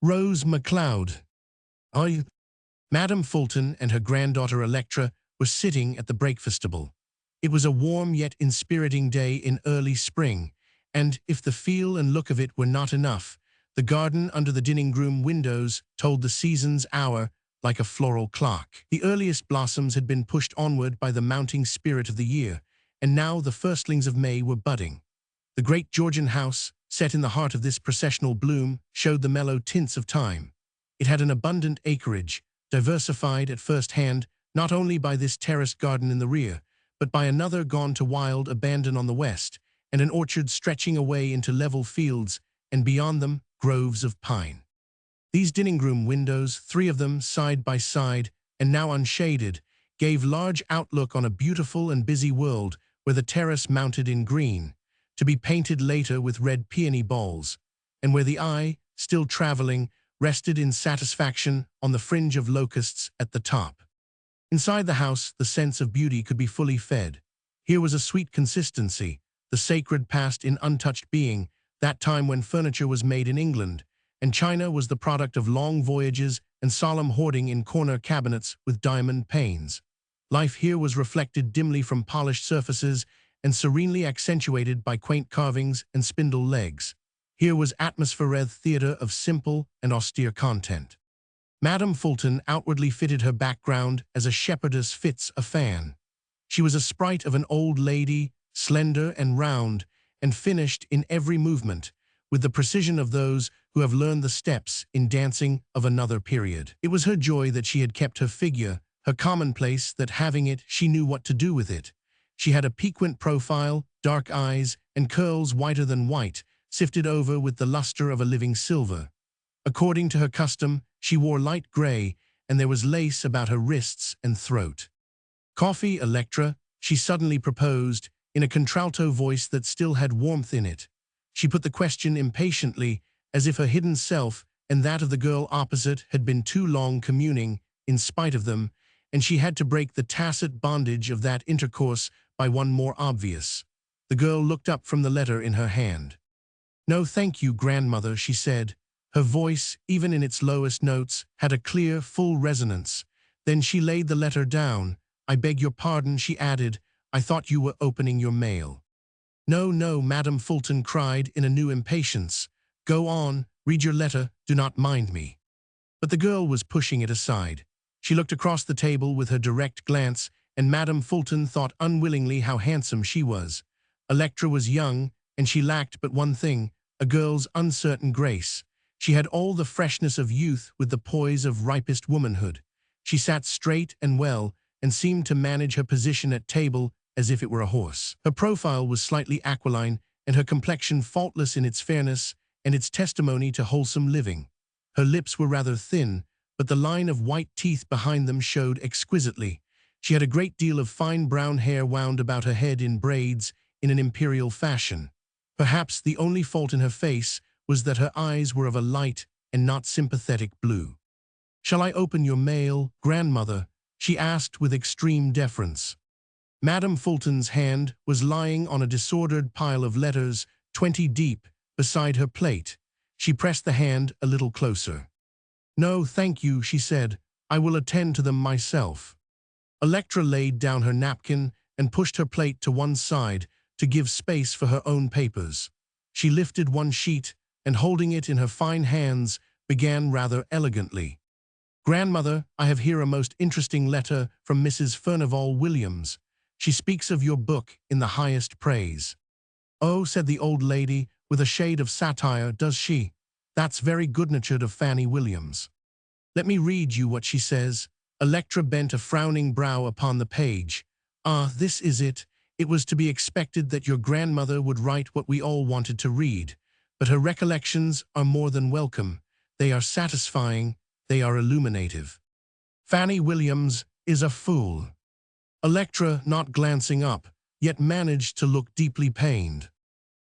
Rose MacLeod. I, Madame Fulton and her granddaughter Electra were sitting at the breakfast-table. It was a warm yet inspiriting day in early spring, and if the feel and look of it were not enough, the garden under the dining-room windows told the season's hour like a floral clock. The earliest blossoms had been pushed onward by the mounting spirit of the year, and now the firstlings of May were budding. The great Georgian house, set in the heart of this processional bloom, showed the mellow tints of time. It had an abundant acreage, diversified at first hand not only by this terraced garden in the rear, but by another gone to wild abandon on the west, and an orchard stretching away into level fields, and beyond them, groves of pine. These dining-room windows, 3 of them side by side, and now unshaded, gave large outlook on a beautiful and busy world where the terrace mounted in green, to be painted later with red peony balls, and where the eye, still traveling, rested in satisfaction on the fringe of locusts at the top. Inside the house, the sense of beauty could be fully fed. Here was a sweet consistency, the sacred past in untouched being, that time when furniture was made in England, and China was the product of long voyages and solemn hoarding in corner cabinets with diamond panes. Life here was reflected dimly from polished surfaces and serenely accentuated by quaint carvings and spindle legs. Here was atmosphere theatre of simple and austere content. Madame Fulton outwardly fitted her background as a shepherdess fits a fan. She was a sprite of an old lady, slender and round, and finished in every movement, with the precision of those who have learned the steps in dancing of another period. It was her joy that she had kept her figure, her commonplace that having it she knew what to do with it. She had a piquant profile, dark eyes, and curls whiter than white, sifted over with the luster of a living silver. According to her custom, she wore light gray, and there was lace about her wrists and throat. "Coffee, Electra," she suddenly proposed, in a contralto voice that still had warmth in it. She put the question impatiently, as if her hidden self and that of the girl opposite had been too long communing, in spite of them, and she had to break the tacit bondage of that intercourse by one more obvious. The girl looked up from the letter in her hand. "No, thank you, grandmother," she said. Her voice, even in its lowest notes, had a clear, full resonance. Then she laid the letter down. "I beg your pardon," she added. "I thought you were opening your mail." "No, no," Madame Fulton cried in a new impatience. "Go on, read your letter, do not mind me." But the girl was pushing it aside. She looked across the table with her direct glance, and Madame Fulton thought unwillingly how handsome she was. Electra was young, and she lacked but one thing, a girl's uncertain grace. She had all the freshness of youth with the poise of ripest womanhood. She sat straight and well, and seemed to manage her position at table as if it were a horse. Her profile was slightly aquiline, and her complexion faultless in its fairness and its testimony to wholesome living. Her lips were rather thin, but the line of white teeth behind them showed exquisitely. She had a great deal of fine brown hair wound about her head in braids in an imperial fashion. Perhaps the only fault in her face was that her eyes were of a light and not sympathetic blue. "Shall I open your mail, grandmother?" she asked with extreme deference. Madame Fulton's hand was lying on a disordered pile of letters, 20 deep, beside her plate. She pressed the hand a little closer. "No, thank you," she said. "I will attend to them myself." Electra laid down her napkin and pushed her plate to one side to give space for her own papers. She lifted one sheet, and holding it in her fine hands, began rather elegantly. "Grandmother, I have here a most interesting letter from Mrs. Furnival Williams. She speaks of your book in the highest praise." "Oh," said the old lady, with a shade of satire, "does she? That's very good-natured of Fanny Williams. Let me read you what she says." Electra bent a frowning brow upon the page. "Ah, this is it. It was to be expected that your grandmother would write what we all wanted to read. But her recollections are more than welcome. They are satisfying, they are illuminative. Fanny Williams is a fool." Electra, not glancing up, yet managed to look deeply pained.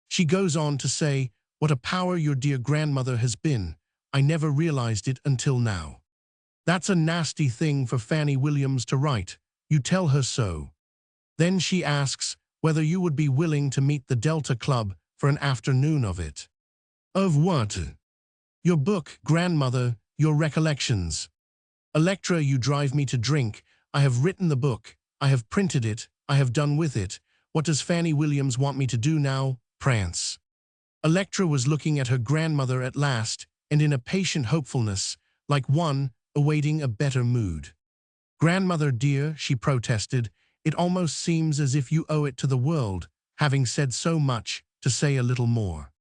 She goes on to say, "What a power your dear grandmother has been. I never realized it until now." "That's a nasty thing for Fanny Williams to write. You tell her so." Then she asks whether you would be willing to meet the Delta Club for an afternoon of it. "Of what?" Your book, grandmother, your recollections. Electra, you drive me to drink. I have written the book. I have printed it. I have done with it. What does Fanny Williams want me to do now? Prance. Electra was looking at her grandmother at last, and in a patient hopefulness, like one awaiting a better mood. Grandmother dear, she protested, it almost seems as if you owe it to the world, having said so much, to say a little more.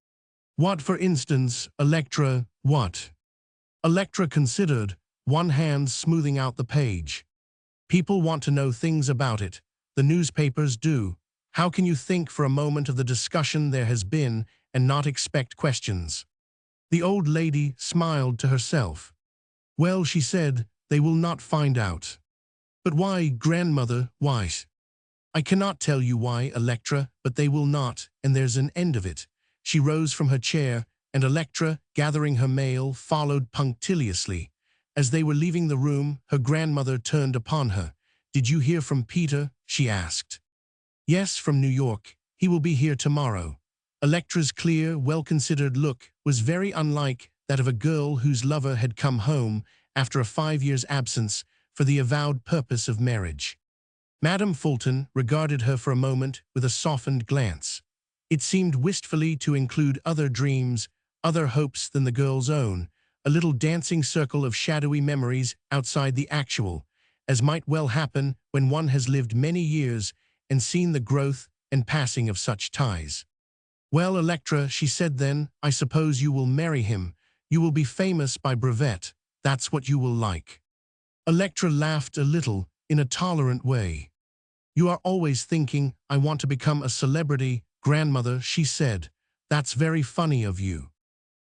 What, for instance, Electra, what? Electra considered, one hand smoothing out the page. People want to know things about it. The newspapers do. How can you think for a moment of the discussion there has been and not expect questions? The old lady smiled to herself. Well, she said, they will not find out. But why, grandmother, why? I cannot tell you why, Electra, but they will not, and there's an end of it. She rose from her chair, and Electra, gathering her mail, followed punctiliously. As they were leaving the room, her grandmother turned upon her. Did you hear from Peter? She asked. Yes, from New York. He will be here tomorrow. Electra's clear, well-considered look was very unlike that of a girl whose lover had come home after a 5 years' absence for the avowed purpose of marriage. Madame Fulton regarded her for a moment with a softened glance. It seemed wistfully to include other dreams, other hopes than the girl's own, a little dancing circle of shadowy memories outside the actual, as might well happen when one has lived many years and seen the growth and passing of such ties. Well, Electra, she said then, I suppose you will marry him. You will be famous by brevet. That's what you will like. Electra laughed a little, in a tolerant way. You are always thinking, I want to become a celebrity, grandmother, she said. That's very funny of you.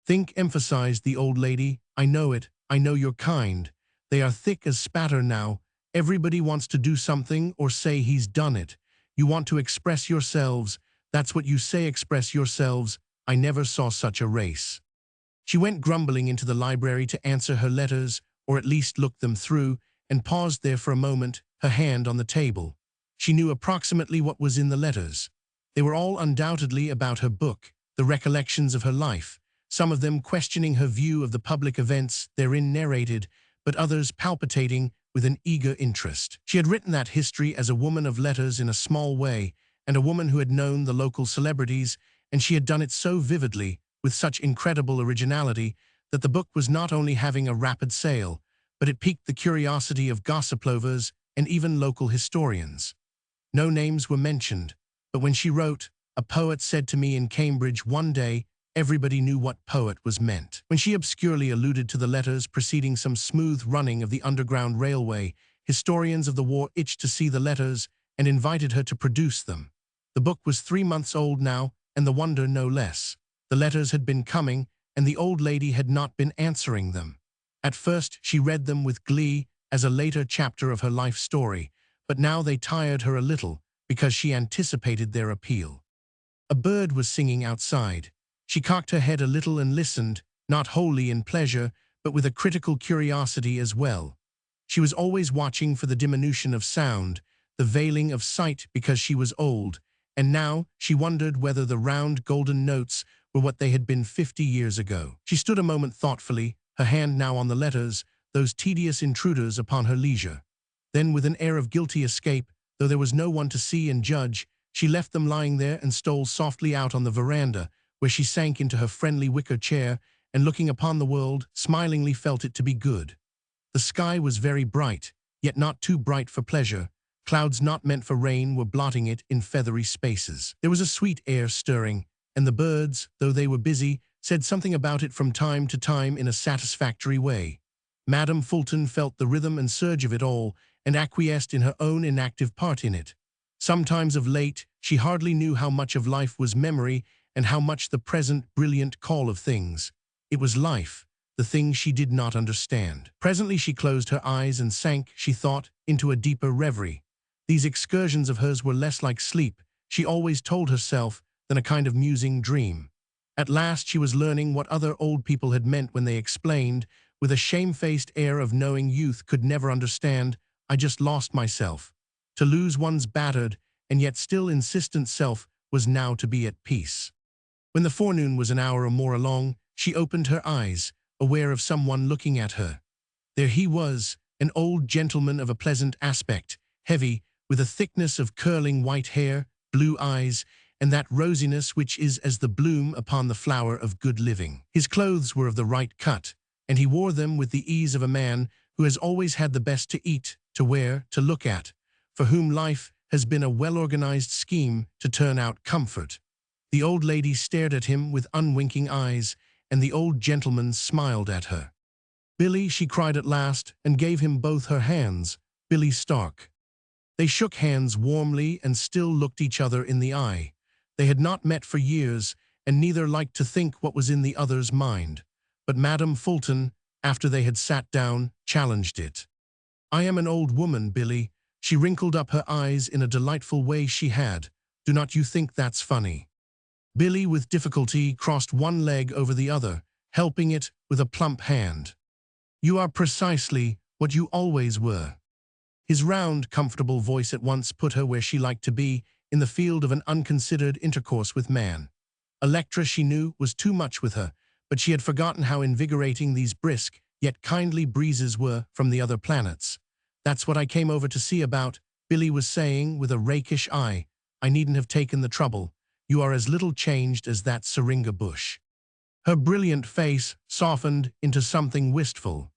Think, emphasized the old lady. I know it. I know your kind. They are thick as spatter now. Everybody wants to do something or say he's done it. You want to express yourselves. That's what you say, express yourselves. I never saw such a race. She went grumbling into the library to answer her letters, or at least look them through, and paused there for a moment, her hand on the table. She knew approximately what was in the letters. They were all undoubtedly about her book, the recollections of her life, some of them questioning her view of the public events therein narrated, but others palpitating with an eager interest. She had written that history as a woman of letters in a small way, and a woman who had known the local celebrities, and she had done it so vividly, with such incredible originality, that the book was not only having a rapid sale, but it piqued the curiosity of gossip lovers and even local historians. No names were mentioned, but when she wrote, a poet said to me in Cambridge one day, everybody knew what poet was meant. When she obscurely alluded to the letters preceding some smooth running of the Underground Railway, historians of the war itched to see the letters and invited her to produce them. The book was 3 months old now, and the wonder no less. The letters had been coming, and the old lady had not been answering them. At first she read them with glee as a later chapter of her life story, but now they tired her a little because she anticipated their appeal. A bird was singing outside. She cocked her head a little and listened, not wholly in pleasure, but with a critical curiosity as well. She was always watching for the diminution of sound, the veiling of sight because she was old, and now she wondered whether the round golden notes were what they had been 50 years ago. She stood a moment thoughtfully, her hand now on the letters, those tedious intruders upon her leisure. Then, with an air of guilty escape, though there was no one to see and judge, she left them lying there and stole softly out on the veranda, where she sank into her friendly wicker chair and, looking upon the world, smilingly felt it to be good. The sky was very bright, yet not too bright for pleasure. Clouds not meant for rain were blotting it in feathery spaces. There was a sweet air stirring, and the birds, though they were busy, said something about it from time to time in a satisfactory way. Madame Fulton felt the rhythm and surge of it all, and acquiesced in her own inactive part in it. Sometimes of late, she hardly knew how much of life was memory and how much the present brilliant call of things. It was life, the thing she did not understand. Presently she closed her eyes and sank, she thought, into a deeper reverie. These excursions of hers were less like sleep, she always told herself, than a kind of musing dream. At last she was learning what other old people had meant when they explained, with a shamefaced air of knowing youth could never understand, I just lost myself. To lose one's battered and yet still insistent self was now to be at peace. When the forenoon was an hour or more along, she opened her eyes, aware of someone looking at her. There he was, an old gentleman of a pleasant aspect, heavy, with a thickness of curling white hair, blue eyes, and that rosiness which is as the bloom upon the flower of good living. His clothes were of the right cut, and he wore them with the ease of a man who has always had the best to eat, to wear, to look at, for whom life has been a well-organized scheme to turn out comfort. The old lady stared at him with unwinking eyes, and the old gentleman smiled at her. "Billy," she cried at last, and gave him both her hands, "Billy Stark." They shook hands warmly and still looked each other in the eye. They had not met for years, and neither liked to think what was in the other's mind. But Madame Fulton, after they had sat down, challenged it. "I am an old woman, Billy." She wrinkled up her eyes in a delightful way she had. "Do not you think that's funny?" Billy, with difficulty, crossed one leg over the other, helping it with a plump hand. "You are precisely what you always were." His round, comfortable voice at once put her where she liked to be, in the field of an unconsidered intercourse with man. Electra, she knew, was too much with her, but she had forgotten how invigorating these brisk, yet kindly breezes were from the other planets. "That's what I came over to see about," Billy was saying with a rakish eye. "I needn't have taken the trouble. You are as little changed as that syringa bush." Her brilliant face softened into something wistful.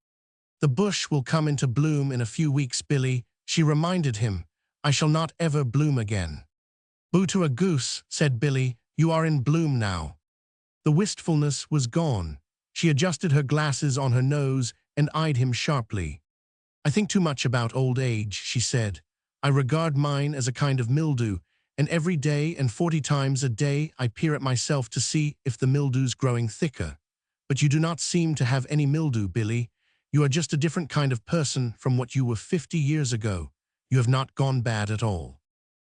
"The bush will come into bloom in a few weeks, Billy," she reminded him. "I shall not ever bloom again." "Boo to a goose," said Billy. "You are in bloom now." The wistfulness was gone. She adjusted her glasses on her nose and eyed him sharply. "I think too much about old age," she said. "I regard mine as a kind of mildew, and every day and 40 times a day I peer at myself to see if the mildew's growing thicker. But you do not seem to have any mildew, Billy. You are just a different kind of person from what you were 50 years ago. You have not gone bad at all."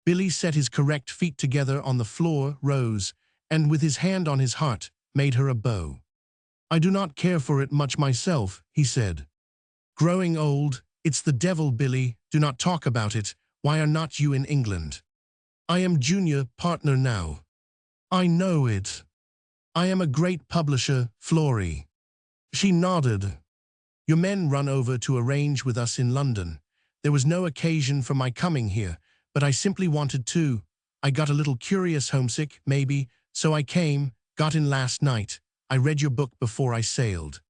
Billy set his correct feet together on the floor, rose, and with his hand on his heart, made her a bow. "I do not care for it much myself," he said. "Growing old, it's the devil, Billy. Do not talk about it. Why are not you in England?" "I am junior partner now." "I know it. I am a great publisher, Florrie." She nodded. "Your men run over to arrange with us in London. There was no occasion for my coming here, but I simply wanted to. I got a little curious, homesick, maybe, so I came, got in last night. I read your book before I sailed."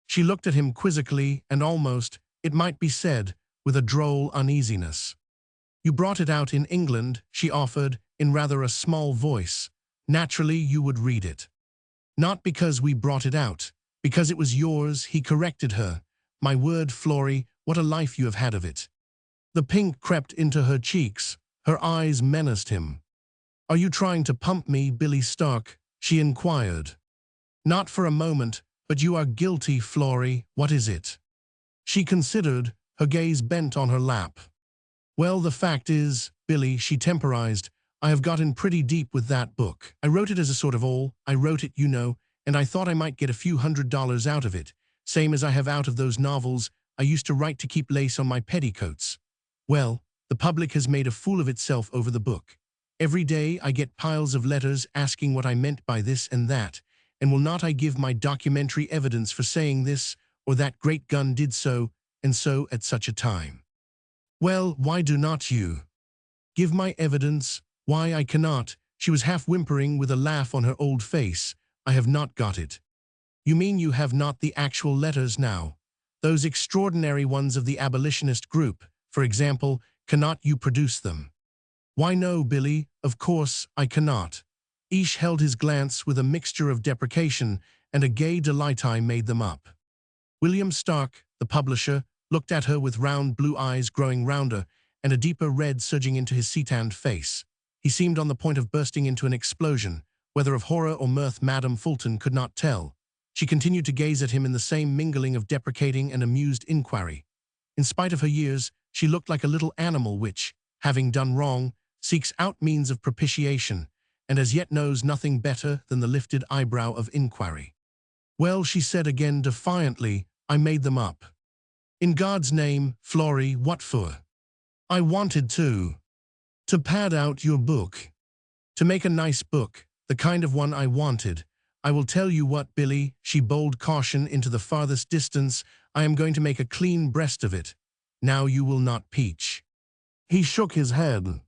She looked at him quizzically and almost, it might be said, with a droll uneasiness. "You brought it out in England," she offered, in rather a small voice. "Naturally you would read it." "Not because we brought it out. Because it was yours," he corrected her. "My word, Florrie, what a life you have had of it." The pink crept into her cheeks. Her eyes menaced him. "Are you trying to pump me, Billy Stark?" she inquired. "Not for a moment, but you are guilty, Florrie. What is it?" She considered, her gaze bent on her lap. "Well, the fact is, Billy," she temporized, "I have gotten pretty deep with that book. I wrote it as a sort of I wrote it, you know, and I thought I might get a few $100 out of it, same as I have out of those novels I used to write to keep lace on my petticoats. Well, the public has made a fool of itself over the book. Every day I get piles of letters asking what I meant by this and that, and will not I give my documentary evidence for saying this or that great gun did so, and so at such a time. Well, why do not you give my evidence? Why I cannot." She was half whimpering with a laugh on her old face. "I have not got it." "You mean you have not the actual letters now? Those extraordinary ones of the abolitionist group, for example, cannot you produce them?" "Why no, Billy, of course I cannot." Ish held his glance with a mixture of deprecation and a gay delight. "I made them up." William Stark, the publisher, looked at her with round blue eyes growing rounder and a deeper red surging into his sea-tanned face. He seemed on the point of bursting into an explosion. Whether of horror or mirth, Madame Fulton could not tell. She continued to gaze at him in the same mingling of deprecating and amused inquiry. In spite of her years, she looked like a little animal which, having done wrong, seeks out means of propitiation, and as yet knows nothing better than the lifted eyebrow of inquiry. "Well," she said again defiantly, "I made them up." "In God's name, Florrie, what for?" "I wanted to pad out your book. To make a nice book, the kind of one I wanted. I will tell you what, Billy, she bowled caution into the farthest distance, I am going to make a clean breast of it. Now you will not peach. He shook his head.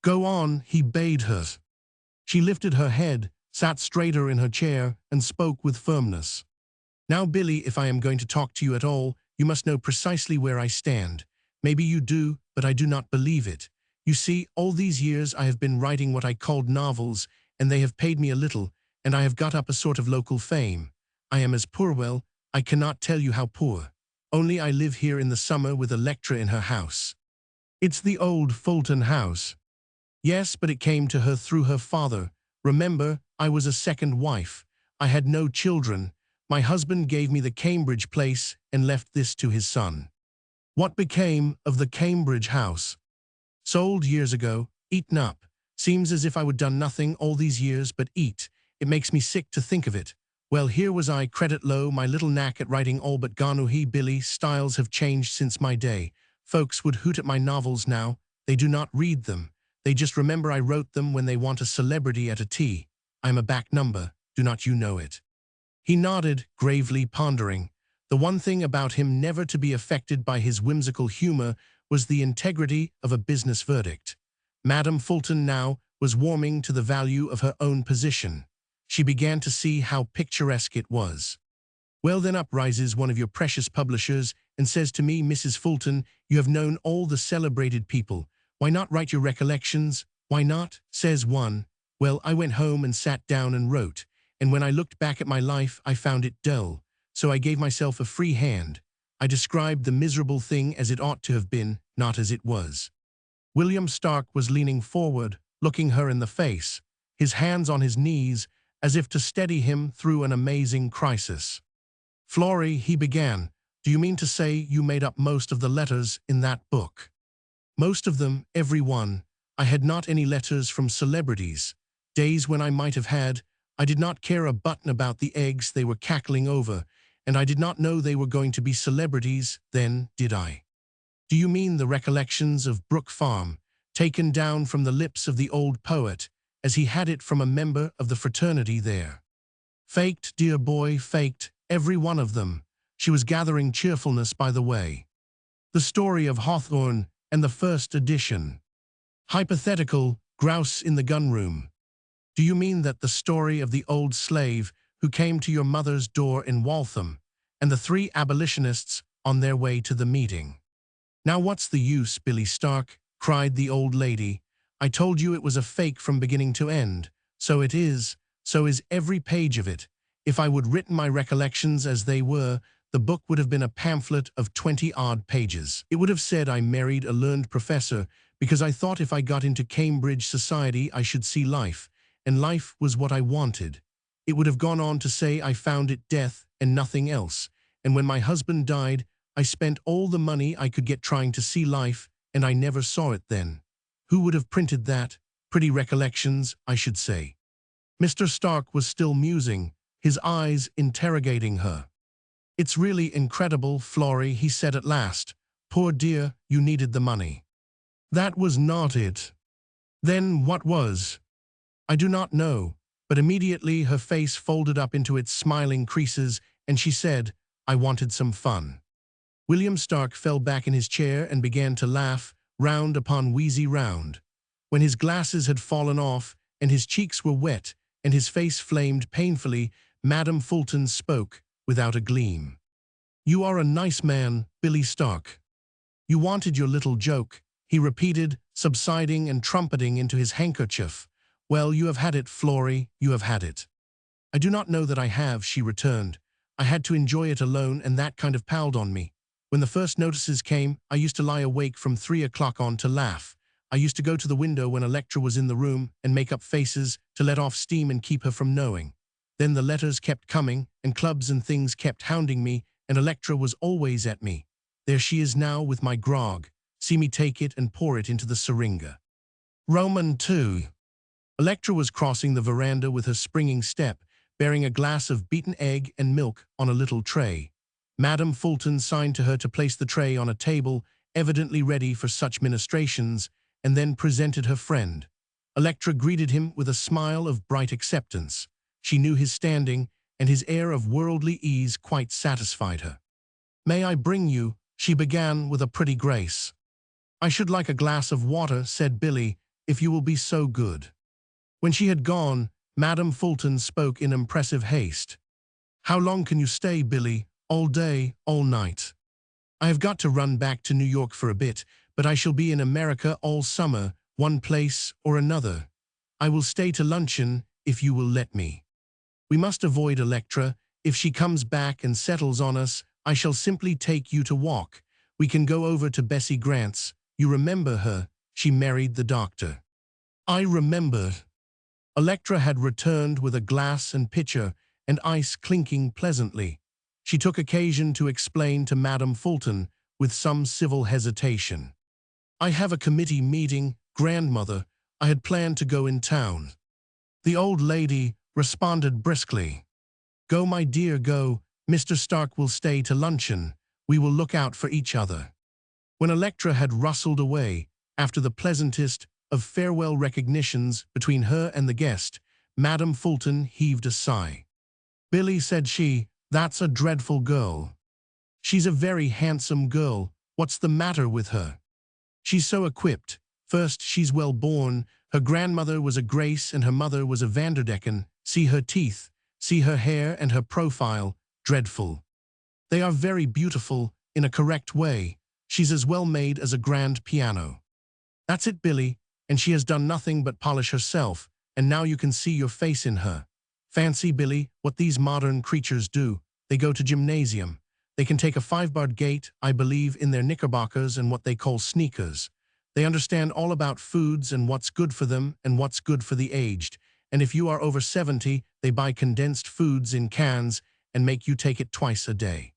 Go on, he bade her. She lifted her head, sat straighter in her chair, and spoke with firmness. Now, Billy, if I am going to talk to you at all, you must know precisely where I stand. Maybe you do, but I do not believe it. You see, all these years I have been writing what I called novels, and they have paid me a little, and I have got up a sort of local fame. I am as poor, well, I cannot tell you how poor. Only I live here in the summer with Electra in her house. It's the old Fulton house. Yes, but it came to her through her father. Remember, I was a second wife. I had no children. My husband gave me the Cambridge place and left this to his son. What became of the Cambridge house? Sold years ago, eaten up. Seems as if I would done nothing all these years but eat. It makes me sick to think of it. Well, here was I, credit low, my little knack at writing all but gone. Billy, styles have changed since my day. Folks would hoot at my novels now. They do not read them. They just remember I wrote them when they want a celebrity at a tea. I'm a back number, do not you know it? He nodded, gravely pondering. The one thing about him never to be affected by his whimsical humor was the integrity of a business verdict. Madame Fulton now was warming to the value of her own position. She began to see how picturesque it was. Well, then up rises one of your precious publishers and says to me, Mrs. Fulton, you have known all the celebrated people. Why not write your recollections? Why not? Says one. Well, I went home and sat down and wrote, and when I looked back at my life, I found it dull. So I gave myself a free hand. I described the miserable thing as it ought to have been, not as it was. William Stark was leaning forward, looking her in the face, his hands on his knees, as if to steady him through an amazing crisis. Florrie, he began, do you mean to say you made up most of the letters in that book? Most of them, every one. I had not any letters from celebrities. Days when I might have had, I did not care a button about the eggs they were cackling over, and I did not know they were going to be celebrities then, did I? Do you mean the recollections of Brook Farm, taken down from the lips of the old poet, as he had it from a member of the fraternity there? Faked, dear boy, faked, every one of them. She was gathering cheerfulness by the way. The story of Hawthorne and the first edition. Hypothetical, grouse in the gunroom. Do you mean that the story of the old slave who came to your mother's door in Waltham, and the 3 abolitionists on their way to the meeting? Now what's the use, Billy Stark, cried the old lady. I told you it was a fake from beginning to end. So it is, so is every page of it. If I would written my recollections as they were, the book would have been a pamphlet of 20-odd pages. It would have said I married a learned professor because I thought if I got into Cambridge society I should see life, and life was what I wanted. It would have gone on to say I found it death and nothing else, and when my husband died, I spent all the money I could get trying to see life, and I never saw it then. Who would have printed that? Pretty recollections, I should say. Mr. Stark was still musing, his eyes interrogating her. It's really incredible, Florrie, he said at last. Poor dear, you needed the money. That was not it. Then what was? I do not know, but immediately her face folded up into its smiling creases, and she said, I wanted some fun. William Stark fell back in his chair and began to laugh, round upon wheezy round. When his glasses had fallen off, and his cheeks were wet, and his face flamed painfully, Madame Fulton spoke, without a gleam. You are a nice man, Billy Stark. You wanted your little joke, he repeated, subsiding and trumpeting into his handkerchief. Well, you have had it, Florrie, you have had it. I do not know that I have, she returned. I had to enjoy it alone, and that kind of palled on me. When the first notices came, I used to lie awake from 3 o'clock on to laugh. I used to go to the window when Electra was in the room and make up faces to let off steam and keep her from knowing. Then the letters kept coming, and clubs and things kept hounding me, and Electra was always at me. There she is now with my grog. See me take it and pour it into the syringa. Roman 2. Electra was crossing the veranda with her springing step, bearing a glass of beaten egg and milk on a little tray. Madame Fulton signed to her to place the tray on a table, evidently ready for such ministrations, and then presented her friend. Electra greeted him with a smile of bright acceptance. She knew his standing, and his air of worldly ease quite satisfied her. "May I bring you?" she began with a pretty grace. "I should like a glass of water," said Billy, "if you will be so good." When she had gone, Madame Fulton spoke in impressive haste. "How long can you stay, Billy? All day, all night?" "I have got to run back to New York for a bit, but I shall be in America all summer, one place or another. I will stay to luncheon, if you will let me. We must avoid Electra. If she comes back and settles on us, I shall simply take you to walk. We can go over to Bessie Grant's. You remember her? She married the doctor." "I remember." Electra had returned with a glass and pitcher, and ice clinking pleasantly. She took occasion to explain to Madame Fulton, with some civil hesitation. "I have a committee meeting, grandmother. I had planned to go in town." The old lady responded briskly. "Go, my dear, go. Mr. Stark will stay to luncheon. We will look out for each other." When Electra had rustled away, after the pleasantest of farewell recognitions between her and the guest, Madame Fulton heaved a sigh. "Billy," said she, "that's a dreadful girl." "She's a very handsome girl. What's the matter with her?" "She's so equipped. First, she's well born. Her grandmother was a Grace and her mother was a Vanderdecken. See her teeth, see her hair and her profile. Dreadful. They are very beautiful, in a correct way. She's as well made as a grand piano." "That's it, Billy, and she has done nothing but polish herself, and now you can see your face in her. Fancy, Billy, what these modern creatures do. They go to gymnasium. They can take a 5-barred gait, I believe, in their knickerbockers and what they call sneakers. They understand all about foods and what's good for them and what's good for the aged. And if you are over 70, they buy condensed foods in cans and make you take it twice a day.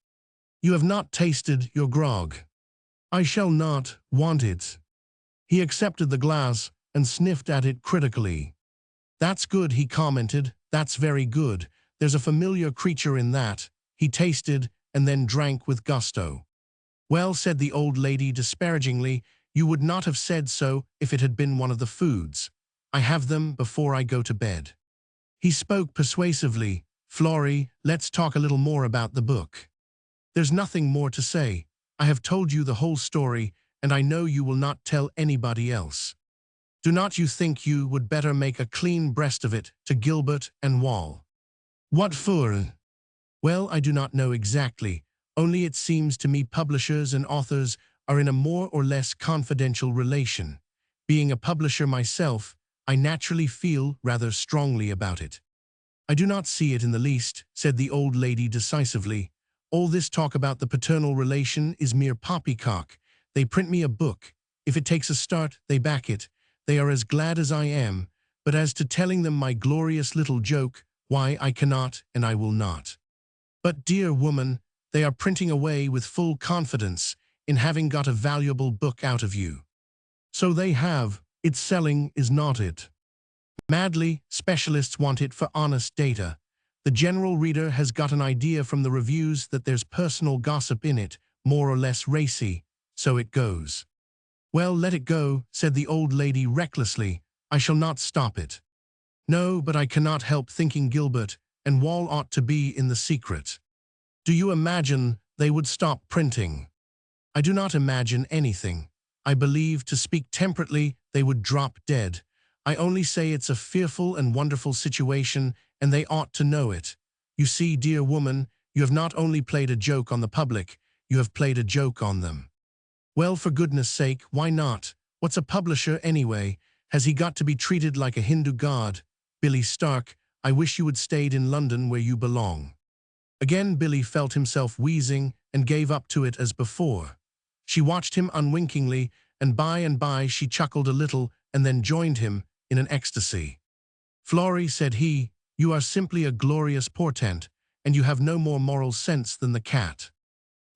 You have not tasted your grog." "I shall not want it." He accepted the glass and sniffed at it critically. "That's good," he commented. "That's very good. There's a familiar creature in that." He tasted and then drank with gusto. "Well," said the old lady disparagingly, "you would not have said so if it had been one of the foods. I have them before I go to bed." He spoke persuasively. "Florrie, let's talk a little more about the book." "There's nothing more to say. I have told you the whole story, and I know you will not tell anybody else. Do not you think you would better make a clean breast of it to Gilbert and Wall?" "What for?" "Well, I do not know exactly, only it seems to me publishers and authors are in a more or less confidential relation. Being a publisher myself, I naturally feel rather strongly about it." "I do not see it in the least," said the old lady decisively. "All this talk about the paternal relation is mere poppycock. They print me a book. If it takes a start, they back it. They are as glad as I am. But as to telling them my glorious little joke, why, I cannot and I will not." "But, dear woman, they are printing away with full confidence in having got a valuable book out of you." "So they have. Its selling is not it. Madly, specialists want it for honest data. The general reader has got an idea from the reviews that there's personal gossip in it, more or less racy. So it goes." "Well, let it go," said the old lady recklessly. "I shall not stop it." "No, but I cannot help thinking Gilbert and Wall ought to be in the secret." "Do you imagine they would stop printing?" "I do not imagine anything. I believe, to speak temperately, they would drop dead. I only say it's a fearful and wonderful situation, and they ought to know it. You see, dear woman, you have not only played a joke on the public, you have played a joke on them." "Well, for goodness sake, why not? What's a publisher anyway? Has he got to be treated like a Hindu god? Billy Stark, I wish you had stayed in London where you belong." Again Billy felt himself wheezing and gave up to it as before. She watched him unwinkingly, and by she chuckled a little and then joined him in an ecstasy. "Florrie," said he, "you are simply a glorious portent, and you have no more moral sense than the cat."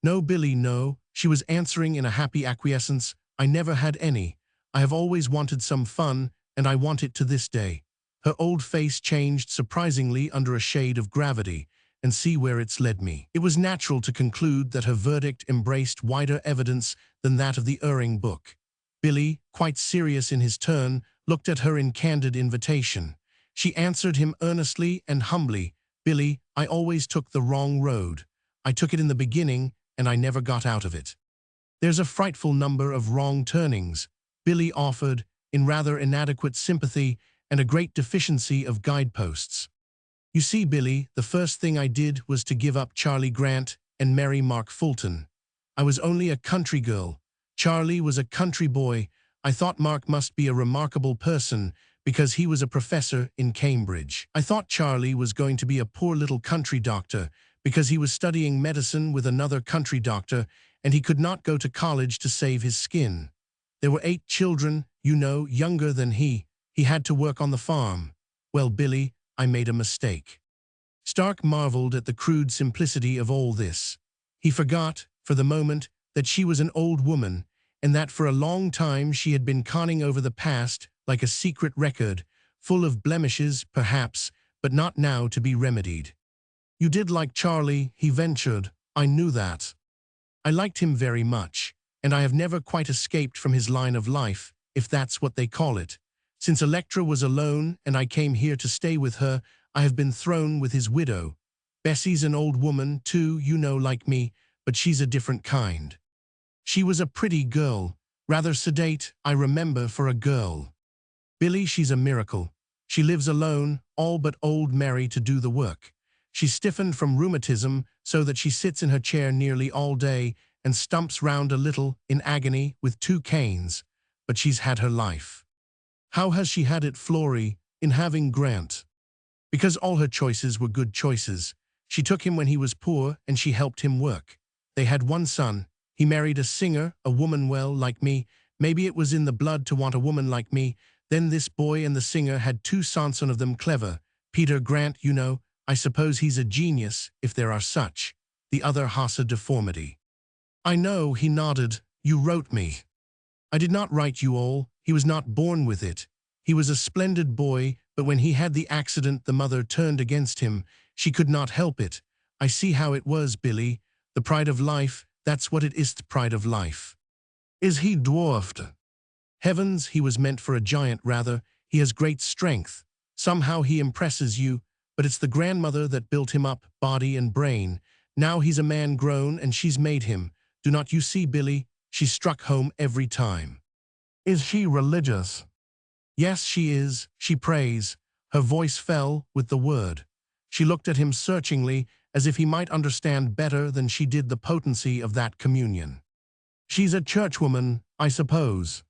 "No, Billy, no," she was answering in a happy acquiescence. "I never had any. I have always wanted some fun, and I want it to this day." Her old face changed surprisingly under a shade of gravity, and see where it's led me. It was natural to conclude that her verdict embraced wider evidence than that of the erring book. Billy, quite serious in his turn, looked at her in candid invitation. She answered him earnestly and humbly, "Billy, I always took the wrong road. I took it in the beginning, and I never got out of it." "There's a frightful number of wrong turnings," Billy offered, in rather inadequate sympathy and a great deficiency of guideposts. "You see, Billy, the first thing I did was to give up Charlie Grant and marry Mark Fulton. I was only a country girl. Charlie was a country boy. I thought Mark must be a remarkable person because he was a professor in Cambridge. I thought Charlie was going to be a poor little country doctor because he was studying medicine with another country doctor and he could not go to college to save his skin. There were 8 children, you know, younger than he. He had to work on the farm. Well, Billy, I made a mistake." Stark marveled at the crude simplicity of all this. He forgot, for the moment, that she was an old woman, and that for a long time she had been conning over the past like a secret record, full of blemishes, perhaps, but not now to be remedied. "You did like Charlie," he ventured. "I knew that. I liked him very much, and I have never quite escaped from his line of life, if that's what they call it. Since Electra was alone and I came here to stay with her, I have been thrown with his widow. Bessie's an old woman, too, you know, like me, but she's a different kind. She was a pretty girl, rather sedate, I remember, for a girl. Billy, she's a miracle. She lives alone, all but old Mary to do the work. She's stiffened from rheumatism so that she sits in her chair nearly all day and stumps round a little in agony with 2 canes, but she's had her life." "How has she had it, Florrie, in having Grant?" "Because all her choices were good choices. She took him when he was poor and she helped him work. They had 1 son. He married a singer, a woman, well, like me. Maybe it was in the blood to want a woman like me. Then this boy and the singer had 2 sons of them clever. Peter Grant, you know, I suppose he's a genius, if there are such. The other has a deformity." "I know," he nodded. "You wrote me." "I did not write you all. He was not born with it. He was a splendid boy, but when he had the accident the mother turned against him. She could not help it. I see how it was, Billy. The pride of life, that's what it is, the pride of life." "Is he dwarfed?" "Heavens, he was meant for a giant, rather. He has great strength. Somehow he impresses you, but it's the grandmother that built him up, body and brain. Now he's a man grown and she's made him. Do not you see, Billy? She struck home every time." "Is she religious?" "Yes, she is. She prays." Her voice fell with the word. She looked at him searchingly, as if he might understand better than she did the potency of that communion. "She's a churchwoman, I suppose?"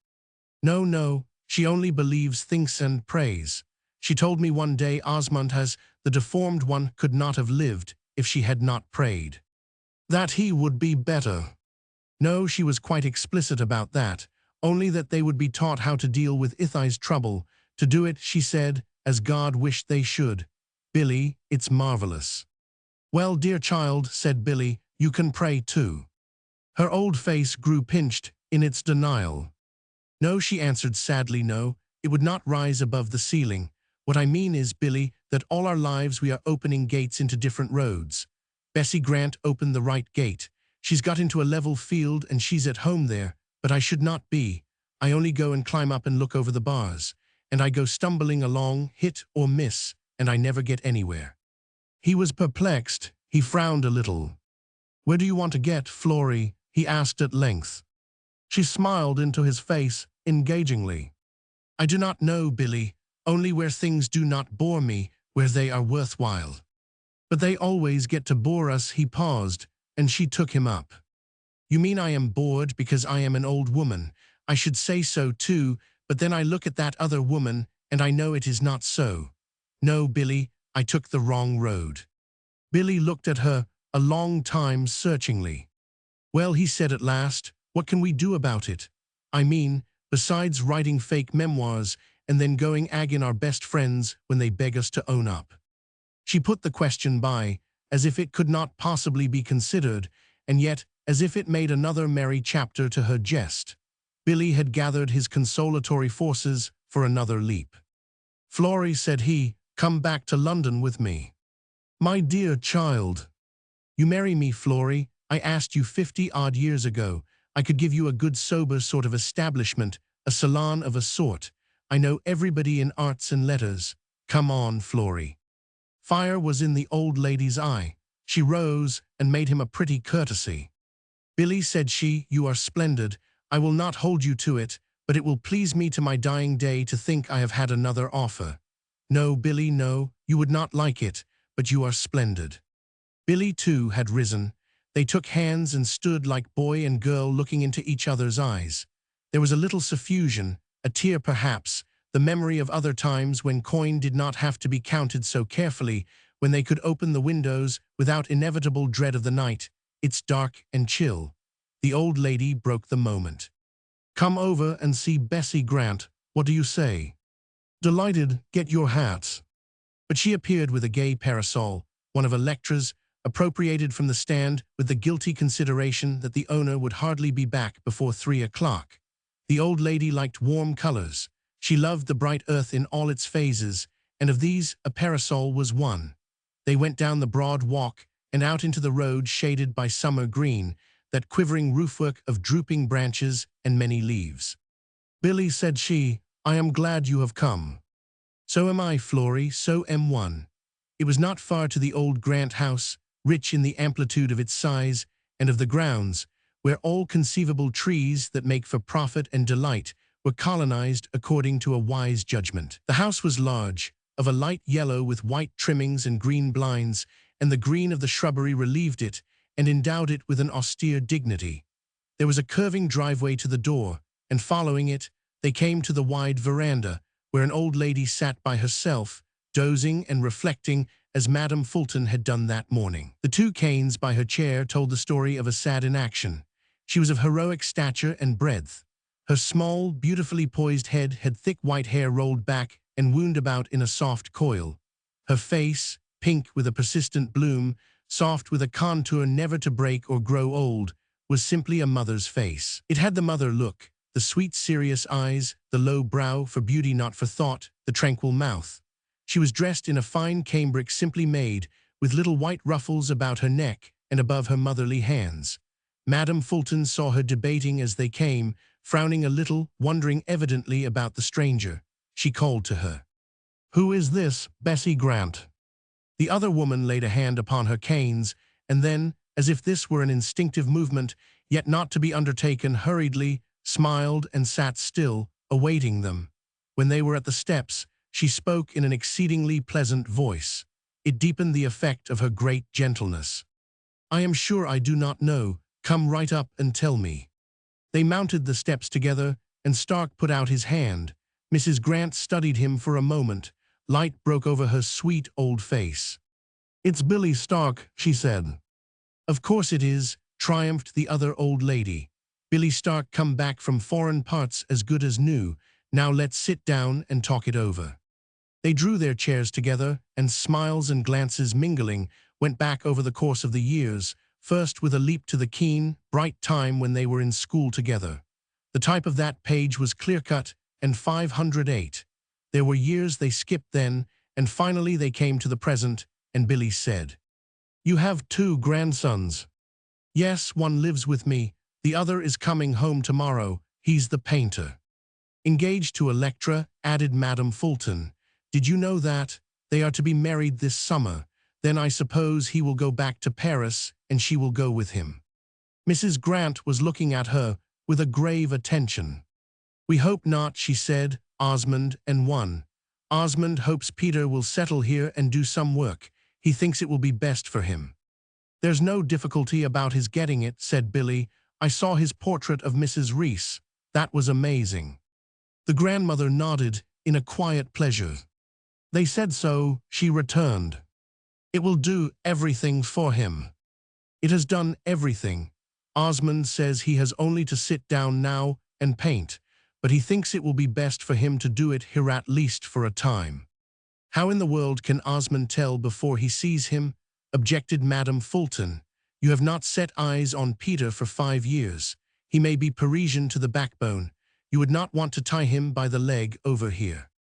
"No, no. She only believes, thinks, and prays. She told me one day Osmond has, the deformed one, could not have lived if she had not prayed. That he would be better." "No, she was quite explicit about that, only that they would be taught how to deal with Ithai's trouble. To do it, she said, as God wished they should. Billy, it's marvelous." "Well, dear child," said Billy, "you can pray too." Her old face grew pinched in its denial. "No," she answered sadly, "no, it would not rise above the ceiling. What I mean is, Billy, that all our lives we are opening gates into different roads. Bessie Grant opened the right gate. She's got into a level field and she's at home there, but I should not be. I only go and climb up and look over the bars, and I go stumbling along, hit or miss, and I never get anywhere." He was perplexed. He frowned a little. "Where do you want to get, Florrie?" he asked at length. She smiled into his face engagingly. "I do not know, Billy, only where things do not bore me, where they are worthwhile." "But they always get to bore us." He paused, and she took him up. "You mean I am bored because I am an old woman. I should say so too, but then I look at that other woman, and I know it is not so. No, Billy, I took the wrong road." Billy looked at her a long time searchingly. "Well," he said at last, "what can we do about it? I mean, besides writing fake memoirs and then going agging our best friends when they beg us to own up." She put the question by, as if it could not possibly be considered, and yet as if it made another merry chapter to her jest. Billy had gathered his consolatory forces for another leap. "Florrie," said he, "come back to London with me." "My dear child." "You marry me, Florrie. I asked you 50-odd years ago. I could give you a good sober sort of establishment, a salon of a sort. I know everybody in arts and letters. Come on, Florrie. Fire was in the old lady's eye. She rose and made him a pretty courtesy. Billy, said she, you are splendid. I will not hold you to it, but it will please me to my dying day to think I have had another offer. No, Billy, no, you would not like it, but you are splendid. Billy, too, had risen. They took hands and stood like boy and girl looking into each other's eyes. There was a little suffusion, a tear perhaps, the memory of other times when coin did not have to be counted so carefully, when they could open the windows without inevitable dread of the night. It's dark and chill. The old lady broke the moment. Come over and see Bessie Grant. What do you say? Delighted, get your hats. But she appeared with a gay parasol, one of Electra's, appropriated from the stand with the guilty consideration that the owner would hardly be back before 3 o'clock. The old lady liked warm colors. She loved the bright earth in all its phases, and of these a parasol was one. They went down the broad walk and out into the road shaded by summer green, that quivering roofwork of drooping branches and many leaves. Billy, said she, I am glad you have come. So am I, Florrie, so am one. It was not far to the old Grant house, rich in the amplitude of its size and of the grounds, where all conceivable trees that make for profit and delight were colonized according to a wise judgment. The house was large, of a light yellow with white trimmings and green blinds, and the green of the shrubbery relieved it and endowed it with an austere dignity. There was a curving driveway to the door, and following it, they came to the wide veranda, where an old lady sat by herself, dozing and reflecting as Madame Fulton had done that morning. The two canes by her chair told the story of a sad inaction. She was of heroic stature and breadth. Her small, beautifully poised head had thick white hair rolled back and wound about in a soft coil. Her face, pink with a persistent bloom, soft with a contour never to break or grow old, was simply a mother's face. It had the mother look, the sweet serious eyes, the low brow for beauty not for thought, the tranquil mouth. She was dressed in a fine cambric simply made, with little white ruffles about her neck and above her motherly hands. Madame Fulton saw her debating as they came, frowning a little, wondering evidently about the stranger. She called to her. Who is this, Bessie Grant? The other woman laid a hand upon her canes, and then, as if this were an instinctive movement, yet not to be undertaken hurriedly, smiled and sat still, awaiting them. When they were at the steps, she spoke in an exceedingly pleasant voice. It deepened the effect of her great gentleness. I am sure I do not know. Come right up and tell me. They mounted the steps together, and Stark put out his hand. Mrs. Grant studied him for a moment. Light broke over her sweet old face. It's Billy Stark, she said. Of course it is, triumphed the other old lady. Billy Stark come back from foreign parts as good as new. Now let's sit down and talk it over. They drew their chairs together, and smiles and glances mingling, went back over the course of the years, first with a leap to the keen, bright time when they were in school together. The type of that page was clear-cut and 508. There were years they skipped then, and finally they came to the present, and Billy said, You have 2 grandsons. Yes, one lives with me, the other is coming home tomorrow, he's the painter. Engaged to Electra, added Madame Fulton. Did you know that? They are to be married this summer. Then I suppose he will go back to Paris, and she will go with him. Mrs. Grant was looking at her with a grave attention. We hope not, she said, Osmond and one. Osmond hopes Peter will settle here and do some work. He thinks it will be best for him. There's no difficulty about his getting it, said Billy. I saw his portrait of Mrs. Reese. That was amazing. The grandmother nodded in a quiet pleasure. They said so, she returned. It will do everything for him. It has done everything. Osmond says he has only to sit down now and paint, but he thinks it will be best for him to do it here at least for a time. How in the world can Osmond tell before he sees him? Objected Madame Fulton. You have not set eyes on Peter for 5 years. He may be Parisian to the backbone. You would not want to tie him by the leg over here.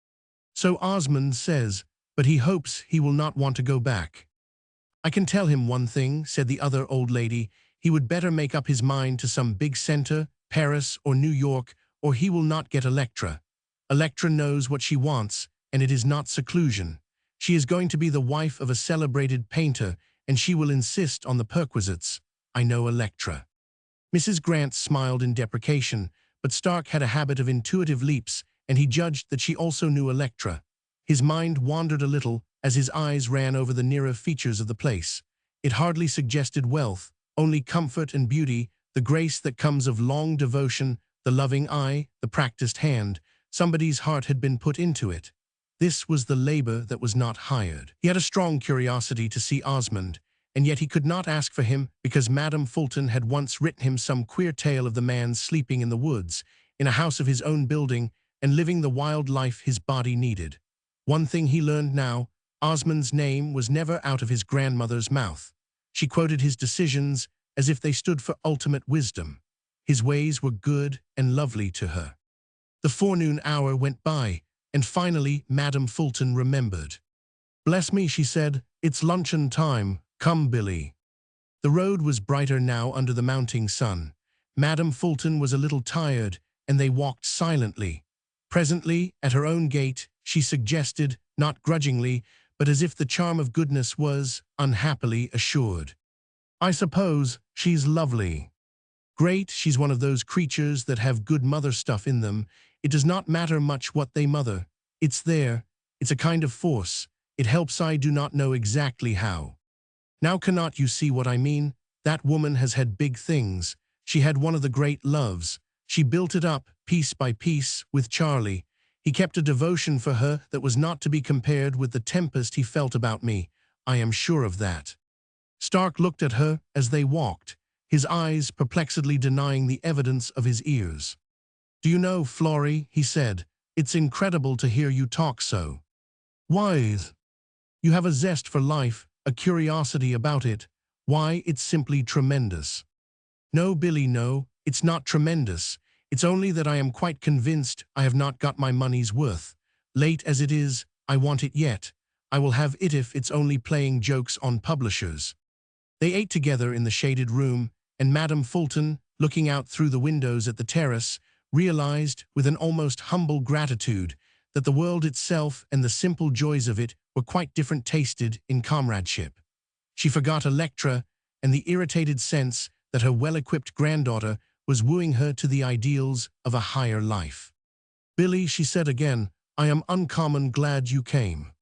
So Osmond says, but he hopes he will not want to go back. I can tell him one thing, said the other old lady. He would better make up his mind to some big center, Paris or New York, or he will not get Electra. Electra knows what she wants, and it is not seclusion. She is going to be the wife of a celebrated painter, and she will insist on the perquisites. I know Electra." Mrs. Grant smiled in deprecation, but Stark had a habit of intuitive leaps, and he judged that she also knew Electra. His mind wandered a little as his eyes ran over the nearer features of the place. It hardly suggested wealth, only comfort and beauty, the grace that comes of long devotion, the loving eye, the practiced hand. Somebody's heart had been put into it. This was the labor that was not hired. He had a strong curiosity to see Osmond, and yet he could not ask for him because Madame Fulton had once written him some queer tale of the man sleeping in the woods, in a house of his own building, and living the wild life his body needed. One thing he learned now: Osmond's name was never out of his grandmother's mouth. She quoted his decisions as if they stood for ultimate wisdom. His ways were good and lovely to her. The forenoon hour went by, and finally Madame Fulton remembered. "Bless me," she said, "it's luncheon time. Come, Billy." The road was brighter now under the mounting sun. Madame Fulton was a little tired, and they walked silently. Presently, at her own gate, she suggested, not grudgingly, but as if the charm of goodness was, unhappily, assured, "I suppose she's lovely." "Great, she's one of those creatures that have good mother stuff in them. It does not matter much what they mother. It's there. It's a kind of force. It helps. I do not know exactly how. Now cannot you see what I mean? That woman has had big things. She had one of the great loves. She built it up, piece by piece, with Charlie. He kept a devotion for her that was not to be compared with the tempest he felt about me. I am sure of that." Stark looked at her as they walked, his eyes perplexedly denying the evidence of his ears. "Do you know, Florrie," he said, "it's incredible to hear you talk so. Why? You have a zest for life, a curiosity about it. Why, it's simply tremendous." "No, Billy, no, it's not tremendous. It's only that I am quite convinced I have not got my money's worth. Late as it is, I want it yet. I will have it if it's only playing jokes on publishers." They ate together in the shaded room, and Madame Fulton, looking out through the windows at the terrace, realized, with an almost humble gratitude, that the world itself and the simple joys of it were quite different tasted in comradeship. She forgot Electra and the irritated sense that her well-equipped granddaughter was wooing her to the ideals of a higher life. "Billy," she said again, "I am uncommon glad you came."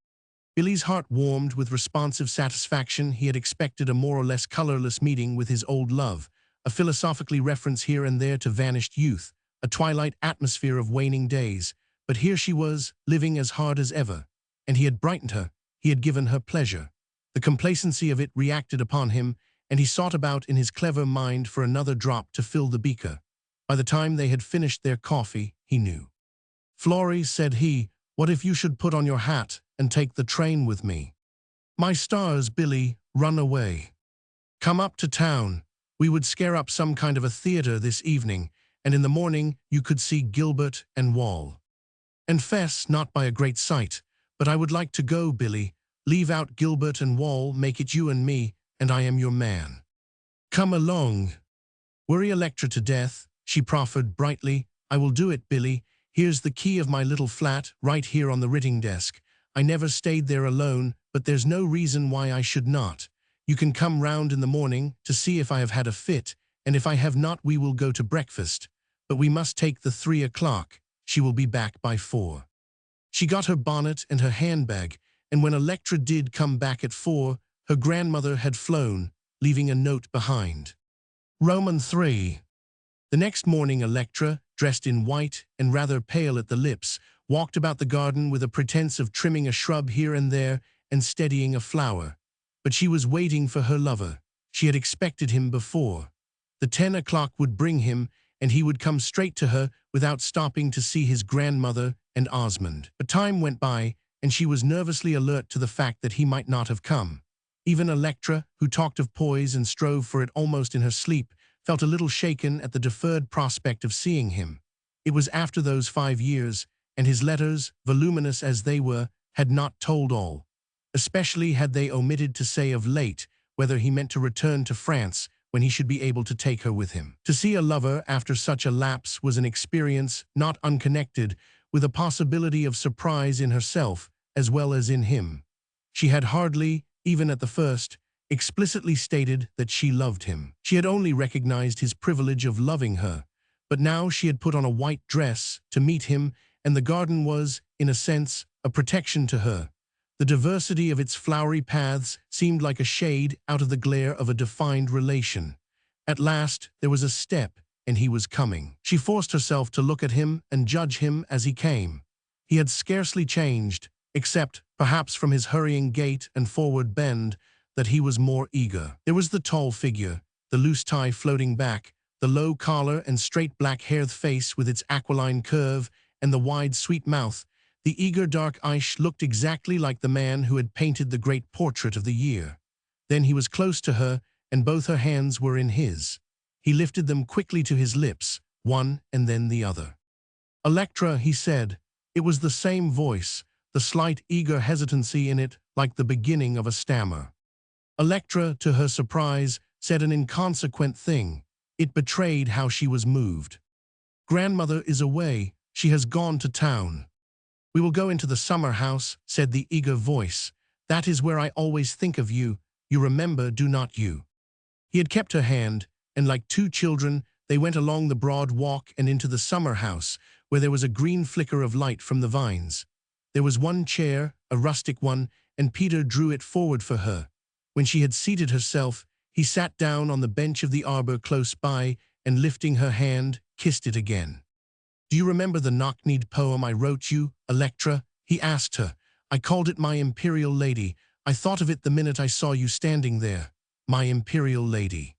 Billy's heart warmed with responsive satisfaction. He had expected a more or less colorless meeting with his old love, a philosophically reference here and there to vanished youth, a twilight atmosphere of waning days. But here she was, living as hard as ever. And he had brightened her, he had given her pleasure. The complacency of it reacted upon him, and he sought about in his clever mind for another drop to fill the beaker. By the time they had finished their coffee, he knew. "Florrie," said he, "what if you should put on your hat and take the train with me?" "My stars, Billy, run away. Come up to town. We would scare up some kind of a theater this evening, and in the morning you could see Gilbert and Wall. And Fess, not by a great sight, but I would like to go, Billy. Leave out Gilbert and Wall, make it you and me, and I am your man. Come along." "Worry Electra to death," she proffered brightly. "I will do it, Billy. Here's the key of my little flat, right here on the writing desk. I never stayed there alone, but there's no reason why I should not. You can come round in the morning to see if I have had a fit, and if I have not we will go to breakfast. But we must take the 3 o'clock. She will be back by 4. She got her bonnet and her handbag, and when Electra did come back at 4, her grandmother had flown, leaving a note behind. Roman 3. The next morning Electra, dressed in white and rather pale at the lips, walked about the garden with a pretense of trimming a shrub here and there and steadying a flower. But she was waiting for her lover. She had expected him before. The 10 o'clock would bring him, and he would come straight to her without stopping to see his grandmother and Osmond. But time went by, and she was nervously alert to the fact that he might not have come. Even Electra, who talked of poise and strove for it almost in her sleep, felt a little shaken at the deferred prospect of seeing him. It was after those 5 years, and his letters, voluminous as they were, had not told all. Especially had they omitted to say of late whether he meant to return to France when he should be able to take her with him. To see a lover after such a lapse was an experience not unconnected with a possibility of surprise in herself as well as in him. She had hardly, even at the first, explicitly stated that she loved him. She had only recognized his privilege of loving her, but now she had put on a white dress to meet him, and the garden was, in a sense, a protection to her. The diversity of its flowery paths seemed like a shade out of the glare of a defined relation. At last, there was a step, and he was coming. She forced herself to look at him and judge him as he came. He had scarcely changed, except, perhaps from his hurrying gait and forward bend, that he was more eager. There was the tall figure, the loose tie floating back, the low collar and straight black-haired face with its aquiline curve and the wide, sweet mouth. The eager dark eyes looked exactly like the man who had painted the great portrait of the year. Then he was close to her, and both her hands were in his. He lifted them quickly to his lips, one and then the other. "Electra," he said. It was the same voice, the slight eager hesitancy in it like the beginning of a stammer. Electra, to her surprise, said an inconsequent thing. It betrayed how she was moved. "Grandmother is away. She has gone to town." "We will go into the summer house," said the eager voice. "That is where I always think of you. You remember, do not you?" He had kept her hand, and like two children, they went along the broad walk and into the summer house, where there was a green flicker of light from the vines. There was one chair, a rustic one, and Peter drew it forward for her. When she had seated herself, he sat down on the bench of the arbor close by, and lifting her hand, kissed it again. "Do you remember the knock-kneed poem I wrote you, Electra?" he asked her. "I called it My Imperial Lady. I thought of it the minute I saw you standing there. My Imperial Lady."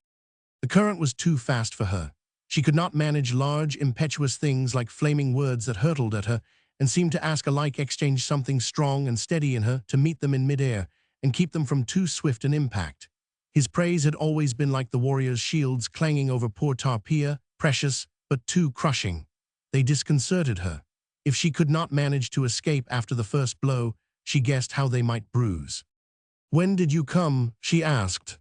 The current was too fast for her. She could not manage large, impetuous things like flaming words that hurtled at her and seemed to ask alike exchange something strong and steady in her to meet them in midair and keep them from too swift an impact. His praise had always been like the warrior's shields clanging over poor Tarpeia, precious, but too crushing. They disconcerted her. If she could not manage to escape after the first blow, she guessed how they might bruise. "When did you come?" she asked.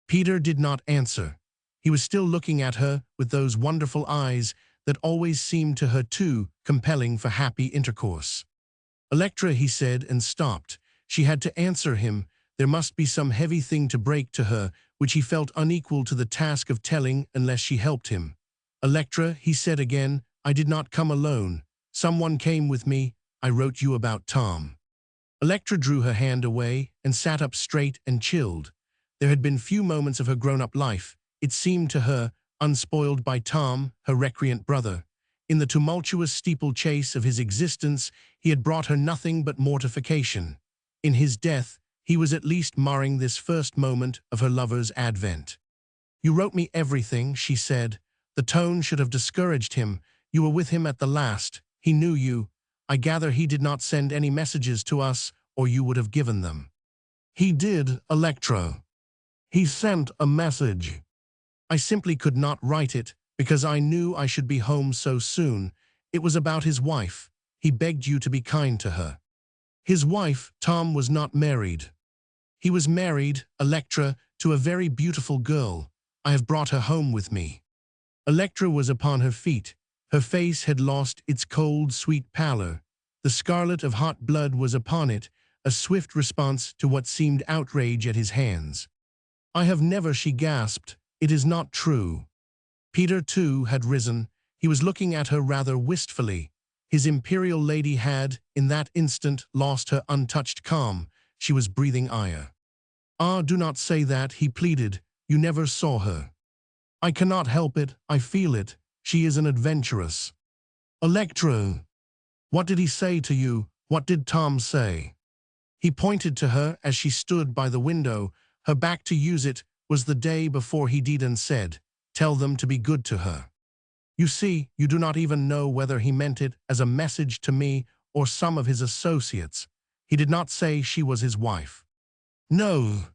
Peter did not answer. He was still looking at her with those wonderful eyes that always seemed to her too compelling for happy intercourse. "Electra," he said, and stopped. She had to answer him. There must be some heavy thing to break to her, which he felt unequal to the task of telling unless she helped him. "Electra," he said again, "I did not come alone. Someone came with me. I wrote you about Tom." Electra drew her hand away and sat up straight and chilled. There had been few moments of her grown-up life, it seemed to her, unspoiled by Tom, her recreant brother. In the tumultuous steeplechase of his existence, he had brought her nothing but mortification. In his death, he was at least marring this first moment of her lover's advent. "You wrote me everything," she said. The tone should have discouraged him. "You were with him at the last. He knew you. I gather he did not send any messages to us, or you would have given them." "He did, Electra. He sent a message. I simply could not write it, because I knew I should be home so soon. It was about his wife. He begged you to be kind to her." His wife, Tom, was not married. "He was married, Electra, to a very beautiful girl. I have brought her home with me." Electra was upon her feet. Her face had lost its cold, sweet pallor. The scarlet of hot blood was upon it, a swift response to what seemed outrage at his hands. "I have never," she gasped. "It is not true." Peter, too, had risen. He was looking at her rather wistfully. His imperial lady had, in that instant, lost her untouched calm. She was breathing ire. "Ah, do not say that," he pleaded. "You never saw her." "I cannot help it. I feel it. She is an adventuress." "Electra, what did he say to you? What did Tom say?" He pointed to her as she stood by the window. Her back to use it was the day before he did and said, "Tell them to be good to her." "You see, you do not even know whether he meant it as a message to me or some of his associates. He did not say she was his wife." "No,"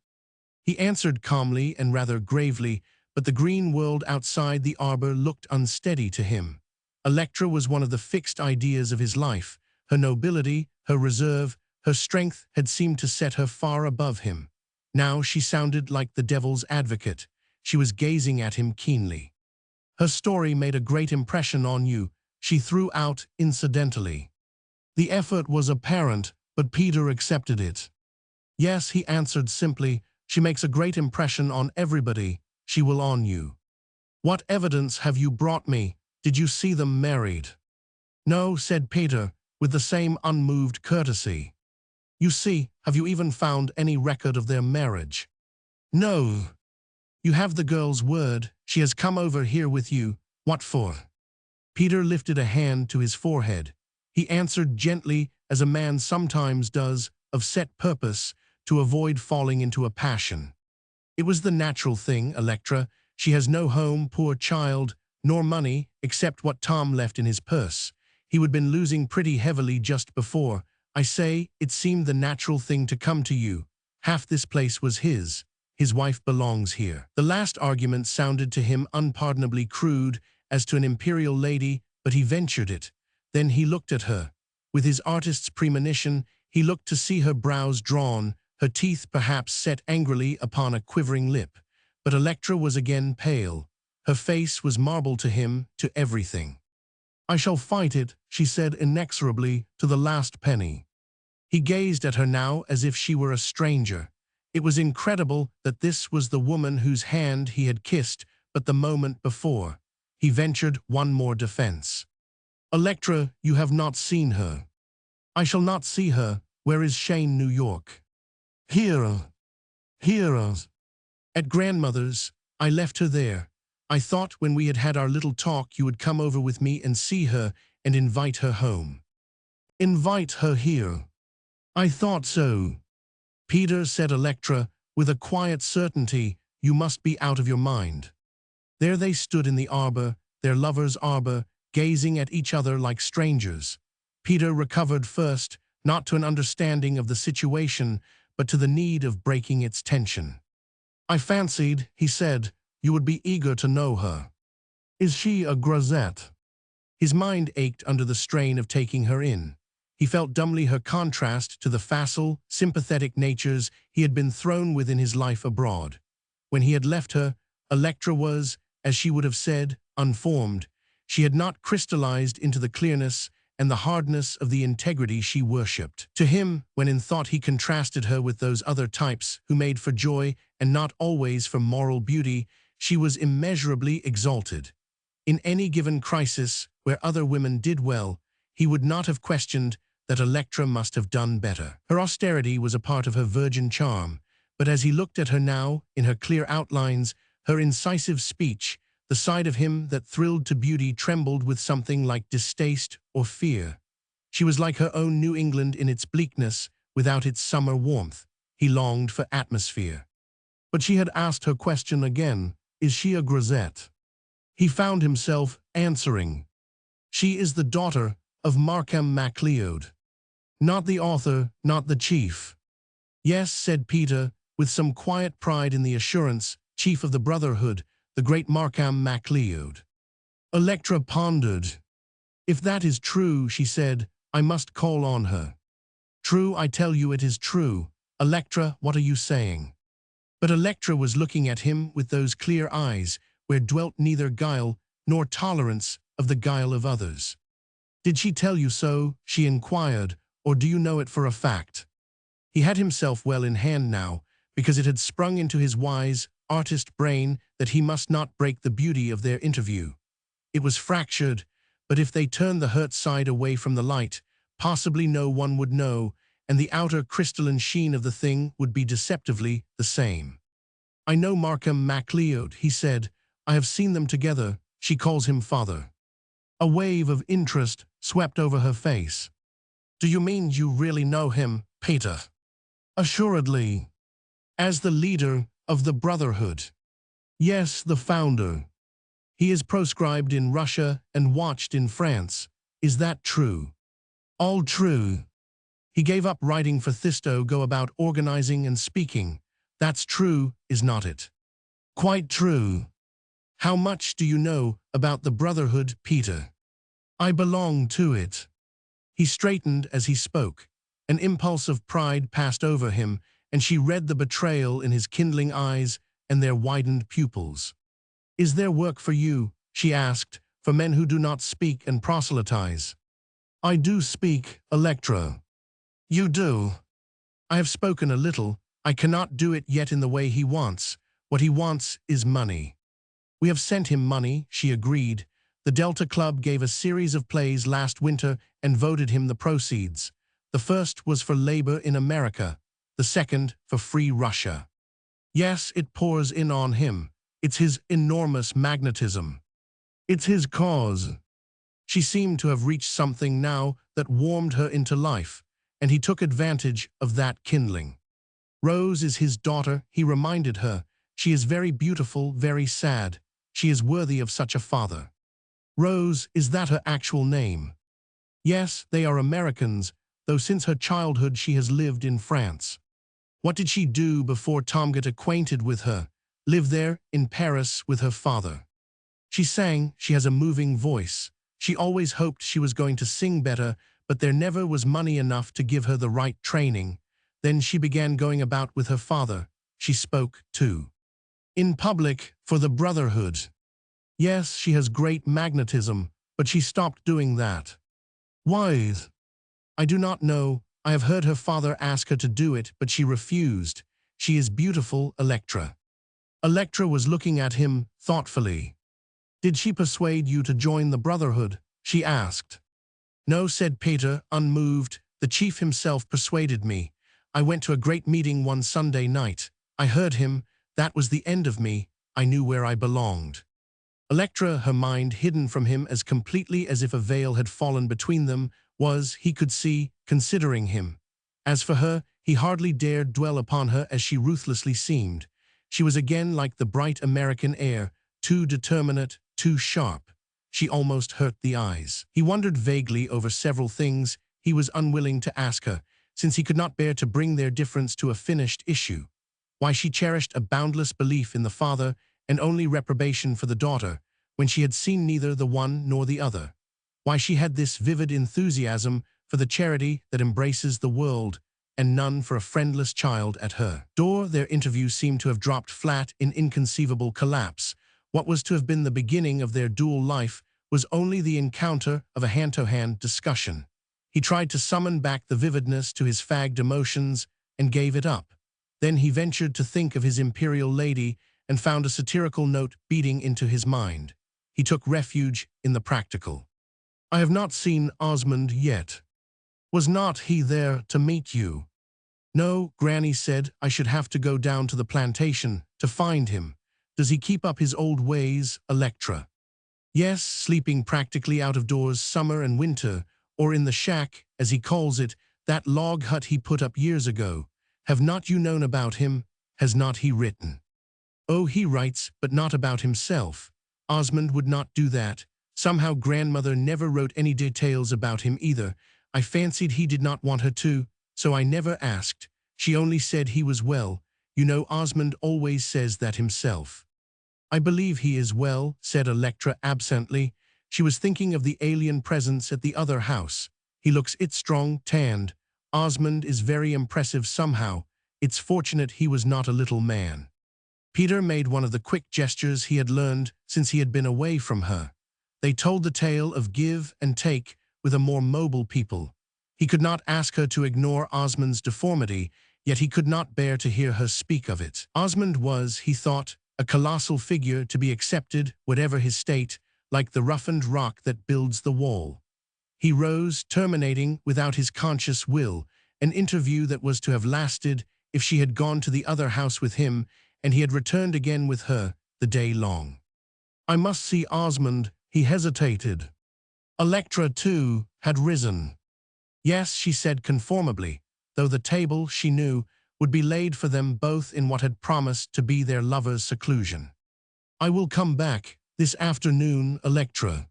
he answered calmly and rather gravely, but the green world outside the arbor looked unsteady to him. Electra was one of the fixed ideas of his life. Her nobility, her reserve, her strength had seemed to set her far above him. Now she sounded like the devil's advocate. She was gazing at him keenly. "Her story made a great impression on you," she threw out incidentally. The effort was apparent, but Peter accepted it. Yes, he answered simply, she makes a great impression on everybody. She will on you. What evidence have you brought me? Did you see them married? No, said Peter, with the same unmoved courtesy. You see, have you even found any record of their marriage? No. You have the girl's word. She has come over here with you. What for? Peter lifted a hand to his forehead. He answered gently, as a man sometimes does, of set purpose, to avoid falling into a passion. It was the natural thing, Electra. She has no home, poor child, nor money, except what Tom left in his purse. He had been losing pretty heavily just before. I say, it seemed the natural thing to come to you. Half this place was his. His wife belongs here. The last argument sounded to him unpardonably crude, as to an imperial lady, but he ventured it. Then he looked at her. With his artist's premonition, he looked to see her brows drawn, her teeth perhaps set angrily upon a quivering lip. But Electra was again pale. Her face was marble to him, to everything. I shall fight it, she said inexorably, to the last penny. He gazed at her now as if she were a stranger. It was incredible that this was the woman whose hand he had kissed but the moment before. He ventured one more defense. Electra, you have not seen her. I shall not see her. Where is Shane, New York? Here. Here. At grandmother's. I left her there. I thought when we had had our little talk you would come over with me and see her and invite her home. Invite her here. I thought so. Peter, said Electra, with a quiet certainty, you must be out of your mind. There they stood in the arbor, their lover's arbor, gazing at each other like strangers. Peter recovered first, not to an understanding of the situation, but to the need of breaking its tension. I fancied, he said, you would be eager to know her. Is she a grisette? His mind ached under the strain of taking her in. He felt dumbly her contrast to the facile, sympathetic natures he had been thrown with in his life abroad. When he had left her, Electra was, as she would have said, unformed. She had not crystallized into the clearness and the hardness of the integrity she worshipped. To him, when in thought he contrasted her with those other types who made for joy and not always for moral beauty, she was immeasurably exalted. In any given crisis where other women did well, he would not have questioned that Electra must have done better. Her austerity was a part of her virgin charm, but as he looked at her now, in her clear outlines, her incisive speech, the side of him that thrilled to beauty trembled with something like distaste or fear. She was like her own New England in its bleakness, without its summer warmth. He longed for atmosphere. But she had asked her question again, is she a grisette? He found himself answering. She is the daughter of MacLeod. Not the author, not the chief. Yes, said Peter, with some quiet pride in the assurance, chief of the Brotherhood, the great MacLeod. Electra pondered. If that is true, she said, I must call on her. True, I tell you it is true. Electra, what are you saying? But Electra was looking at him with those clear eyes, where dwelt neither guile nor tolerance of the guile of others. Did she tell you so, she inquired, or do you know it for a fact? He had himself well in hand now, because it had sprung into his wise, artist brain that he must not break the beauty of their interview. It was fractured, but if they turned the hurt side away from the light, possibly no one would know, and the outer crystalline sheen of the thing would be deceptively the same. I know MacLeod, he said. I have seen them together. She calls him father. A wave of interest swept over her face. Do you mean you really know him, Peter? Assuredly. As the leader of the Brotherhood. Yes, the founder. He is proscribed in Russia and watched in France. Is that true? All true. He gave up writing for Thisto, go about organizing and speaking. That's true, is not it? Quite true. How much do you know about the Brotherhood, Peter? I belong to it. He straightened as he spoke. An impulse of pride passed over him, and she read the betrayal in his kindling eyes and their widened pupils. Is there work for you, she asked, for men who do not speak and proselytize? I do speak, Electra. You do. I have spoken a little. I cannot do it yet in the way he wants. What he wants is money. We have sent him money, she agreed. The Delta Club gave a series of plays last winter and voted him the proceeds. The first was for labor in America, the second for free Russia. Yes, it pours in on him. It's his enormous magnetism. It's his cause. She seemed to have reached something now that warmed her into life, and he took advantage of that kindling. Rose is his daughter, he reminded her. She is very beautiful, very sad. She is worthy of such a father. Rose, is that her actual name? Yes, they are Americans, though since her childhood she has lived in France. What did she do before Tom got acquainted with her? Live there, in Paris, with her father. She sang, she has a moving voice. She always hoped she was going to sing better, but there never was money enough to give her the right training. Then she began going about with her father. She spoke, too. In public, for the Brotherhood. Yes, she has great magnetism, but she stopped doing that. Why? I do not know. I have heard her father ask her to do it, but she refused. She is beautiful, Electra. Electra was looking at him thoughtfully. Did she persuade you to join the Brotherhood? She asked. No, said Peter, unmoved. The chief himself persuaded me. I went to a great meeting one Sunday night. I heard him. That was the end of me. I knew where I belonged. Electra, her mind hidden from him as completely as if a veil had fallen between them, was, he could see, considering him. As for her, he hardly dared dwell upon her as she ruthlessly seemed. She was again like the bright American air, too determinate, too sharp. She almost hurt the eyes. He wondered vaguely over several things he was unwilling to ask her, since he could not bear to bring their difference to a finished issue. Why she cherished a boundless belief in the father and only reprobation for the daughter, when she had seen neither the one nor the other. Why she had this vivid enthusiasm for the charity that embraces the world, and none for a friendless child at her door. Their interview seemed to have dropped flat in inconceivable collapse. What was to have been the beginning of their dual life was only the encounter of a hand-to-hand discussion. He tried to summon back the vividness to his fagged emotions and gave it up. Then he ventured to think of his imperial lady and found a satirical note beating into his mind. He took refuge in the practical. I have not seen Osmond yet. Was not he there to meet you? No, Granny said I should have to go down to the plantation to find him. Does he keep up his old ways, Electra? Yes, sleeping practically out of doors summer and winter, or in the shack, as he calls it, that log hut he put up years ago. Have not you known about him? Has not he written? Oh, he writes, but not about himself. Osmond would not do that. Somehow grandmother never wrote any details about him either. I fancied he did not want her to, so I never asked. She only said he was well. You know Osmond always says that himself. I believe he is well, said Electra absently. She was thinking of the alien presence at the other house. He looks strong, tanned. Osmond is very impressive somehow. It's fortunate he was not a little man. Peter made one of the quick gestures he had learned since he had been away from her. They told the tale of give and take with a more mobile people. He could not ask her to ignore Osmond's deformity, yet he could not bear to hear her speak of it. Osmond was, he thought, a colossal figure to be accepted, whatever his state, like the roughened rock that builds the wall. He rose, terminating, without his conscious will, an interview that was to have lasted if she had gone to the other house with him, and he had returned again with her the day long. I must see Osmond, he hesitated. Electra, too, had risen. Yes, she said conformably, though the table, she knew, would be laid for them both in what had promised to be their lovers' seclusion. I will come back this afternoon, Electra.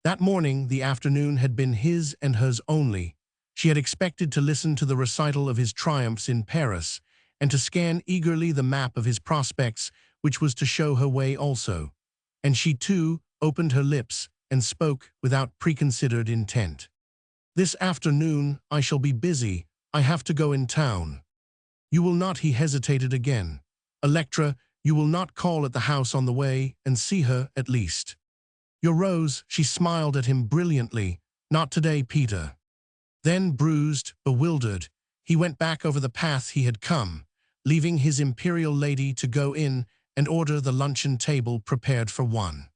That morning, the afternoon had been his and hers only. She had expected to listen to the recital of his triumphs in Paris, and to scan eagerly the map of his prospects, which was to show her way also. And she, too, opened her lips and spoke without preconsidered intent. This afternoon I shall be busy. I have to go in town. You will not, he hesitated again. Electra, you will not call at the house on the way and see her, at least. Your Rose, she smiled at him brilliantly. Not today, Peter. Then, bruised, bewildered, he went back over the path he had come, leaving his imperial lady to go in and order the luncheon table prepared for one.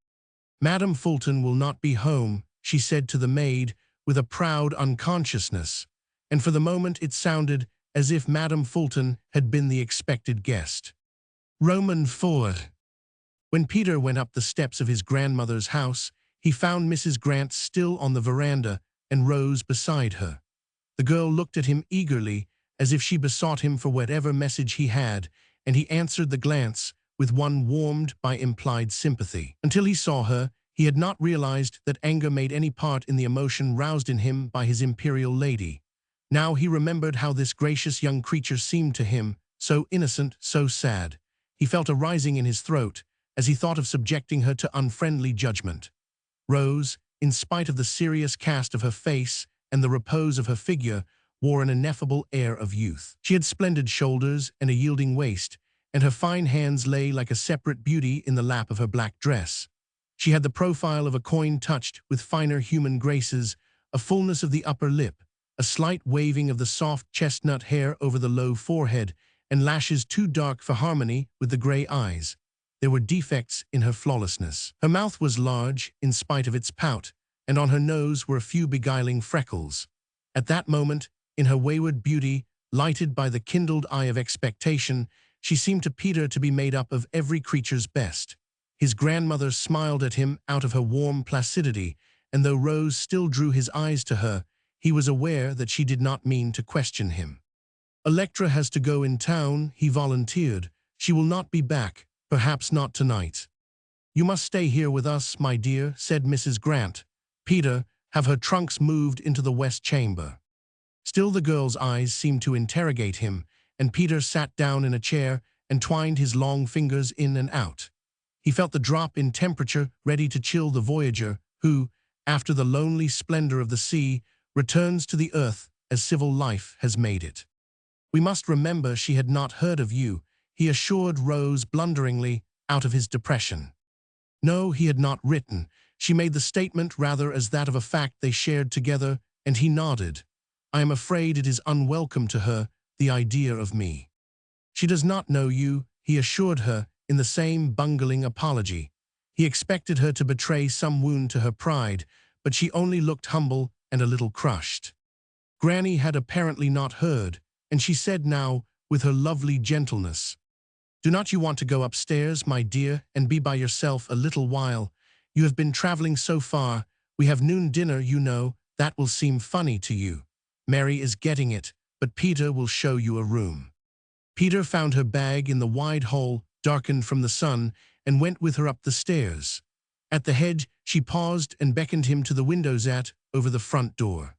Madam Fulton will not be home, she said to the maid with a proud unconsciousness, and for the moment it sounded as if Madam Fulton had been the expected guest. Roman forward. When Peter went up the steps of his grandmother's house, he found Mrs. Grant still on the veranda and Rose beside her. The girl looked at him eagerly, as if she besought him for whatever message he had, and he answered the glance with one warmed by implied sympathy. Until he saw her, he had not realized that anger made any part in the emotion roused in him by his imperial lady. Now he remembered how this gracious young creature seemed to him, so innocent, so sad. He felt a rising in his throat as he thought of subjecting her to unfriendly judgment. Rose, in spite of the serious cast of her face and the repose of her figure, wore an ineffable air of youth. She had splendid shoulders and a yielding waist, and her fine hands lay like a separate beauty in the lap of her black dress. She had the profile of a coin touched with finer human graces, a fullness of the upper lip, a slight waving of the soft chestnut hair over the low forehead, and lashes too dark for harmony with the gray eyes. There were defects in her flawlessness. Her mouth was large, in spite of its pout, and on her nose were a few beguiling freckles. At that moment, in her wayward beauty, lighted by the kindled eye of expectation, she seemed to Peter to be made up of every creature's best. His grandmother smiled at him out of her warm placidity, and though Rose still drew his eyes to her, he was aware that she did not mean to question him. "Electra has to go in town," he volunteered. "She will not be back, perhaps not tonight." "You must stay here with us, my dear," said Mrs. Grant. "Peter, have her trunks moved into the west chamber." Still the girl's eyes seemed to interrogate him, and Peter sat down in a chair and twined his long fingers in and out. He felt the drop in temperature ready to chill the voyager who, after the lonely splendor of the sea, returns to the earth as civil life has made it. "We must remember she had not heard of you," he assured Rose blunderingly, out of his depression. No, he had not written. She made the statement rather as that of a fact they shared together, and he nodded. "I am afraid it is unwelcome to her, the idea of me." "She does not know you," he assured her in the same bungling apology. He expected her to betray some wound to her pride, but she only looked humble and a little crushed. Granny had apparently not heard, and she said now, with her lovely gentleness, "Do not you want to go upstairs, my dear, and be by yourself a little while? You have been traveling so far. We have noon dinner, you know. That will seem funny to you. Mary is getting it, but Peter will show you a room." Peter found her bag in the wide hall, darkened from the sun, and went with her up the stairs. At the head, she paused and beckoned him to the windows over the front door.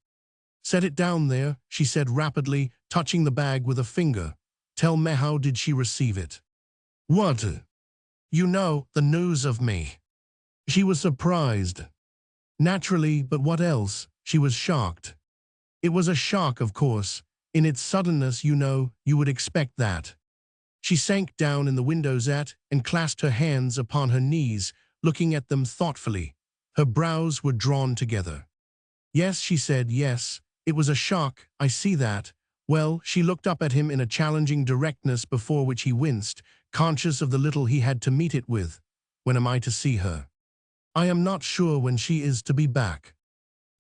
"Set it down there," she said rapidly, touching the bag with a finger. "Tell me, how did she receive it?" "What?" "You know, the news of me." She was surprised. Naturally, but what else? She was shocked. It was a shock, of course. In its suddenness, you know, you would expect that. She sank down in the windows and clasped her hands upon her knees, looking at them thoughtfully. Her brows were drawn together. "Yes," she said, "yes. It was a shock, I see that." Well, she looked up at him in a challenging directness before which he winced, conscious of the little he had to meet it with. "When am I to see her?" "I am not sure when she is to be back."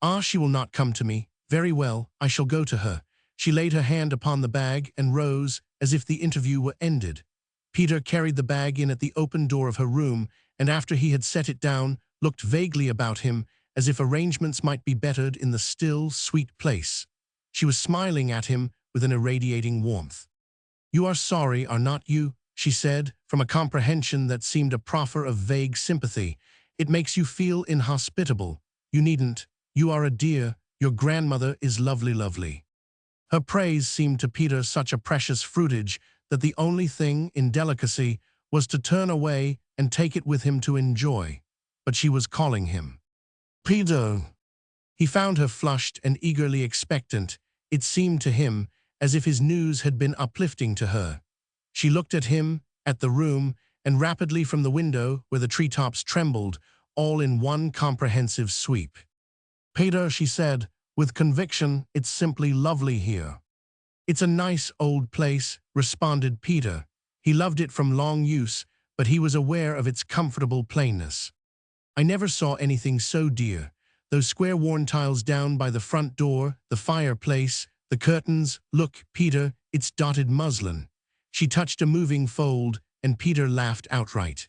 "Ah, she will not come to me. Very well, I shall go to her." She laid her hand upon the bag and rose, as if the interview were ended. Peter carried the bag in at the open door of her room, and after he had set it down, looked vaguely about him, as if arrangements might be bettered in the still, sweet place. She was smiling at him with an irradiating warmth. "You are sorry, are not you?" she said, from a comprehension that seemed a proffer of vague sympathy. "It makes you feel inhospitable. You needn't. You are a dear. Your grandmother is lovely, lovely." Her praise seemed to Peter such a precious fruitage that the only thing in delicacy was to turn away and take it with him to enjoy. But she was calling him. "Peter!" He found her flushed and eagerly expectant. It seemed to him as if his news had been uplifting to her. She looked at him, at the room, and rapidly from the window where the treetops trembled, all in one comprehensive sweep. Peter, she said, with conviction, it's simply lovely here. It's a nice old place, responded Peter. He loved it from long use, but he was aware of its comfortable plainness. I never saw anything so dear. Those square worn tiles down by the front door, the fireplace, the curtains. Look, Peter, it's dotted muslin. She touched a moving fold, and Peter laughed outright.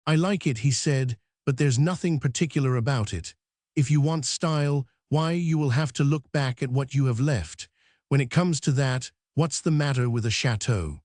I like it, he said, but there's nothing particular about it. If you want style, why, you will have to look back at what you have left. When it comes to that, what's the matter with a chateau?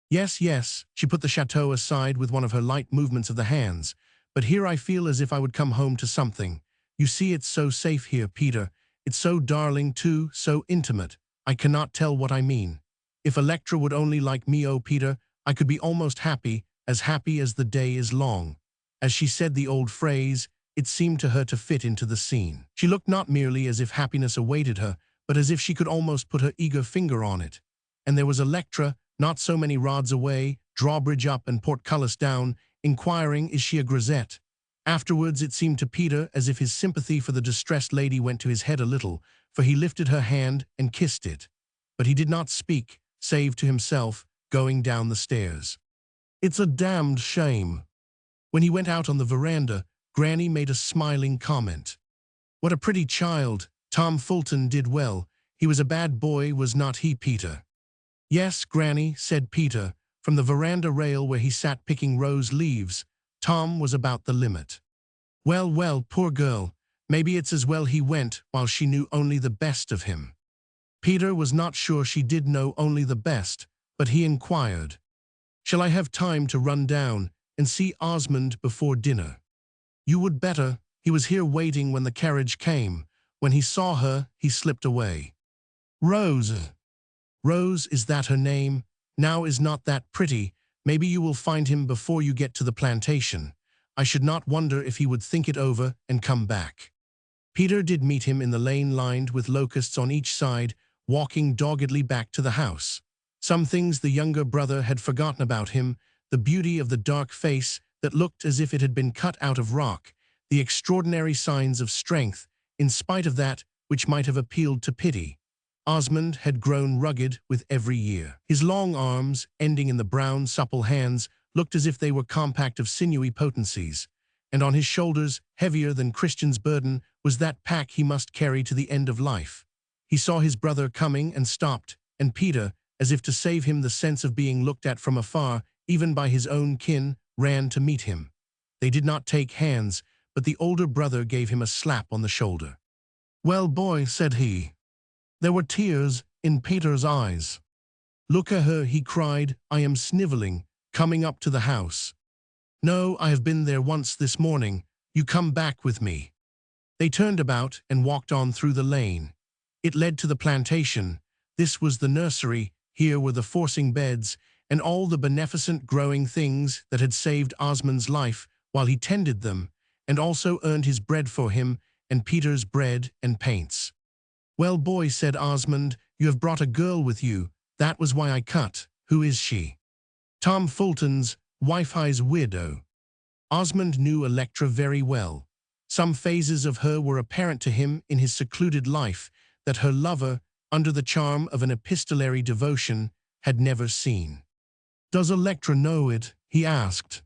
Yes, yes, she put the chateau aside with one of her light movements of the hands. But here I feel as if I would come home to something. You see, it's so safe here, Peter. It's so darling, too, so intimate. I cannot tell what I mean. If Electra would only like me, oh, Peter, I could be almost happy as the day is long. As she said the old phrase, it seemed to her to fit into the scene. She looked not merely as if happiness awaited her, but as if she could almost put her eager finger on it. And there was Electra, not so many rods away, drawbridge up and portcullis down, inquiring, is she a grisette? Afterwards it seemed to Peter as if his sympathy for the distressed lady went to his head a little, for he lifted her hand and kissed it. But he did not speak, save to himself, going down the stairs. It's a damned shame. When he went out on the veranda, Granny made a smiling comment. What a pretty child. Tom Fulton did well. He was a bad boy, was not he, Peter? Yes, Granny, said Peter. From the veranda rail where he sat picking rose leaves, Tom was about the limit. Well, well, poor girl. Maybe it's as well he went while she knew only the best of him. Peter was not sure she did know only the best, but he inquired, shall I have time to run down and see Osmond before dinner? You would better. He was here waiting when the carriage came. When he saw her, he slipped away. Rose. Rose, is that her name? Now, is not that pretty? Maybe you will find him before you get to the plantation. I should not wonder if he would think it over and come back. Peter did meet him in the lane lined with locusts on each side, walking doggedly back to the house. Some things the younger brother had forgotten about him, the beauty of the dark face that looked as if it had been cut out of rock, the extraordinary signs of strength, in spite of that which might have appealed to pity. Osmond had grown rugged with every year. His long arms, ending in the brown, supple hands, looked as if they were compact of sinewy potencies, and on his shoulders, heavier than Christian's burden, was that pack he must carry to the end of life. He saw his brother coming and stopped, and Peter, as if to save him the sense of being looked at from afar, even by his own kin, ran to meet him. They did not take hands, but the older brother gave him a slap on the shoulder. Well, boy, said he. There were tears in Peter's eyes. Look at her, he cried. I am sniveling, coming up to the house. No, I have been there once this morning. You come back with me. They turned about and walked on through the lane. It led to the plantation. This was the nursery. Here were the forcing beds and all the beneficent growing things that had saved Osmond's life while he tended them, and also earned his bread for him and Peter's bread and paints. Well, boy, said Osmond, you have brought a girl with you. That was why I cut. Who is she? Tom Fulton's wife-hi's widow. Osmond knew Electra very well. Some phases of her were apparent to him in his secluded life that her lover, under the charm of an epistolary devotion, had never seen. Does Electra know it? He asked.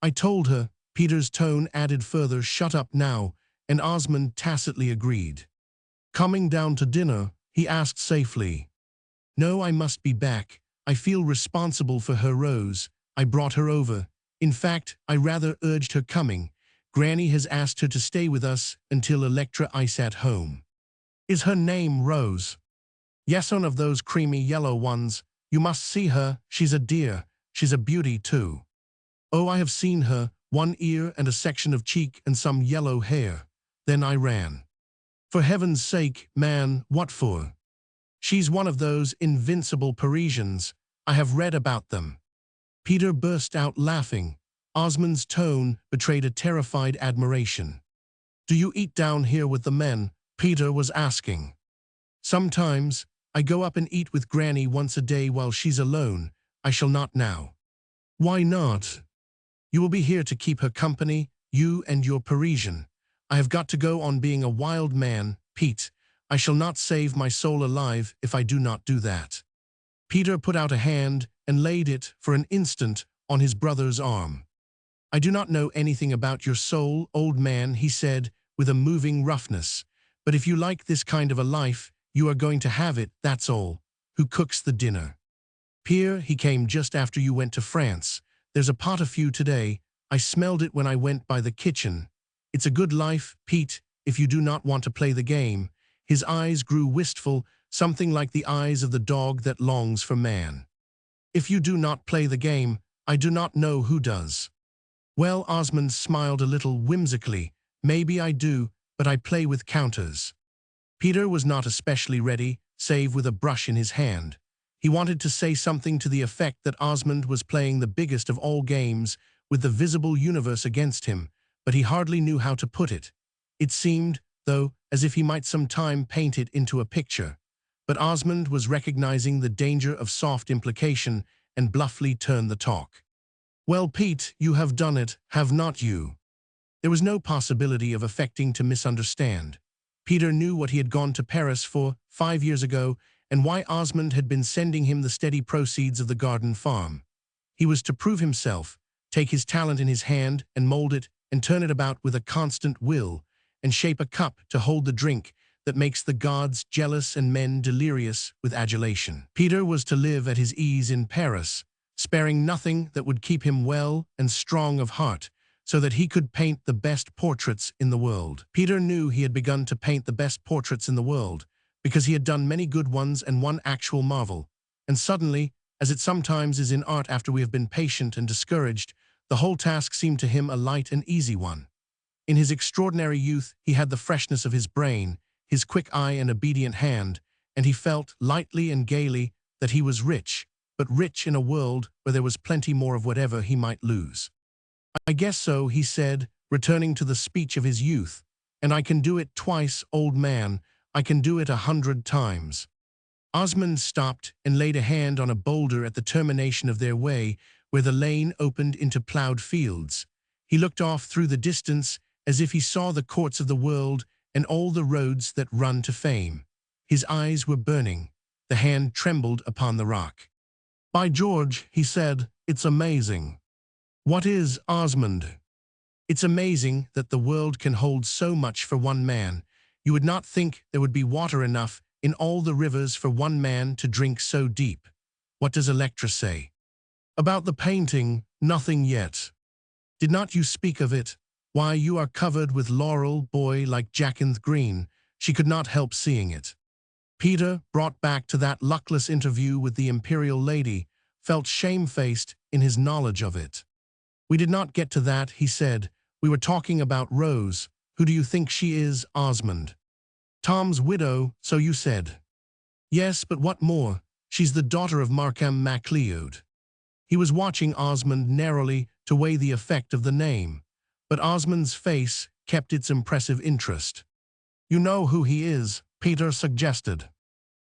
I told her. Peter's tone added further shut up now, and Osmond tacitly agreed. Coming down to dinner? He asked safely. No, I must be back. I feel responsible for her Rose. I brought her over. In fact, I rather urged her coming. Granny has asked her to stay with us until Electra is at home. Is her name Rose? Yes, one of those creamy yellow ones. You must see her. She's a dear. She's a beauty, too. Oh, I have seen her. One ear and a section of cheek and some yellow hair. Then I ran. For heaven's sake, man, what for? She's one of those invincible Parisians. I have read about them. Peter burst out laughing. Osmond's tone betrayed a terrified admiration. Do you eat down here with the men? Peter was asking. Sometimes. I go up and eat with Granny once a day while she's alone. I shall not now. Why not? You will be here to keep her company, you and your Parisian. I have got to go on being a wild man, Pete. I shall not save my soul alive if I do not do that." Peter put out a hand and laid it, for an instant, on his brother's arm. "I do not know anything about your soul, old man," he said, with a moving roughness. "But if you like this kind of a life, you are going to have it, that's all. Who cooks the dinner?" "Pierre, he came just after you went to France. There's a pot of few today. I smelled it when I went by the kitchen. It's a good life, Pete, if you do not want to play the game." His eyes grew wistful, something like the eyes of the dog that longs for man. "If you do not play the game, I do not know who does." "Well," Osmond smiled a little whimsically, "maybe I do, but I play with counters." Peter was not especially ready, save with a brush in his hand. He wanted to say something to the effect that Osmond was playing the biggest of all games, with the visible universe against him, but he hardly knew how to put it. It seemed, though, as if he might some time paint it into a picture. But Osmond was recognizing the danger of soft implication and bluffly turned the talk. "Well, Pete, you have done it, have not you?" There was no possibility of affecting to misunderstand. Peter knew what he had gone to Paris for 5 years ago and why Osmond had been sending him the steady proceeds of the garden farm. He was to prove himself, take his talent in his hand and mold it and turn it about with a constant will, and shape a cup to hold the drink that makes the gods jealous and men delirious with adulation. Peter was to live at his ease in Paris, sparing nothing that would keep him well and strong of heart, so that he could paint the best portraits in the world. Peter knew he had begun to paint the best portraits in the world, because he had done many good ones and one actual marvel, and suddenly, as it sometimes is in art after we have been patient and discouraged, the whole task seemed to him a light and easy one. In his extraordinary youth he had the freshness of his brain, his quick eye and obedient hand, and he felt, lightly and gaily, that he was rich, but rich in a world where there was plenty more of whatever he might lose. "I guess so," he said, returning to the speech of his youth, "and I can do it twice, old man. I can do it 100 times." Osmond stopped and laid a hand on a boulder at the termination of their way, where the lane opened into ploughed fields. He looked off through the distance as if he saw the courts of the world and all the roads that run to fame. His eyes were burning. The hand trembled upon the rock. "By George," he said, "it's amazing." "What is, Osmond?" "It's amazing that the world can hold so much for one man. You would not think there would be water enough in all the rivers for one man to drink so deep." "What does Electra say?" "About the painting, nothing yet." "Did not you speak of it? Why, you are covered with laurel, boy, like Jacinth Green." She could not help seeing it. Peter, brought back to that luckless interview with the imperial lady, felt shamefaced in his knowledge of it. "We did not get to that," he said. "We were talking about Rose. Who do you think she is, Osmond?" "Tom's widow, so you said." "Yes, but what more? She's the daughter of Markham MacLeod." He was watching Osmond narrowly to weigh the effect of the name, but Osmond's face kept its impressive interest. "You know who he is," Peter suggested.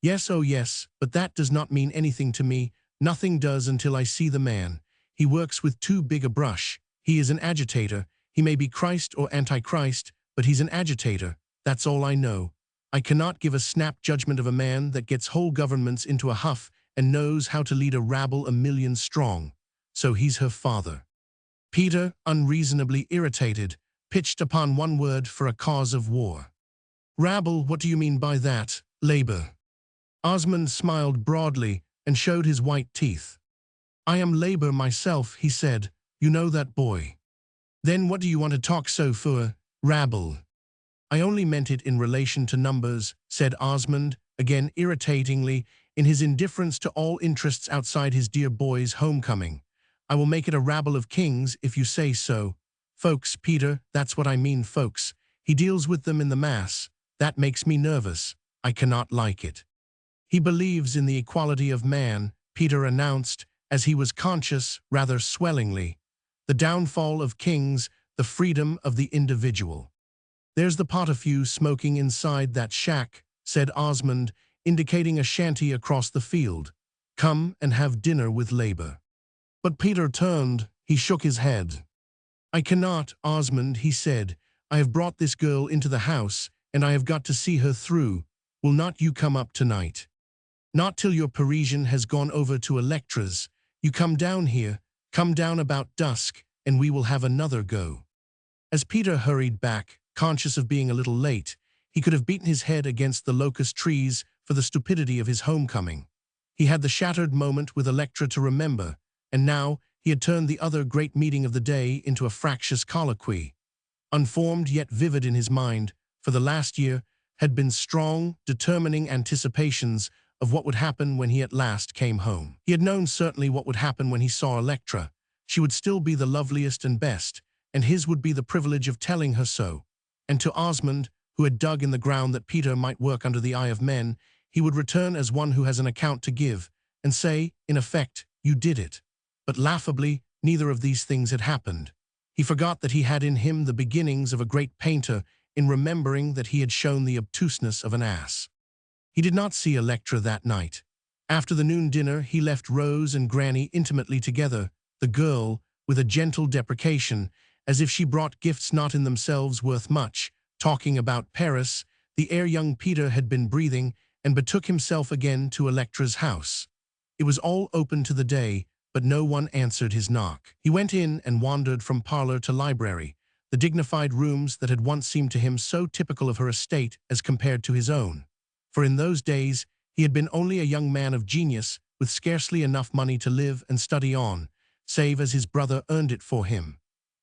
"Yes, oh yes, but that does not mean anything to me. Nothing does until I see the man. He works with too big a brush. He is an agitator. He may be Christ or Antichrist, but he's an agitator. That's all I know. I cannot give a snap judgment of a man that gets whole governments into a huff and knows how to lead a rabble 1,000,000 strong. So he's her father." Peter, unreasonably irritated, pitched upon one word for a cause of war. "Rabble, what do you mean by that? Labor?" Osmond smiled broadly and showed his white teeth. "I am labor myself," he said. "You know that, boy." "Then what do you want to talk so for, rabble?" "I only meant it in relation to numbers," said Osmond, again irritatingly, in his indifference to all interests outside his dear boy's homecoming. "I will make it a rabble of kings if you say so. Folks, Peter, that's what I mean, folks. He deals with them in the mass. That makes me nervous. I cannot like it." "He believes in the equality of man," Peter announced, as he was conscious, rather swellingly. "The downfall of kings, the freedom of the individual." "There's the pot of you smoking inside that shack," said Osmond, indicating a shanty across the field. "Come and have dinner with labor." But Peter turned. He shook his head. "I cannot, Osmond," he said. I have brought this girl into the house, and I have got to see her through. Will not you come up tonight? Not till your Parisian has gone over to Electra's. You come down here, come down about dusk, and we will have another go." As Peter hurried back, conscious of being a little late, he could have beaten his head against the locust trees for the stupidity of his homecoming. He had the shattered moment with Electra to remember, and now he had turned the other great meeting of the day into a fractious colloquy. Unformed yet vivid in his mind, for the last year, had been strong, determining anticipations of what would happen when he at last came home. He had known certainly what would happen when he saw Electra. She would still be the loveliest and best, and his would be the privilege of telling her so. And to Osmond, who had dug in the ground that Peter might work under the eye of men, he would return as one who has an account to give, and say, in effect, "You did it." But laughably, neither of these things had happened. He forgot that he had in him the beginnings of a great painter in remembering that he had shown the obtuseness of an ass. He did not see Electra that night. After the noon dinner, he left Rose and Granny intimately together, the girl, with a gentle deprecation, as if she brought gifts not in themselves worth much, talking about Paris, the air young Peter had been breathing, and betook himself again to Electra's house. It was all open to the day, but no one answered his knock. He went in and wandered from parlor to library, the dignified rooms that had once seemed to him so typical of her estate as compared to his own. For in those days he had been only a young man of genius, with scarcely enough money to live and study on, save as his brother earned it for him.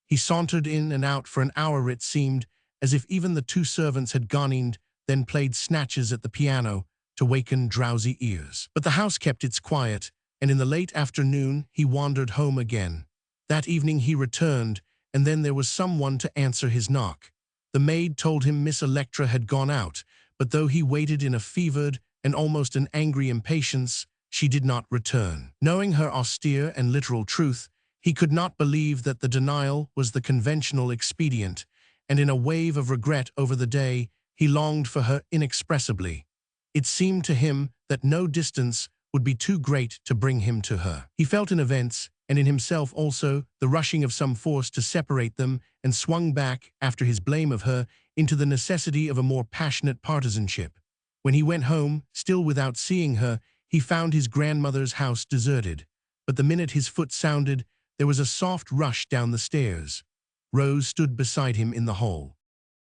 He sauntered in and out for an hour, it seemed, as if even the two servants had gone in, then played snatches at the piano to waken drowsy ears. But the house kept its quiet, and in the late afternoon he wandered home again. That evening he returned, and then there was someone to answer his knock. The maid told him Miss Electra had gone out, but though he waited in a fevered and almost an angry impatience, she did not return. Knowing her austere and literal truth, he could not believe that the denial was the conventional expedient, and in a wave of regret over the day, he longed for her inexpressibly. It seemed to him that no distance would be too great to bring him to her. He felt in events, and in himself also, the rushing of some force to separate them, and swung back, after his blame of her, into the necessity of a more passionate partisanship. When he went home, still without seeing her, he found his grandmother's house deserted. But the minute his foot sounded, there was a soft rush down the stairs. Rose stood beside him in the hall.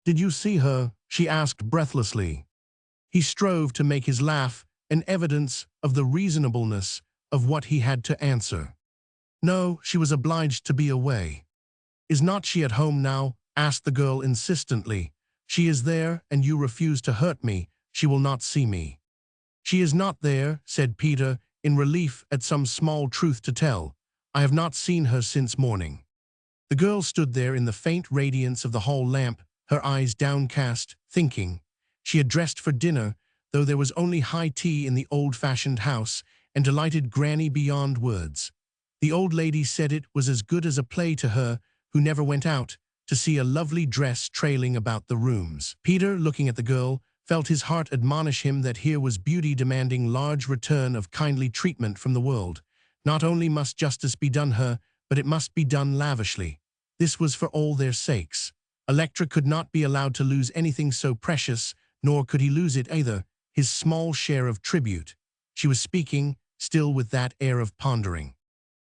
"Did you see her?" she asked breathlessly. He strove to make his laugh an evidence of the reasonableness of what he had to answer. "No, she was obliged to be away." "Is not she at home now?" asked the girl insistently. "She is there, and you refuse to hurt me. She will not see me." "She is not there," said Peter, in relief at some small truth to tell. "I have not seen her since morning." The girl stood there in the faint radiance of the hall lamp, her eyes downcast, thinking. She had dressed for dinner, though there was only high tea in the old-fashioned house, and delighted Granny beyond words. The old lady said it was as good as a play to her, who never went out, to see a lovely dress trailing about the rooms. Peter, looking at the girl, felt his heart admonish him that here was beauty demanding large return of kindly treatment from the world. Not only must justice be done her, but it must be done lavishly. This was for all their sakes. Electra could not be allowed to lose anything so precious, nor could he lose it either, his small share of tribute. She was speaking, still with that air of pondering.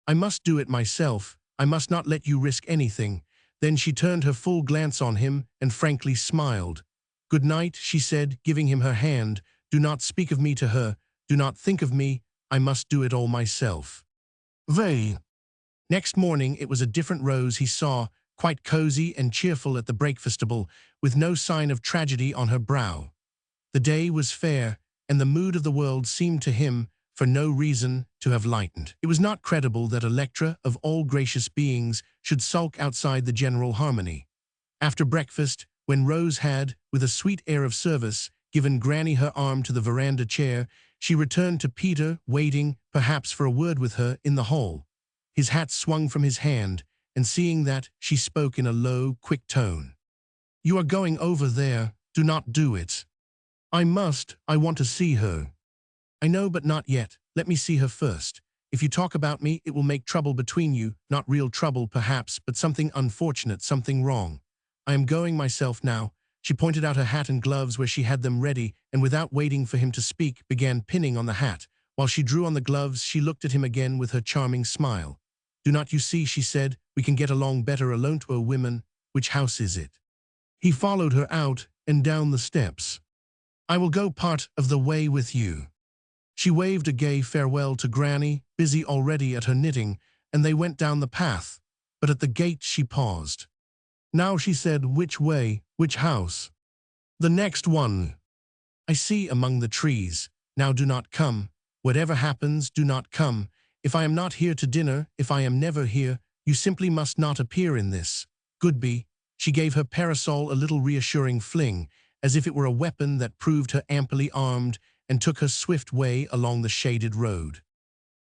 "I must do it myself. I must not let you risk anything." Then she turned her full glance on him and frankly smiled. "Good night," she said, giving him her hand. "Do not speak of me to her. Do not think of me. I must do it all myself." Vey. Next morning it was a different Rose he saw, quite cozy and cheerful at the breakfastable, with no sign of tragedy on her brow. The day was fair, and the mood of the world seemed to him, for no reason, to have lightened. It was not credible that Electra, of all gracious beings, should sulk outside the general harmony. After breakfast, when Rose had, with a sweet air of service, given Granny her arm to the veranda chair, she returned to Peter, waiting, perhaps for a word with her, in the hall. His hat swung from his hand, and seeing that, she spoke in a low, quick tone. "You are going over there. Do not do it." "I must. I want to see her." "I know, but not yet. Let me see her first. If you talk about me, it will make trouble between you, not real trouble, perhaps, but something unfortunate, something wrong." I am going myself now." She pointed out her hat and gloves where she had them ready, and without waiting for him to speak, began pinning on the hat. While she drew on the gloves, she looked at him again with her charming smile. "Do not you see," she said, "we can get along better alone to a woman. Which house is it?" He followed her out and down the steps. "I will go part of the way with you." She waved a gay farewell to Granny, busy already at her knitting, and they went down the path. But at the gate she paused. "Now," she said, "which way, which house?" "The next one I see among the trees. Now do not come. Whatever happens, do not come. If I am not here to dinner, if I am never here, you simply must not appear in this. Goodby." She gave her parasol a little reassuring fling, as if it were a weapon that proved her amply armed, and took her swift way along the shaded road.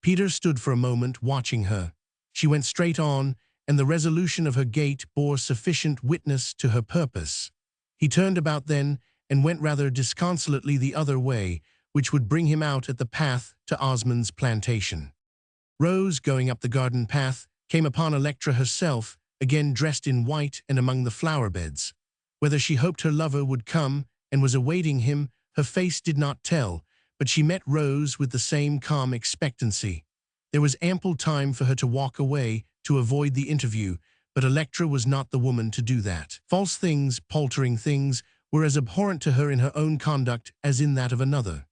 Peter stood for a moment watching her. She went straight on, and the resolution of her gait bore sufficient witness to her purpose. He turned about then, and went rather disconsolately the other way, which would bring him out at the path to Osmond's plantation. Rose, going up the garden path, came upon Electra herself, again dressed in white and among the flower beds. Whether she hoped her lover would come and was awaiting him, her face did not tell, but she met Rose with the same calm expectancy. There was ample time for her to walk away, to avoid the interview, but Electra was not the woman to do that. False things, paltering things, were as abhorrent to her in her own conduct as in that of another.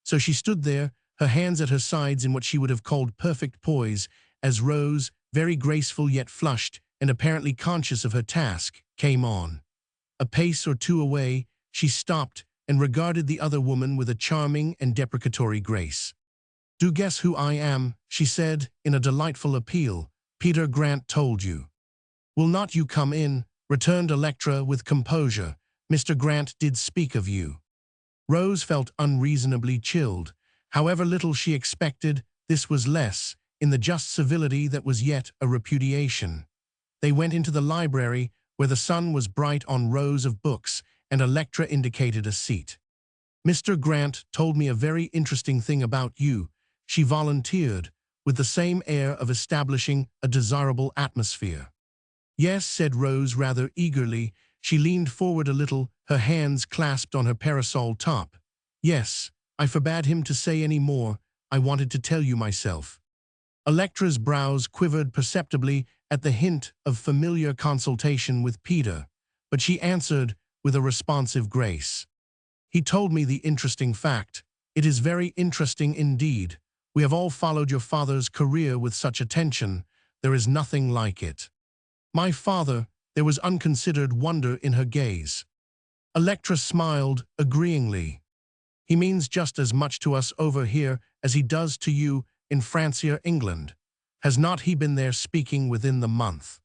So she stood there, her hands at her sides in what she would have called perfect poise, as Rose, very graceful yet flushed, and apparently conscious of her task, came on. A pace or two away, she stopped and regarded the other woman with a charming and deprecatory grace. "Do guess who I am," she said, in a delightful appeal. "Peter Grant told you." "Will not you come in?" returned Electra with composure. "Mr. Grant did speak of you." Rose felt unreasonably chilled. However little she expected, this was less, in the just civility that was yet a repudiation. They went into the library, where the sun was bright on rows of books, and Electra indicated a seat. "Mr. Grant told me a very interesting thing about you," she volunteered, with the same air of establishing a desirable atmosphere. "Yes," said Rose rather eagerly. She leaned forward a little, her hands clasped on her parasol top. "Yes, I forbade him to say any more. I wanted to tell you myself." Electra's brows quivered perceptibly at the hint of familiar consultation with Peter, but she answered with a responsive grace. "He told me the interesting fact. It is very interesting indeed. We have all followed your father's career with such attention. There is nothing like it." "My father," there was unconsidered wonder in her gaze. Electra smiled agreeingly. "He means just as much to us over here as he does to you in Francia, England. Has not he been there speaking within the month?"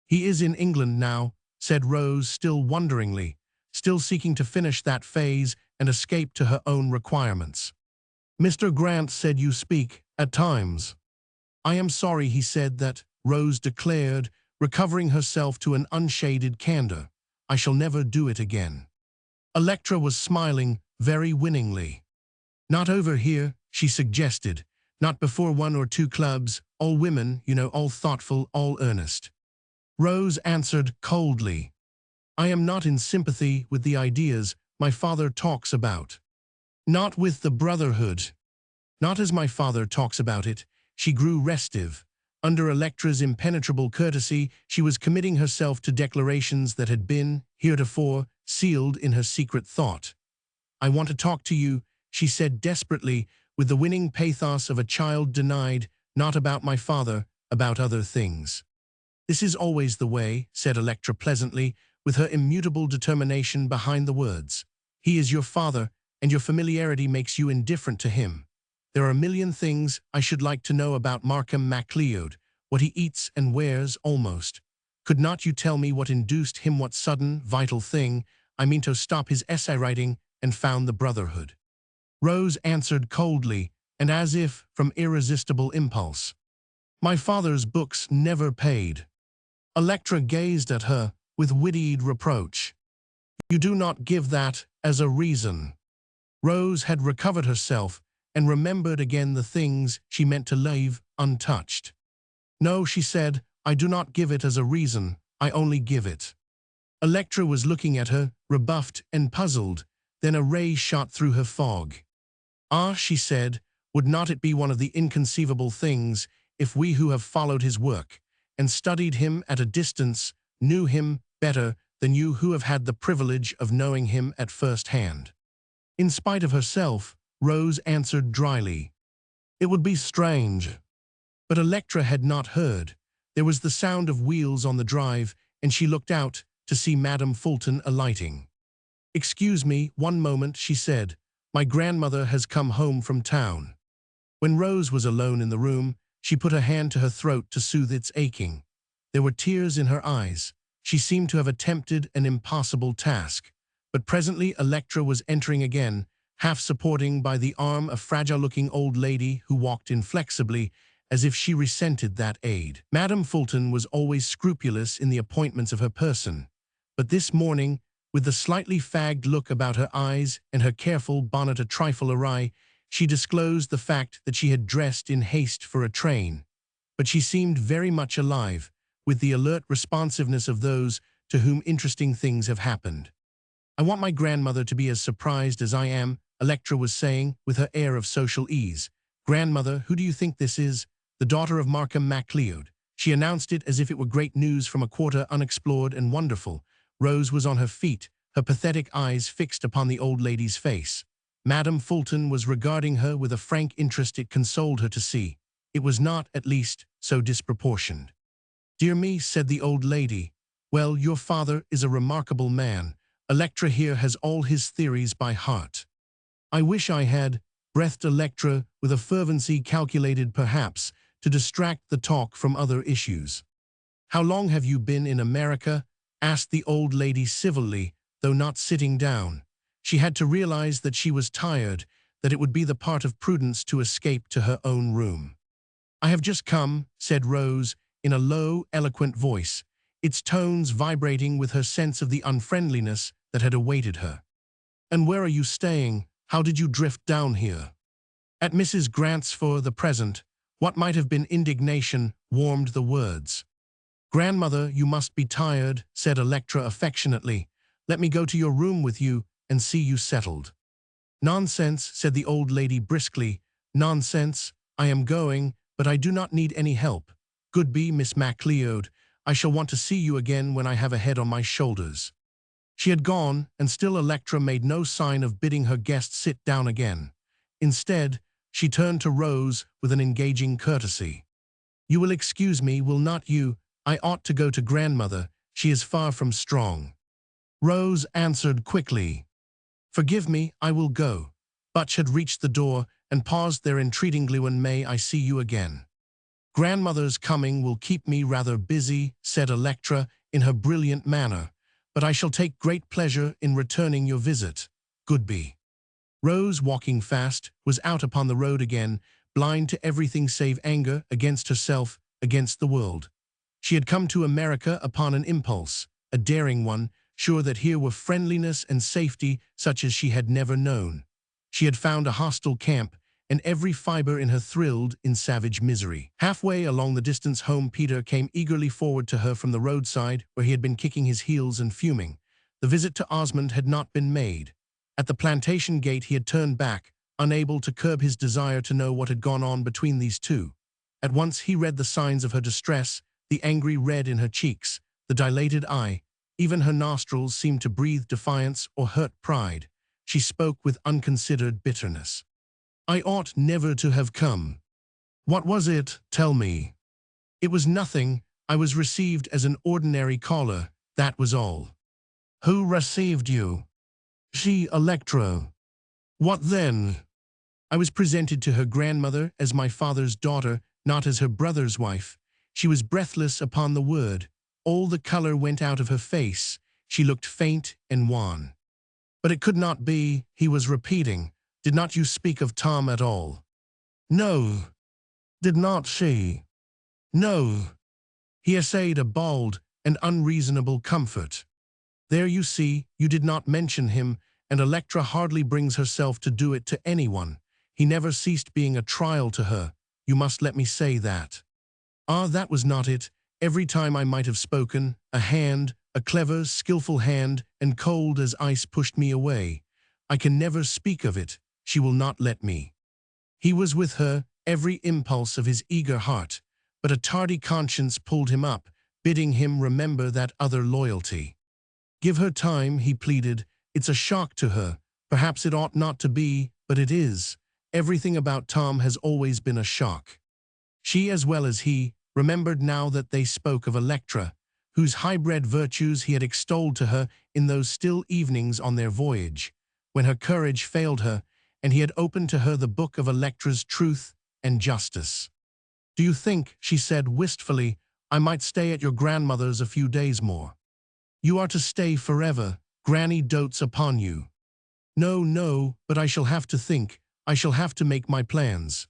"He is in England now," said Rose, still wonderingly, still seeking to finish that phase and escape to her own requirements. "Mr. Grant said you speak, at times." "I am sorry he said that," Rose declared, recovering herself to an unshaded candor. "I shall never do it again." Electra was smiling very winningly. "Not over here," she suggested. "Not before one or two clubs, all women, you know, all thoughtful, all earnest." Rose answered coldly, "I am not in sympathy with the ideas my father talks about. Not with the brotherhood. Not as my father talks about it." She grew restive. Under Electra's impenetrable courtesy, she was committing herself to declarations that had been, heretofore, sealed in her secret thought. "I want to talk to you," she said desperately, with the winning pathos of a child denied, "not about my father, about other things." "This is always the way," said Electra pleasantly, with her immutable determination behind the words. "He is your father, and your familiarity makes you indifferent to him. There are a million things I should like to know about Markham MacLeod, what he eats and wears, almost. Could not you tell me what induced him, what sudden, vital thing, I mean, to stop his essay writing and found the brotherhood?" Rose answered coldly, and as if from irresistible impulse. "My father's books never paid." Electra gazed at her with witty reproach. "You do not give that as a reason." Rose had recovered herself and remembered again the things she meant to leave untouched. "No," she said, "I do not give it as a reason, I only give it." Electra was looking at her, rebuffed and puzzled. Then a ray shot through her fog. "Ah," she said, "would not it be one of the inconceivable things if we who have followed his work and studied him at a distance knew him better than you who have had the privilege of knowing him at first hand?" In spite of herself, Rose answered dryly, "It would be strange." But Electra had not heard. There was the sound of wheels on the drive, and she looked out to see Madame Fulton alighting. "Excuse me, one moment," she said. "My grandmother has come home from town." When Rose was alone in the room, she put her hand to her throat to soothe its aching. There were tears in her eyes. She seemed to have attempted an impossible task. But presently Electra was entering again, half supporting by the arm a fragile-looking old lady who walked inflexibly, as if she resented that aid. Madame Fulton was always scrupulous in the appointments of her person. But this morning, with the slightly fagged look about her eyes and her careful bonnet a trifle awry, she disclosed the fact that she had dressed in haste for a train. But she seemed very much alive, with the alert responsiveness of those to whom interesting things have happened. "I want my grandmother to be as surprised as I am," Electra was saying, with her air of social ease. "Grandmother, who do you think this is? The daughter of Markham MacLeod." She announced it as if it were great news from a quarter unexplored and wonderful. Rose was on her feet, her pathetic eyes fixed upon the old lady's face. Madame Fulton was regarding her with a frank interest it consoled her to see. It was not, at least, so disproportioned. "Dear me," said the old lady. "Well, your father is a remarkable man. Electra here has all his theories by heart." "I wish I had," breathed Electra with a fervency calculated, perhaps, to distract the talk from other issues. "How long have you been in America?" asked the old lady civilly, though not sitting down. She had to realize that she was tired, that it would be the part of prudence to escape to her own room. "I have just come," said Rose, in a low, eloquent voice, its tones vibrating with her sense of the unfriendliness that had awaited her. "And where are you staying? How did you drift down here?" At Mrs. Grant's for the present, what might have been indignation warmed the words. "Grandmother, you must be tired," said Electra affectionately. "Let me go to your room with you and see you settled." "Nonsense," said the old lady briskly. "Nonsense. I am going, but I do not need any help. Goodbye, Miss MacLeod. I shall want to see you again when I have a head on my shoulders." She had gone, and still Electra made no sign of bidding her guest sit down again. Instead, she turned to Rose with an engaging courtesy. "You will excuse me, will not you? I ought to go to grandmother. She is far from strong." Rose answered quickly, "Forgive me, I will go." Butch had reached the door and paused there entreatingly. "When may I see you again?" "Grandmother's coming will keep me rather busy," said Electra in her brilliant manner, "but I shall take great pleasure in returning your visit. Goodbye." Rose, walking fast, was out upon the road again, blind to everything save anger against herself, against the world. She had come to America upon an impulse, a daring one, sure that here were friendliness and safety such as she had never known. She had found a hostile camp, and every fiber in her thrilled in savage misery. Halfway along the distance home, Peter came eagerly forward to her from the roadside, where he had been kicking his heels and fuming. The visit to Osmond had not been made. At the plantation gate he had turned back, unable to curb his desire to know what had gone on between these two. At once he read the signs of her distress, the angry red in her cheeks, the dilated eye. Even her nostrils seemed to breathe defiance or hurt pride. She spoke with unconsidered bitterness. "I ought never to have come." "What was it? Tell me." "It was nothing. I was received as an ordinary caller, that was all." "Who received you?" "She, Electra." "What then?" "I was presented to her grandmother as my father's daughter, not as her brother's wife." She was breathless upon the word. All the color went out of her face. She looked faint and wan. "But it could not be," he was repeating. "Did not you speak of Tom at all?" "No." "Did not she?" "No." He essayed a bald and unreasonable comfort. "There you see, you did not mention him, and Electra hardly brings herself to do it to anyone. He never ceased being a trial to her. You must let me say that." "Ah, that was not it. Every time I might have spoken, a hand, a clever, skillful hand, and cold as ice pushed me away. I can never speak of it. She will not let me. He was with her, every impulse of his eager heart, but a tardy conscience pulled him up, bidding him remember that other loyalty. Give her time, he pleaded. It's a shock to her. Perhaps it ought not to be, but it is. Everything about Tom has always been a shock. She, as well as he, remembered now that they spoke of Electra, whose high-bred virtues he had extolled to her in those still evenings on their voyage, when her courage failed her, and he had opened to her the book of Electra's truth and justice. "Do you think," she said wistfully, "I might stay at your grandmother's a few days more?" "You are to stay forever. Granny dotes upon you." "No, no, but I shall have to think. I shall have to make my plans."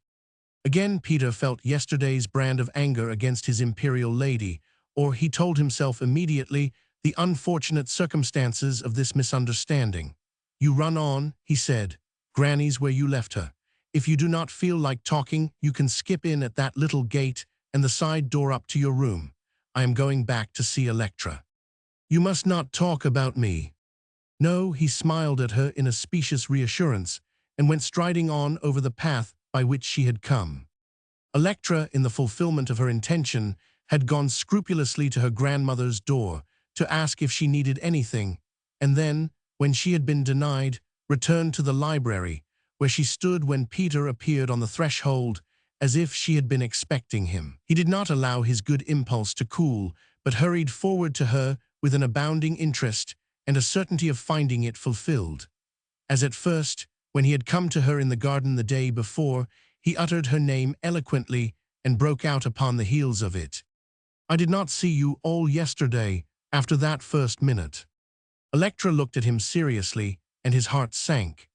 Again Peter felt yesterday's brand of anger against his imperial lady, or, he told himself immediately, the unfortunate circumstances of this misunderstanding. "You run on," he said. "Granny's where you left her. If you do not feel like talking, you can skip in at that little gate and the side door up to your room. I am going back to see Electra." "You must not talk about me." "No," he smiled at her in a specious reassurance, and went striding on over the path by which she had come. Electra, in the fulfillment of her intention, had gone scrupulously to her grandmother's door to ask if she needed anything, and then, when she had been denied, returned to the library, where she stood when Peter appeared on the threshold, as if she had been expecting him. He did not allow his good impulse to cool, but hurried forward to her with an abounding interest and a certainty of finding it fulfilled. As at first, when he had come to her in the garden the day before, he uttered her name eloquently and broke out upon the heels of it. "I did not see you all yesterday, after that first minute." Electra looked at him seriously, and his heart sank.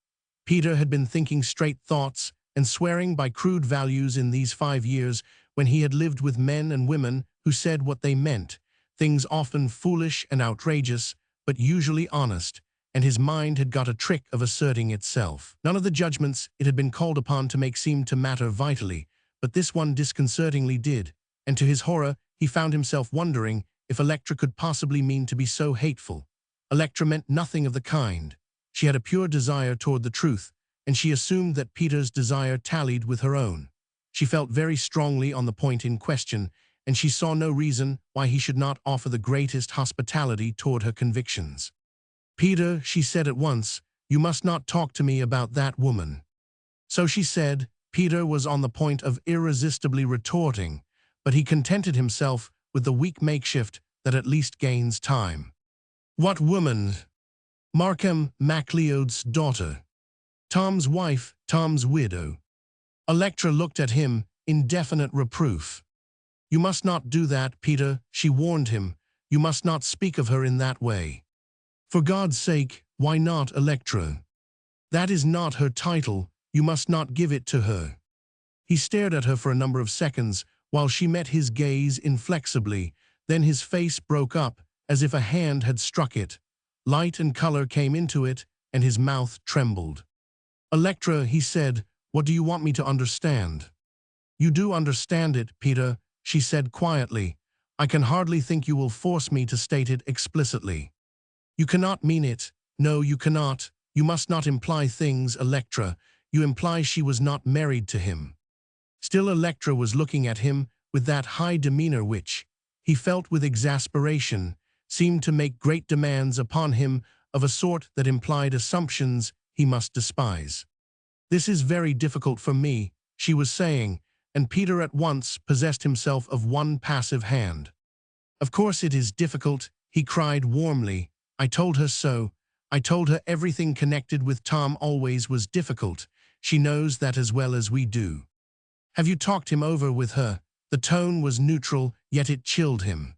Peter had been thinking straight thoughts and swearing by crude values in these 5 years when he had lived with men and women who said what they meant, things often foolish and outrageous, but usually honest, and his mind had got a trick of asserting itself. None of the judgments it had been called upon to make seemed to matter vitally, but this one disconcertingly did, and to his horror he found himself wondering if Electra could possibly mean to be so hateful. Electra meant nothing of the kind. She had a pure desire toward the truth, and she assumed that Peter's desire tallied with her own. She felt very strongly on the point in question, and she saw no reason why he should not offer the greatest hospitality toward her convictions. "Peter," she said at once, "you must not talk to me about that woman." So she said. Peter was on the point of irresistibly retorting, but he contented himself with the weak makeshift that at least gains time. "What woman?" "Markham, MacLeod's daughter. Tom's wife, Tom's widow." Electra looked at him in definite reproof. "You must not do that, Peter," she warned him. "You must not speak of her in that way." "For God's sake, why not, Electra? That is not her title. You must not give it to her." He stared at her for a number of seconds, while she met his gaze inflexibly. Then his face broke up, as if a hand had struck it. Light and color came into it, and his mouth trembled. "Electra," he said, "what do you want me to understand?" "You do understand it, Peter," she said quietly. "I can hardly think you will force me to state it explicitly." "You cannot mean it. No, you cannot. You must not imply things, Electra. You imply she was not married to him." Still Electra was looking at him with that high demeanor which, he felt with exasperation, seemed to make great demands upon him of a sort that implied assumptions he must despise. "This is very difficult for me," she was saying, and Peter at once possessed himself of one passive hand. "Of course it is difficult," he cried warmly. "I told her so. I told her everything connected with Tom always was difficult. She knows that as well as we do." "Have you talked him over with her?" The tone was neutral, yet it chilled him.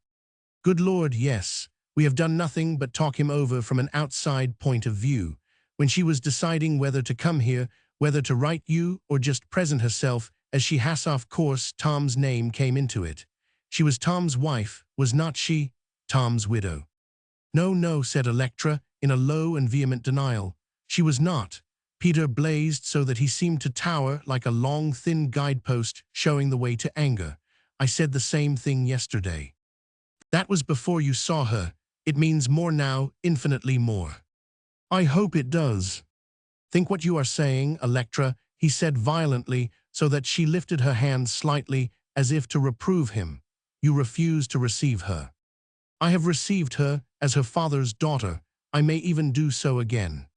"Good Lord, yes. We have done nothing but talk him over from an outside point of view. When she was deciding whether to come here, whether to write you or just present herself, as she has, of course, Tom's name came into it. She was Tom's wife, was not she? Tom's widow." "No, no," said Electra, in a low and vehement denial. "She was not." Peter blazed so that he seemed to tower like a long, thin guidepost showing the way to anger. "I said the same thing yesterday." "That was before you saw her. It means more now, infinitely more. I hope it does. Think what you are saying, Electra, he said violently, so that she lifted her hand slightly as if to reprove him. You refuse to receive her. I have received her as her father's daughter. I may even do so again.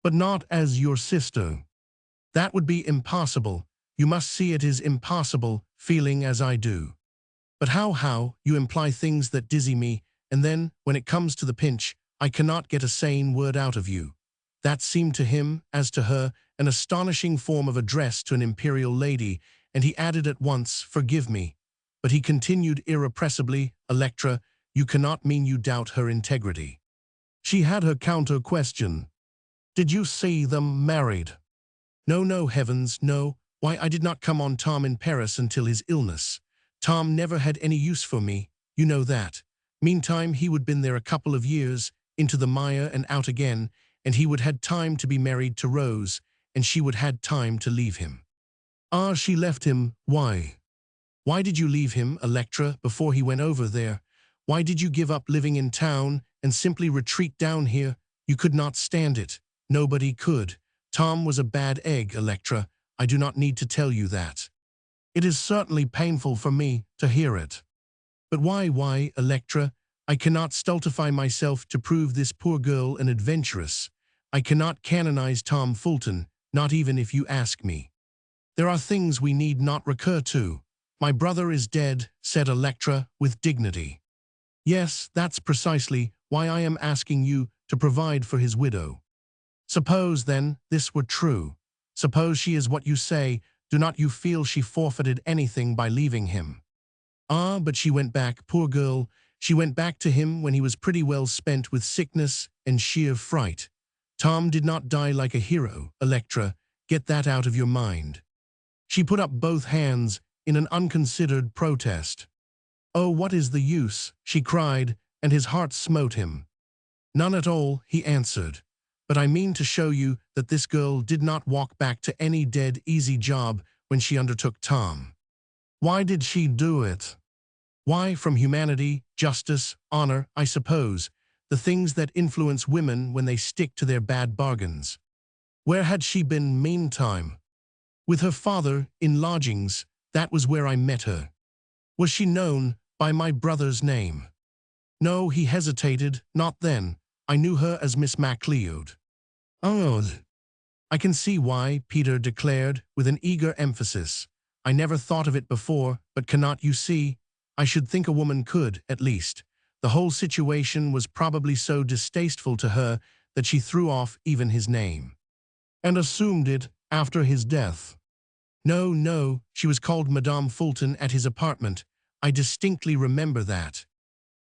But not as your sister. That would be impossible. You must see it is impossible, feeling as I do. But how, you imply things that dizzy me, and then, when it comes to the pinch, I cannot get a sane word out of you. That seemed to him, as to her, an astonishing form of address to an imperial lady, and he added at once, forgive me. But he continued irrepressibly, Electra, you cannot mean you doubt her integrity. She had her counter-question. Did you see them married? No, heavens, no. Why, I did not come on Tom in Paris until his illness. Tom never had any use for me, you know that. Meantime, he would been there a couple of years, into the mire and out again, and he would had time to be married to Rose, and she would had time to leave him. Ah, she left him, why? Why did you leave him, Electra, before he went over there? Why did you give up living in town and simply retreat down here? You could not stand it. Nobody could. Tom was a bad egg, Electra. I do not need to tell you that. It is certainly painful for me to hear it. But why, Electra? I cannot stultify myself to prove this poor girl an adventuress. I cannot canonize Tom Fulton, not even if you ask me. There are things we need not recur to. My brother is dead, said Electra with dignity. Yes, that's precisely why I am asking you to provide for his widow. Suppose, then, this were true. Suppose she is what you say, do not you feel she forfeited anything by leaving him? Ah, but she went back, poor girl. She went back to him when he was pretty well spent with sickness and sheer fright. Tom did not die like a hero, Electra. Get that out of your mind. She put up both hands in an unconsidered protest. Oh, what is the use, she cried, and his heart smote him. None at all, he answered. But I mean to show you that this girl did not walk back to any dead easy job when she undertook Tom. Why did she do it? Why, from humanity, justice, honor, I suppose, the things that influence women when they stick to their bad bargains. Where had she been meantime? With her father, in lodgings, that was where I met her. Was she known by my brother's name? No, he hesitated, not then. I knew her as Miss MacLeod. Oh, I can see why, Peter declared, with an eager emphasis. I never thought of it before, but cannot you see? I should think a woman could, at least. The whole situation was probably so distasteful to her that she threw off even his name. And assumed it after his death. No, she was called Madame Fulton at his apartment. I distinctly remember that.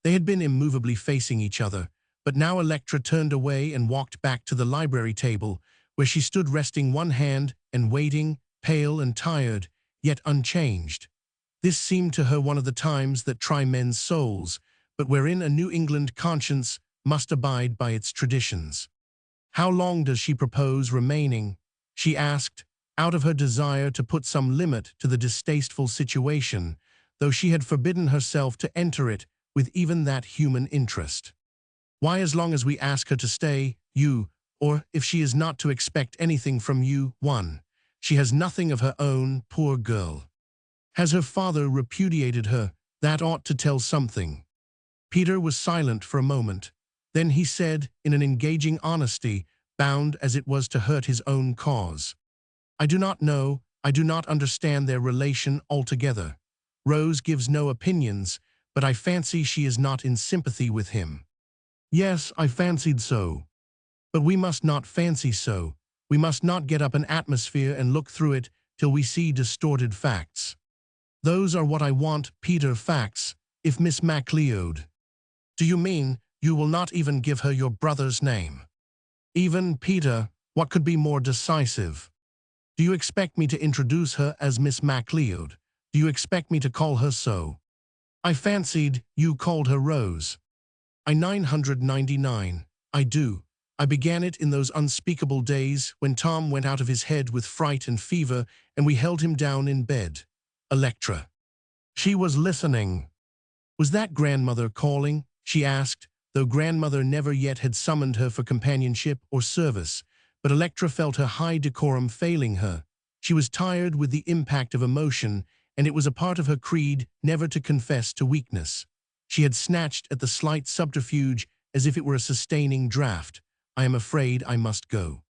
They had been immovably facing each other, but now Electra turned away and walked back to the library table, where she stood resting one hand and waiting, pale and tired, yet unchanged. This seemed to her one of the times that try men's souls, but wherein a New England conscience must abide by its traditions. How long does she propose remaining? She asked, out of her desire to put some limit to the distasteful situation, though she had forbidden herself to enter it with even that human interest. Why, as long as we ask her to stay, you, or if she is not to expect anything from you, one. She has nothing of her own, poor girl. Has her father repudiated her? That ought to tell something. Peter was silent for a moment. Then he said, in an engaging honesty, bound as it was to hurt his own cause. I do not know, I do not understand their relation altogether. Rose gives no opinions, but I fancy she is not in sympathy with him. Yes, I fancied so. But we must not fancy so. We must not get up an atmosphere and look through it till we see distorted facts. Those are what I want, Peter, facts, if Miss MacLeod. Do you mean you will not even give her your brother's name? Even, Peter, what could be more decisive? Do you expect me to introduce her as Miss MacLeod? Do you expect me to call her so? I fancied you called her Rose. I 999. I do. I began it in those unspeakable days when Tom went out of his head with fright and fever and we held him down in bed. Electra. She was listening. Was that grandmother calling? She asked, though grandmother never yet had summoned her for companionship or service, but Electra felt her high decorum failing her. She was tired with the impact of emotion, and it was a part of her creed never to confess to weakness. She had snatched at the slight subterfuge as if it were a sustaining draught. "I am afraid I must go."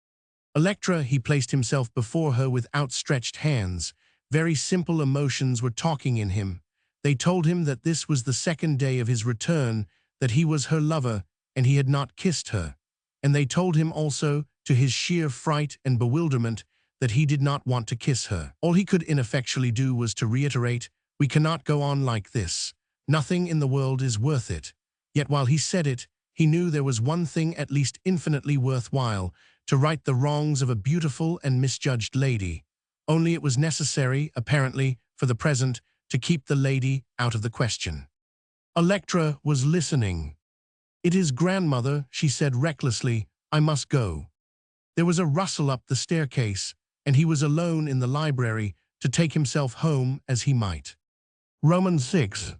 "Electra," he placed himself before her with outstretched hands. Very simple emotions were talking in him. They told him that this was the second day of his return, that he was her lover, and he had not kissed her. And they told him also, to his sheer fright and bewilderment, that he did not want to kiss her. All he could ineffectually do was to reiterate, "We cannot go on like this. Nothing in the world is worth it." Yet while he said it, he knew there was one thing at least infinitely worthwhile, to right the wrongs of a beautiful and misjudged lady. Only it was necessary, apparently, for the present, to keep the lady out of the question. Electra was listening. "It is grandmother," she said recklessly. "I must go." There was a rustle up the staircase, and he was alone in the library to take himself home as he might. Romans 6.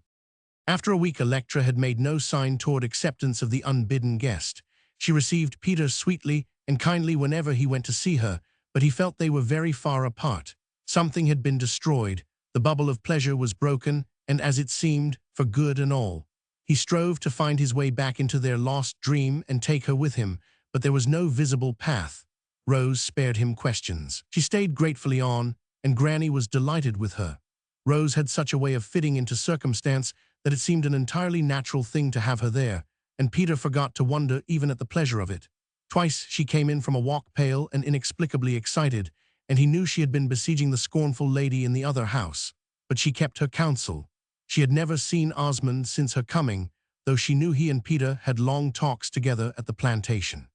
After a week, Electra had made no sign toward acceptance of the unbidden guest. She received Peter sweetly and kindly whenever he went to see her, but he felt they were very far apart. Something had been destroyed, the bubble of pleasure was broken, and as it seemed, for good and all. He strove to find his way back into their lost dream and take her with him, but there was no visible path. Rose spared him questions. She stayed gratefully on, and Granny was delighted with her. Rose had such a way of fitting into circumstance that it seemed an entirely natural thing to have her there, and Peter forgot to wonder even at the pleasure of it. Twice she came in from a walk pale and inexplicably excited, and he knew she had been besieging the scornful lady in the other house. But she kept her counsel. She had never seen Osmond since her coming, though she knew he and Peter had long talks together at the plantation.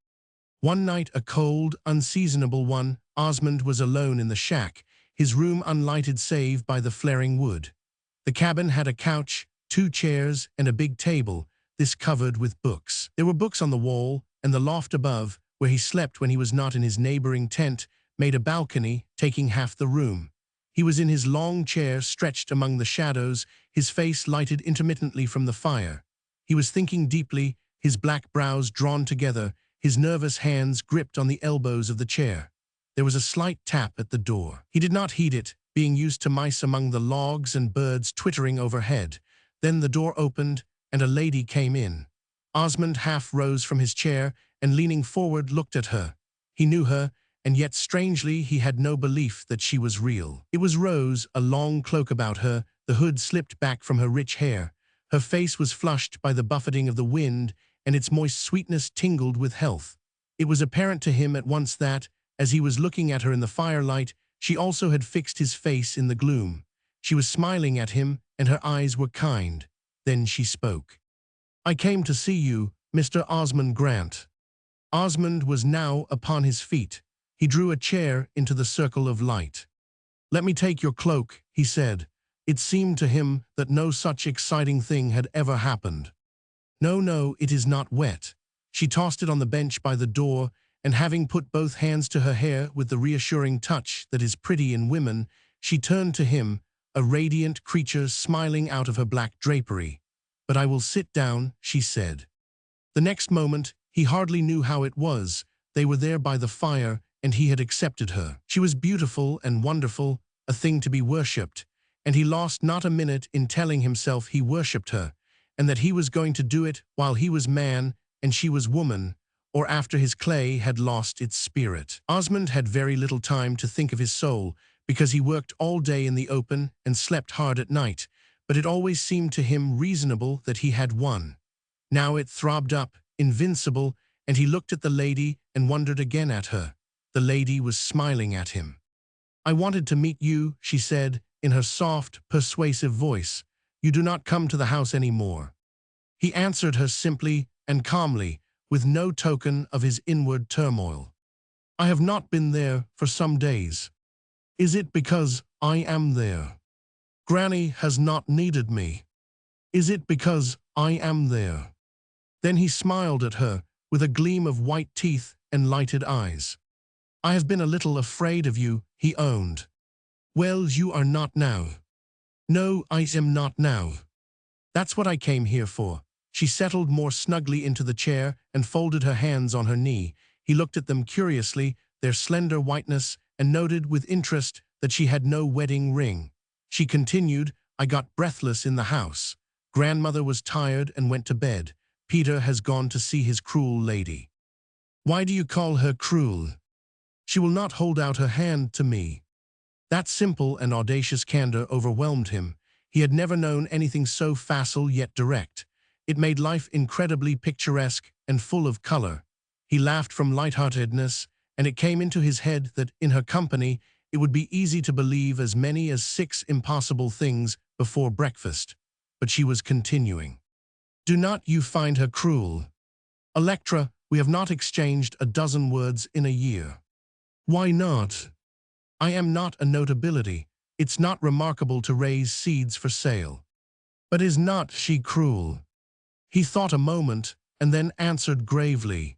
One night, a cold, unseasonable one, Osmond was alone in the shack, his room unlighted save by the flaring wood. The cabin had a couch, 2 chairs, and a big table, this covered with books. There were books on the wall, and the loft above, where he slept when he was not in his neighboring tent, made a balcony, taking half the room. He was in his long chair, stretched among the shadows, his face lighted intermittently from the fire. He was thinking deeply, his black brows drawn together, his nervous hands gripped on the elbows of the chair. There was a slight tap at the door. He did not heed it, being used to mice among the logs and birds twittering overhead. Then the door opened, and a lady came in. Osmond half rose from his chair, and leaning forward looked at her. He knew her, and yet strangely he had no belief that she was real. It was Rose, a long cloak about her, the hood slipped back from her rich hair. Her face was flushed by the buffeting of the wind, and its moist sweetness tingled with health. It was apparent to him at once that, as he was looking at her in the firelight, she also had fixed his face in the gloom. She was smiling at him, and her eyes were kind. Then she spoke. "I came to see you, Mr. Osmond Grant." Osmond was now upon his feet. He drew a chair into the circle of light. "Let me take your cloak," he said. It seemed to him that no such exciting thing had ever happened. "No, no, it is not wet." She tossed it on the bench by the door, and having put both hands to her hair with the reassuring touch that is pretty in women, she turned to him, a radiant creature smiling out of her black drapery. "But I will sit down," she said. The next moment, he hardly knew how it was, they were there by the fire, and he had accepted her. She was beautiful and wonderful, a thing to be worshipped, and he lost not a minute in telling himself he worshipped her, and that he was going to do it while he was man and she was woman, or after his clay had lost its spirit. Osmond had very little time to think of his soul, because he worked all day in the open and slept hard at night, but it always seemed to him reasonable that he had one. Now it throbbed up, invincible, and he looked at the lady and wondered again at her. The lady was smiling at him. "I wanted to meet you," she said, in her soft, persuasive voice. "You do not come to the house any more." He answered her simply and calmly, with no token of his inward turmoil. "I have not been there for some days." "Is it because I am there? Granny has not needed me. Is it because I am there?" Then he smiled at her, with a gleam of white teeth and lighted eyes. "I have been a little afraid of you," he owned. "Well, you are not now." "No, I am not now. That's what I came here for. She settled more snugly into the chair and folded her hands on her knee. He looked at them curiously, their slender whiteness, and noted with interest that she had no wedding ring. She continued, I got breathless in the house. Grandmother was tired and went to bed. Peter has gone to see his cruel lady. Why do you call her cruel? She will not hold out her hand to me. That simple and audacious candor overwhelmed him. He had never known anything so facile yet direct. It made life incredibly picturesque and full of color. He laughed from lightheartedness, and it came into his head that, in her company, it would be easy to believe as many as 6 impossible things before breakfast. But she was continuing. Do not you find her cruel? Electra, we have not exchanged a dozen words in a year. Why not? I am not a notability. It's not remarkable to raise seeds for sale. But is not she cruel? He thought a moment, and then answered gravely.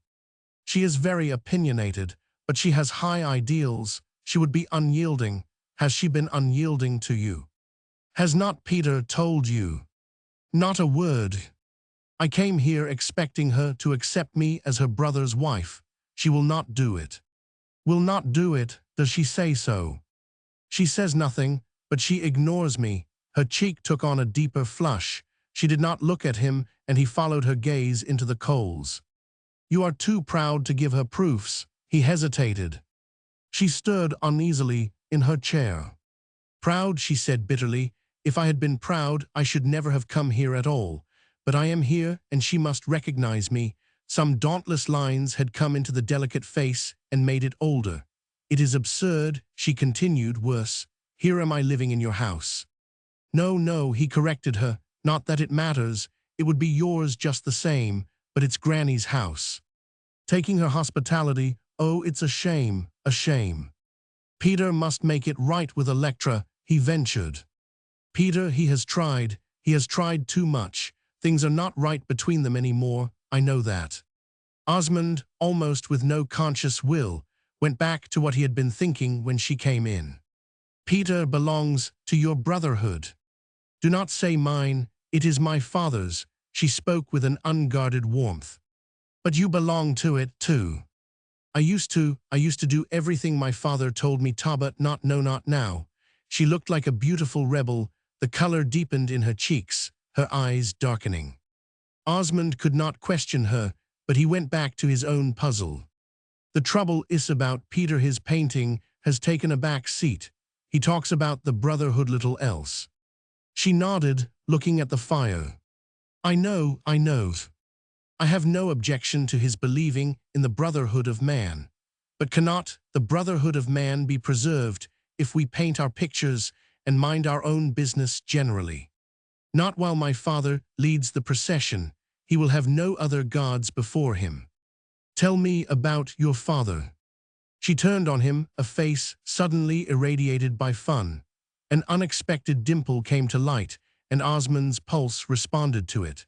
She is very opinionated, but she has high ideals. She would be unyielding. Has she been unyielding to you? Has not Peter told you? Not a word. I came here expecting her to accept me as her brother's wife. She will not do it. Will not do it, does she say so? She says nothing, but she ignores me. Her cheek took on a deeper flush. She did not look at him, and he followed her gaze into the coals. You are too proud to give her proofs. He hesitated. She stirred uneasily in her chair. Proud, she said bitterly. If I had been proud, I should never have come here at all. But I am here, and she must recognize me. Some dauntless lines had come into the delicate face and made it older. It is absurd, she continued, worse. Here am I living in your house. No, no, he corrected her. Not that it matters. It would be yours just the same, but it's Granny's house. Taking her hospitality, oh, it's a shame, a shame. Peter must make it right with Electra, he ventured. Peter, he has tried too much. Things are not right between them anymore, I know that. Osmond, almost with no conscious will, went back to what he had been thinking when she came in. Peter belongs to your brotherhood. Do not say mine, it is my father's. She spoke with an unguarded warmth. But you belong to it, too. I used to do everything my father told me to, but not now. She looked like a beautiful rebel, the color deepened in her cheeks, her eyes darkening. Osmond could not question her, but he went back to his own puzzle. The trouble is about Peter. His painting has taken a back seat. He talks about the brotherhood little else. She nodded, looking at the fire. I know. I have no objection to his believing in the brotherhood of man. But cannot the brotherhood of man be preserved if we paint our pictures and mind our own business generally? Not while my father leads the procession. He will have no other gods before him. Tell me about your father. She turned on him, a face suddenly irradiated by fun. An unexpected dimple came to light, and Osmond's pulse responded to it.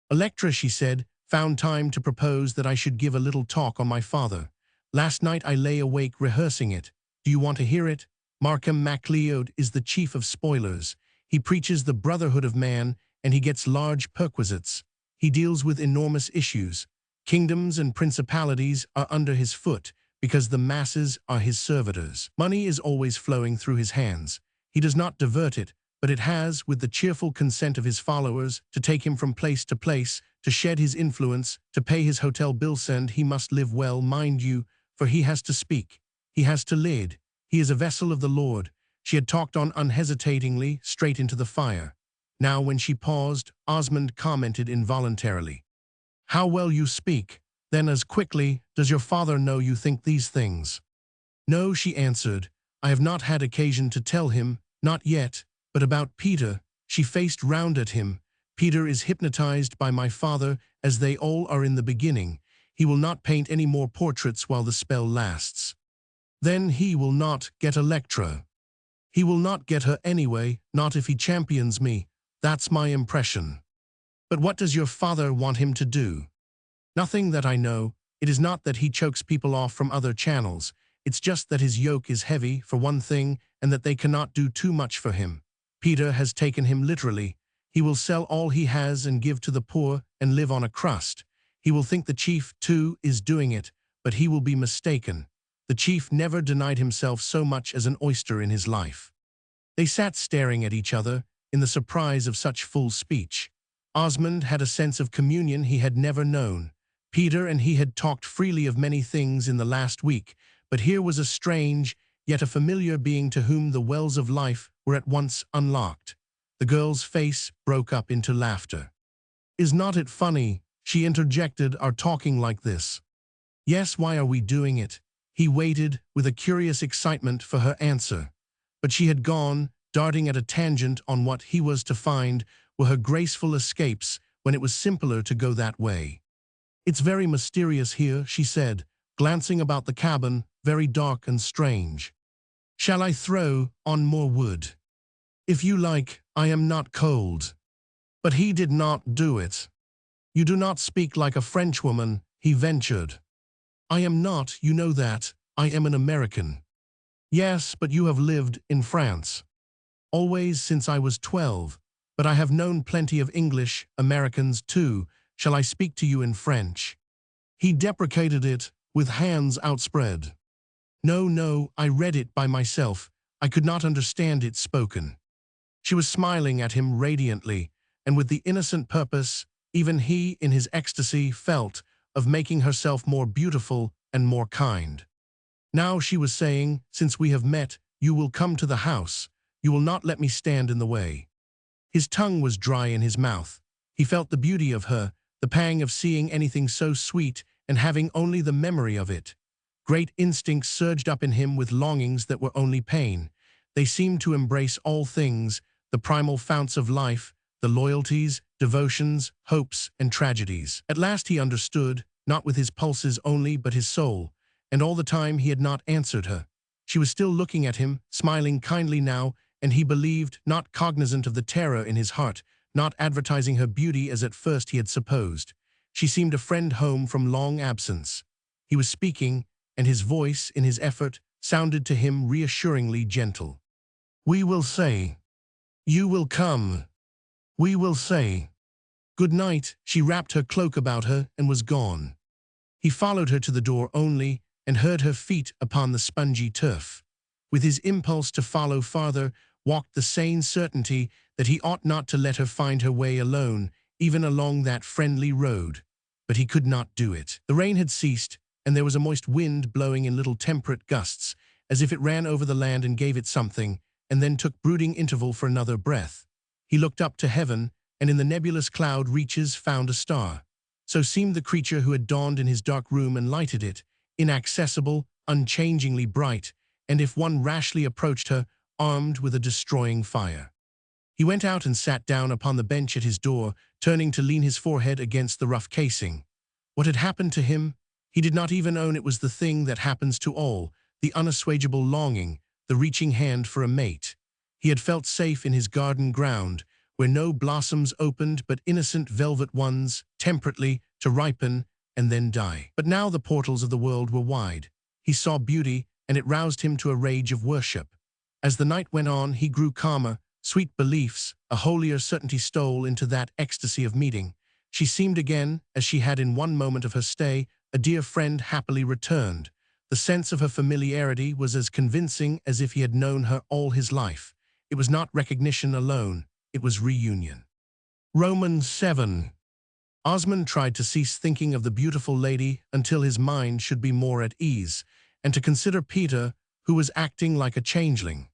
Electra, she said, found time to propose that I should give a little talk on my father. Last night I lay awake rehearsing it. Do you want to hear it? Markham MacLeod is the chief of spoilers. He preaches the brotherhood of man, and he gets large perquisites. He deals with enormous issues. Kingdoms and principalities are under his foot because the masses are his servitors. Money is always flowing through his hands. He does not divert it, but it has, with the cheerful consent of his followers, to take him from place to place, to shed his influence, to pay his hotel bills, and he must live well, mind you, for he has to speak. He has to lead. He is a vessel of the Lord. She had talked on unhesitatingly, straight into the fire. Now, when she paused, Osmond commented involuntarily. How well you speak. Then as quickly, does your father know you think these things? No, she answered. I have not had occasion to tell him, not yet, but about Peter. She faced round at him. Peter is hypnotized by my father, as they all are in the beginning. He will not paint any more portraits while the spell lasts. Then he will not get Electra. He will not get her anyway, not if he champions me. That's my impression. But what does your father want him to do? Nothing that I know. It is not that he chokes people off from other channels. It's just that his yoke is heavy, for one thing, and that they cannot do too much for him. Peter has taken him literally. He will sell all he has and give to the poor and live on a crust. He will think the chief, too, is doing it, but he will be mistaken. The chief never denied himself so much as an oyster in his life. They sat staring at each other in the surprise of such full speech. Osmond had a sense of communion he had never known. Peter and he had talked freely of many things in the last week, but here was a strange, yet a familiar being to whom the wells of life were at once unlocked. The girl's face broke up into laughter. "Is not it funny," she interjected, "our talking like this?" "Yes, why are we doing it?" He waited with a curious excitement for her answer. But she had gone, darting at a tangent on what he was to find were her graceful escapes when it was simpler to go that way. "It's very mysterious here," she said, glancing about the cabin, "very dark and strange. Shall I throw on more wood?" "If you like, I am not cold." But he did not do it. "You do not speak like a Frenchwoman," he ventured. "I am not, you know that. I am an American." "Yes, but you have lived in France." "Always since I was 12, but I have known plenty of English, Americans too. Shall I speak to you in French?" He deprecated it, with hands outspread. "No, no, I read it by myself. I could not understand it spoken." She was smiling at him radiantly, and with the innocent purpose, even he in his ecstasy felt, of making herself more beautiful and more kind. Now she was saying, "Since we have met, you will come to the house. You will not let me stand in the way." His tongue was dry in his mouth. He felt the beauty of her, the pang of seeing anything so sweet and having only the memory of it. Great instincts surged up in him with longings that were only pain. They seemed to embrace all things, the primal founts of life, the loyalties, devotions, hopes, and tragedies. At last he understood, not with his pulses only but his soul, and all the time he had not answered her. She was still looking at him, smiling kindly now, and he believed, not cognizant of the terror in his heart, not advertising her beauty as at first he had supposed. She seemed a friend home from long absence. He was speaking, and his voice, in his effort, sounded to him reassuringly gentle. "We will say. You will come. We will say. Good night." She wrapped her cloak about her and was gone. He followed her to the door only, and heard her feet upon the spongy turf. With his impulse to follow farther, walked the sane certainty that he ought not to let her find her way alone, even along that friendly road. But he could not do it. The rain had ceased, and there was a moist wind blowing in little temperate gusts, as if it ran over the land and gave it something, and then took brooding interval for another breath. He looked up to heaven, and in the nebulous cloud reaches found a star. So seemed the creature who had dawned in his dark room and lighted it, inaccessible, unchangingly bright, and if one rashly approached her, armed with a destroying fire. He went out and sat down upon the bench at his door, turning to lean his forehead against the rough casing. What had happened to him? He did not even own it was the thing that happens to all, the unassuageable longing, the reaching hand for a mate. He had felt safe in his garden ground, where no blossoms opened but innocent velvet ones, temperately, to ripen and then die. But now the portals of the world were wide. He saw beauty, and it roused him to a rage of worship. As the night went on, he grew calmer. Sweet beliefs, a holier certainty stole into that ecstasy of meeting. She seemed again, as she had in one moment of her stay, a dear friend happily returned. The sense of her familiarity was as convincing as if he had known her all his life. It was not recognition alone, it was reunion. Romans 7. Osmond tried to cease thinking of the beautiful lady until his mind should be more at ease, and to consider Peter, who was acting like a changeling.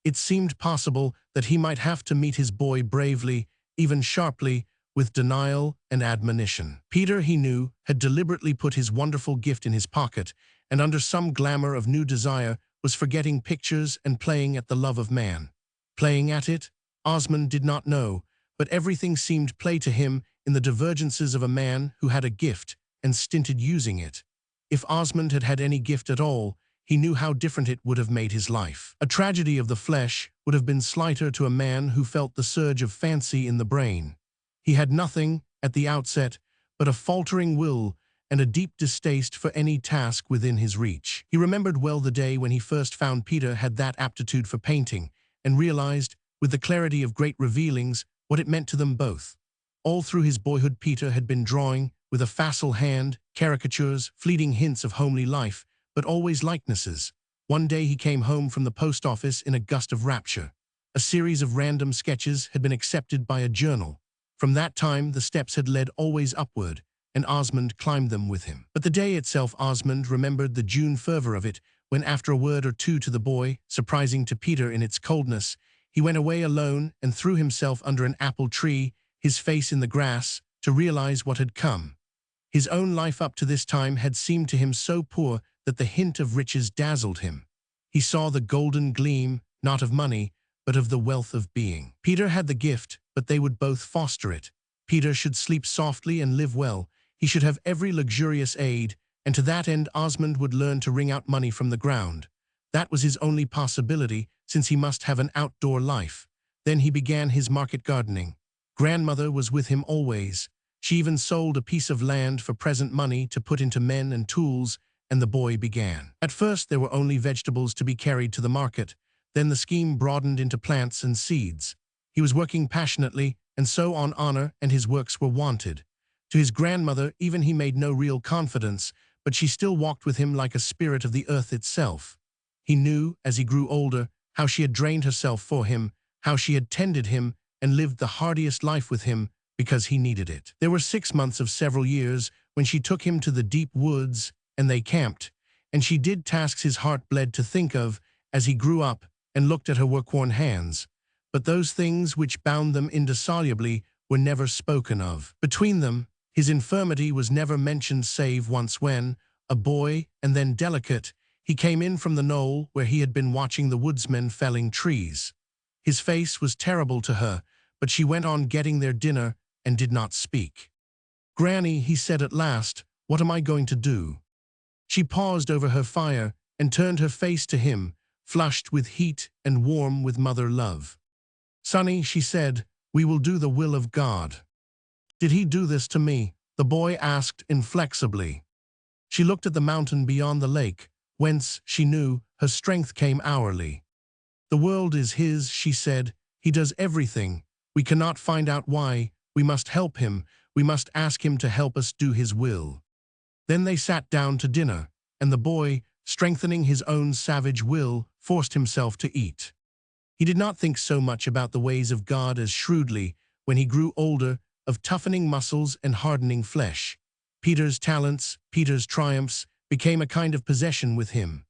It seemed possible that he might have to meet his boy bravely, even sharply, with denial and admonition. Peter, he knew, had deliberately put his wonderful gift in his pocket, and under some glamour of new desire was forgetting pictures and playing at the love of man. Playing at it? Osmond did not know, but everything seemed play to him in the divergences of a man who had a gift and stinted using it. If Osmond had had any gift at all, he knew how different it would have made his life. A tragedy of the flesh would have been slighter to a man who felt the surge of fancy in the brain. He had nothing, at the outset, but a faltering will and a deep distaste for any task within his reach. He remembered well the day when he first found Peter had that aptitude for painting, and realized, with the clarity of great revealings, what it meant to them both. All through his boyhood, Peter had been drawing, with a facile hand, caricatures, fleeting hints of homely life, but always likenesses. One day he came home from the post office in a gust of rapture. A series of random sketches had been accepted by a journal. From that time, the steps had led always upward, and Osmond climbed them with him. But the day itself, Osmond remembered the June fervor of it, when after a word or two to the boy, surprising to Peter in its coldness, he went away alone and threw himself under an apple tree, his face in the grass, to realize what had come. His own life up to this time had seemed to him so poor that the hint of riches dazzled him. He saw the golden gleam, not of money, but of the wealth of being. Peter had the gift, but they would both foster it. Peter should sleep softly and live well. He should have every luxurious aid, and to that end Osmond would learn to wring out money from the ground. That was his only possibility, since he must have an outdoor life. Then he began his market gardening. Grandmother was with him always. She even sold a piece of land for present money to put into men and tools, and the boy began. At first there were only vegetables to be carried to the market. Then the scheme broadened into plants and seeds. He was working passionately, and so on honor and his works were wanted. To his grandmother even he made no real confidence, but she still walked with him like a spirit of the earth itself. He knew, as he grew older, how she had drained herself for him, how she had tended him and lived the hardiest life with him because he needed it. There were 6 months of several years when she took him to the deep woods, and they camped, and she did tasks his heart bled to think of as he grew up and looked at her work-worn hands. But those things which bound them indissolubly were never spoken of. Between them, his infirmity was never mentioned save once when, a boy and then delicate, he came in from the knoll where he had been watching the woodsmen felling trees. His face was terrible to her, but she went on getting their dinner and did not speak. "Granny," he said at last, "what am I going to do?" She paused over her fire and turned her face to him, flushed with heat and warm with mother love. "Sonny," she said, "we will do the will of God." "Did he do this to me?" the boy asked inflexibly. She looked at the mountain beyond the lake, whence, she knew, her strength came hourly. "The world is his," she said. "He does everything. We cannot find out why. We must help him. We must ask him to help us do his will." Then they sat down to dinner, and the boy, strengthening his own savage will, forced himself to eat. He did not think so much about the ways of God as shrewdly, when he grew older, of toughening muscles and hardening flesh. Peter's talents, Peter's triumphs, became a kind of possession with him.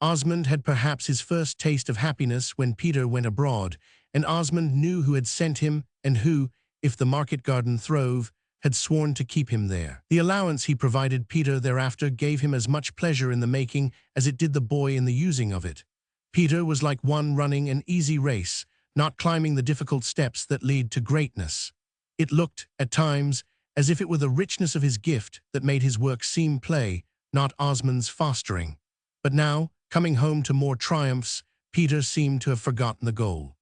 Osmond had perhaps his first taste of happiness when Peter went abroad, and Osmond knew who had sent him and who, if the market garden throve, had sworn to keep him there. The allowance he provided Peter thereafter gave him as much pleasure in the making as it did the boy in the using of it. Peter was like one running an easy race, not climbing the difficult steps that lead to greatness. It looked, at times, as if it were the richness of his gift that made his work seem play, not Osmond's fostering. But now, coming home to more triumphs, Peter seemed to have forgotten the goal.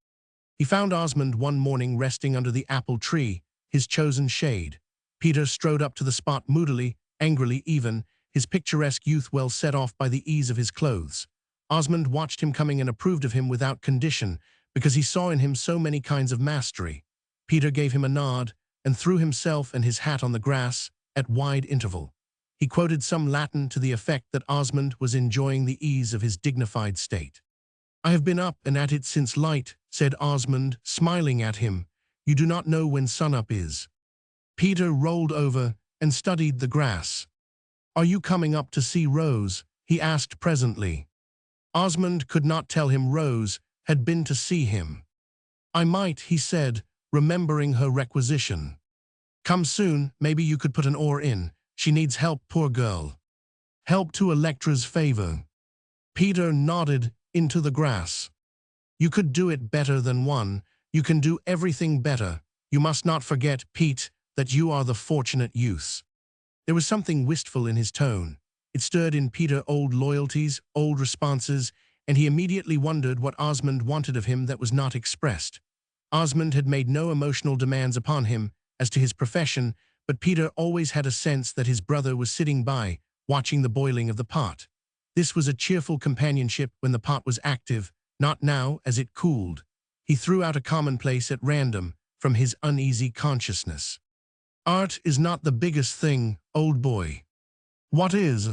He found Osmond one morning resting under the apple tree, his chosen shade. Peter strode up to the spot moodily, angrily even, his picturesque youth well set off by the ease of his clothes. Osmond watched him coming and approved of him without condition, because he saw in him so many kinds of mastery. Peter gave him a nod, and threw himself and his hat on the grass, at wide interval. He quoted some Latin to the effect that Osmond was enjoying the ease of his dignified state. "I have been up and at it since light," said Osmond, smiling at him. "You do not know when sunup is." Peter rolled over and studied the grass. "Are you coming up to see Rose?" he asked presently. Osmond could not tell him Rose had been to see him. "I might," he said, remembering her requisition. "Come soon, maybe you could put an oar in. She needs help, poor girl." "Help to Electra's favor." Peter nodded into the grass. "You could do it better than one. You can do everything better. You must not forget, Pete, that you are the fortunate youth." There was something wistful in his tone. It stirred in Peter old loyalties, old responses, and he immediately wondered what Osmond wanted of him that was not expressed. Osmond had made no emotional demands upon him as to his profession, but Peter always had a sense that his brother was sitting by, watching the boiling of the pot. This was a cheerful companionship when the pot was active, not now as it cooled. He threw out a commonplace at random, from his uneasy consciousness. Art is not the biggest thing, old boy. What is?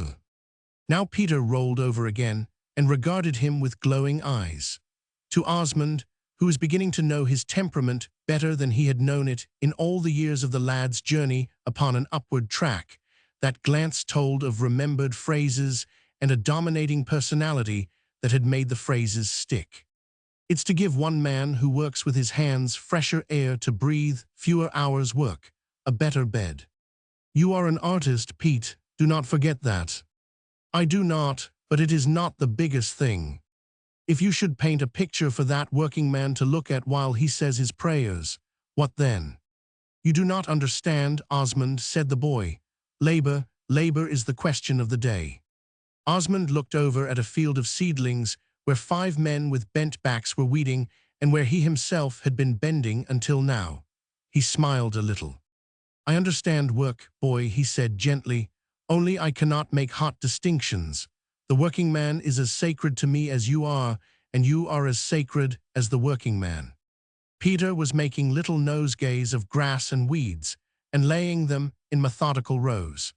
Now Peter rolled over again and regarded him with glowing eyes. To Osmond, who was beginning to know his temperament better than he had known it in all the years of the lad's journey upon an upward track, that glance told of remembered phrases and a dominating personality that had made the phrases stick. It's to give one man who works with his hands fresher air to breathe, fewer hours' work, a better bed. You are an artist, Pete, do not forget that. I do not, but it is not the biggest thing. If you should paint a picture for that working man to look at while he says his prayers, what then? You do not understand, Osmond, said the boy. Labor is the question of the day. Osmond looked over at a field of seedlings where 5 men with bent backs were weeding and where he himself had been bending until now. He smiled a little. I understand work, boy, he said gently, only I cannot make hot distinctions. The working man is as sacred to me as you are, and you are as sacred as the working man. Peter was making little nosegays of grass and weeds, and laying them in methodical rows.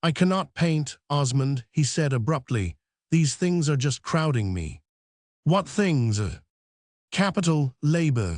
I cannot paint, Osmond, he said abruptly. These things are just crowding me. What things? Capital, labor.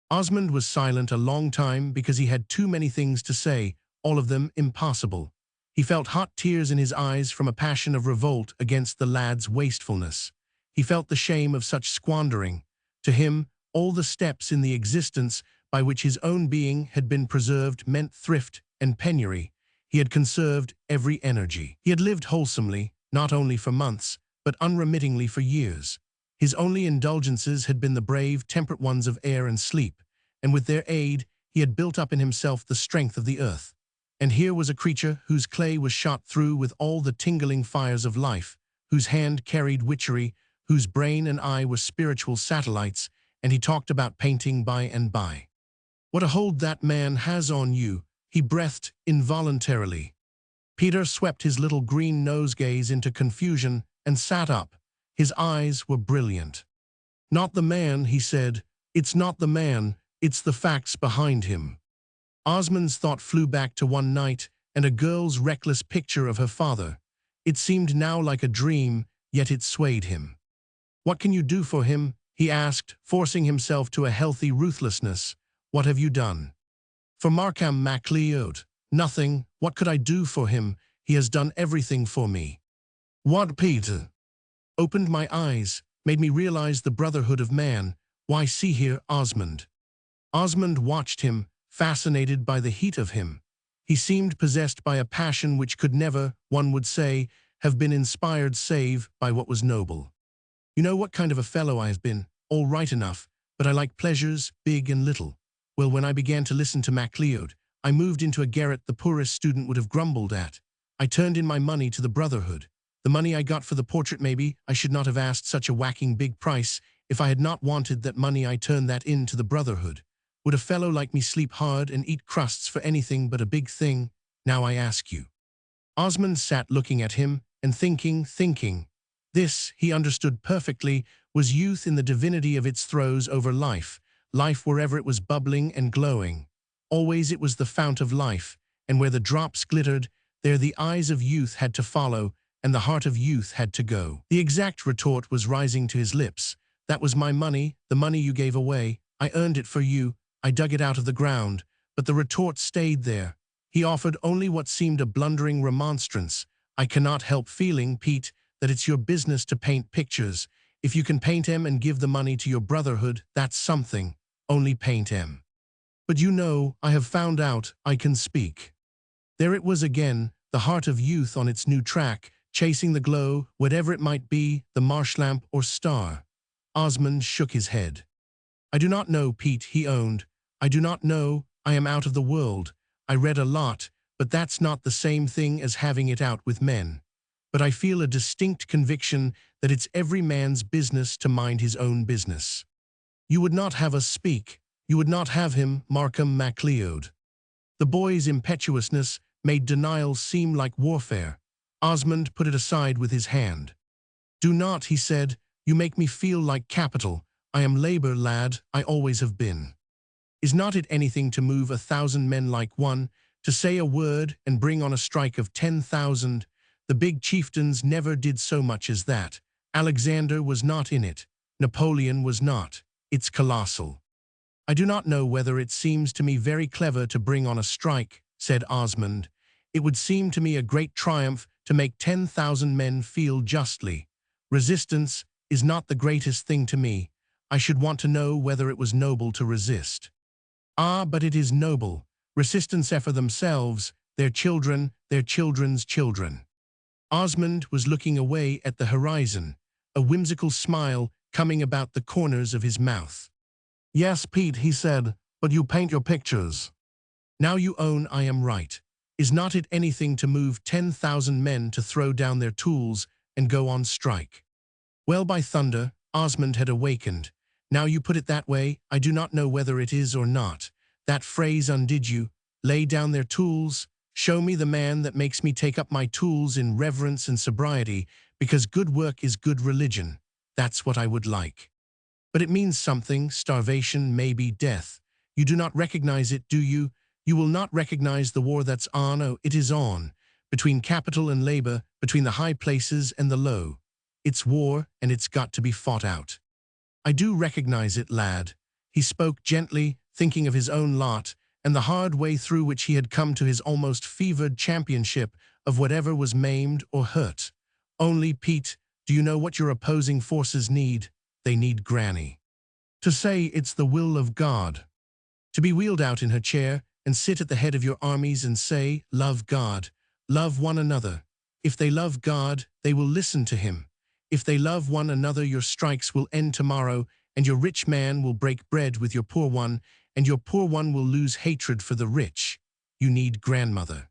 Osmond was silent a long time because he had too many things to say, all of them impossible. He felt hot tears in his eyes from a passion of revolt against the lad's wastefulness. He felt the shame of such squandering. To him, all the steps in the existence by which his own being had been preserved meant thrift and penury. He had conserved every energy. He had lived wholesomely, not only for months, but unremittingly for years. His only indulgences had been the brave, temperate ones of air and sleep, and with their aid he had built up in himself the strength of the earth. And here was a creature whose clay was shot through with all the tingling fires of life, whose hand carried witchery, whose brain and eye were spiritual satellites, and he talked about painting by and by. What a hold that man has on you, he breathed involuntarily. Peter swept his little green nosegays into confusion and sat up. His eyes were brilliant. Not the man, he said. It's not the man, it's the facts behind him. Osmond's thought flew back to one night and a girl's reckless picture of her father. It seemed now like a dream, yet it swayed him. What can you do for him? He asked, forcing himself to a healthy ruthlessness. What have you done? For Markham MacLeod. Nothing. What could I do for him? He has done everything for me. What, Peter? Opened my eyes, made me realize the brotherhood of man. Why, see here, Osmond. Osmond watched him, fascinated by the heat of him. He seemed possessed by a passion which could never, one would say, have been inspired save by what was noble. You know what kind of a fellow I have been, all right enough, but I like pleasures, big and little. Well, when I began to listen to MacLeod, I moved into a garret the poorest student would have grumbled at. I turned in my money to the brotherhood. The money I got for the portrait, maybe I should not have asked such a whacking big price. If I had not wanted that money, I turned that in to the brotherhood. Would a fellow like me sleep hard and eat crusts for anything but a big thing? Now I ask you. Osmond sat looking at him and thinking. This, he understood perfectly, was youth in the divinity of its throes over life wherever it was bubbling and glowing. Always it was the fount of life, and where the drops glittered, there the eyes of youth had to follow, and the heart of youth had to go. The exact retort was rising to his lips. That was my money, the money you gave away. I earned it for you. I dug it out of the ground. But the retort stayed there. He offered only what seemed a blundering remonstrance. I cannot help feeling, Pete, that it's your business to paint pictures. If you can paint 'em and give the money to your brotherhood, that's something. Only paint 'em. But you know, I have found out I can speak. There it was again, the heart of youth on its new track, chasing the glow, whatever it might be, the marsh lamp or star. Osmond shook his head. I do not know, Pete, he owned. I do not know. I am out of the world. I read a lot, but that's not the same thing as having it out with men. But I feel a distinct conviction that it's every man's business to mind his own business. You would not have us speak. You would not have him, Markham MacLeod. The boy's impetuousness made denial seem like warfare. Osmond put it aside with his hand. Do not, he said. You make me feel like capital. I am labor, lad. I always have been. Is not it anything to move 1,000 men like one, to say a word and bring on a strike of 10,000? The big chieftains never did so much as that. Alexander was not in it. Napoleon was not. It's colossal. I do not know whether it seems to me very clever to bring on a strike, said Osmond. It would seem to me a great triumph to make 10,000 men feel justly. Resistance is not the greatest thing to me. I should want to know whether it was noble to resist. Ah, but it is noble. Resistance for themselves, their children, their children's children. Osmond was looking away at the horizon, a whimsical smile coming about the corners of his mouth. Yes, Pete, he said, but you paint your pictures. Now you own I am right. Is not it anything to move 10,000 men to throw down their tools and go on strike? Well, by thunder, Osmond had awakened. Now you put it that way, I do not know whether it is or not. That phrase undid you, lay down their tools. Show me the man that makes me take up my tools in reverence and sobriety, because good work is good religion. That's what I would like. But it means something, starvation, maybe death. You do not recognize it, do you? You will not recognize the war that's on. Oh, it is on. Between capital and labor, between the high places and the low. It's war, and it's got to be fought out. I do recognize it, lad. He spoke gently, thinking of his own lot, and the hard way through which he had come to his almost fevered championship of whatever was maimed or hurt. Only, Pete, do you know what your opposing forces need? They need Granny. To say it's the will of God. To be wheeled out in her chair and sit at the head of your armies and say, love God, love one another. If they love God, they will listen to him. If they love one another, your strikes will end tomorrow, and your rich man will break bread with your poor one, and your poor one will lose hatred for the rich. You need grandmother.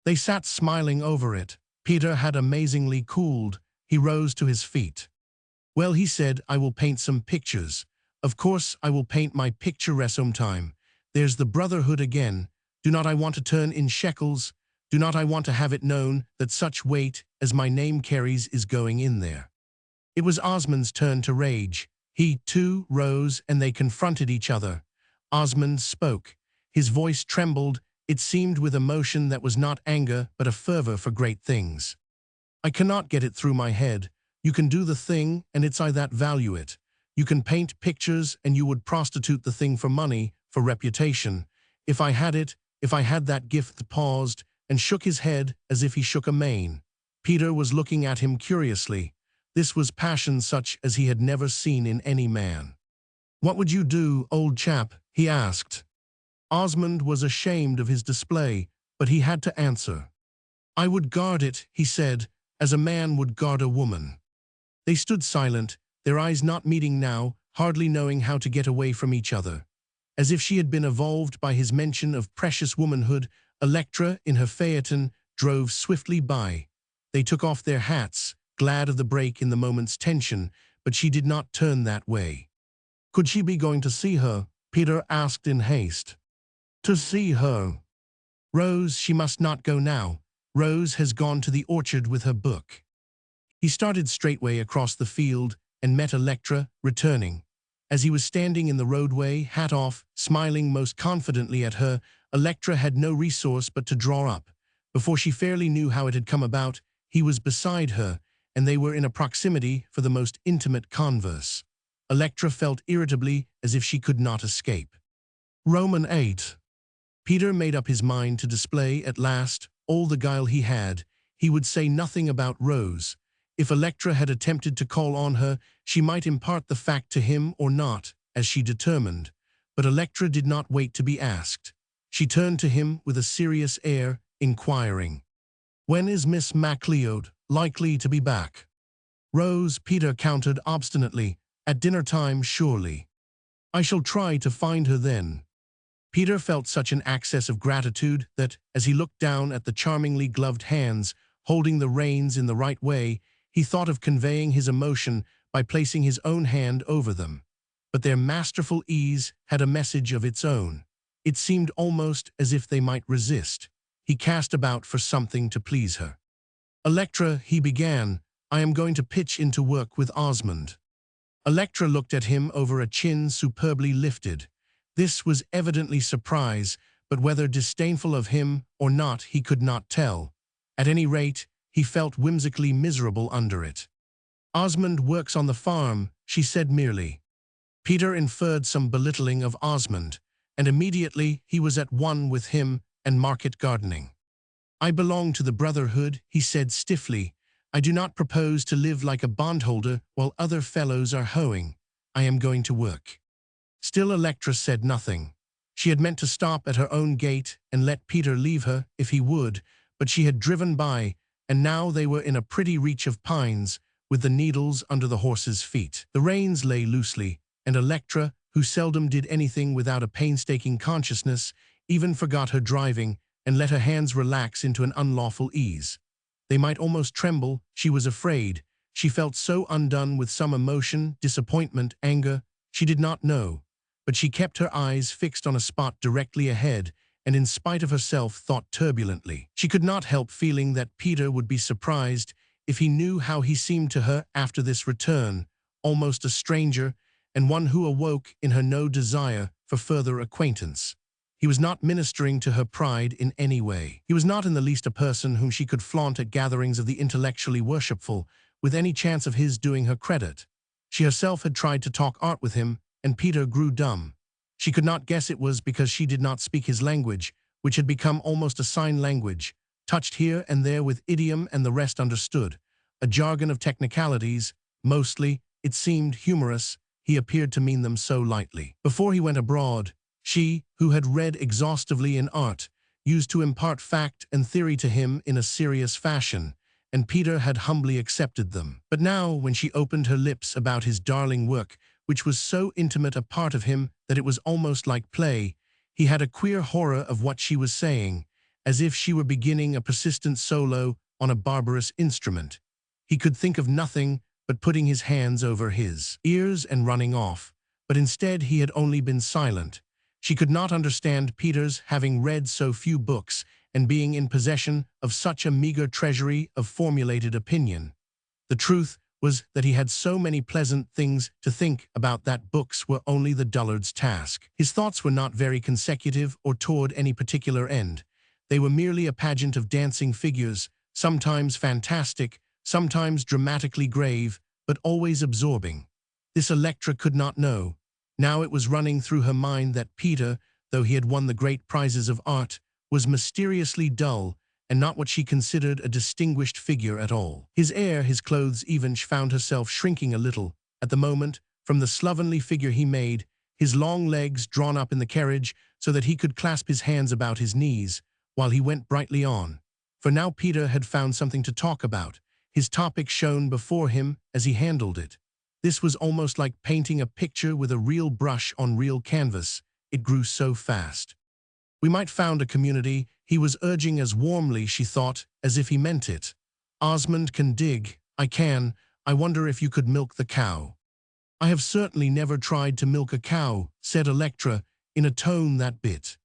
They sat smiling over it. Peter had amazingly cooled. He rose to his feet. Well, he said, I will paint some pictures. Of course, I will paint my picture sometime. There's the brotherhood again. Do not I want to turn in shekels? Do not I want to have it known that such weight as my name carries is going in there? It was Osmond's turn to rage. He, too, rose, and they confronted each other. Osmond spoke. His voice trembled, it seemed with emotion that was not anger, but a fervor for great things. I cannot get it through my head. You can do the thing, and it's I that value it. You can paint pictures, and you would prostitute the thing for money, for reputation. If I had it, if I had that gift. Paused, and shook his head as if he shook a mane. Peter was looking at him curiously. This was passion such as he had never seen in any man. What would you do, old chap? He asked. Osmond was ashamed of his display, but he had to answer. I would guard it, he said, as a man would guard a woman. They stood silent, their eyes not meeting now, hardly knowing how to get away from each other. As if she had been evolved by his mention of precious womanhood, Electra, in her phaeton, drove swiftly by. They took off their hats, glad of the break in the moment's tension, but she did not turn that way. Could she be going to see her? Peter asked in haste. To see her. Rose, she must not go now. Rose has gone to the orchard with her book. He started straightway across the field and met Electra, returning. As he was standing in the roadway, hat off, smiling most confidently at her, Electra had no resource but to draw up. Before she fairly knew how it had come about, he was beside her, and they were in a proximity for the most intimate converse. Electra felt irritably as if she could not escape. Roman 8. Peter made up his mind to display, at last, all the guile he had. He would say nothing about Rose. If Electra had attempted to call on her, she might impart the fact to him or not, as she determined. But Electra did not wait to be asked. She turned to him with a serious air, inquiring, When is Miss MacLeod likely to be back? Rose, Peter countered obstinately, at dinner time surely. I shall try to find her then. Peter felt such an access of gratitude that, as he looked down at the charmingly gloved hands, holding the reins in the right way, he thought of conveying his emotion by placing his own hand over them. But their masterful ease had a message of its own. It seemed almost as if they might resist. He cast about for something to please her. Electra, he began, I am going to pitch into work with Osmond. Electra looked at him over a chin superbly lifted. This was evidently surprise, but whether disdainful of him or not he could not tell. At any rate, he felt whimsically miserable under it. "Osmond works on the farm," she said merely. Peter inferred some belittling of Osmond, and immediately he was at one with him and market gardening. "I belong to the Brotherhood," he said stiffly. "I do not propose to live like a bondholder while other fellows are hoeing. I am going to work." Still Electra said nothing. She had meant to stop at her own gate and let Peter leave her if he would, but she had driven by, and now they were in a pretty reach of pines, with the needles under the horses' feet. The reins lay loosely, and Electra, who seldom did anything without a painstaking consciousness, even forgot her driving and let her hands relax into an unlawful ease. They might almost tremble, she was afraid. She felt so undone with some emotion, disappointment, anger, she did not know. But she kept her eyes fixed on a spot directly ahead, and in spite of herself thought turbulently. She could not help feeling that Peter would be surprised if he knew how he seemed to her after this return, almost a stranger, and one who awoke in her no desire for further acquaintance. He was not ministering to her pride in any way. He was not in the least a person whom she could flaunt at gatherings of the intellectually worshipful, with any chance of his doing her credit. She herself had tried to talk art with him, and Peter grew dumb. She could not guess it was because she did not speak his language, which had become almost a sign language, touched here and there with idiom and the rest understood. A jargon of technicalities, mostly, it seemed, humorous. He appeared to mean them so lightly. Before he went abroad, she, who had read exhaustively in art, used to impart fact and theory to him in a serious fashion, and Peter had humbly accepted them. But now, when she opened her lips about his darling work, which was so intimate a part of him that it was almost like play, he had a queer horror of what she was saying, as if she were beginning a persistent solo on a barbarous instrument. He could think of nothing but putting his hands over his ears and running off, but instead he had only been silent. She could not understand Peter's having read so few books and being in possession of such a meager treasury of formulated opinion. The truth was that he had so many pleasant things to think about that books were only the dullard's task. His thoughts were not very consecutive or toward any particular end. They were merely a pageant of dancing figures, sometimes fantastic, sometimes dramatically grave, but always absorbing. This Electra could not know. Now it was running through her mind that Peter, though he had won the great prizes of art, was mysteriously dull and not what she considered a distinguished figure at all. His air, his clothes even, she found herself shrinking a little, at the moment, from the slovenly figure he made, his long legs drawn up in the carriage so that he could clasp his hands about his knees, while he went brightly on. For now Peter had found something to talk about. His topic shone before him as he handled it. This was almost like painting a picture with a real brush on real canvas. It grew so fast. "We might found a community," he was urging as warmly, she thought, as if he meant it. "Osmond can dig. I can. I wonder if you could milk the cow." "I have certainly never tried to milk a cow," said Electra, in a tone that bit.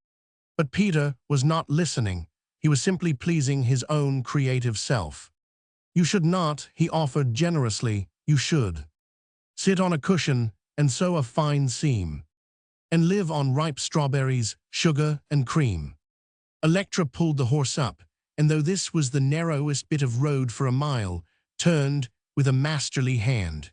But Peter was not listening. He was simply pleasing his own creative self. "You should not," he offered generously. "You should sit on a cushion and sew a fine seam, and live on ripe strawberries, sugar, and cream." Electra pulled the horse up, and though this was the narrowest bit of road for a mile, turned with a masterly hand.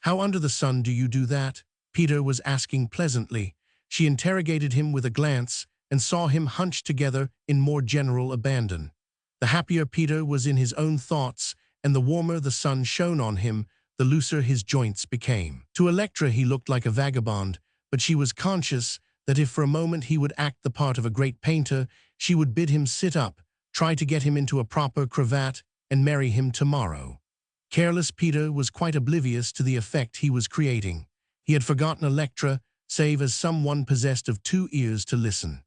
"How under the sun do you do that?" Peter was asking pleasantly. She interrogated him with a glance and saw him hunched together in more general abandon. The happier Peter was in his own thoughts, and the warmer the sun shone on him, the looser his joints became. To Electra he looked like a vagabond, but she was conscious that if for a moment he would act the part of a great painter, she would bid him sit up, try to get him into a proper cravat, and marry him tomorrow. Careless Peter was quite oblivious to the effect he was creating. He had forgotten Electra, save as someone possessed of 2 ears to listen.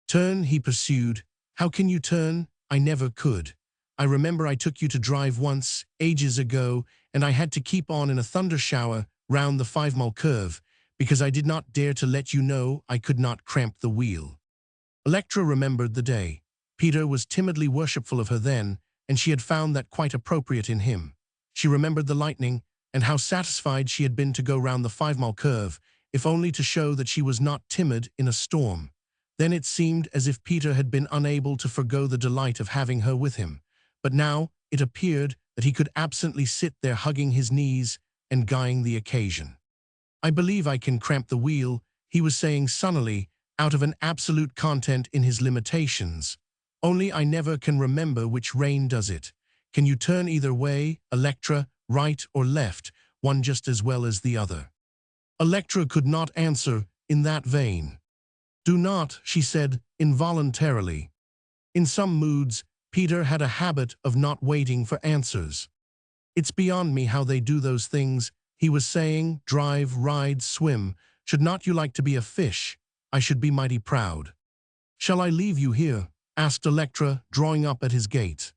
"Turn," he pursued. "How can you turn? I never could. I remember I took you to drive once, ages ago, and I had to keep on in a thunder shower round the 5-mile curve, because I did not dare to let you know I could not cramp the wheel." Electra remembered the day. Peter was timidly worshipful of her then, and she had found that quite appropriate in him. She remembered the lightning, and how satisfied she had been to go round the 5-mile curve. if only to show that she was not timid in a storm. Then it seemed as if Peter had been unable to forgo the delight of having her with him. But now it appeared that he could absently sit there hugging his knees and guying the occasion. "I believe I can cramp the wheel," he was saying sunnily, out of an absolute content in his limitations. "Only I never can remember which rein does it. Can you turn either way, Electra, right or left, one just as well as the other?" Electra could not answer in that vein. "Do not," she said involuntarily. In some moods, Peter had a habit of not waiting for answers. "It's beyond me how they do those things," he was saying. "Drive, ride, swim. Should not you like to be a fish? I should be mighty proud." "Shall I leave you here?" asked Electra, drawing up at his gate.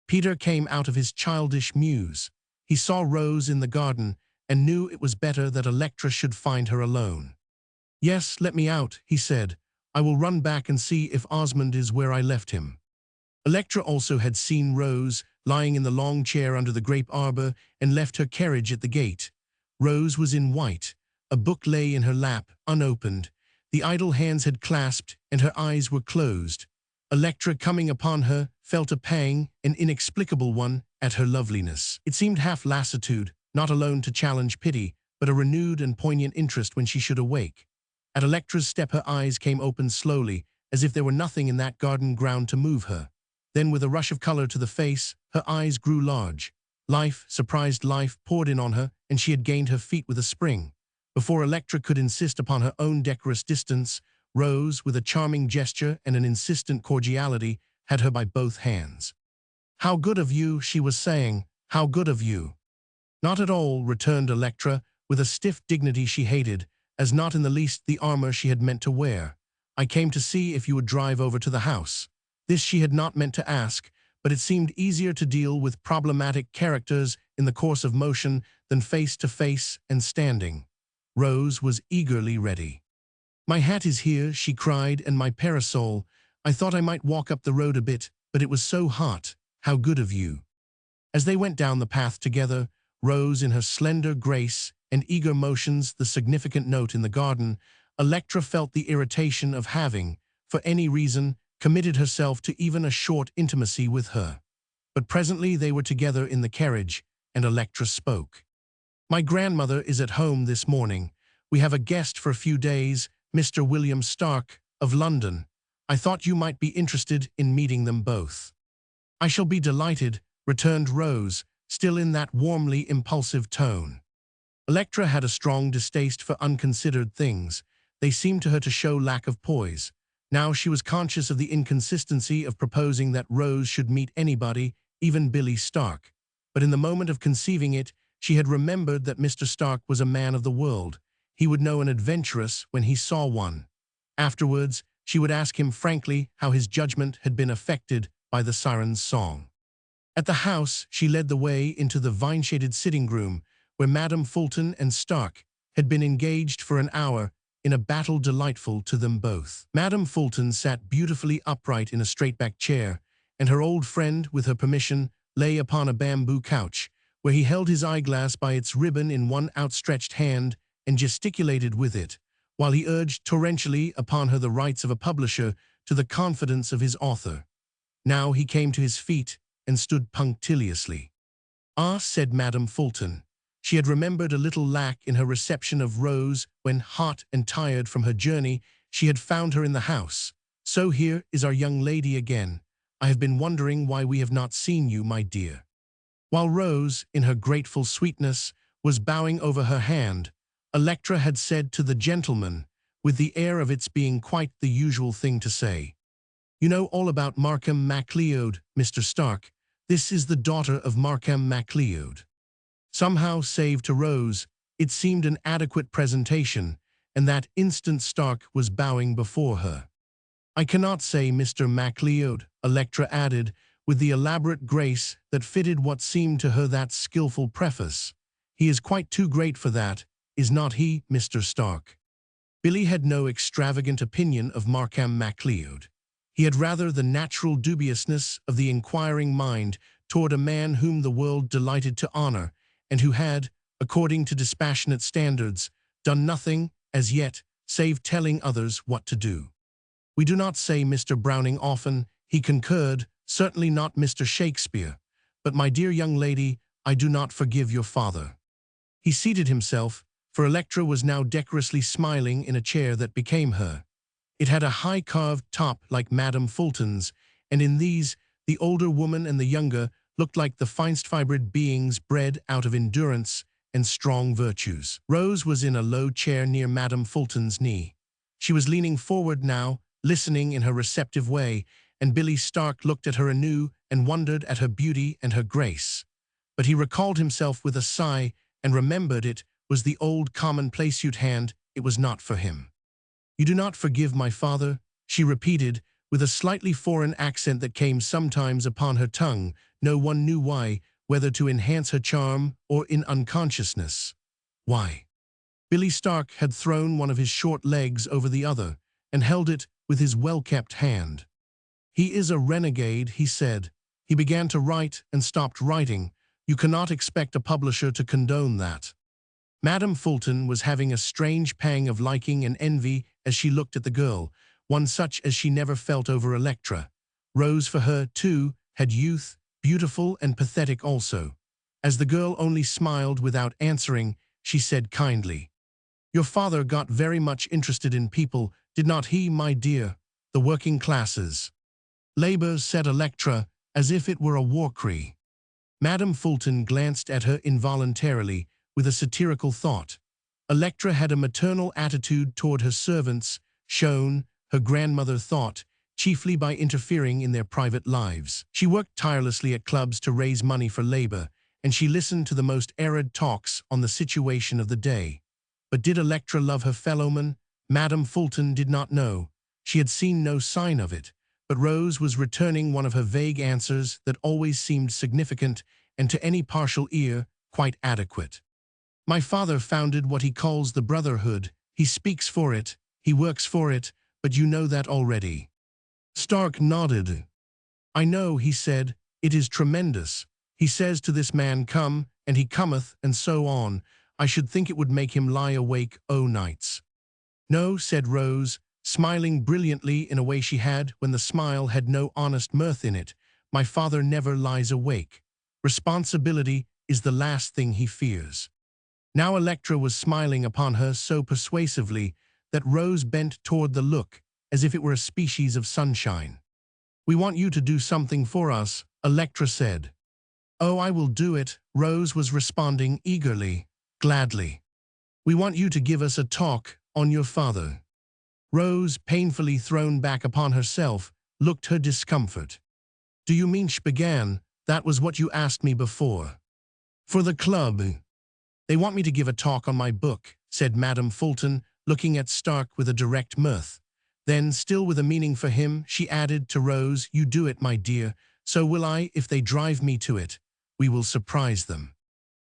Peter came out of his childish muse. He saw Rose in the garden and knew it was better that Electra should find her alone. "Yes, let me out," he said. "I will run back and see if Osmond is where I left him." Electra also had seen Rose lying in the long chair under the grape arbor and left her carriage at the gate. Rose was in white. A book lay in her lap, unopened. The idle hands had clasped and her eyes were closed. Electra, coming upon her, felt a pang, an inexplicable one, at her loveliness. It seemed half lassitude, not alone to challenge pity, but a renewed and poignant interest when she should awake. At Electra's step her eyes came open slowly, as if there were nothing in that garden ground to move her. Then with a rush of color to the face, her eyes grew large. Life, surprised life, poured in on her, and she had gained her feet with a spring. Before Electra could insist upon her own decorous distance, Rose, with a charming gesture and an insistent cordiality, had her by both hands. "How good of you," she was saying, "how good of you." "Not at all," returned Electra, with a stiff dignity she hated, as not in the least the armor she had meant to wear. "I came to see if you would drive over to the house." This she had not meant to ask, but it seemed easier to deal with problematic characters in the course of motion than face to face and standing. Rose was eagerly ready. "My hat is here," she cried, "and my parasol. I thought I might walk up the road a bit, but it was so hot. How good of you." As they went down the path together, Rose in her slender grace and eager motions the significant note in the garden, Electra felt the irritation of having, for any reason, committed herself to even a short intimacy with her. But presently they were together in the carriage, and Electra spoke. "My grandmother is at home this morning. We have a guest for a few days, Mr. William Stark, of London. I thought you might be interested in meeting them both." "I shall be delighted," returned Rose, still in that warmly impulsive tone. Electra had a strong distaste for unconsidered things. They seemed to her to show lack of poise. Now she was conscious of the inconsistency of proposing that Rose should meet anybody, even Billy Stark. But in the moment of conceiving it, she had remembered that Mr. Stark was a man of the world. He would know an adventuress when he saw one. Afterwards, she would ask him frankly how his judgment had been affected by the siren's song. At the house, she led the way into the vine-shaded sitting-room, where Madame Fulton and Stark had been engaged for an hour in a battle delightful to them both. Madame Fulton sat beautifully upright in a straight-backed chair, and her old friend, with her permission, lay upon a bamboo couch, where he held his eyeglass by its ribbon in one outstretched hand and gesticulated with it, while he urged torrentially upon her the rights of a publisher to the confidence of his author. Now he came to his feet and stood punctiliously. "Ah," said Madame Fulton. She had remembered a little lack in her reception of Rose when, hot and tired from her journey, she had found her in the house. "So here is our young lady again. I have been wondering why we have not seen you, my dear." While Rose, in her grateful sweetness, was bowing over her hand, Electra had said to the gentleman, with the air of its being quite the usual thing to say, "You know all about Markham MacLeod, Mr. Stark. This is the daughter of Markham MacLeod." Somehow, save to Rose, it seemed an adequate presentation, and that instant Stark was bowing before her. "I cannot say Mr. MacLeod," Electra added, with the elaborate grace that fitted what seemed to her that skillful preface. "He is quite too great for that, is not he, Mr. Stark?" Billy had no extravagant opinion of Markham MacLeod. He had rather the natural dubiousness of the inquiring mind toward a man whom the world delighted to honor, and who had, according to dispassionate standards, done nothing as yet, save telling others what to do. We do not say Mr. Browning often, he concurred, certainly not Mr. Shakespeare. But my dear young lady, I do not forgive your father. He seated himself, for Electra was now decorously smiling in a chair that became her. It had a high carved top like Madame Fulton's, and in these, the older woman and the younger looked like the finest fibred beings bred out of endurance and strong virtues. Rose was in a low chair near Madame Fulton's knee. She was leaning forward now, listening in her receptive way, and Billy Stark looked at her anew and wondered at her beauty and her grace. But he recalled himself with a sigh and remembered it was the old commonplace hand, it was not for him. "You do not forgive my father?" she repeated, with a slightly foreign accent that came sometimes upon her tongue, no one knew why, whether to enhance her charm or in unconsciousness. Why? Billy Stark had thrown one of his short legs over the other and held it with his well-kept hand. "He is a renegade," he said. He began to write and stopped writing. You cannot expect a publisher to condone that. Madame Fulton was having a strange pang of liking and envy as she looked at the girl, one such as she never felt over Electra. Rose, for her, too, had youth, beautiful and pathetic also. As the girl only smiled without answering, she said kindly, "Your father got very much interested in people, did not he, my dear? The working classes." "Labor," said Electra, as if it were a war cry. Madame Fulton glanced at her involuntarily, with a satirical thought. Electra had a maternal attitude toward her servants, shown, her grandmother thought, chiefly by interfering in their private lives. She worked tirelessly at clubs to raise money for labor, and she listened to the most arid talks on the situation of the day. But did Electra love her fellowman? Madame Fulton did not know. She had seen no sign of it, but Rose was returning one of her vague answers that always seemed significant and to any partial ear quite adequate. "My father founded what he calls the Brotherhood. He speaks for it, he works for it, but you know that already." Stark nodded. "I know," he said, "it is tremendous. He says to this man, 'Come,' and he cometh, and so on. I should think it would make him lie awake o' nights." "No," said Rose, smiling brilliantly in a way she had when the smile had no honest mirth in it. "My father never lies awake. Responsibility is the last thing he fears." Now Electra was smiling upon her so persuasively that Rose bent toward the look, as if it were a species of sunshine. "We want you to do something for us," Electra said. "Oh, I will do it," Rose was responding eagerly, gladly. "We want you to give us a talk on your father." Rose, painfully thrown back upon herself, looked her discomfort. "Do you mean," she began, "that was what you asked me before?" "For the club. They want me to give a talk on my book," said Madame Fulton, looking at Stark with a direct mirth. Then, still with a meaning for him, she added to Rose, "You do it, my dear, so will I if they drive me to it. We will surprise them."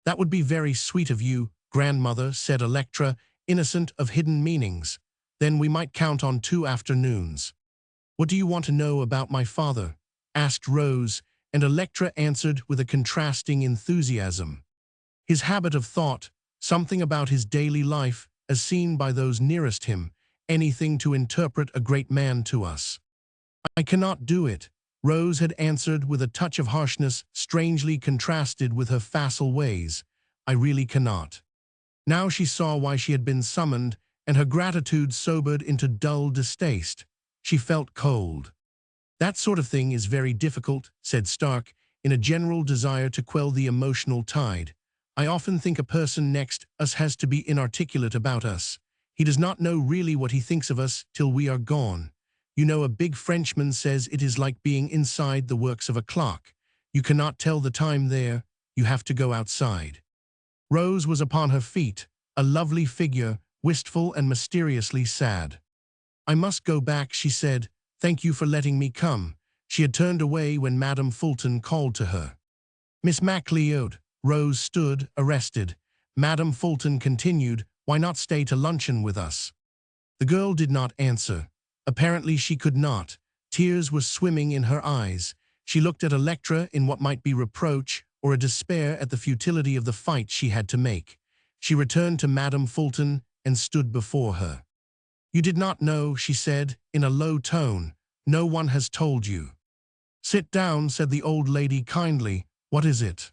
"That would be very sweet of you, grandmother," said Electra, innocent of hidden meanings. "Then we might count on 2 afternoons." "What do you want to know about my father?" asked Rose, and Electra answered with a contrasting enthusiasm. "His habit of thought, something about his daily life, as seen by those nearest him, anything to interpret a great man to us." "I cannot do it," Rose had answered with a touch of harshness strangely contrasted with her facile ways. "I really cannot." Now she saw why she had been summoned, and her gratitude sobered into dull distaste. She felt cold. "That sort of thing is very difficult," said Stark, in a general desire to quell the emotional tide. "I often think a person next us has to be inarticulate about us. He does not know really what he thinks of us till we are gone. You know, a big Frenchman says it is like being inside the works of a clock. You cannot tell the time there, you have to go outside." Rose was upon her feet, a lovely figure, wistful and mysteriously sad. "I must go back," she said. "Thank you for letting me come." She had turned away when Madame Fulton called to her. "Miss MacLeod." Rose stood, arrested. Madame Fulton continued, "Why not stay to luncheon with us?" The girl did not answer. Apparently she could not. Tears were swimming in her eyes. She looked at Electra in what might be reproach or a despair at the futility of the fight she had to make. She returned to Madame Fulton and stood before her. "You did not know," she said, in a low tone. "No one has told you." "Sit down," said the old lady kindly. "What is it?"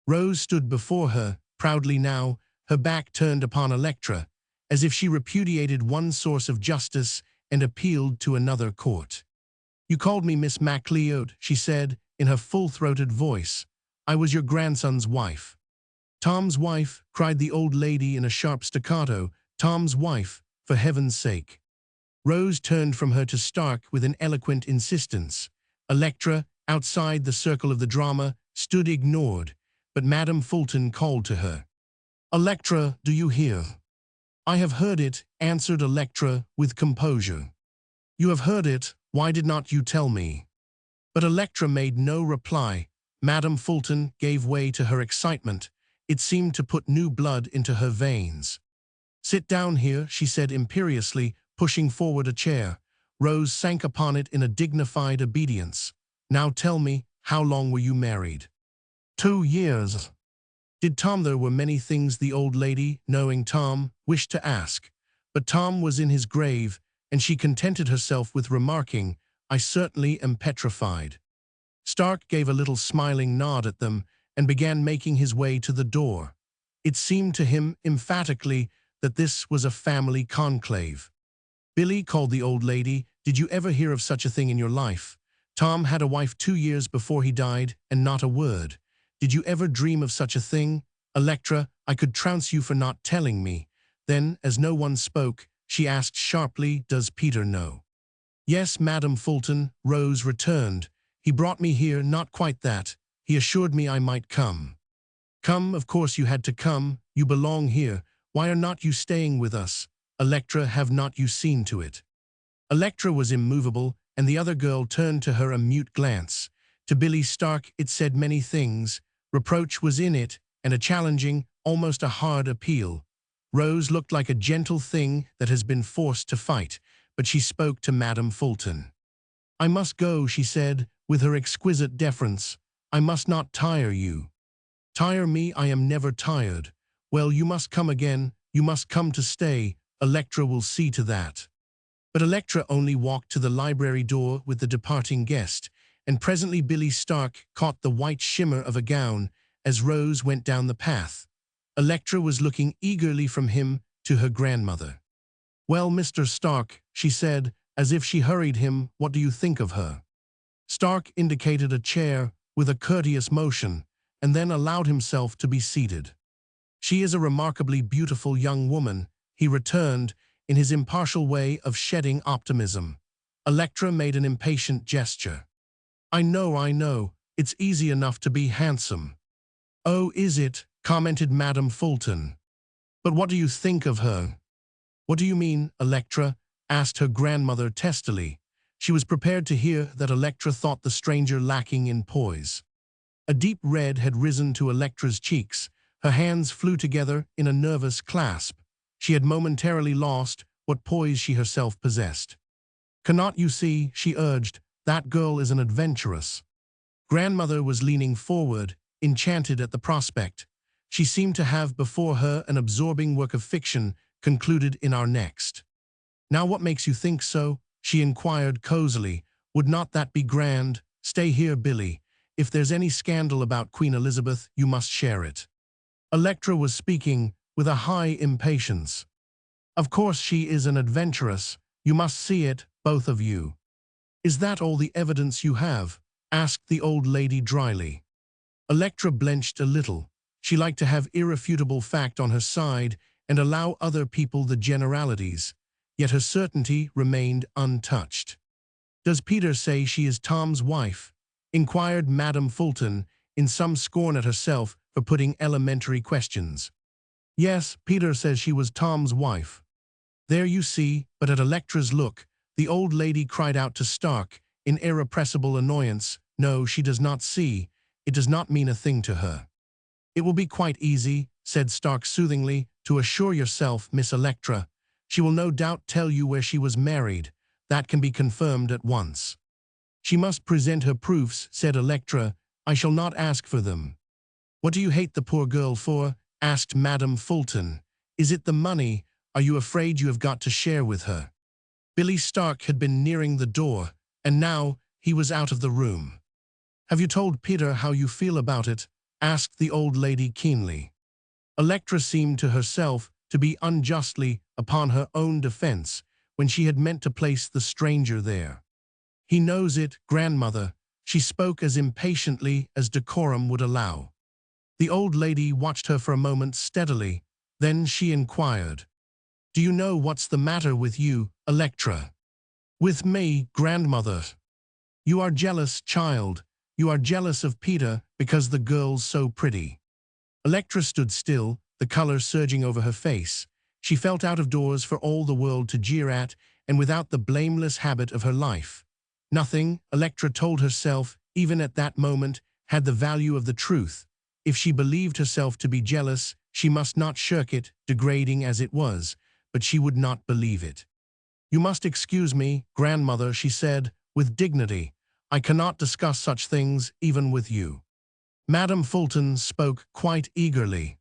Rose stood before her, proudly now, her back turned upon Electra, as if she repudiated one source of justice and appealed to another court. "You called me Miss MacLeod," she said, in her full-throated voice. "I was your grandson's wife." "Tom's wife," cried the old lady in a sharp staccato. "Tom's wife, for heaven's sake." Rose turned from her to Stark with an eloquent insistence. Electra, outside the circle of the drama, stood ignored, but Madame Fulton called to her. "Electra, do you hear?" "I have heard it," answered Electra with composure. "You have heard it, why did not you tell me?" But Electra made no reply. Madame Fulton gave way to her excitement. It seemed to put new blood into her veins. "Sit down here," she said imperiously, pushing forward a chair. Rose sank upon it in a dignified obedience. "Now tell me, how long were you married?" 2 years. Did Tom? There were many things the old lady, knowing Tom, wished to ask. But Tom was in his grave, and she contented herself with remarking, "I certainly am petrified." Stark gave a little smiling nod at them and began making his way to the door. It seemed to him emphatically that this was a family conclave. "Billy," called the old lady, "did you ever hear of such a thing in your life? Tom had a wife 2 years before he died, and not a word. Did you ever dream of such a thing? Electra, I could trounce you for not telling me." Then, as no one spoke, she asked sharply, "Does Peter know?" "Yes, Madame Fulton," Rose returned. "He brought me here, not quite that. He assured me I might come." "Come, of course you had to come. You belong here. Why are not you staying with us? Electra, have not you seen to it?" Electra was immovable, and the other girl turned to her a mute glance. To Billy Stark it said many things. Reproach was in it, and a challenging, almost a hard appeal. Rose looked like a gentle thing that has been forced to fight, but she spoke to Madame Fulton. "I must go," she said, with her exquisite deference. "I must not tire you." "Tire me? I am never tired." "Well, you must come again. You must come to stay. Electra will see to that." But Electra only walked to the library door with the departing guest, and presently Billy Stark caught the white shimmer of a gown as Rose went down the path. Electra was looking eagerly from him to her grandmother. "Well, Mr. Stark," she said, as if she hurried him, "what do you think of her?" Stark indicated a chair with a courteous motion, and then allowed himself to be seated. "She is a remarkably beautiful young woman," he returned, in his impartial way of shedding optimism. Electra made an impatient gesture. I know. It's easy enough to be handsome." "Oh, is it?" commented Madame Fulton. "But what do you think of her?" "What do you mean, Electra?" asked her grandmother testily. She was prepared to hear that Electra thought the stranger lacking in poise. A deep red had risen to Electra's cheeks. Her hands flew together in a nervous clasp. She had momentarily lost what poise she herself possessed. "Cannot you see," she urged, "that girl is an adventuress?" Grandmother was leaning forward, enchanted at the prospect. She seemed to have before her an absorbing work of fiction concluded in our next. "Now what makes you think so?" she inquired cozily. "Would not that be grand? Stay here, Billy. If there's any scandal about Queen Elizabeth, you must share it." Electra was speaking with a high impatience. "Of course she is an adventuress. You must see it, both of you." "Is that all the evidence you have?" asked the old lady dryly. Electra blenched a little. She liked to have irrefutable fact on her side and allow other people the generalities, yet her certainty remained untouched. "Does Peter say she is Tom's wife?" inquired Madame Fulton, in some scorn at herself for putting elementary questions. "Yes, Peter says she was Tom's wife." "There you see," but at Electra's look, the old lady cried out to Stark, in irrepressible annoyance, "No, she does not see. It does not mean a thing to her." "It will be quite easy," said Stark soothingly, "to assure yourself, Miss Electra. She will no doubt tell you where she was married. That can be confirmed at once." "She must present her proofs," said Electra. "I shall not ask for them." "What do you hate the poor girl for?" asked Madame Fulton. "Is it the money? Are you afraid you have got to share with her?" Billy Stark had been nearing the door, and now he was out of the room. "Have you told Peter how you feel about it?" asked the old lady keenly. Electra seemed to herself to be unjustly upon her own defense when she had meant to place the stranger there. "He knows it, grandmother." She spoke as impatiently as decorum would allow. The old lady watched her for a moment steadily, then she inquired, "Do you know what's the matter with you, Electra?" "With me, grandmother?" "You are jealous, child. You are jealous of Peter because the girl's so pretty." Electra stood still, the color surging over her face. She felt out of doors for all the world to jeer at, and without the blameless habit of her life. Nothing, Electra told herself, even at that moment, had the value of the truth. If she believed herself to be jealous, she must not shirk it, degrading as it was, but she would not believe it. "You must excuse me, grandmother," she said, with dignity. "I cannot discuss such things, even with you." Madame Fulton spoke quite eagerly.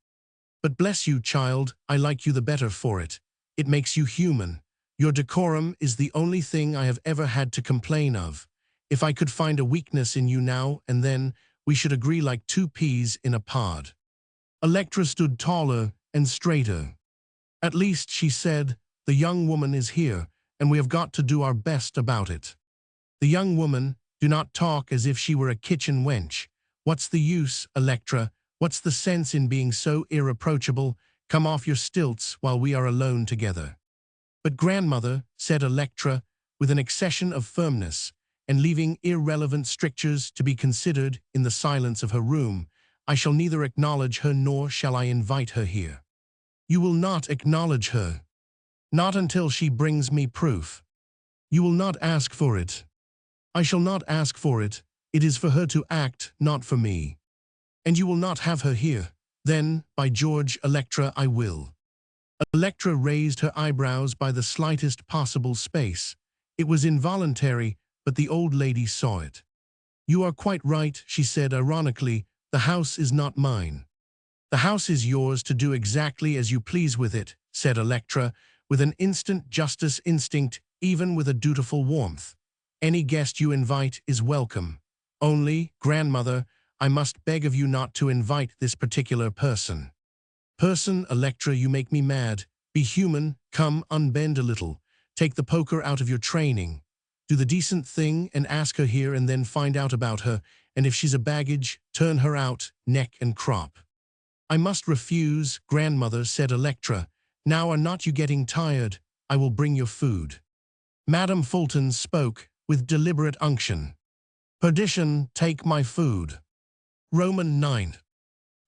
"But bless you, child, I like you the better for it. It makes you human. Your decorum is the only thing I have ever had to complain of. If I could find a weakness in you now and then, we should agree like two peas in a pod." Electra stood taller and straighter. "At least," she said, "the young woman is here, and we have got to do our best about it." "The young woman? Do not talk as if she were a kitchen wench. What's the use, Electra? What's the sense in being so irreproachable? Come off your stilts while we are alone together." "But grandmother," said Electra, with an accession of firmness, and leaving irrelevant strictures to be considered in the silence of her room, "I shall neither acknowledge her nor shall I invite her here." "You will not acknowledge her?" "Not until she brings me proof." "You will not ask for it?" "I shall not ask for it. It is for her to act, not for me." "And you will not have her here?" "Then, by George, Electra, I will." Electra raised her eyebrows by the slightest possible space. It was involuntary, but the old lady saw it. "You are quite right," she said ironically. "The house is not mine." "The house is yours to do exactly as you please with it," said Electra, with an instant justice instinct, even with a dutiful warmth. "Any guest you invite is welcome. Only, grandmother, I must beg of you not to invite this particular person." "Person, Electra, you make me mad. Be human, come, unbend a little. Take the poker out of your training. Do the decent thing and ask her here and then find out about her, and if she's a baggage, turn her out, neck and crop." "I must refuse, grandmother," said Electra. "Now are not you getting tired? I will bring your food." Madame Fulton spoke with deliberate unction. "Perdition, take my food." Roman 9.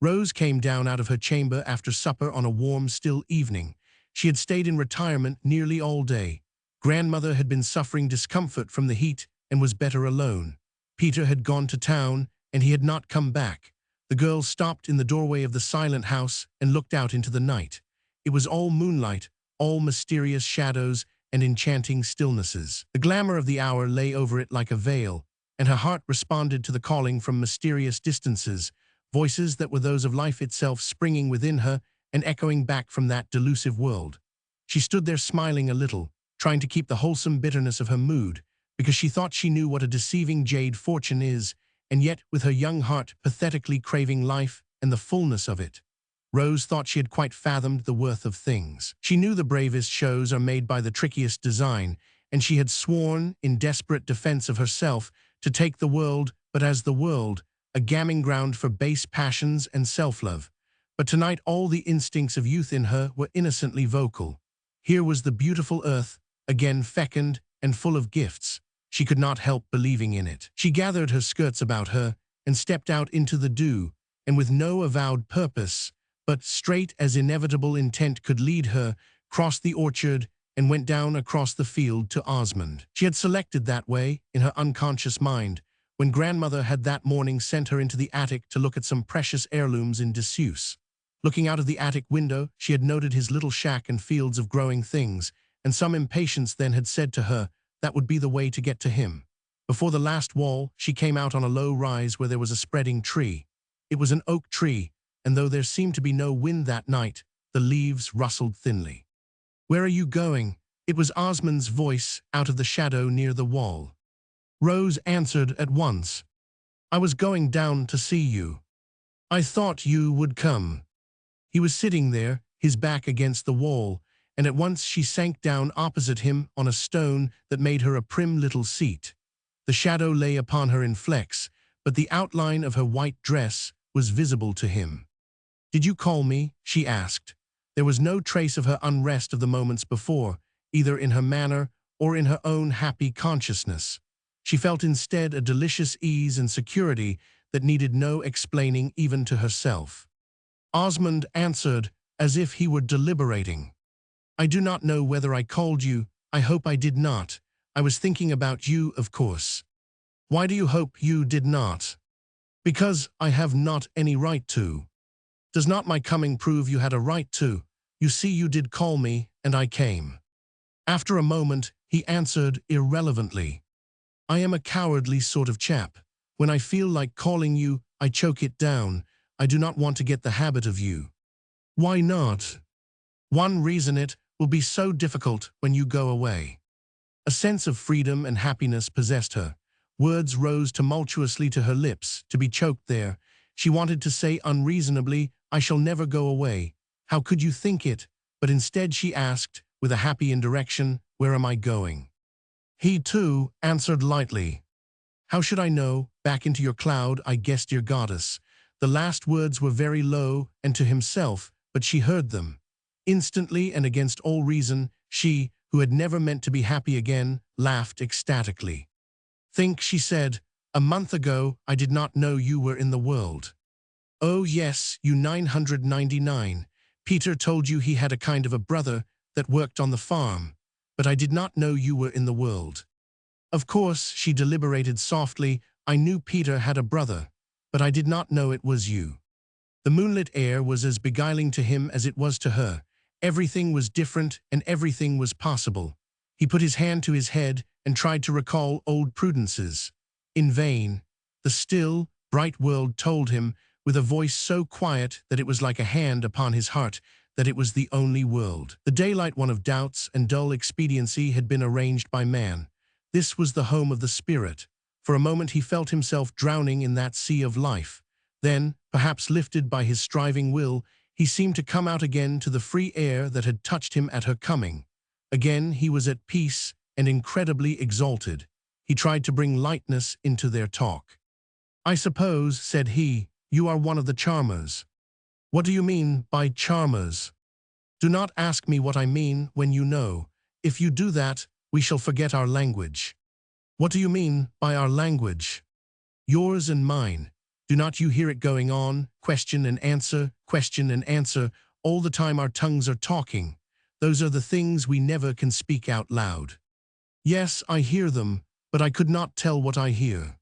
Rose came down out of her chamber after supper on a warm, still evening. She had stayed in retirement nearly all day. Grandmother had been suffering discomfort from the heat and was better alone. Peter had gone to town, and he had not come back. The girl stopped in the doorway of the silent house and looked out into the night. It was all moonlight, all mysterious shadows and enchanting stillnesses. The glamour of the hour lay over it like a veil, and her heart responded to the calling from mysterious distances, voices that were those of life itself springing within her and echoing back from that delusive world. She stood there smiling a little, trying to keep the wholesome bitterness of her mood, because she thought she knew what a deceiving jade fortune is, and yet with her young heart pathetically craving life and the fullness of it. Rose thought she had quite fathomed the worth of things. She knew the bravest shows are made by the trickiest design, and she had sworn, in desperate defense of herself, to take the world, but as the world, a gamming ground for base passions and self-love. But tonight all the instincts of youth in her were innocently vocal. Here was the beautiful earth, again fecund and full of gifts. She could not help believing in it. She gathered her skirts about her and stepped out into the dew, and with no avowed purpose, but straight as inevitable intent could lead her, crossed the orchard and went down across the field to Osmond. She had selected that way in her unconscious mind, when grandmother had that morning sent her into the attic to look at some precious heirlooms in disuse. Looking out of the attic window, she had noted his little shack and fields of growing things, and some impatience then had said to her that would be the way to get to him. Before the last wall, she came out on a low rise where there was a spreading tree. It was an oak tree, and though there seemed to be no wind that night, the leaves rustled thinly. Where are you going? It was Osmond's voice out of the shadow near the wall. Rose answered at once. I was going down to see you. I thought you would come. He was sitting there, his back against the wall, and at once she sank down opposite him on a stone that made her a prim little seat. The shadow lay upon her in flecks, but the outline of her white dress was visible to him. Did you call me? She asked. There was no trace of her unrest of the moments before, either in her manner or in her own happy consciousness. She felt instead a delicious ease and security that needed no explaining even to herself. Osmond answered as if he were deliberating. I do not know whether I called you. I hope I did not. I was thinking about you, of course. Why do you hope you did not? Because I have not any right to. Does not my coming prove you had a right to? You see, you did call me, and I came. After a moment, he answered irrelevantly. I am a cowardly sort of chap. When I feel like calling you, I choke it down. I do not want to get the habit of you. Why not? One reason: it will be so difficult when you go away. A sense of freedom and happiness possessed her. Words rose tumultuously to her lips, to be choked there. She wanted to say unreasonably, I shall never go away. How could you think it? But instead she asked, with a happy indirection, where am I going? He, too, answered lightly. How should I know? Back into your cloud, I guess, dear goddess. The last words were very low, and to himself, but she heard them. Instantly and against all reason, she, who had never meant to be happy again, laughed ecstatically. Think, she said, a month ago I did not know you were in the world. Oh yes, you 999. Peter told you he had a kind of a brother that worked on the farm, but I did not know you were in the world. Of course, she deliberated softly, I knew Peter had a brother, but I did not know it was you. The moonlit air was as beguiling to him as it was to her. Everything was different and everything was possible. He put his hand to his head and tried to recall old prudences. In vain. The still, bright world told him, with a voice so quiet that it was like a hand upon his heart, that it was the only world. The daylight one of doubts and dull expediency had been arranged by man. This was the home of the spirit. For a moment he felt himself drowning in that sea of life. Then, perhaps lifted by his striving will, he seemed to come out again to the free air that had touched him at her coming. Again he was at peace and incredibly exalted. He tried to bring lightness into their talk. I suppose, said he, you are one of the charmers. What do you mean by charmers? Do not ask me what I mean when you know. If you do that, we shall forget our language. What do you mean by our language? Yours and mine. Do not you hear it going on, question and answer, all the time our tongues are talking? Those are the things we never can speak out loud. Yes, I hear them, but I could not tell what I hear.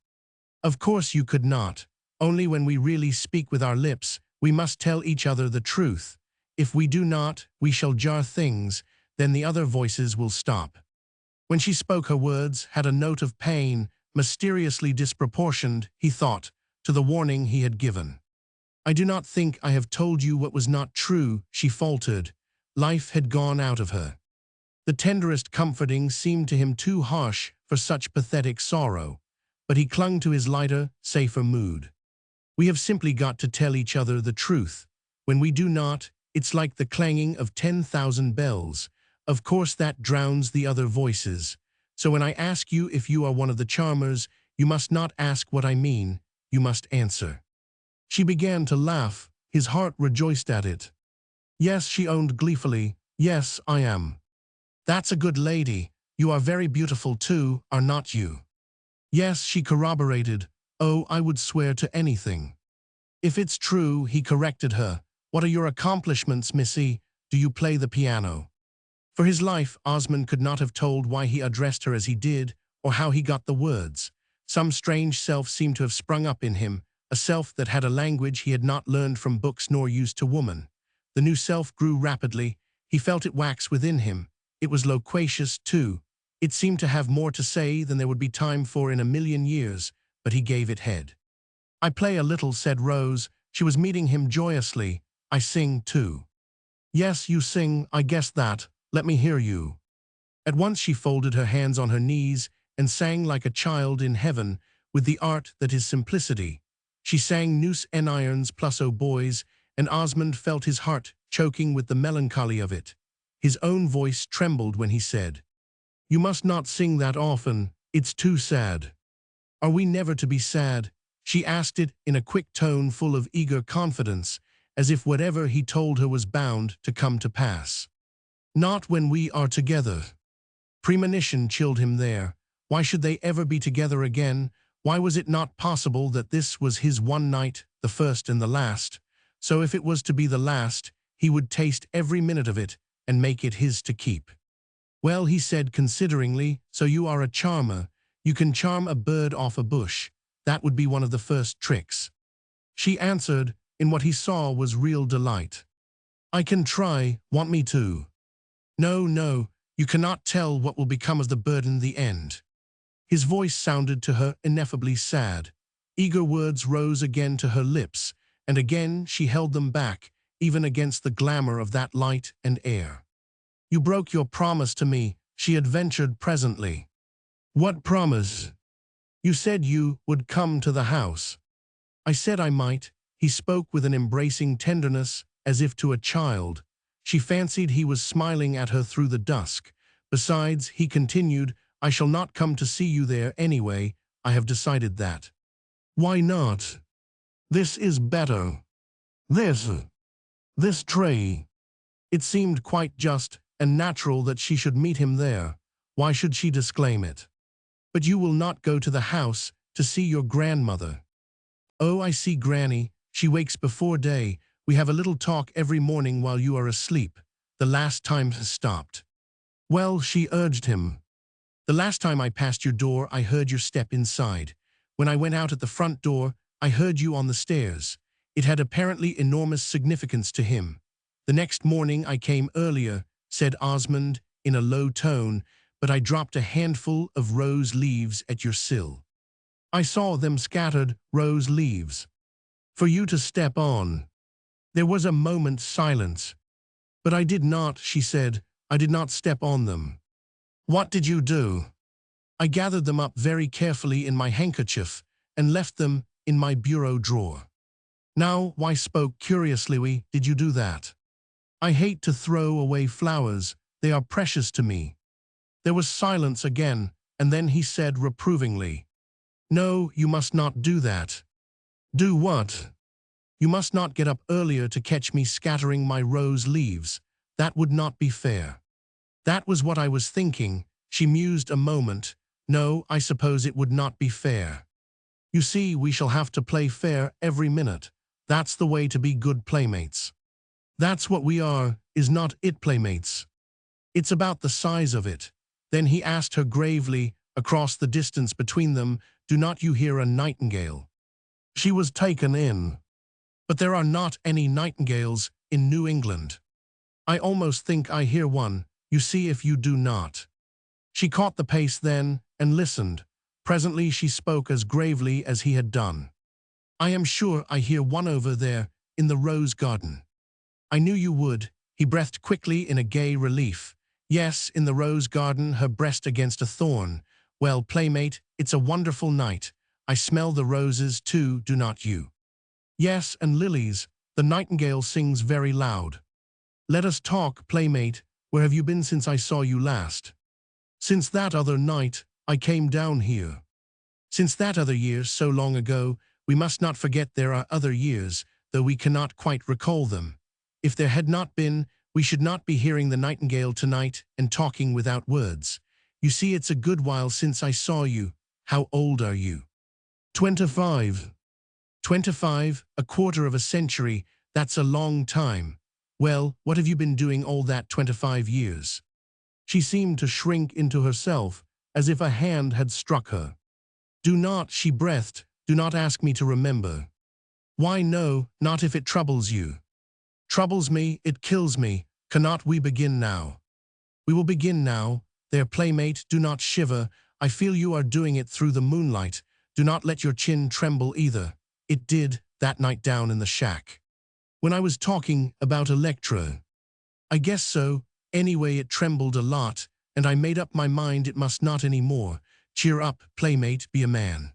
Of course you could not. Only when we really speak with our lips, we must tell each other the truth. If we do not, we shall jar things, then the other voices will stop. When she spoke, her words had a note of pain, mysteriously disproportioned, he thought, to the warning he had given. I do not think I have told you what was not true, she faltered. Life had gone out of her. The tenderest comforting seemed to him too harsh for such pathetic sorrow, but he clung to his lighter, safer mood. We have simply got to tell each other the truth. When we do not, it's like the clanging of 10,000 bells. Of course that drowns the other voices. So when I ask you if you are one of the charmers, you must not ask what I mean, you must answer. She began to laugh. His heart rejoiced at it. Yes, she owned gleefully, yes, I am. That's a good lady. You are very beautiful too, are not you? Yes, she corroborated. Oh, I would swear to anything. If it's true, he corrected her. What are your accomplishments, missy? Do you play the piano? For his life, Osmond could not have told why he addressed her as he did, or how he got the words. Some strange self seemed to have sprung up in him, a self that had a language he had not learned from books nor used to woman. The new self grew rapidly. He felt it wax within him. It was loquacious, too. It seemed to have more to say than there would be time for in a million years, but he gave it head. I play a little, said Rose. She was meeting him joyously. I sing, too. Yes, you sing, I guess that. let me hear you." At once she folded her hands on her knees and sang like a child in heaven with the art that is simplicity. She sang Nous en irons plus oh boys, and Osmond felt his heart choking with the melancholy of it. His own voice trembled when he said, "You must not sing that often, it's too sad." "Are we never to be sad?" She asked it in a quick tone full of eager confidence, as if whatever he told her was bound to come to pass. "Not when we are together." Premonition chilled him there. Why should they ever be together again? Why was it not possible that this was his one night, the first and the last? So if it was to be the last, he would taste every minute of it and make it his to keep. "Well," he said consideringly, "so you are a charmer. You can charm a bird off a bush. That would be one of the first tricks." She answered, in what he saw was real delight. "I can try. Want me to?" "No, no. You cannot tell what will become of the bird in the end." His voice sounded to her ineffably sad. Eager words rose again to her lips, and again she held them back, even against the glamour of that light and air. "You broke your promise to me," she adventured presently. "What promise?" "You said you would come to the house." "I said I might." He spoke with an embracing tenderness, as if to a child. She fancied he was smiling at her through the dusk. "Besides," he continued, "I shall not come to see you there anyway. I have decided that." "Why not?" "This is better. This tree." It seemed quite just and natural that she should meet him there. Why should she disclaim it? "But you will not go to the house to see your grandmother." "Oh, I see Granny. She wakes before day. We have a little talk every morning while you are asleep. The last time has stopped." "Well," she urged him. "The last time I passed your door, I heard your step inside. When I went out at the front door, I heard you on the stairs." It had apparently enormous significance to him. "The next morning I came earlier," said Osmond in a low tone, "but I dropped a handful of rose leaves at your sill." "I saw them scattered, rose leaves. For you to step on." There was a moment's silence. "But I did not," she said. "I did not step on them." "What did you do?" "I gathered them up very carefully in my handkerchief and left them in my bureau drawer." "Now," why spoke curiously, "did you do that?" "I hate to throw away flowers. They are precious to me." There was silence again, and then he said reprovingly, "No, you must not do that." "Do what?" "You must not get up earlier to catch me scattering my rose leaves. That would not be fair." "That was what I was thinking." She mused a moment. "No, I suppose it would not be fair. You see, we shall have to play fair every minute. That's the way to be good playmates." "That's what we are, is not it, playmates?" "It's about the size of it." Then he asked her gravely, across the distance between them, "Do not you hear a nightingale?" She was taken in. "But there are not any nightingales in New England." "I almost think I hear one. You see if you do not." She caught the pace then, and listened. Presently she spoke as gravely as he had done. "I am sure I hear one over there, in the rose garden." "I knew you would." He breathed quickly in a gay relief. "Yes, in the rose garden, her breast against a thorn. Well, playmate, it's a wonderful night. I smell the roses too, do not you?" "Yes, and lilies. The nightingale sings very loud." "Let us talk, playmate. Where have you been since I saw you last?" "Since that other night, I came down here." "Since that other year, so long ago, we must not forget there are other years, though we cannot quite recall them. If there had not been, we should not be hearing the nightingale tonight and talking without words. You see, it's a good while since I saw you. How old are you?" 25. 25, a quarter of a century, that's a long time. Well, what have you been doing all that 25 years? She seemed to shrink into herself, as if a hand had struck her. "Do not," she breathed, "do not ask me to remember." "Why, no, not if it troubles you." "Troubles me, it kills me. Cannot we begin now?" "We will begin now. There, playmate, do not shiver. I feel you are doing it through the moonlight. Do not let your chin tremble either. It did, that night down in the shack. When I was talking about Electra." "I guess so. Anyway, it trembled a lot, and I made up my mind it must not any more. Cheer up, playmate, be a man.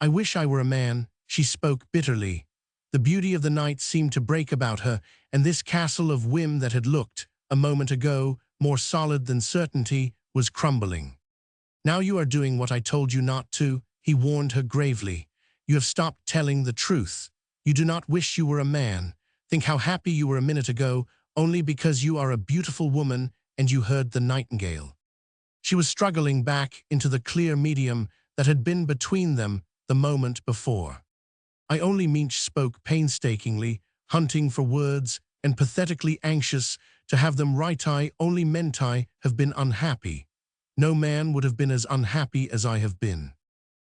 I wish I were a man, she spoke bitterly. The beauty of the night seemed to break about her, and this castle of whim that had looked, a moment ago, more solid than certainty, was crumbling. Now you are doing what I told you not to, he warned her gravely. You have stopped telling the truth. You do not wish you were a man. Think how happy you were a minute ago, only because you are a beautiful woman and you heard the nightingale. She was struggling back into the clear medium that had been between them the moment before. I only mean, she spoke painstakingly, hunting for words and pathetically anxious to have them right. I only meant I have been unhappy. No man would have been as unhappy as I have been.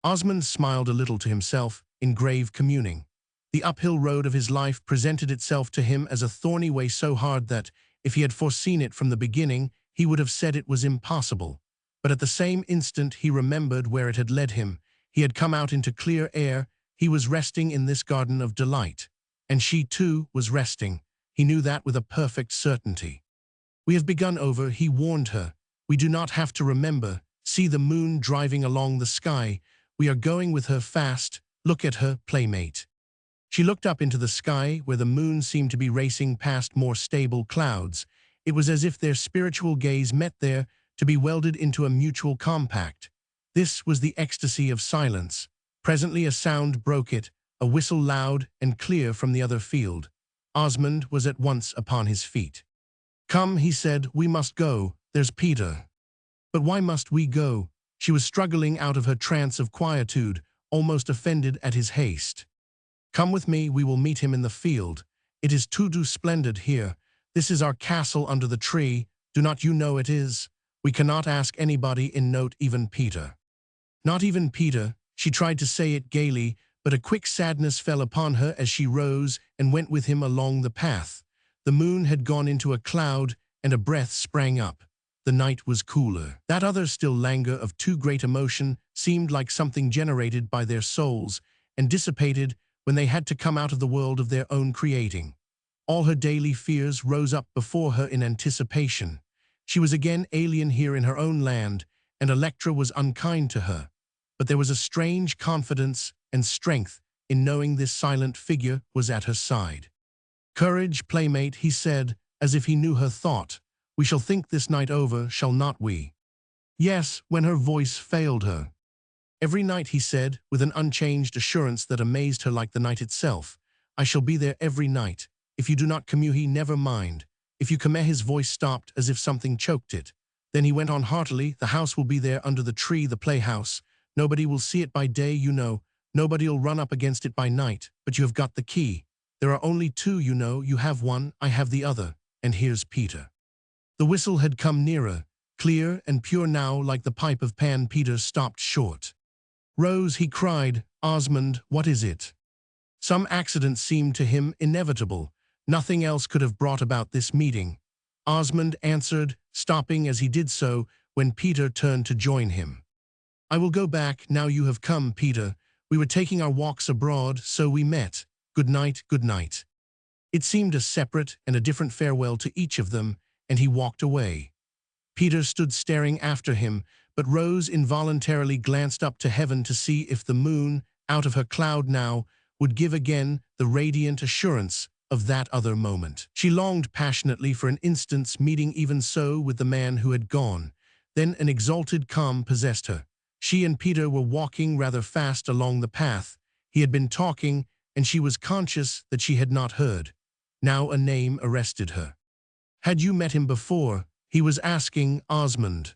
Osmond smiled a little to himself, in grave communing. The uphill road of his life presented itself to him as a thorny way so hard that, if he had foreseen it from the beginning, he would have said it was impossible. But at the same instant he remembered where it had led him. He had come out into clear air, he was resting in this garden of delight. And she, too, was resting. He knew that with a perfect certainty. We have begun over, he warned her. We do not have to remember. See the moon driving along the sky. We are going with her fast. Look at her, playmate. She looked up into the sky, where the moon seemed to be racing past more stable clouds. It was as if their spiritual gaze met there, to be welded into a mutual compact. This was the ecstasy of silence. Presently a sound broke it, a whistle loud and clear from the other field. Osmond was at once upon his feet. Come, he said, we must go. There's Peter. But why must we go? She was struggling out of her trance of quietude, almost offended at his haste. Come with me, we will meet him in the field. It is too splendid here. This is our castle under the tree. Do not you know it is? We cannot ask anybody in note, even Peter. Not even Peter. She tried to say it gaily, but a quick sadness fell upon her as she rose and went with him along the path. The moon had gone into a cloud, and a breath sprang up. The night was cooler. That other still languor of too great emotion seemed like something generated by their souls, and dissipated when they had to come out of the world of their own creating. All her daily fears rose up before her in anticipation. She was again alien here in her own land, and Electra was unkind to her. But there was a strange confidence and strength in knowing this silent figure was at her side. Courage, playmate, he said, as if he knew her thought. We shall think this night over, shall not we? Yes, when her voice failed her. Every night, he said, with an unchanged assurance that amazed her like the night itself. I shall be there every night. If you do not come, he never mind. If you come, his voice stopped as if something choked it. Then he went on heartily, the house will be there under the tree, the playhouse. Nobody will see it by day, you know. Nobody'll run up against it by night, but you have got the key. There are only two, you know. You have one, I have the other. And here's Peter. The whistle had come nearer, clear and pure now like the pipe of Pan. Peter stopped short. Rose, he cried. Osmond, what is it? Some accident seemed to him inevitable. Nothing else could have brought about this meeting. Osmond answered, stopping as he did so when Peter turned to join him. I will go back now you have come, Peter. We were taking our walks abroad, so we met. Good night, good night. It seemed a separate and a different farewell to each of them, and he walked away. Peter stood staring after him, but Rose involuntarily glanced up to heaven to see if the moon, out of her cloud now, would give again the radiant assurance of that other moment. She longed passionately for an instant's meeting even so with the man who had gone. Then an exalted calm possessed her. She and Peter were walking rather fast along the path. He had been talking, and she was conscious that she had not heard. Now a name arrested her. Had you met him before? He was asking Osmond.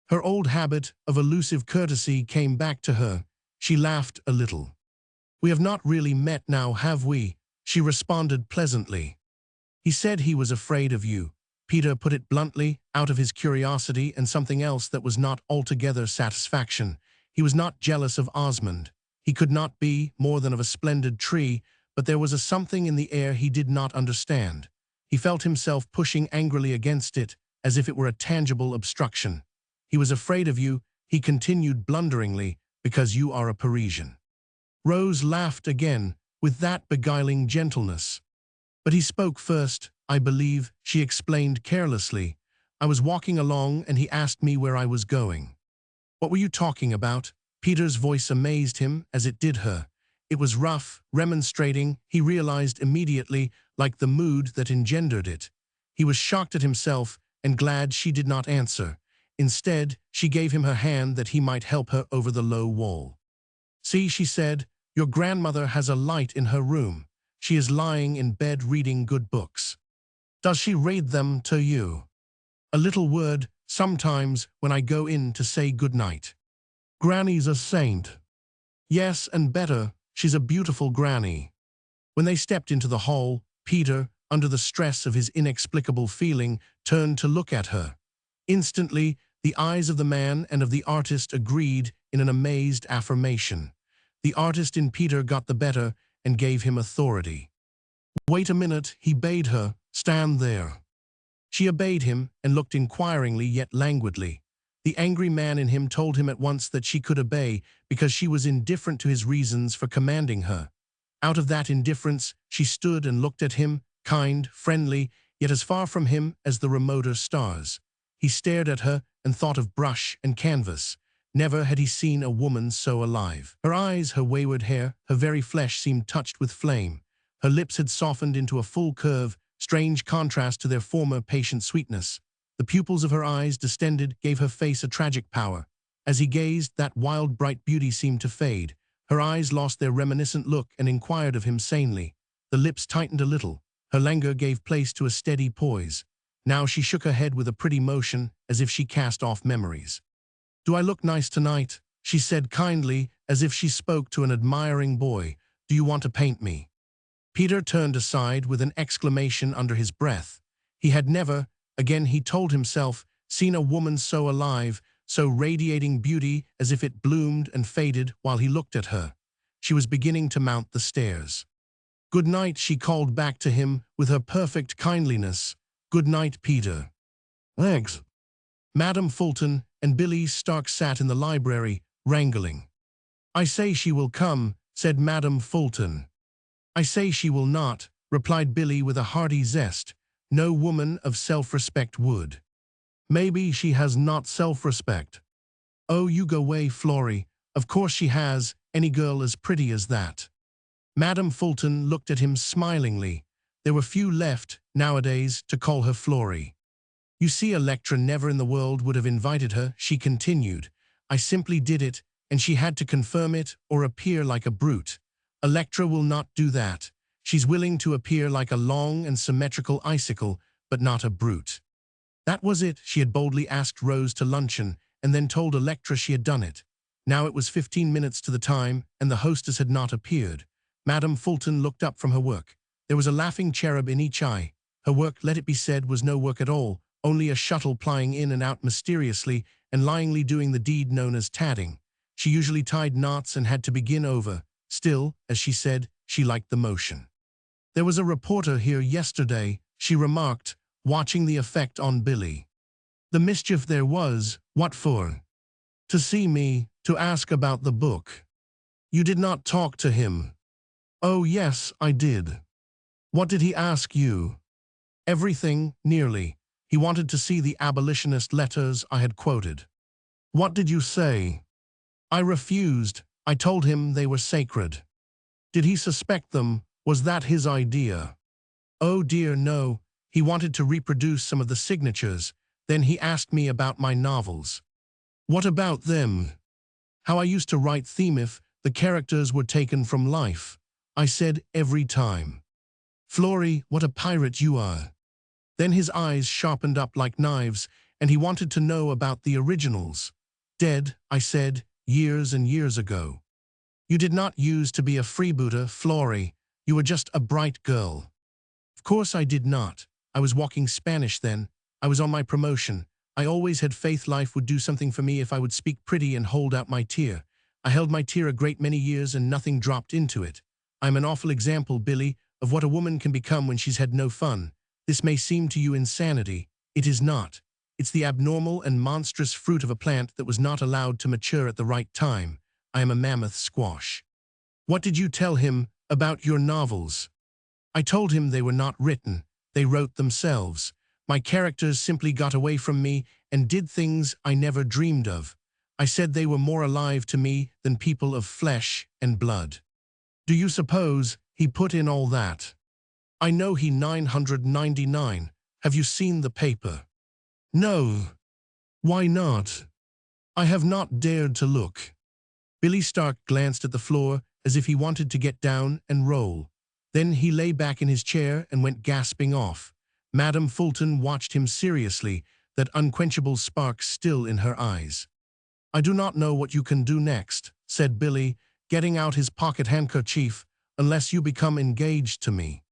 Her old habit of elusive courtesy came back to her. She laughed a little. We have not really met now, have we? She responded pleasantly. He said he was afraid of you. Peter put it bluntly, out of his curiosity and something else that was not altogether satisfaction. He was not jealous of Osmond. He could not be more than of a splendid tree, but there was a something in the air he did not understand. He felt himself pushing angrily against it, as if it were a tangible obstruction. He was afraid of you, he continued blunderingly, because you are a Parisian. Rose laughed again, with that beguiling gentleness. But he spoke first, I believe, she explained carelessly. I was walking along and he asked me where I was going. What were you talking about? Peter's voice amazed him as it did her. It was rough, remonstrating, he realized immediately, like the mood that engendered it. He was shocked at himself and glad she did not answer. Instead, she gave him her hand that he might help her over the low wall. See, she said, your grandmother has a light in her room. She is lying in bed reading good books. Does she read them to you? A little word, sometimes, when I go in to say good night. Granny's a saint. Yes, and better, she's a beautiful granny. When they stepped into the hall, Peter, under the stress of his inexplicable feeling, turned to look at her. Instantly, the eyes of the man and of the artist agreed in an amazed affirmation. The artist in Peter got the better and gave him authority. Wait a minute, he bade her, stand there. She obeyed him and looked inquiringly yet languidly. The angry man in him told him at once that she could obey because she was indifferent to his reasons for commanding her. Out of that indifference, she stood and looked at him, kind, friendly, yet as far from him as the remoter stars. He stared at her and thought of brush and canvas. Never had he seen a woman so alive. Her eyes, her wayward hair, her very flesh seemed touched with flame. Her lips had softened into a full curve, strange contrast to their former patient sweetness. The pupils of her eyes, distended, gave her face a tragic power. As he gazed, that wild, bright beauty seemed to fade. Her eyes lost their reminiscent look and inquired of him sanely. The lips tightened a little. Her languor gave place to a steady poise. Now she shook her head with a pretty motion, as if she cast off memories. Do I look nice tonight? She said kindly, as if she spoke to an admiring boy. Do you want to paint me? Peter turned aside with an exclamation under his breath. He had never, again he told himself, seen a woman so alive, so radiating beauty as if it bloomed and faded while he looked at her. She was beginning to mount the stairs. Good night, she called back to him with her perfect kindliness. Good night, Peter. Thanks. Madam Fulton and Billy Stark sat in the library, wrangling. I say she will come, said Madam Fulton. I say she will not, replied Billy with a hearty zest. No woman of self-respect would. Maybe she has not self-respect. Oh, you go away, Florrie. Of course she has, any girl as pretty as that. Madam Fulton looked at him smilingly. There were few left, nowadays, to call her Florrie. You see, Electra never in the world would have invited her, she continued. I simply did it, and she had to confirm it or appear like a brute. Electra will not do that. She's willing to appear like a long and symmetrical icicle, but not a brute. That was it. She had boldly asked Rose to luncheon, and then told Electra she had done it. Now it was 15 minutes to the time, and the hostess had not appeared. Madam Fulton looked up from her work. There was a laughing cherub in each eye. Her work, let it be said, was no work at all, only a shuttle plying in and out mysteriously and lyingly doing the deed known as tatting. She usually tied knots and had to begin over. Still, as she said, she liked the motion. There was a reporter here yesterday, she remarked, watching the effect on Billy. The mischief there was, what for? To see me, to ask about the book. You did not talk to him. Oh yes, I did. What did he ask you? Everything, nearly. He wanted to see the abolitionist letters I had quoted. What did you say? I refused. I told him they were sacred. Did he suspect them? Was that his idea? Oh dear, no. He wanted to reproduce some of the signatures. Then he asked me about my novels. What about them? How I used to write them if the characters were taken from life. I said every time. Florrie, what a pirate you are. Then his eyes sharpened up like knives, and he wanted to know about the originals. Dead, I said, years and years ago. You did not use to be a freebooter, Florrie. You were just a bright girl. Of course I did not. I was walking Spanish then. I was on my promotion. I always had faith life would do something for me if I would speak pretty and hold out my tear. I held my tear a great many years and nothing dropped into it. I'm an awful example, Billy, of what a woman can become when she's had no fun. This may seem to you insanity. It is not. It's the abnormal and monstrous fruit of a plant that was not allowed to mature at the right time. I am a mammoth squash. What did you tell him about your novels? I told him they were not written. They wrote themselves. My characters simply got away from me and did things I never dreamed of. I said they were more alive to me than people of flesh and blood. Do you suppose he put in all that? I know he 999. Have you seen the paper? No. Why not? I have not dared to look. Billy Stark glanced at the floor as if he wanted to get down and roll. Then he lay back in his chair and went gasping off. Madame Fulton watched him seriously, that unquenchable spark still in her eyes. I do not know what you can do next, said Billy, getting out his pocket handkerchief, unless you become engaged to me.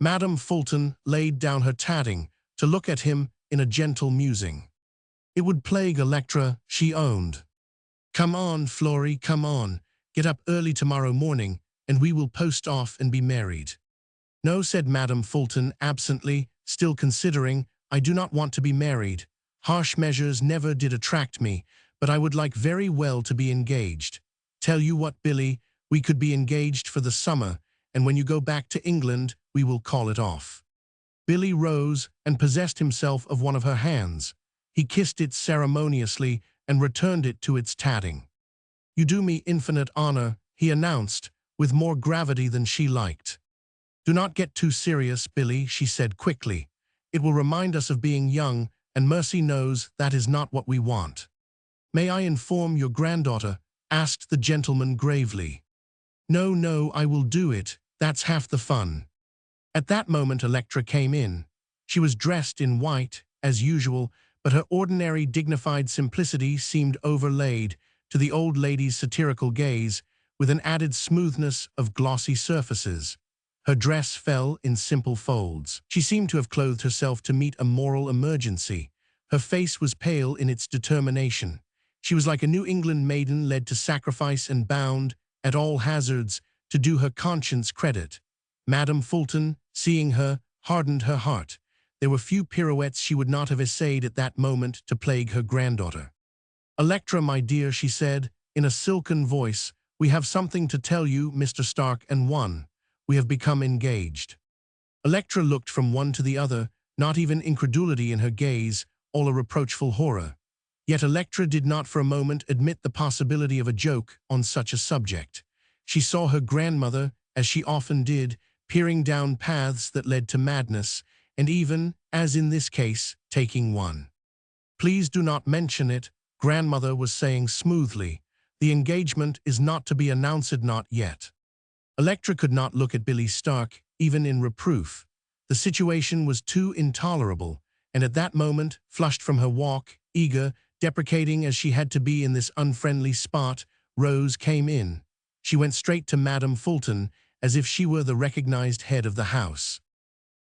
Madame Fulton laid down her tatting to look at him in a gentle musing. It would plague Electra, she owned. Come on, Flory, come on. Get up early tomorrow morning, and we will post off and be married. No, said Madame Fulton absently, still considering. I do not want to be married. Harsh measures never did attract me, but I would like very well to be engaged. Tell you what, Billy, we could be engaged for the summer, and when you go back to England, we will call it off. Billy rose and possessed himself of one of her hands. He kissed it ceremoniously and returned it to its tatting. You do me infinite honor, he announced, with more gravity than she liked. Do not get too serious, Billy, she said quickly. It will remind us of being young, and mercy knows that is not what we want. May I inform your granddaughter? Asked the gentleman gravely. No, no, I will do it. That's half the fun. At that moment Electra came in. She was dressed in white, as usual, but her ordinary dignified simplicity seemed overlaid, to the old lady's satirical gaze, with an added smoothness of glossy surfaces. Her dress fell in simple folds. She seemed to have clothed herself to meet a moral emergency. Her face was pale in its determination. She was like a New England maiden led to sacrifice and bound, at all hazards, to do her conscience credit. Madame Fulton, seeing her, hardened her heart. There were few pirouettes she would not have essayed at that moment to plague her granddaughter. Electra, my dear, she said, in a silken voice, we have something to tell you, Mr. Stark, and one. We have become engaged. Electra looked from one to the other, not even incredulity in her gaze, all a reproachful horror. Yet Electra did not for a moment admit the possibility of a joke on such a subject. She saw her grandmother, as she often did, peering down paths that led to madness, and even, as in this case, taking one. Please do not mention it, grandmother was saying smoothly. The engagement is not to be announced, not yet. Electra could not look at Billy Stark, even in reproof. The situation was too intolerable, and at that moment, flushed from her walk, eager, deprecating as she had to be in this unfriendly spot, Rose came in. She went straight to Madame Fulton, as if she were the recognized head of the house.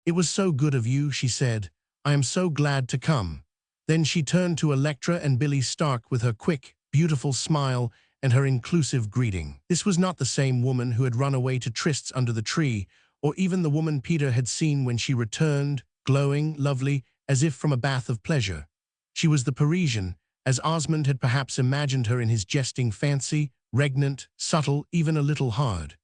It was so good of you, she said. I am so glad to come. Then she turned to Electra and Billy Stark with her quick, beautiful smile and her inclusive greeting. This was not the same woman who had run away to trysts under the tree, or even the woman Peter had seen when she returned, glowing, lovely, as if from a bath of pleasure. She was the Parisian, as Osmond had perhaps imagined her in his jesting fancy, regnant, subtle, even a little hard.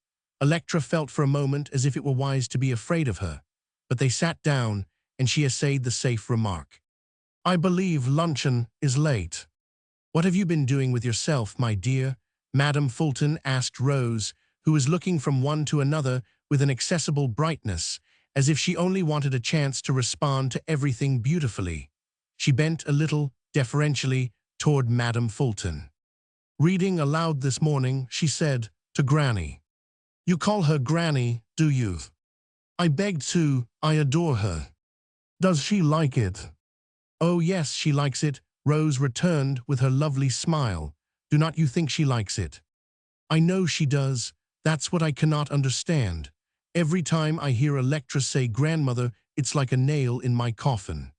Electra felt for a moment as if it were wise to be afraid of her, but they sat down, and she essayed the safe remark. I believe luncheon is late. What have you been doing with yourself, my dear? Madame Fulton asked Rose, who was looking from one to another with an accessible brightness, as if she only wanted a chance to respond to everything beautifully. She bent a little, deferentially, toward Madame Fulton. Reading aloud this morning, she said, to Granny. You call her Granny, do you? I beg to, I adore her. Does she like it? Oh yes, she likes it, Rose returned with her lovely smile. Do not you think she likes it? I know she does. That's what I cannot understand. Every time I hear Electra say grandmother, it's like a nail in my coffin.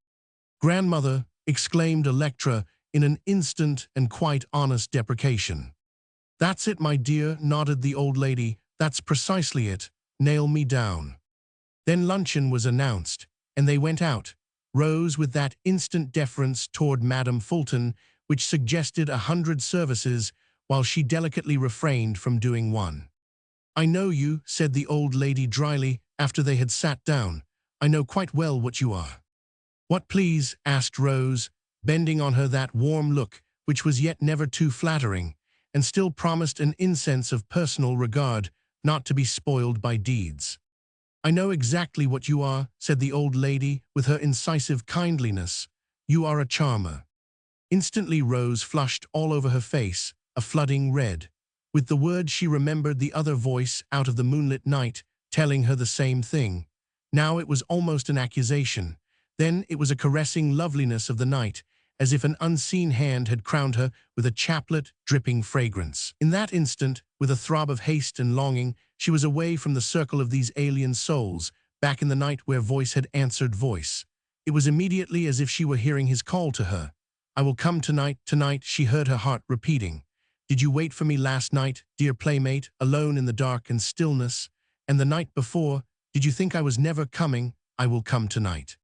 Grandmother, exclaimed Electra in an instant and quite honest deprecation. That's it, my dear, nodded the old lady. That's precisely it. Nail me down. Then luncheon was announced, and they went out, Rose with that instant deference toward Madame Fulton which suggested 100 services, while she delicately refrained from doing one. I know you, said the old lady dryly, after they had sat down. I know quite well what you are. "What, please?" asked Rose, bending on her that warm look which was yet never too flattering, and still promised an incense of personal regard, not to be spoiled by deeds. "I know exactly what you are," said the old lady with her incisive kindliness. "You are a charmer." Instantly Rose flushed all over her face, a flooding red. With the word she remembered the other voice out of the moonlit night, telling her the same thing. Now it was almost an accusation. Then it was a caressing loveliness of the night, as if an unseen hand had crowned her with a chaplet dripping fragrance. In that instant, with a throb of haste and longing, she was away from the circle of these alien souls, back in the night where voice had answered voice. It was immediately as if she were hearing his call to her. "I will come tonight, tonight," she heard her heart repeating. "Did you wait for me last night, dear playmate, alone in the dark and stillness? And the night before, did you think I was never coming? I will come tonight."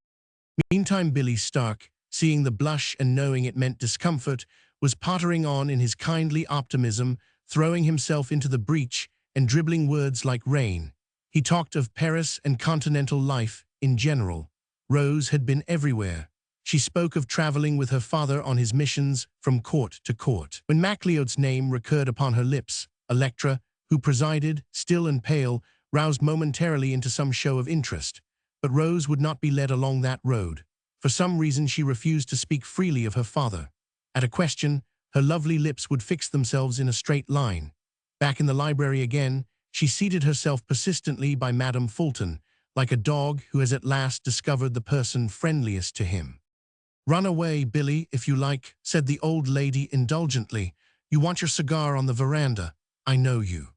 Meantime Billy Stark, seeing the blush and knowing it meant discomfort, was pottering on in his kindly optimism, throwing himself into the breach and dribbling words like rain. He talked of Paris and continental life in general. Rose had been everywhere. She spoke of traveling with her father on his missions from court to court. When MacLeod's name recurred upon her lips, Electra, who presided, still and pale, roused momentarily into some show of interest. But Rose would not be led along that road. For some reason she refused to speak freely of her father. At a question, her lovely lips would fix themselves in a straight line. Back in the library again, she seated herself persistently by Madame Fulton, like a dog who has at last discovered the person friendliest to him. "Run away, Billy, if you like," said the old lady indulgently. "You want your cigar on the veranda. I know you."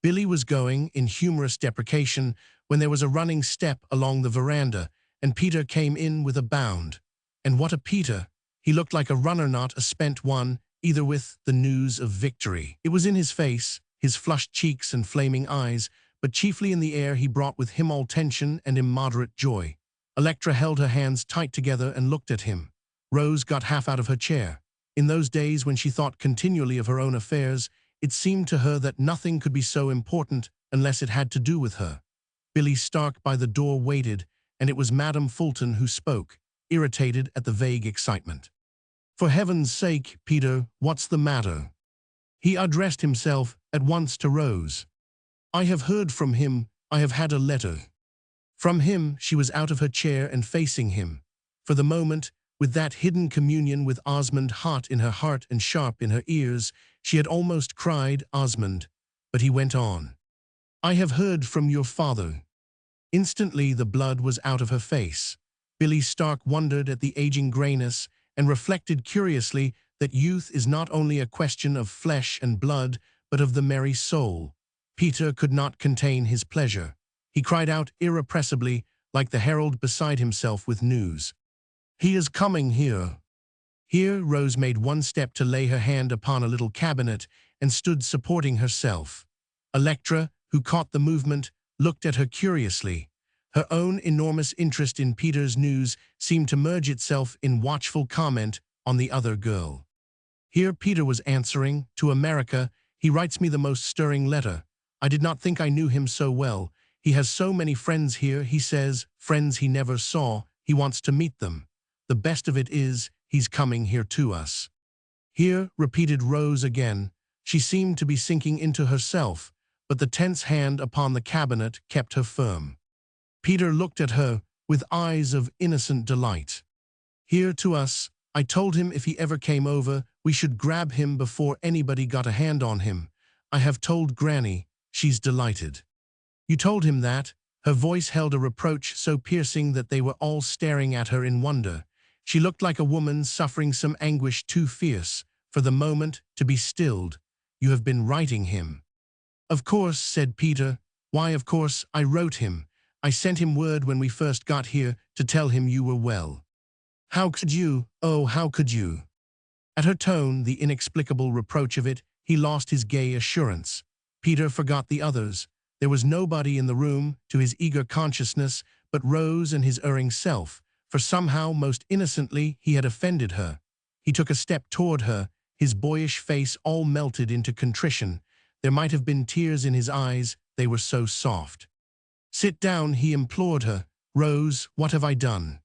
Billy was going, in humorous deprecation, when there was a running step along the veranda, and Peter came in with a bound. And what a Peter! He looked like a runner, not a spent one, either with the news of victory. It was in his face, his flushed cheeks and flaming eyes, but chiefly in the air he brought with him all tension and immoderate joy. Electra held her hands tight together and looked at him. Rose got half out of her chair. In those days when she thought continually of her own affairs, it seemed to her that nothing could be so important unless it had to do with her. Billy Stark by the door waited, and it was Madame Fulton who spoke, irritated at the vague excitement. "For heaven's sake, Peter, what's the matter?" He addressed himself at once to Rose. "I have heard from him. I have had a letter." From him. She was out of her chair and facing him. For the moment, with that hidden communion with Osmond hot in her heart and sharp in her ears, she had almost cried, "Osmond." But he went on. "I have heard from your father." Instantly the blood was out of her face. Billy Stark wondered at the aging grayness and reflected curiously that youth is not only a question of flesh and blood, but of the merry soul. Peter could not contain his pleasure. He cried out irrepressibly, like the herald beside himself with news. "He is coming here." Here Rose made one step to lay her hand upon a little cabinet and stood supporting herself. Electra, who caught the movement, looked at her curiously. Her own enormous interest in Peter's news seemed to merge itself in watchful comment on the other girl. Here Peter was answering, "To America. He writes me the most stirring letter. I did not think I knew him so well. He has so many friends here, he says, friends he never saw. He wants to meet them. The best of it is, he's coming here to us." "Here," repeated Rose again. She seemed to be sinking into herself, but the tense hand upon the cabinet kept her firm. Peter looked at her with eyes of innocent delight. "Here to us. I told him if he ever came over, we should grab him before anybody got a hand on him. I have told Granny. She's delighted." "You told him that?" Her voice held a reproach so piercing that they were all staring at her in wonder. She looked like a woman suffering some anguish too fierce, for the moment, to be stilled. "You have been writing him." "Of course," said Peter. "Why, of course, I wrote him. I sent him word when we first got here to tell him you were well." "How could you? Oh, how could you?" At her tone, the inexplicable reproach of it, he lost his gay assurance. Peter forgot the others. There was nobody in the room, to his eager consciousness, but Rose and his erring self, for somehow, most innocently, he had offended her. He took a step toward her, his boyish face all melted into contrition. There might have been tears in his eyes, they were so soft. "Sit down," he implored her. "Rose, what have I done?"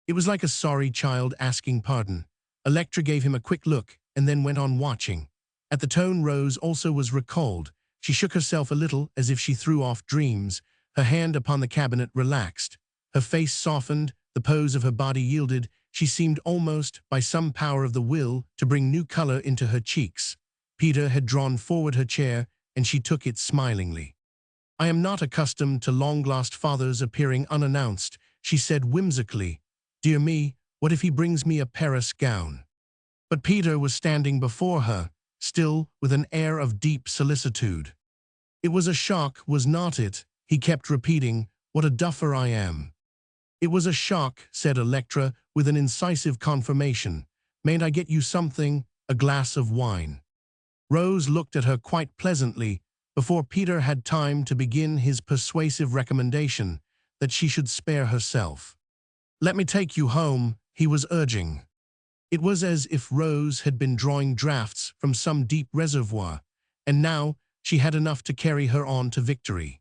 It was like a sorry child asking pardon. Electra gave him a quick look and then went on watching. At the tone, Rose also was recalled. She shook herself a little as if she threw off dreams. Her hand upon the cabinet relaxed. Her face softened, the pose of her body yielded. She seemed almost, by some power of the will, to bring new color into her cheeks. Peter had drawn forward her chair, and she took it smilingly. "I am not accustomed to long-lost fathers appearing unannounced," she said whimsically. "Dear me, what if he brings me a Paris gown?" But Peter was standing before her, still with an air of deep solicitude. "It was a shock, was not it?" he kept repeating. "What a duffer I am." "It was a shock," said Electra, with an incisive confirmation. "Mayn't I get you something? A glass of wine?" Rose looked at her quite pleasantly, before Peter had time to begin his persuasive recommendation that she should spare herself. "Let me take you home," he was urging. It was as if Rose had been drawing draughts from some deep reservoir, and now she had enough to carry her on to victory.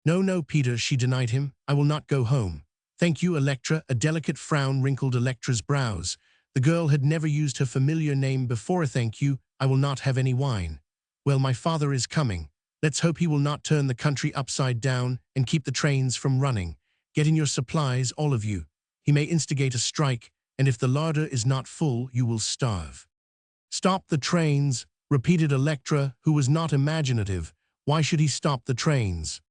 "No, no, Peter," she denied him. "I will not go home." "Thank you, Electra." A delicate frown wrinkled Electra's brows. The girl had never used her familiar name before. "Thank you, I will not have any wine." "Well, my father is coming. Let's hope he will not turn the country upside down and keep the trains from running. Get in your supplies, all of you. He may instigate a strike, and if the larder is not full, you will starve." "Stop the trains," repeated Electra, who was not imaginative. "Why should he stop the trains?"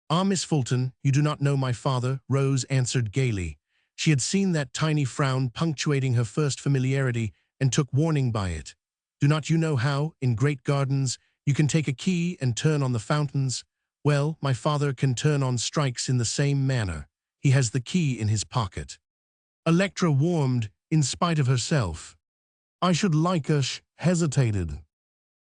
"Ah, Miss Fulton, you do not know my father," Rose answered gaily. She had seen that tiny frown punctuating her first familiarity and took warning by it. "Do not you know how, in great gardens, you can take a key and turn on the fountains? Well, my father can turn on strikes in the same manner. He has the key in his pocket." Electra warmed, in spite of herself. "I should like us," hesitated.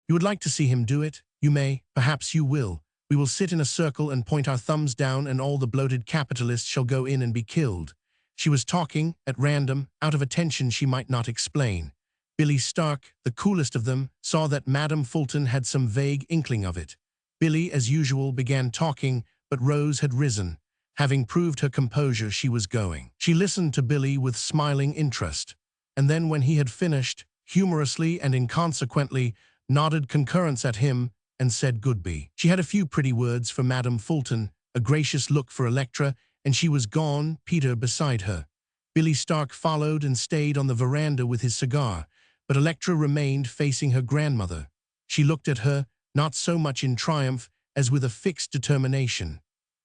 "You would like to see him do it? You may, perhaps you will. We will sit in a circle and point our thumbs down, and all the bloated capitalists shall go in and be killed." She was talking, at random, out of a tension she might not explain. Billy Stark, the coolest of them, saw that Madame Fulton had some vague inkling of it. Billy, as usual, began talking, but Rose had risen. Having proved her composure, she was going. She listened to Billy with smiling interest, and then when he had finished, humorously and inconsequently, nodded concurrence at him and said goodbye. She had a few pretty words for Madame Fulton, a gracious look for Electra, and she was gone, Peter beside her. Billy Stark followed and stayed on the veranda with his cigar, but Electra remained facing her grandmother. She looked at her, not so much in triumph as with a fixed determination.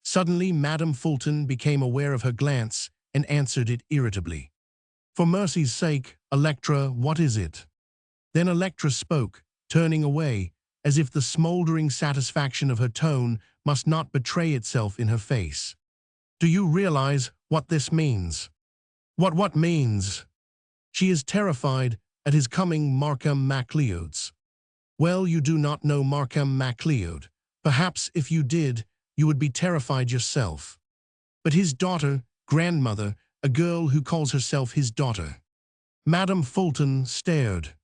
Suddenly, Madame Fulton became aware of her glance and answered it irritably. "For mercy's sake, Electra, what is it?" Then Electra spoke, turning away, as if the smoldering satisfaction of her tone must not betray itself in her face. "Do you realize what this means?" What means?" "She is terrified at his coming, Markham MacLeod's." "Well, you do not know Markham MacLeod. Perhaps if you did, you would be terrified yourself." "But his daughter, grandmother, a girl who calls herself his daughter." Madame Fulton stared.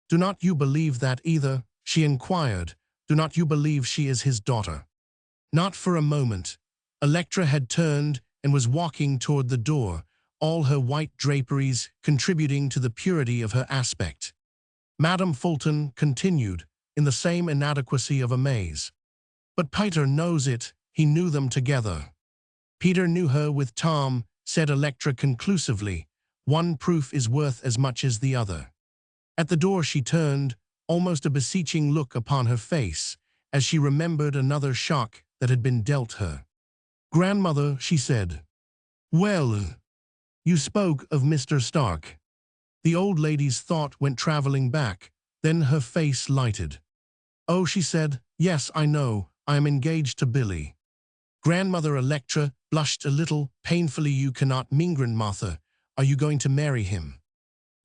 "Do not you believe that either?" she inquired. "Do not you believe she is his daughter?" Not for a moment. Electra had turned and was walking toward the door, all her white draperies contributing to the purity of her aspect. Madame Fulton continued, in the same inadequacy of amaze. "But Peter knows it. He knew them together." "Peter knew her with Tom," said Electra conclusively. "One proof is worth as much as the other." At the door she turned, almost a beseeching look upon her face, as she remembered another shock that had been dealt her. "Grandmother," she said. "Well, you spoke of Mr. Stark." The old lady's thought went traveling back, then her face lighted. "Oh," she said, "yes, I know. I am engaged to Billy." Grandmother Electra blushed a little, painfully. "You cannot mean, Grandmother. Are you going to marry him?"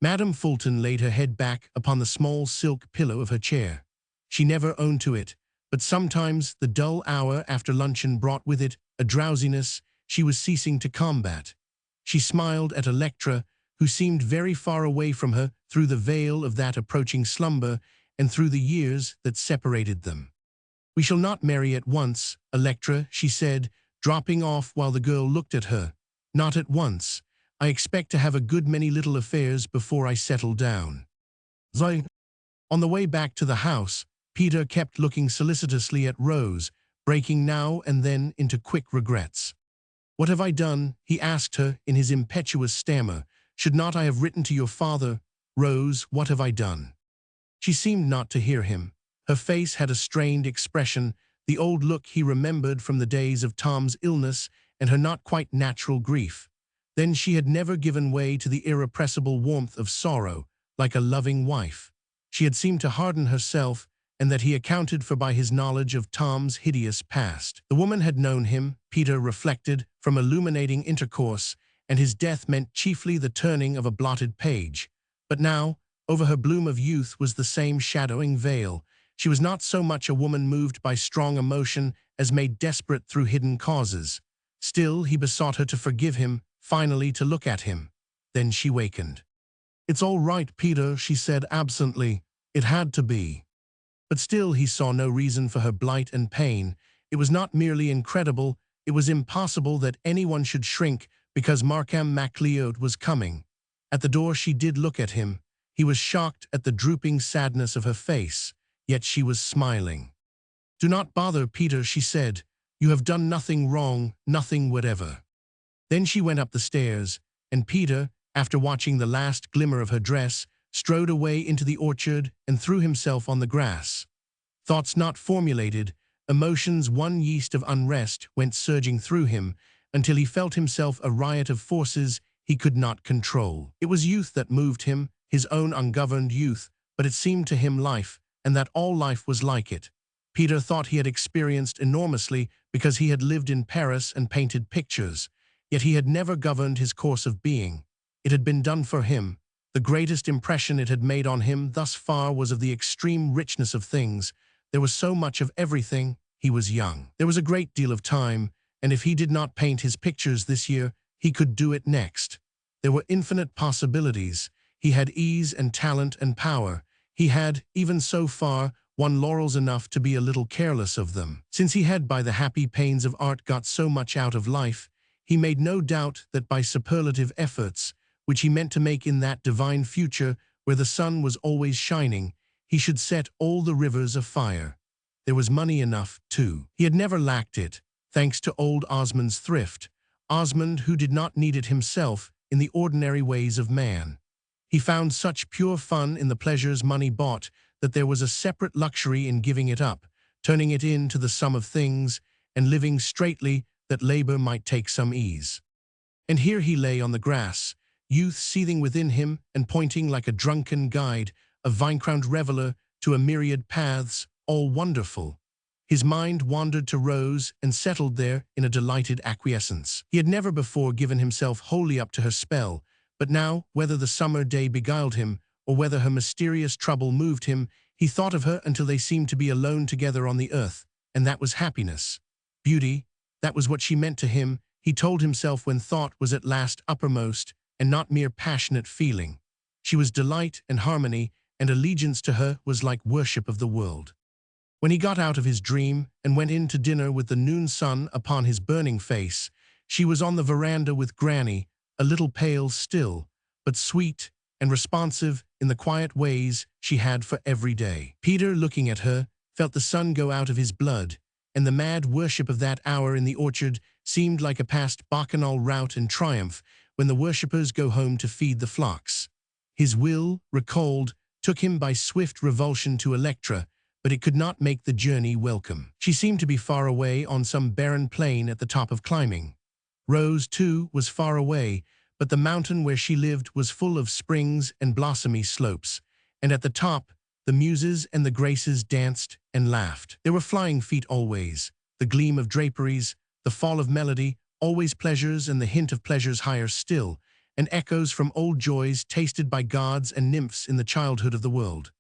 Madame Fulton laid her head back upon the small silk pillow of her chair. She never owned to it, but sometimes the dull hour after luncheon brought with it a drowsiness she was ceasing to combat. She smiled at Electra, who seemed very far away from her through the veil of that approaching slumber and through the years that separated them. "We shall not marry at once, Electra," she said, dropping off while the girl looked at her. "Not at once. I expect to have a good many little affairs before I settle down. Zoe. On the way back to the house, Peter kept looking solicitously at Rose, breaking now and then into quick regrets. "What have I done?" he asked her in his impetuous stammer. "Should not I have written to your father? Rose, what have I done?" She seemed not to hear him. Her face had a strained expression, the old look he remembered from the days of Tom's illness and her not quite natural grief. Then she had never given way to the irrepressible warmth of sorrow, like a loving wife. She had seemed to harden herself, and that he accounted for by his knowledge of Tom's hideous past. The woman had known him, Peter reflected, from illuminating intercourse, and his death meant chiefly the turning of a blotted page. But now, over her bloom of youth was the same shadowing veil. She was not so much a woman moved by strong emotion as made desperate through hidden causes. Still, he besought her to forgive him, finally to look at him. Then she wakened. "It's all right, Peter," she said absently. "It had to be." But still he saw no reason for her blight and pain. It was not merely incredible, it was impossible that anyone should shrink because Markham MacLeod was coming. At the door she did look at him. He was shocked at the drooping sadness of her face, yet she was smiling. "Do not bother, Peter," she said. "You have done nothing wrong, nothing whatever." Then she went up the stairs, and Peter, after watching the last glimmer of her dress, strode away into the orchard and threw himself on the grass. Thoughts not formulated, emotions one yeast of unrest went surging through him until he felt himself a riot of forces he could not control. It was youth that moved him, his own ungoverned youth, but it seemed to him life, and that all life was like it. Peter thought he had experienced enormously because he had lived in Paris and painted pictures, yet he had never governed his course of being. It had been done for him. The greatest impression it had made on him thus far was of the extreme richness of things. There was so much of everything. He was young. There was a great deal of time, and if he did not paint his pictures this year, he could do it next. There were infinite possibilities. He had ease and talent and power. He had, even so far, won laurels enough to be a little careless of them. Since he had by the happy pains of art got so much out of life, he made no doubt that by superlative efforts, which he meant to make in that divine future where the sun was always shining, he should set all the rivers afire. There was money enough, too. He had never lacked it, thanks to old Osmond's thrift, Osmond who did not need it himself in the ordinary ways of man. He found such pure fun in the pleasures money bought that there was a separate luxury in giving it up, turning it into the sum of things, and living straightly that labor might take some ease. And here he lay on the grass, youth seething within him and pointing like a drunken guide, a vine-crowned reveler, to a myriad paths, all wonderful. His mind wandered to Rose and settled there in a delighted acquiescence. He had never before given himself wholly up to her spell, but now, whether the summer day beguiled him, or whether her mysterious trouble moved him, he thought of her until they seemed to be alone together on the earth, and that was happiness. Beauty, that was what she meant to him, he told himself when thought was at last uppermost, and not mere passionate feeling. She was delight and harmony, and allegiance to her was like worship of the world. When he got out of his dream and went in to dinner with the noon sun upon his burning face, she was on the veranda with Granny, a little pale still, but sweet and responsive in the quiet ways she had for every day. Peter, looking at her, felt the sun go out of his blood, and the mad worship of that hour in the orchard seemed like a past bacchanal rout and triumph when the worshippers go home to feed the flocks. His will, recalled, took him by swift revulsion to Electra, but it could not make the journey welcome. She seemed to be far away on some barren plain at the top of climbing. Rose, too, was far away, but the mountain where she lived was full of springs and blossomy slopes, and at the top, the muses and the graces danced and laughed. There were flying feet always, the gleam of draperies, the fall of melody, always pleasures and the hint of pleasures higher still, and echoes from old joys tasted by gods and nymphs in the childhood of the world.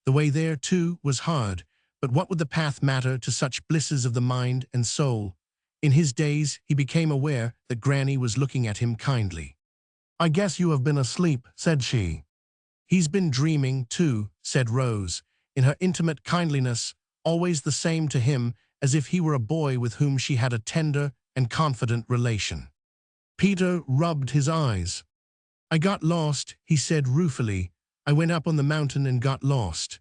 The way there, too, was hard, but what would the path matter to such blisses of the mind and soul? In his days, he became aware that Granny was looking at him kindly. "I guess you have been asleep," said she. "He's been dreaming, too," said Rose, in her intimate kindliness, always the same to him, as if he were a boy with whom she had a tender and confident relation. Peter rubbed his eyes. I got lost, he said ruefully. I went up on the mountain and got lost.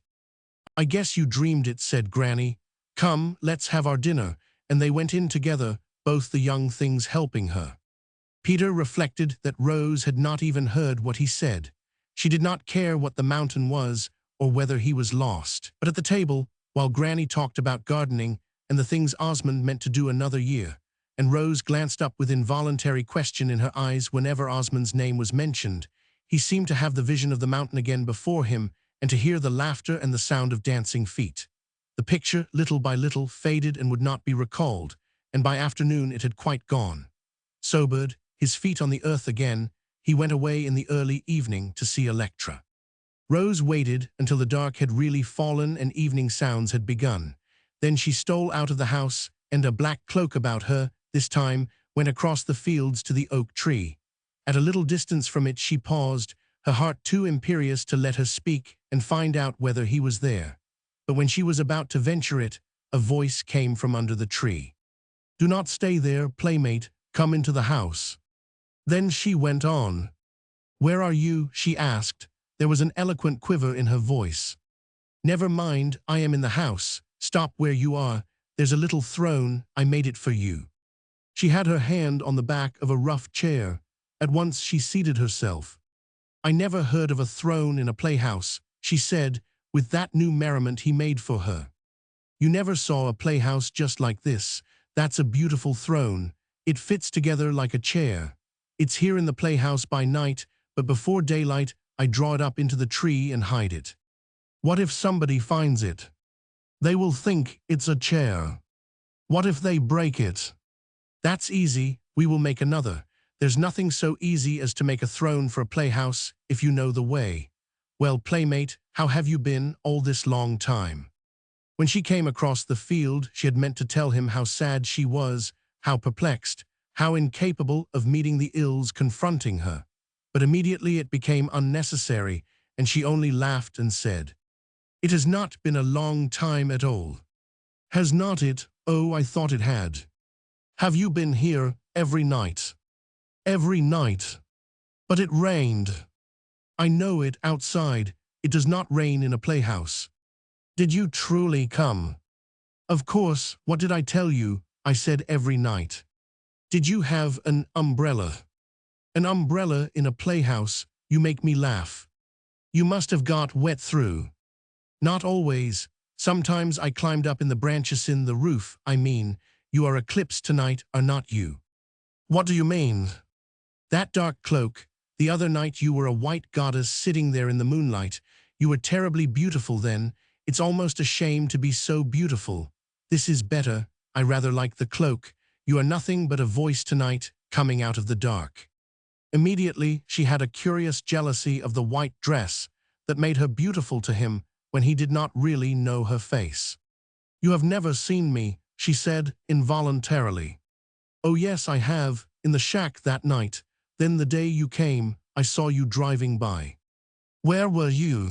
I guess you dreamed it, said Granny. Come, let's have our dinner. And they went in together, both the young things helping her. Peter reflected that Rose had not even heard what he said. She did not care what the mountain was or whether he was lost. But at the table, while Granny talked about gardening and the things Osmond meant to do another year, and Rose glanced up with involuntary question in her eyes whenever Osmond's name was mentioned, he seemed to have the vision of the mountain again before him and to hear the laughter and the sound of dancing feet. The picture, little by little, faded and would not be recalled, and by afternoon it had quite gone. Sobered, his feet on the earth again, he went away in the early evening to see Electra. Rose waited until the dark had really fallen and evening sounds had begun. Then she stole out of the house, and a black cloak about her, this time, went across the fields to the oak tree. At a little distance from it she paused, her heart too imperious to let her speak and find out whether he was there. But when she was about to venture it, a voice came from under the tree. Do not stay there, playmate, come into the house. Then she went on. Where are you? She asked. There was an eloquent quiver in her voice. Never mind, I am in the house. Stop where you are. There's a little throne, I made it for you. She had her hand on the back of a rough chair. At once she seated herself. I never heard of a throne in a playhouse, she said, with that new merriment he made for her. You never saw a playhouse just like this. That's a beautiful throne. It fits together like a chair. It's here in the playhouse by night, but before daylight I draw it up into the tree and hide it. What if somebody finds it? They will think it's a chair. What if they break it? That's easy, we will make another. There's nothing so easy as to make a throne for a playhouse if you know the way. Well, playmate, how have you been all this long time? When she came across the field, she had meant to tell him how sad she was, how perplexed, how incapable of meeting the ills confronting her. But immediately it became unnecessary, and she only laughed and said, It has not been a long time at all. Has not it? Oh, I thought it had. Have you been here every night? Every night. But it rained. I know it outside. It does not rain in a playhouse. Did you truly come? Of course, what did I tell you? I said every night. Did you have an umbrella? An umbrella in a playhouse? You make me laugh. You must have got wet through. Not always. Sometimes I climbed up in the branches in the roof. I mean, you are eclipsed tonight, are not you? What do you mean? That dark cloak. The other night you were a white goddess sitting there in the moonlight. You were terribly beautiful then. It's almost a shame to be so beautiful. This is better. I rather like the cloak. You are nothing but a voice tonight, coming out of the dark. Immediately, she had a curious jealousy of the white dress that made her beautiful to him when he did not really know her face. You have never seen me, she said involuntarily. Oh yes, I have, in the shack that night. Then the day you came, I saw you driving by. Where were you?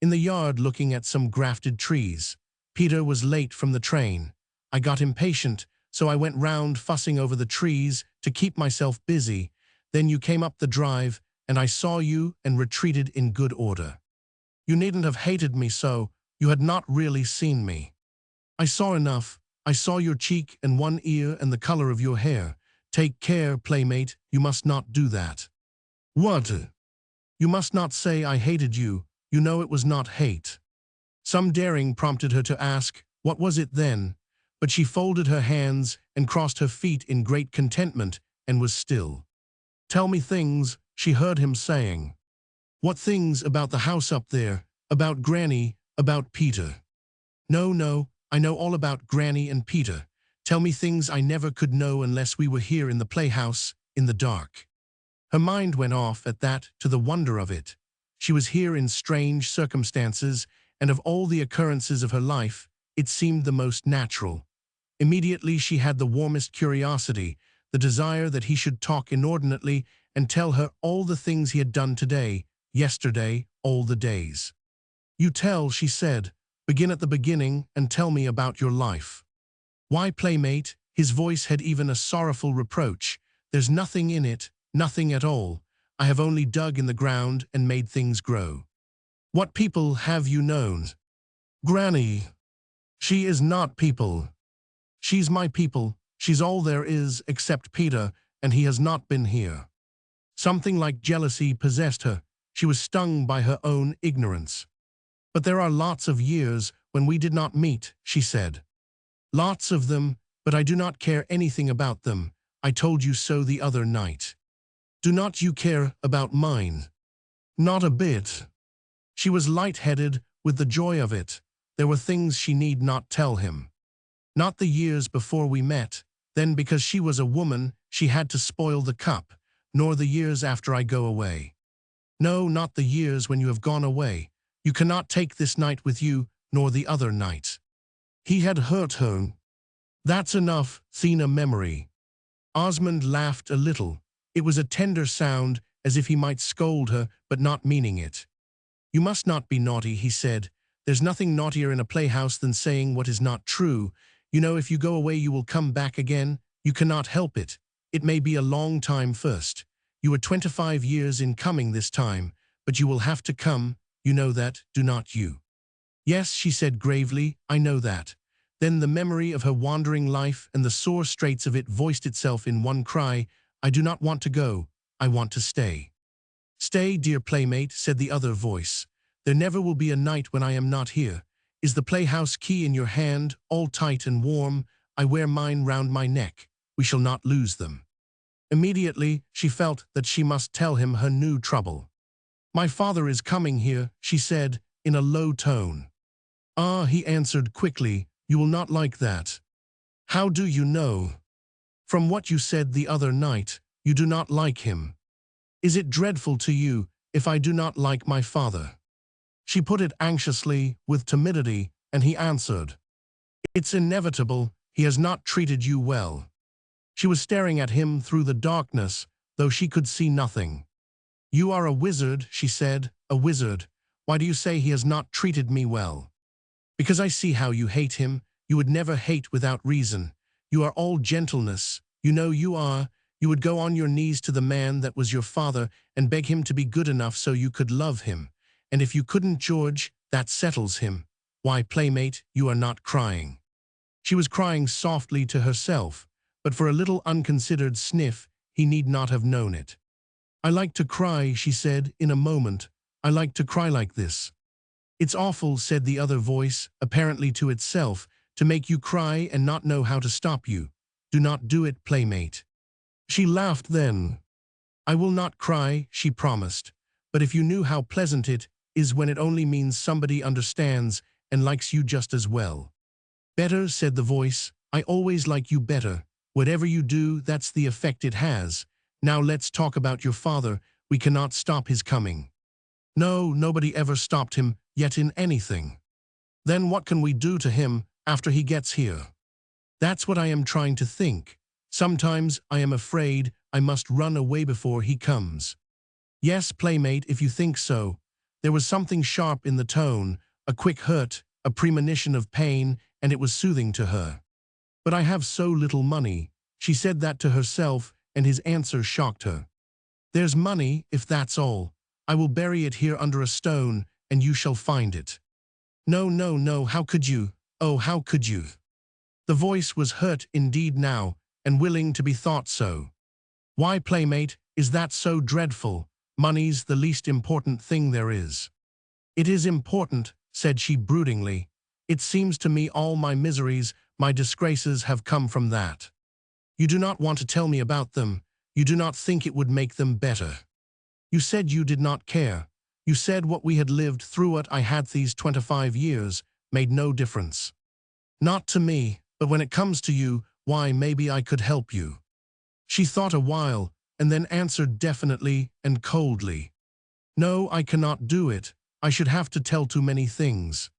In the yard looking at some grafted trees. Peter was late from the train. I got impatient, so I went round fussing over the trees to keep myself busy. Then you came up the drive, and I saw you and retreated in good order. You needn't have hated me so. You had not really seen me. I saw enough. I saw your cheek and one ear and the color of your hair. Take care, playmate, you must not do that. What? You must not say I hated you. You know it was not hate. Some daring prompted her to ask, what was it then? But she folded her hands and crossed her feet in great contentment and was still. Tell me things, she heard him saying. What things about the house up there, about Granny, about Peter? No, no, I know all about Granny and Peter. Tell me things I never could know unless we were here in the playhouse, in the dark. Her mind went off at that to the wonder of it. She was here in strange circumstances, and of all the occurrences of her life, it seemed the most natural. Immediately she had the warmest curiosity, the desire that he should talk inordinately and tell her all the things he had done today, yesterday, all the days. You tell, she said. Begin at the beginning and tell me about your life. Why, playmate? His voice had even a sorrowful reproach. There's nothing in it, nothing at all. I have only dug in the ground and made things grow. What people have you known? Granny. She is not people. She's my people. She's all there is except Peter, and he has not been here. Something like jealousy possessed her. She was stung by her own ignorance. But there are lots of years when we did not meet, she said. Lots of them, but I do not care anything about them. I told you so the other night. Do not you care about mine? Not a bit. She was light-headed with the joy of it. There were things she need not tell him. Not the years before we met, then because she was a woman, she had to spoil the cup, nor the years after I go away. No, not the years when you have gone away. You cannot take this night with you, nor the other night. He had hurt her. That's enough, Thena memory. Osmond laughed a little. It was a tender sound, as if he might scold her, but not meaning it. You must not be naughty, he said. There's nothing naughtier in a playhouse than saying what is not true. You know, if you go away you will come back again. You cannot help it. It may be a long time first. You were 25 years in coming this time, but you will have to come. You know that, do not you? Yes, she said gravely, I know that. Then the memory of her wandering life and the sore straits of it voiced itself in one cry, I do not want to go, I want to stay. Stay, dear playmate, said the other voice. There never will be a night when I am not here. Is the playhouse key in your hand, all tight and warm? I wear mine round my neck. We shall not lose them. Immediately, she felt that she must tell him her new trouble. My father is coming here, she said, in a low tone. Ah, he answered quickly, you will not like that. How do you know? From what you said the other night, you do not like him. Is it dreadful to you if I do not like my father? She put it anxiously, with timidity, and he answered. It's inevitable, he has not treated you well. She was staring at him through the darkness, though she could see nothing. You are a wizard, she said, a wizard. Why do you say he has not treated me well? Because I see how you hate him. You would never hate without reason. You are all gentleness. You know you are. You would go on your knees to the man that was your father and beg him to be good enough so you could love him. And if you couldn't, George, that settles him. Why, playmate, you are not crying. She was crying softly to herself, but for a little unconsidered sniff, he need not have known it. I like to cry, she said, in a moment. I like to cry like this. It's awful, said the other voice, apparently to itself, to make you cry and not know how to stop you. Do not do it, playmate. She laughed then. I will not cry, she promised. But if you knew how pleasant it is when it only means somebody understands and likes you just as well. Better, said the voice. I always like you better. Whatever you do, that's the effect it has. Now let's talk about your father. We cannot stop his coming. No, nobody ever stopped him, yet in anything. Then what can we do to him after he gets here? That's what I am trying to think. Sometimes I am afraid I must run away before he comes. Yes, playmate, if you think so. There was something sharp in the tone, a quick hurt, a premonition of pain, and it was soothing to her. But I have so little money. She said that to herself, and his answer shocked her. There's money, if that's all. I will bury it here under a stone, and you shall find it. No, no, no, how could you? Oh, how could you? The voice was hurt indeed now, and willing to be thought so. Why, playmate, is that so dreadful? Money's the least important thing there is. It is important, said she broodingly. It seems to me all my miseries, my disgraces have come from that. You do not want to tell me about them. You do not think it would make them better. You said you did not care. You said what we had lived through what I had these 25 years made no difference. Not to me, but when it comes to you, why, maybe I could help you. She thought a while, and then answered definitely and coldly. No, I cannot do it. I should have to tell too many things.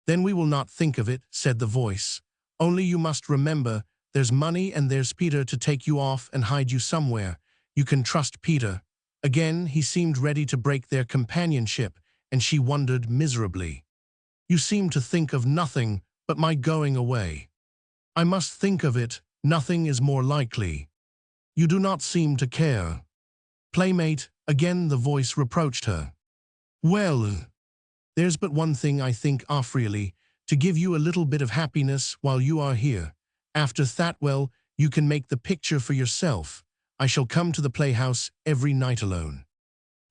Then we will not think of it, said the voice. Only you must remember, there's money and there's Peter to take you off and hide you somewhere. You can trust Peter. Again, he seemed ready to break their companionship, and she wondered miserably. You seem to think of nothing but my going away. I must think of it. Nothing is more likely. You do not seem to care. Playmate, again the voice reproached her. Well, there's but one thing I think of really, to give you a little bit of happiness while you are here. After that, well, you can make the picture for yourself. I shall come to the playhouse every night alone.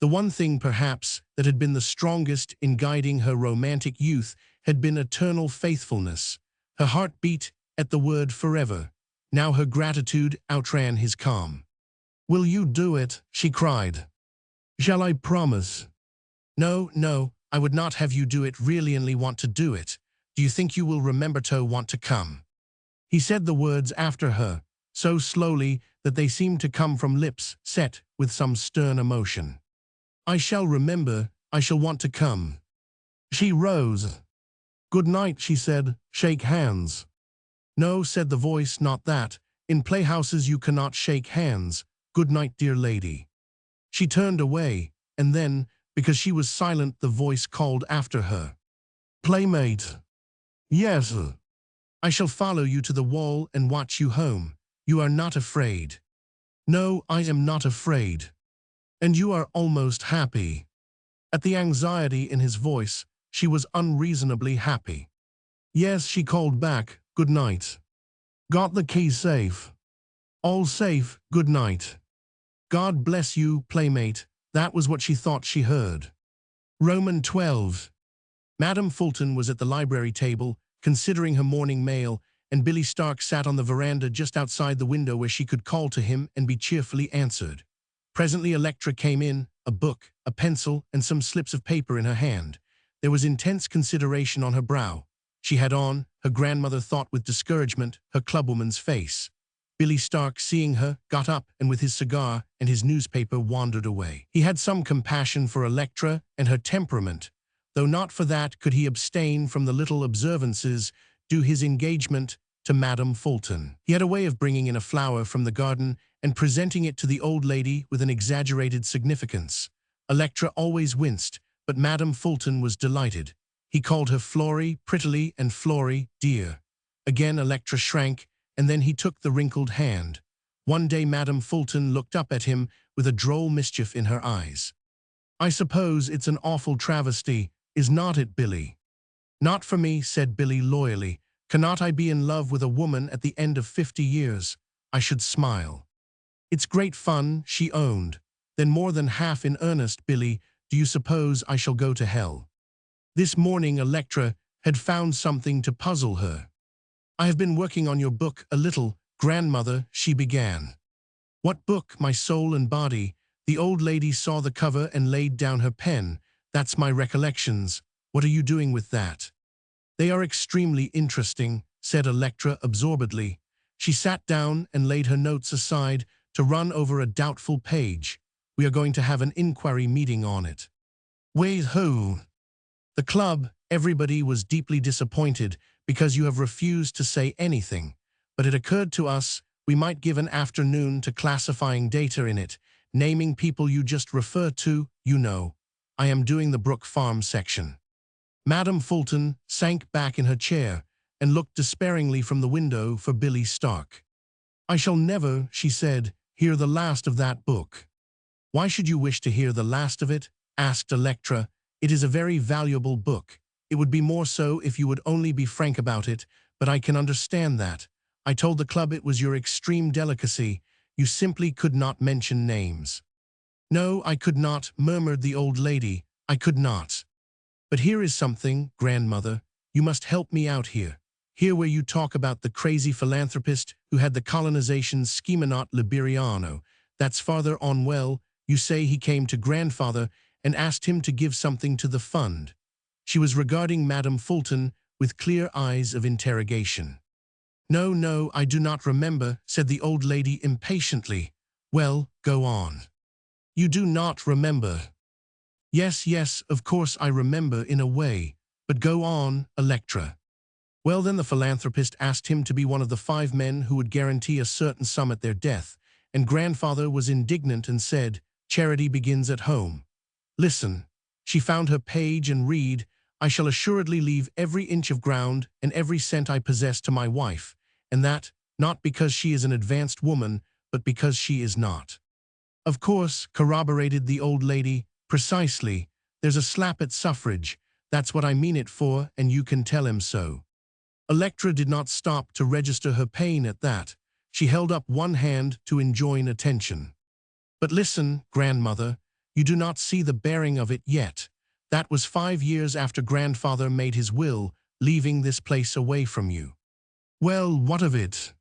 The one thing, perhaps, that had been the strongest in guiding her romantic youth had been eternal faithfulness. Her heart beat at the word forever. Now her gratitude outran his calm. Will you do it? She cried. Shall I promise? No, no, I would not have you do it. Really want to do it. Do you think you will remember to want to come? He said the words after her, so slowly that they seemed to come from lips set with some stern emotion. I shall remember, I shall want to come. She rose. Good night, she said, shake hands. No, said the voice, not that. In playhouses you cannot shake hands. Good night, dear lady. She turned away, and then, because she was silent, the voice called after her. Playmate. Yes. I shall follow you to the wall and watch you home. You are not afraid. No, I am not afraid. And you are almost happy. At the anxiety in his voice, she was unreasonably happy. Yes, she called back, good night. Got the key safe? All safe, good night. God bless you, playmate. That was what she thought she heard. Roman 12. Madame Fulton was at the library table, considering her morning mail, and Billy Stark sat on the veranda just outside the window where she could call to him and be cheerfully answered. Presently Electra came in, a book, a pencil, and some slips of paper in her hand. There was intense consideration on her brow. She had on, her grandmother thought with discouragement, her clubwoman's face. Billy Stark, seeing her, got up and with his cigar and his newspaper wandered away. He had some compassion for Electra and her temperament, though not for that could he abstain from the little observances due his engagement to Madame Fulton. He had a way of bringing in a flower from the garden and presenting it to the old lady with an exaggerated significance. Electra always winced, but Madame Fulton was delighted. He called her Flory, prettily, and Flory, dear. Again Electra shrank, and then he took the wrinkled hand. One day Madame Fulton looked up at him with a droll mischief in her eyes. I suppose it's an awful travesty, is not it, Billy? Not for me, said Billy loyally. Cannot I be in love with a woman at the end of 50 years? I should smile. It's great fun, she owned. Then more than half in earnest, Billy, do you suppose I shall go to hell? This morning Electra had found something to puzzle her. I have been working on your book a little, grandmother, she began. What book, my soul and body? The old lady saw the cover and laid down her pen. That's my recollections. What are you doing with that? They are extremely interesting, said Electra absorbedly. She sat down and laid her notes aside to run over a doubtful page. We are going to have an inquiry meeting on it. With who? The club. Everybody was deeply disappointed because you have refused to say anything. But it occurred to us we might give an afternoon to classifying data in it, naming people you just refer to, you know. I am doing the Brook Farm section. Madame Fulton sank back in her chair and looked despairingly from the window for Billy Stark. I shall never, she said, hear the last of that book. Why should you wish to hear the last of it? Asked Electra. It is a very valuable book. It would be more so if you would only be frank about it, but I can understand that. I told the club it was your extreme delicacy. You simply could not mention names. No, I could not, murmured the old lady. I could not. But here is something, grandmother. You must help me out here. Here where you talk about the crazy philanthropist who had the colonization schemonaut Liberiano. That's farther on. Well, you say he came to grandfather and asked him to give something to the fund. She was regarding Madame Fulton with clear eyes of interrogation. No, no, I do not remember, said the old lady impatiently. Well, go on. You do not remember. Yes, yes, of course I remember in a way, but go on, Electra. Well, then the philanthropist asked him to be one of the 5 men who would guarantee a certain sum at their death, and grandfather was indignant and said, charity begins at home. Listen. She found her page and read, I shall assuredly leave every inch of ground and every cent I possess to my wife, and that, not because she is an advanced woman, but because she is not. Of course, corroborated the old lady, precisely. There's a slap at suffrage. That's what I mean it for, and you can tell him so. Electra did not stop to register her pain at that. She held up one hand to enjoin attention. But listen, grandmother, you do not see the bearing of it yet. That was 5 years after grandfather made his will, leaving this place away from you. Well, what of it?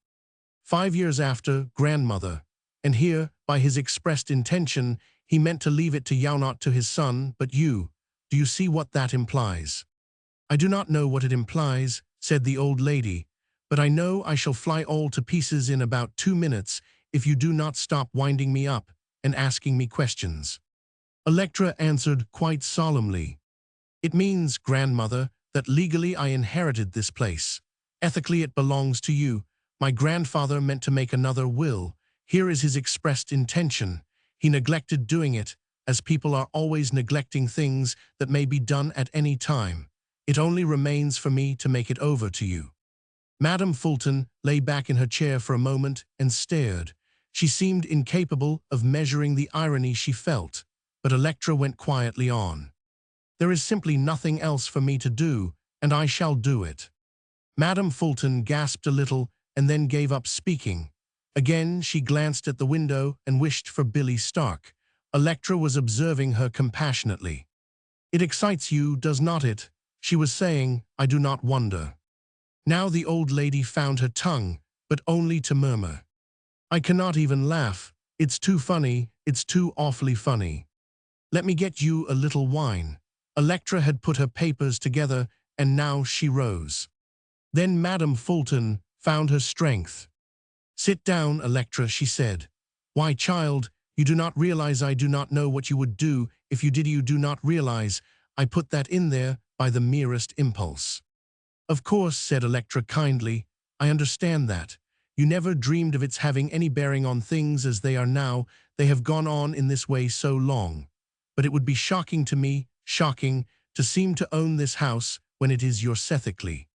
5 years after, grandmother. And here, by his expressed intention, he meant to leave it to you, not to his son, but you. Do you see what that implies? I do not know what it implies, said the old lady, but I know I shall fly all to pieces in about 2 minutes if you do not stop winding me up and asking me questions. Electra answered quite solemnly. It means, grandmother, that legally I inherited this place. Ethically it belongs to you. My grandfather meant to make another will. Here is his expressed intention. He neglected doing it, as people are always neglecting things that may be done at any time. It only remains for me to make it over to you. Madame Fulton lay back in her chair for a moment and stared. She seemed incapable of measuring the irony she felt, but Electra went quietly on. There is simply nothing else for me to do, and I shall do it. Madame Fulton gasped a little and then gave up speaking. Again she glanced at the window and wished for Billy Stark. Electra was observing her compassionately. It excites you, does not it? She was saying, I do not wonder. Now the old lady found her tongue, but only to murmur. I cannot even laugh. It's too funny, it's too awfully funny. Let me get you a little wine. Electra had put her papers together, and now she rose. Then Madame Fulton found her strength. Sit down, Electra, she said. Why, child, you do not realize I do not know what you would do if you did. You do not realize I put that in there by the merest impulse. Of course, said Electra kindly, I understand that. You never dreamed of its having any bearing on things as they are now. They have gone on in this way so long. But it would be shocking to me, shocking, to seem to own this house when it is yours ethically.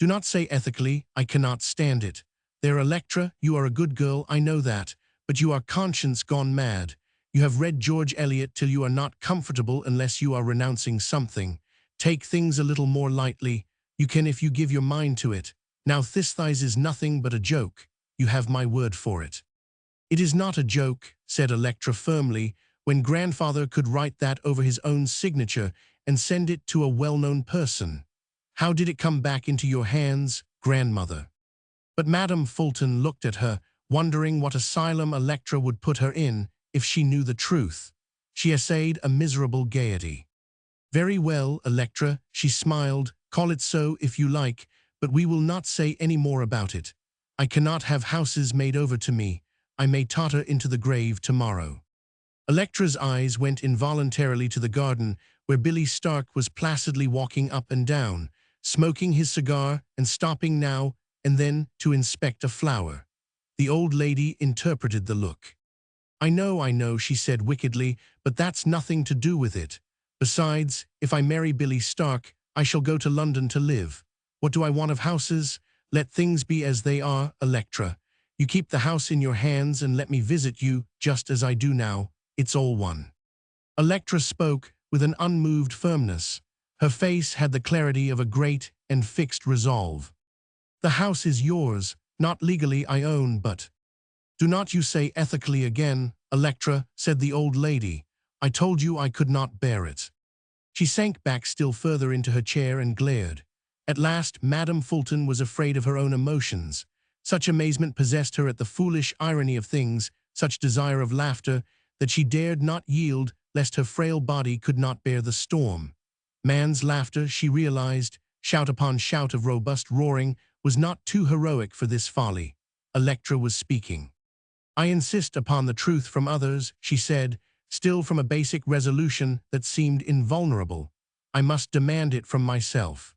Do not say ethically, I cannot stand it. There, Electra, you are a good girl, I know that, but you are conscience gone mad. You have read George Eliot till you are not comfortable unless you are renouncing something. Take things a little more lightly. You can if you give your mind to it. Now this is nothing but a joke. You have my word for it. It is not a joke, said Electra firmly, when grandfather could write that over his own signature and send it to a well-known person. How did it come back into your hands, grandmother? But Madame Fulton looked at her, wondering what asylum Electra would put her in if she knew the truth. She essayed a miserable gaiety. Very well, Electra, she smiled, call it so if you like, but we will not say any more about it. I cannot have houses made over to me. I may totter into the grave tomorrow. Electra's eyes went involuntarily to the garden where Billy Stark was placidly walking up and down, smoking his cigar and stopping now and then to inspect a flower. The old lady interpreted the look. I know, she said wickedly, but that's nothing to do with it. Besides, if I marry Billy Stark, I shall go to London to live. What do I want of houses? Let things be as they are, Electra. You keep the house in your hands and let me visit you, just as I do now. It's all one. Electra spoke with an unmoved firmness. Her face had the clarity of a great and fixed resolve. The house is yours, not legally I own, but... Do not you say ethically again, Electra, said the old lady. I told you I could not bear it. She sank back still further into her chair and glared. At last, Madame Fulton was afraid of her own emotions. Such amazement possessed her at the foolish irony of things, such desire of laughter, that she dared not yield lest her frail body could not bear the storm. Man's laughter, she realized, shout upon shout of robust roaring, was not too heroic for this folly. Electra was speaking. I insist upon the truth from others, she said, still from a basic resolution that seemed invulnerable. I must demand it from myself.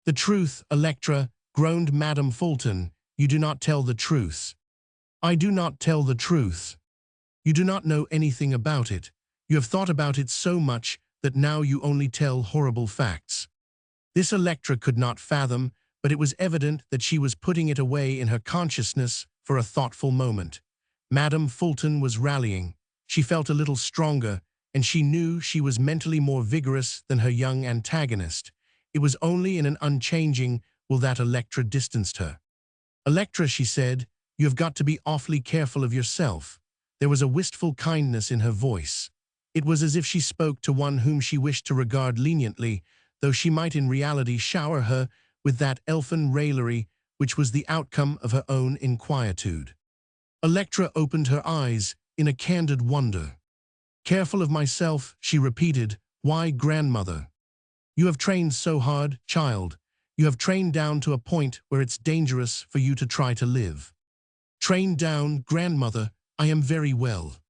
The truth, Electra, groaned Madame Fulton. You do not tell the truth. I do not tell the truth. You do not know anything about it. You have thought about it so much that now you only tell horrible facts. This Electra could not fathom, but it was evident that she was putting it away in her consciousness for a thoughtful moment. Madame Fulton was rallying. She felt a little stronger, and she knew she was mentally more vigorous than her young antagonist. It was only in an unchanging will that Electra distanced her. "Electra," she said, "you have got to be awfully careful of yourself." There was a wistful kindness in her voice. It was as if she spoke to one whom she wished to regard leniently, though she might in reality shower her with that elfin raillery which was the outcome of her own inquietude. Electra opened her eyes in a candid wonder. "Careful of myself," she repeated. "Why, grandmother? You have trained so hard, child. You have trained down to a point where it's dangerous for you to try to live." "Trained down, grandmother? I am very well."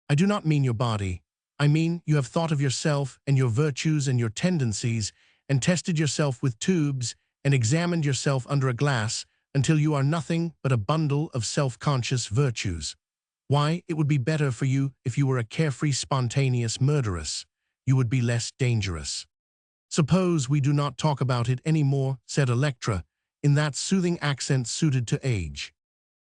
"I do not mean your body. I mean you have thought of yourself and your virtues and your tendencies, and tested yourself with tubes, and examined yourself under a glass until you are nothing but a bundle of self-conscious virtues. Why, it would be better for you if you were a carefree, spontaneous murderess. You would be less dangerous." "Suppose we do not talk about it any more," said Electra, in that soothing accent suited to age.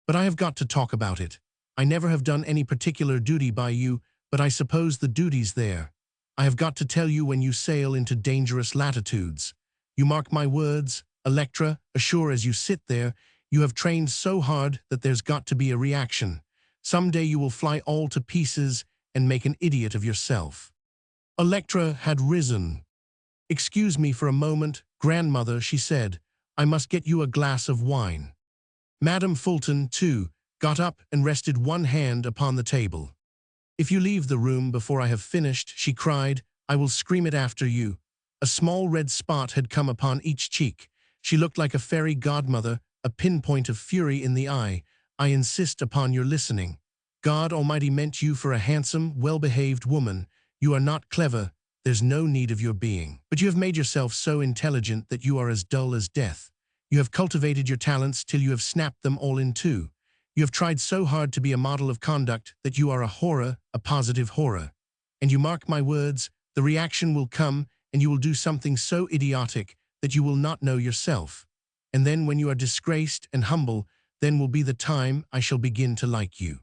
"But I have got to talk about it. I never have done any particular duty by you, but I suppose the duty's there. I have got to tell you when you sail into dangerous latitudes. You mark my words, Electra, assure as you sit there, you have trained so hard that there's got to be a reaction. Some day you will fly all to pieces and make an idiot of yourself." Electra had risen. "Excuse me for a moment, grandmother," she said. "I must get you a glass of wine." Madame Fulton, too, got up and rested one hand upon the table. "If you leave the room before I have finished," she cried, "I will scream it after you." A small red spot had come upon each cheek. She looked like a fairy godmother, a pinpoint of fury in the eye. "I insist upon your listening. God Almighty meant you for a handsome, well-behaved woman. You are not clever. There's no need of your being. But you have made yourself so intelligent that you are as dull as death. You have cultivated your talents till you have snapped them all in two. You have tried so hard to be a model of conduct that you are a horror, a positive horror. And you mark my words, the reaction will come and you will do something so idiotic that you will not know yourself. And then when you are disgraced and humble, then will be the time I shall begin to like you."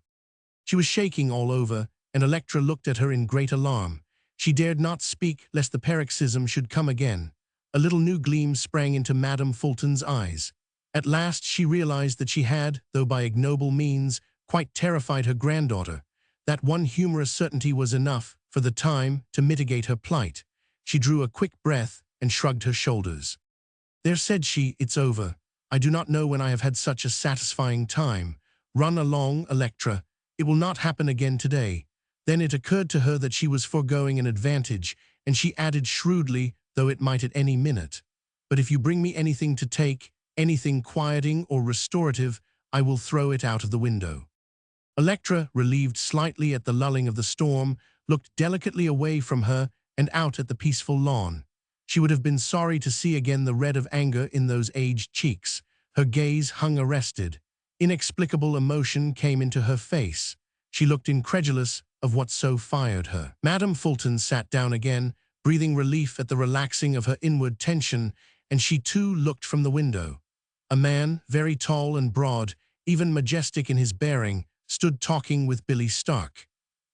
She was shaking all over, and Electra looked at her in great alarm. She dared not speak lest the paroxysm should come again. A little new gleam sprang into Madame Fulton's eyes. At last she realized that she had, though by ignoble means, quite terrified her granddaughter. That one humorous certainty was enough, for the time, to mitigate her plight. She drew a quick breath and shrugged her shoulders. "There," said she, "it's over. I do not know when I have had such a satisfying time. Run along, Electra. It will not happen again today." Then it occurred to her that she was foregoing an advantage, and she added shrewdly, though it might at any minute, "But if you bring me anything to take, anything quieting or restorative, I will throw it out of the window." Electra, relieved slightly at the lulling of the storm, looked delicately away from her and out at the peaceful lawn. She would have been sorry to see again the red of anger in those aged cheeks. Her gaze hung arrested. Inexplicable emotion came into her face. She looked incredulous of what so fired her. Madame Fulton sat down again, breathing relief at the relaxing of her inward tension, and she too looked from the window. A man, very tall and broad, even majestic in his bearing, stood talking with Billy Stark.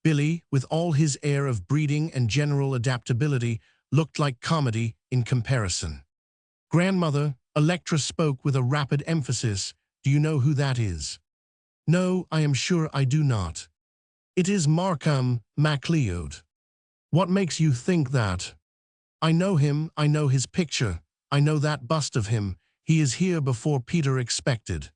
Billy, with all his air of breeding and general adaptability, looked like comedy in comparison. "Grandmother," Electra spoke with a rapid emphasis, "do you know who that is?" "No, I am sure I do not." "It is Markham MacLeod." "What makes you think that?" "I know him, I know his picture, I know that bust of him. He is here before Peter expected."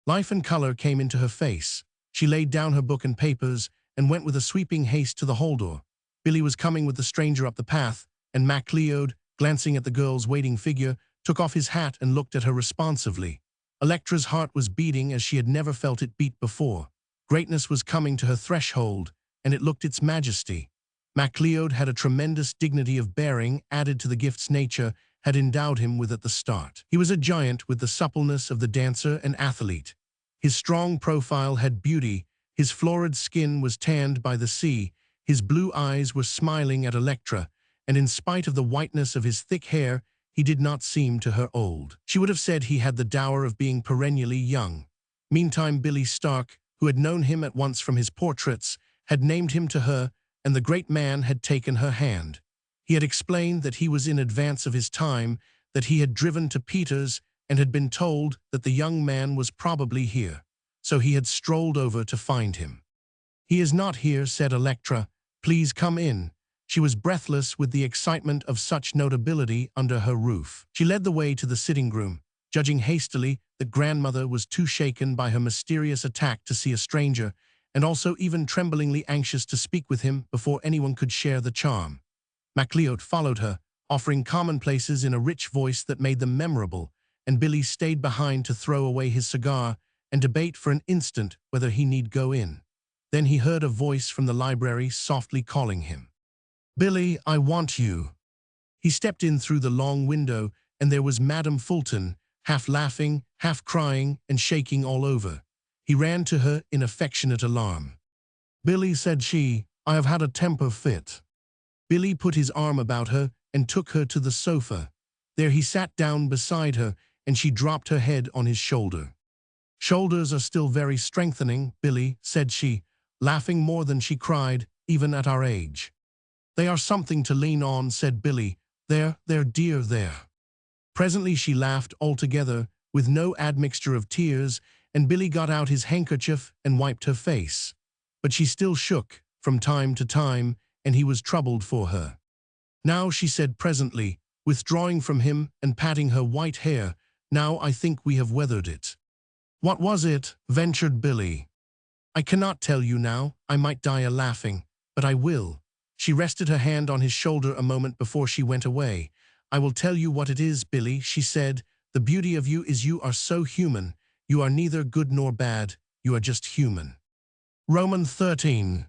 Life and color came into her face. She laid down her book and papers and went with a sweeping haste to the hall door. Billy was coming with the stranger up the path, and MacLeod, glancing at the girl's waiting figure, took off his hat and looked at her responsively. Electra's heart was beating as she had never felt it beat before. Greatness was coming to her threshold, and it looked its majesty. MacLeod had a tremendous dignity of bearing added to the gifts nature had endowed him with at the start. He was a giant with the suppleness of the dancer and athlete. His strong profile had beauty, his florid skin was tanned by the sea, his blue eyes were smiling at Electra, and in spite of the whiteness of his thick hair, he did not seem to her old. She would have said he had the dower of being perennially young. Meantime Billy Stark, who had known him at once from his portraits, had named him to her, and the great man had taken her hand. He had explained that he was in advance of his time, that he had driven to Peter's and had been told that the young man was probably here, so he had strolled over to find him. "He is not here," said Electra. "Please come in." She was breathless with the excitement of such notability under her roof. She led the way to the sitting room, judging hastily that grandmother was too shaken by her mysterious attack to see a stranger, and also even tremblingly anxious to speak with him before anyone could share the charm. MacLeod followed her, offering commonplaces in a rich voice that made them memorable, and Billy stayed behind to throw away his cigar and debate for an instant whether he need go in. Then he heard a voice from the library softly calling him. "Billy, I want you." He stepped in through the long window, and there was Madame Fulton, half laughing, half crying, and shaking all over. He ran to her in affectionate alarm. "Billy," said she, "I have had a temper fit." Billy put his arm about her and took her to the sofa. There he sat down beside her, and she dropped her head on his shoulder. "Shoulders are still very strengthening, Billy," said she, laughing more than she cried, even at our age. "They are something to lean on," said Billy. They're dear, there." Presently she laughed altogether, with no admixture of tears, and Billy got out his handkerchief and wiped her face. But she still shook, from time to time, and he was troubled for her. "Now," she said presently, withdrawing from him and patting her white hair, "now I think we have weathered it." "What was it?" ventured Billy. "I cannot tell you now. I might die a-laughing, but I will." She rested her hand on his shoulder a moment before she went away. "I will tell you what it is, Billy," she said. "The beauty of you is you are so human. You are neither good nor bad. You are just human." Roman 13.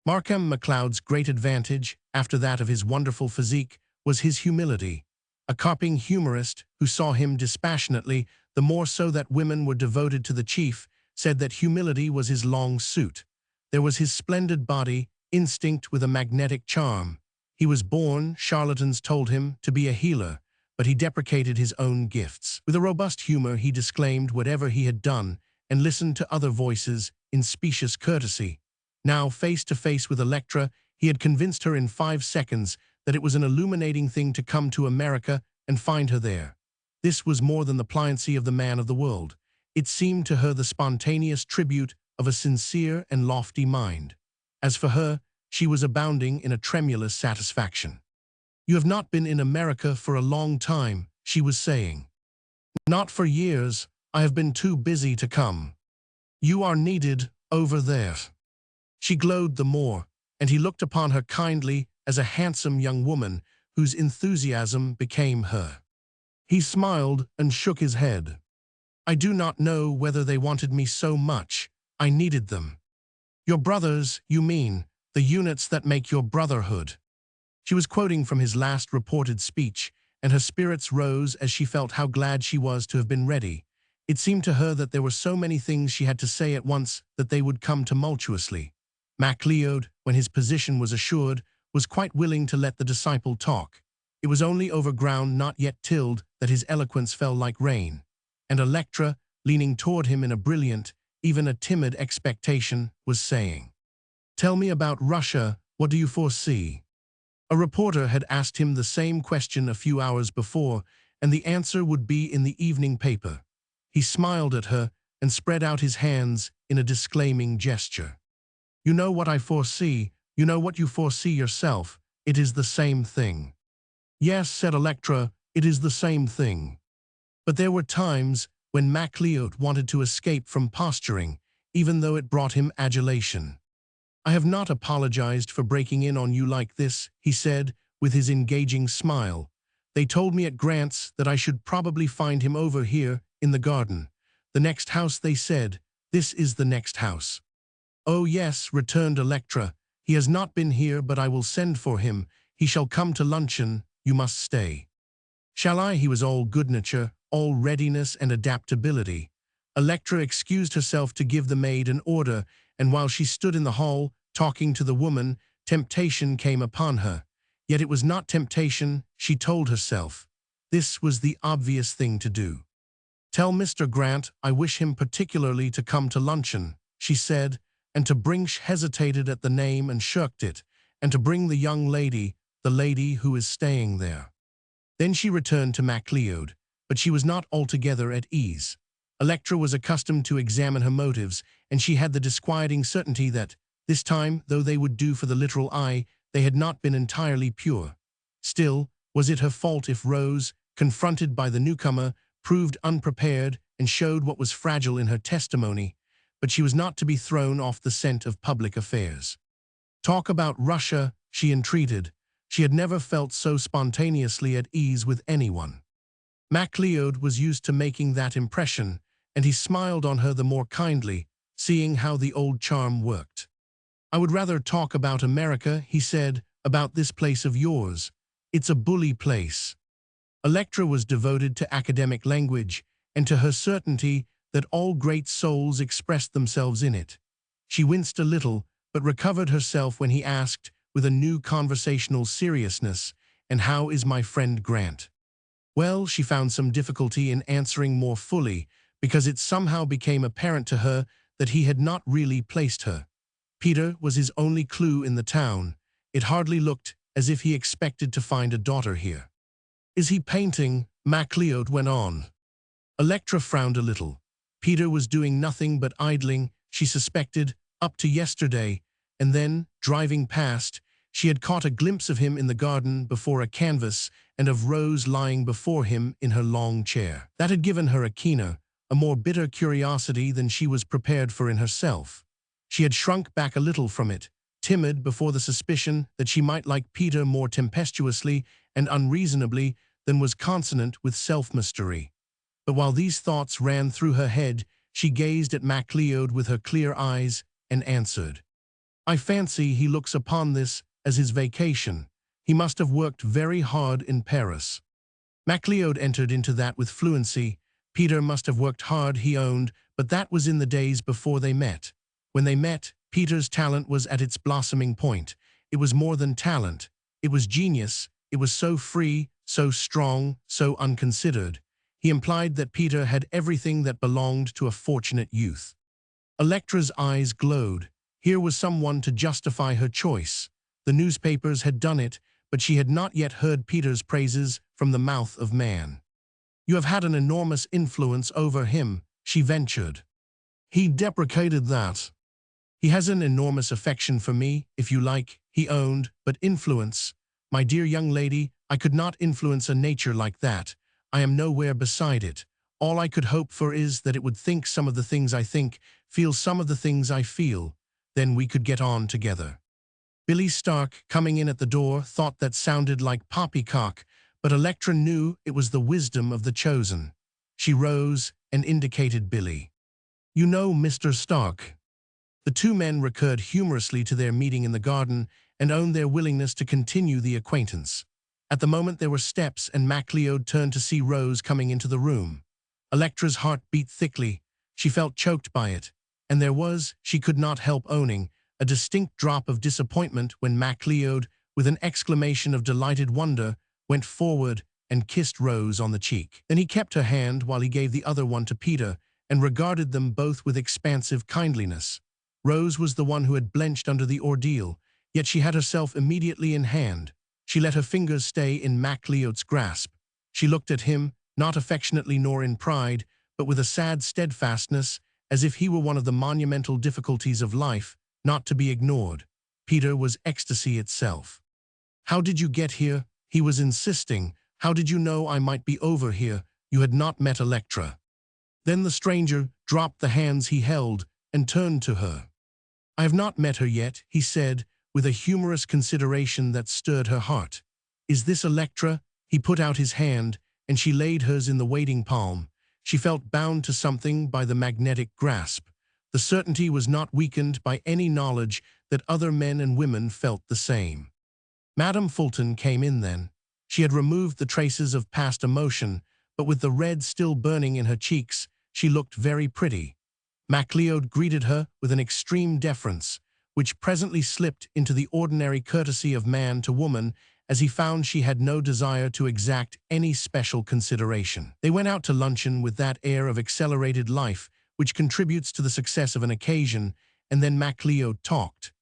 Markham MacLeod's great advantage, after that of his wonderful physique, was his humility. A carping humorist, who saw him dispassionately, the more so that women were devoted to the chief, said that humility was his long suit. There was his splendid body, instinct with a magnetic charm. He was born, charlatans told him, to be a healer, but he deprecated his own gifts. With a robust humor he disclaimed whatever he had done and listened to other voices in specious courtesy. Now, face to face with Electra, he had convinced her in 5 seconds that it was an illuminating thing to come to America and find her there. This was more than the pliancy of the man of the world. It seemed to her the spontaneous tribute of a sincere and lofty mind. As for her, she was abounding in a tremulous satisfaction. "You have not been in America for a long time," she was saying. "Not for years. I have been too busy to come. You are needed over there." She glowed the more, and he looked upon her kindly as a handsome young woman whose enthusiasm became her. He smiled and shook his head. "I do not know whether they wanted me so much. I needed them." "Your brothers, you mean, the units that make your brotherhood." She was quoting from his last reported speech, and her spirits rose as she felt how glad she was to have been ready. It seemed to her that there were so many things she had to say at once that they would come tumultuously. MacLeod, when his position was assured, was quite willing to let the disciple talk. It was only over ground not yet tilled that his eloquence fell like rain. And Electra, leaning toward him in a brilliant, even a timid expectation, was saying, "Tell me about Russia. What do you foresee?" A reporter had asked him the same question a few hours before, and the answer would be in the evening paper. He smiled at her and spread out his hands in a disclaiming gesture. "You know what I foresee. You know what you foresee yourself. It is the same thing." "Yes," said Electra, "it is the same thing." But there were times when MacLeod wanted to escape from posturing, even though it brought him adulation. "I have not apologized for breaking in on you like this," he said, with his engaging smile. "They told me at Grant's that I should probably find him over here in the garden. The next house, they said. This is the next house." "Oh yes," returned Electra. "He has not been here, but I will send for him. He shall come to luncheon. You must stay." "Shall I?" He was all good-nature, all readiness and adaptability. Electra excused herself to give the maid an order, and while she stood in the hall, talking to the woman, temptation came upon her. Yet it was not temptation, she told herself. This was the obvious thing to do. "Tell Mr. Grant I wish him particularly to come to luncheon," she said, and to bring hesitated at the name and shirked it, and to bring the young lady, the lady who is staying there. Then she returned to MacLeod, but she was not altogether at ease. Electra was accustomed to examine her motives, and she had the disquieting certainty that, this time, though they would do for the literal eye, they had not been entirely pure. Still, was it her fault if Rose, confronted by the newcomer, proved unprepared and showed what was fragile in her testimony? But she was not to be thrown off the scent of public affairs. Talk about Russia, she entreated. She had never felt so spontaneously at ease with anyone. MacLeod was used to making that impression, and he smiled on her the more kindly, seeing how the old charm worked. I would rather talk about America, he said, about this place of yours. It's a bully place. Electra was devoted to academic language and to her certainty that all great souls expressed themselves in it. She winced a little, but recovered herself when he asked, with a new conversational seriousness, "And how is my friend Grant?" Well, she found some difficulty in answering more fully, because it somehow became apparent to her that he had not really placed her. Peter was his only clue in the town. It hardly looked as if he expected to find a daughter here. "Is he painting?" MacLeod went on. Electra frowned a little. Peter was doing nothing but idling, she suspected, up to yesterday, and then, driving past, she had caught a glimpse of him in the garden before a canvas and of Rose lying before him in her long chair. That had given her a keener, a more bitter curiosity than she was prepared for in herself. She had shrunk back a little from it, timid before the suspicion that she might like Peter more tempestuously and unreasonably than was consonant with self-mastery. But while these thoughts ran through her head, she gazed at MacLeod with her clear eyes and answered, "I fancy he looks upon this as his vacation. He must have worked very hard in Paris." MacLeod entered into that with fluency. Peter must have worked hard, he owned, but that was in the days before they met. When they met, Peter's talent was at its blossoming point. It was more than talent. It was genius. It was so free, so strong, so unconsidered. He implied that Peter had everything that belonged to a fortunate youth. Electra's eyes glowed. Here was someone to justify her choice. The newspapers had done it, but she had not yet heard Peter's praises from the mouth of man. "You have had an enormous influence over him," she ventured. He deprecated that. "He has an enormous affection for me, if you like," he owned, "but influence. My dear young lady, I could not influence a nature like that. I am nowhere beside it. All I could hope for is that it would think some of the things I think, feel some of the things I feel. Then we could get on together." Billy Stark, coming in at the door, thought that sounded like poppycock, but Electra knew it was the wisdom of the chosen. She rose and indicated Billy. "You know Mr. Stark." The two men recurred humorously to their meeting in the garden and owned their willingness to continue the acquaintance. At the moment there were steps, and MacLeod turned to see Rose coming into the room. Electra's heart beat thickly. She felt choked by it, and there was, she could not help owning, a distinct drop of disappointment when MacLeod, with an exclamation of delighted wonder, went forward and kissed Rose on the cheek. Then he kept her hand while he gave the other one to Peter and regarded them both with expansive kindliness. Rose was the one who had blenched under the ordeal, yet she had herself immediately in hand. She let her fingers stay in MacLeod's grasp. She looked at him, not affectionately nor in pride, but with a sad steadfastness, as if he were one of the monumental difficulties of life, not to be ignored. Peter was ecstasy itself. "How did you get here?" he was insisting. "How did you know I might be over here? You had not met Electra." Then the stranger dropped the hands he held and turned to her. "I have not met her yet," he said, with a humorous consideration that stirred her heart. "Is this Electra?" He put out his hand, and she laid hers in the waiting palm. She felt bound to something by the magnetic grasp. The certainty was not weakened by any knowledge that other men and women felt the same. Madame Fulton came in then. She had removed the traces of past emotion, but with the red still burning in her cheeks, she looked very pretty. MacLeod greeted her with an extreme deference, which presently slipped into the ordinary courtesy of man to woman, as he found she had no desire to exact any special consideration. They went out to luncheon with that air of accelerated life which contributes to the success of an occasion, and then MacLeod talked.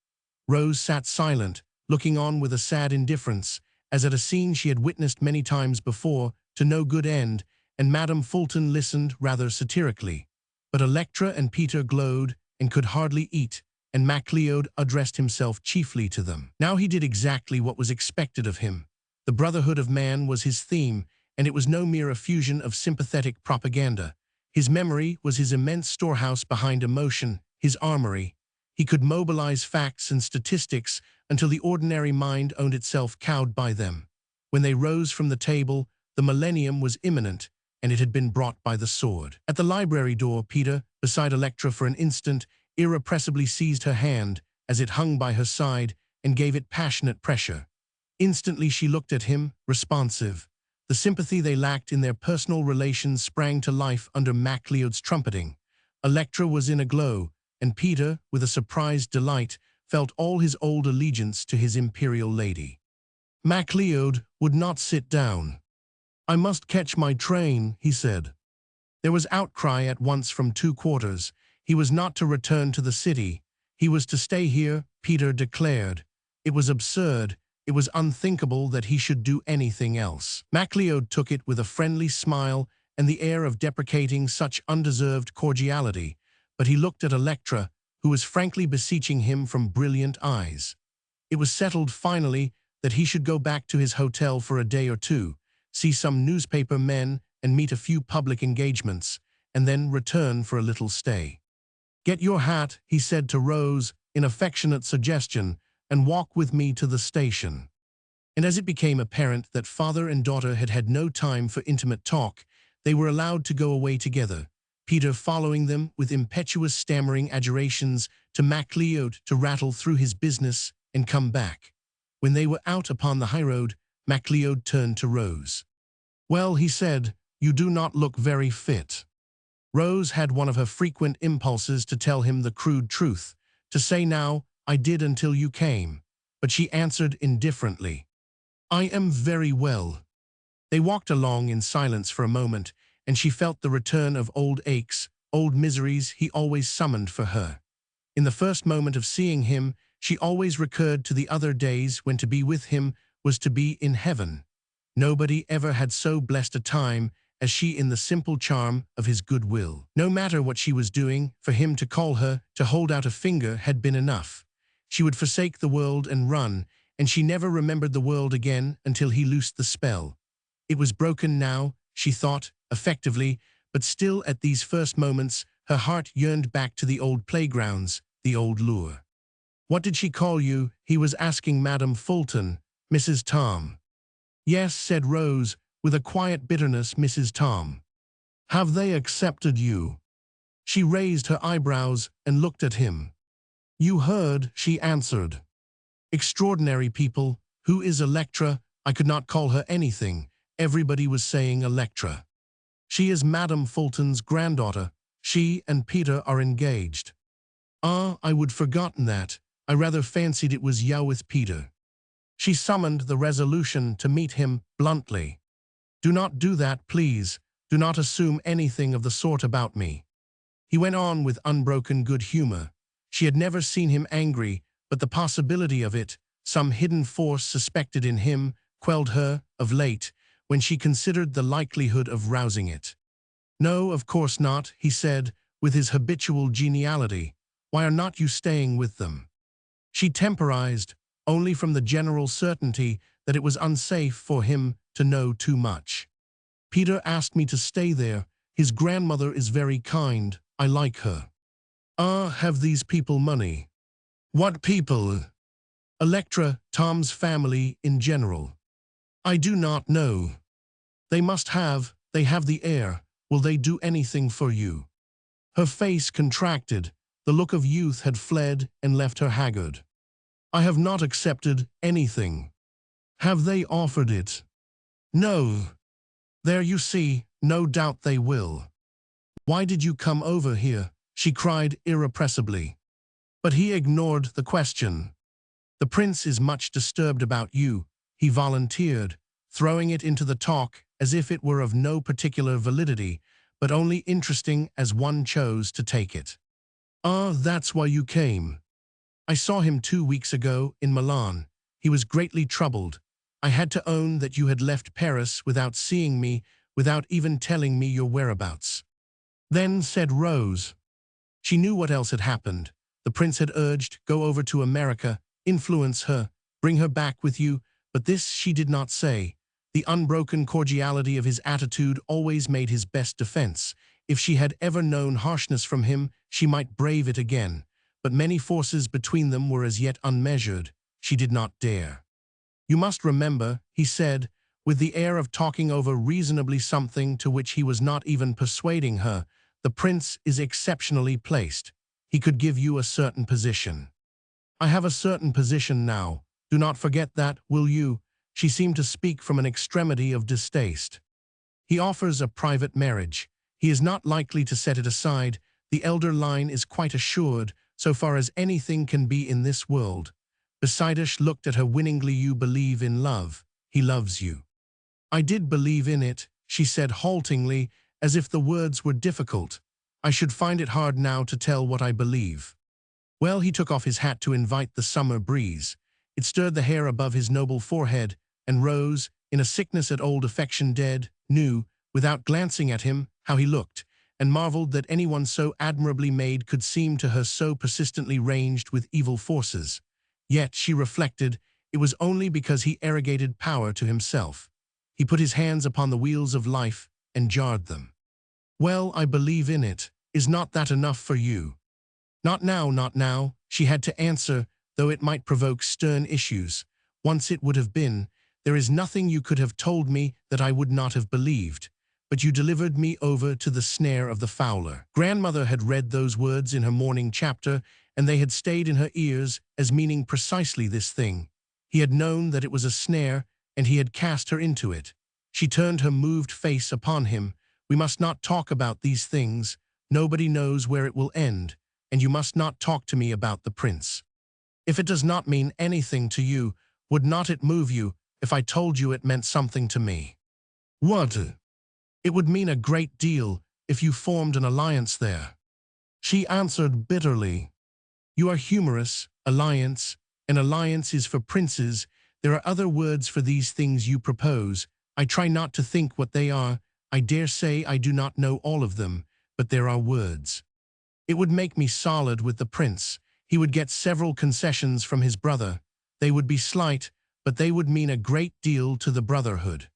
Rose sat silent, looking on with a sad indifference, as at a scene she had witnessed many times before, to no good end, and Madame Fulton listened rather satirically. But Electra and Peter glowed and could hardly eat, and MacLeod addressed himself chiefly to them. Now he did exactly what was expected of him. The brotherhood of man was his theme, and it was no mere effusion of sympathetic propaganda. His memory was his immense storehouse behind emotion, his armory. He could mobilize facts and statistics until the ordinary mind owned itself cowed by them. When they rose from the table, the millennium was imminent, and it had been brought by the sword. At the library door, Peter, beside Electra for an instant, irrepressibly seized her hand as it hung by her side and gave it passionate pressure. Instantly she looked at him, responsive. The sympathy they lacked in their personal relations sprang to life under MacLeod's trumpeting. Electra was in a glow, and Peter, with a surprised delight, felt all his old allegiance to his imperial lady. MacLeod would not sit down. "I must catch my train," he said. There was outcry at once from two quarters. He was not to return to the city. He was to stay here, Peter declared. It was absurd. It was unthinkable that he should do anything else. MacLeod took it with a friendly smile and the air of deprecating such undeserved cordiality, but he looked at Electra, who was frankly beseeching him from brilliant eyes. It was settled finally that he should go back to his hotel for a day or two, see some newspaper men and meet a few public engagements, and then return for a little stay. "Get your hat," he said to Rose, in affectionate suggestion, "and walk with me to the station." And as it became apparent that father and daughter had had no time for intimate talk, they were allowed to go away together, Peter following them with impetuous stammering adjurations to MacLeod to rattle through his business and come back. When they were out upon the highroad, MacLeod turned to Rose. "Well," he said, "you do not look very fit." Rose had one of her frequent impulses to tell him the crude truth, to say now, "I did until you came," but she answered indifferently, "I am very well." They walked along in silence for a moment, and she felt the return of old aches, old miseries he always summoned for her. In the first moment of seeing him, she always recurred to the other days when to be with him was to be in heaven. Nobody ever had so blessed a time as she in the simple charm of his goodwill. No matter what she was doing, for him to call her, to hold out a finger had been enough. She would forsake the world and run, and she never remembered the world again until he loosed the spell. It was broken now, she thought, effectively, but still at these first moments her heart yearned back to the old playgrounds, the old lure. "What did she call you?" he was asking Madame Fulton. "Mrs. Tom." "Yes," said Rose, with a quiet bitterness, "Mrs. Tom." "Have they accepted you?" She raised her eyebrows and looked at him. "You heard," she answered. "Extraordinary people. Who is Electra?" I could not call her anything. Everybody was saying Electra. "She is Madame Fulton's granddaughter. She and Peter are engaged." "Ah, I would forgotten that. I rather fancied it was you with Peter." She summoned the resolution to meet him bluntly. "Do not do that, please. Do not assume anything of the sort about me." He went on with unbroken good humor. She had never seen him angry, but the possibility of it, some hidden force suspected in him, quelled her, of late, when she considered the likelihood of rousing it. "No, of course not," he said, with his habitual geniality. "Why are not you staying with them?" She temporized, only from the general certainty that it was unsafe for him to know too much. "Peter asked me to stay there. His grandmother is very kind. I like her." "Ah, have these people money?" "What people?" "Electra, Tom's family in general." "I do not know." "They must have. They have the air. Will they do anything for you?" Her face contracted. The look of youth had fled and left her haggard. "I have not accepted anything." "Have they offered it?" "No." "There you see, no doubt they will." "Why did you come over here?" she cried irrepressibly. But he ignored the question. "The prince is much disturbed about you," he volunteered, throwing it into the talk as if it were of no particular validity, but only interesting as one chose to take it. Ah, that's why you came. I saw him 2 weeks ago in Milan. He was greatly troubled. I had to own that you had left Paris without seeing me, without even telling me your whereabouts. Then said Rose. She knew what else had happened. The prince had urged, go over to America, influence her, bring her back with you, but this she did not say. The unbroken cordiality of his attitude always made his best defense. If she had ever known harshness from him, she might brave it again. But many forces between them were as yet unmeasured. She did not dare. You must remember, he said, with the air of talking over reasonably something to which he was not even persuading her, the prince is exceptionally placed. He could give you a certain position. I have a certain position now. Do not forget that, will you? She seemed to speak from an extremity of distaste. He offers a private marriage. He is not likely to set it aside. The elder line is quite assured, so far as anything can be in this world. Besides looked at her winningly. You believe in love. He loves you. I did believe in it, she said haltingly, as if the words were difficult. I should find it hard now to tell what I believe. Well, he took off his hat to invite the summer breeze. It stirred the hair above his noble forehead, and Rose, in a sickness at old affection dead, knew, without glancing at him, how he looked, and marveled that anyone so admirably made could seem to her so persistently ranged with evil forces. Yet, she reflected, it was only because he arrogated power to himself. He put his hands upon the wheels of life and jarred them. Well, I believe in it. Is not that enough for you? Not now, not now, she had to answer, though it might provoke stern issues. Once it would have been. There is nothing you could have told me that I would not have believed. But you delivered me over to the snare of the fowler. Grandmother had read those words in her morning chapter, and they had stayed in her ears as meaning precisely this thing. He had known that it was a snare, and he had cast her into it. She turned her moved face upon him. We must not talk about these things. Nobody knows where it will end, and you must not talk to me about the prince. If it does not mean anything to you, would not it move you if I told you it meant something to me? What? It would mean a great deal if you formed an alliance there. She answered bitterly. You are humorous. Alliance. An alliance is for princes. There are other words for these things you propose. I try not to think what they are. I dare say I do not know all of them, but there are words. It would make me solid with the prince. He would get several concessions from his brother. They would be slight, but they would mean a great deal to the brotherhood.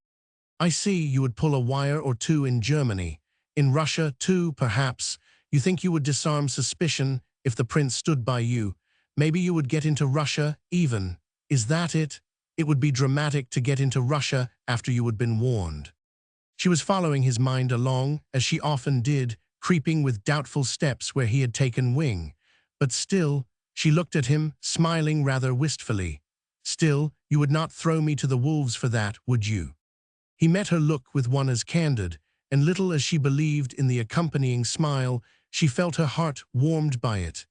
I see you would pull a wire or two in Germany. In Russia, too, perhaps. You think you would disarm suspicion if the prince stood by you. Maybe you would get into Russia, even. Is that it? It would be dramatic to get into Russia after you had been warned. She was following his mind along, as she often did, creeping with doubtful steps where he had taken wing. But still, she looked at him, smiling rather wistfully. Still, you would not throw me to the wolves for that, would you? He met her look with one as candid, and little as she believed in the accompanying smile, she felt her heart warmed by it.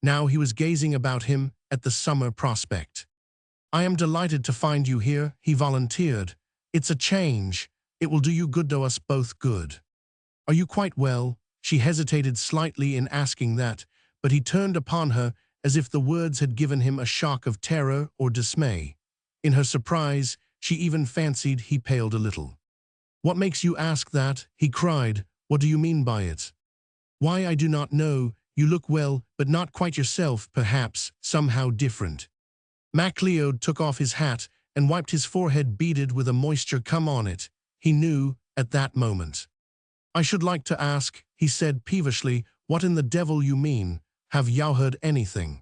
Now he was gazing about him at the summer prospect. I am delighted to find you here, he volunteered. It's a change. It will do you good, do us both good. Are you quite well? She hesitated slightly in asking that, but he turned upon her as if the words had given him a shock of terror or dismay. In her surprise, she even fancied he paled a little. What makes you ask that? He cried. What do you mean by it? Why, I do not know. You look well, but not quite yourself, perhaps, somehow different. MacLeod took off his hat and wiped his forehead beaded with a moisture come on it. He knew, at that moment. I should like to ask, he said peevishly, what in the devil you mean? Have you heard anything?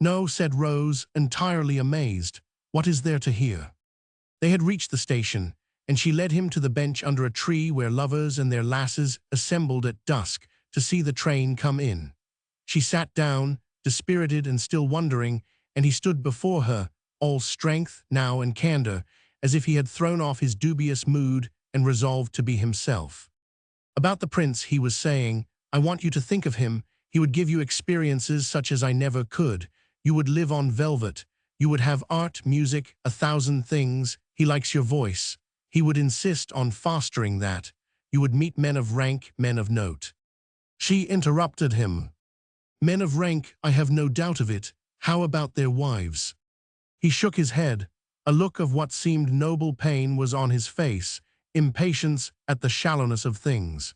No, said Rose, entirely amazed. What is there to hear? They had reached the station, and she led him to the bench under a tree where lovers and their lasses assembled at dusk to see the train come in. She sat down, dispirited and still wondering, and he stood before her, all strength now and candor, as if he had thrown off his dubious mood and resolved to be himself. About the prince, he was saying, I want you to think of him. He would give you experiences such as I never could. You would live on velvet. You would have art, music, 1,000 things. He likes your voice. He would insist on fostering that. you would meet men of rank, men of note. She interrupted him. Men of rank, I have no doubt of it. How about their wives? He shook his head. A look of what seemed noble pain was on his face, impatience at the shallowness of things.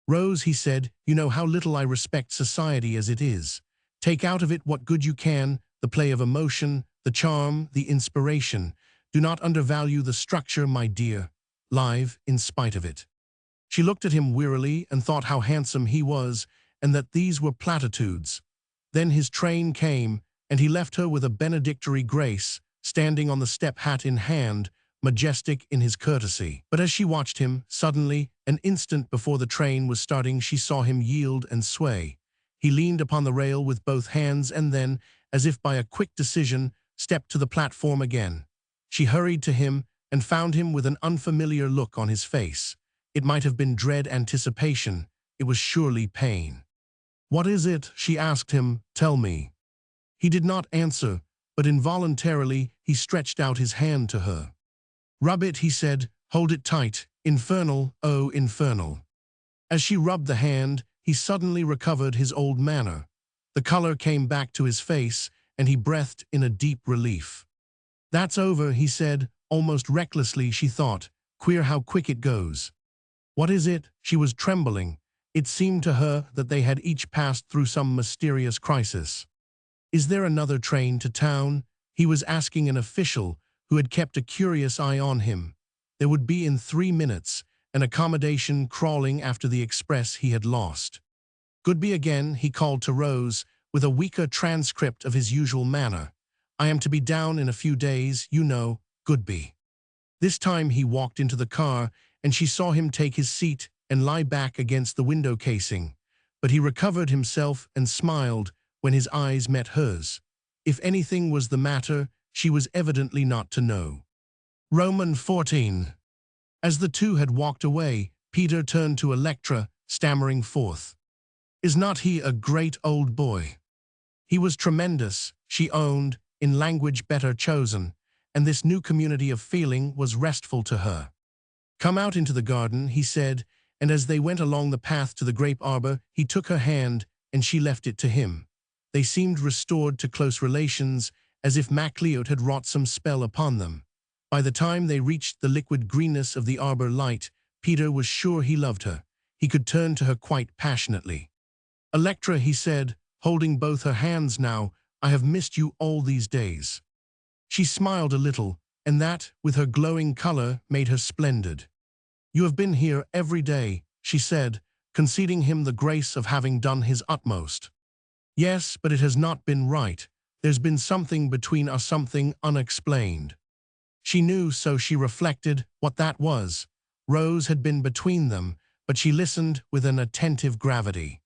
Rose, he said, you know how little I respect society as it is. Take out of it what good you can, the play of emotion, the charm, the inspiration. Do not undervalue the structure, my dear. Live in spite of it. She looked at him wearily and thought how handsome he was, and that these were platitudes. Then his train came, and he left her with a benedictory grace, standing on the step, hat in hand, majestic in his courtesy. But as she watched him, suddenly, an instant before the train was starting, she saw him yield and sway. He leaned upon the rail with both hands and then, as if by a quick decision, stepped to the platform again. She hurried to him and found him with an unfamiliar look on his face. It might have been dread anticipation. It was surely pain. What is it? She asked him. Tell me. He did not answer, but involuntarily he stretched out his hand to her. Rub it, he said. Hold it tight. Infernal, oh infernal. As she rubbed the hand, he suddenly recovered his old manner. The color came back to his face, and he breathed in a deep relief. That's over, he said, almost recklessly, she thought. Queer how quick it goes. What is it? She was trembling. It seemed to her that they had each passed through some mysterious crisis. Is there another train to town? He was asking an official who had kept a curious eye on him. There would be in 3 minutes, an accommodation crawling after the express he had lost. Goodby again, he called to Rose, with a weaker transcript of his usual manner. I am to be down in a few days, you know, Goodby. This time he walked into the car, and she saw him take his seat and lie back against the window casing. But he recovered himself and smiled when his eyes met hers. If anything was the matter, she was evidently not to know. Roman 14. As the two had walked away, Peter turned to Electra, stammering forth. Is not he a great old boy? He was tremendous, she owned, in language better chosen, and this new community of feeling was restful to her. Come out into the garden, he said, and as they went along the path to the grape arbor, he took her hand, and she left it to him. They seemed restored to close relations, as if MacLeod had wrought some spell upon them. By the time they reached the liquid greenness of the arbor light, Peter was sure he loved her. He could turn to her quite passionately. Electra, he said, holding both her hands now, I have missed you all these days. She smiled a little, and that, with her glowing color, made her splendid. You have been here every day, she said, conceding him the grace of having done his utmost. Yes, but it has not been right. There's been something between us, something unexplained. She knew, so she reflected, what that was. Rose had been between them, but she listened with an attentive gravity.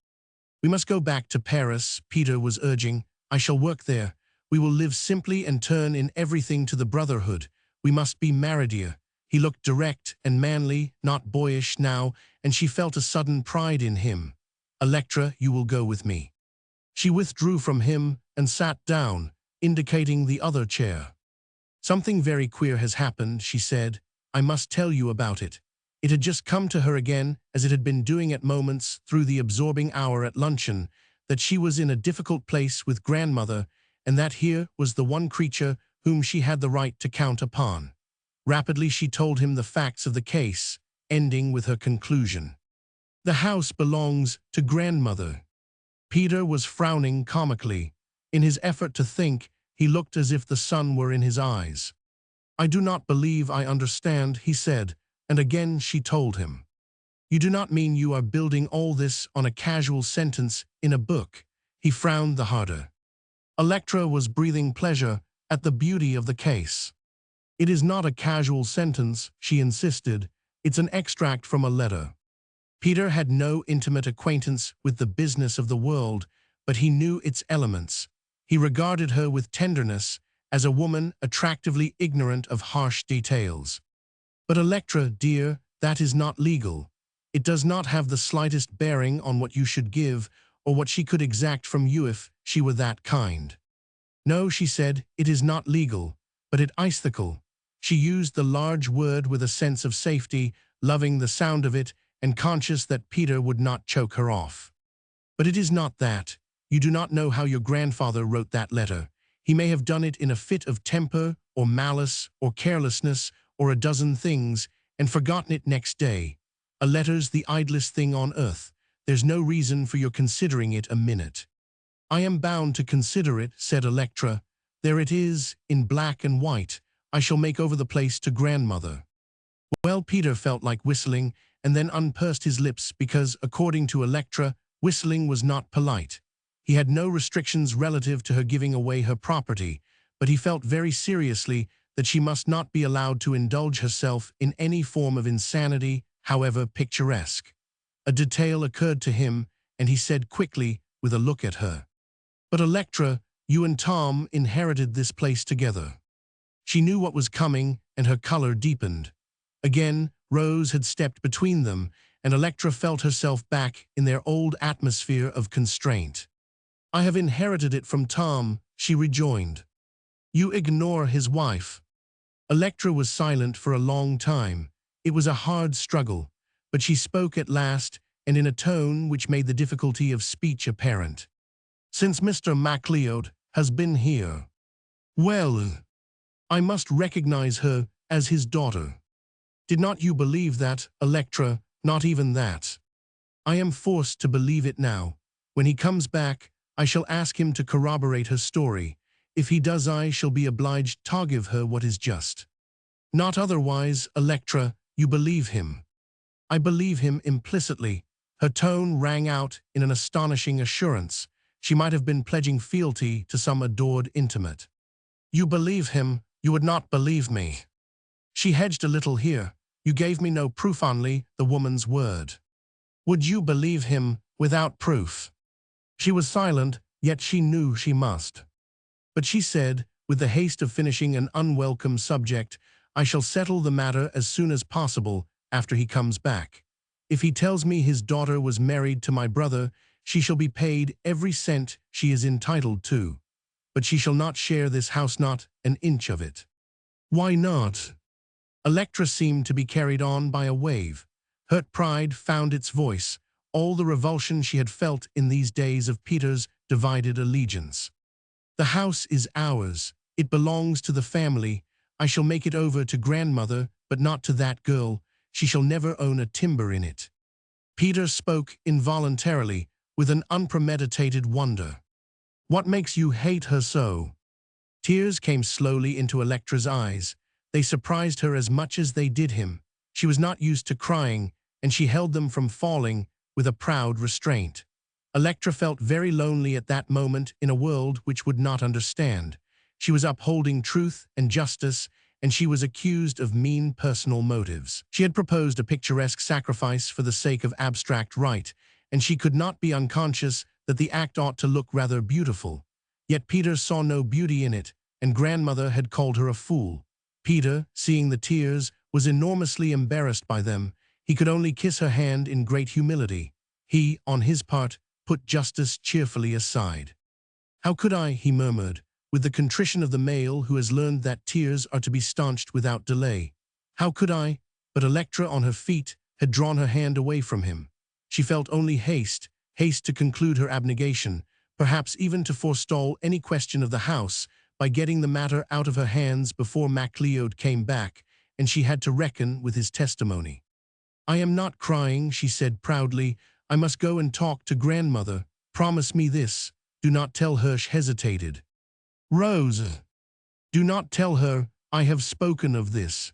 We must go back to Paris, Peter was urging. I shall work there. We will live simply and turn in everything to the brotherhood. We must be married here. He looked direct and manly, not boyish now, and she felt a sudden pride in him. Electra, you will go with me. She withdrew from him and sat down, indicating the other chair. Something very queer has happened, she said. I must tell you about it. It had just come to her again, as it had been doing at moments through the absorbing hour at luncheon, that she was in a difficult place with grandmother, and that here was the one creature whom she had the right to count upon. Rapidly she told him the facts of the case, ending with her conclusion. The house belongs to grandmother. Peter was frowning comically. In his effort to think, he looked as if the sun were in his eyes. I do not believe I understand, he said, and again she told him. You do not mean you are building all this on a casual sentence in a book? He frowned the harder. Electra was breathing pleasure at the beauty of the case. It is not a casual sentence, she insisted. It's an extract from a letter. Peter had no intimate acquaintance with the business of the world, but he knew its elements. He regarded her with tenderness, as a woman attractively ignorant of harsh details. But Electra, dear, that is not legal. It does not have the slightest bearing on what you should give or what she could exact from you if she were that kind. No, she said, it is not legal, but it ethical. She used the large word with a sense of safety, loving the sound of it, and conscious that Peter would not choke her off. But it is not that. You do not know how your grandfather wrote that letter. He may have done it in a fit of temper, or malice, or carelessness, or a dozen things, and forgotten it next day. A letter's the idlest thing on earth. There's no reason for your considering it a minute. I am bound to consider it, said Electra. There it is, in black and white. I shall make over the place to grandmother. Well, Peter felt like whistling, and then unpursed his lips because, according to Electra, whistling was not polite. He had no restrictions relative to her giving away her property, but he felt very seriously that she must not be allowed to indulge herself in any form of insanity, however picturesque. A detail occurred to him, and he said quickly, with a look at her, "But Electra, you and Tom inherited this place together." She knew what was coming, and her color deepened. Again, Rose had stepped between them, and Electra felt herself back in their old atmosphere of constraint. "I have inherited it from Tom," she rejoined. "You ignore his wife." Electra was silent for a long time. It was a hard struggle, but she spoke at last, and in a tone which made the difficulty of speech apparent. "Since Mr. MacLeod has been here, well, I must recognize her as his daughter. Did not you believe that, Electra? Not even that. I am forced to believe it now. When he comes back, I shall ask him to corroborate her story. If he does, I shall be obliged to give her what is just. Not otherwise, Electra, you believe him." "I believe him implicitly." Her tone rang out in an astonishing assurance. She might have been pledging fealty to some adored intimate. "You believe him, you would not believe me." She hedged a little here. "You gave me no proof, only the woman's word. Would you believe him without proof?" She was silent, yet she knew she must. But she said, with the haste of finishing an unwelcome subject, "I shall settle the matter as soon as possible after he comes back. If he tells me his daughter was married to my brother, she shall be paid every cent she is entitled to. But she shall not share this house, not an inch of it." "Why not?" Electra seemed to be carried on by a wave. Hurt pride found its voice, all the revulsion she had felt in these days of Peter's divided allegiance. "The house is ours. It belongs to the family. I shall make it over to grandmother, but not to that girl. She shall never own a timber in it." Peter spoke involuntarily, with an unpremeditated wonder. "What makes you hate her so?" Tears came slowly into Electra's eyes. They surprised her as much as they did him. She was not used to crying, and she held them from falling with a proud restraint. Electra felt very lonely at that moment in a world which would not understand. She was upholding truth and justice, and she was accused of mean personal motives. She had proposed a picturesque sacrifice for the sake of abstract right, and she could not be unconscious that the act ought to look rather beautiful. Yet Peter saw no beauty in it, and grandmother had called her a fool. Peter, seeing the tears, was enormously embarrassed by them. He could only kiss her hand in great humility. He, on his part, put justice cheerfully aside. "How could I?" he murmured, with the contrition of the male who has learned that tears are to be staunched without delay. "How could I?" But Electra, on her feet, had drawn her hand away from him. She felt only haste to conclude her abnegation, perhaps even to forestall any question of the house, by getting the matter out of her hands before MacLeod came back, and she had to reckon with his testimony. "I am not crying," she said proudly. "I must go and talk to grandmother. Promise me this. Do not tell her." She hesitated. "Rose, do not tell her I have spoken of this."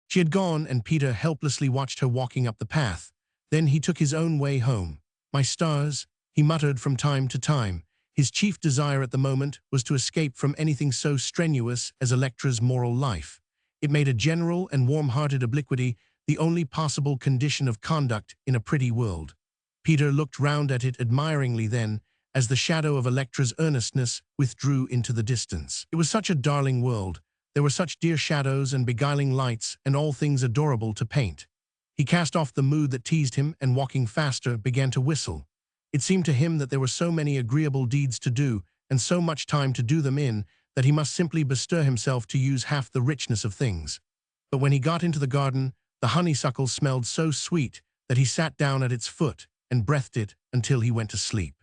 She had gone, and Peter helplessly watched her walking up the path. Then he took his own way home. "My stars," he muttered from time to time. His chief desire at the moment was to escape from anything so strenuous as Electra's moral life. It made a general and warm-hearted obliquity the only possible condition of conduct in a pretty world. Peter looked round at it admiringly then, as the shadow of Electra's earnestness withdrew into the distance. It was such a darling world. There were such dear shadows and beguiling lights, and all things adorable to paint. He cast off the mood that teased him, and walking faster, began to whistle. It seemed to him that there were so many agreeable deeds to do, and so much time to do them in, that he must simply bestir himself to use half the richness of things. But when he got into the garden, the honeysuckle smelled so sweet that he sat down at its foot and breathed it until he went to sleep.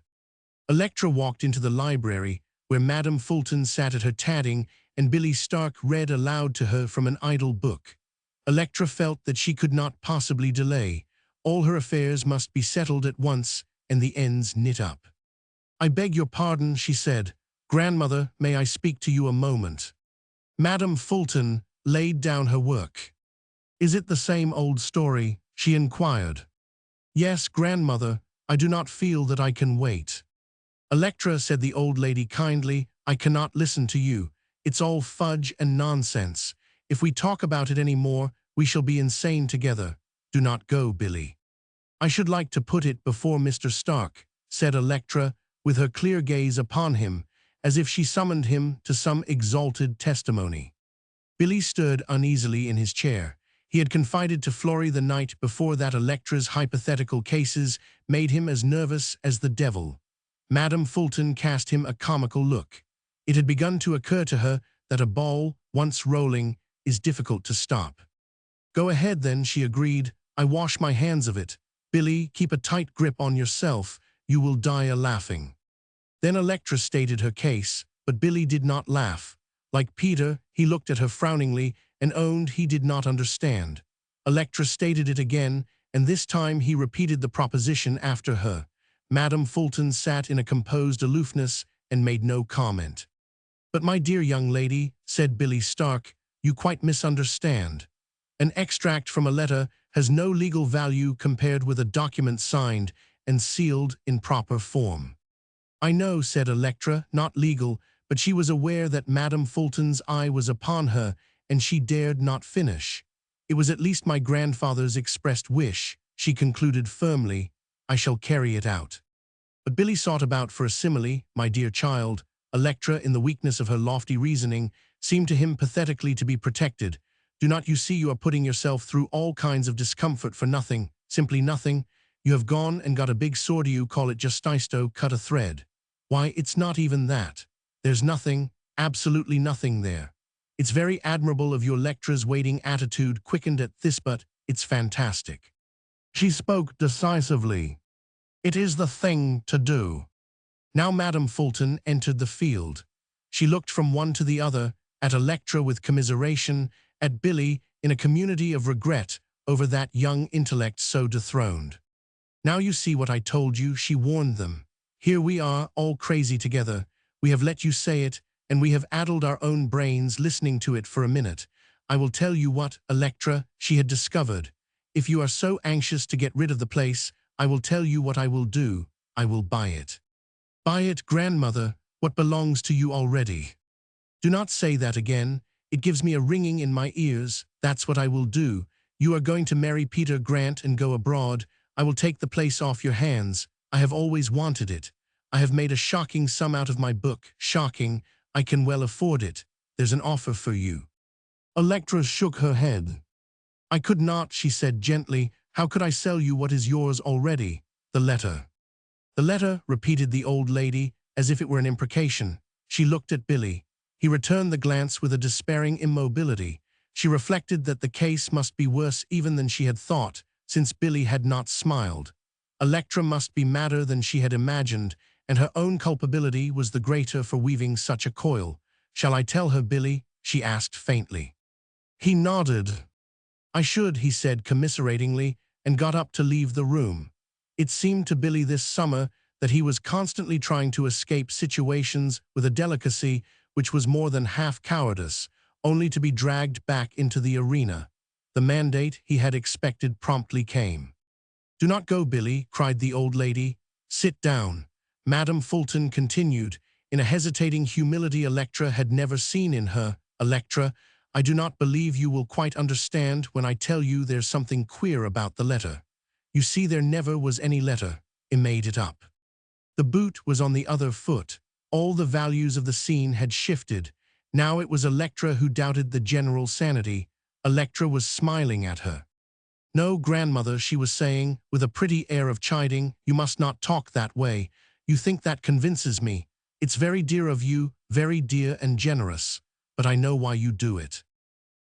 Electra walked into the library, where Madame Fulton sat at her tatting, and Billy Stark read aloud to her from an idle book. Electra felt that she could not possibly delay. All her affairs must be settled at once, and the ends knit up. "I beg your pardon," she said. "Grandmother, may I speak to you a moment?" Madame Fulton laid down her work. "Is it the same old story?" she inquired. "Yes, grandmother, I do not feel that I can wait." "Electra," said the old lady kindly, "I cannot listen to you. It's all fudge and nonsense. If we talk about it any more, we shall be insane together. Do not go, Billy." "I should like to put it before Mr. Stark," said Electra, with her clear gaze upon him, as if she summoned him to some exalted testimony. Billy stirred uneasily in his chair. He had confided to Florrie the night before that Electra's hypothetical cases made him as nervous as the devil. Madame Fulton cast him a comical look. It had begun to occur to her that a ball, once rolling, is difficult to stop. "Go ahead then," she agreed. "I wash my hands of it. Billy, keep a tight grip on yourself. You will die a-laughing." Then Electra stated her case, but Billy did not laugh. Like Peter, he looked at her frowningly and owned he did not understand. Electra stated it again, and this time he repeated the proposition after her. Madame Fulton sat in a composed aloofness and made no comment. "But my dear young lady," said Billy Stark, "you quite misunderstand. An extract from a letter has no legal value compared with a document signed and sealed in proper form." "I know," said Electra, "not legal," but she was aware that Madame Fulton's eye was upon her, and she dared not finish. "It was at least my grandfather's expressed wish," she concluded firmly. "I shall carry it out." But Billy sought about for a simile. "My dear child," Electra, in the weakness of her lofty reasoning, seemed to him pathetically to be protected. "Do not you see you are putting yourself through all kinds of discomfort for nothing, simply nothing? You have gone and got a big sword you call it justisto, cut a thread. Why, it's not even that. There's nothing, absolutely nothing there. It's very admirable of your Electra's waiting attitude quickened at this, but it's fantastic." She spoke decisively. "It is the thing to do." Now Madame Fulton entered the field. She looked from one to the other, at Electra with commiseration, at Billy in a community of regret over that young intellect so dethroned. "Now you see what I told you," she warned them. "Here we are, all crazy together. We have let you say it, and we have addled our own brains listening to it for a minute. I will tell you what, Electra," she had discovered. "If you are so anxious to get rid of the place, I will tell you what I will do. I will buy it." "Buy it, grandmother, what belongs to you already." "Do not say that again. It gives me a ringing in my ears. That's what I will do. You are going to marry Peter Grant and go abroad. I will take the place off your hands. I have always wanted it. I have made a shocking sum out of my book. Shocking. I can well afford it. There's an offer for you." Electra shook her head. "I could not," she said gently. "How could I sell you what is yours already? The letter." "The letter," repeated the old lady, as if it were an imprecation. She looked at Billy. He returned the glance with a despairing immobility. She reflected that the case must be worse even than she had thought, since Billy had not smiled. Electra must be madder than she had imagined, and her own culpability was the greater for weaving such a coil. "Shall I tell her, Billy?" she asked faintly. He nodded. "I should," he said commiseratingly, and got up to leave the room. It seemed to Billy this summer that he was constantly trying to escape situations with a delicacy which was more than half cowardice, only to be dragged back into the arena. The mandate he had expected promptly came. "Do not go, Billy," cried the old lady. "Sit down." Madame Fulton continued, in a hesitating humility Electra had never seen in her. "Electra, I do not believe you will quite understand when I tell you there's something queer about the letter. You see, there never was any letter. I made it up." The boot was on the other foot. All the values of the scene had shifted. Now it was Electra who doubted the general sanity. Electra was smiling at her. "No, grandmother," she was saying, with a pretty air of chiding, "you must not talk that way. You think that convinces me. It's very dear of you, very dear and generous. But I know why you do it."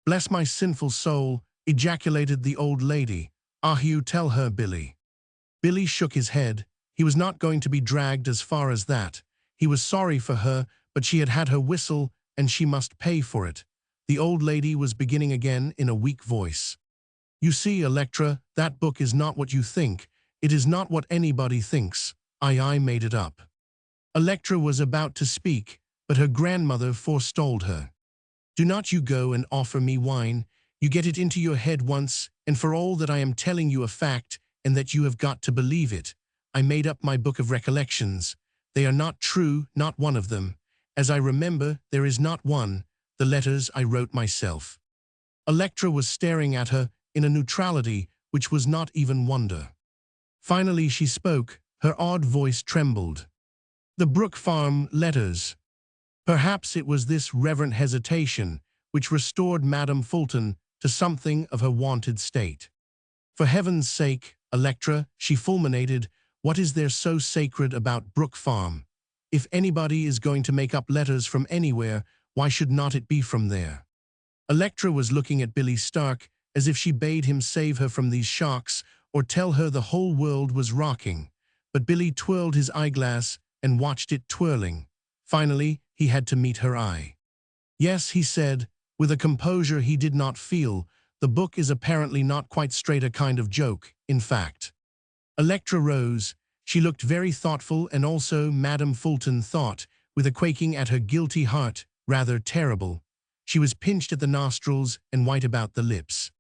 "Bless my sinful soul," ejaculated the old lady. You tell her, Billy. Billy shook his head. He was not going to be dragged as far as that. He was sorry for her, but she had had her whistle, and she must pay for it. The old lady was beginning again in a weak voice. You see, Electra, that book is not what you think. It is not what anybody thinks. I made it up. Electra was about to speak, but her grandmother forestalled her. Do not you go and offer me wine. You get it into your head once, and for all that I am telling you a fact, and that you have got to believe it. I made up my book of recollections. They are not true, not one of them. As I remember, there is not one. The letters I wrote myself. Electra was staring at her in a neutrality which was not even wonder. Finally she spoke. Her odd voice trembled. The Brook Farm letters. Perhaps it was this reverent hesitation which restored Madame Fulton to something of her wonted state. For heaven's sake, Electra, she fulminated, what is there so sacred about Brook Farm? If anybody is going to make up letters from anywhere, why should not it be from there? Electra was looking at Billy Stark as if she bade him save her from these shocks or tell her the whole world was rocking. But Billy twirled his eyeglass and watched it twirling. Finally, he had to meet her eye. Yes, he said, with a composure he did not feel, the book is apparently not quite straight a kind of joke, in fact. Electra rose. She looked very thoughtful, and also Madame Fulton thought, with a quaking at her guilty heart, rather terrible. She was pinched at the nostrils and white about the lips.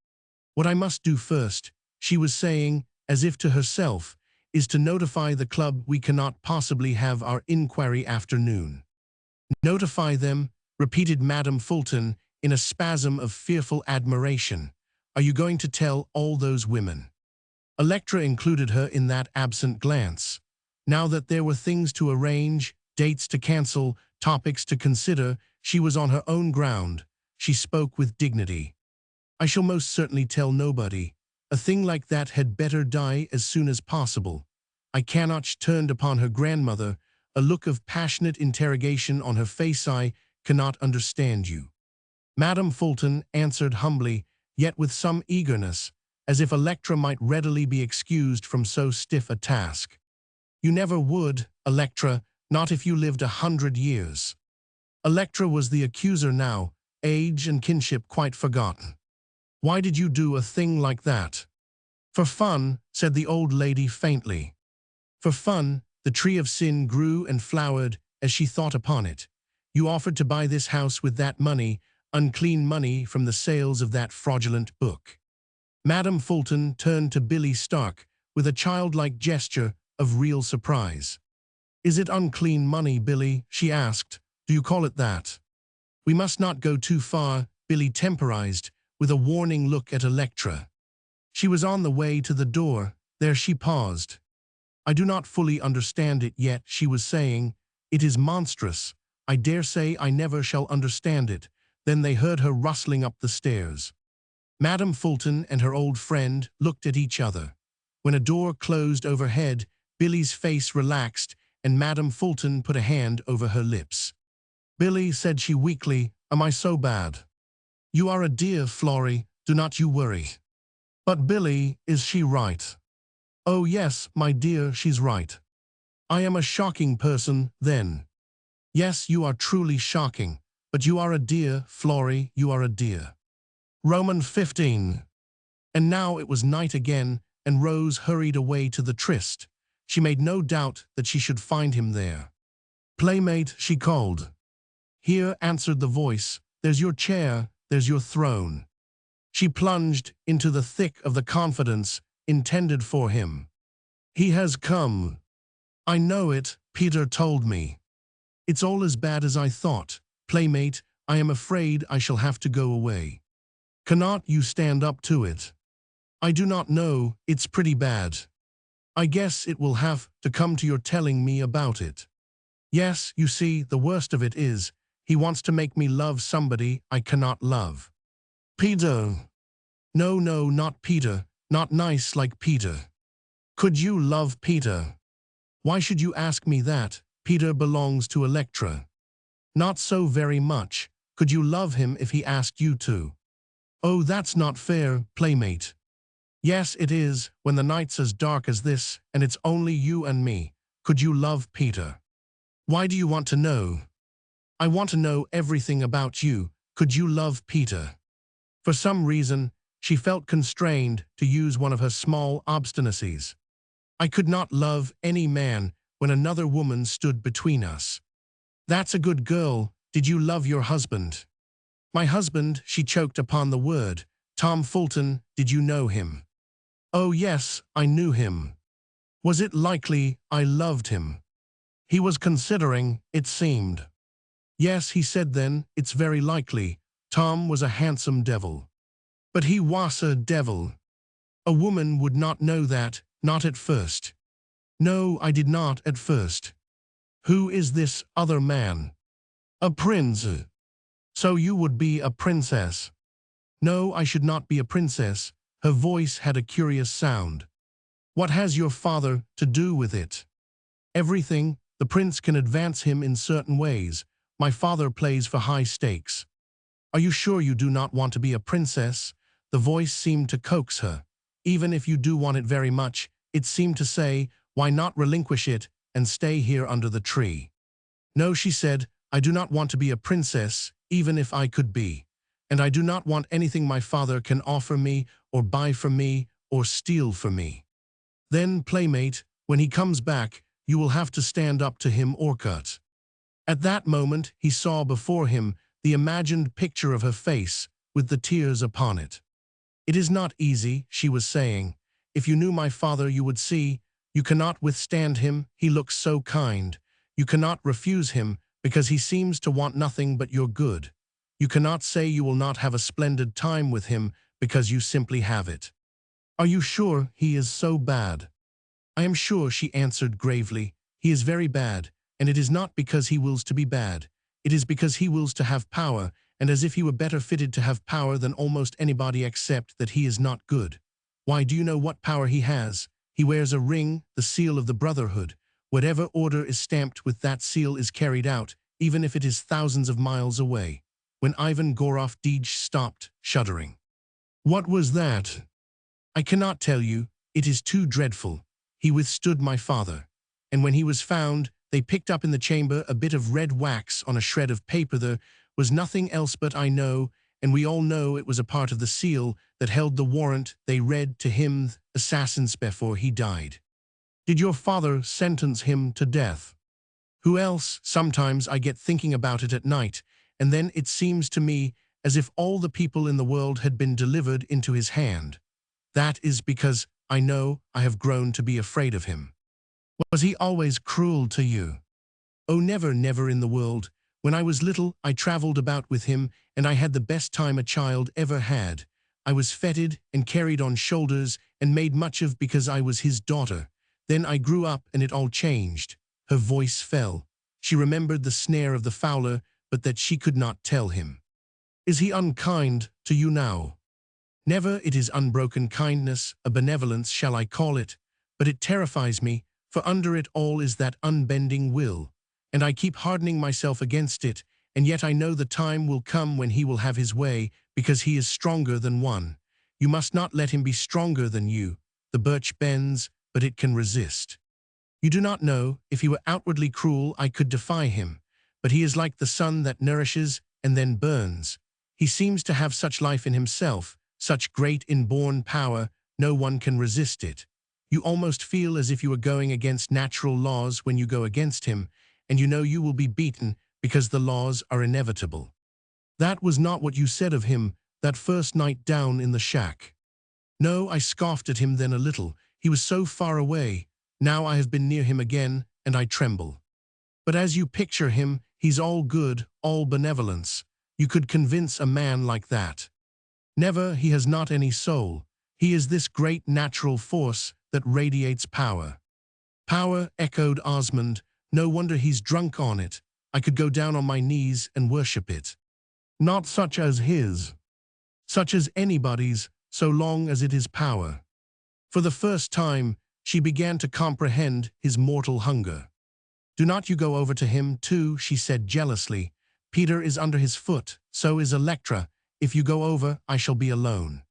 What I must do first, she was saying, as if to herself, is to notify the club we cannot possibly have our inquiry afternoon. Notify them, repeated Madame Fulton in a spasm of fearful admiration. Are you going to tell all those women? Electra included her in that absent glance. Now that there were things to arrange, dates to cancel, topics to consider, she was on her own ground. She spoke with dignity. I shall most certainly tell nobody. A thing like that had better die as soon as possible. I cannot. She turned upon her grandmother, a look of passionate interrogation on her face. I cannot understand you. Madame Fulton answered humbly, yet with some eagerness, as if Electra might readily be excused from so stiff a task. You never would, Electra, not if you lived 100 years. Electra was the accuser now, age and kinship quite forgotten. Why did you do a thing like that? For fun, said the old lady faintly. For fun, the tree of sin grew and flowered as she thought upon it. You offered to buy this house with that money, unclean money from the sales of that fraudulent book. Madame Fulton turned to Billy Stark with a childlike gesture of real surprise. Is it unclean money, Billy? She asked. Do you call it that? We must not go too far, Billy temporized, with a warning look at Electra. She was on the way to the door. There she paused. I do not fully understand it yet, she was saying. It is monstrous. I dare say I never shall understand it. Then they heard her rustling up the stairs. Madame Fulton and her old friend looked at each other. When a door closed overhead, Billy's face relaxed, and Madame Fulton put a hand over her lips. Billy, said she weakly, am I so bad? You are a dear, Florrie, do not you worry. But Billy, is she right? Oh yes, my dear, she's right. I am a shocking person, then. Yes, you are truly shocking, but you are a dear, Florrie, you are a dear. Roman 15. And now it was night again, and Rose hurried away to the tryst. She made no doubt that she should find him there. Playmate, she called. Here, answered the voice, there's your chair, there's your throne. She plunged into the thick of the confidence intended for him. He has come. I know it, Peter told me. It's all as bad as I thought. Playmate, I am afraid I shall have to go away. Cannot you stand up to it? I do not know, it's pretty bad. I guess it will have to come to your telling me about it. Yes, you see, the worst of it is, he wants to make me love somebody I cannot love. Peter. No, not Peter, not nice like Peter. Could you love Peter? Why should you ask me that? Peter belongs to Electra. Not so very much. Could you love him if he asked you to? Oh, that's not fair, Playmate. Yes, it is, when the night's as dark as this, and it's only you and me. Could you love Peter? Why do you want to know? I want to know everything about you. Could you love Peter? For some reason, she felt constrained to use one of her small obstinacies. I could not love any man when another woman stood between us. That's a good girl. Did you love your husband? My husband, she choked upon the word. Tom Fulton, did you know him? Oh yes, I knew him. Was it likely I loved him? He was considering, it seemed. Yes, he said then, it's very likely. Tom was a handsome devil. But he was a devil. A woman would not know that, not at first. No, I did not at first. Who is this other man? A prince. So you would be a princess. No, I should not be a princess. Her voice had a curious sound. What has your father to do with it? Everything. The prince can advance him in certain ways. My father plays for high stakes. Are you sure you do not want to be a princess? The voice seemed to coax her. Even if you do want it very much, it seemed to say, why not relinquish it and stay here under the tree? No, she said, I do not want to be a princess, even if I could be. And I do not want anything my father can offer me, or buy for me, or steal for me. Then, playmate, when he comes back, you will have to stand up to him or cut. At that moment, he saw before him the imagined picture of her face, with the tears upon it. It is not easy, she was saying. If you knew my father, you would see. You cannot withstand him, he looks so kind. You cannot refuse him, because he seems to want nothing but your good. You cannot say you will not have a splendid time with him, because you simply have it. Are you sure he is so bad? I am sure, she answered gravely. He is very bad, and it is not because he wills to be bad. It is because he wills to have power, and as if he were better fitted to have power than almost anybody, except that he is not good. Why, do you know what power he has? He wears a ring, the seal of the Brotherhood. Whatever order is stamped with that seal is carried out, even if it is thousands of miles away. When Ivan Gorofdij stopped, shuddering. What was that? I cannot tell you. It is too dreadful. He withstood my father. And when he was found, they picked up in the chamber a bit of red wax on a shred of paper. There was nothing else, but I know, and we all know it was a part of the seal that held the warrant they read to him, assassins, before he died. Did your father sentence him to death? Who else? Sometimes I get thinking about it at night, and then it seems to me as if all the people in the world had been delivered into his hand. That is because I know I have grown to be afraid of him. Was he always cruel to you? Oh, never, never in the world. When I was little, I traveled about with him, and I had the best time a child ever had. I was feted and carried on shoulders and made much of because I was his daughter. Then I grew up and it all changed. Her voice fell. She remembered the snare of the fowler, but that she could not tell him. Is he unkind to you now? Never. It is unbroken kindness, a benevolence shall I call it, but it terrifies me, for under it all is that unbending will, and I keep hardening myself against it, and yet I know the time will come when he will have his way, because he is stronger than one. You must not let him be stronger than you. The birch bends, but it can resist. You do not know, if he were outwardly cruel, I could defy him, but he is like the sun that nourishes and then burns. He seems to have such life in himself, such great inborn power, no one can resist it. You almost feel as if you are going against natural laws when you go against him, and you know you will be beaten because the laws are inevitable. That was not what you said of him that first night down in the shack. No, I scoffed at him then a little. He was so far away. Now I have been near him again, and I tremble. But as you picture him, he's all good, all benevolence. You could convince a man like that. Never. He has not any soul. He is this great natural force that radiates power. Power, echoed Osmond. No wonder he's drunk on it. I could go down on my knees and worship it. Not such as his. Such as anybody's, so long as it is power. For the first time, she began to comprehend his mortal hunger. Do not you go over to him, too, she said jealously. Peter is under his foot, so is Electra. If you go over, I shall be alone.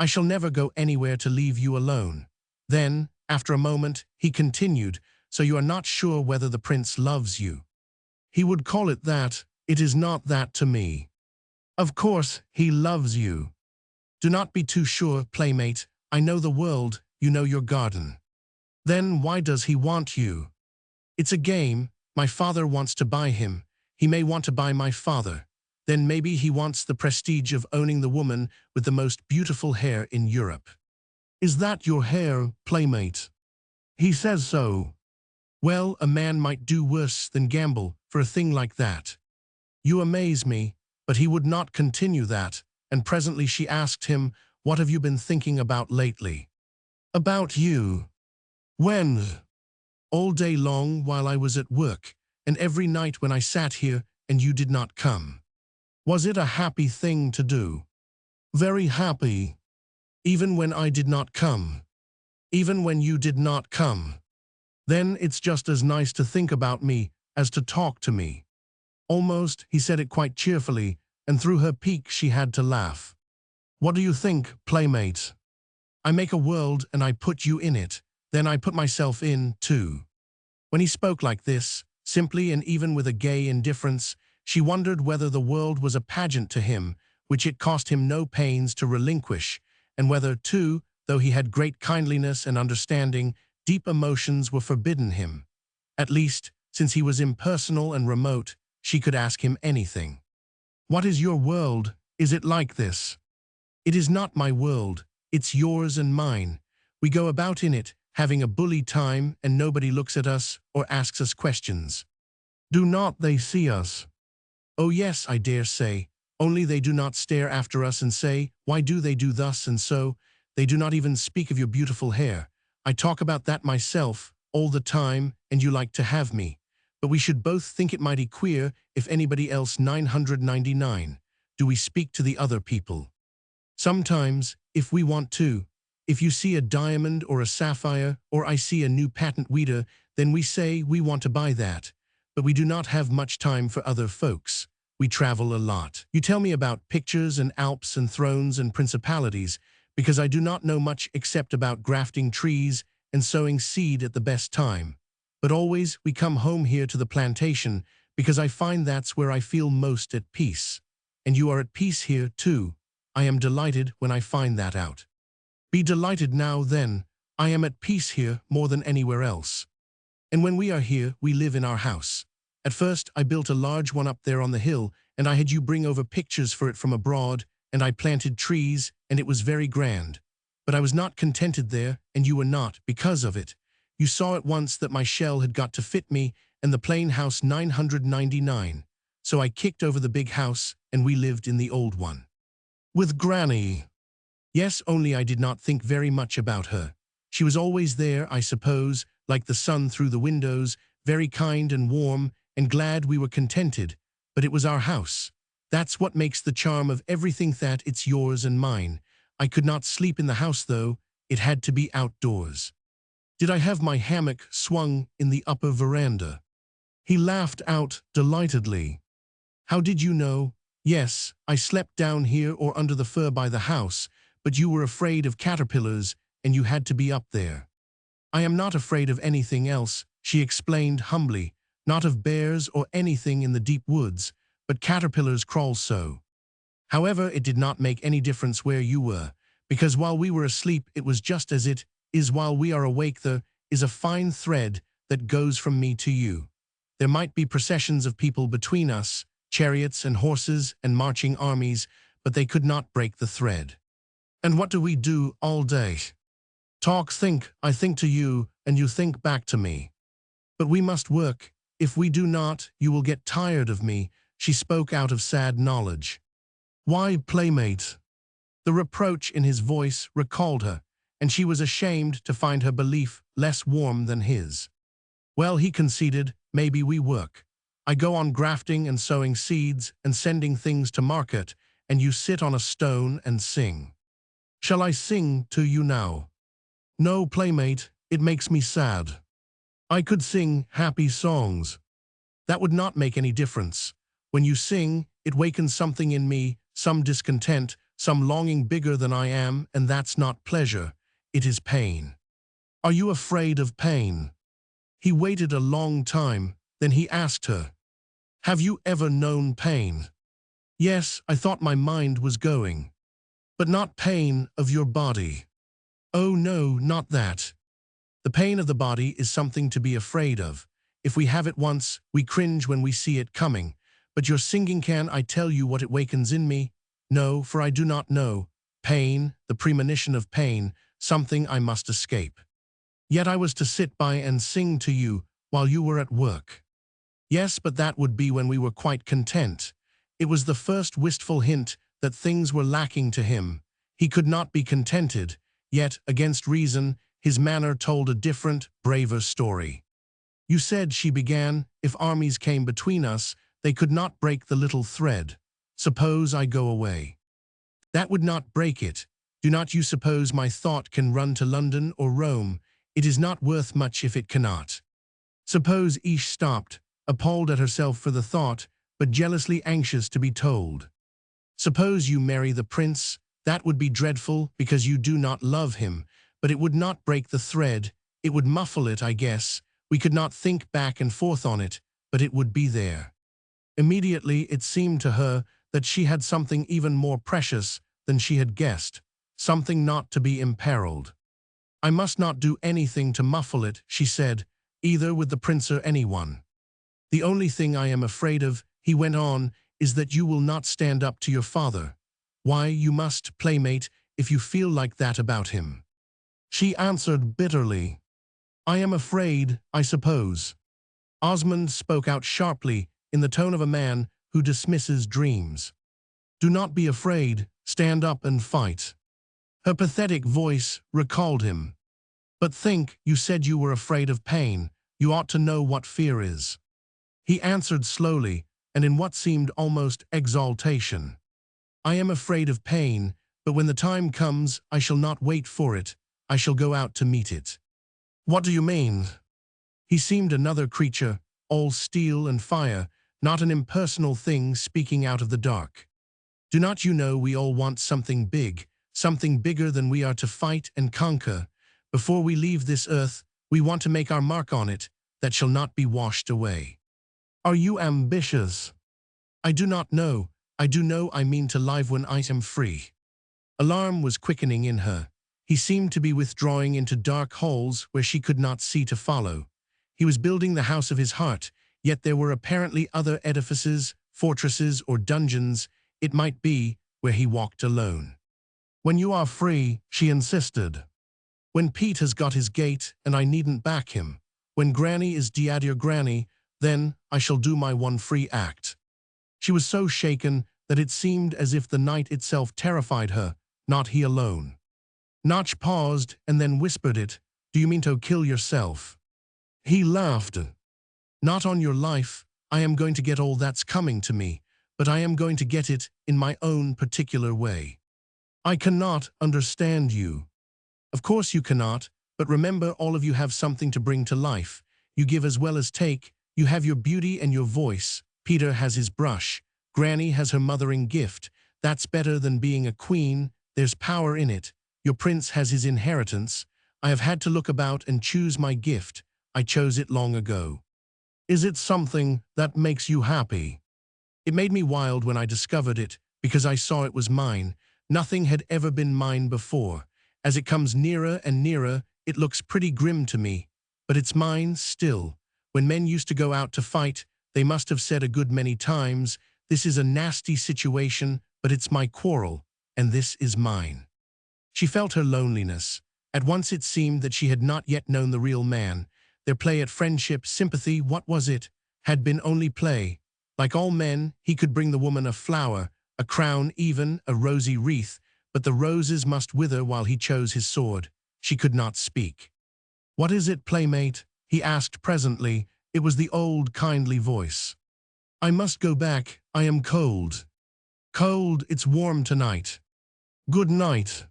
I shall never go anywhere to leave you alone. Then, after a moment, he continued, so you are not sure whether the prince loves you. He would call it that. It is not that to me. Of course, he loves you. Do not be too sure, playmate. I know the world, you know your garden. Then why does he want you? It's a game. My father wants to buy him. He may want to buy my father. Then maybe he wants the prestige of owning the woman with the most beautiful hair in Europe. Is that your hair, playmate? He says so. Well, a man might do worse than gamble for a thing like that. You amaze me, but he would not continue that, and presently she asked him, what have you been thinking about lately? About you. When? All day long while I was at work, and every night when I sat here and you did not come. Was it a happy thing to do? Very happy. Even when I did not come. Even when you did not come. Then it's just as nice to think about me as to talk to me. Almost, he said it quite cheerfully, and through her pique she had to laugh. What do you think, playmate? I make a world and I put you in it, then I put myself in, too. When he spoke like this, simply and even with a gay indifference, she wondered whether the world was a pageant to him, which it cost him no pains to relinquish, and whether, too, though he had great kindliness and understanding, deep emotions were forbidden him. At least, since he was impersonal and remote, she could ask him anything. What is your world? Is it like this? It is not my world. It's yours and mine. We go about in it, having a bully time, and nobody looks at us or asks us questions. Do not they see us? Oh yes, I dare say. Only they do not stare after us and say, why do they do thus and so? They do not even speak of your beautiful hair. I talk about that myself, all the time, and you like to have me. But we should both think it mighty queer if anybody else 999. Do we speak to the other people? Sometimes, if we want to. If you see a diamond or a sapphire, or I see a new patent weeder, then we say we want to buy that. But we do not have much time for other folks. We travel a lot. You tell me about pictures and Alps and thrones and principalities, because I do not know much except about grafting trees and sowing seed at the best time. But always we come home here to the plantation, because I find that's where I feel most at peace. And you are at peace here, too. I am delighted when I find that out. Be delighted now, then. I am at peace here more than anywhere else. And when we are here, we live in our house. At first, I built a large one up there on the hill, and I had you bring over pictures for it from abroad, and I planted trees, and it was very grand. But I was not contented there, and you were not, because of it. You saw at once that my shell had got to fit me, and the plain house 999. So I kicked over the big house, and we lived in the old one. With Granny. Yes, only I did not think very much about her. She was always there, I suppose, like the sun through the windows, very kind and warm, and glad we were contented. But it was our house. That's what makes the charm of everything, that it's yours and mine. I could not sleep in the house, though. It had to be outdoors. Did I have my hammock swung in the upper veranda? He laughed out delightedly. How did you know? Yes, I slept down here or under the fir by the house, but you were afraid of caterpillars, and you had to be up there. I am not afraid of anything else, she explained humbly, not of bears or anything in the deep woods, but caterpillars crawl so. However, it did not make any difference where you were, because while we were asleep it was just as it is while we are awake. There is a fine thread that goes from me to you. There might be processions of people between us, chariots and horses and marching armies, but they could not break the thread. And what do we do all day? Talk, think, I think to you, and you think back to me. But we must work. If we do not, you will get tired of me. She spoke out of sad knowledge. Why, playmate? The reproach in his voice recalled her, and she was ashamed to find her belief less warm than his. Well, he conceded, maybe we work. I go on grafting and sowing seeds and sending things to market, and you sit on a stone and sing. Shall I sing to you now? No, playmate, it makes me sad. I could sing happy songs. That would not make any difference. When you sing, it wakens something in me, some discontent, some longing bigger than I am, and that's not pleasure, it is pain. Are you afraid of pain? He waited a long time, then he asked her, have you ever known pain? Yes, I thought my mind was going. But not pain of your body. Oh no, not that. The pain of the body is something to be afraid of. If we have it once, we cringe when we see it coming. But your singing, can I tell you what it wakens in me? No, for I do not know. Pain, the premonition of pain, something I must escape. Yet I was to sit by and sing to you while you were at work. Yes, but that would be when we were quite content. It was the first wistful hint that things were lacking to him. He could not be contented, yet, against reason, his manner told a different, braver story. You said, she began, if armies came between us, they could not break the little thread. Suppose I go away. That would not break it. Do not you suppose my thought can run to London or Rome? It is not worth much if it cannot. Suppose Ish stopped, appalled at herself for the thought, but jealously anxious to be told. Suppose you marry the prince, that would be dreadful because you do not love him, but it would not break the thread, it would muffle it, I guess. We could not think back and forth on it, but it would be there. Immediately it seemed to her that she had something even more precious than she had guessed, something not to be imperiled. I must not do anything to muffle it, she said, either with the prince or anyone. The only thing I am afraid of, he went on, is that you will not stand up to your father. Why, you must, playmate, if you feel like that about him. She answered bitterly, I am afraid, I suppose. Osmond spoke out sharply, in the tone of a man who dismisses dreams. Do not be afraid, stand up and fight. Her pathetic voice recalled him. But think, you said you were afraid of pain. You ought to know what fear is. He answered slowly, and in what seemed almost exaltation. I am afraid of pain, but when the time comes, I shall not wait for it. I shall go out to meet it. What do you mean? He seemed another creature, all steel and fire, not an impersonal thing speaking out of the dark. Do not you know we all want something big, something bigger than we are to fight and conquer? Before we leave this earth, we want to make our mark on it, that shall not be washed away. Are you ambitious? I do not know. I do know I mean to live when I am free. Alarm was quickening in her. He seemed to be withdrawing into dark holes where she could not see to follow. He was building the house of his heart, yet there were apparently other edifices, fortresses or dungeons, it might be, where he walked alone. When you are free, she insisted. When Pete has got his gate and I needn't back him. When Granny is dead your Granny, then I shall do my one free act. She was so shaken that it seemed as if the night itself terrified her, not he alone. Notch paused and then whispered it, do you mean to kill yourself? He laughed. Not on your life, I am going to get all that's coming to me, but I am going to get it in my own particular way. I cannot understand you. Of course you cannot, but remember all of you have something to bring to life. You give as well as take, you have your beauty and your voice. Peter has his brush, Granny has her mothering gift. That's better than being a queen, there's power in it. Your prince has his inheritance. I have had to look about and choose my gift. I chose it long ago. Is it something that makes you happy? It made me wild when I discovered it, because I saw it was mine. Nothing had ever been mine before. As it comes nearer and nearer, it looks pretty grim to me. But it's mine still. When men used to go out to fight, they must have said a good many times, this is a nasty situation, but it's my quarrel, and this is mine. She felt her loneliness. At once it seemed that she had not yet known the real man. Their play at friendship, sympathy, what was it? Had been only play. Like all men, he could bring the woman a flower, a crown even, a rosy wreath, but the roses must wither while he chose his sword. She could not speak. What is it, playmate? He asked presently. It was the old kindly voice. I must go back, I am cold. Cold, it's warm tonight. Good night.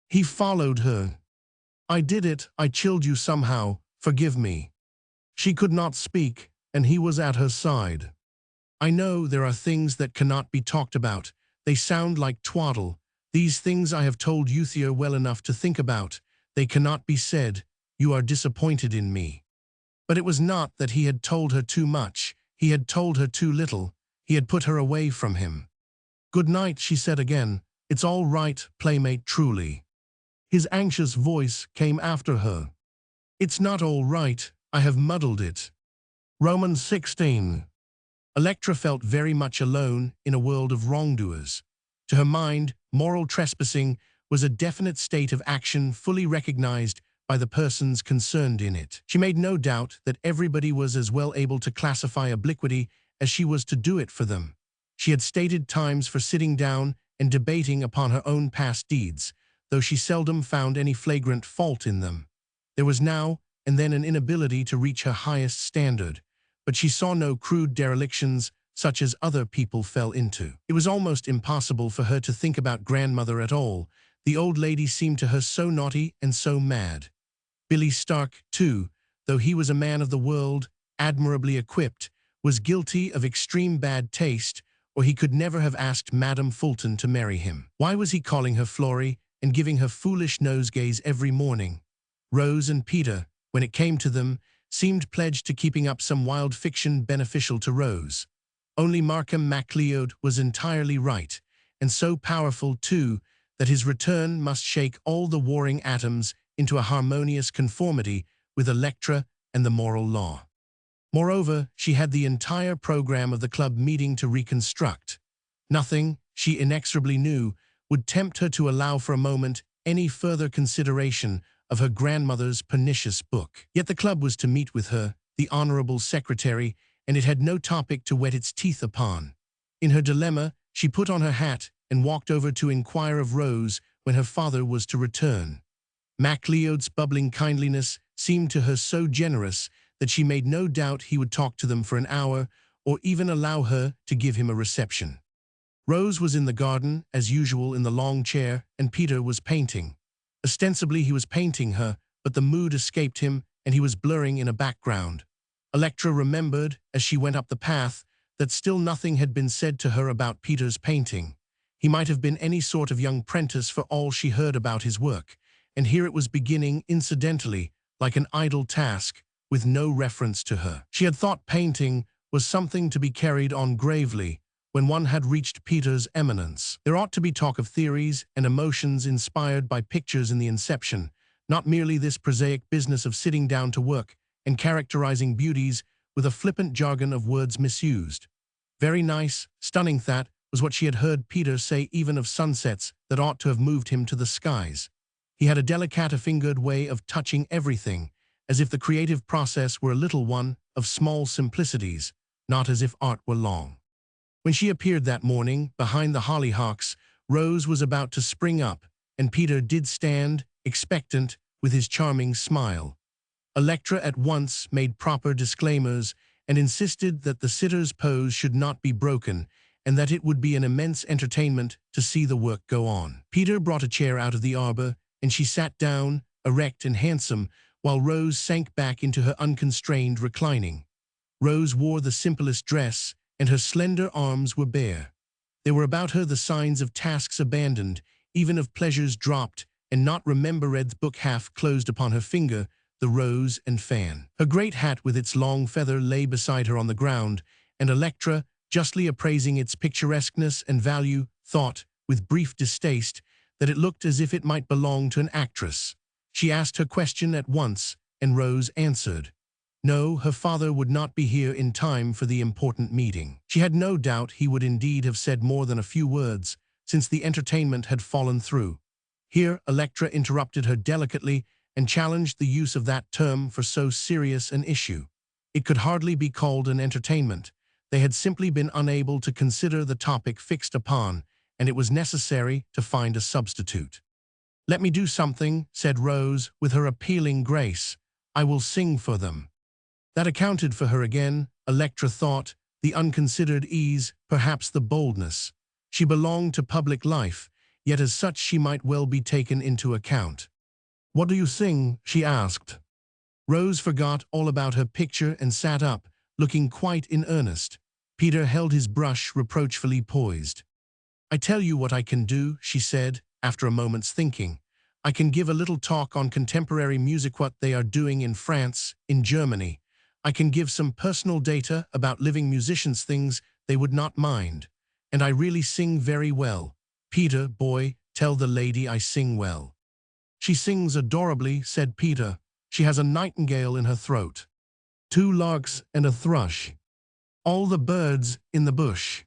He followed her. I did it, I chilled you somehow, forgive me. She could not speak, and he was at her side. I know there are things that cannot be talked about. They sound like twaddle. These things I have told Euthia well enough to think about. They cannot be said. You are disappointed in me. But it was not that he had told her too much. He had told her too little. He had put her away from him. Good night, she said again. It's all right, playmate, truly. His anxious voice came after her. It's not all right. I have muddled it. Romans 16. Electra felt very much alone in a world of wrongdoers. To her mind, moral trespassing was a definite state of action fully recognized by the persons concerned in it. She made no doubt that everybody was as well able to classify obliquity as she was to do it for them. She had stated times for sitting down and debating upon her own past deeds, though she seldom found any flagrant fault in them. There was now and then an inability to reach her highest standard, but she saw no crude derelictions such as other people fell into. It was almost impossible for her to think about grandmother at all. The old lady seemed to her so naughty and so mad. Billy Stark, too, though he was a man of the world, admirably equipped, was guilty of extreme bad taste, or he could never have asked Madame Fulton to marry him. Why was he calling her Florrie and giving her foolish nosegays every morning? Rose and Peter, when it came to them, seemed pledged to keeping up some wild fiction beneficial to Rose. Only Markham MacLeod was entirely right, and so powerful, too, that his return must shake all the warring atoms into a harmonious conformity with Electra and the moral law. Moreover, she had the entire program of the club meeting to reconstruct. Nothing, she inexorably knew, would tempt her to allow for a moment any further consideration of her grandmother's pernicious book. Yet the club was to meet with her, the honorable secretary, and it had no topic to whet its teeth upon. In her dilemma, she put on her hat and walked over to inquire of Rose when her father was to return. MacLeod's bubbling kindliness seemed to her so generous that she made no doubt he would talk to them for an hour, or even allow her to give him a reception. Rose was in the garden, as usual in the long chair, and Peter was painting. Ostensibly he was painting her, but the mood escaped him, and he was blurring in a background. Electra remembered, as she went up the path, that still nothing had been said to her about Peter's painting. He might have been any sort of young prentice for all she heard about his work, and here it was beginning incidentally, like an idle task, with no reference to her. She had thought painting was something to be carried on gravely when one had reached Peter's eminence. There ought to be talk of theories and emotions inspired by pictures in the inception, not merely this prosaic business of sitting down to work and characterizing beauties with a flippant jargon of words misused. Very nice, stunning, that was what she had heard Peter say even of sunsets that ought to have moved him to the skies. He had a delicate-fingered way of touching everything, as if the creative process were a little one of small simplicities, not as if art were long. When she appeared that morning, behind the hollyhocks, Rose was about to spring up, and Peter did stand, expectant, with his charming smile. Electra at once made proper disclaimers and insisted that the sitter's pose should not be broken, and that it would be an immense entertainment to see the work go on. Peter brought a chair out of the arbor, and she sat down, erect and handsome, while Rose sank back into her unconstrained reclining. Rose wore the simplest dress, and her slender arms were bare. There were about her the signs of tasks abandoned, even of pleasures dropped, and not remembered. The book half closed upon her finger, the rose and fan. Her great hat with its long feather lay beside her on the ground, and Electra, justly appraising its picturesqueness and value, thought, with brief distaste, that it looked as if it might belong to an actress. She asked her question at once, and Rose answered. No, her father would not be here in time for the important meeting. She had no doubt he would indeed have said more than a few words, since the entertainment had fallen through. Here Electra interrupted her delicately and challenged the use of that term for so serious an issue. It could hardly be called an entertainment. They had simply been unable to consider the topic fixed upon, and it was necessary to find a substitute. Let me do something, said Rose, with her appealing grace. I will sing for them. That accounted for her again, Electra thought, the unconsidered ease, perhaps the boldness. She belonged to public life, yet as such she might well be taken into account. What do you sing? She asked. Rose forgot all about her picture and sat up, looking quite in earnest. Peter held his brush reproachfully poised. "I tell you what I can do," she said, after a moment's thinking. "I can give a little talk on contemporary music, what they are doing in France, in Germany. I can give some personal data about living musicians, things they would not mind. And I really sing very well. Peter, boy, tell the lady I sing well." "She sings adorably," said Peter. "She has a nightingale in her throat, 2 larks and a thrush, all the birds in the bush.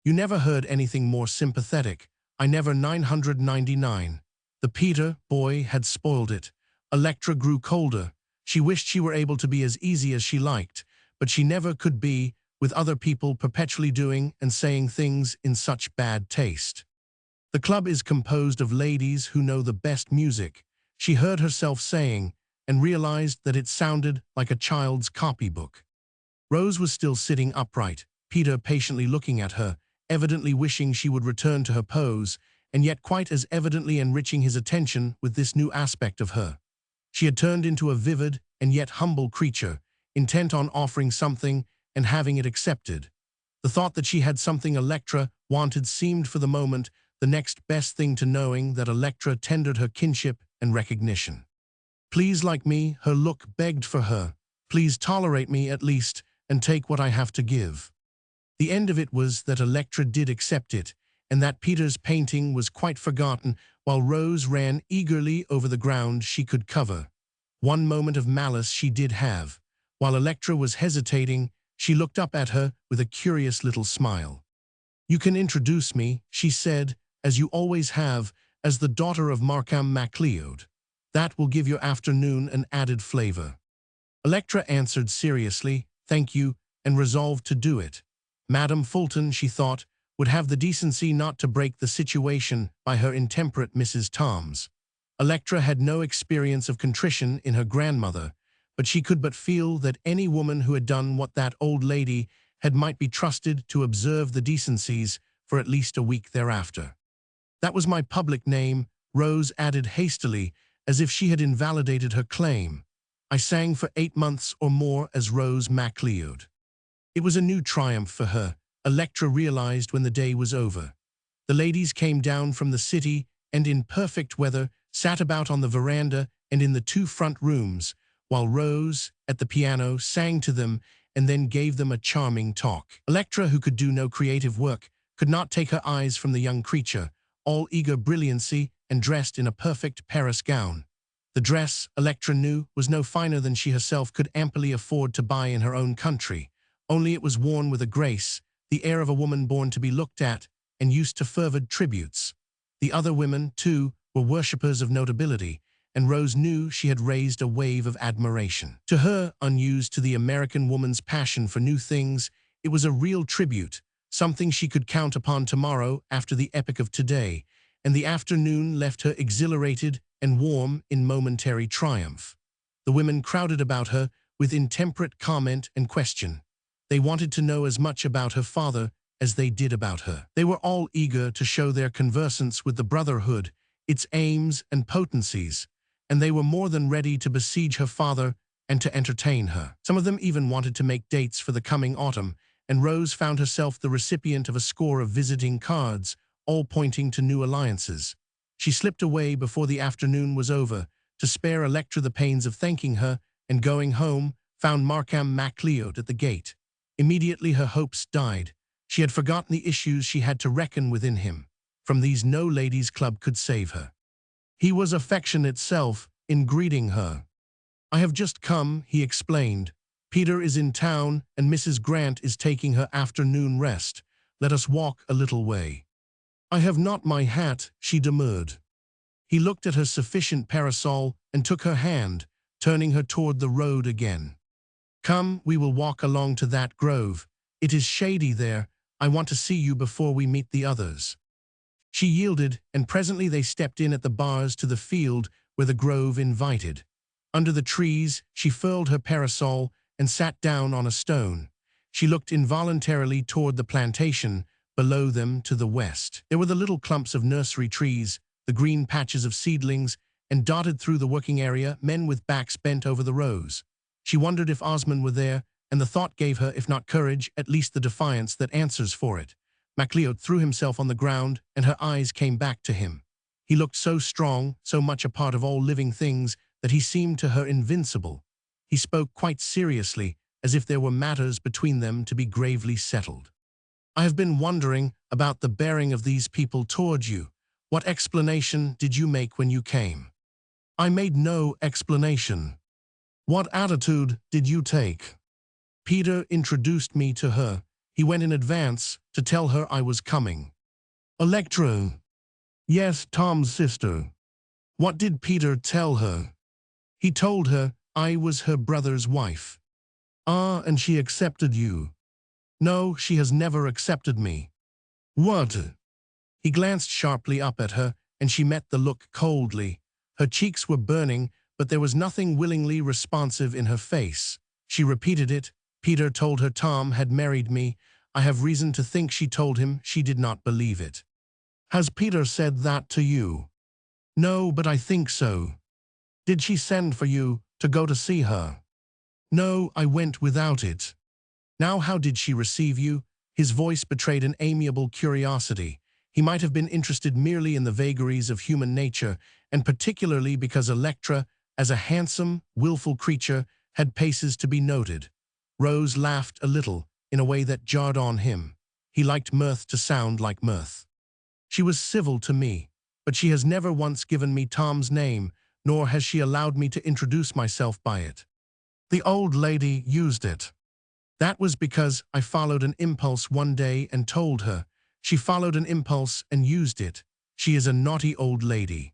You never heard anything more sympathetic. I never 999. The Peter boy had spoiled it. Electra grew colder. She wished she were able to be as easy as she liked, but she never could be, with other people perpetually doing and saying things in such bad taste. "The club is composed of ladies who know the best music," she heard herself saying, and realized that it sounded like a child's copybook. Rose was still sitting upright, Peter patiently looking at her, evidently wishing she would return to her pose, and yet quite as evidently enriching his attention with this new aspect of her. She had turned into a vivid and yet humble creature, intent on offering something and having it accepted. The thought that she had something Electra wanted seemed for the moment the next best thing to knowing that Electra tendered her kinship and recognition. "Please like me," her look begged for her. "Please tolerate me at least and take what I have to give." The end of it was that Electra did accept it, and that Peter's painting was quite forgotten while Rose ran eagerly over the ground she could cover. One moment of malice she did have. While Electra was hesitating, she looked up at her with a curious little smile. "You can introduce me," she said, "as you always have, as the daughter of MacLeod. That will give your afternoon an added flavor." Electra answered seriously, "Thank you," and resolved to do it. Madame Fulton, she thought, would have the decency not to break the situation by her intemperate Mrs. Toms. Electra had no experience of contrition in her grandmother, but she could but feel that any woman who had done what that old lady had might be trusted to observe the decencies for at least a week thereafter. "That was my public name," Rose added hastily, as if she had invalidated her claim. "I sang for 8 months or more as Rose MacLeod." It was a new triumph for her, Electra realized when the day was over. The ladies came down from the city and in perfect weather sat about on the veranda and in the 2 front rooms, while Rose, at the piano, sang to them and then gave them a charming talk. Electra, who could do no creative work, could not take her eyes from the young creature, all eager brilliancy and dressed in a perfect Paris gown. The dress, Electra knew, was no finer than she herself could amply afford to buy in her own country. Only it was worn with a grace, the air of a woman born to be looked at and used to fervid tributes. The other women, too, were worshippers of notability, and Rose knew she had raised a wave of admiration. To her, unused to the American woman's passion for new things, it was a real tribute, something she could count upon tomorrow after the epic of today, and the afternoon left her exhilarated and warm in momentary triumph. The women crowded about her with intemperate comment and question. They wanted to know as much about her father as they did about her. They were all eager to show their conversance with the Brotherhood, its aims and potencies, and they were more than ready to besiege her father and to entertain her. Some of them even wanted to make dates for the coming autumn, and Rose found herself the recipient of a score of visiting cards, all pointing to new alliances. She slipped away before the afternoon was over, to spare Electra the pains of thanking her, and going home, found MacLeod at the gate. Immediately her hopes died. She had forgotten the issues she had to reckon within him. From these no ladies' club could save her. He was affection itself in greeting her. "I have just come," he explained. "Peter is in town and Mrs. Grant is taking her afternoon rest. Let us walk a little way." "I have not my hat," she demurred. He looked at her sufficient parasol and took her hand, turning her toward the road again. "Come, we will walk along to that grove. It is shady there. I want to see you before we meet the others." She yielded, and presently they stepped in at the bars to the field where the grove invited. Under the trees, she furled her parasol and sat down on a stone. She looked involuntarily toward the plantation below them to the west. There were the little clumps of nursery trees, the green patches of seedlings, and dotted through the working area men with backs bent over the rows. She wondered if Osmond were there, and the thought gave her, if not courage, at least the defiance that answers for it. MacLeod threw himself on the ground, and her eyes came back to him. He looked so strong, so much a part of all living things, that he seemed to her invincible. He spoke quite seriously, as if there were matters between them to be gravely settled. I have been wondering about the bearing of these people toward you. What explanation did you make when you came? I made no explanation. What attitude did you take? Peter introduced me to her. He went in advance to tell her I was coming. Electra. Yes, Tom's sister. What did Peter tell her? He told her I was her brother's wife. Ah, and she accepted you. No, she has never accepted me. What? He glanced sharply up at her, and she met the look coldly. Her cheeks were burning, but there was nothing willingly responsive in her face. She repeated it. Peter told her Tom had married me. I have reason to think she told him she did not believe it. Has Peter said that to you? No, but I think so. Did she send for you to go to see her? No, I went without it. Now how did she receive you? His voice betrayed an amiable curiosity. He might have been interested merely in the vagaries of human nature, and particularly because Electra, as a handsome, willful creature, had paces to be noted. Rose laughed a little, in a way that jarred on him. He liked mirth to sound like mirth. She was civil to me, but she has never once given me Tom's name, nor has she allowed me to introduce myself by it. The old lady used it. That was because I followed an impulse one day and told her. She followed an impulse and used it. She is a naughty old lady.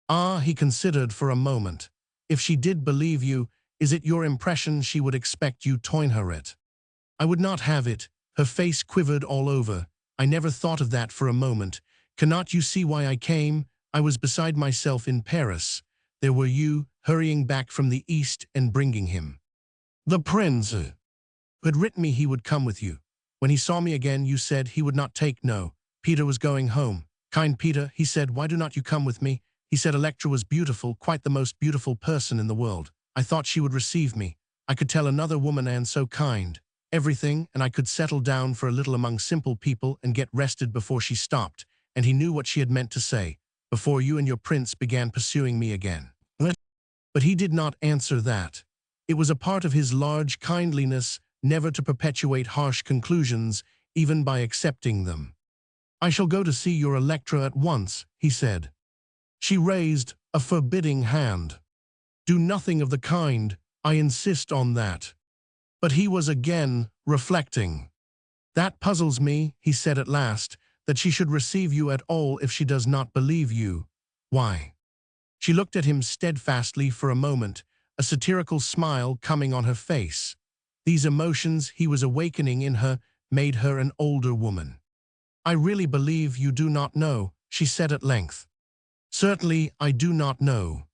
Ah, he considered for a moment. If she did believe you, is it your impression she would expect you toin her it? I would not have it. Her face quivered all over. I never thought of that for a moment. Cannot you see why I came? I was beside myself in Paris. There were you, hurrying back from the East and bringing him. The prince who had written me he would come with you. When he saw me again, you said he would not take no. Peter was going home. Kind Peter, he said, why do not you come with me? He said Electra was beautiful, quite the most beautiful person in the world. I thought she would receive me. I could tell another woman and so kind. Everything, and I could settle down for a little among simple people and get rested before she stopped. And he knew what she had meant to say, before you and your prince began pursuing me again. But he did not answer that. It was a part of his large kindliness never to perpetuate harsh conclusions, even by accepting them. I shall go to see your Electra at once, he said. She raised a forbidding hand. Do nothing of the kind, I insist on that. But he was again reflecting. That puzzles me, he said at last, that she should receive you at all if she does not believe you. Why? She looked at him steadfastly for a moment, a satirical smile coming on her face. These emotions he was awakening in her made her an older woman. I really believe you do not know, she said at length. Certainly I do not know.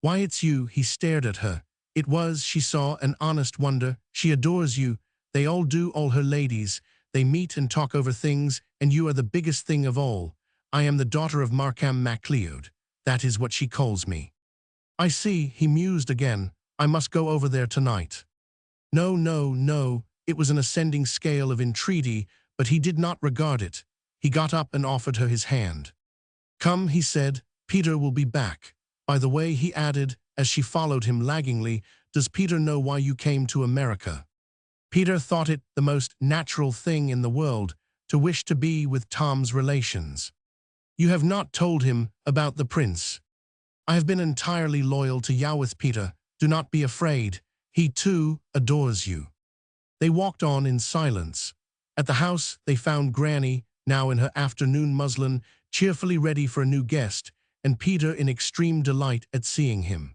Why, it's you, he stared at her. It was, she saw, an honest wonder. She adores you. They all do, all her ladies. They meet and talk over things, and you are the biggest thing of all. I am the daughter of Markham MacLeod. That is what she calls me. I see, he mused again. I must go over there tonight. No, no, no. It was an ascending scale of entreaty, but he did not regard it. He got up and offered her his hand. Come, he said. Peter will be back. By the way, he added, as she followed him laggingly, does Peter know why you came to America? Peter thought it the most natural thing in the world to wish to be with Tom's relations. You have not told him about the prince. I have been entirely loyal to Yowith, Peter. Do not be afraid. He, too, adores you. They walked on in silence. At the house, they found Granny, now in her afternoon muslin, cheerfully ready for a new guest, and Peter in extreme delight at seeing him.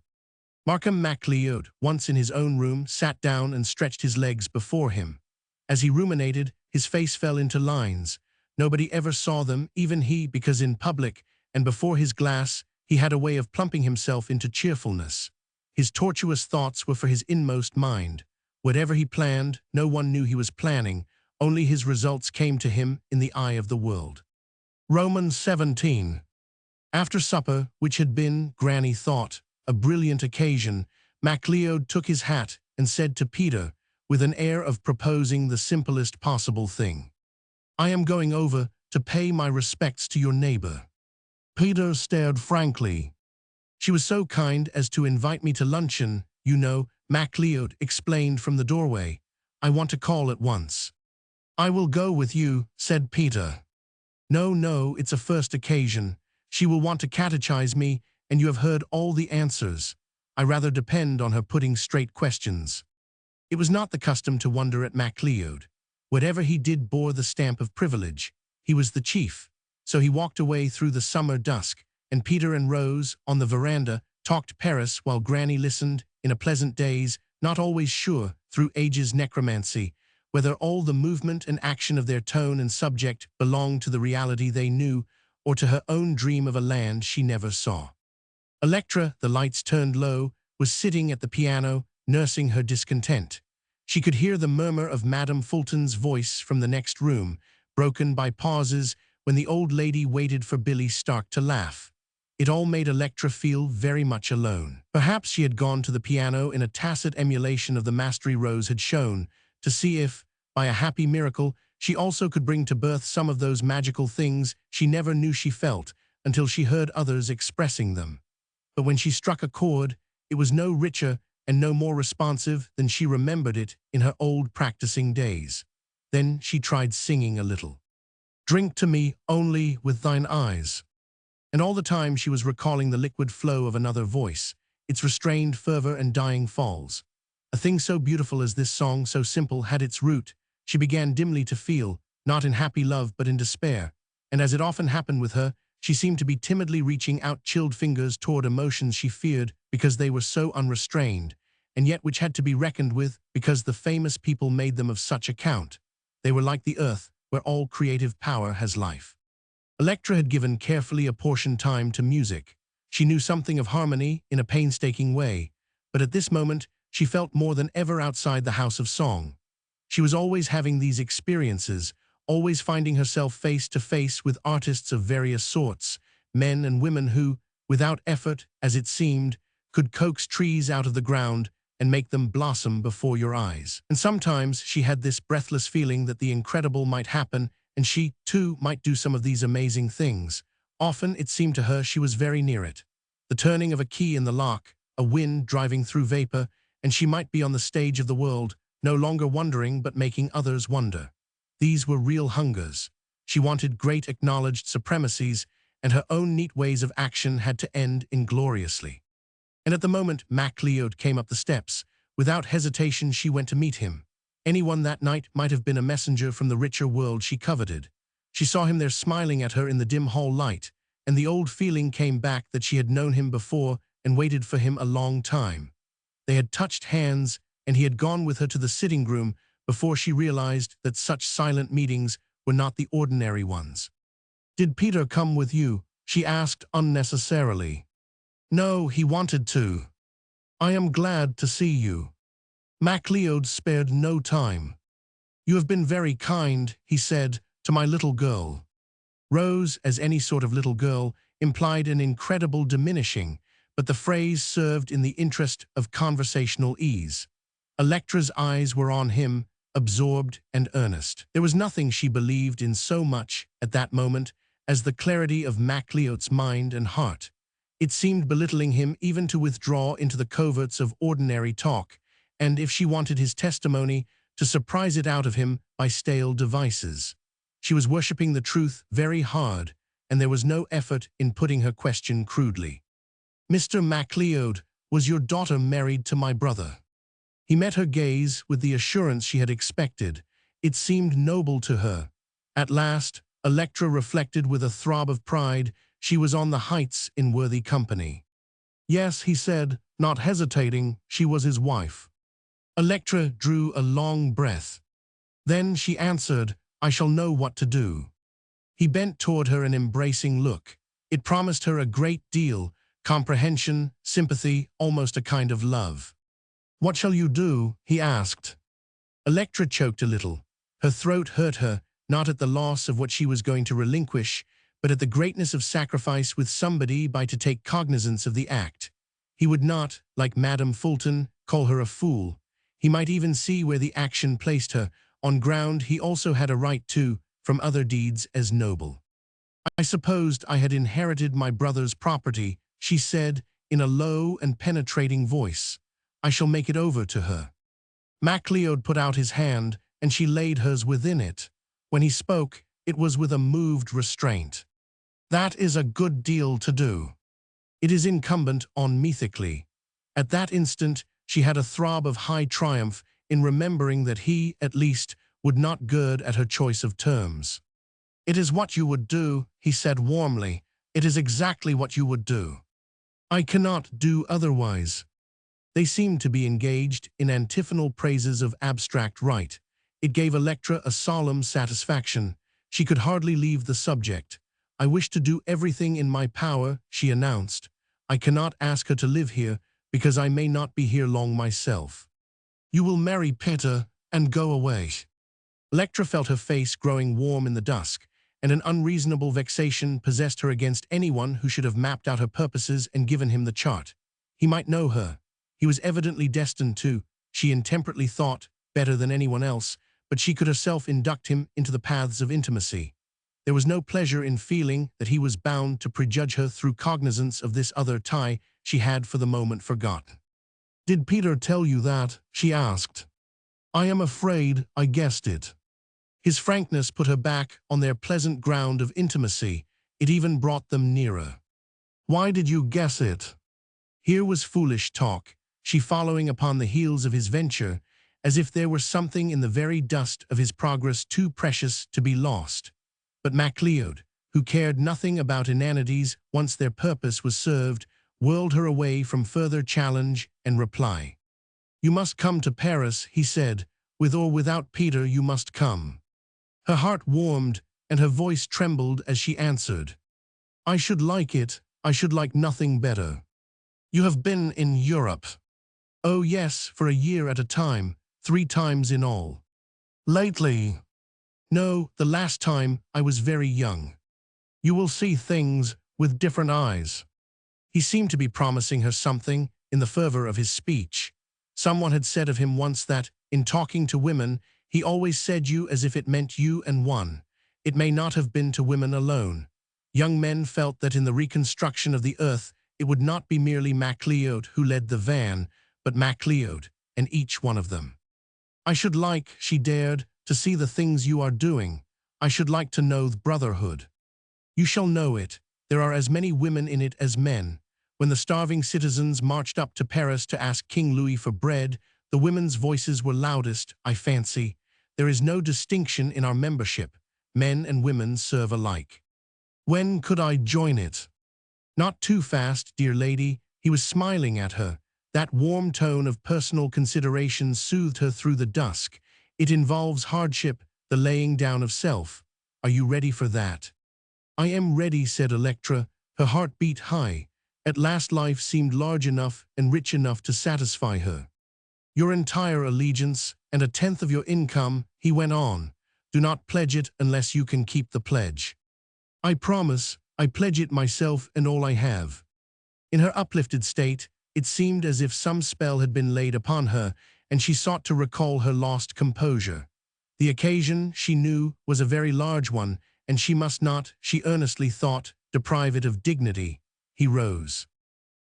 Markham MacLeod, once in his own room, sat down and stretched his legs before him. As he ruminated, his face fell into lines. Nobody ever saw them, even he, because in public, and before his glass, he had a way of plumping himself into cheerfulness. His tortuous thoughts were for his inmost mind. Whatever he planned, no one knew he was planning, only his results came to him in the eye of the world. Romans 17. After supper, which had been, Granny thought, a brilliant occasion, MacLeod took his hat and said to Peter, with an air of proposing the simplest possible thing, I am going over to pay my respects to your neighbor." Peter stared frankly. "She was so kind as to invite me to luncheon, you know," MacLeod explained from the doorway. "I want to call at once." "I will go with you," said Peter. "No, no, it's a first occasion. She will want to catechize me, and you have heard all the answers. I rather depend on her putting straight questions." It was not the custom to wonder at MacLeod. Whatever he did bore the stamp of privilege. He was the chief. So he walked away through the summer dusk, and Peter and Rose, on the veranda, talked Paris while Granny listened, in a pleasant daze, not always sure, through ages' necromancy, whether all the movement and action of their tone and subject belonged to the reality they knew, or to her own dream of a land she never saw. Electra, the lights turned low, was sitting at the piano, nursing her discontent. She could hear the murmur of Madame Fulton's voice from the next room, broken by pauses when the old lady waited for Billy Stark to laugh. It all made Electra feel very much alone. Perhaps she had gone to the piano in a tacit emulation of the mastery Rose had shown, to see if, by a happy miracle, she also could bring to birth some of those magical things she never knew she felt until she heard others expressing them. But when she struck a chord, it was no richer and no more responsive than she remembered it in her old practicing days. Then she tried singing a little. "Drink to me only with thine eyes." And all the time she was recalling the liquid flow of another voice, its restrained fervor and dying falls. A thing so beautiful as this song, so simple, had its root, she began dimly to feel, not in happy love but in despair, and as it often happened with her, she seemed to be timidly reaching out chilled fingers toward emotions she feared because they were so unrestrained, and yet which had to be reckoned with because the famous people made them of such account. They were like the earth, where all creative power has life. Electra had given carefully apportioned time to music. She knew something of harmony in a painstaking way, but at this moment she felt more than ever outside the house of song. She was always having these experiences, always finding herself face to face with artists of various sorts, men and women who, without effort, as it seemed, could coax trees out of the ground and make them blossom before your eyes. And sometimes she had this breathless feeling that the incredible might happen and she, too, might do some of these amazing things. Often it seemed to her she was very near it. The turning of a key in the lock, a wind driving through vapor, and she might be on the stage of the world, no longer wondering but making others wonder. These were real hungers. She wanted great acknowledged supremacies, and her own neat ways of action had to end ingloriously. And at the moment MacLeod came up the steps. Without hesitation she went to meet him. Anyone that night might have been a messenger from the richer world she coveted. She saw him there smiling at her in the dim hall light, and the old feeling came back that she had known him before and waited for him a long time. They had touched hands, and he had gone with her to the sitting room before she realized that such silent meetings were not the ordinary ones. "Did Peter come with you?" she asked unnecessarily. "No, he wanted to." "I am glad to see you." MacLeod spared no time. "You have been very kind," he said, "to my little girl." Rose, as any sort of little girl, implied an incredible diminishing, but the phrase served in the interest of conversational ease. Electra's eyes were on him, absorbed and earnest. There was nothing she believed in so much at that moment as the clarity of MacLeod's mind and heart. It seemed belittling him even to withdraw into the coverts of ordinary talk, and if she wanted his testimony, to surprise it out of him by stale devices. She was worshipping the truth very hard, and there was no effort in putting her question crudely. "Mr. MacLeod, was your daughter married to my brother?" He met her gaze with the assurance she had expected. It seemed noble to her. At last, Electra reflected with a throb of pride, she was on the heights in worthy company. "Yes," he said, not hesitating, "she was his wife." Electra drew a long breath. Then she answered, "I shall know what to do." He bent toward her an embracing look. It promised her a great deal, comprehension, sympathy, almost a kind of love. "What shall you do?" he asked. Electra choked a little. Her throat hurt her, not at the loss of what she was going to relinquish, but at the greatness of sacrifice with somebody by to take cognizance of the act. He would not, like Madame Fulton, call her a fool. He might even see where the action placed her, on ground he also had a right to, from other deeds as noble. I supposed I had inherited my brother's property, she said in a low and penetrating voice. I shall make it over to her. MacLeod put out his hand, and she laid hers within it. When he spoke, it was with a moved restraint. That is a good deal to do. It is incumbent on me ethically. At that instant, she had a throb of high triumph in remembering that he, at least, would not gird at her choice of terms. It is what you would do, he said warmly. It is exactly what you would do. I cannot do otherwise. They seemed to be engaged in antiphonal praises of abstract right. It gave Electra a solemn satisfaction. She could hardly leave the subject. I wish to do everything in my power, she announced. I cannot ask her to live here, because I may not be here long myself. You will marry Peter and go away. Electra felt her face growing warm in the dusk, and an unreasonable vexation possessed her against anyone who should have mapped out her purposes and given him the chart. He might know her. He was evidently destined to, she intemperately thought, better than anyone else, but she could herself induct him into the paths of intimacy. There was no pleasure in feeling that he was bound to prejudge her through cognizance of this other tie she had for the moment forgotten. Did Peter tell you that? She asked. I am afraid I guessed it. His frankness put her back on their pleasant ground of intimacy. It even brought them nearer. Why did you guess it? Here was foolish talk, she following upon the heels of his venture, as if there were something in the very dust of his progress too precious to be lost. But MacLeod, who cared nothing about inanities once their purpose was served, whirled her away from further challenge and reply. You must come to Paris, he said. With or without Peter you must come. Her heart warmed, and her voice trembled as she answered. I should like it. I should like nothing better. You have been in Europe. Oh yes, for a year at a time, 3 times in all. Lately? No, the last time I was very young. You will see things with different eyes. He seemed to be promising her something in the fervor of his speech. Someone had said of him once that, in talking to women, he always said you as if it meant you and one. It may not have been to women alone. Young men felt that in the reconstruction of the earth, it would not be merely MacLeod who led the van, but MacLeod and each one of them. I should like, she dared, to see the things you are doing. I should like to know the brotherhood. You shall know it. There are as many women in it as men. When the starving citizens marched up to Paris to ask King Louis for bread, the women's voices were loudest, I fancy. There is no distinction in our membership. Men and women serve alike. When could I join it? Not too fast, dear lady. He was smiling at her. That warm tone of personal consideration soothed her through the dusk. It involves hardship, the laying down of self. Are you ready for that? I am ready, said Electra. Her heart beat high. At last life seemed large enough and rich enough to satisfy her. Your entire allegiance and 1/10 of your income, he went on. Do not pledge it unless you can keep the pledge. I promise. I pledge it myself and all I have. In her uplifted state, it seemed as if some spell had been laid upon her, and she sought to recall her lost composure. The occasion, she knew, was a very large one, and she must not, she earnestly thought, deprive it of dignity. He rose.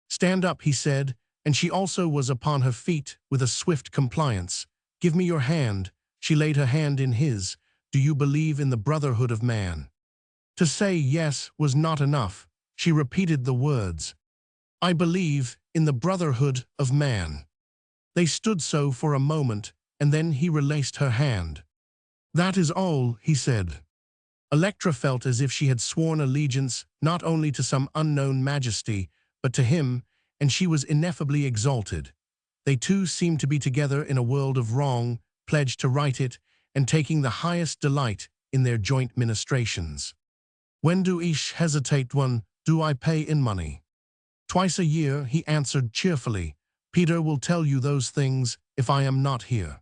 Stand up, he said, and she also was upon her feet with a swift compliance. Give me your hand. She laid her hand in his. Do you believe in the brotherhood of man? To say yes was not enough. She repeated the words. I believe in the brotherhood of man. They stood so for a moment, and then he released her hand. That is all, he said. Electra felt as if she had sworn allegiance not only to some unknown majesty, but to him, and she was ineffably exalted. They two seemed to be together in a world of wrong, pledged to right it, and taking the highest delight in their joint ministrations. When do ich hesitate when do I pay in money? Twice a year, he answered cheerfully. Peter will tell you those things if I am not here.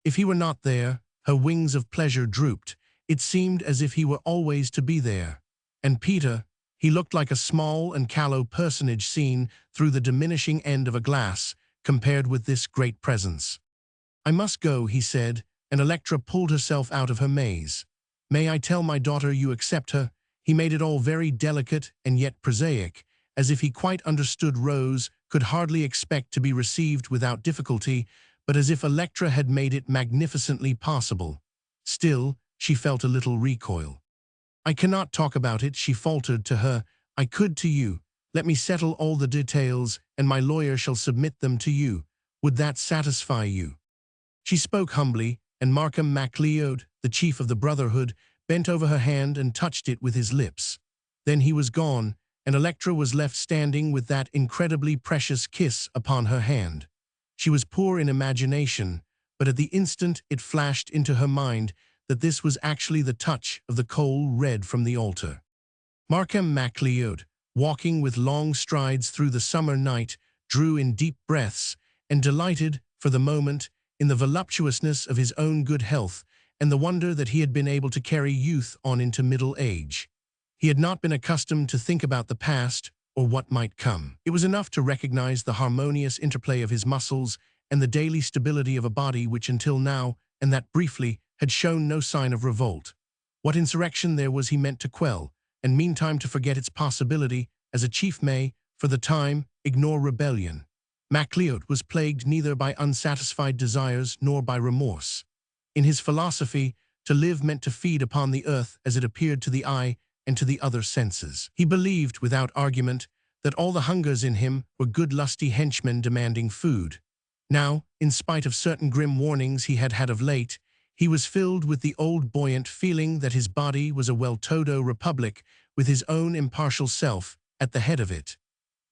If he were not there, her wings of pleasure drooped. It seemed as if he were always to be there. And Peter, he looked like a small and callow personage seen through the diminishing end of a glass, compared with this great presence. I must go, he said, and Electra pulled herself out of her maze. May I tell my daughter you accept her? He made it all very delicate and yet prosaic, as if he quite understood Rose could hardly expect to be received without difficulty, but as if Electra had made it magnificently possible. Still, she felt a little recoil. I cannot talk about it, she faltered to her. I could to you. Let me settle all the details, and my lawyer shall submit them to you. Would that satisfy you? She spoke humbly, and Markham MacLeod, the chief of the Brotherhood, bent over her hand and touched it with his lips. Then he was gone, and Electra was left standing with that incredibly precious kiss upon her hand. She was poor in imagination, but at the instant it flashed into her mind that this was actually the touch of the coal red from the altar. Markham MacLeod, walking with long strides through the summer night, drew in deep breaths, and delighted, for the moment, in the voluptuousness of his own good health and the wonder that he had been able to carry youth on into middle age. He had not been accustomed to think about the past or what might come. It was enough to recognize the harmonious interplay of his muscles and the daily stability of a body which until now, and that briefly, had shown no sign of revolt. What insurrection there was he meant to quell, and meantime to forget its possibility, as a chief may, for the time, ignore rebellion. MacLeod was plagued neither by unsatisfied desires nor by remorse. In his philosophy, to live meant to feed upon the earth as it appeared to the eye and to the other senses. He believed, without argument, that all the hungers in him were good lusty henchmen demanding food. Now, in spite of certain grim warnings he had had of late, he was filled with the old buoyant feeling that his body was a well-to-do republic with his own impartial self at the head of it.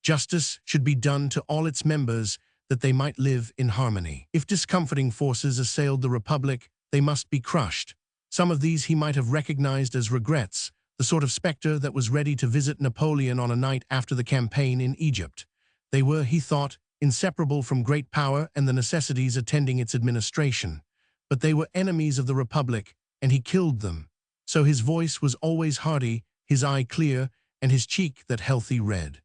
Justice should be done to all its members that they might live in harmony. If discomforting forces assailed the republic, they must be crushed. Some of these he might have recognized as regrets, the sort of specter that was ready to visit Napoleon on a night after the campaign in Egypt. They were, he thought, inseparable from great power and the necessities attending its administration. But they were enemies of the republic, and he killed them. So his voice was always hearty, his eye clear, and his cheek that healthy red.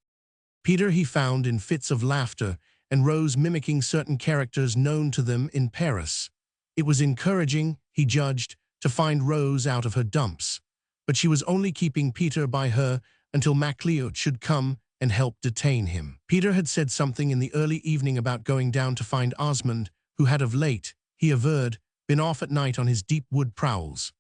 Peter he found in fits of laughter, and Rose mimicking certain characters known to them in Paris. It was encouraging, he judged, to find Rose out of her dumps. But she was only keeping Peter by her until MacLeod should come and help detain him. Peter had said something in the early evening about going down to find Osmond, who had of late, he averred, been off at night on his deep wood prowls.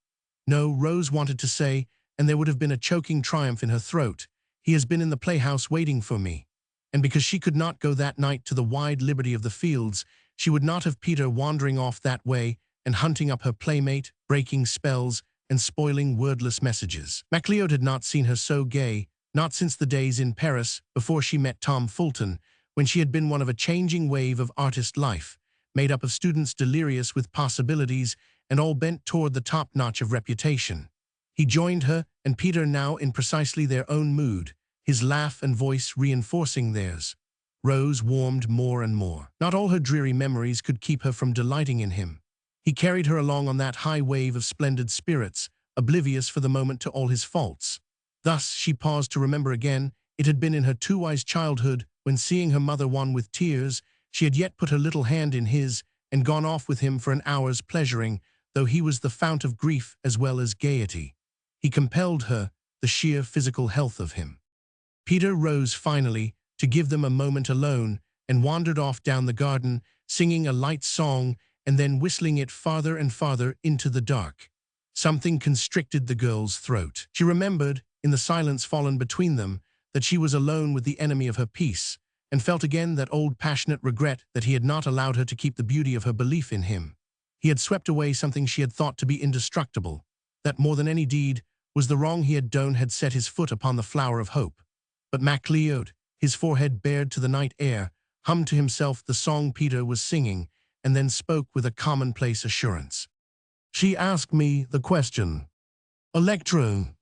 No, Rose wanted to say, and there would have been a choking triumph in her throat, he has been in the playhouse waiting for me. And because she could not go that night to the wide liberty of the fields, she would not have Peter wandering off that way and hunting up her playmate, breaking spells, and spoiling wordless messages. MacLeod had not seen her so gay, not since the days in Paris before she met Tom Fulton, when she had been one of a changing wave of artist life, made up of students delirious with possibilities and all bent toward the top notch of reputation. He joined her and Peter now in precisely their own mood, his laugh and voice reinforcing theirs. Rose warmed more and more. Not all her dreary memories could keep her from delighting in him. He carried her along on that high wave of splendid spirits, oblivious for the moment to all his faults. Thus, she paused to remember again, it had been in her too-wise childhood, when seeing her mother wan with tears, she had yet put her little hand in his and gone off with him for an hour's pleasuring, though he was the fount of grief as well as gaiety. He compelled her, the sheer physical health of him. Peter rose finally to give them a moment alone and wandered off down the garden, singing a light song and then whistling it farther and farther into the dark. Something constricted the girl's throat. She remembered, in the silence fallen between them, that she was alone with the enemy of her peace, and felt again that old passionate regret that he had not allowed her to keep the beauty of her belief in him. He had swept away something she had thought to be indestructible, that more than any deed was the wrong he had done had set his foot upon the flower of hope. But MacLeod, his forehead bared to the night air, hummed to himself the song Peter was singing, and then spoke with a commonplace assurance. She asked me the question. Electra.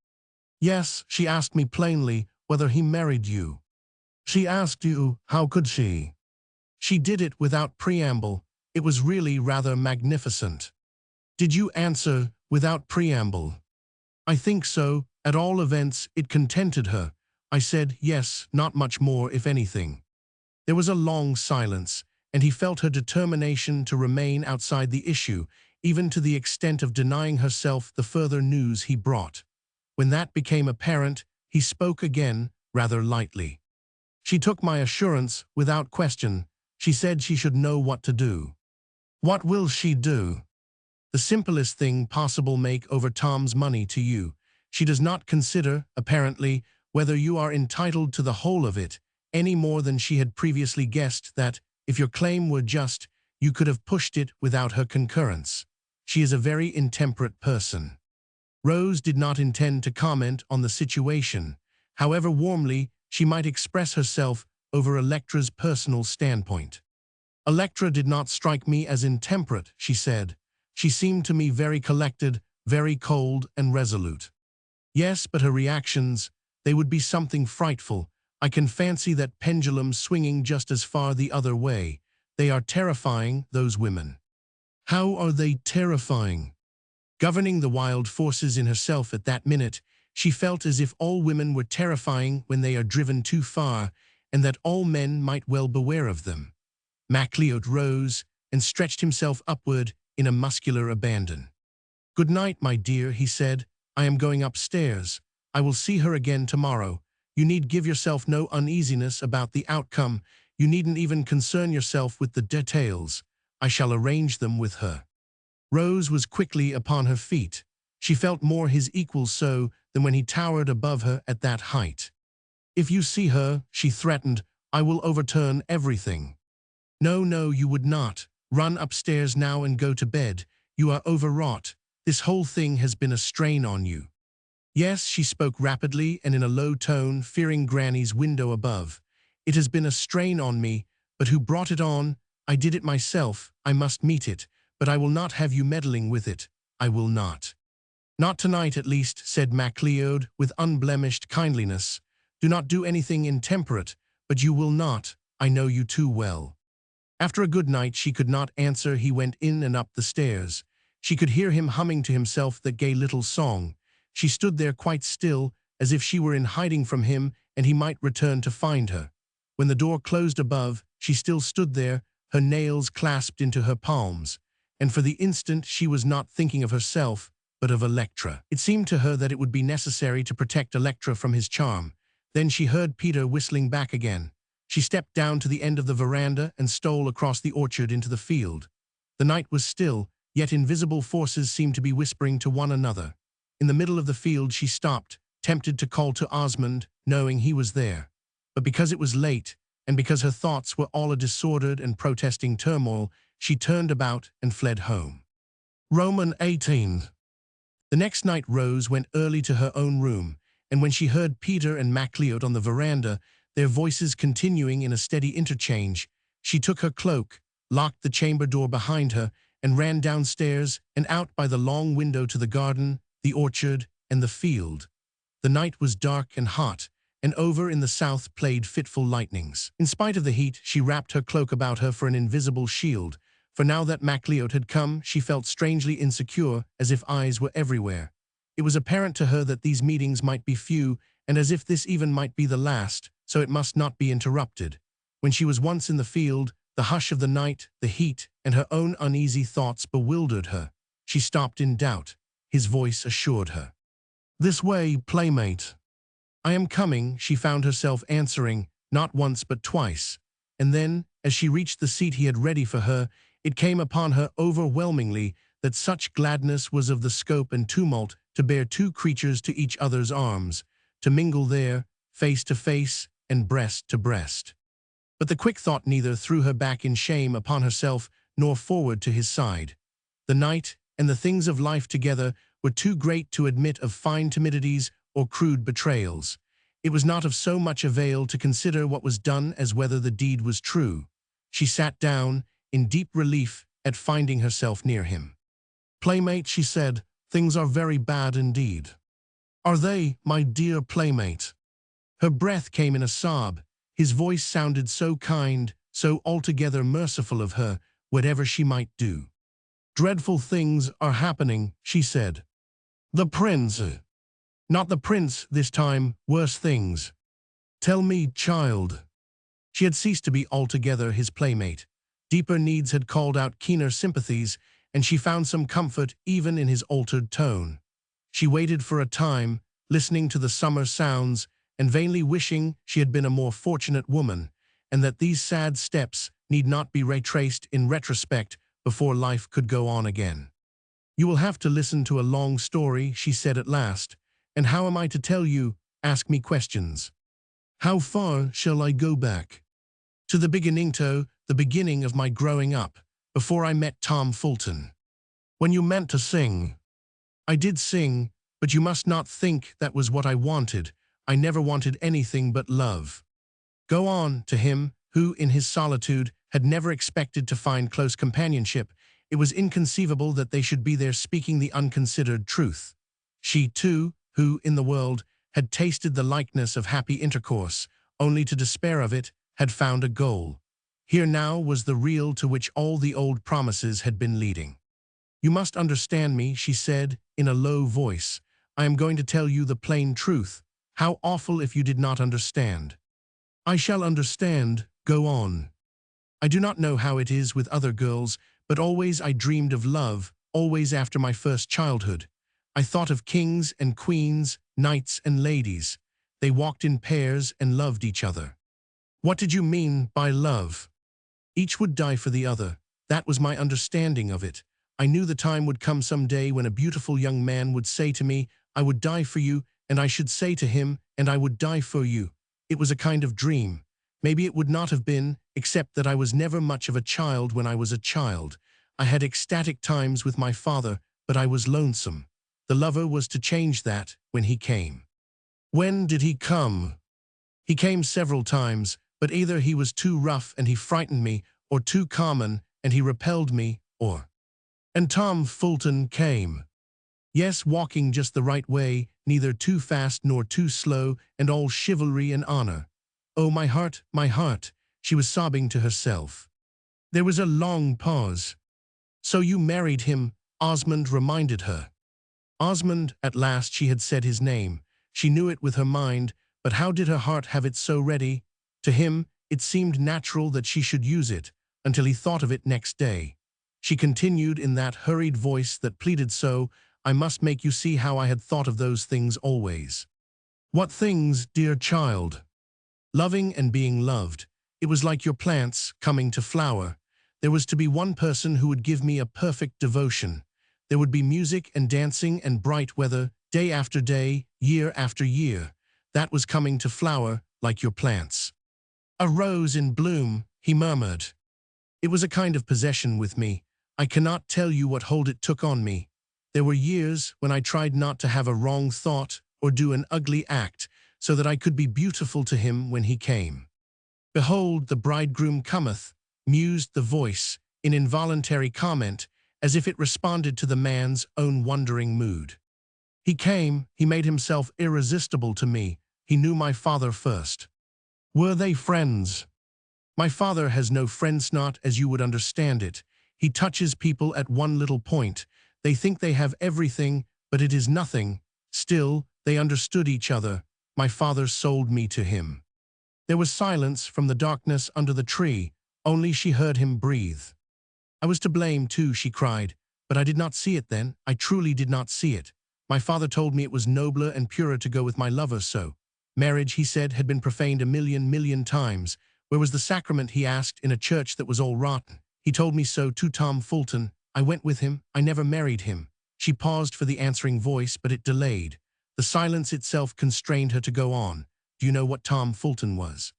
Yes, she asked me plainly whether he married you. She asked you, how could she? She did it without preamble. It was really rather magnificent. Did you answer without preamble? I think so. At all events, it contented her. I said yes, not much more, if anything. There was a long silence, and he felt her determination to remain outside the issue, even to the extent of denying herself the further news he brought. When that became apparent, he spoke again, rather lightly. She took my assurance without question. She said she should know what to do. What will she do? The simplest thing possible: make over Tom's money to you. She does not consider, apparently, whether you are entitled to the whole of it, any more than she had previously guessed that, if your claim were just, you could have pushed it without her concurrence. She is a very intemperate person. Rose did not intend to comment on the situation, however warmly she might express herself over Electra's personal standpoint. Electra did not strike me as intemperate, she said. She seemed to me very collected, very cold and resolute. Yes, but her reactions, they would be something frightful. I can fancy that pendulum swinging just as far the other way. They are terrifying, those women. How are they terrifying? Governing the wild forces in herself at that minute, she felt as if all women were terrifying when they are driven too far, and that all men might well beware of them. MacLeod rose and stretched himself upward in a muscular abandon. "Good night, my dear," he said. "I am going upstairs. I will see her again tomorrow. You need give yourself no uneasiness about the outcome. You needn't even concern yourself with the details. I shall arrange them with her." Rose was quickly upon her feet. She felt more his equal so than when he towered above her at that height. "If you see her," she threatened, "I will overturn everything." "No, no, you would not. Run upstairs now and go to bed. You are overwrought. This whole thing has been a strain on you." "Yes," she spoke rapidly and in a low tone, fearing Granny's window above. "It has been a strain on me, but who brought it on? I did it myself. I must meet it, but I will not have you meddling with it. I will not." "Not tonight, at least," said MacLeod with unblemished kindliness. "Do not do anything intemperate, but you will not. I know you too well." After a good night she could not answer. He went in and up the stairs. She could hear him humming to himself that gay little song. She stood there quite still, as if she were in hiding from him and he might return to find her. When the door closed above, she still stood there, her nails clasped into her palms, and for the instant she was not thinking of herself, but of Electra. It seemed to her that it would be necessary to protect Electra from his charm. Then she heard Peter whistling back again. She stepped down to the end of the veranda and stole across the orchard into the field. The night was still, yet invisible forces seemed to be whispering to one another. In the middle of the field she stopped, tempted to call to Osmond, knowing he was there. But because it was late, and because her thoughts were all a disordered and protesting turmoil, she turned about and fled home. Roman 18. The next night Rose went early to her own room, and when she heard Peter and MacLeod on the veranda, their voices continuing in a steady interchange, she took her cloak, locked the chamber door behind her, and ran downstairs and out by the long window to the garden, the orchard, and the field. The night was dark and hot, and over in the south played fitful lightnings. In spite of the heat, she wrapped her cloak about her for an invisible shield, for now that MacLeod had come, she felt strangely insecure, as if eyes were everywhere. It was apparent to her that these meetings might be few, and as if this even might be the last, so it must not be interrupted. When she was once in the field, the hush of the night, the heat, and her own uneasy thoughts bewildered her. She stopped in doubt. His voice assured her. "This way, playmate." "I am coming," she found herself answering, not once but twice. And then, as she reached the seat he had ready for her, it came upon her overwhelmingly that such gladness was of the scope and tumult to bear two creatures to each other's arms, to mingle there, face to face and breast to breast. But the quick thought neither threw her back in shame upon herself nor forward to his side. The night and the things of life together were too great to admit of fine timidities or crude betrayals. It was not of so much avail to consider what was done as whether the deed was true. She sat down, in deep relief at finding herself near him. "Playmate," she said, "things are very bad indeed." "Are they, my dear playmate?" Her breath came in a sob. His voice sounded so kind, so altogether merciful of her, whatever she might do. "Dreadful things are happening," she said. "The prince." "Not the prince this time, worse things." "Tell me, child." She had ceased to be altogether his playmate. Deeper needs had called out keener sympathies, and she found some comfort even in his altered tone. She waited for a time, listening to the summer sounds, and vainly wishing she had been a more fortunate woman, and that these sad steps need not be retraced in retrospect before life could go on again. "You will have to listen to a long story," she said at last. "And how am I to tell you? Ask me questions. How far shall I go back?" "To the beginning, the beginning of my growing up, before I met Tom Fulton. When you meant to sing." "I did sing, but you must not think that was what I wanted. I never wanted anything but love." "Go on." To him, who in his solitude had never expected to find close companionship, it was inconceivable that they should be there speaking the unconsidered truth. She, too, who, in the world, had tasted the likeness of happy intercourse, only to despair of it, had found a goal. Here now was the real to which all the old promises had been leading. "You must understand me," she said, in a low voice. "I am going to tell you the plain truth. How awful if you did not understand." "I shall understand. Go on." "I do not know how it is with other girls, but always I dreamed of love, always after my first childhood. I thought of kings and queens, knights and ladies. They walked in pairs and loved each other." "What did you mean by love?" "Each would die for the other. That was my understanding of it. I knew the time would come some day when a beautiful young man would say to me, 'I would die for you,' and I should say to him, 'And I would die for you.' It was a kind of dream. Maybe it would not have been, except that I was never much of a child when I was a child. I had ecstatic times with my father, but I was lonesome. The lover was to change that when he came." "When did he come?" "He came several times, but either he was too rough and he frightened me, or too common and he repelled me, or—" "And Tom Fulton came?" "Yes, walking just the right way, neither too fast nor too slow, and all chivalry and honor. Oh, my heart, my heart," she was sobbing to herself. There was a long pause. "So you married him," Osmond reminded her. Osmond, at last she had said his name. She knew it with her mind, but how did her heart have it so ready? To him, it seemed natural that she should use it, until he thought of it next day. She continued in that hurried voice that pleaded so, "I must make you see how I had thought of those things always." "What things, dear child?" "Loving and being loved. It was like your plants coming to flower. There was to be one person who would give me a perfect devotion. There would be music and dancing and bright weather, day after day, year after year. That was coming to flower, like your plants." "A rose in bloom," he murmured. "It was a kind of possession with me. I cannot tell you what hold it took on me. There were years when I tried not to have a wrong thought or do an ugly act, so that I could be beautiful to him when he came. 'Behold, the bridegroom cometh,' mused the voice, in involuntary comment, as if it responded to the man's own wondering mood. He came, he made himself irresistible to me. He knew my father first." "Were they friends?" "My father has no friends, not as you would understand it. He touches people at one little point. They think they have everything, but it is nothing. Still, they understood each other. My father sold me to him." There was silence from the darkness under the tree. Only she heard him breathe. "I was to blame too," she cried, "but I did not see it then. I truly did not see it. My father told me it was nobler and purer to go with my lover so. Marriage, he said, had been profaned a million times. Where was the sacrament, he asked, in a church that was all rotten. He told me so to Tom Fulton. I went with him. I never married him." She paused for the answering voice, but it delayed. The silence itself constrained her to go on. "Do you know what Tom Fulton was?"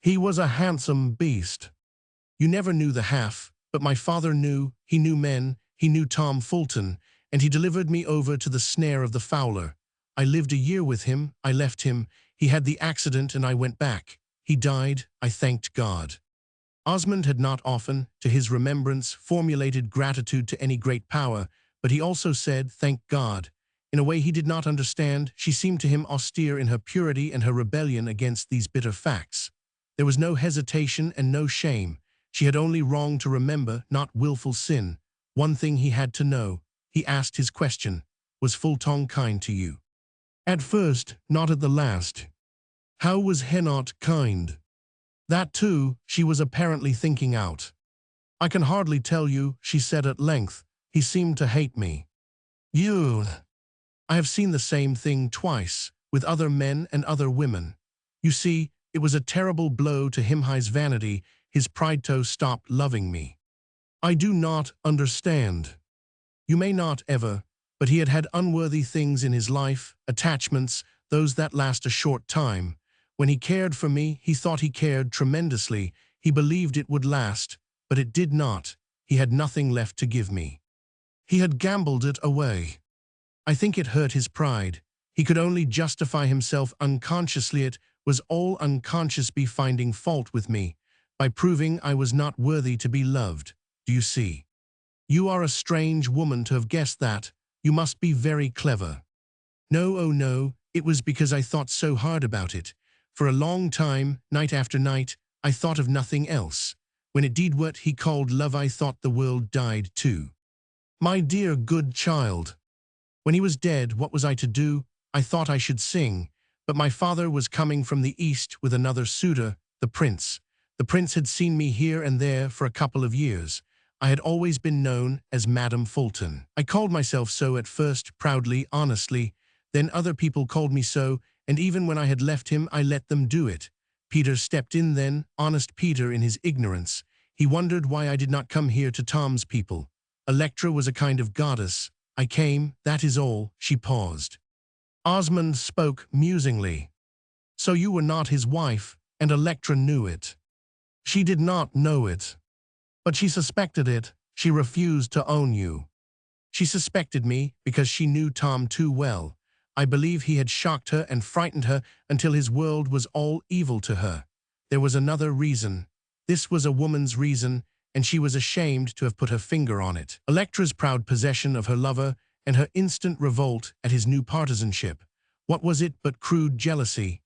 "He was a handsome beast." "You never knew the half, but my father knew. He knew men, he knew Tom Fulton, and he delivered me over to the snare of the fowler. I lived a year with him, I left him, he had the accident and I went back. He died, I thanked God." Osmond had not often, to his remembrance, formulated gratitude to any great power, but he also said, "Thank God." In a way he did not understand, she seemed to him austere in her purity and her rebellion against these bitter facts. There was no hesitation and no shame. She had only wrong to remember, not willful sin. One thing he had to know. He asked his question, "Was Fulton kind to you?" "At first, not at the last." "How was Henot kind?" That too, she was apparently thinking out. "I can hardly tell you," she said at length. He seemed to hate me. You. I have seen the same thing twice, with other men and other women. You see, it was a terrible blow to his vanity. His pride to stopped loving me. I do not understand. You may not ever, but he had had unworthy things in his life, attachments, those that last a short time. When he cared for me, he thought he cared tremendously. He believed it would last, but it did not. He had nothing left to give me. He had gambled it away. I think it hurt his pride. He could only justify himself unconsciously. It was all unconscious be finding fault with me, by proving I was not worthy to be loved. Do you see? You are a strange woman to have guessed that. You must be very clever. No, oh no, it was because I thought so hard about it. For a long time, night after night, I thought of nothing else. When it did what he called love, I thought the world died too. My dear good child. When he was dead, what was I to do? I thought I should sing, but my father was coming from the east with another suitor, the prince. The prince had seen me here and there for a couple of years. I had always been known as Madame Fulton. I called myself so at first, proudly, honestly. Then other people called me so, and even when I had left him, I let them do it. Peter stepped in then, honest Peter in his ignorance. He wondered why I did not come here to Tom's people. Electra was a kind of goddess. I came, that is all. She paused. Osmond spoke musingly. So you were not his wife, and Electra knew it. She did not know it. But she suspected it. She refused to own you. She suspected me because she knew Tom too well. I believe he had shocked her and frightened her until his world was all evil to her. There was another reason. This was a woman's reason, and she was ashamed to have put her finger on it. Electra's proud possession of her lover and her instant revolt at his new partisanship. What was it but crude jealousy?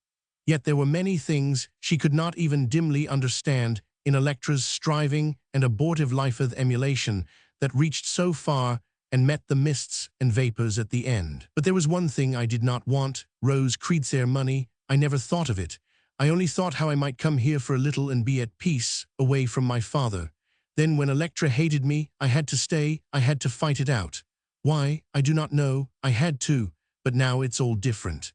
Yet there were many things she could not even dimly understand in Electra's striving and abortive life of emulation that reached so far and met the mists and vapors at the end. But there was one thing I did not want, Rose Creedsear money. I never thought of it. I only thought how I might come here for a little and be at peace, away from my father. Then when Electra hated me, I had to stay, I had to fight it out. Why, I do not know, I had to, but now it's all different.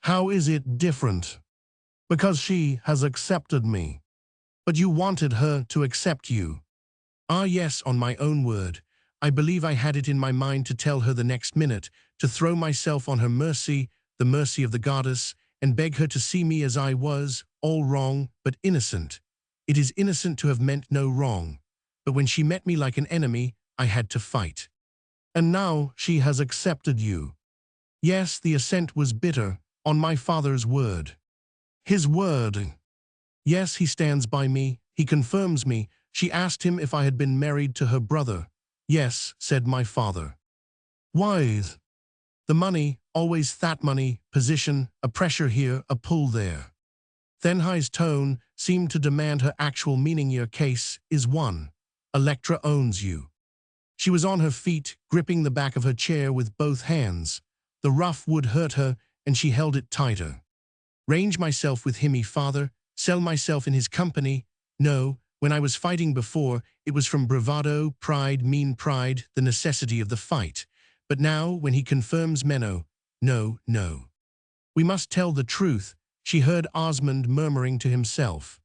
How is it different? Because she has accepted me. But you wanted her to accept you. Ah yes, on my own word. I believe I had it in my mind to tell her the next minute, to throw myself on her mercy, the mercy of the goddess, and beg her to see me as I was, all wrong, but innocent. It is innocent to have meant no wrong. But when she met me like an enemy, I had to fight. And now she has accepted you. Yes, the assent was bitter, on my father's word. His word. Yes, he stands by me, he confirms me. She asked him if I had been married to her brother. Yes, said my father. Why? The money, always that money, position, a pressure here, a pull there. Then his tone seemed to demand her actual meaning. Your case is one. Electra owns you. She was on her feet, gripping the back of her chair with both hands. The rough wood hurt her, and she held it tighter. Range myself with him, father, sell myself in his company. No, when I was fighting before, it was from bravado, pride, mean pride, the necessity of the fight. But now, when he confirms Menno, no, no. We must tell the truth, she heard Osmond murmuring to himself.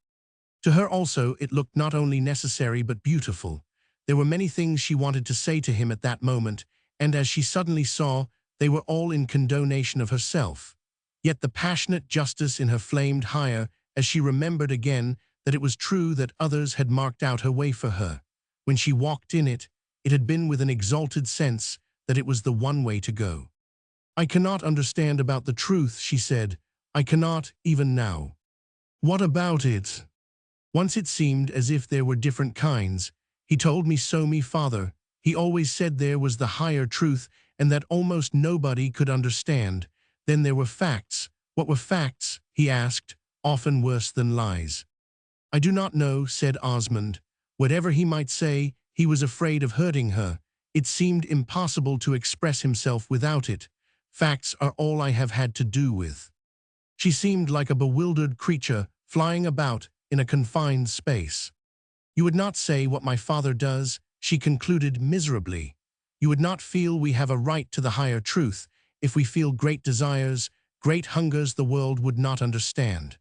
To her also it looked not only necessary but beautiful. There were many things she wanted to say to him at that moment, and as she suddenly saw, they were all in condonation of herself. Yet the passionate justice in her flamed higher as she remembered again that it was true that others had marked out her way for her. When she walked in it, it had been with an exalted sense that it was the one way to go. I cannot understand about the truth, she said. I cannot, even now. What about it? Once it seemed as if there were different kinds. He told me so, me father. He always said there was the higher truth and that almost nobody could understand. Then there were facts. What were facts? He asked, often worse than lies. I do not know, said Osmond. Whatever he might say, he was afraid of hurting her. It seemed impossible to express himself without it. Facts are all I have had to do with. She seemed like a bewildered creature, flying about in a confined space. You would not say what my father does, she concluded miserably. You would not feel we have a right to the higher truth. If we feel great desires, great hungers the world would not understand.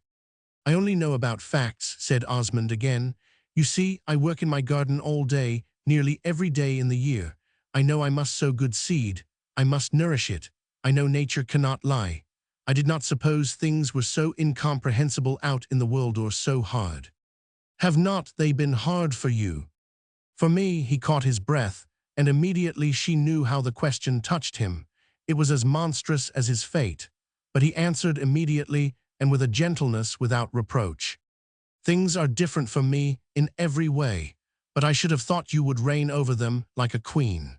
I only know about facts, said Osmond again. You see, I work in my garden all day, nearly every day in the year. I know I must sow good seed. I must nourish it. I know nature cannot lie. I did not suppose things were so incomprehensible out in the world or so hard. Have not they been hard for you? For me, he caught his breath, and immediately she knew how the question touched him. It was as monstrous as his fate. But he answered immediately and with a gentleness without reproach. Things are different for me in every way, but I should have thought you would reign over them like a queen.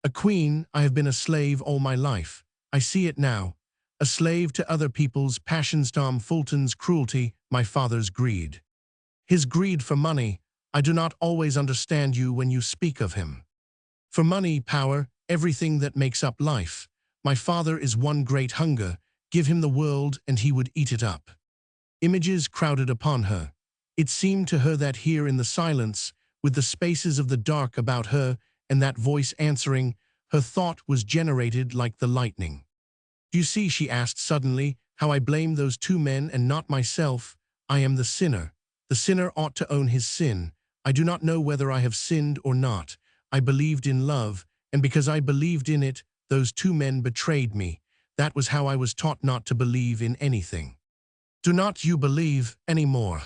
A queen, I have been a slave all my life. I see it now. A slave to other people's passions. Tom Fulton's cruelty, my father's greed. His greed for money. I do not always understand you when you speak of him. For money, power, everything that makes up life. My father is one great hunger. Give him the world and he would eat it up. Images crowded upon her. It seemed to her that here in the silence, with the spaces of the dark about her and that voice answering, her thought was generated like the lightning. Do you see, she asked suddenly, how I blame those two men and not myself? I am the sinner. The sinner ought to own his sin. I do not know whether I have sinned or not. I believed in love, and because I believed in it, those two men betrayed me. That was how I was taught not to believe in anything. Do not you believe any more?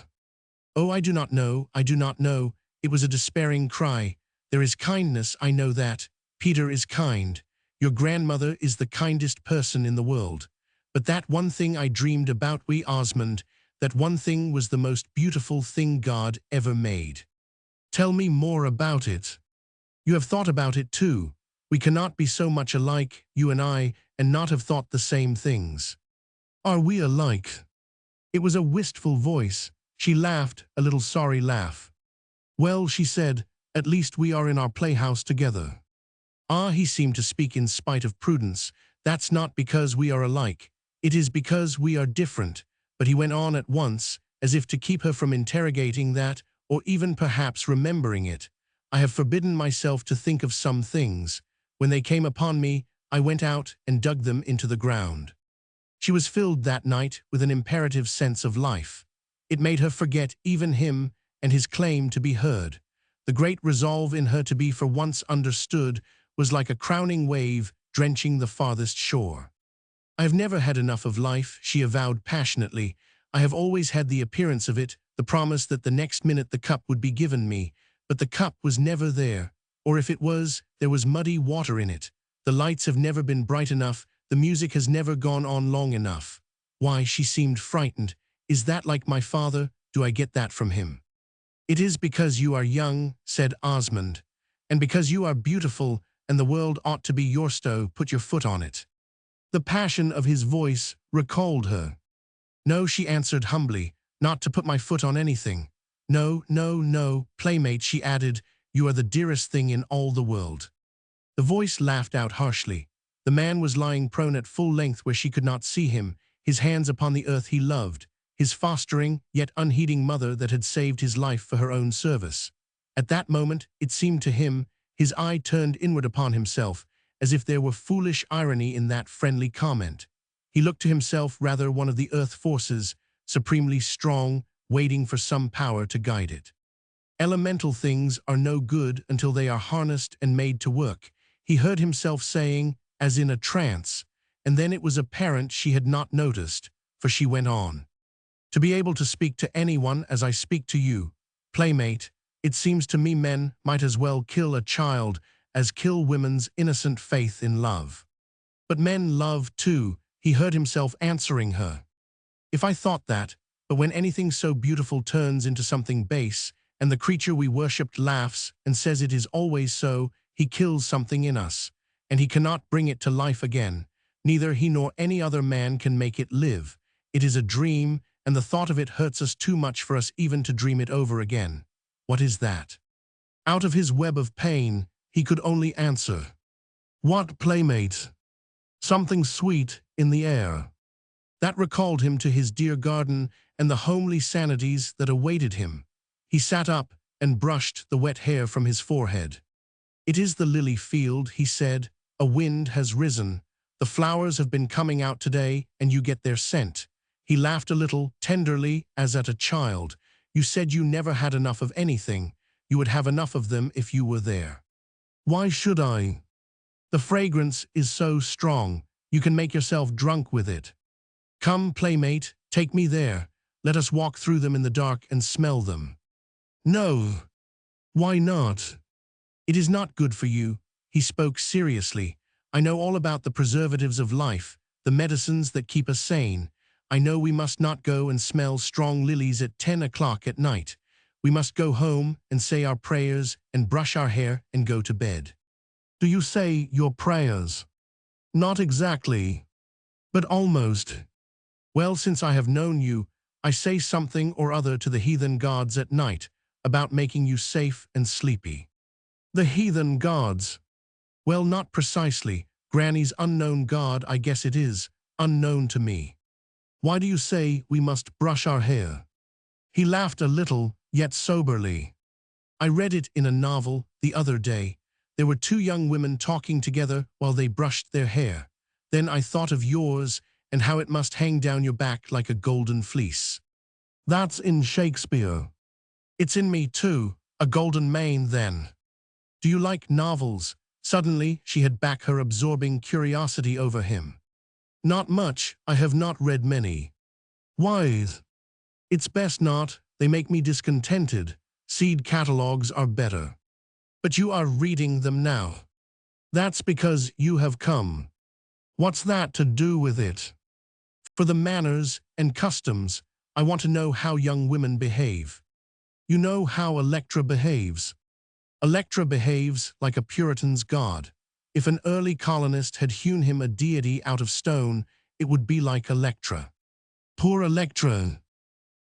Oh, I do not know, I do not know. It was a despairing cry. There is kindness, I know that. Peter is kind. Your grandmother is the kindest person in the world. But that one thing I dreamed about, Osmond, that one thing was the most beautiful thing God ever made. Tell me more about it. You have thought about it too. We cannot be so much alike, you and I, and not have thought the same things. Are we alike? It was a wistful voice. She laughed, a little sorry laugh. Well, she said, at least we are in our playhouse together. Ah, he seemed to speak in spite of prudence. That's not because we are alike. It is because we are different. But he went on at once, as if to keep her from interrogating that, or even perhaps remembering it. I have forbidden myself to think of some things. When they came upon me, I went out and dug them into the ground. She was filled that night with an imperative sense of life. It made her forget even him and his claim to be heard. The great resolve in her to be for once understood was like a crowning wave drenching the farthest shore. I have never had enough of life, she avowed passionately. I have always had the appearance of it, the promise that the next minute the cup would be given me, but the cup was never there, or if it was, there was muddy water in it. The lights have never been bright enough, the music has never gone on long enough. Why, she seemed frightened. Is that like my father? Do I get that from him? It is because you are young, said Osmond, and because you are beautiful, and the world ought to be your stove. Put your foot on it. The passion of his voice recalled her. No, she answered humbly, not to put my foot on anything. No, no, no, playmate, she added, you are the dearest thing in all the world. The voice laughed out harshly. The man was lying prone at full length where she could not see him, his hands upon the earth he loved, his fostering, yet unheeding mother that had saved his life for her own service. At that moment, it seemed to him, his eye turned inward upon himself, as if there were foolish irony in that friendly comment. He looked to himself rather one of the earth forces, supremely strong, waiting for some power to guide it. Elemental things are no good until they are harnessed and made to work, he heard himself saying, as in a trance, and then it was apparent she had not noticed, for she went on. To be able to speak to anyone as I speak to you, playmate, it seems to me men might as well kill a child as kill women's innocent faith in love. But men love too, he heard himself answering her. If I thought that, but when anything so beautiful turns into something base, and the creature we worshipped laughs and says it is always so, he kills something in us, and he cannot bring it to life again. Neither he nor any other man can make it live. It is a dream, and the thought of it hurts us too much for us even to dream it over again. What is that? Out of his web of pain, he could only answer, what, playmate? Something sweet in the air. That recalled him to his dear garden and the homely sanities that awaited him. He sat up and brushed the wet hair from his forehead. "It is the lily field," he said. "A wind has risen. The flowers have been coming out today, and you get their scent." He laughed a little, tenderly, as at a child. "You said you never had enough of anything. You would have enough of them if you were there." "Why should I?" "The fragrance is so strong. You can make yourself drunk with it." "Come, playmate, take me there. Let us walk through them in the dark and smell them." "No." "Why not?" "It is not good for you." He spoke seriously. "I know all about the preservatives of life, the medicines that keep us sane. I know we must not go and smell strong lilies at 10 o'clock at night. We must go home and say our prayers and brush our hair and go to bed." "Do you say your prayers?" "Not exactly, but almost." "Well, since I have known you, I say something or other to the heathen gods at night about making you safe and sleepy." "The heathen gods?" "Well, not precisely. Granny's unknown god, I guess it is, unknown to me." "Why do you say we must brush our hair?" He laughed a little, yet soberly. "I read it in a novel the other day. There were two young women talking together while they brushed their hair. Then I thought of yours and how it must hang down your back like a golden fleece." "That's in Shakespeare." "It's in me too, a golden mane then." "Do you like novels?" Suddenly, she had back her absorbing curiosity over him. "Not much. I have not read many." "Why?" "It's best not. They make me discontented. Seed catalogs are better." "But you are reading them now." "That's because you have come." "What's that to do with it?" "For the manners and customs. I want to know how young women behave." "You know how Electra behaves." "Electra behaves like a Puritan's god. If an early colonist had hewn him a deity out of stone, it would be like Electra." "Poor Electra."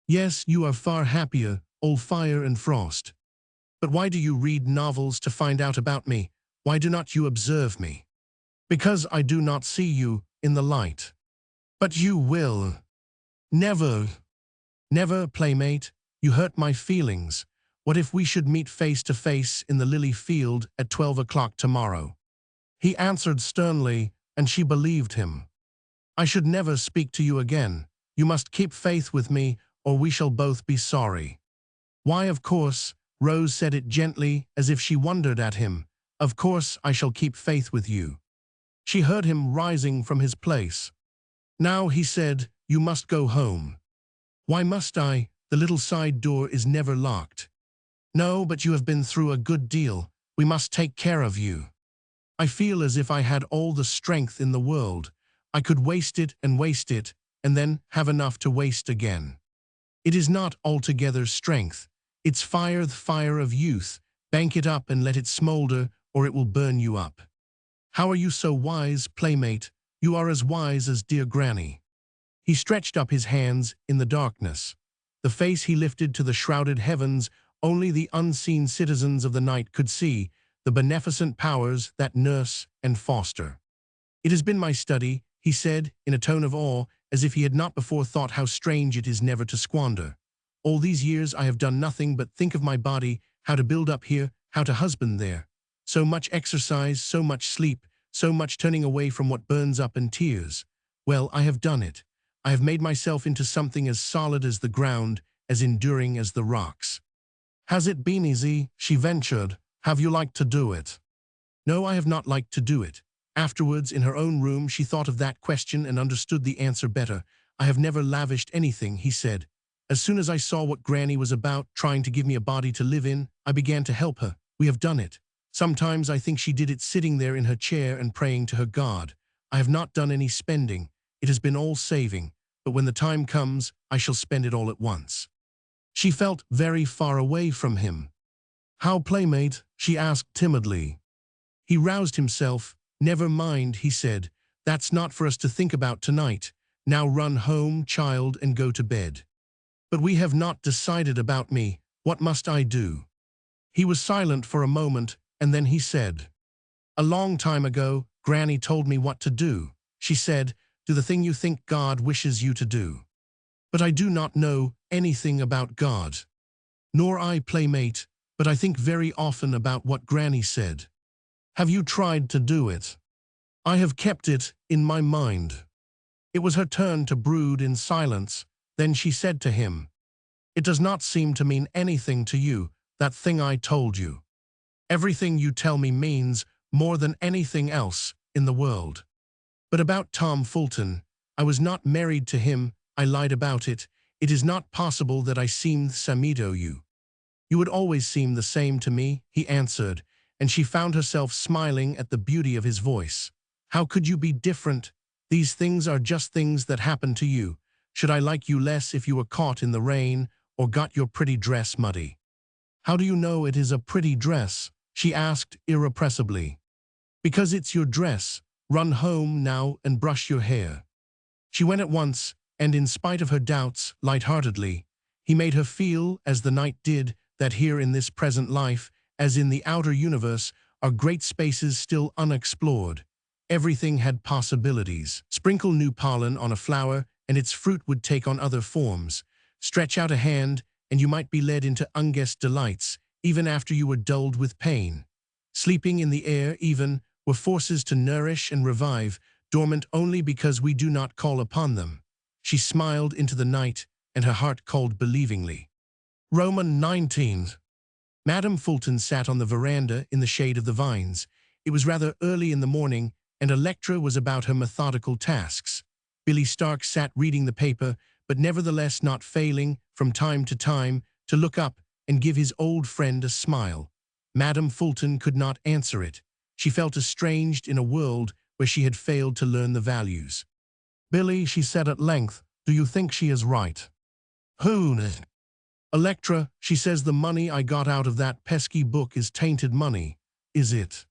"Yes, you are far happier, old fire and frost." "But why do you read novels to find out about me? Why do not you observe me?" "Because I do not see you in the light." "But you will." "Never." "Never, playmate. You hurt my feelings. What if we should meet face to face in the lily field at 12 o'clock tomorrow?" He answered sternly, and she believed him. "I should never speak to you again. You must keep faith with me, or we shall both be sorry." "Why, of course." Rose said it gently, as if she wondered at him. "Of course I shall keep faith with you." She heard him rising from his place. "Now," he said, "you must go home." "Why must I? The little side door is never locked." "No, but you have been through a good deal. We must take care of you." "I feel as if I had all the strength in the world. I could waste it, and then have enough to waste again." "It is not altogether strength. It's fire, the fire of youth. Bank it up and let it smolder, or it will burn you up." "How are you so wise, playmate? You are as wise as dear Granny." He stretched up his hands in the darkness. The face he lifted to the shrouded heavens only the unseen citizens of the night could see, the beneficent powers that nurse and foster. "It has been my study," he said, in a tone of awe, as if he had not before thought how strange it is never to squander. "All these years I have done nothing but think of my body, how to build up here, how to husband there. So much exercise, so much sleep, so much turning away from what burns up in tears. Well, I have done it. I have made myself into something as solid as the ground, as enduring as the rocks." "Has it been easy?" she ventured. "Have you liked to do it?" "No, I have not liked to do it." Afterwards, in her own room, she thought of that question and understood the answer better. "I have never lavished anything," he said. "As soon as I saw what Granny was about, trying to give me a body to live in, I began to help her. We have done it. Sometimes I think she did it sitting there in her chair and praying to her God. I have not done any spending. It has been all saving. But when the time comes, I shall spend it all at once." She felt very far away from him. "How, playmate?" she asked timidly. He roused himself. "Never mind," he said. "That's not for us to think about tonight. Now run home, child, and go to bed." "But we have not decided about me. What must I do?" He was silent for a moment, and then he said, "A long time ago, Granny told me what to do. She said, 'Do the thing you think God wishes you to do.' But I do not know anything about God." "Nor I, playmate, but I think very often about what Granny said." Have you tried to do it? I have kept it in my mind. It was her turn to brood in silence. Then she said to him, "It does not seem to mean anything to you, that thing I told you. Everything you tell me means more than anything else in the world. But about Tom Fulton, I was not married to him, I lied about it. It is not possible that I seemed samito you. You would always seem the same to me," he answered, and she found herself smiling at the beauty of his voice. "How could you be different? These things are just things that happen to you. Should I like you less if you were caught in the rain or got your pretty dress muddy?" "How do you know it is a pretty dress?" she asked irrepressibly. "Because it's your dress. Run home now and brush your hair." She went at once, and in spite of her doubts, light-heartedly, he made her feel, as the night did, that here in this present life, as in the outer universe, are great spaces still unexplored. Everything had possibilities. Sprinkle new pollen on a flower, and its fruit would take on other forms. Stretch out a hand, and you might be led into unguessed delights, even after you were dulled with pain. Sleeping in the air, even, were forces to nourish and revive, dormant only because we do not call upon them. She smiled into the night, and her heart called believingly. Roman 19. Madame Fulton sat on the veranda in the shade of the vines. It was rather early in the morning, and Electra was about her methodical tasks. Billy Stark sat reading the paper, but nevertheless not failing, from time to time, to look up and give his old friend a smile. Madame Fulton could not answer it. She felt estranged in a world where she had failed to learn the values. "Billy," she said at length, "do you think she is right?" "Who?" "Electra. She says the money I got out of that pesky book is tainted money. Is it?"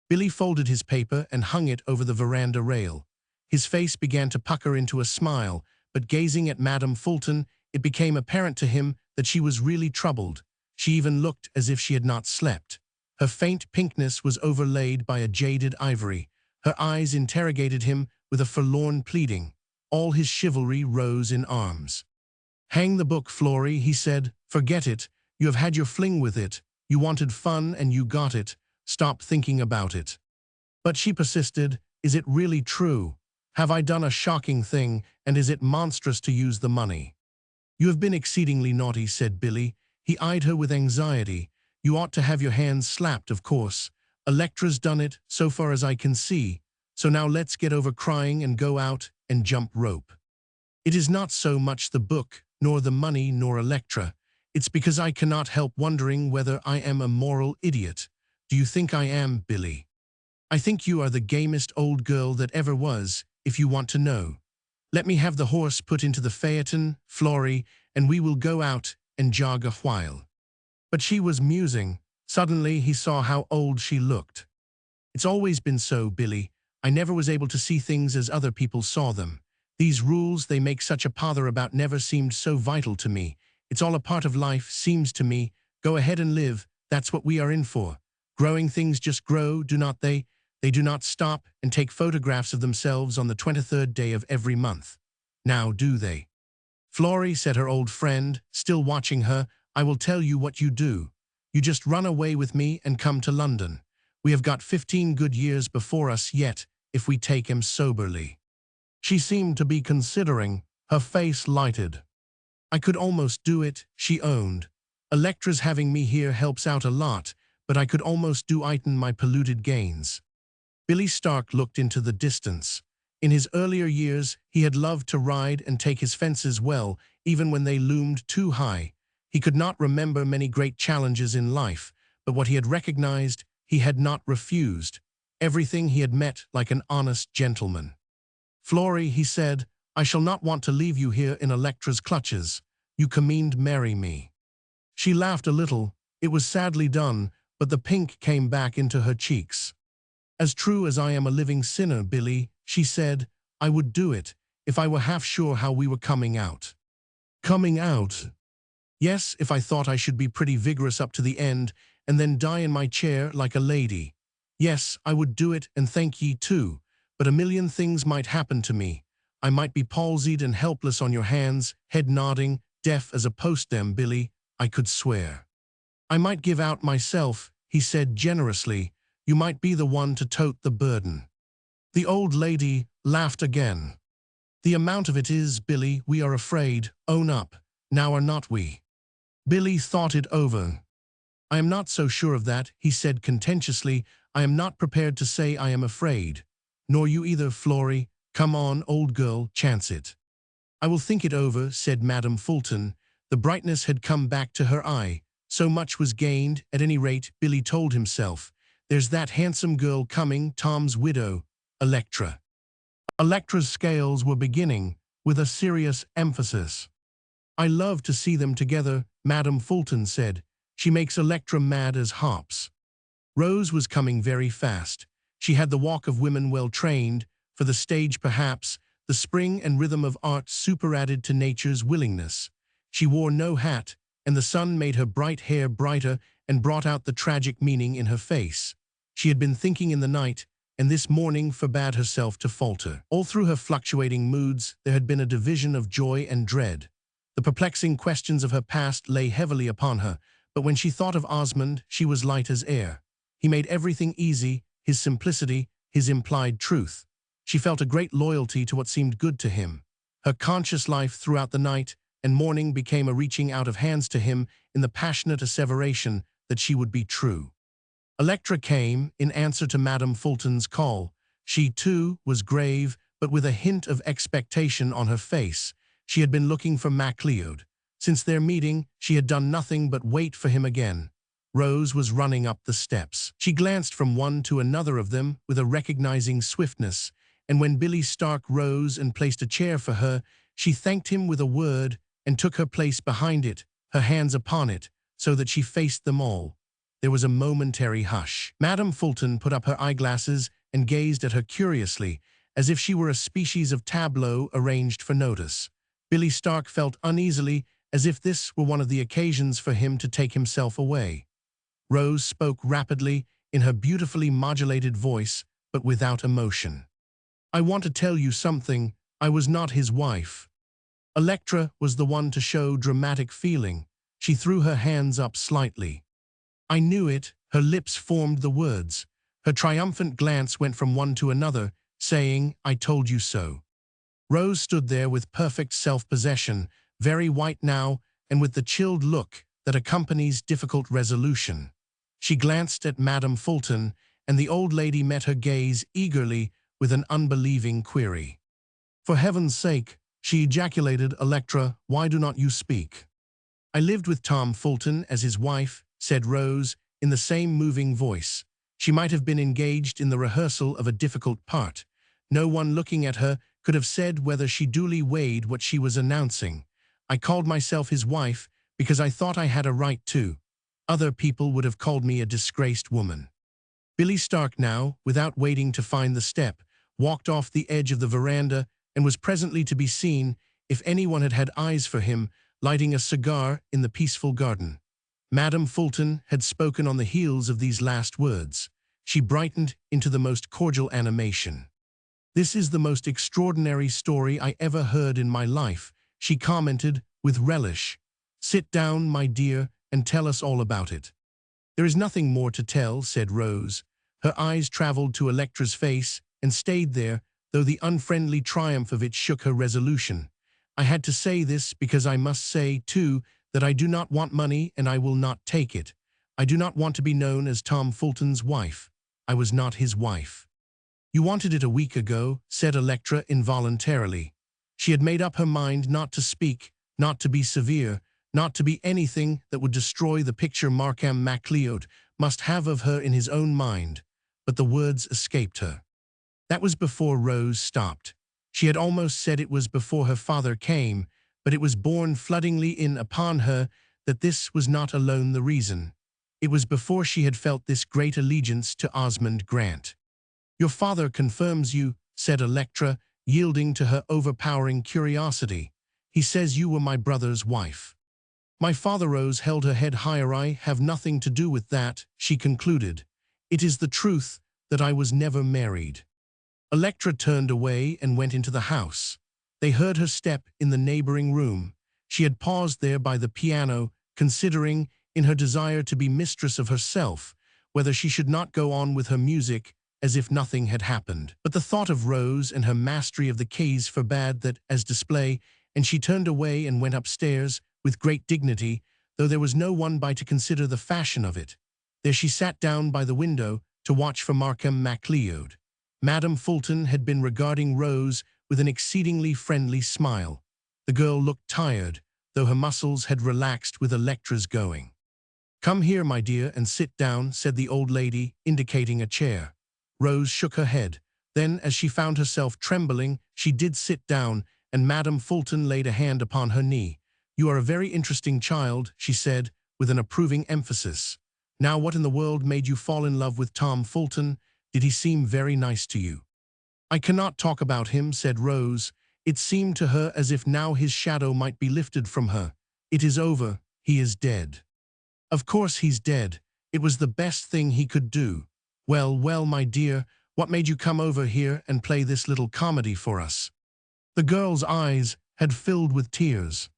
Billy folded his paper and hung it over the veranda rail. His face began to pucker into a smile, but gazing at Madame Fulton, it became apparent to him that she was really troubled. She even looked as if she had not slept. Her faint pinkness was overlaid by a jaded ivory. Her eyes interrogated him with a forlorn pleading. All his chivalry rose in arms. "Hang the book, Florrie," he said. "Forget it. You have had your fling with it. You wanted fun and you got it. Stop thinking about it." But she persisted. "Is it really true? Have I done a shocking thing, and is it monstrous to use the money?" "You have been exceedingly naughty," said Billy. He eyed her with anxiety. "You ought to have your hands slapped, of course. Electra's done it, so far as I can see. So now let's get over crying and go out and jump rope." "It is not so much the book, nor the money, nor Electra. It's because I cannot help wondering whether I am a moral idiot." "Do you think I am, Billy?" "I think you are the gamest old girl that ever was, if you want to know. Let me have the horse put into the phaeton, Florrie, and we will go out and jog a while." But she was musing. Suddenly he saw how old she looked. "It's always been so, Billy. I never was able to see things as other people saw them. These rules they make such a pother about never seemed so vital to me. It's all a part of life, seems to me. Go ahead and live, that's what we are in for. Growing things just grow, do not they? They do not stop and take photographs of themselves on the 23rd day of every month. Now, do they?" "Florrie," said her old friend, still watching her, "I will tell you what you do. You just run away with me and come to London. We have got 15 good years before us yet, if we take 'em soberly." She seemed to be considering. Her face lighted. "I could almost do it," she owned. "Electra's having me here helps out a lot, but I could almost do iten my polluted gains." Billy Stark looked into the distance. In his earlier years, he had loved to ride and take his fences well, even when they loomed too high. He could not remember many great challenges in life, but what he had recognized, he had not refused. Everything he had met like an honest gentleman. "Florrie," he said, "I shall not want to leave you here in Electra's clutches. You commend marry me." She laughed a little. It was sadly done, but the pink came back into her cheeks. "As true as I am a living sinner, Billy," she said, "I would do it, if I were half sure how we were coming out." "Coming out?" "Yes, if I thought I should be pretty vigorous up to the end, and then die in my chair like a lady. Yes, I would do it, and thank ye too, but a million things might happen to me. I might be palsied and helpless on your hands, head nodding, deaf as a post-dem, Billy, I could swear. I might give out myself," he said generously. You might be the one to tote the burden." The old lady laughed again. "The amount of it is, Billy, we are afraid. Own up. Now are not we?" Billy thought it over. "I am not so sure of that," he said contentiously. "I am not prepared to say I am afraid. Nor you either, Florrie. Come on, old girl, chance it." "I will think it over," said Madame Fulton. The brightness had come back to her eye. So much was gained, at any rate, Billy told himself. There's that handsome girl coming, Tom's widow, Electra. Electra's scales were beginning, with a serious emphasis. "I love to see them together," Madame Fulton said. "She makes Electra mad as hops." Rose was coming very fast. She had the walk of women well trained, for the stage perhaps, the spring and rhythm of art superadded to nature's willingness. She wore no hat, and the sun made her bright hair brighter and brought out the tragic meaning in her face. She had been thinking in the night, and this morning forbade herself to falter. All through her fluctuating moods there had been a division of joy and dread. The perplexing questions of her past lay heavily upon her, but when she thought of Osmond, she was light as air. He made everything easy, his simplicity, his implied truth. She felt a great loyalty to what seemed good to him. Her conscious life throughout the night and morning became a reaching out of hands to him in the passionate asseveration that she would be true. Electra came, in answer to Madame Fulton's call. She, too, was grave, but with a hint of expectation on her face. She had been looking for MacLeod. Since their meeting, she had done nothing but wait for him again. Rose was running up the steps. She glanced from one to another of them with a recognizing swiftness, and when Billy Stark rose and placed a chair for her, she thanked him with a word and took her place behind it, her hands upon it, so that she faced them all. There was a momentary hush. Madame Fulton put up her eyeglasses and gazed at her curiously, as if she were a species of tableau arranged for notice. Billy Stark felt uneasily, as if this were one of the occasions for him to take himself away. Rose spoke rapidly, in her beautifully modulated voice, but without emotion. "I want to tell you something. I was not his wife." Electra was the one to show dramatic feeling. She threw her hands up slightly. "I knew it." Her lips formed the words. Her triumphant glance went from one to another, saying, "I told you so." Rose stood there with perfect self-possession, very white now, and with the chilled look that accompanies difficult resolution. She glanced at Madame Fulton, and the old lady met her gaze eagerly with an unbelieving query. "For heaven's sake," she ejaculated, "Electra, why do not you speak?" "I lived with Tom Fulton as his wife," said Rose, in the same moving voice. She might have been engaged in the rehearsal of a difficult part. No one looking at her could have said whether she duly weighed what she was announcing. "I called myself his wife because I thought I had a right to. Other people would have called me a disgraced woman." Billy Stark now, without waiting to find the step, walked off the edge of the veranda and was presently to be seen, if anyone had had eyes for him, lighting a cigar in the peaceful garden. Madame Fulton had spoken on the heels of these last words. She brightened into the most cordial animation. "This is the most extraordinary story I ever heard in my life," she commented with relish. "Sit down, my dear, and tell us all about it." "There is nothing more to tell," said Rose. Her eyes traveled to Electra's face and stayed there, though the unfriendly triumph of it shook her resolution. "I had to say this because I must say, too, that I do not want money and I will not take it. I do not want to be known as Tom Fulton's wife. I was not his wife." "You wanted it a week ago," said Electra involuntarily. She had made up her mind not to speak, not to be severe, not to be anything that would destroy the picture Markham MacLeod must have of her in his own mind, but the words escaped her. That was before Rose stopped. She had almost said it was before her father came, but it was borne floodingly in upon her that this was not alone the reason. It was before she had felt this great allegiance to Osmond Grant. "Your father confirms you," said Electra, yielding to her overpowering curiosity. "He says you were my brother's wife." "My father," Rose held her head higher, "I have nothing to do with that," she concluded. "It is the truth that I was never married." Electra turned away and went into the house. They heard her step in the neighboring room. She had paused there by the piano, considering, in her desire to be mistress of herself, whether she should not go on with her music as if nothing had happened. But the thought of Rose and her mastery of the keys forbade that as display, and she turned away and went upstairs with great dignity, though there was no one by to consider the fashion of it. There she sat down by the window to watch for Markham MacLeod. Madame Fulton had been regarding Rose with an exceedingly friendly smile. The girl looked tired, though her muscles had relaxed with Electra's going. "Come here, my dear, and sit down," said the old lady, indicating a chair. Rose shook her head. Then, as she found herself trembling, she did sit down, and Madame Fulton laid a hand upon her knee. "You are a very interesting child," she said, with an approving emphasis. "Now, what in the world made you fall in love with Tom Fulton? Did he seem very nice to you?" "I cannot talk about him," said Rose. It seemed to her as if now his shadow might be lifted from her. "It is over. He is dead." "Of course he's dead. It was the best thing he could do." "Well, well, my dear, what made you come over here and play this little comedy for us?" The girl's eyes had filled with tears.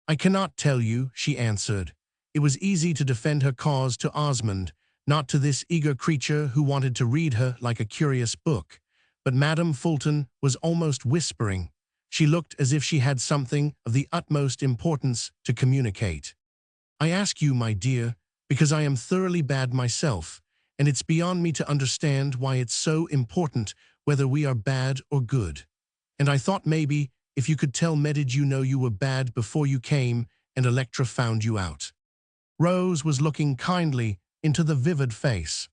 "I cannot tell you," she answered. It was easy to defend her cause to Osmond, not to this eager creature who wanted to read her like a curious book. But Madame Fulton was almost whispering. She looked as if she had something of the utmost importance to communicate. "I ask you, my dear, because I am thoroughly bad myself, and it's beyond me to understand why it's so important whether we are bad or good. And I thought maybe if you could tell me, did you know you were bad before you came and Electra found you out?" Rose was looking kindly into the vivid face.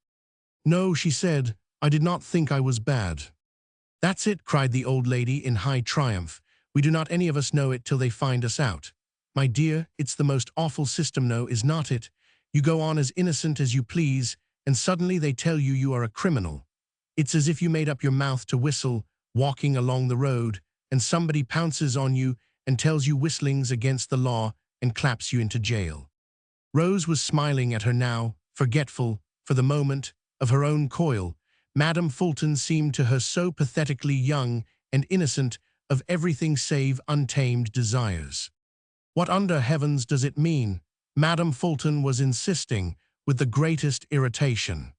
"No," she said, "I did not think I was bad." "That's it," cried the old lady in high triumph. "We do not any of us know it till they find us out. My dear, it's the most awful system, no, is not it? You go on as innocent as you please, and suddenly they tell you you are a criminal. It's as if you made up your mouth to whistle, walking along the road, and somebody pounces on you and tells you whistling's against the law and claps you into jail." Rose was smiling at her now, forgetful, for the moment, of her own coil. Madame Fulton seemed to her so pathetically young and innocent of everything save untamed desires. "What under heavens does it mean?" Madame Fulton was insisting, with the greatest irritation.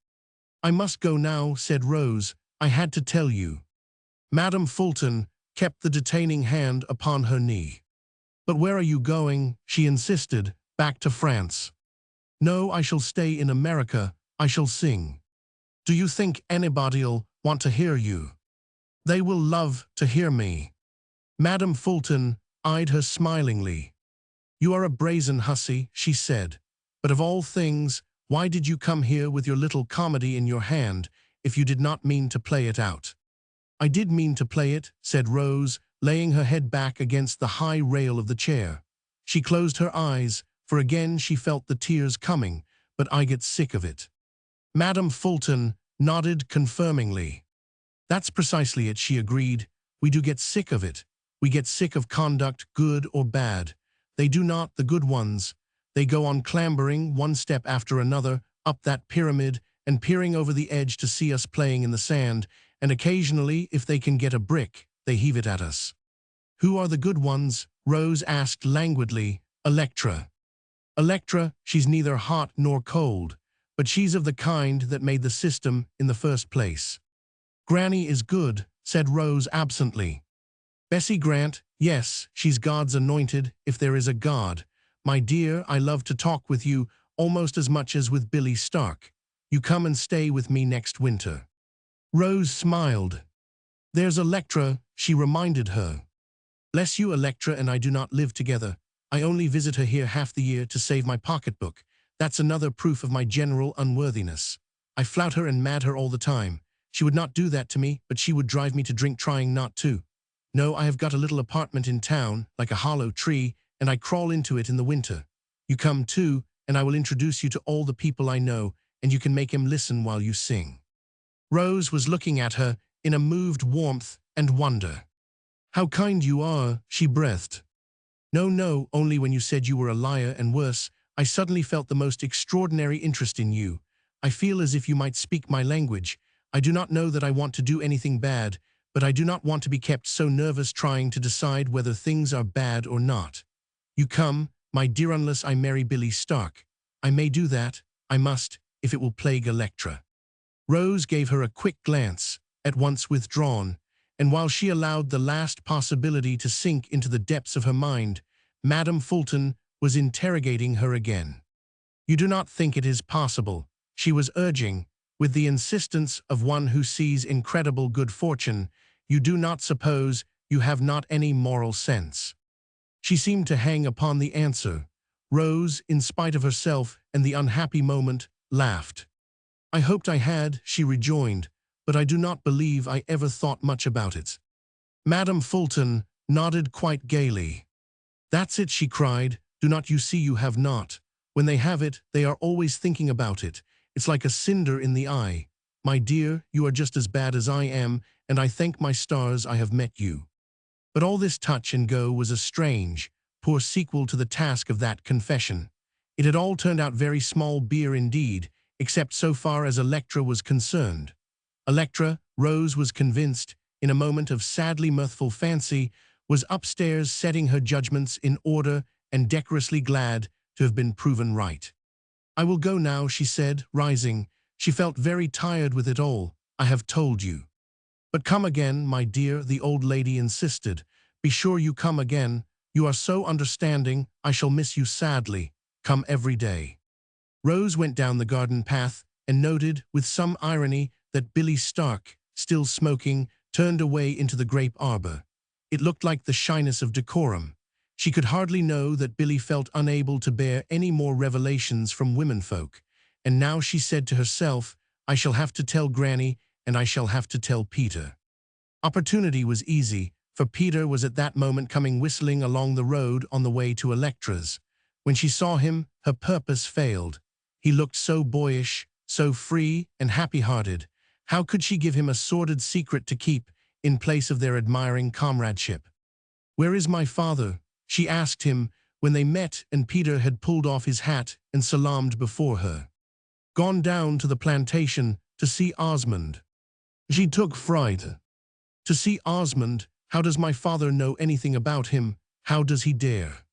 "I must go now," said Rose. "I had to tell you." Madame Fulton kept the detaining hand upon her knee. "But where are you going?" she insisted. "Back to France?" "No, I shall stay in America. I shall sing." "Do you think anybody'll want to hear you?" "They will love to hear me." Madame Fulton eyed her smilingly. "You are a brazen hussy," she said. "But of all things, why did you come here with your little comedy in your hand if you did not mean to play it out?" "I did mean to play it," said Rose, laying her head back against the high rail of the chair. She closed her eyes, for again she felt the tears coming, "but I get sick of it." Madame Fulton nodded confirmingly. "That's precisely it," she agreed. "We do get sick of it. We get sick of conduct, good or bad. They do not, the good ones. They go on clambering, one step after another, up that pyramid, and peering over the edge to see us playing in the sand, and occasionally, if they can get a brick, they heave it at us." "Who are the good ones?" Rose asked languidly. "Electra." "Electra, she's neither hot nor cold, but she's of the kind that made the system in the first place." "Granny is good," said Rose absently. "Bessie Grant, yes, she's God's anointed, if there is a God. My dear, I love to talk with you almost as much as with Billy Stark. You come and stay with me next winter." Rose smiled. "There's Electra," she reminded her. "Bless you, Electra and I do not live together. I only visit her here half the year to save my pocketbook. That's another proof of my general unworthiness. I flout her and mad her all the time. She would not do that to me, but she would drive me to drink trying not to. No, I have got a little apartment in town, like a hollow tree, and I crawl into it in the winter. You come too, and I will introduce you to all the people I know, and you can make him listen while you sing." Rose was looking at her in a moved warmth and wonder. "How kind you are," she breathed. "No, no, only when you said you were a liar and worse, I suddenly felt the most extraordinary interest in you. I feel as if you might speak my language. I do not know that I want to do anything bad, but I do not want to be kept so nervous trying to decide whether things are bad or not. You come, my dear, unless I marry Billy Stark. I may do that, I must, if it will plague Electra. Rose gave her a quick glance, at once withdrawn, and while she allowed the last possibility to sink into the depths of her mind, Madame Fulton was interrogating her again. "You do not think it is possible," she was urging, with the insistence of one who sees incredible good fortune. "You do not suppose you have not any moral sense." She seemed to hang upon the answer. Rose, in spite of herself and the unhappy moment, laughed. "I hoped I had," she rejoined, "but I do not believe I ever thought much about it." Madame Fulton nodded quite gaily. "That's it," she cried. "Do not you see you have not? When they have it, they are always thinking about it. It's like a cinder in the eye. My dear, you are just as bad as I am, and I thank my stars I have met you." But all this touch and go was a strange, poor sequel to the task of that confession. It had all turned out very small beer indeed, except so far as Electra was concerned. Electra, Rose was convinced, in a moment of sadly mirthful fancy, was upstairs setting her judgments in order and decorously glad to have been proven right. "I will go now," she said, rising. She felt very tired with it all. "I have told you." "But come again, my dear," the old lady insisted. "Be sure you come again. You are so understanding, I shall miss you sadly. Come every day." Rose went down the garden path and noted, with some irony, that Billy Stark, still smoking, turned away into the grape arbor. It looked like the shyness of decorum. She could hardly know that Billy felt unable to bear any more revelations from womenfolk, and now she said to herself, "I shall have to tell Granny, and I shall have to tell Peter." Opportunity was easy, for Peter was at that moment coming whistling along the road on the way to Electra's. When she saw him, her purpose failed. He looked so boyish, so free and happy-hearted. How could she give him a sordid secret to keep, in place of their admiring comradeship? "Where is my father?" she asked him, when they met and Peter had pulled off his hat and salaamed before her. "Gone down to the plantation to see Osmond." She took fright. "To see Osmond? How does my father know anything about him? How does he dare?"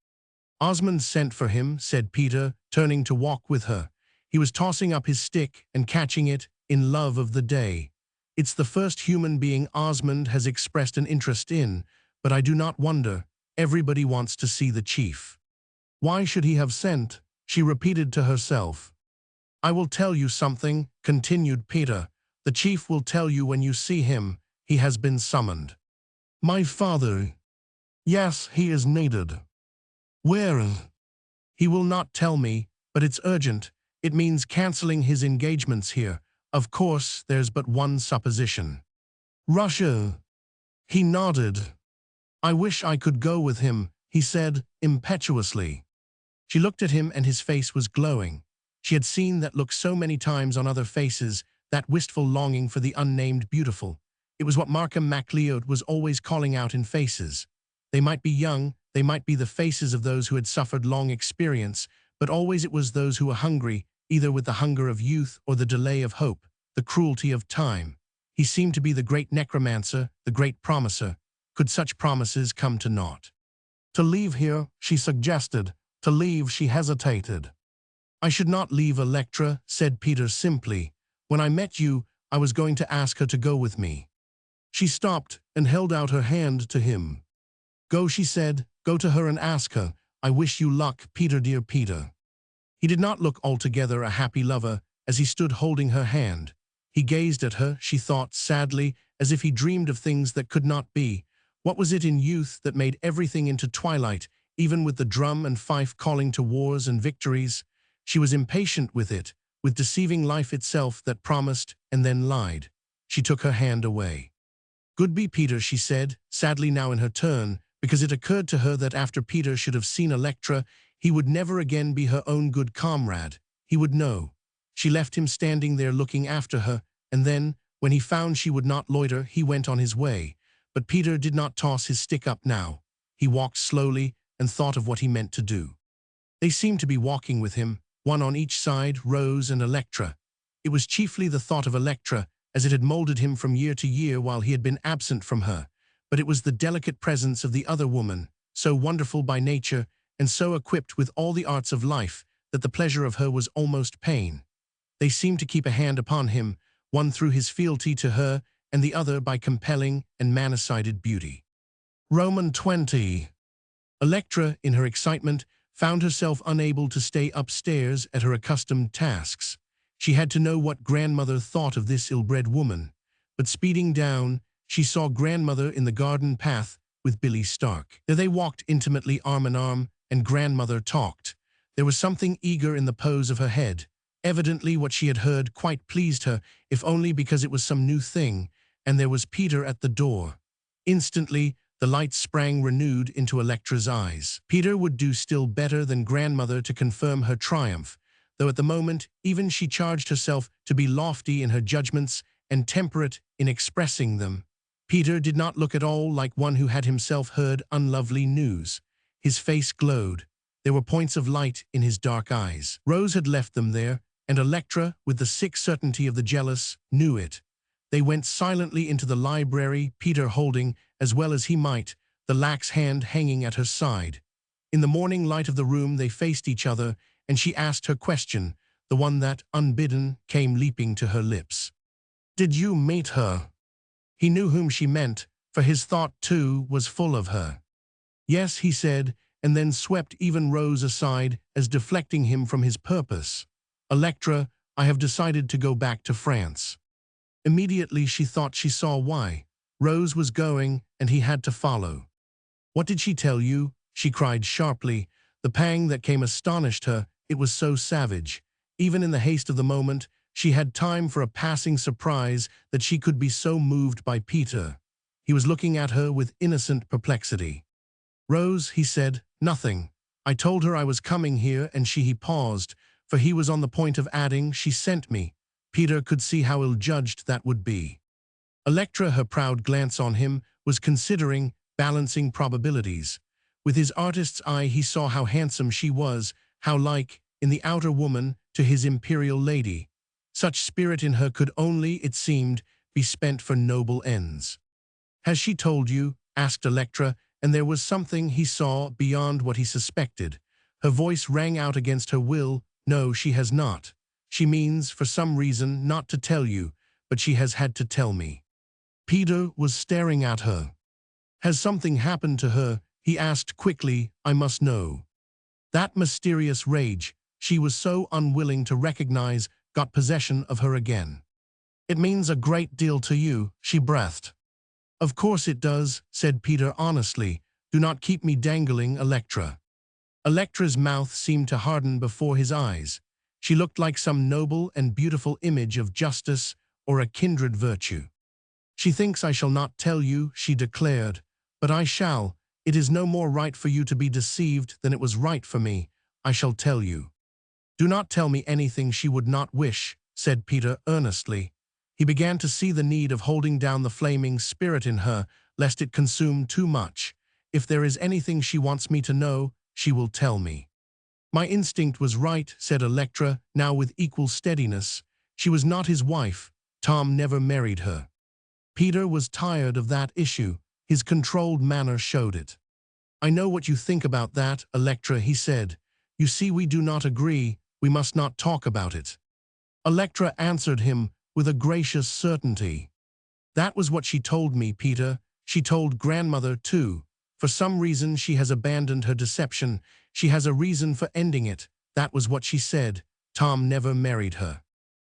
"Osmond sent for him," said Peter, turning to walk with her. He was tossing up his stick and catching it, in love of the day. "It's the first human being Osmond has expressed an interest in, but I do not wonder. Everybody wants to see the chief." "Why should he have sent?" she repeated to herself. "I will tell you something," continued Peter. "The chief will tell you when you see him. He has been summoned." "My father?" "Yes, he is needed." "Where?" "He will not tell me, but it's urgent. It means canceling his engagements here. Of course, there's but one supposition." "Russia." He nodded. "I wish I could go with him," he said, impetuously. She looked at him and his face was glowing. She had seen that look so many times on other faces, that wistful longing for the unnamed beautiful. It was what Markham MacLeod was always calling out in faces. They might be young, they might be the faces of those who had suffered long experience, but always it was those who were hungry, either with the hunger of youth or the delay of hope, the cruelty of time. He seemed to be the great necromancer, the great promiser. Could such promises come to naught? "To leave here," she suggested. To leave, she hesitated. "I should not leave Electra," said Peter simply. "When I met you, I was going to ask her to go with me." She stopped and held out her hand to him. "Go," she said. "Go to her and ask her. I wish you luck, Peter, dear Peter." He did not look altogether a happy lover as he stood holding her hand. He gazed at her, she thought, sadly, as if he dreamed of things that could not be. What was it in youth that made everything into twilight, even with the drum and fife calling to wars and victories? She was impatient with it, with deceiving life itself that promised and then lied. She took her hand away. "Good be Peter," she said, sadly now in her turn, because it occurred to her that after Peter should have seen Electra, he would never again be her own good comrade. He would know. She left him standing there looking after her, and then, when he found she would not loiter, he went on his way. But Peter did not toss his stick up now. He walked slowly and thought of what he meant to do. They seemed to be walking with him, one on each side, Rose and Electra. It was chiefly the thought of Electra, as it had molded him from year to year while he had been absent from her. But it was the delicate presence of the other woman, so wonderful by nature and so equipped with all the arts of life, that the pleasure of her was almost pain. They seemed to keep a hand upon him, one through his fealty to her, and the other by compelling and manicided beauty. Roman 20. Electra, in her excitement, found herself unable to stay upstairs at her accustomed tasks. She had to know what grandmother thought of this ill-bred woman. But speeding down, she saw grandmother in the garden path with Billy Stark. There they walked intimately arm in arm, and grandmother talked. There was something eager in the pose of her head. Evidently what she had heard quite pleased her, if only because it was some new thing, and there was Peter at the door. Instantly, the light sprang renewed into Electra's eyes. Peter would do still better than grandmother to confirm her triumph, though at the moment even she charged herself to be lofty in her judgments and temperate in expressing them. Peter did not look at all like one who had himself heard unlovely news. His face glowed. There were points of light in his dark eyes. Rose had left them there, and Electra, with the sick certainty of the jealous, knew it. They went silently into the library, Peter holding, as well as he might, the lax hand hanging at her side. In the morning light of the room they faced each other, and she asked her question, the one that, unbidden, came leaping to her lips. "Did you meet her?" He knew whom she meant, for his thought, too, was full of her. "Yes," he said, and then swept even Rose aside as deflecting him from his purpose. "Electra, I have decided to go back to France." Immediately she thought she saw why. Rose was going, and he had to follow. "What did she tell you?" she cried sharply. The pang that came astonished her, it was so savage. Even in the haste of the moment, she had time for a passing surprise that she could be so moved by Peter. He was looking at her with innocent perplexity. "Rose," he said, "nothing. I told her I was coming here, and he paused, for he was on the point of adding, she sent me. Peter could see how ill-judged that would be. Electra, her proud glance on him, was considering, balancing probabilities. With his artist's eye he saw how handsome she was, how like, in the outer woman, to his imperial lady. Such spirit in her could only, it seemed, be spent for noble ends. "Has she told you?" asked Electra, and there was something he saw beyond what he suspected. Her voice rang out against her will. "No, she has not. She means, for some reason, not to tell you, but she has had to tell me." Peter was staring at her. "Has something happened to her?" he asked quickly. "I must know." That mysterious rage, she was so unwilling to recognize, got possession of her again. "It means a great deal to you," she breathed. "Of course it does," said Peter honestly. "Do not keep me dangling, Electra." Electra's mouth seemed to harden before his eyes. She looked like some noble and beautiful image of justice or a kindred virtue. "She thinks I shall not tell you," she declared, "but I shall. It is no more right for you to be deceived than it was right for me. I shall tell you." "Do not tell me anything she would not wish," said Peter earnestly. He began to see the need of holding down the flaming spirit in her, lest it consume too much. "If there is anything she wants me to know, she will tell me." "My instinct was right," said Electra, now with equal steadiness. "She was not his wife. Tom never married her." Peter was tired of that issue. His controlled manner showed it. "I know what you think about that, Electra," he said. "You see, we do not agree. We must not talk about it." Electra answered him with a gracious certainty. "That was what she told me, Peter. She told grandmother, too. For some reason she has abandoned her deception. She has a reason for ending it. That was what she said. Tom never married her."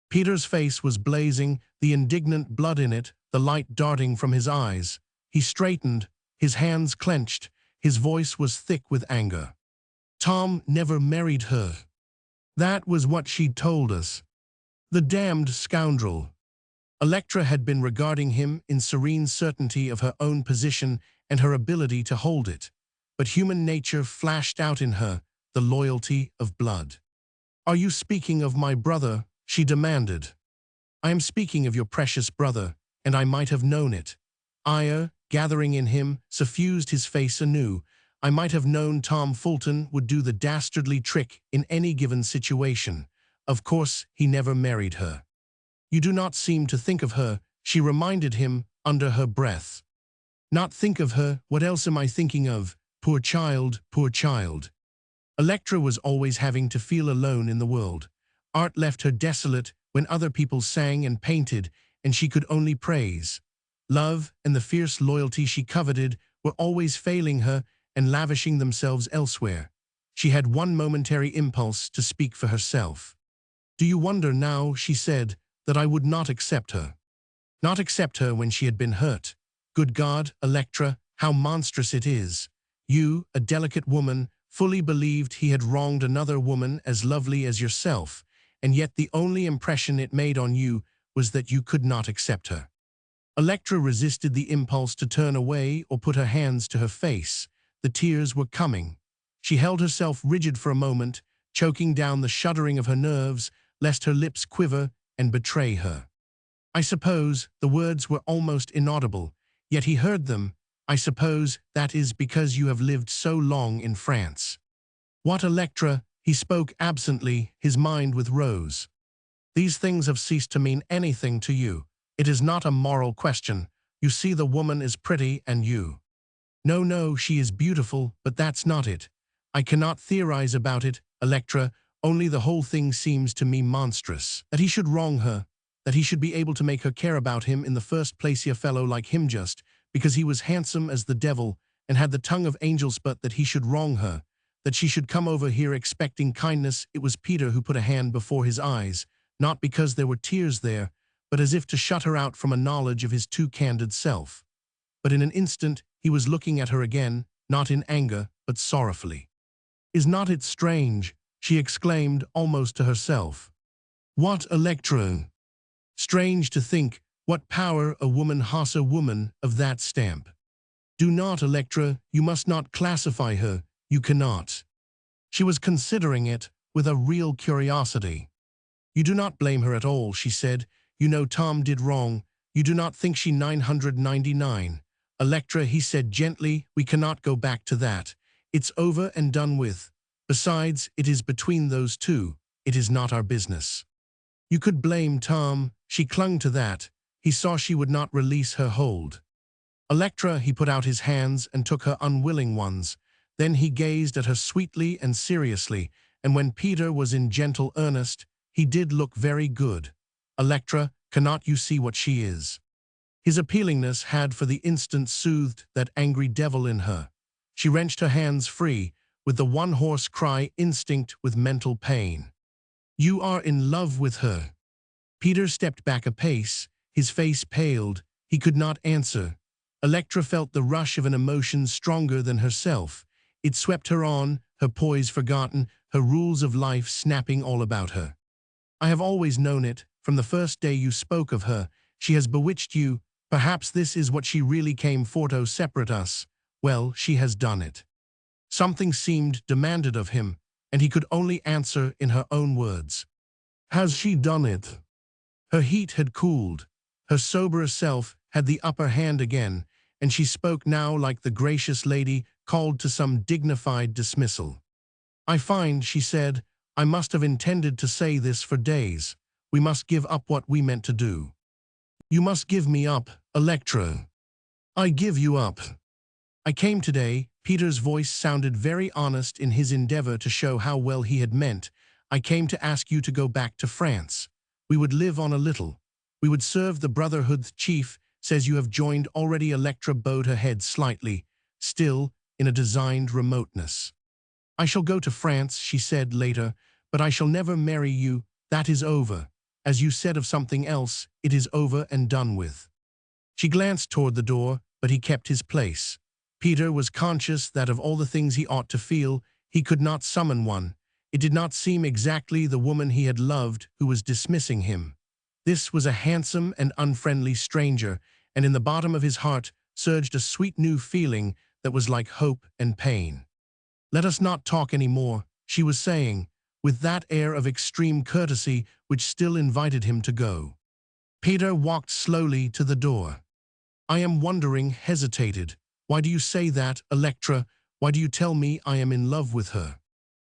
Peter's face was blazing, the indignant blood in it, the light darting from his eyes. He straightened, his hands clenched, his voice was thick with anger. "Tom never married her. That was what she told us. The damned scoundrel." Electra had been regarding him in serene certainty of her own position and her ability to hold it. But human nature flashed out in her, the loyalty of blood. "Are you speaking of my brother?" she demanded. "I am speaking of your precious brother, and I might have known it." Ire, gathering in him, suffused his face anew. "I might have known Tom Fulton would do the dastardly trick in any given situation. Of course, he never married her." "You do not seem to think of her," she reminded him under her breath. "Not think of her? What else am I thinking of? Poor child, poor child." Electra was always having to feel alone in the world. Art left her desolate when other people sang and painted, and she could only praise. Love and the fierce loyalty she coveted were always failing her and lavishing themselves elsewhere. She had one momentary impulse to speak for herself. "Do you wonder now," she said, "that I would not accept her? Not accept her when she had been hurt? Good God, Electra, how monstrous it is. You, a delicate woman, fully believed he had wronged another woman as lovely as yourself, and yet the only impression it made on you was that you could not accept her." Electra resisted the impulse to turn away or put her hands to her face. The tears were coming. She held herself rigid for a moment, choking down the shuddering of her nerves, lest her lips quiver and betray her. "I suppose," the words were almost inaudible, yet he heard them, "I suppose that is because you have lived so long in France." "What, Electra?" He spoke absently, his mind with Rose. "These things have ceased to mean anything to you. It is not a moral question. You see the woman is pretty and you—" "No, no, she is beautiful, but that's not it. I cannot theorize about it, Electra, only the whole thing seems to me monstrous. That he should wrong her, that he should be able to make her care about him in the first place, a fellow like him, just because he was handsome as the devil and had the tongue of angels, but that he should wrong her, that she should come over here expecting kindness." It was Peter who put a hand before his eyes, not because there were tears there, but as if to shut her out from a knowledge of his too candid self. But in an instant he was looking at her again, not in anger, but sorrowfully. "Is not it strange?" she exclaimed, almost to herself. "What, Electra? Strange to think what power a woman has, a woman of that stamp. Do not, Electra, you must not classify her, you cannot." She was considering it with a real curiosity. "You do not blame her at all," she said. "You know Tom did wrong. You do not think she 999. Electra," he said gently, "we cannot go back to that. It's over and done with. Besides, it is between those two. It is not our business." "You could blame Tom." She clung to that. He saw she would not release her hold. "Electra," he put out his hands and took her unwilling ones. Then he gazed at her sweetly and seriously, and when Peter was in gentle earnest, he did look very good. "Electra, cannot you see what she is?" His appealingness had for the instant soothed that angry devil in her. She wrenched her hands free, with the one hoarse cry instinct with mental pain. "You are in love with her." Peter stepped back a pace, his face paled. He could not answer. Electra felt the rush of an emotion stronger than herself. It swept her on, her poise forgotten, her rules of life snapping all about her. "I have always known it, from the first day you spoke of her. She has bewitched you. Perhaps this is what she really came for, to separate us. Well, she has done it." Something seemed demanded of him, and he could only answer in her own words. "Has she done it?" Her heat had cooled. Her soberer self had the upper hand again, and she spoke now like the gracious lady called to some dignified dismissal. "I find," she said, "I must have intended to say this for days. We must give up what we meant to do." "You must give me up, Electra." "I give you up." "I came today." Peter's voice sounded very honest in his endeavor to show how well he had meant. "I came to ask you to go back to France. We would live on a little. We would serve the Brotherhood. Chief says you have joined already." Electra bowed her head slightly, still in a designed remoteness. "I shall go to France," she said later, "but I shall never marry you. That is over. As you said of something else, it is over and done with." She glanced toward the door, but he kept his place. Peter was conscious that of all the things he ought to feel, he could not summon one. It did not seem exactly the woman he had loved who was dismissing him. This was a handsome and unfriendly stranger, and in the bottom of his heart surged a sweet new feeling that was like hope and pain. "Let us not talk any more," she was saying, with that air of extreme courtesy which still invited him to go. Peter walked slowly to the door. "I am wondering," hesitated. "Why do you say that, Electra? Why do you tell me I am in love with her?"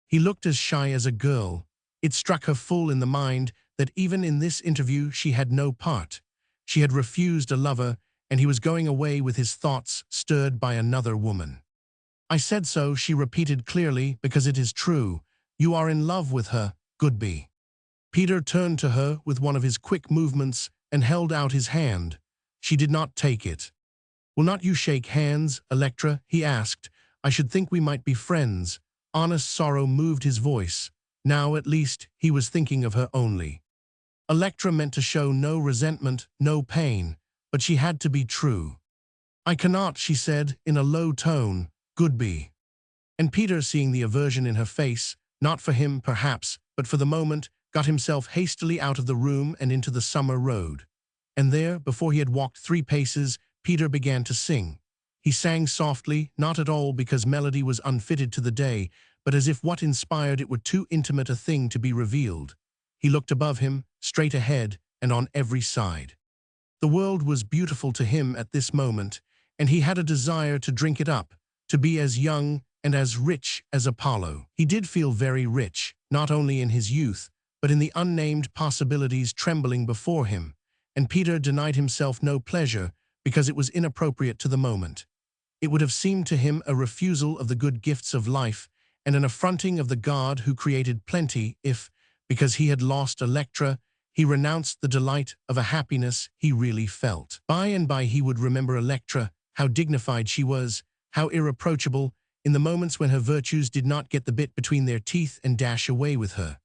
He looked as shy as a girl. It struck her full in the mind that even in this interview she had no part. She had refused a lover, and he was going away with his thoughts stirred by another woman. "I said so," she repeated clearly, "because it is true. You are in love with her, Goodby." Peter turned to her with one of his quick movements and held out his hand. She did not take it. "Will not you shake hands, Electra?" he asked. "I should think we might be friends." Honest sorrow moved his voice. Now, at least, he was thinking of her only. Electra meant to show no resentment, no pain, but she had to be true. "I cannot," she said, in a low tone. "Goodby." And Peter, seeing the aversion in her face, not for him, perhaps, but for the moment, got himself hastily out of the room and into the summer road. And there, before he had walked 3 paces, Peter began to sing. He sang softly, not at all because melody was unfitted to the day, but as if what inspired it were too intimate a thing to be revealed. He looked above him, straight ahead, and on every side. The world was beautiful to him at this moment, and he had a desire to drink it up, to be as young and as rich as Apollo. He did feel very rich, not only in his youth, but in the unnamed possibilities trembling before him, and Peter denied himself no pleasure because it was inappropriate to the moment. It would have seemed to him a refusal of the good gifts of life and an affronting of the God who created plenty if, because he had lost Electra, he renounced the delight of a happiness he really felt. By and by he would remember Electra, how dignified she was, how irreproachable, in the moments when her virtues did not get the bit between their teeth and dash away with her.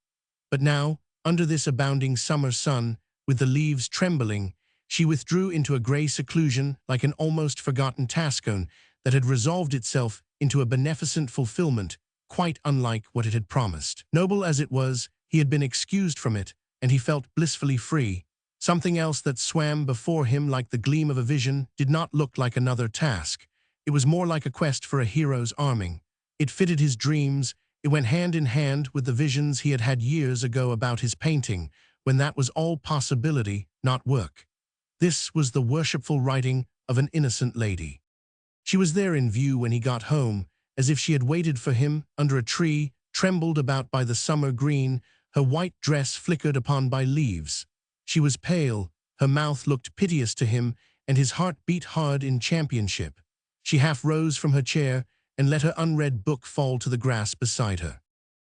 But now, under this abounding summer sun, with the leaves trembling, she withdrew into a grey seclusion like an almost forgotten taskone that had resolved itself into a beneficent fulfillment, quite unlike what it had promised. Noble as it was, he had been excused from it, and he felt blissfully free. Something else that swam before him like the gleam of a vision did not look like another task. It was more like a quest for a hero's arming. It fitted his dreams. It went hand in hand with the visions he had had years ago about his painting, when that was all possibility, not work. This was the worshipful writing of an innocent lady. She was there in view when he got home, as if she had waited for him under a tree, trembled about by the summer green, her white dress flickered upon by leaves. She was pale, her mouth looked piteous to him, and his heart beat hard in championship. She half rose from her chair and let her unread book fall to the grass beside her.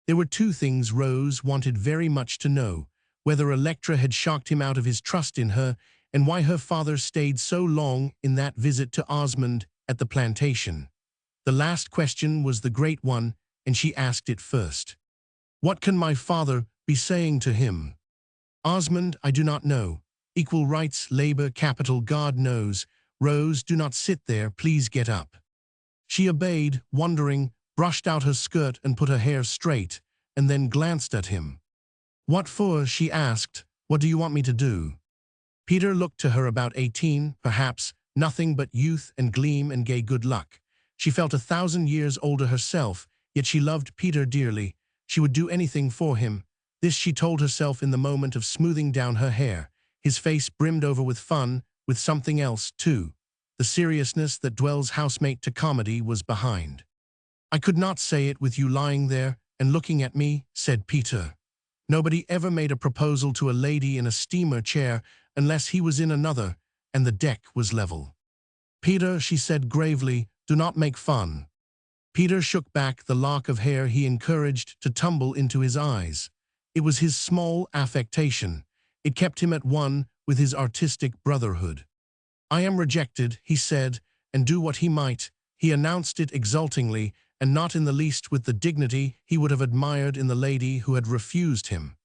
There were 2 things Rose wanted very much to know: whether Electra had shocked him out of his trust in her, and why her father stayed so long in that visit to Osmond at the plantation. The last question was the great one, and she asked it first. "What can my father be saying to him?" "Osmond, I do not know. Equal rights, labor, capital, God knows. Rose, do not sit there, please get up." She obeyed, wondering, brushed out her skirt and put her hair straight, and then glanced at him. "What for?" she asked. "What do you want me to do?" Peter looked to her about 18, perhaps, nothing but youth and gleam and gay good luck. She felt 1,000 years older herself, yet she loved Peter dearly. She would do anything for him. This she told herself in the moment of smoothing down her hair. His face brimmed over with fun, with something else, too. The seriousness that dwells housemate to comedy was behind. "I could not say it with you lying there and looking at me," said Peter. Nobody ever made a proposal to a lady in a steamer chair unless he was in another, and the deck was level. "Peter," she said gravely, "do not make fun." Peter shook back the lock of hair he encouraged to tumble into his eyes. It was his small affectation. It kept him at one with his artistic brotherhood. "I am rejected," he said, and do what he might, he announced it exultingly, and not in the least with the dignity he would have admired in the lady who had refused him.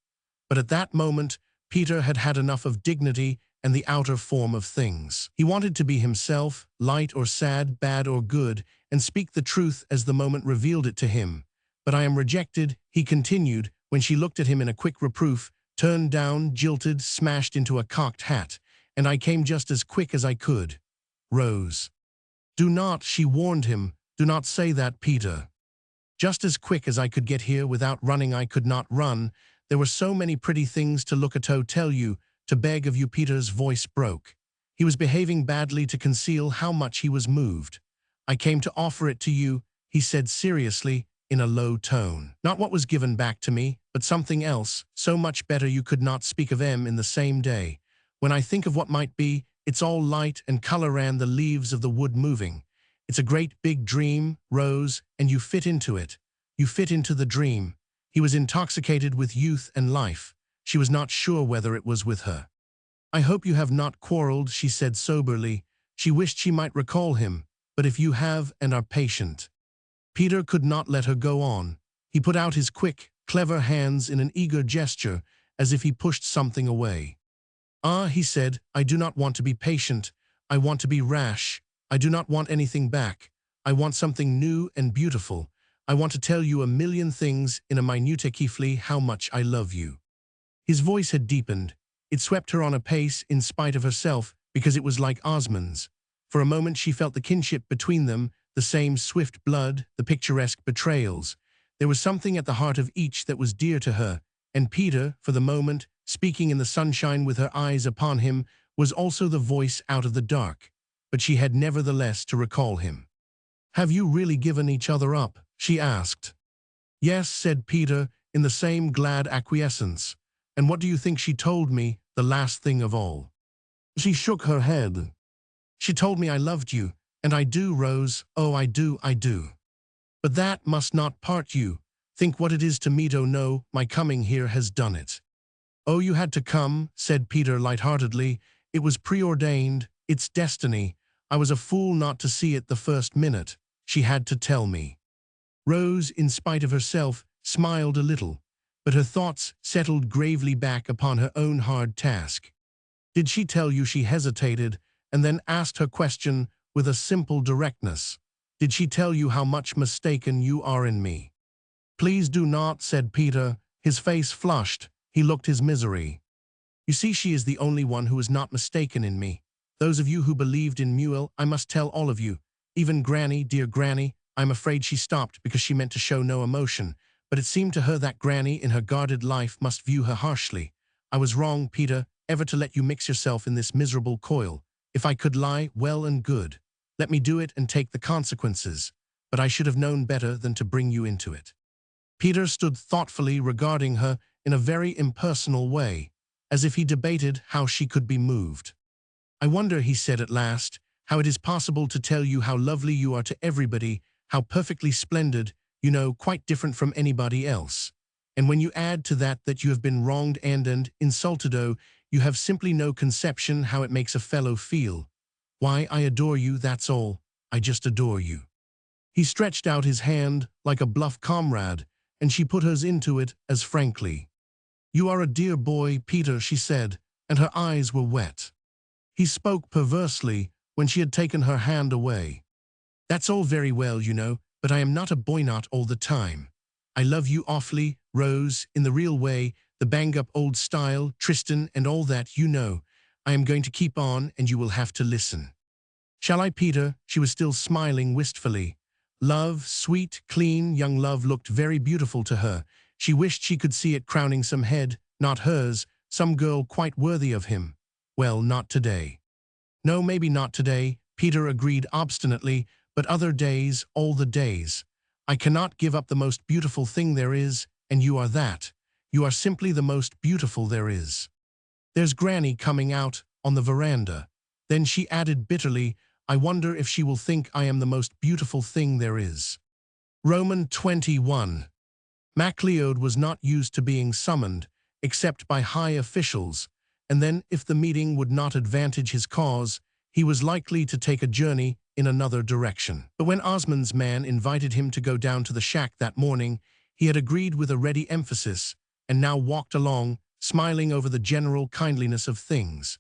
But at that moment, Peter had had enough of dignity and the outer form of things. He wanted to be himself, light or sad, bad or good, and speak the truth as the moment revealed it to him. "But I am rejected," he continued, when she looked at him in a quick reproof, turned down, jilted, smashed into a cocked hat, "and I came just as quick as I could." "Rose." "Do not," she warned him, "do not say that, Peter." "Just as quick as I could get here without running I could not run. There were so many pretty things to look at, to tell you, to beg of you." Peter's voice broke. He was behaving badly to conceal how much he was moved. "I came to offer it to you," he said seriously, in a low tone. "Not what was given back to me, but something else, so much better you could not speak of in the same day. When I think of what might be, it's all light and color and the leaves of the wood moving. It's a great big dream, Rose, and you fit into it. You fit into the dream." He was intoxicated with youth and life. she was not sure whether it was with her. "I hope you have not quarreled," she said soberly. She wished she might recall him, but if you have and are patient. Peter could not let her go on. He put out his quick, clever hands in an eager gesture, as if he pushed something away. "Ah," he said, "I do not want to be patient. I want to be rash. I do not want anything back. I want something new and beautiful. I want to tell you a million things in a minute kifli how much I love you." His voice had deepened. It swept her on a pace in spite of herself, because it was like Osmond's. For a moment she felt the kinship between them, the same swift blood, the picturesque betrayals. There was something at the heart of each that was dear to her, and Peter, for the moment, speaking in the sunshine with her eyes upon him, was also the voice out of the dark. But she had nevertheless to recall him. "Have you really given each other up?" she asked. "Yes," said Peter, in the same glad acquiescence. "And what do you think she told me, the last thing of all?" She shook her head. "She told me I loved you, and I do, Rose. Oh, I do, I do. But that must not part you. Think what it is to meet. Oh no, my coming here has done it." "Oh, you had to come," said Peter lightheartedly. "It was preordained. It's destiny. I was a fool not to see it the first minute. She had to tell me." Rose, in spite of herself, smiled a little, but her thoughts settled gravely back upon her own hard task. "Did she tell you?" She hesitated, and then asked her question with a simple directness. "Did she tell you how much mistaken you are in me?" "Please do not," said Peter. His face flushed. He looked his misery. "You see, she is the only one who is not mistaken in me. Those of you who believed in Mule, I must tell all of you. Even Granny, dear Granny, I'm afraid she stopped because she meant to show no emotion. But it seemed to her that Granny, in her guarded life, must view her harshly. I was wrong, Peter, ever to let you mix yourself in this miserable coil. If I could lie, well and good. Let me do it and take the consequences. But I should have known better than to bring you into it." Peter stood thoughtfully regarding her in a very impersonal way, as if he debated how she could be moved. "I wonder," he said at last, "how it is possible to tell you how lovely you are to everybody, how perfectly splendid, you know, quite different from anybody else. And when you add to that that you have been wronged and insulted, oh, you have simply no conception how it makes a fellow feel. Why, I adore you, that's all. I just adore you." He stretched out his hand like a bluff comrade, and she put hers into it as frankly. "You are a dear boy, Peter," she said, and her eyes were wet. He spoke perversely when she had taken her hand away. "That's all very well, you know, but I am not a boy, not all the time. I love you awfully, Rose, in the real way, the bang-up old style, Tristan and all that, you know. I am going to keep on, and you will have to listen." "Shall I, Peter?" She was still smiling wistfully. Love, sweet, clean, young love looked very beautiful to her. She wished she could see it crowning some head, not hers, some girl quite worthy of him. Well, not today. "No, maybe not today," Peter agreed obstinately, "but other days, all the days. I cannot give up the most beautiful thing there is, and you are that. You are simply the most beautiful there is. There's Granny coming out on the veranda." Then she added bitterly, "I wonder if she will think I am the most beautiful thing there is." Roman 21. MacLeod was not used to being summoned, except by high officials, and then, if the meeting would not advantage his cause, he was likely to take a journey in another direction. But when Osmond's man invited him to go down to the shack that morning, he had agreed with a ready emphasis, and now walked along, smiling over the general kindliness of things.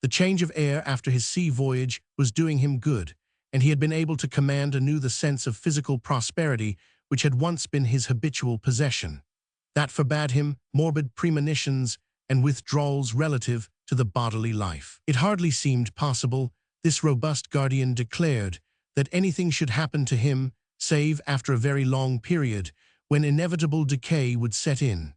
The change of air after his sea voyage was doing him good, and he had been able to command anew the sense of physical prosperity which had once been his habitual possession. That forbade him morbid premonitions and withdrawals relative to the bodily life. It hardly seemed possible, this robust guardian declared, that anything should happen to him, save after a very long period, when inevitable decay would set in.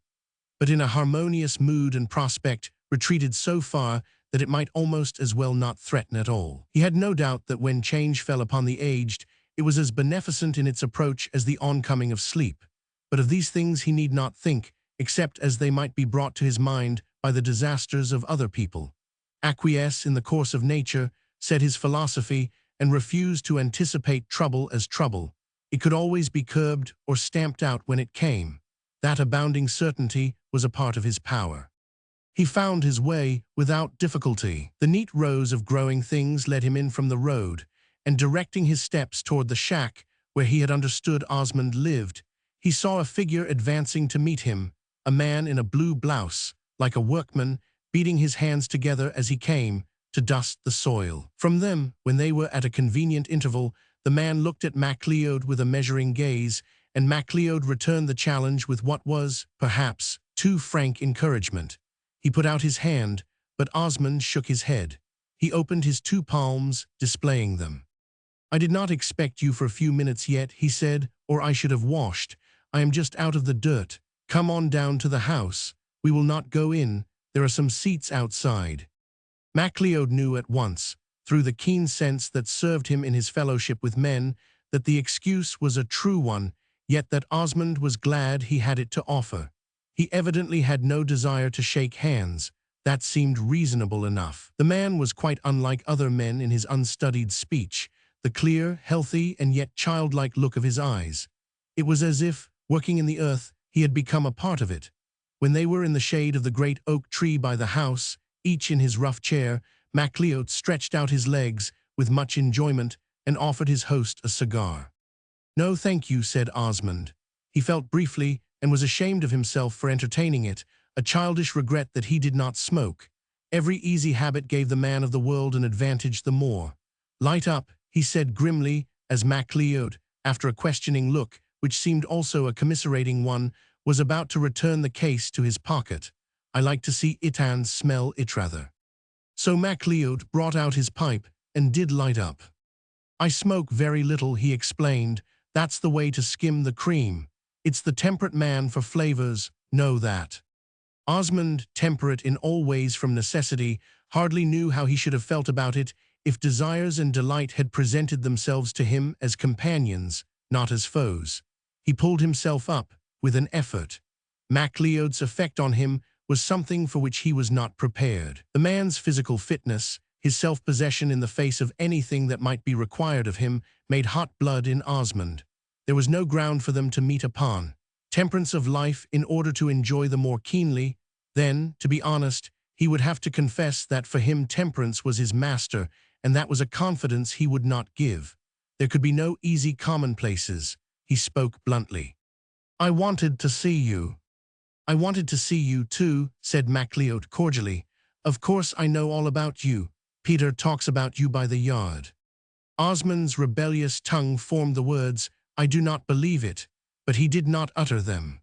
But in a harmonious mood and prospect retreated so far that it might almost as well not threaten at all. He had no doubt that when change fell upon the aged, it was as beneficent in its approach as the oncoming of sleep. But of these things he need not think, except as they might be brought to his mind by the disasters of other people. Acquiesce in the course of nature, said his philosophy, and refuse to anticipate trouble as trouble. It could always be curbed or stamped out when it came. That abounding certainty was a part of his power. He found his way without difficulty. The neat rows of growing things led him in from the road, and directing his steps toward the shack where he had understood Osmond lived, he saw a figure advancing to meet him, a man in a blue blouse, like a workman, beating his hands together as he came to dust the soil. From them, when they were at a convenient interval, the man looked at MacLeod with a measuring gaze, and MacLeod returned the challenge with what was, perhaps, too frank encouragement. He put out his hand, but Osmond shook his head. He opened his two palms, displaying them. "I did not expect you for a few minutes yet," he said, "or I should have washed. I am just out of the dirt. Come on down to the house. We will not go in. There are some seats outside." MacLeod knew at once, through the keen sense that served him in his fellowship with men, that the excuse was a true one, yet that Osmond was glad he had it to offer. He evidently had no desire to shake hands. That seemed reasonable enough. The man was quite unlike other men in his unstudied speech, the clear, healthy, and yet childlike look of his eyes. It was as if, working in the earth, he had become a part of it. When they were in the shade of the great oak tree by the house, each in his rough chair, MacLeod stretched out his legs with much enjoyment and offered his host a cigar. "No, thank you," said Osmond. He felt briefly and was ashamed of himself for entertaining it, a childish regret that he did not smoke. Every easy habit gave the man of the world an advantage the more. "Light up," he said grimly, as MacLeod, after a questioning look, which seemed also a commiserating one, was about to return the case to his pocket. "I like to see it and smell it rather." So MacLeod brought out his pipe and did light up. "I smoke very little," he explained. "That's the way to skim the cream. It's the temperate man for flavors, know that." Osmond, temperate in all ways from necessity, hardly knew how he should have felt about it if desires and delight had presented themselves to him as companions, not as foes. He pulled himself up with an effort. MacLeod's effect on him was something for which he was not prepared. The man's physical fitness, his self-possession in the face of anything that might be required of him, made hot blood in Osmond. There was no ground for them to meet upon. Temperance of life in order to enjoy the more keenly. Then, to be honest, he would have to confess that for him temperance was his master, and that was a confidence he would not give. There could be no easy commonplaces. He spoke bluntly. "I wanted to see you." "I wanted to see you too," said MacLeod cordially. "Of course I know all about you. Peter talks about you by the yard." Osmond's rebellious tongue formed the words, "I do not believe it," but he did not utter them.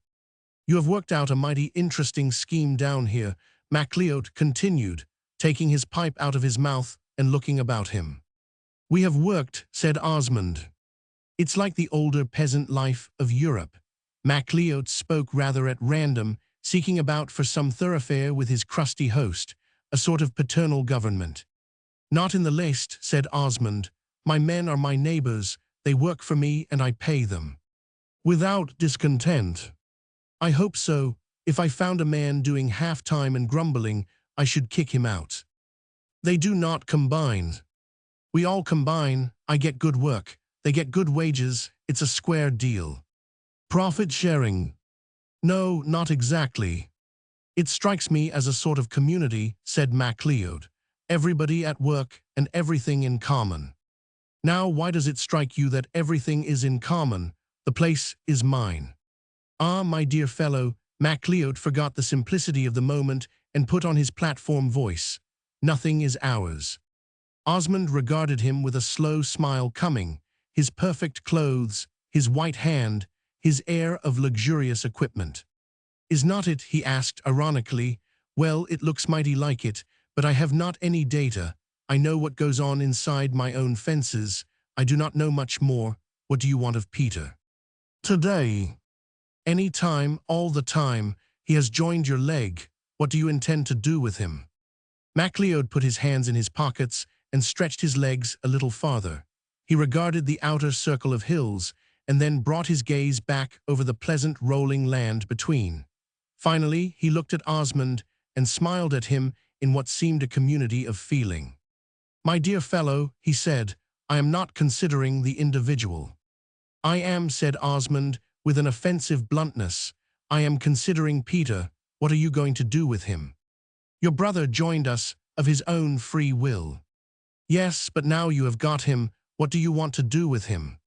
"You have worked out a mighty interesting scheme down here," MacLeod continued, taking his pipe out of his mouth and looking about him. "We have worked," said Osmond. "It's like the older peasant life of Europe." MacLeod spoke rather at random, seeking about for some thoroughfare with his crusty host, a sort of paternal government. "Not in the least," said Osmond. "My men are my neighbors. They work for me and I pay them." "Without discontent?" "I hope so. If I found a man doing half-time and grumbling, I should kick him out." "They do not combine." "We all combine. I get good work. They get good wages. It's a square deal." "Profit sharing?" "No, not exactly." "It strikes me as a sort of community," said MacLeod. "Everybody at work and everything in common." "Now, why does it strike you that everything is in common? The place is mine." "Ah, my dear fellow," MacLeod forgot the simplicity of the moment and put on his platform voice. "Nothing is ours." Osmond regarded him with a slow smile coming, his perfect clothes, his white hand, his air of luxurious equipment. "Is not it?" he asked ironically. "Well, it looks mighty like it, but I have not any data. I know what goes on inside my own fences. I do not know much more. What do you want of Peter?" "Today." "Any time, all the time. He has joined your leg. What do you intend to do with him?" MacLeod put his hands in his pockets and stretched his legs a little farther. He regarded the outer circle of hills, and then brought his gaze back over the pleasant rolling land between. Finally, he looked at Osmond and smiled at him in what seemed a community of feeling. "My dear fellow," he said, "I am not considering the individual." "I am," said Osmond, with an offensive bluntness. "I am considering Peter. What are you going to do with him?" Your brother joined us of his own free will. Yes, but now you have got him, what do you want to do with him?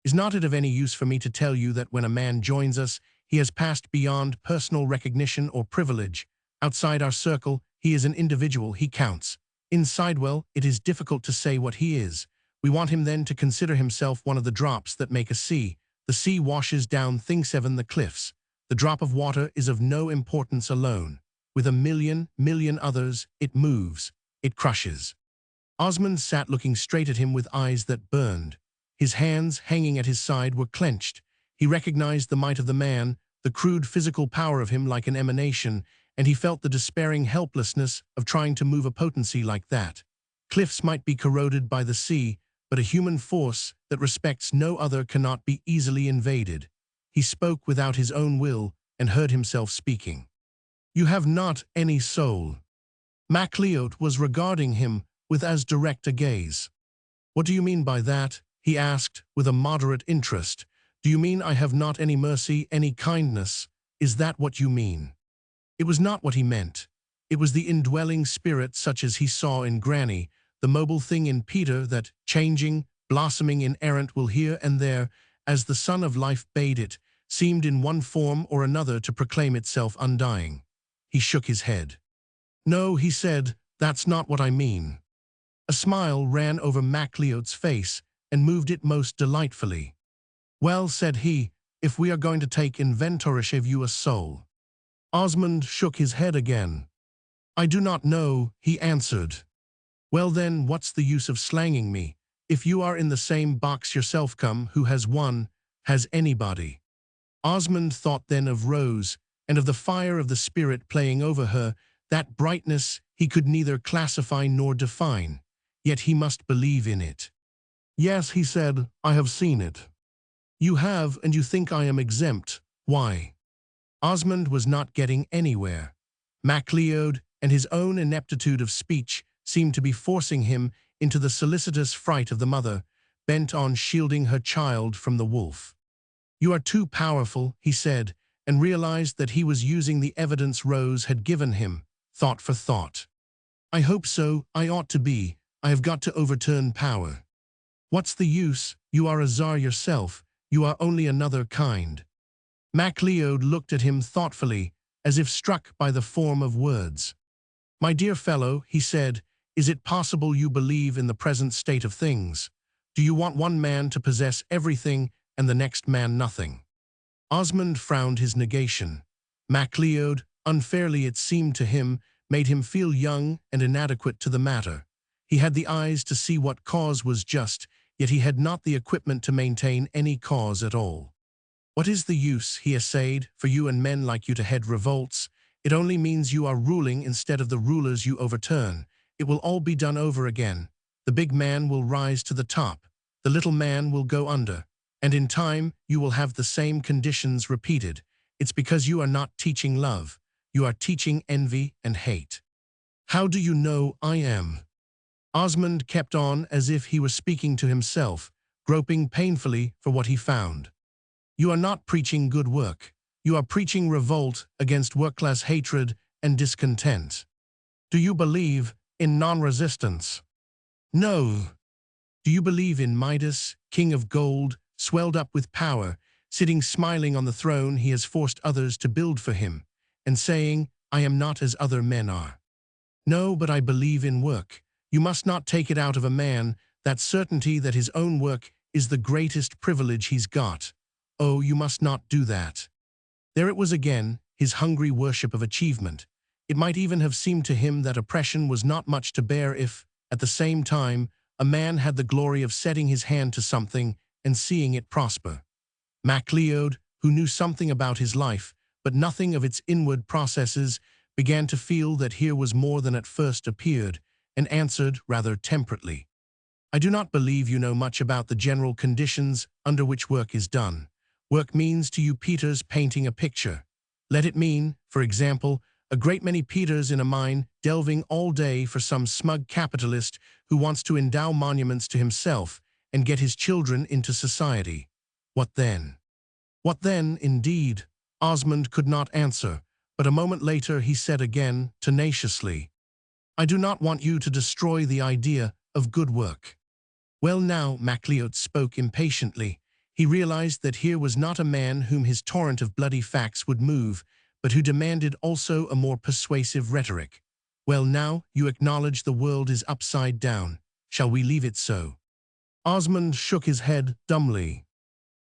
Is not it of any use for me to tell you that when a man joins us, he has passed beyond personal recognition or privilege? Outside our circle, he is an individual, he counts. Inside, well, it is difficult to say what he is. We want him then to consider himself one of the drops that make a sea. The sea washes down things seven the cliffs. The drop of water is of no importance alone. With a million others, it moves, it crushes. Osmond sat looking straight at him with eyes that burned. His hands, hanging at his side, were clenched. He recognized the might of the man, the crude physical power of him like an emanation, and he felt the despairing helplessness of trying to move a potency like that. Cliffs might be corroded by the sea, but a human force that respects no other cannot be easily invaded. He spoke without his own will and heard himself speaking. You have not any soul. MacLeod was regarding him with as direct a gaze. What do you mean by that? He asked with a moderate interest. Do you mean I have not any mercy, any kindness? Is that what you mean? It was not what he meant. It was the indwelling spirit such as he saw in Granny, the mobile thing in Peter that, changing, blossoming in errant will here and there, as the sun of life bade it, seemed in one form or another to proclaim itself undying. He shook his head. No, he said, that's not what I mean. A smile ran over MacLeod's face and moved it most delightfully. Well, said he, if we are going to take inventorish of you a soul. Osmond shook his head again. I do not know, he answered. Well then, what's the use of slanging me? If you are in the same box yourself, come, who has one, has anybody? Osmond thought then of Rose, and of the fire of the spirit playing over her, that brightness he could neither classify nor define, yet he must believe in it. Yes, he said, I have seen it. You have, and you think I am exempt. Why? Osmond was not getting anywhere. MacLeod and his own ineptitude of speech seemed to be forcing him into the solicitous fright of the mother, bent on shielding her child from the wolf. You are too powerful, he said, and realized that he was using the evidence Rose had given him, thought for thought. I hope so, I ought to be. I have got to overturn power. What's the use? You are a czar yourself. You are only another kind. MacLeod looked at him thoughtfully, as if struck by the form of words. My dear fellow, he said, is it possible you believe in the present state of things? Do you want one man to possess everything and the next man nothing? Osmond frowned his negation. MacLeod, unfairly it seemed to him, made him feel young and inadequate to the matter. He had the eyes to see what cause was just, yet he had not the equipment to maintain any cause at all. What is the use, he essayed, for you and men like you to head revolts? It only means you are ruling instead of the rulers you overturn. It will all be done over again. The big man will rise to the top. The little man will go under. And in time, you will have the same conditions repeated. It's because you are not teaching love. You are teaching envy and hate. How do you know I am? Osmond kept on as if he were speaking to himself, groping painfully for what he found. You are not preaching good work. You are preaching revolt against work-class hatred and discontent. Do you believe in non-resistance? No. Do you believe in Midas, king of gold, swelled up with power, sitting smiling on the throne he has forced others to build for him, and saying, I am not as other men are? No, but I believe in work. You must not take it out of a man, that certainty that his own work is the greatest privilege he's got. Oh, you must not do that. There it was again, his hungry worship of achievement. It might even have seemed to him that oppression was not much to bear if, at the same time, a man had the glory of setting his hand to something and seeing it prosper. MacLeod, who knew something about his life, but nothing of its inward processes, began to feel that here was more than at first appeared, and answered rather temperately. I do not believe you know much about the general conditions under which work is done. Work means to you Peters painting a picture. Let it mean, for example, a great many Peters in a mine delving all day for some smug capitalist who wants to endow monuments to himself and get his children into society. What then? What then, indeed? Osmond could not answer, But a moment later he said again, tenaciously, I do not want you to destroy the idea of good work. Well now, MacLeod spoke impatiently. He realized that here was not a man whom his torrent of bloody facts would move, but who demanded also a more persuasive rhetoric. Well now, you acknowledge the world is upside down. Shall we leave it so? Osmond shook his head dumbly.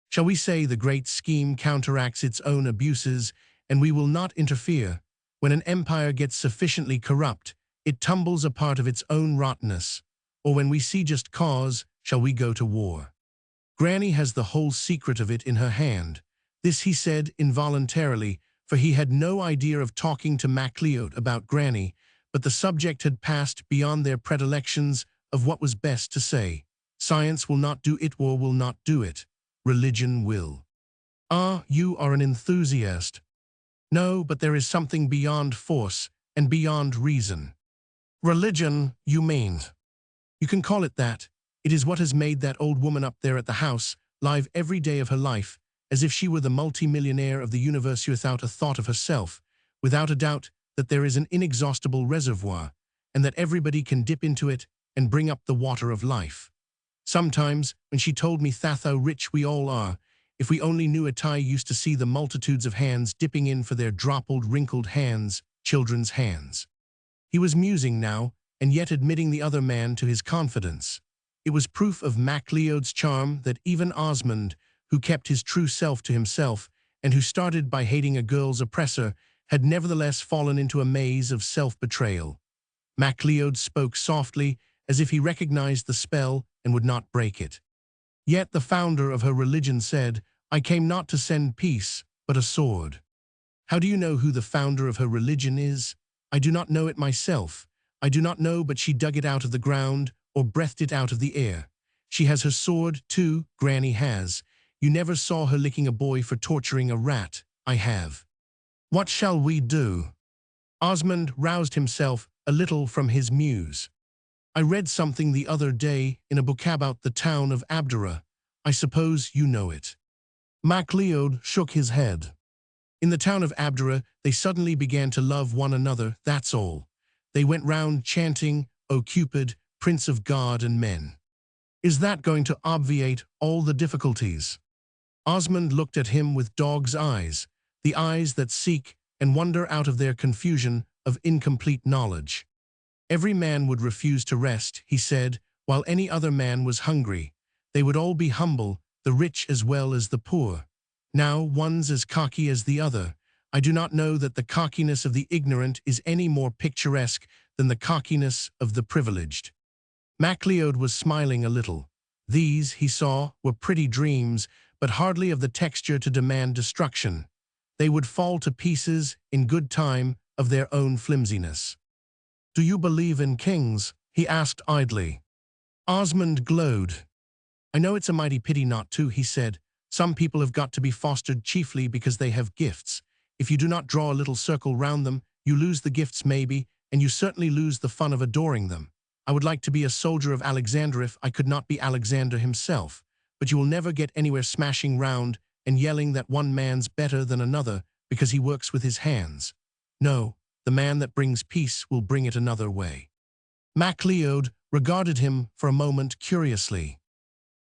Shall we say the great scheme counteracts its own abuses, and we will not interfere? When an empire gets sufficiently corrupt, it tumbles apart of its own rottenness. Or when we see just cause, shall we go to war? Granny has the whole secret of it in her hand. This he said involuntarily, for he had no idea of talking to MacLeod about Granny, but the subject had passed beyond their predilections of what was best to say. Science will not do it, war will not do it. Religion will. Ah, you are an enthusiast. No, but there is something beyond force and beyond reason. Religion, you mean? You can call it that. It is what has made that old woman up there at the house live every day of her life, as if she were the multi-millionaire of the universe without a thought of herself, without a doubt that there is an inexhaustible reservoir, and that everybody can dip into it and bring up the water of life. Sometimes, when she told me how rich we all are, if we only knew it, I used to see the multitudes of hands dipping in for their droppled, wrinkled hands, children's hands. He was musing now, and yet admitting the other man to his confidence. It was proof of MacLeod's charm that even Osmond, who kept his true self to himself, and who started by hating a girl's oppressor, had nevertheless fallen into a maze of self-betrayal. MacLeod spoke softly, as if he recognized the spell and would not break it. Yet the founder of her religion said, I came not to send peace, but a sword. How do you know who the founder of her religion is? I do not know it myself. I do not know, but she dug it out of the ground or breathed it out of the air. She has her sword, too, Granny has. You never saw her licking a boy for torturing a rat. I have. What shall we do? Osmond roused himself a little from his muse. I read something the other day in a book about the town of Abdera. I suppose you know it. MacLeod shook his head. In the town of Abdera, they suddenly began to love one another, that's all. They went round chanting, O Cupid, Prince of God and men. Is that going to obviate all the difficulties? Osmond looked at him with dog's eyes, the eyes that seek and wonder out of their confusion of incomplete knowledge. Every man would refuse to rest, he said, while any other man was hungry. They would all be humble, the rich as well as the poor. Now one's as cocky as the other. I do not know that the cockiness of the ignorant is any more picturesque than the cockiness of the privileged. MacLeod was smiling a little. These, he saw, were pretty dreams, but hardly of the texture to demand destruction. They would fall to pieces, in good time, of their own flimsiness. Do you believe in kings? He asked idly. Osmond glowed. I know it's a mighty pity not to, he said. Some people have got to be fostered chiefly because they have gifts. If you do not draw a little circle round them, you lose the gifts maybe, and you certainly lose the fun of adoring them. I would like to be a soldier of Alexander if I could not be Alexander himself, but you will never get anywhere smashing round and yelling that one man's better than another because he works with his hands. No, the man that brings peace will bring it another way. MacLeod regarded him for a moment curiously.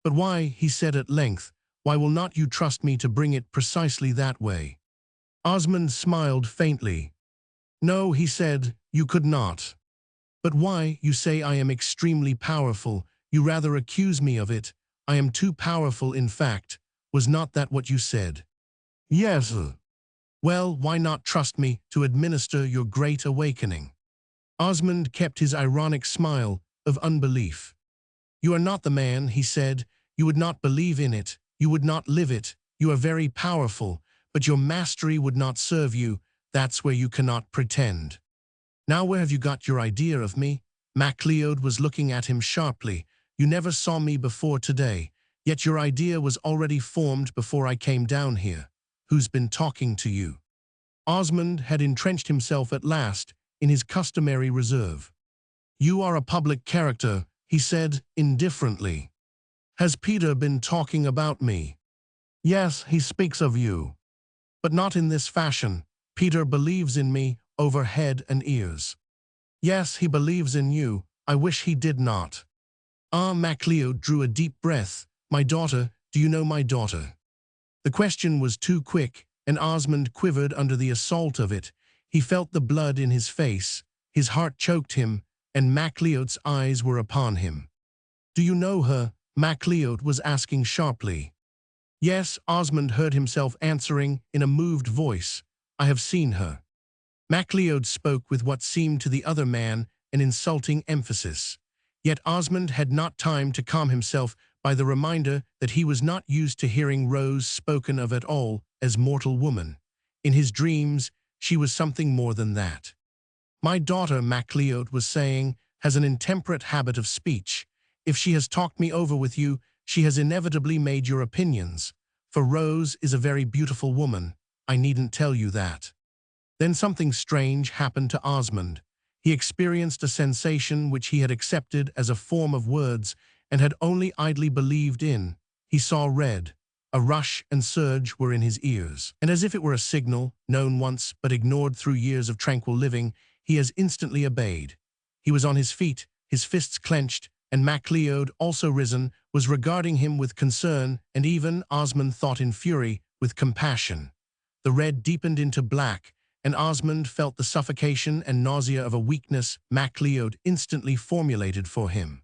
But why, he said at length, why will not you trust me to bring it precisely that way? Osmond smiled faintly. No, he said, you could not. But why, you say I am extremely powerful, you rather accuse me of it. I am too powerful, in fact. Was not that what you said? Yes. Well, why not trust me to administer your great awakening? Osmond kept his ironic smile of unbelief. You are not the man, he said. You would not believe in it. You would not live it. You are very powerful, but your mastery would not serve you. That's where you cannot pretend. Now where have you got your idea of me? MacLeod was looking at him sharply. You never saw me before today, yet your idea was already formed before I came down here. Who's been talking to you? Osmond had entrenched himself at last in his customary reserve. You are a public character, he said indifferently. Has Peter been talking about me? Yes, he speaks of you. But not in this fashion. Peter believes in me over head and ears. Yes, he believes in you. I wish he did not. MacLeod drew a deep breath. My daughter, do you know my daughter? The question was too quick, and Osmond quivered under the assault of it. He felt the blood in his face, his heart choked him, and MacLeod's eyes were upon him. Do you know her? MacLeod was asking sharply. Yes, Osmond heard himself answering in a moved voice. I have seen her. MacLeod spoke with what seemed to the other man an insulting emphasis. Yet Osmond had not time to calm himself by the reminder that he was not used to hearing Rose spoken of at all as mortal woman. In his dreams, she was something more than that. My daughter, MacLeod was saying, has an intemperate habit of speech. If she has talked me over with you, she has inevitably made your opinions. For Rose is a very beautiful woman. I needn't tell you that. Then something strange happened to Osmond. He experienced a sensation which he had accepted as a form of words and had only idly believed in. He saw red. A rush and surge were in his ears. And as if it were a signal, known once but ignored through years of tranquil living, he as instantly obeyed. He was on his feet, his fists clenched, and MacLeod, also risen, was regarding him with concern and even, Osmond thought in fury, with compassion. The red deepened into black, and Osmond felt the suffocation and nausea of a weakness MacLeod instantly formulated for him.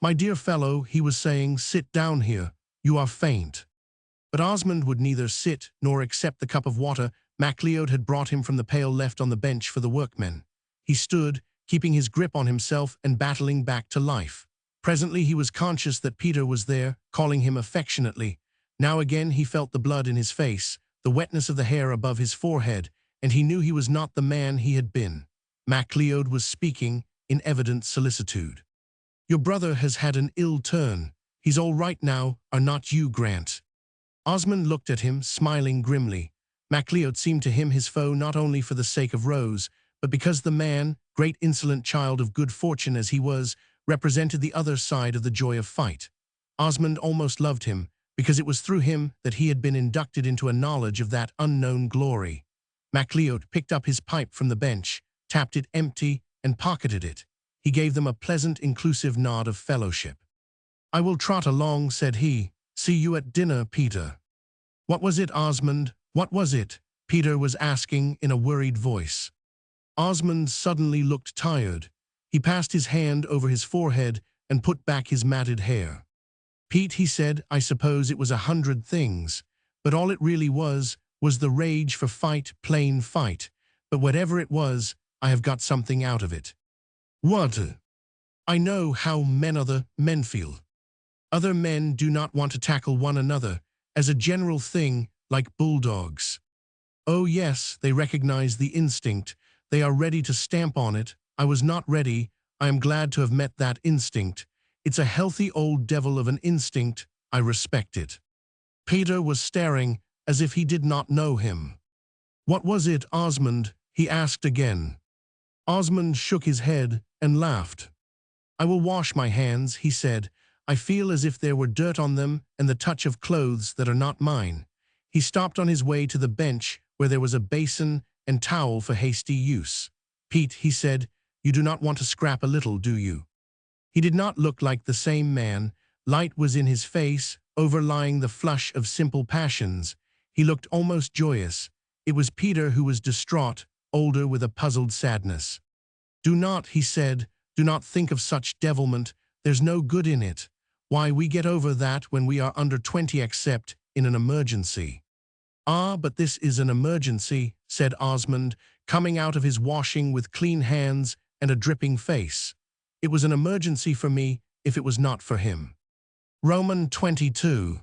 My dear fellow, he was saying, sit down here. You are faint. But Osmond would neither sit nor accept the cup of water MacLeod had brought him from the pail left on the bench for the workmen. He stood, keeping his grip on himself and battling back to life. Presently he was conscious that Peter was there, calling him affectionately. Now again he felt the blood in his face, the wetness of the hair above his forehead, and he knew he was not the man he had been. MacLeod was speaking in evident solicitude. Your brother has had an ill turn. He's all right now, are not you, Grant? Osmond looked at him, smiling grimly. MacLeod seemed to him his foe not only for the sake of Rose, but because the man, great insolent child of good fortune as he was, represented the other side of the joy of fight. Osmond almost loved him, because it was through him that he had been inducted into a knowledge of that unknown glory. MacLeod picked up his pipe from the bench, tapped it empty, and pocketed it. He gave them a pleasant, inclusive nod of fellowship. I will trot along, said he. See you at dinner, Peter. What was it, Osmond? What was it? Peter was asking in a worried voice. Osmond suddenly looked tired. He passed his hand over his forehead and put back his matted hair. Pete, he said, I suppose it was 100 things, but all it really was the rage for fight, plain fight. But whatever it was, I have got something out of it. What? I know how other men feel. Other men do not want to tackle one another, as a general thing, like bulldogs. Oh yes, they recognize the instinct. They are ready to stamp on it. I was not ready. I am glad to have met that instinct. It's a healthy old devil of an instinct. I respect it. Peter was staring as if he did not know him. What was it, Osmond? He asked again. Osmond shook his head and laughed. I will wash my hands, he said. I feel as if there were dirt on them and the touch of clothes that are not mine. He stopped on his way to the bench where there was a basin and towel for hasty use. Pete, he said, you do not want to scrap a little, do you? He did not look like the same man. Light was in his face, overlying the flush of simple passions. He looked almost joyous. It was Peter who was distraught, older with a puzzled sadness. Do not, he said, do not think of such devilment. There's no good in it. Why, we get over that when we are under 20 except in an emergency. Ah, but this is an emergency, said Osmond, coming out of his washing with clean hands and a dripping face. It was an emergency for me if it was not for him. Roman 22.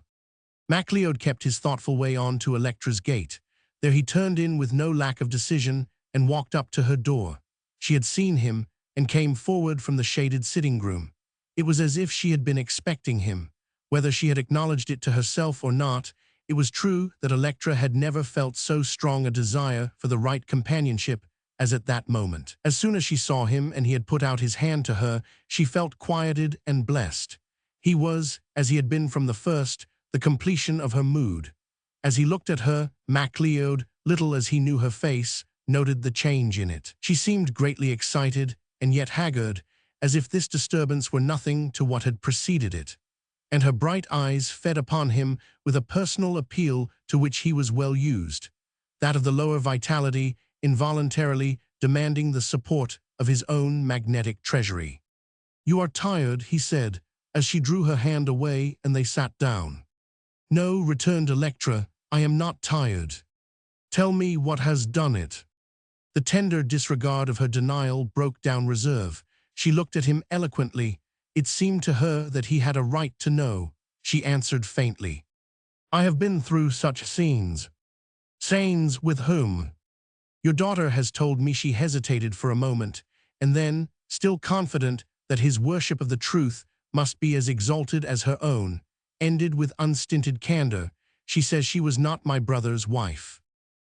MacLeod kept his thoughtful way on to Electra's gate. There he turned in with no lack of decision and walked up to her door. She had seen him and came forward from the shaded sitting room. It was as if she had been expecting him. Whether she had acknowledged it to herself or not, it was true that Electra had never felt so strong a desire for the right companionship as at that moment. As soon as she saw him and he had put out his hand to her, she felt quieted and blessed. He was, as he had been from the first, the completion of her mood. As he looked at her, MacLeod little as he knew her face, noted the change in it. She seemed greatly excited and yet haggard, as if this disturbance were nothing to what had preceded it. And her bright eyes fed upon him with a personal appeal to which he was well used, that of the lower vitality involuntarily demanding the support of his own magnetic treasury. "You are tired," he said, as she drew her hand away and they sat down. "No," returned Electra, "I am not tired. Tell me what has done it." The tender disregard of her denial broke down reserve. She looked at him eloquently. It seemed to her that he had a right to know. She answered faintly, "I have been through such scenes." "Scenes with whom?" "Your daughter has told me." She hesitated for a moment, and then, still confident that his worship of the truth must be as exalted as her own, ended with unstinted candor. "She says she was not my brother's wife."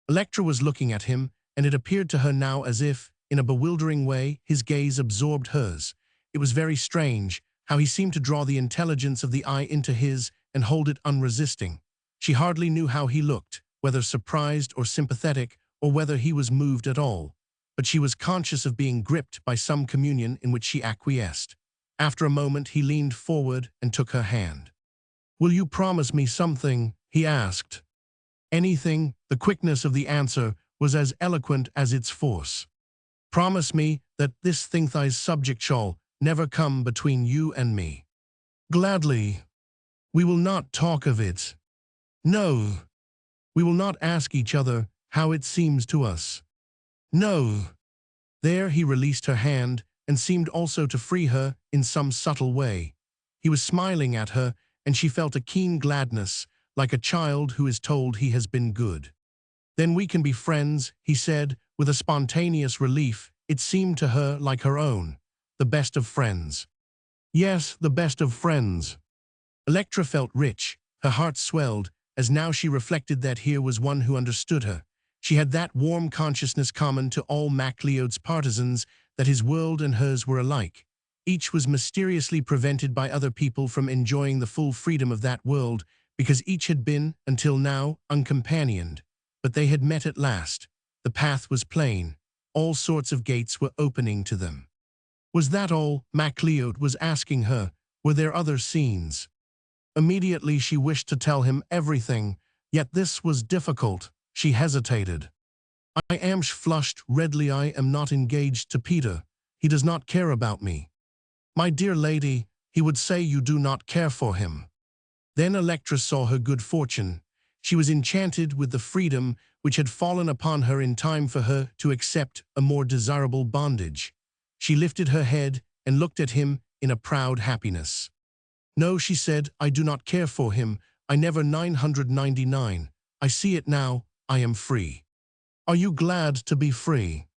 Electra was looking at him, and it appeared to her now as if, in a bewildering way, his gaze absorbed hers. It was very strange, how he seemed to draw the intelligence of the eye into his and hold it unresisting. She hardly knew how he looked, whether surprised or sympathetic, or whether he was moved at all. But she was conscious of being gripped by some communion in which she acquiesced. After a moment he leaned forward and took her hand. "Will you promise me something?" he asked. "Anything." The quickness of the answer was as eloquent as its force. "Promise me that this thing's subject shall never come between you and me." "Gladly." "We will not talk of it." "No." "We will not ask each other how it seems to us." "No." There he released her hand and seemed also to free her in some subtle way. He was smiling at her, and she felt a keen gladness, like a child who is told he has been good. "Then we can be friends," he said, with a spontaneous relief. It seemed to her like her own. The best of friends. "Yes, the best of friends." Electra felt rich. Her heart swelled, as now she reflected that here was one who understood her. She had that warm consciousness common to all MacLeod's partisans, that his world and hers were alike. Each was mysteriously prevented by other people from enjoying the full freedom of that world, because each had been, until now, uncompanioned. But they had met at last. The path was plain. All sorts of gates were opening to them. Was that all? MacLeod was asking her. Were there other scenes? Immediately she wished to tell him everything, yet this was difficult. She hesitated. "I am flushed redly. I am not engaged to Peter. He does not care about me." "My dear lady, he would say you do not care for him." Then Electra saw her good fortune. She was enchanted with the freedom which had fallen upon her in time for her to accept a more desirable bondage. She lifted her head and looked at him in a proud happiness. "No," she said, "I do not care for him. I never 999. I see it now. I am free." "Are you glad to be free?"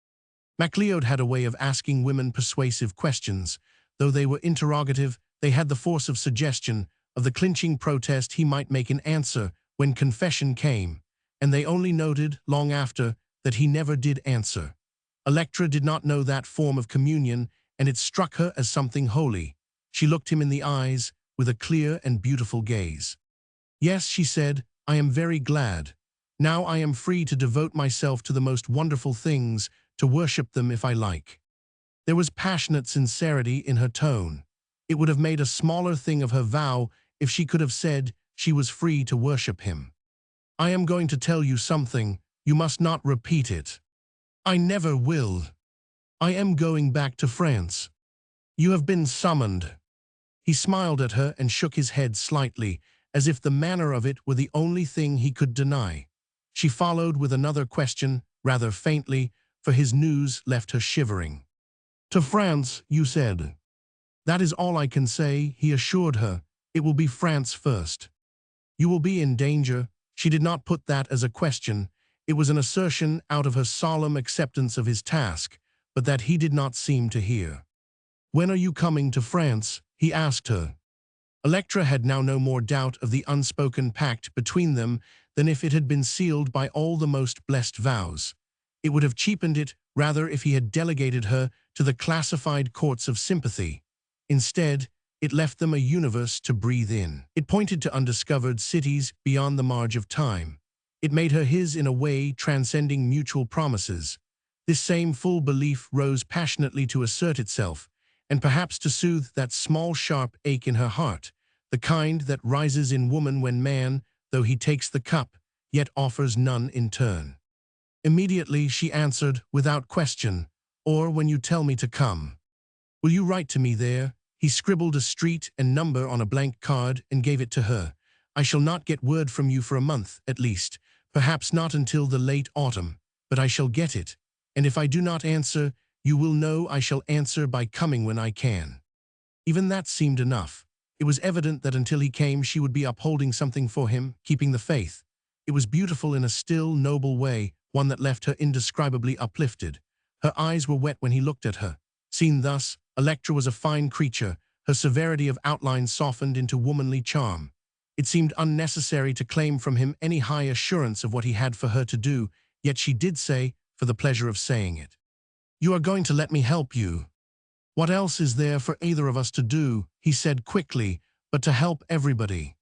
MacLeod had a way of asking women persuasive questions. Though they were interrogative, they had the force of suggestion, of the clinching protest he might make in answer when confession came, and they only noted, long after, that he never did answer. Electra did not know that form of communion, and it struck her as something holy. She looked him in the eyes with a clear and beautiful gaze. "Yes," she said, "I am very glad. Now I am free to devote myself to the most wonderful things, to worship them if I like." There was passionate sincerity in her tone. It would have made a smaller thing of her vow if she could have said she was free to worship him. "I am going to tell you something. You must not repeat it." "I never will." "I am going back to France." "You have been summoned." He smiled at her and shook his head slightly, as if the manner of it were the only thing he could deny. She followed with another question, rather faintly, for his news left her shivering. "To France, you said." "That is all I can say," he assured her. "It will be France first." "You will be in danger." She did not put that as a question. It was an assertion out of her solemn acceptance of his task, but that he did not seem to hear. "When are you coming to France?" he asked her. Electra had now no more doubt of the unspoken pact between them than if it had been sealed by all the most blessed vows. It would have cheapened it rather if he had delegated her to the classified courts of sympathy. Instead, it left them a universe to breathe in. It pointed to undiscovered cities beyond the marge of time. It made her his in a way transcending mutual promises. This same full belief rose passionately to assert itself, and perhaps to soothe that small sharp ache in her heart, the kind that rises in woman when man, though he takes the cup, yet offers none in turn. Immediately she answered, without question, "Or when you tell me to come. Will you write to me there?" He scribbled a street and number on a blank card and gave it to her. "I shall not get word from you for a month, at least, perhaps not until the late autumn, but I shall get it, and if I do not answer, you will know I shall answer by coming when I can." Even that seemed enough. It was evident that until he came she would be upholding something for him, keeping the faith. It was beautiful in a still, noble way, one that left her indescribably uplifted. Her eyes were wet when he looked at her. Seen thus, Electra was a fine creature, her severity of outline softened into womanly charm. It seemed unnecessary to claim from him any high assurance of what he had for her to do, yet she did say, for the pleasure of saying it, "You are going to let me help you." "What else is there for either of us to do?" he said quickly, "but to help everybody."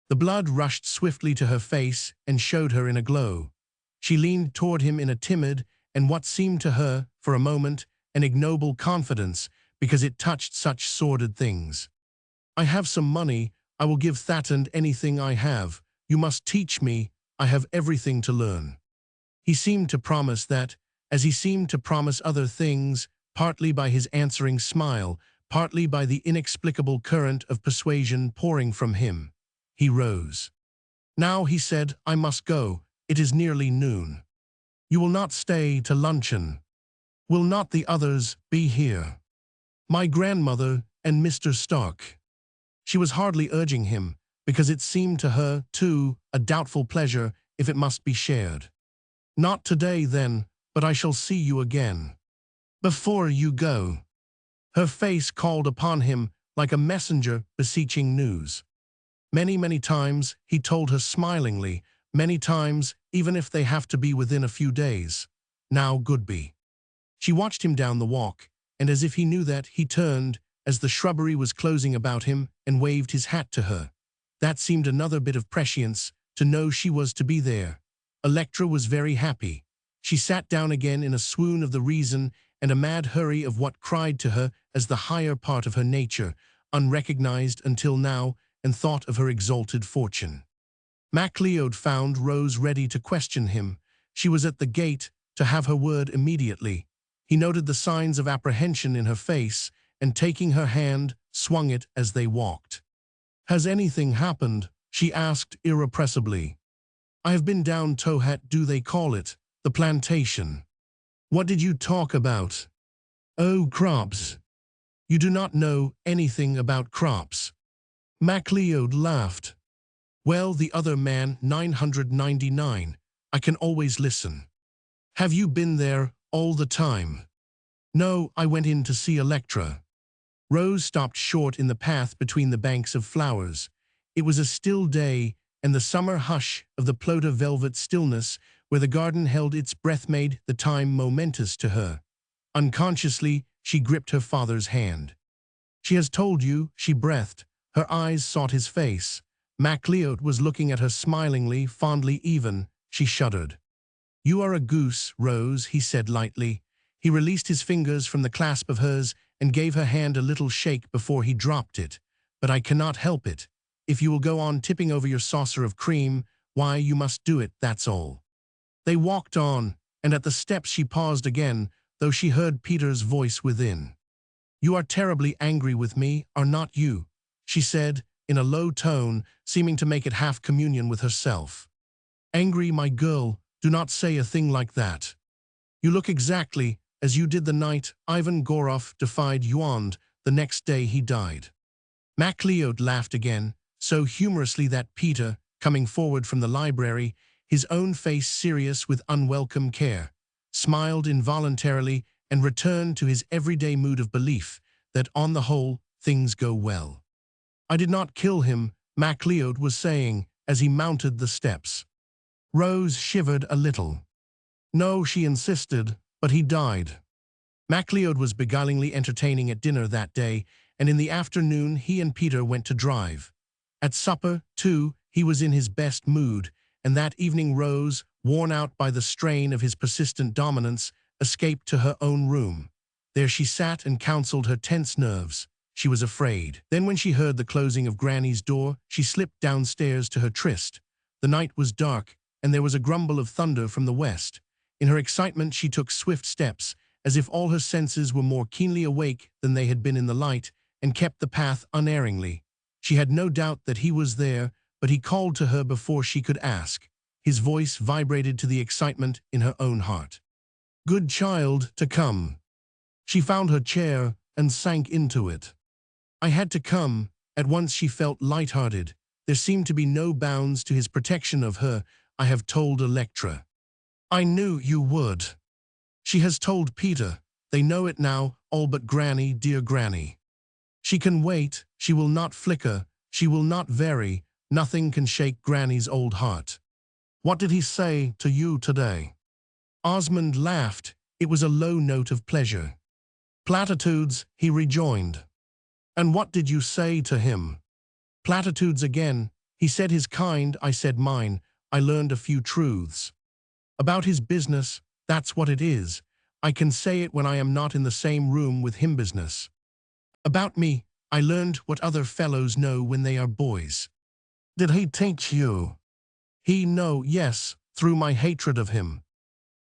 The blood rushed swiftly to her face and showed her in a glow. She leaned toward him in a timid, and what seemed to her, for a moment, an ignoble confidence, because it touched such sordid things. "I have some money. I will give Thatand anything I have. You must teach me. I have everything to learn." He seemed to promise that, as he seemed to promise other things, partly by his answering smile, partly by the inexplicable current of persuasion pouring from him. He rose. "Now," he said, "I must go. It is nearly noon. You will not stay to luncheon. Will not the others be here? My grandmother and Mr. Stark." She was hardly urging him, because it seemed to her, too, a doubtful pleasure if it must be shared. "Not today, then, but I shall see you again. Before you go." Her face called upon him like a messenger beseeching news. Many, many times, he told her smilingly, many times, even if they have to be within a few days. Now Goodby. She watched him down the walk, and as if he knew that, he turned, as the shrubbery was closing about him, and waved his hat to her. That seemed another bit of prescience, to know she was to be there. Electra was very happy. She sat down again in a swoon of the reason and a mad hurry of what cried to her as the higher part of her nature, unrecognized until now, and thought of her exalted fortune. MacLeod found Rose ready to question him. She was at the gate, to have her word immediately. He noted the signs of apprehension in her face, and taking her hand, swung it as they walked. "Has anything happened?" she asked irrepressibly. "I have been down Tohat, do they call it, the plantation." "What did you talk about?" "Oh, crops. You do not know anything about crops." MacLeod laughed. "Well, the other man, 999. I can always listen." "Have you been there all the time?" "No, I went in to see Electra." Rose stopped short in the path between the banks of flowers. It was a still day, and the summer hush of the Plota velvet stillness where the garden held its breath made the time momentous to her. Unconsciously, she gripped her father's hand. "She has told you," she breathed. Her eyes sought his face. MacLeod was looking at her smilingly, fondly even. She shuddered. "You are a goose, Rose," he said lightly. He released his fingers from the clasp of hers and gave her hand a little shake before he dropped it. "But I cannot help it. If you will go on tipping over your saucer of cream, why, you must do it, that's all." They walked on, and at the steps she paused again, though she heard Peter's voice within. "You are terribly angry with me, are not you?" she said, in a low tone, seeming to make it half communion with herself. "Angry, my girl, do not say a thing like that. You look exactly as you did the night Ivan Gorov defied Yuand, the next day he died." MacLeod laughed again, so humorously that Peter, coming forward from the library, his own face serious with unwelcome care, smiled involuntarily and returned to his everyday mood of belief that, on the whole, things go well. "I did not kill him," MacLeod was saying as he mounted the steps. Rose shivered a little. "No," she insisted, "but he died." MacLeod was beguilingly entertaining at dinner that day, and in the afternoon he and Peter went to drive. At supper, too, he was in his best mood, and that evening Rose, worn out by the strain of his persistent dominance, escaped to her own room. There she sat and counseled her tense nerves. She was afraid. Then when she heard the closing of Granny's door, she slipped downstairs to her tryst. The night was dark, and there was a grumble of thunder from the west. In her excitement she took swift steps, as if all her senses were more keenly awake than they had been in the light, and kept the path unerringly. She had no doubt that he was there, but he called to her before she could ask. His voice vibrated to the excitement in her own heart. "Good child, to come." She found her chair and sank into it. "I had to come." At once she felt light-hearted. There seemed to be no bounds to his protection of her. "I have told Electra." "I knew you would." "She has told Peter. They know it now, all but Granny, dear Granny. She can wait, she will not flicker, she will not vary, nothing can shake Granny's old heart." "What did he say to you today?" Osmond laughed. It was a low note of pleasure. "Platitudes," he rejoined. "And what did you say to him?" "Platitudes again. He said his kind, I said mine. I learned a few truths. About his business, that's what it is. I can say it when I am not in the same room with him business. About me, I learned what other fellows know when they are boys." "Did he teach you?" Yes, through my hatred of him."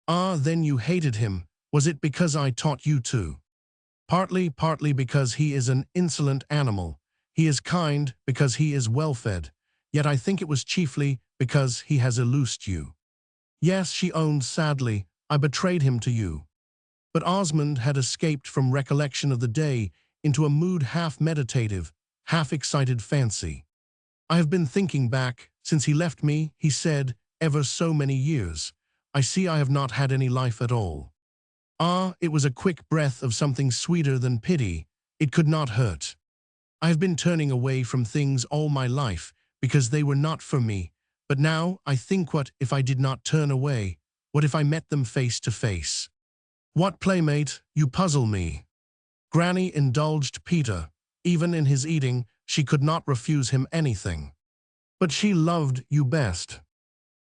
"Ah, then you hated him. Was it because I taught you to?" Partly because he is an insolent animal. He is kind because he is well-fed. Yet I think it was chiefly because he has illused you." "Yes," she owned sadly, "I betrayed him to you." But Osmond had escaped from recollection of the day into a mood half-meditative, half-excited fancy. "I have been thinking back, since he left me," he said, "ever so many years. I see I have not had any life at all." Ah, it was a quick breath of something sweeter than pity. It could not hurt. "I have been turning away from things all my life, because they were not for me. But now I think, what if I did not turn away? What if I met them face to face?" "What, playmate? You puzzle me." Granny indulged Peter. Even in his eating, she could not refuse him anything. "But she loved you best."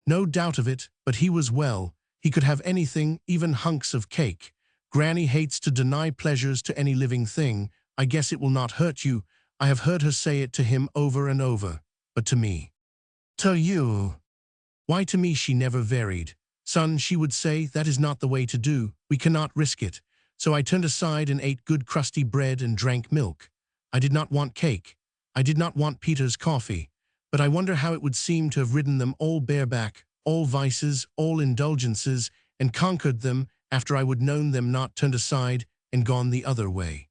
"No doubt of it, but he was well. He could have anything, even hunks of cake. Granny hates to deny pleasures to any living thing. I guess it will not hurt you. I have heard her say it to him over and over. But to me." "To you?" "Why, to me she never varied. 'Son,' she would say, 'that is not the way to do. We cannot risk it.' So I turned aside and ate good crusty bread and drank milk. I did not want cake. I did not want Peter's coffee. But I wonder how it would seem to have ridden them all bareback, all vices, all indulgences, and conquered them after I would known them, not turned aside and gone the other way."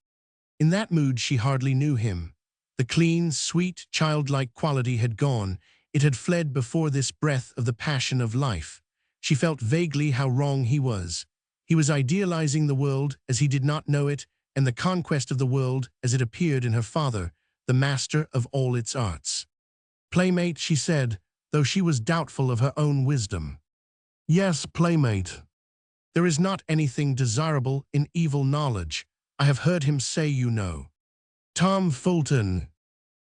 In that mood she hardly knew him. The clean, sweet, childlike quality had gone. It had fled before this breath of the passion of life. She felt vaguely how wrong he was. He was idealizing the world as he did not know it, and the conquest of the world as it appeared in her father, the master of all its arts. "Playmate," she said, though she was doubtful of her own wisdom. "Yes, playmate." "There is not anything desirable in evil knowledge. I have heard him say, you know." "Tom Fulton."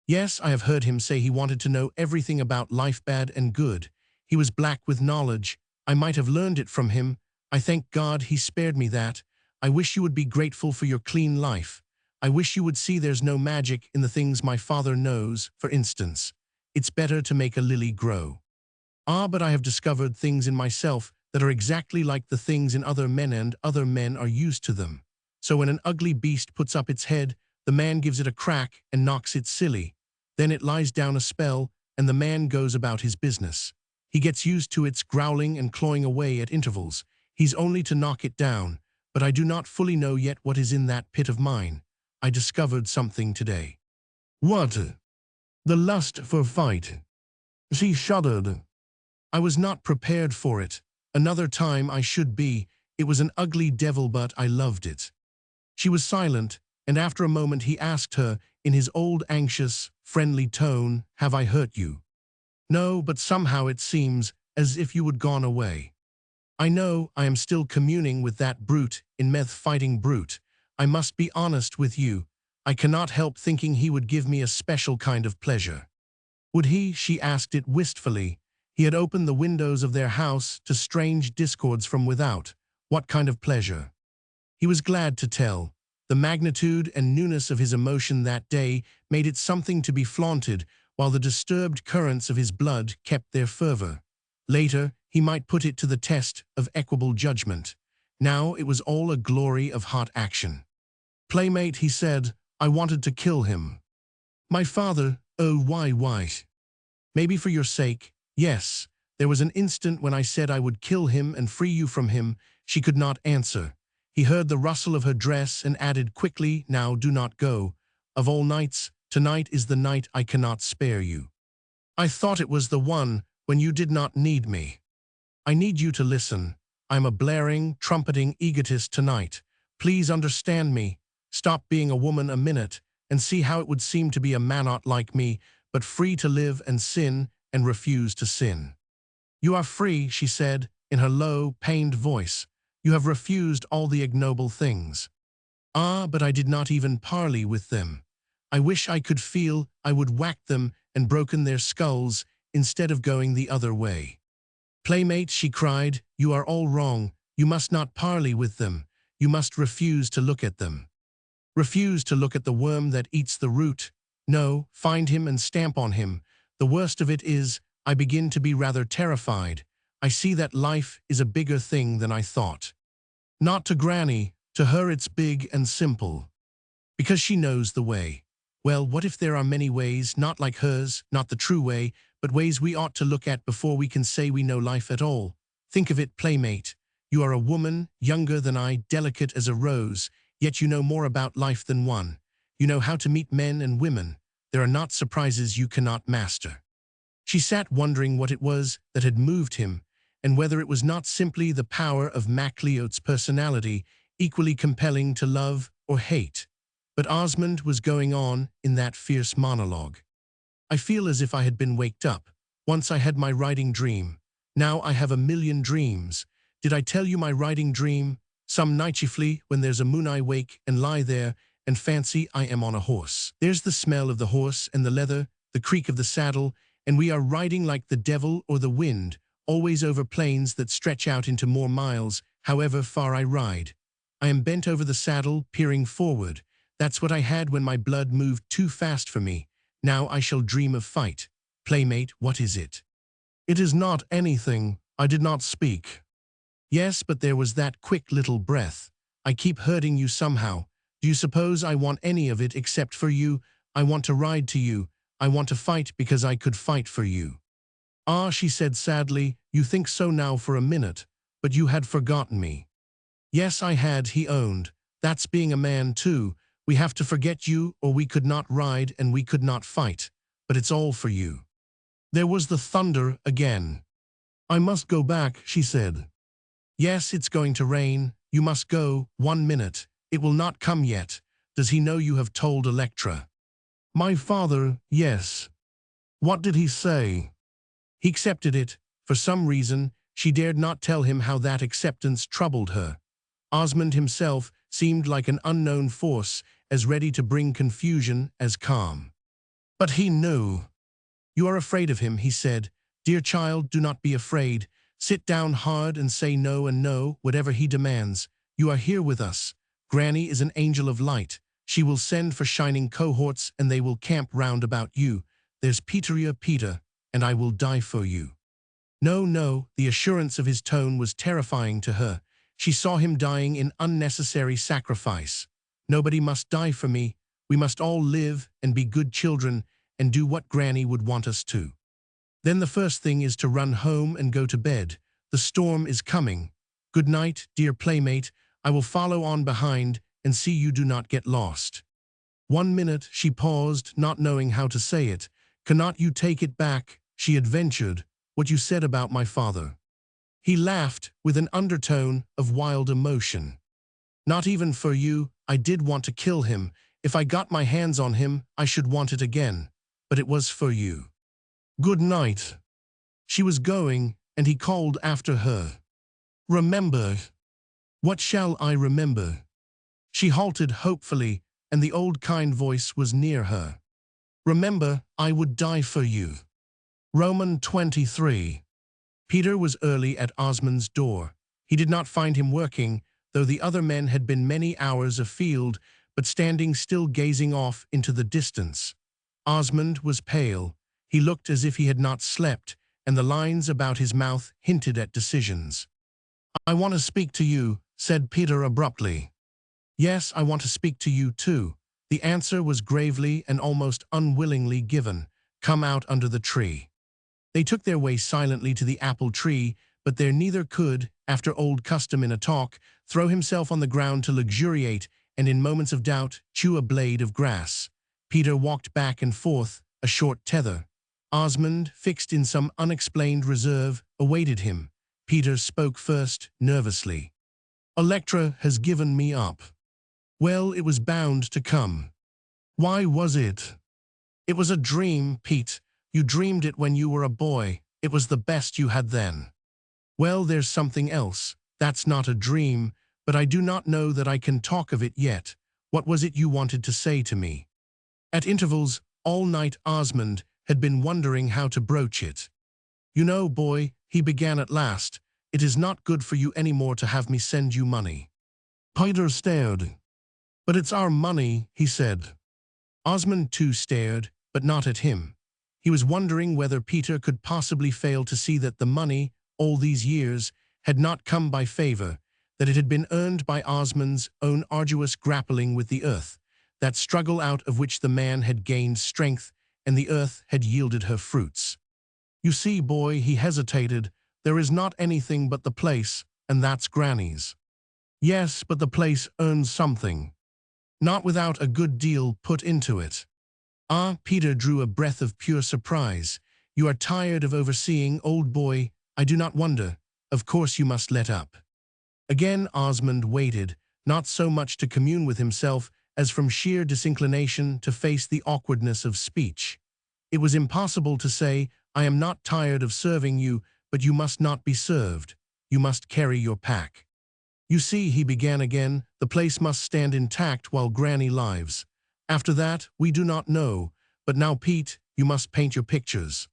"Yes, I have heard him say he wanted to know everything about life, bad and good. He was black with knowledge. I might have learned it from him. I thank God he spared me that. I wish you would be grateful for your clean life. I wish you would see there's no magic in the things my father knows. For instance, it's better to make a lily grow. Ah, but I have discovered things in myself that are exactly like the things in other men, and other men are used to them. So when an ugly beast puts up its head, the man gives it a crack and knocks it silly. Then it lies down a spell, and the man goes about his business. He gets used to its growling and clawing away at intervals. He's only to knock it down, but I do not fully know yet what is in that pit of mine. I discovered something today." "What?" "The lust for fight." She shuddered. "I was not prepared for it. Another time I should be. It was an ugly devil, but I loved it." She was silent, and after a moment he asked her, in his old anxious, friendly tone, "Have I hurt you?" "No, but somehow it seems as if you had gone away." "I know, I am still communing with that brute, in meth-fighting brute. I must be honest with you. I cannot help thinking he would give me a special kind of pleasure." "Would he?" She asked it wistfully. He had opened the windows of their house to strange discords from without. What kind of pleasure? He was glad to tell. The magnitude and newness of his emotion that day made it something to be flaunted, while the disturbed currents of his blood kept their fervor. Later, he might put it to the test of equable judgment. Now it was all a glory of hot action. "Playmate," he said, "I wanted to kill him." "My father, oh why? Maybe for your sake, yes. There was an instant when I said I would kill him and free you from him." She could not answer. He heard the rustle of her dress and added quickly, "Now do not go. Of all nights, tonight is the night I cannot spare you. I thought it was the one when you did not need me. I need you to listen. I'm a blaring, trumpeting egotist tonight. Please understand me. Stop being a woman a minute and see how it would seem to be a manot like me, but free to live and sin and refuse to sin." "You are free," she said, in her low, pained voice. "You have refused all the ignoble things." "Ah, but I did not even parley with them. I wish I could feel I would whack them and broken their skulls instead of going the other way." "Playmate," she cried, "you are all wrong. You must not parley with them. You must refuse to look at them. Refuse to look at the worm that eats the root. No, find him and stamp on him. The worst of it is, I begin to be rather terrified. I see that life is a bigger thing than I thought. Not to Granny, to her it's big and simple. Because she knows the way. Well, what if there are many ways, not like hers, not the true way, but ways we ought to look at before we can say we know life at all? Think of it, Playmate. You are a woman, younger than I, delicate as a rose, yet you know more about life than one. You know how to meet men and women. There are not surprises you cannot master." She sat wondering what it was that had moved him, and whether it was not simply the power of MacLeod's personality, equally compelling to love or hate. But Osmond was going on in that fierce monologue. "I feel as if I had been waked up. Once I had my writing dream. Now I have a million dreams. Did I tell you my writing dream? Some night chiefly, when there's a moon I wake and lie there and fancy I am on a horse. There's the smell of the horse and the leather, the creak of the saddle, and we are riding like the devil or the wind, always over plains that stretch out into more miles, however far I ride. I am bent over the saddle, peering forward. That's what I had when my blood moved too fast for me. Now I shall dream of fight. Playmate, what is it?" "It is not anything. I did not speak." "Yes, but there was that quick little breath. I keep hurting you somehow. Do you suppose I want any of it except for you? I want to ride to you. I want to fight because I could fight for you." "Ah," she said sadly, "you think so now for a minute, but you had forgotten me." "Yes, I had," he owned. "That's being a man too. We have to forget you or we could not ride and we could not fight. But it's all for you." There was the thunder again. "I must go back," she said. "Yes, it's going to rain. You must go. 1 minute. It will not come yet. Does he know you have told Electra?" "My father, yes." "What did he say?" "He accepted it. For some reason, she dared not tell him how that acceptance troubled her. Osmond himself seemed like an unknown force, as ready to bring confusion as calm. But he knew. "You are afraid of him," he said. "Dear child, do not be afraid. Sit down hard and say no and no, whatever he demands. You are here with us. Granny is an angel of light. She will send for shining cohorts and they will camp round about you. There's Peter, and I will die for you." No, no, the assurance of his tone was terrifying to her. She saw him dying in unnecessary sacrifice. "Nobody must die for me. We must all live and be good children and do what Granny would want us to. Then the first thing is to run home and go to bed. The storm is coming. Good night, dear playmate. I will follow on behind and see you do not get lost." 1 minute she paused, not knowing how to say it. "Cannot you take it back," she adventured, "what you said about my father?" He laughed with an undertone of wild emotion. "Not even for you. I did want to kill him. If I got my hands on him, I should want it again. But it was for you. Good night." She was going, and he called after her. "Remember." "What shall I remember?" She halted hopefully, and the old kind voice was near her. "Remember, I would die for you." Roman 23. Peter was early at Osmond's door. He did not find him working, though the other men had been many hours afield, but standing still gazing off into the distance. Osmond was pale. He looked as if he had not slept, and the lines about his mouth hinted at decisions. "I want to speak to you," said Peter abruptly. "Yes, I want to speak to you too." The answer was gravely and almost unwillingly given. "Come out under the tree." They took their way silently to the apple tree, but there neither could, after old custom in a talk, throw himself on the ground to luxuriate and in moments of doubt chew a blade of grass. Peter walked back and forth, a short tether. Osmond, fixed in some unexplained reserve, awaited him. Peter spoke first, nervously. "Electra has given me up." "Well, it was bound to come." "Why was it?" "It was a dream, Pete. You dreamed it when you were a boy. It was the best you had then." "Well, there's something else. That's not a dream, but I do not know that I can talk of it yet. What was it you wanted to say to me?" At intervals, all night Osmond had been wondering how to broach it. "You know, boy," he began at last, "it is not good for you any more to have me send you money." Peter stared. "But it's our money," he said. Osmond too stared, but not at him. He was wondering whether Peter could possibly fail to see that the money, all these years, had not come by favor, that it had been earned by Osmond's own arduous grappling with the earth, that struggle out of which the man had gained strength and the earth had yielded her fruits. "You see, boy," he hesitated, "there is not anything but the place, and that's Granny's." "Yes, but the place earns something." "Not without a good deal put into it." "Ah," Peter drew a breath of pure surprise. "You are tired of overseeing, old boy. I do not wonder. Of course you must let up." Again Osmond waited, not so much to commune with himself as from sheer disinclination to face the awkwardness of speech. It was impossible to say, "I am not tired of serving you, but you must not be served. You must carry your pack." "You see," he began again, "the place must stand intact while Granny lives. After that, we do not know, but now, Pete, you must paint your pictures."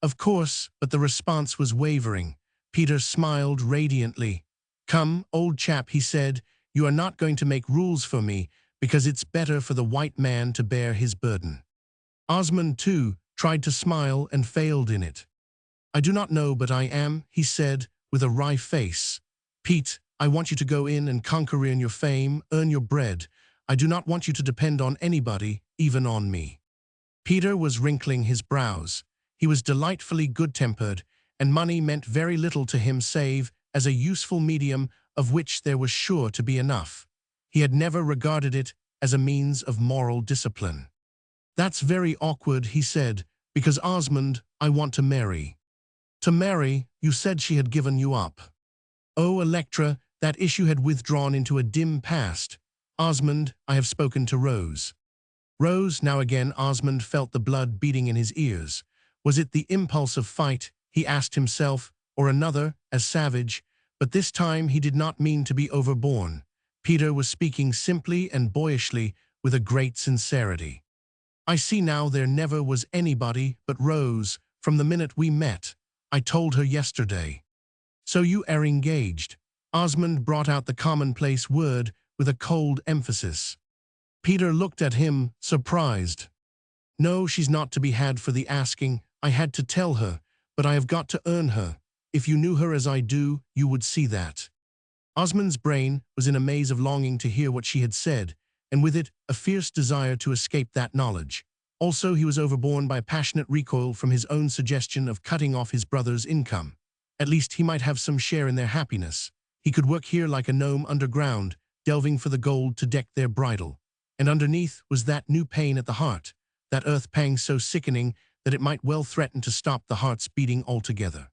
"Of course," but the response was wavering. Peter smiled radiantly. "Come, old chap," he said, "you are not going to make rules for me, because it's better for the white man to bear his burden." Osmond, too, tried to smile and failed in it. "I do not know, but I am," he said, with a wry face. "Pete, I want you to go in and conquer in your fame, earn your bread. I do not want you to depend on anybody, even on me." Peter was wrinkling his brows. He was delightfully good-tempered, and money meant very little to him save as a useful medium of which there was sure to be enough. He had never regarded it as a means of moral discipline. "That's very awkward," he said, "because, Osmond, I want to marry." "To marry? You said she had given you up." "Oh, Electra, that issue had withdrawn into a dim past. Osmond, I have spoken to Rose." Rose, now again Osmond felt the blood beating in his ears. Was it the impulse of fight, he asked himself, or another, as savage? But this time he did not mean to be overborne. Peter was speaking simply and boyishly, with a great sincerity. "I see now there never was anybody but Rose, from the minute we met. I told her yesterday." "So you are engaged?" Osmond brought out the commonplace word with a cold emphasis. Peter looked at him, surprised. "No, she's not to be had for the asking. I had to tell her, but I have got to earn her. If you knew her as I do, you would see that." Osmond's brain was in a maze of longing to hear what she had said, and with it a fierce desire to escape that knowledge. Also, he was overborne by a passionate recoil from his own suggestion of cutting off his brother's income. At least he might have some share in their happiness. He could work here like a gnome underground, delving for the gold to deck their bridal. And underneath was that new pain at the heart, that earth pang so sickening that it might well threaten to stop the heart's beating altogether.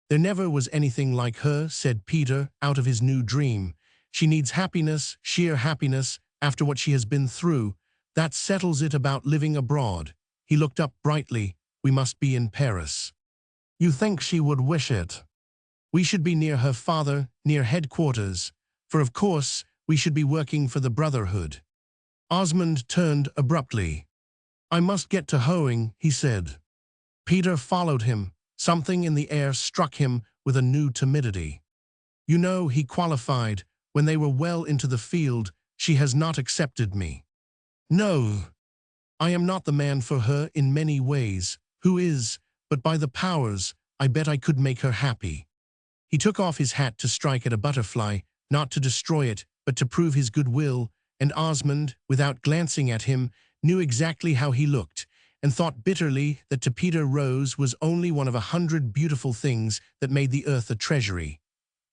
"There never was anything like her," said Peter, out of his new dream. "She needs happiness, sheer happiness, after what she has been through. That settles it about living abroad." He looked up brightly. "We must be in Paris." "You think she would wish it?" "We should be near her father, near headquarters, for of course we should be working for the Brotherhood." Osmond turned abruptly. "I must get to hoeing," he said. Peter followed him. Something in the air struck him with a new timidity. "You know," he qualified, when they were well into the field, "she has not accepted me. No, I am not the man for her in many ways. Who is? But by the powers, I bet I could make her happy." He took off his hat to strike at a butterfly, not to destroy it, but to prove his goodwill, and Osmond, without glancing at him, knew exactly how he looked, and thought bitterly that to Peter Rose was only one of 100 beautiful things that made the earth a treasury.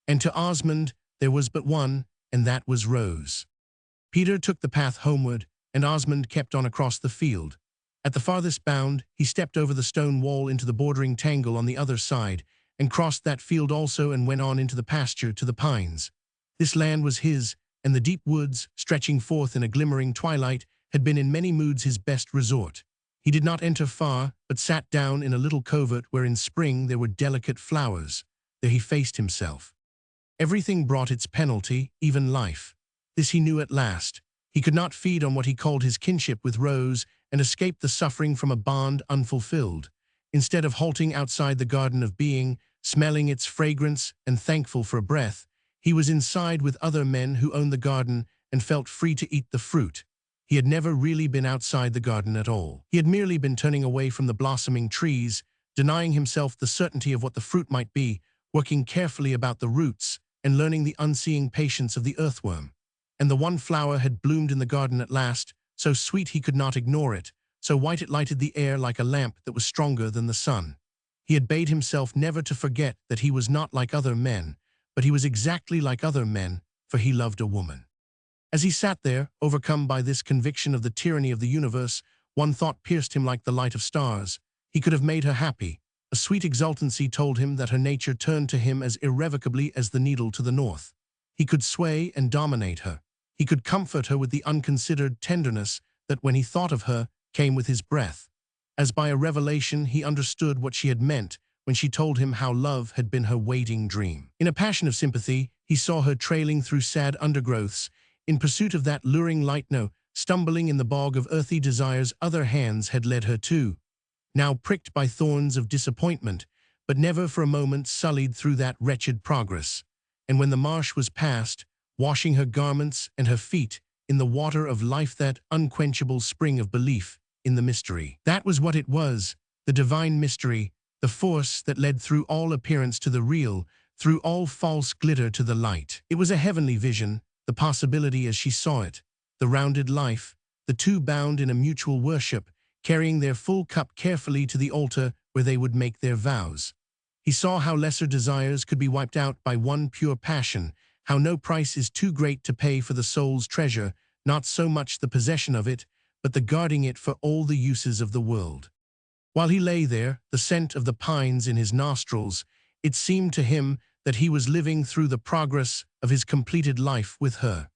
And to Osmond there was but one, and that was Rose. Peter took the path homeward, and Osmond kept on across the field. At the farthest bound, he stepped over the stone wall into the bordering tangle on the other side, and crossed that field also and went on into the pasture to the pines. This land was his, and the deep woods, stretching forth in a glimmering twilight, had been in many moods his best resort. He did not enter far, but sat down in a little covert where in spring there were delicate flowers. There he faced himself. Everything brought its penalty, even life. This he knew at last. He could not feed on what he called his kinship with Rose and escape the suffering from a bond unfulfilled. Instead of halting outside the garden of being, smelling its fragrance and thankful for a breath, he was inside with other men who owned the garden and felt free to eat the fruit. He had never really been outside the garden at all. He had merely been turning away from the blossoming trees, denying himself the certainty of what the fruit might be, working carefully about the roots, and learning the unseeing patience of the earthworm. And the one flower had bloomed in the garden at last, so sweet he could not ignore it, so white it lighted the air like a lamp that was stronger than the sun. He had bade himself never to forget that he was not like other men, but he was exactly like other men, for he loved a woman. As he sat there, overcome by this conviction of the tyranny of the universe, one thought pierced him like the light of stars. He could have made her happy. A sweet exultancy told him that her nature turned to him as irrevocably as the needle to the north. He could sway and dominate her. He could comfort her with the unconsidered tenderness that, when he thought of her, came with his breath. As by a revelation, he understood what she had meant when she told him how love had been her waiting dream. In a passion of sympathy, he saw her trailing through sad undergrowths, in pursuit of that luring light, no, stumbling in the bog of earthly desires other hands had led her to. Now pricked by thorns of disappointment, but never for a moment sullied through that wretched progress. And when the marsh was past, washing her garments and her feet in the water of life, that unquenchable spring of belief in the mystery. That was what it was, the divine mystery, the force that led through all appearance to the real, through all false glitter to the light. It was a heavenly vision, the possibility as she saw it, the rounded life, the two bound in a mutual worship, carrying their full cup carefully to the altar where they would make their vows. He saw how lesser desires could be wiped out by one pure passion, how no price is too great to pay for the soul's treasure, not so much the possession of it, but the guarding it for all the uses of the world. While he lay there, the scent of the pines in his nostrils, it seemed to him that he was living through the progress of his completed life with her.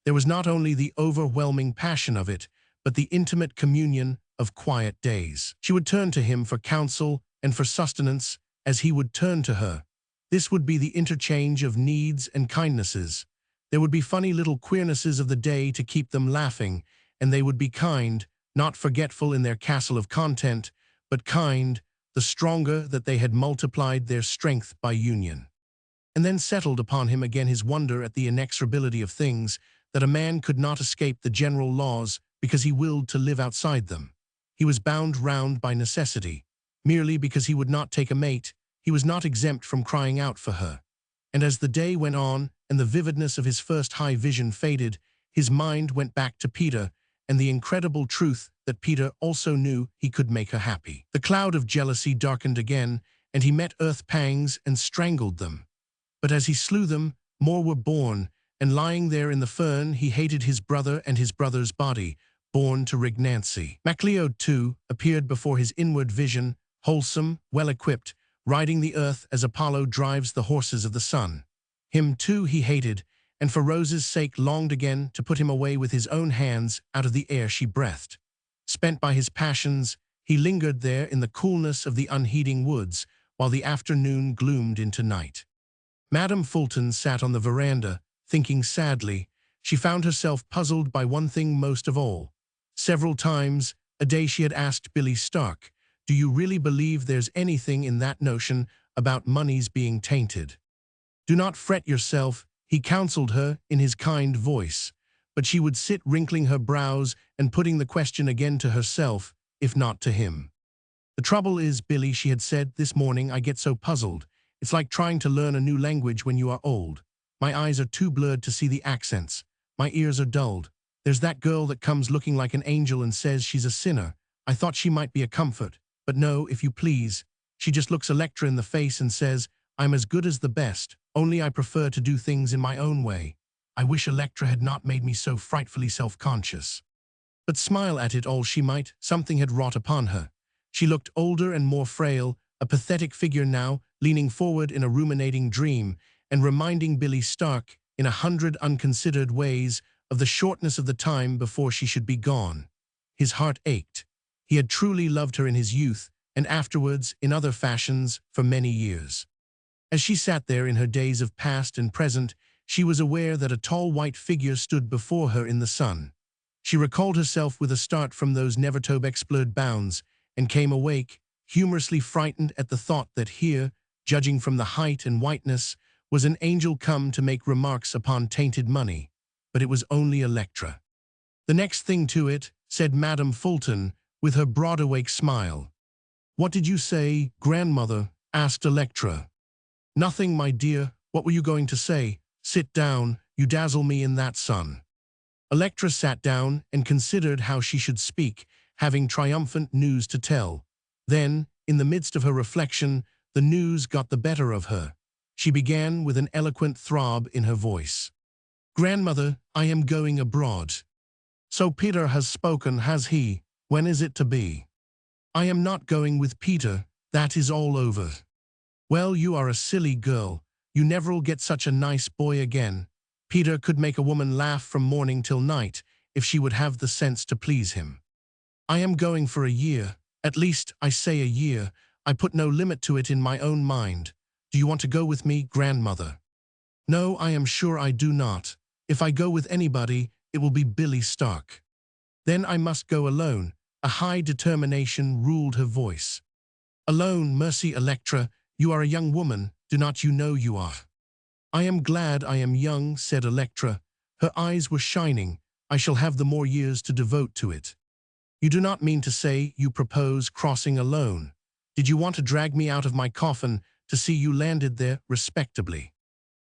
There was not only the overwhelming passion of it, but the intimate communion of quiet days. She would turn to him for counsel and for sustenance, as he would turn to her. This would be the interchange of needs and kindnesses. There would be funny little queernesses of the day to keep them laughing, and they would be kind, not forgetful in their castle of content, but kind, the stronger that they had multiplied their strength by union. And then settled upon him again his wonder at the inexorability of things, that a man could not escape the general laws because he willed to live outside them. He was bound round by necessity. Merely because he would not take a mate, he was not exempt from crying out for her. And as the day went on and the vividness of his first high vision faded, his mind went back to Peter and the incredible truth that Peter also knew he could make her happy. The cloud of jealousy darkened again, and he met earth pangs and strangled them. But as he slew them, more were born, and lying there in the fern he hated his brother and his brother's body, born to regnancy. MacLeod, too, appeared before his inward vision, wholesome, well-equipped, riding the earth as Apollo drives the horses of the sun. Him, too, he hated, and for Rose's sake longed again to put him away with his own hands out of the air she breathed. Spent by his passions, he lingered there in the coolness of the unheeding woods, while the afternoon gloomed into night. Madame Fulton sat on the veranda, thinking sadly. She found herself puzzled by one thing most of all. Several times a day she had asked Billy Stark, Do you really believe there's anything in that notion about money's being tainted? Do not fret yourself, he counseled her in his kind voice, but she would sit wrinkling her brows and putting the question again to herself, if not to him. The trouble is, Billy, she had said this morning, I get so puzzled. It's like trying to learn a new language when you are old. My eyes are too blurred to see the accents. My ears are dulled. There's that girl that comes looking like an angel and says she's a sinner. I thought she might be a comfort, but no, if you please. She just looks Electra in the face and says, I'm as good as the best, only I prefer to do things in my own way. I wish Electra had not made me so frightfully self-conscious. But smile at it all she might, something had wrought upon her. She looked older and more frail, a pathetic figure now, leaning forward in a ruminating dream, and reminding Billy Stark, in 100 unconsidered ways, of the shortness of the time before she should be gone. His heart ached. He had truly loved her in his youth, and afterwards, in other fashions, for many years. As she sat there in her days of past and present, she was aware that a tall white figure stood before her in the sun. She recalled herself with a start from those never-to-be-explored bounds, and came awake, humorously frightened at the thought that here, judging from the height and whiteness, was an angel come to make remarks upon tainted money. But it was only Electra. The next thing to it, said Madame Fulton, with her broad-awake smile. What did you say, grandmother? Asked Electra. Nothing, my dear. What were you going to say? Sit down, you dazzle me in that sun. Electra sat down and considered how she should speak, having triumphant news to tell. Then, in the midst of her reflection, the news got the better of her. She began with an eloquent throb in her voice. Grandmother, I am going abroad. So Peter has spoken, has he? When is it to be? I am not going with Peter, that is all over. Well, you are a silly girl. You never'll get such a nice boy again. Peter could make a woman laugh from morning till night, if she would have the sense to please him. I am going for a year. At least, I say a year. I put no limit to it in my own mind. Do you want to go with me, grandmother? No, I am sure I do not. If I go with anybody, it will be Billy Stark. Then I must go alone. A high determination ruled her voice. Alone, mercy, Electra, you are a young woman, do not you know you are? I am glad I am young, said Electra. Her eyes were shining. I shall have the more years to devote to it. You do not mean to say you propose crossing alone. Did you want to drag me out of my coffin to see you landed there respectably?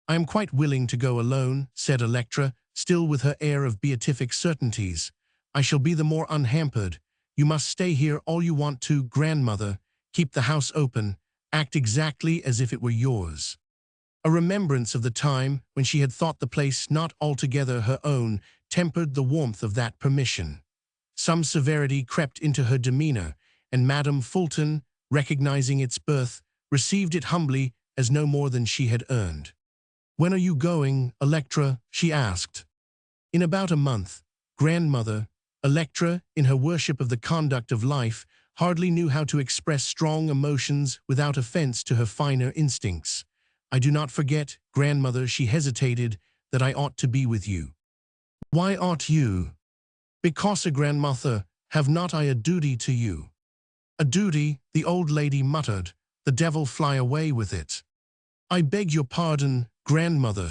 I am quite willing to go alone, said Electra, still with her air of beatific certainties. I shall be the more unhampered. You must stay here all you want to, grandmother. Keep the house open. Act exactly as if it were yours. A remembrance of the time when she had thought the place not altogether her own tempered the warmth of that permission. Some severity crept into her demeanor, and Madame Fulton, recognizing its birth, received it humbly as no more than she had earned. When are you going, Electra? She asked. In about a month, grandmother. Electra, in her worship of the conduct of life, hardly knew how to express strong emotions without offense to her finer instincts. I do not forget, grandmother, she hesitated, that I ought to be with you. Why ought you? Because, grandmother, have not I a duty to you? A duty, the old lady muttered, the devil fly away with it. I beg your pardon, grandmother.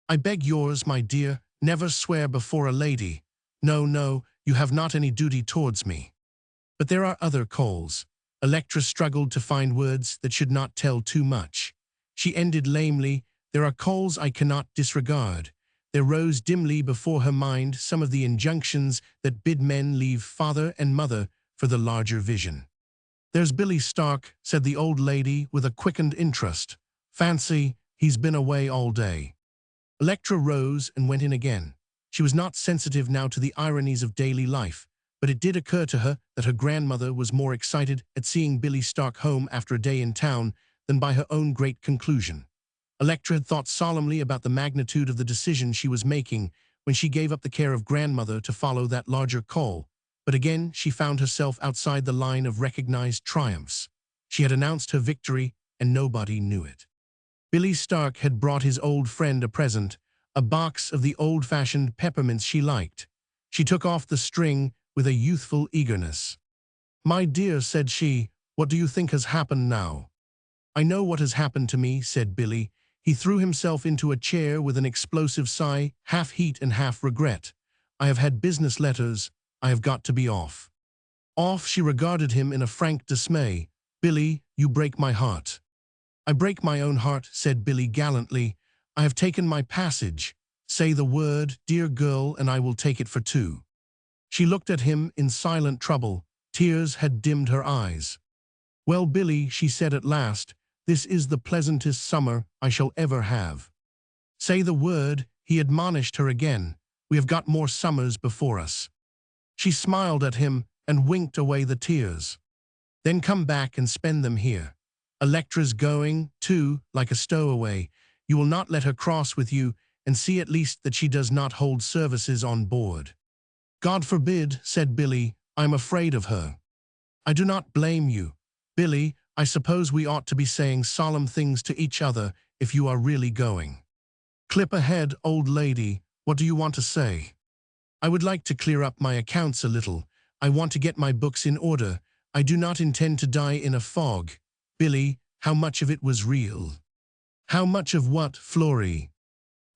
I beg yours, my dear, never swear before a lady. No, no, you have not any duty towards me. But there are other calls. Electra struggled to find words that should not tell too much. She ended lamely, there are calls I cannot disregard. There rose dimly before her mind some of the injunctions that bid men leave father and mother for the larger vision. There's Billy Stark, said the old lady with a quickened interest. Fancy, he's been away all day. Electra rose and went in again. She was not sensitive now to the ironies of daily life, but it did occur to her that her grandmother was more excited at seeing Billy Stark home after a day in town than by her own great conclusion. Electra had thought solemnly about the magnitude of the decision she was making when she gave up the care of grandmother to follow that larger call, but again she found herself outside the line of recognized triumphs. She had announced her victory, and nobody knew it. Billy Stark had brought his old friend a present, a box of the old-fashioned peppermints she liked. She took off the string with a youthful eagerness. "My dear," said she, "what do you think has happened now?" "I know what has happened to me," said Billy. He threw himself into a chair with an explosive sigh, half heat and half regret. "I have had business letters. I have got to be off." Off, she regarded him in a frank dismay. "Billy, you break my heart." "I break my own heart," said Billy gallantly. "I have taken my passage. Say the word, dear girl, and I will take it for two." She looked at him in silent trouble. Tears had dimmed her eyes. "Well, Billy," she said at last, "this is the pleasantest summer I shall ever have." "Say the word," he admonished her again. "We have got more summers before us." She smiled at him and winked away the tears. "Then come back and spend them here. Electra's going, too, like a stowaway. You will not let her cross with you, and see at least that she does not hold services on board." "God forbid," said Billy. "I am afraid of her." "I do not blame you. Billy, I suppose we ought to be saying solemn things to each other if you are really going." "Clip ahead, old lady. What do you want to say?" "I would like to clear up my accounts a little. I want to get my books in order. I do not intend to die in a fog." "Billy, how much of it was real?" "How much of what, Florrie?"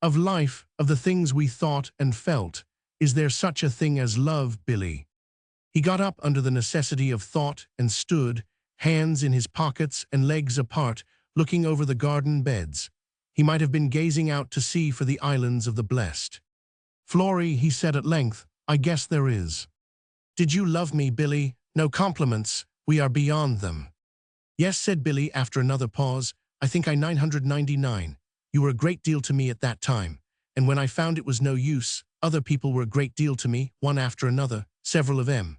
"Of life, of the things we thought and felt. Is there such a thing as love, Billy?" He got up under the necessity of thought and stood, hands in his pockets and legs apart, looking over the garden beds. He might have been gazing out to sea for the islands of the blessed. "Florrie," he said at length, "I guess there is." "Did you love me, Billy? No compliments. We are beyond them." "Yes," said Billy after another pause. "I think I 999. You were a great deal to me at that time. And when I found it was no use, other people were a great deal to me, one after another, several of them.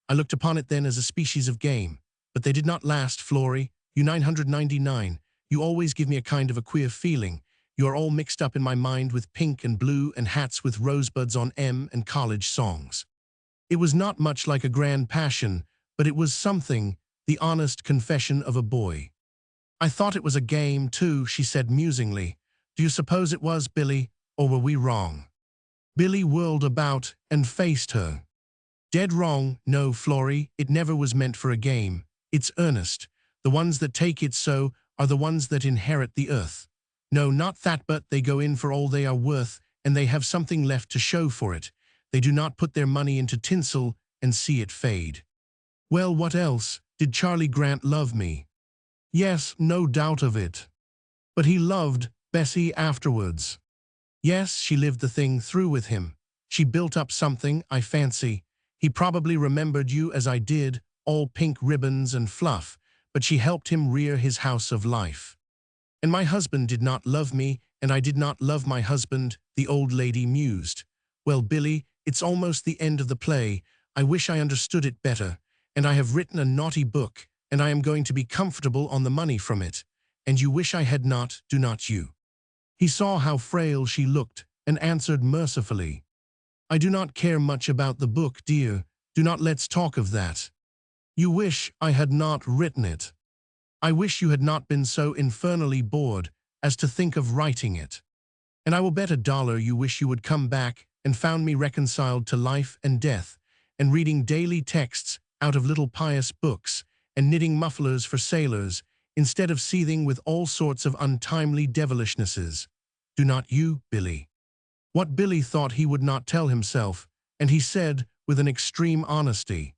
I looked upon it then as a species of game. But they did not last, Florrie. You 999. You always give me a kind of a queer feeling. You are all mixed up in my mind with pink and blue and hats with rosebuds on 'em and college songs." It was not much like a grand passion, but it was something, the honest confession of a boy. "I thought it was a game, too," she said musingly. "Do you suppose it was, Billy, or were we wrong?" Billy whirled about and faced her. "Dead wrong, no, Florrie, it never was meant for a game. It's earnest. The ones that take it so are the ones that inherit the earth. No, not that, but they go in for all they are worth, and they have something left to show for it. They do not put their money into tinsel and see it fade." "Well, what else? Did Charlie Grant love me?" "Yes, no doubt of it." "But he loved Bessie afterwards." "Yes, she lived the thing through with him. She built up something, I fancy. He probably remembered you as I did, all pink ribbons and fluff, but she helped him rear his house of life." "And my husband did not love me, and I did not love my husband," the old lady mused. "Well, Billy, it's almost the end of the play. I wish I understood it better. And I have written a naughty book, and I am going to be comfortable on the money from it. And you wish I had not, do not you?" He saw how frail she looked, and answered mercifully, "I do not care much about the book, dear. Do not let's talk of that. You wish I had not written it. I wish you had not been so infernally bored as to think of writing it. And I will bet $1 you wish you would come back and found me reconciled to life and death, and reading daily texts out of little pious books, and knitting mufflers for sailors, instead of seething with all sorts of untimely devilishnesses. Do not you, Billy?" What Billy thought he would not tell himself, and he said with an extreme honesty,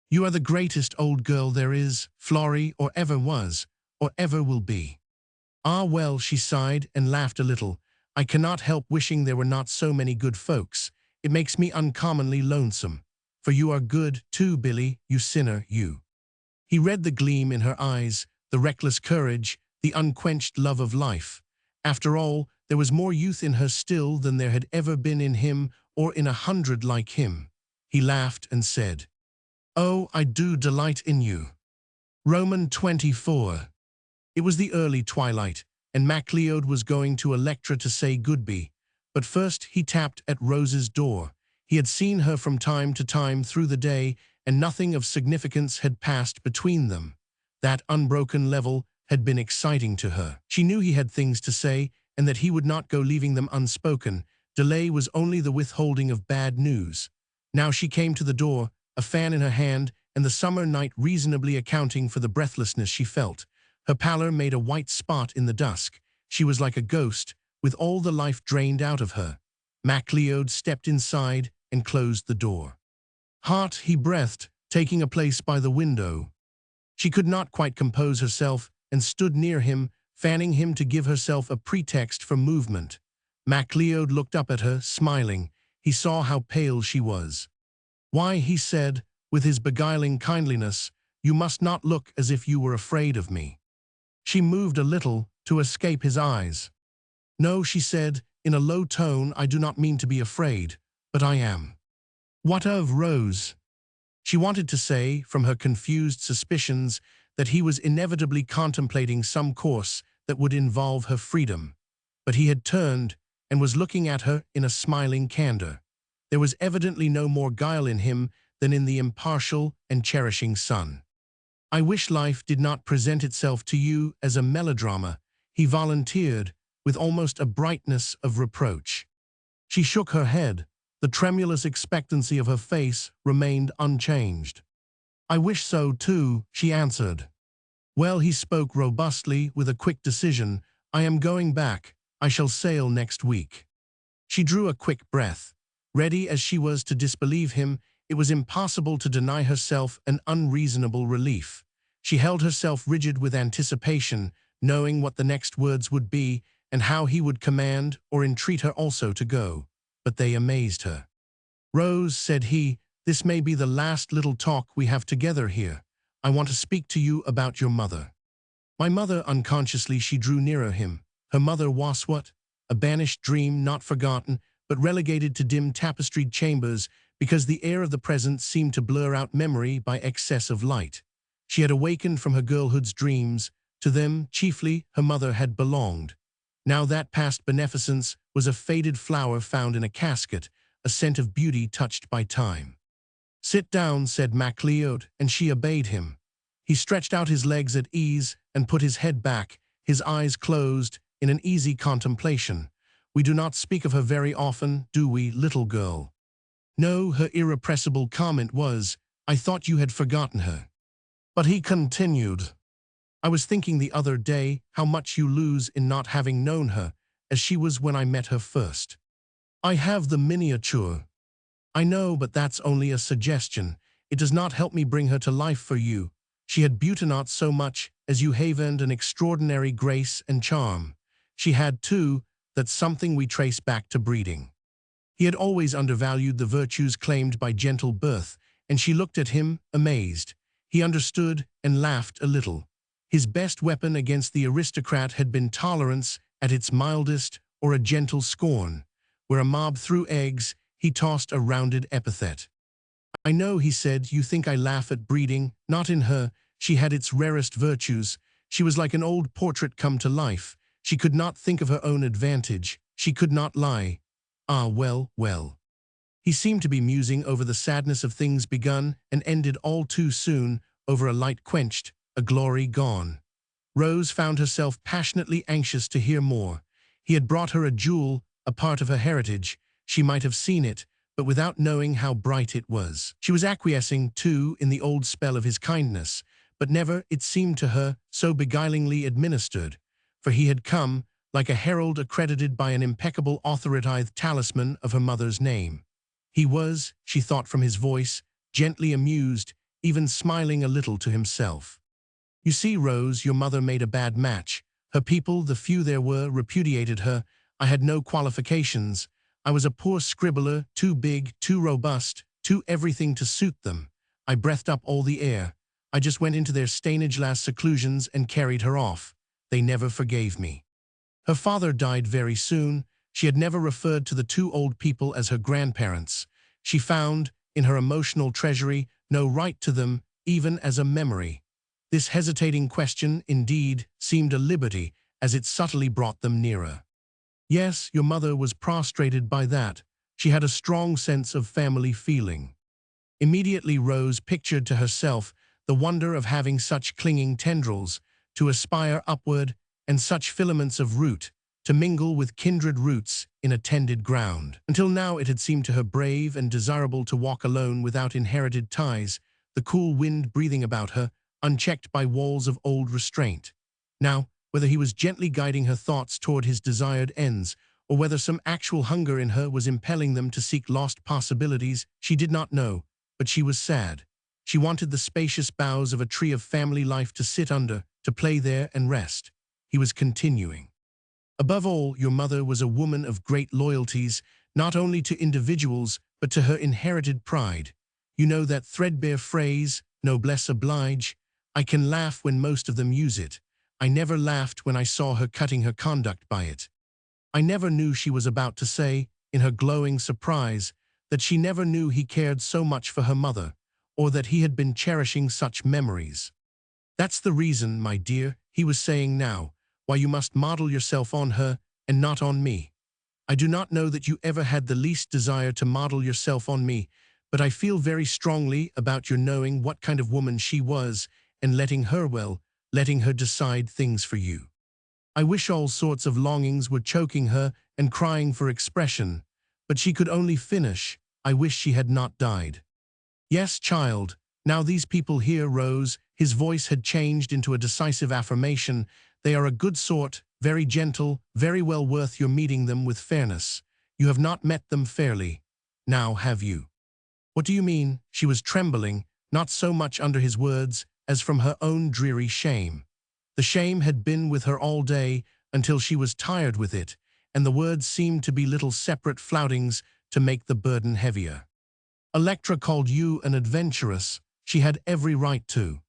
"You are the greatest old girl there is, Florrie, or ever was, or ever will be." "Ah, well," she sighed and laughed a little, "I cannot help wishing there were not so many good folks. It makes me uncommonly lonesome. For you are good, too, Billy, you sinner, you." He read the gleam in her eyes, the reckless courage, the unquenched love of life. After all, there was more youth in her still than there had ever been in him or in 100 like him. He laughed and said, "Oh, I do delight in you." Roman 24. It was the early twilight, and MacLeod was going to Electra to say goodbye. But first he tapped at Rose's door. He had seen her from time to time through the day, and nothing of significance had passed between them. That unbroken level had been exciting to her. She knew he had things to say, and that he would not go leaving them unspoken. Delay was only the withholding of bad news. Now she came to the door, a fan in her hand, and the summer night reasonably accounting for the breathlessness she felt. Her pallor made a white spot in the dusk. She was like a ghost, with all the life drained out of her. MacLeod stepped inside and closed the door. Hot, he breathed, taking a place by the window. She could not quite compose herself and stood near him, fanning him to give herself a pretext for movement. MacLeod looked up at her, smiling. He saw how pale she was. "Why," he said, with his beguiling kindliness, "you must not look as if you were afraid of me." She moved a little to escape his eyes. "No," she said, in a low tone, "I do not mean to be afraid, but I am." "What of, Rose?" She wanted to say, from her confused suspicions, that he was inevitably contemplating some course that would involve her freedom. But he had turned and was looking at her in a smiling candor. There was evidently no more guile in him than in the impartial and cherishing sun. "I wish life did not present itself to you as a melodrama," he volunteered, with almost a brightness of reproach. She shook her head. The tremulous expectancy of her face remained unchanged. "I wish so too," she answered. "Well," he spoke robustly, with a quick decision, "I am going back. I shall sail next week." She drew a quick breath. Ready as she was to disbelieve him, it was impossible to deny herself an unreasonable relief. She held herself rigid with anticipation, knowing what the next words would be and how he would command or entreat her also to go. But they amazed her. "Rose," said he, "this may be the last little talk we have together here. I want to speak to you about your mother." "My mother," unconsciously she drew nearer him. Her mother was what? A banished dream, not forgotten, but relegated to dim tapestried chambers because the air of the present seemed to blur out memory by excess of light. She had awakened from her girlhood's dreams. To them, chiefly, her mother had belonged. Now that past beneficence was a faded flower found in a casket, a scent of beauty touched by time. "Sit down," said MacLeod, and she obeyed him. He stretched out his legs at ease and put his head back, his eyes closed, in an easy contemplation. "We do not speak of her very often, do we, little girl?" "No," her irrepressible comment was, "I thought you had forgotten her." But he continued, "I was thinking the other day how much you lose in not having known her as she was when I met her first. I have the miniature. I know, but that's only a suggestion. It does not help me bring her to life for you. She had beauty not so much as you havened an extraordinary grace and charm. She had, too, that something we trace back to breeding." He had always undervalued the virtues claimed by gentle birth, and she looked at him, amazed. He understood and laughed a little. His best weapon against the aristocrat had been tolerance at its mildest, or a gentle scorn. Where a mob threw eggs, he tossed a rounded epithet. "I know," he said, "you think I laugh at breeding. Not in her. She had its rarest virtues. She was like an old portrait come to life. She could not think of her own advantage. She could not lie. Ah, well, well." He seemed to be musing over the sadness of things begun and ended all too soon, over a light quenched, a glory gone. Rose found herself passionately anxious to hear more. He had brought her a jewel, a part of her heritage. She might have seen it, but without knowing how bright it was. She was acquiescing, too, in the old spell of his kindness, but never, it seemed to her, so beguilingly administered. For he had come, like a herald accredited by an impeccable authoritative talisman of her mother's name. He was, she thought from his voice, gently amused, even smiling a little to himself. "You see, Rose, your mother made a bad match. Her people, the few there were, repudiated her. I had no qualifications. I was a poor scribbler, too big, too robust, too everything to suit them. I breathed up all the air. I just went into their Stanislas seclusions and carried her off. They never forgave me." Her father died very soon. She had never referred to the two old people as her grandparents. She found, in her emotional treasury, no right to them, even as a memory. This hesitating question, indeed, seemed a liberty, as it subtly brought them nearer. "Yes, your mother was prostrated by that. She had a strong sense of family feeling." Immediately Rose pictured to herself the wonder of having such clinging tendrils, to aspire upward, and such filaments of root, to mingle with kindred roots in a tended ground. Until now it had seemed to her brave and desirable to walk alone without inherited ties, the cool wind breathing about her, unchecked by walls of old restraint. Now, whether he was gently guiding her thoughts toward his desired ends, or whether some actual hunger in her was impelling them to seek lost possibilities, she did not know, but she was sad. She wanted the spacious boughs of a tree of family life to sit under, to play there and rest. He was continuing. Above all, your mother was a woman of great loyalties, not only to individuals, but to her inherited pride. You know that threadbare phrase, noblesse oblige? I can laugh when most of them use it. I never laughed when I saw her cutting her conduct by it. I never knew she was about to say, in her glowing surprise, that she never knew he cared so much for her mother, or that he had been cherishing such memories. That's the reason, my dear, he was saying now, why you must model yourself on her and not on me. I do not know that you ever had the least desire to model yourself on me, but I feel very strongly about your knowing what kind of woman she was and letting her decide things for you. I wish all sorts of longings were choking her and crying for expression, but she could only finish, I wish she had not died. Yes, child, now these people here, Rose, his voice had changed into a decisive affirmation. They are a good sort, very gentle, very well worth your meeting them with fairness. You have not met them fairly. Now have you? What do you mean? She was trembling, not so much under his words as from her own dreary shame. The shame had been with her all day until she was tired with it, and the words seemed to be little separate floutings to make the burden heavier. Electra called you an adventuress. She had every right to.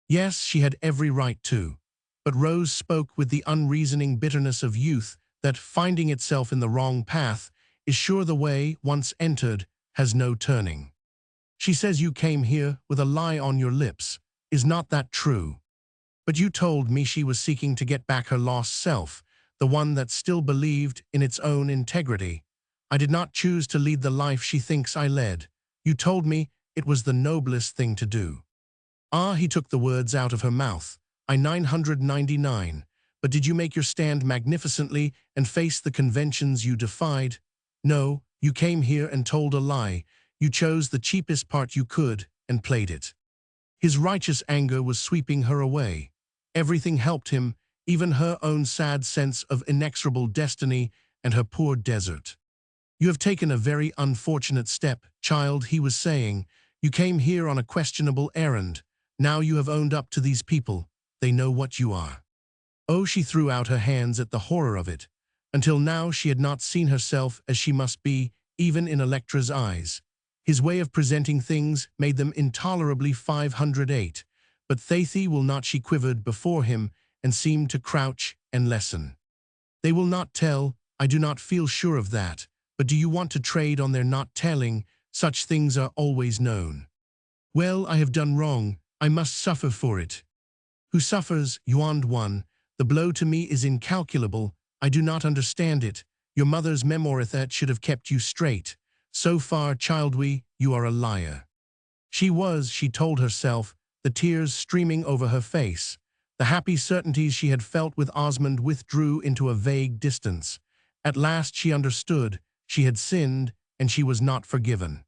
Yes, she had every right to. But Rose spoke with the unreasoning bitterness of youth that, finding itself in the wrong path, is sure the way, once entered, has no turning. She says you came here with a lie on your lips. Is not that true? But you told me she was seeking to get back her lost self, the one that still believed in its own integrity. I did not choose to lead the life she thinks I led. You told me it was the noblest thing to do. Ah, he took the words out of her mouth. I 999. But did you make your stand magnificently and face the conventions you defied? No, you came here and told a lie. You chose the cheapest part you could and played it. His righteous anger was sweeping her away. Everything helped him, even her own sad sense of inexorable destiny and her poor desert. You have taken a very unfortunate step, child, he was saying. You came here on a questionable errand. Now you have owned up to these people. They know what you are. Oh, she threw out her hands at the horror of it. Until now she had not seen herself as she must be, even in Electra's eyes. His way of presenting things made them intolerably 508. But Thethi will not, she quivered before him and seemed to crouch and lessen. They will not tell, I do not feel sure of that, but do you want to trade on their not telling? Such things are always known. Well, I have done wrong, I must suffer for it. Who suffers? Yuan one. The blow to me is incalculable, I do not understand it. Your mother's memorithat should have kept you straight. So far, childwe, you are a liar. She was, she told herself, the tears streaming over her face. The happy certainties she had felt with Osmond withdrew into a vague distance. At last she understood. She had sinned, and she was not forgiven.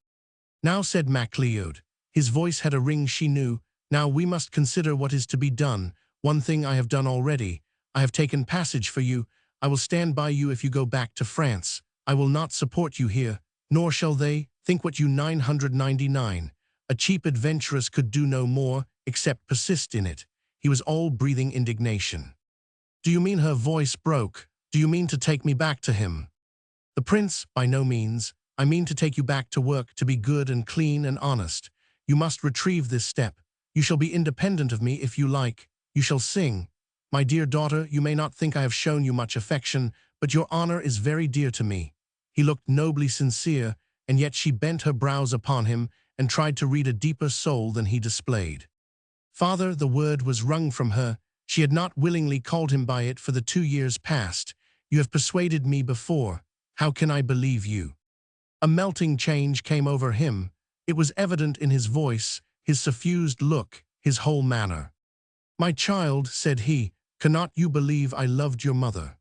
Now, said MacLeod. His voice had a ring she knew. Now we must consider what is to be done. One thing I have done already. I have taken passage for you. I will stand by you if you go back to France. I will not support you here, nor shall they. Think what you 999. A cheap adventuress could do no more, except persist in it. He was all breathing indignation. Do you mean, her voice broke, do you mean to take me back to him? The prince, by no means. I mean to take you back to work, to be good and clean and honest. You must retrieve this step. You shall be independent of me if you like. You shall sing. My dear daughter, you may not think I have shown you much affection, but your honor is very dear to me. He looked nobly sincere, and yet she bent her brows upon him and tried to read a deeper soul than he displayed. Father, the word was wrung from her. She had not willingly called him by it for the 2 years past. You have persuaded me before. How can I believe you? A melting change came over him. It was evident in his voice, his suffused look, his whole manner. My child, said he, cannot you believe I loved your mother?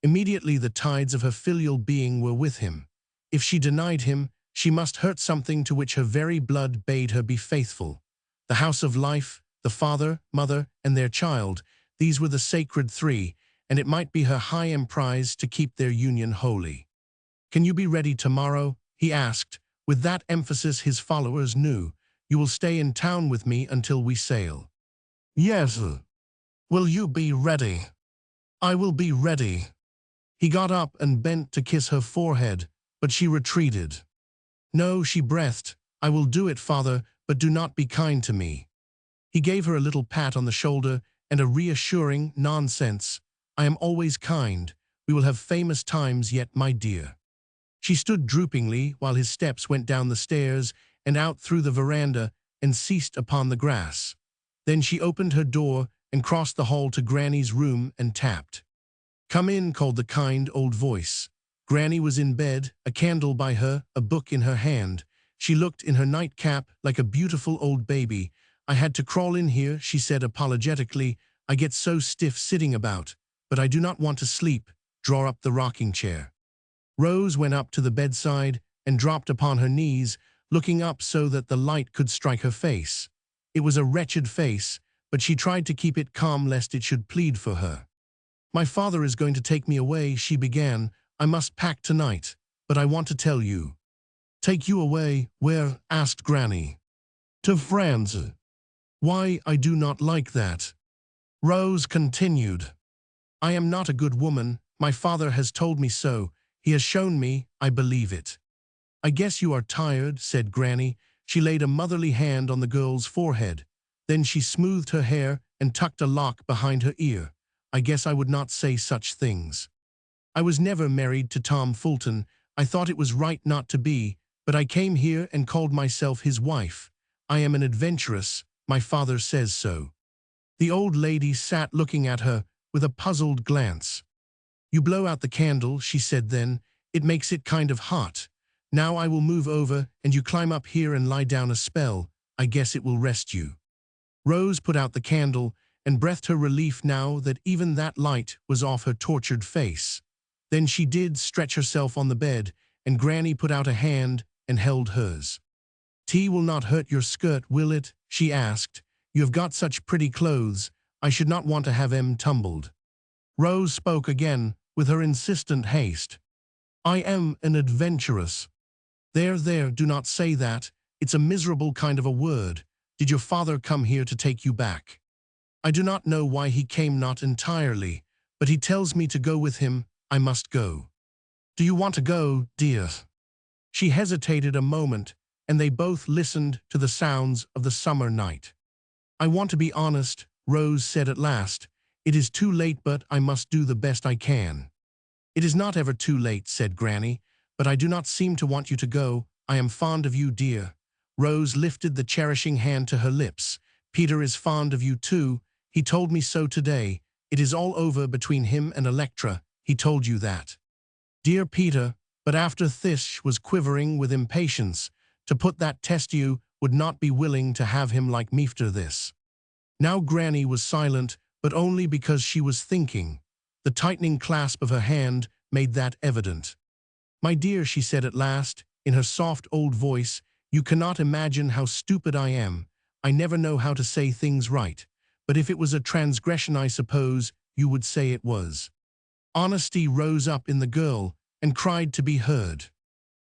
Immediately the tides of her filial being were with him. If she denied him, she must hurt something to which her very blood bade her be faithful. The house of life, the father, mother, and their child, these were the sacred three, and it might be her high emprise to keep their union holy. "Can you be ready tomorrow?" he asked. With that emphasis his followers knew. "You will stay in town with me until we sail." "Yes." "Will you be ready?" "I will be ready." He got up and bent to kiss her forehead, but she retreated. "No," she breathed. "I will do it, father, but do not be kind to me." He gave her a little pat on the shoulder and a reassuring "Nonsense. I am always kind. We will have famous times yet, my dear." She stood droopingly while his steps went down the stairs and out through the veranda and ceased upon the grass. Then she opened her door and crossed the hall to Granny's room and tapped. "Come in," called the kind old voice. Granny was in bed, a candle by her, a book in her hand. She looked in her nightcap like a beautiful old baby. "I had to crawl in here," she said apologetically. "I get so stiff sitting about. But I do not want to sleep. Draw up the rocking chair." Rose went up to the bedside and dropped upon her knees, looking up so that the light could strike her face. It was a wretched face, but she tried to keep it calm lest it should plead for her. "My father is going to take me away," she began. "I must pack tonight, but I want to tell you." "Take you away? Where?" asked Granny. "To France." "Why, I do not like that." Rose continued. "I am not a good woman. My father has told me so. He has shown me, I believe it." "I guess you are tired," said Granny. She laid a motherly hand on the girl's forehead. Then she smoothed her hair and tucked a lock behind her ear. "I guess I would not say such things. I was never married to Tom Fulton. I thought it was right not to be, but I came here and called myself his wife. I am an adventuress. My father says so." The old lady sat looking at her with a puzzled glance. "You blow out the candle," she said then. "It makes it kind of hot. Now I will move over and you climb up here and lie down a spell. I guess it will rest you." Rose put out the candle and breathed her relief now that even that light was off her tortured face. Then she did stretch herself on the bed, and Granny put out a hand and held hers. "Tea will not hurt your skirt, will it?" she asked. "You have got such pretty clothes. I should not want to have 'em tumbled." Rose spoke again with her insistent haste. "I am an adventuress." There, do not say that. It's a miserable kind of a word. Did your father come here to take you back?" "I do not know why he came, not entirely, but he tells me to go with him. I must go." "Do you want to go, dear?" She hesitated a moment, and they both listened to the sounds of the summer night. "I want to be honest," Rose said at last. "It is too late, but I must do the best I can." "It is not ever too late," said Granny, "but I do not seem to want you to go. I am fond of you, dear." Rose lifted the cherishing hand to her lips. "Peter is fond of you too. He told me so today. It is all over between him and Electra. He told you that." "Dear Peter," but after Thish was quivering with impatience. "To put that test, you would not be willing to have him like meafter this." Now Granny was silent, but only because she was thinking. The tightening clasp of her hand made that evident. "My dear," she said at last, in her soft old voice, "you cannot imagine how stupid I am. I never know how to say things right. But if it was a transgression, I suppose you would say it was." Honesty rose up in the girl and cried to be heard.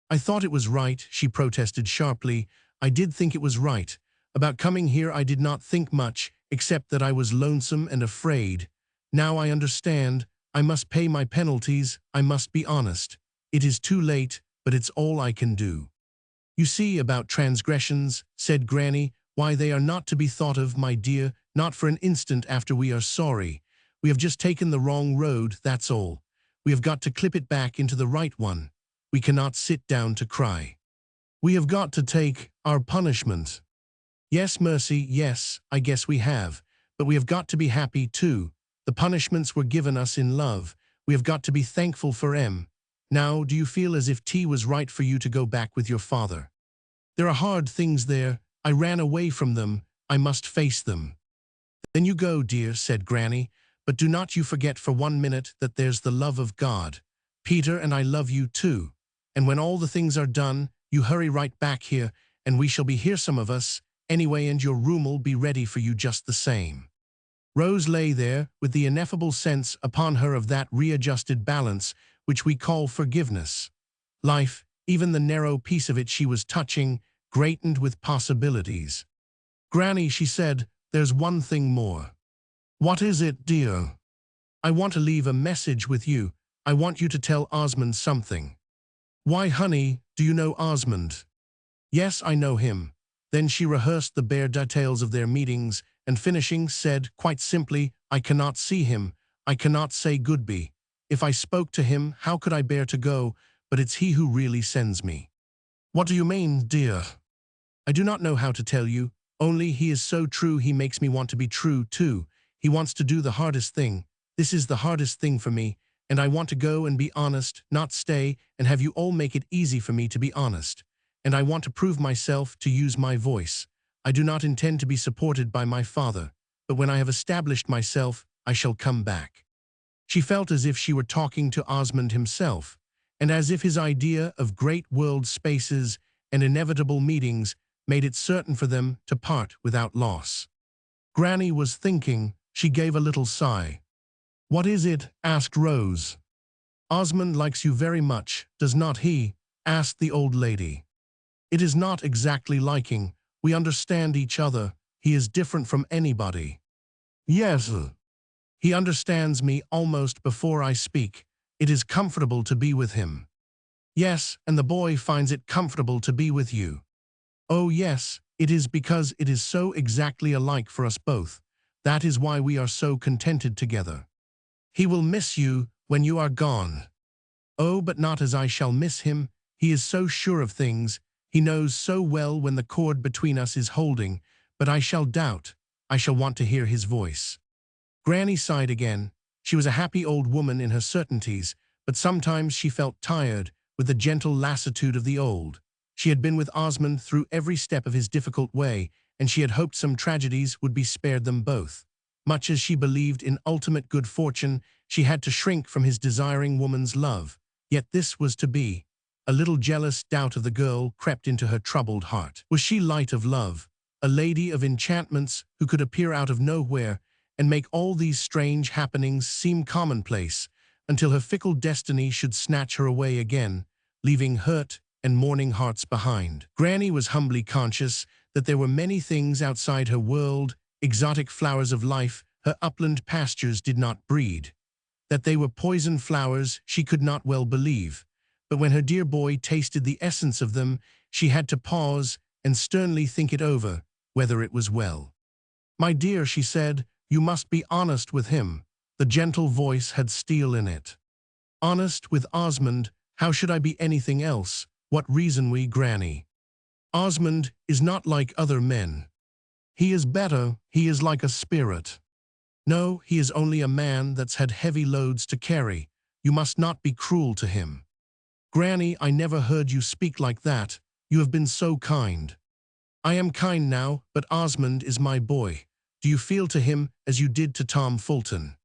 "I thought it was right," she protested sharply. "I did think it was right. About coming here I did not think much, except that I was lonesome and afraid. Now I understand. I must pay my penalties. I must be honest. It is too late, but it's all I can do." "You see, about transgressions," said Granny, "why, they are not to be thought of, my dear, not for an instant after we are sorry. We have just taken the wrong road, that's all. We have got to clip it back into the right one. We cannot sit down to cry. We have got to take our punishment. Yes, Mercy, yes, I guess we have. But we have got to be happy too. The punishments were given us in love. We have got to be thankful for 'em. Now, do you feel as if T was right for you to go back with your father? There are hard things there. I ran away from them. I must face them." "Then you go, dear," said Granny. "But do not you forget for 1 minute that there's the love of God. Peter and I love you too. And when all the things are done, you hurry right back here, and we shall be here, some of us, anyway, and your room'll be ready for you just the same." Rose lay there with the ineffable sense upon her of that readjusted balance which we call forgiveness. Life, even the narrow piece of it she was touching, greatened with possibilities. "Granny," she said, "there's one thing more." "What is it, dear?" "I want to leave a message with you. I want you to tell Osmond something." "Why, honey, do you know Osmond?" "Yes, I know him." Then she rehearsed the bare details of their meetings, and finishing, said quite simply, "I cannot see him. I cannot say goodbye. If I spoke to him, how could I bear to go? But it's he who really sends me." "What do you mean, dear?" "I do not know how to tell you, only he is so true he makes me want to be true too. He wants to do the hardest thing. This is the hardest thing for me, and I want to go and be honest, not stay and have you all make it easy for me to be honest. And I want to prove myself, to use my voice. I do not intend to be supported by my father, but when I have established myself, I shall come back." She felt as if she were talking to Osmond himself, and as if his idea of great world spaces and inevitable meetings made it certain for them to part without loss. Granny was thinking. She gave a little sigh. "What is it?" asked Rose. "Osmond likes you very much, does not he?" asked the old lady. "It is not exactly liking. We understand each other. He is different from anybody." "Yes. He understands me almost before I speak. It is comfortable to be with him." "Yes, and the boy finds it comfortable to be with you." "Oh yes, it is because it is so exactly alike for us both. That is why we are so contented together." "He will miss you when you are gone." "Oh, but not as I shall miss him. He is so sure of things. He knows so well when the cord between us is holding, but I shall doubt. I shall want to hear his voice." Granny sighed again. She was a happy old woman in her certainties, but sometimes she felt tired with the gentle lassitude of the old. She had been with Osmond through every step of his difficult way, and she had hoped some tragedies would be spared them both. Much as she believed in ultimate good fortune, she had to shrink from his desiring woman's love. Yet this was to be. A little jealous doubt of the girl crept into her troubled heart. Was she light of love, a lady of enchantments who could appear out of nowhere and make all these strange happenings seem commonplace, until her fickle destiny should snatch her away again, leaving hurt and mourning hearts behind? Granny was humbly conscious that there were many things outside her world, exotic flowers of life her upland pastures did not breed. That they were poison flowers she could not well believe. But when her dear boy tasted the essence of them, she had to pause and sternly think it over, whether it was well. "My dear," she said, "you must be honest with him." The gentle voice had steel in it. "Honest with Osmond? How should I be anything else? What reason we, Granny? Osmond is not like other men. He is better. He is like a spirit. No, he is only a man that's had heavy loads to carry. You must not be cruel to him." "Granny, I never heard you speak like that. You have been so kind." "I am kind now, but Osmond is my boy. Do you feel to him as you did to Tom Fulton?"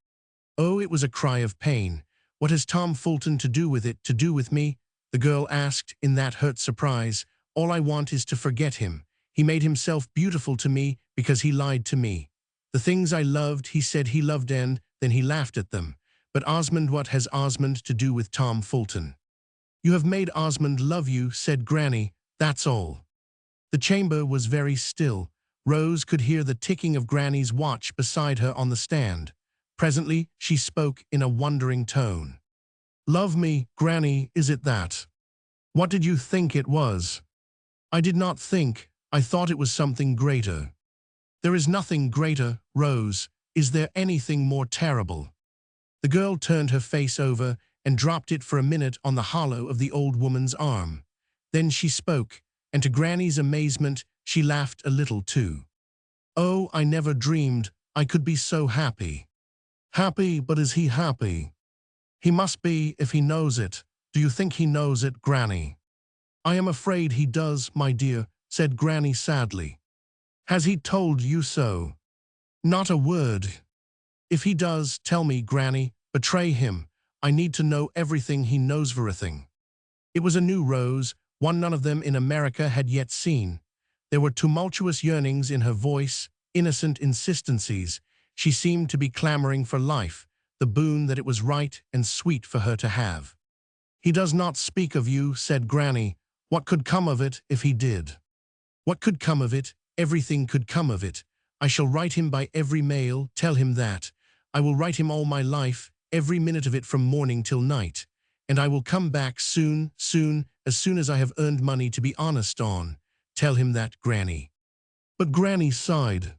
"Oh," it was a cry of pain. "What has Tom Fulton to do with it, to do with me?" the girl asked in that hurt surprise. "All I want is to forget him. He made himself beautiful to me because he lied to me. The things I loved, he said he loved, and then he laughed at them. But Osmond, what has Osmond to do with Tom Fulton?" "You have made Osmond love you," said Granny. "That's all." The chamber was very still. Rose could hear the ticking of Granny's watch beside her on the stand. Presently she spoke in a wondering tone. "Love me, Granny, is it that? What did you think it was?" "I did not think. I thought it was something greater." "There is nothing greater, Rose. Is there anything more terrible?" The girl turned her face over and dropped it for a minute on the hollow of the old woman's arm. Then she spoke, and to Granny's amazement, she laughed a little too. "Oh, I never dreamed I could be so happy." "Happy, but is he happy?" "He must be if he knows it. Do you think he knows it, Granny?" "I am afraid he does, my dear," said Granny sadly. "Has he told you so?" "Not a word." "If he does, tell me, Granny. Betray him. I need to know everything he knows, everything." It was a new Rose, one none of them in America had yet seen. There were tumultuous yearnings in her voice, innocent insistencies. She seemed to be clamoring for life, the boon that it was right and sweet for her to have. "He does not speak of you," said Granny. "What could come of it if he did?" "What could come of it? Everything could come of it. I shall write him by every mail, tell him that. I will write him all my life, every minute of it from morning till night. And I will come back soon, as soon as I have earned money to be honest on. Tell him that, Granny." But Granny sighed.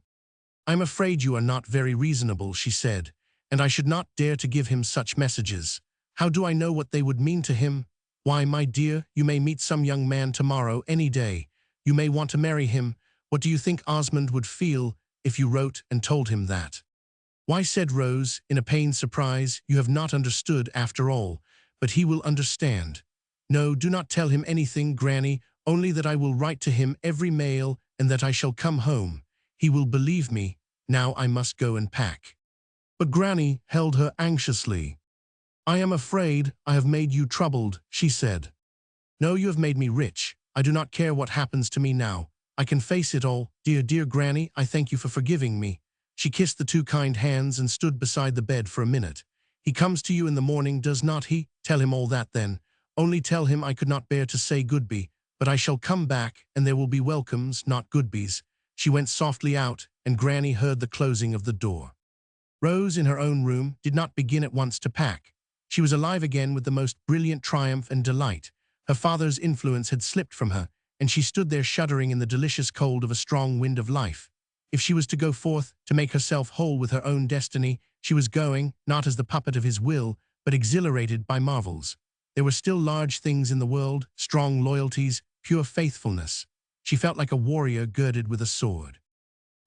"I'm afraid you are not very reasonable," she said, "and I should not dare to give him such messages. How do I know what they would mean to him? Why, my dear, you may meet some young man tomorrow, any day. You may want to marry him. What do you think Osmond would feel if you wrote and told him that?" "Why," said Rose, in a pained surprise, "you have not understood after all. But he will understand. No, do not tell him anything, Granny, only that I will write to him every mail and that I shall come home. He will believe me. Now I must go and pack." But Granny held her anxiously. "I am afraid I have made you troubled," she said. "No, you have made me rich. I do not care what happens to me now. I can face it all. Dear, dear Granny, I thank you for forgiving me." She kissed the two kind hands and stood beside the bed for a minute. "He comes to you in the morning, does not he? Tell him all that then. Only tell him I could not bear to say goodby, but I shall come back, and there will be welcomes, not goodbys." She went softly out, and Granny heard the closing of the door. Rose, in her own room, did not begin at once to pack. She was alive again with the most brilliant triumph and delight. Her father's influence had slipped from her, and she stood there shuddering in the delicious cold of a strong wind of life. If she was to go forth, to make herself whole with her own destiny, she was going, not as the puppet of his will, but exhilarated by marvels. There were still large things in the world, strong loyalties, pure faithfulness. She felt like a warrior girded with a sword.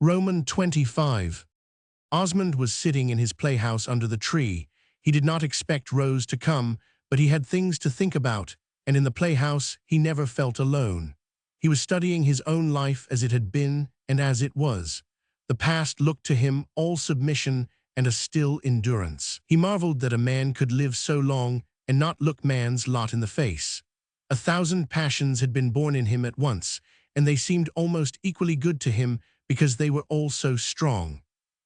Roman 25. Osmond was sitting in his playhouse under the tree. He did not expect Rose to come, but he had things to think about, and in the playhouse he never felt alone. He was studying his own life as it had been and as it was. The past looked to him all submission and a still endurance. He marveled that a man could live so long and not look man's lot in the face. 1,000 passions had been born in him at once, and they seemed almost equally good to him because they were all so strong.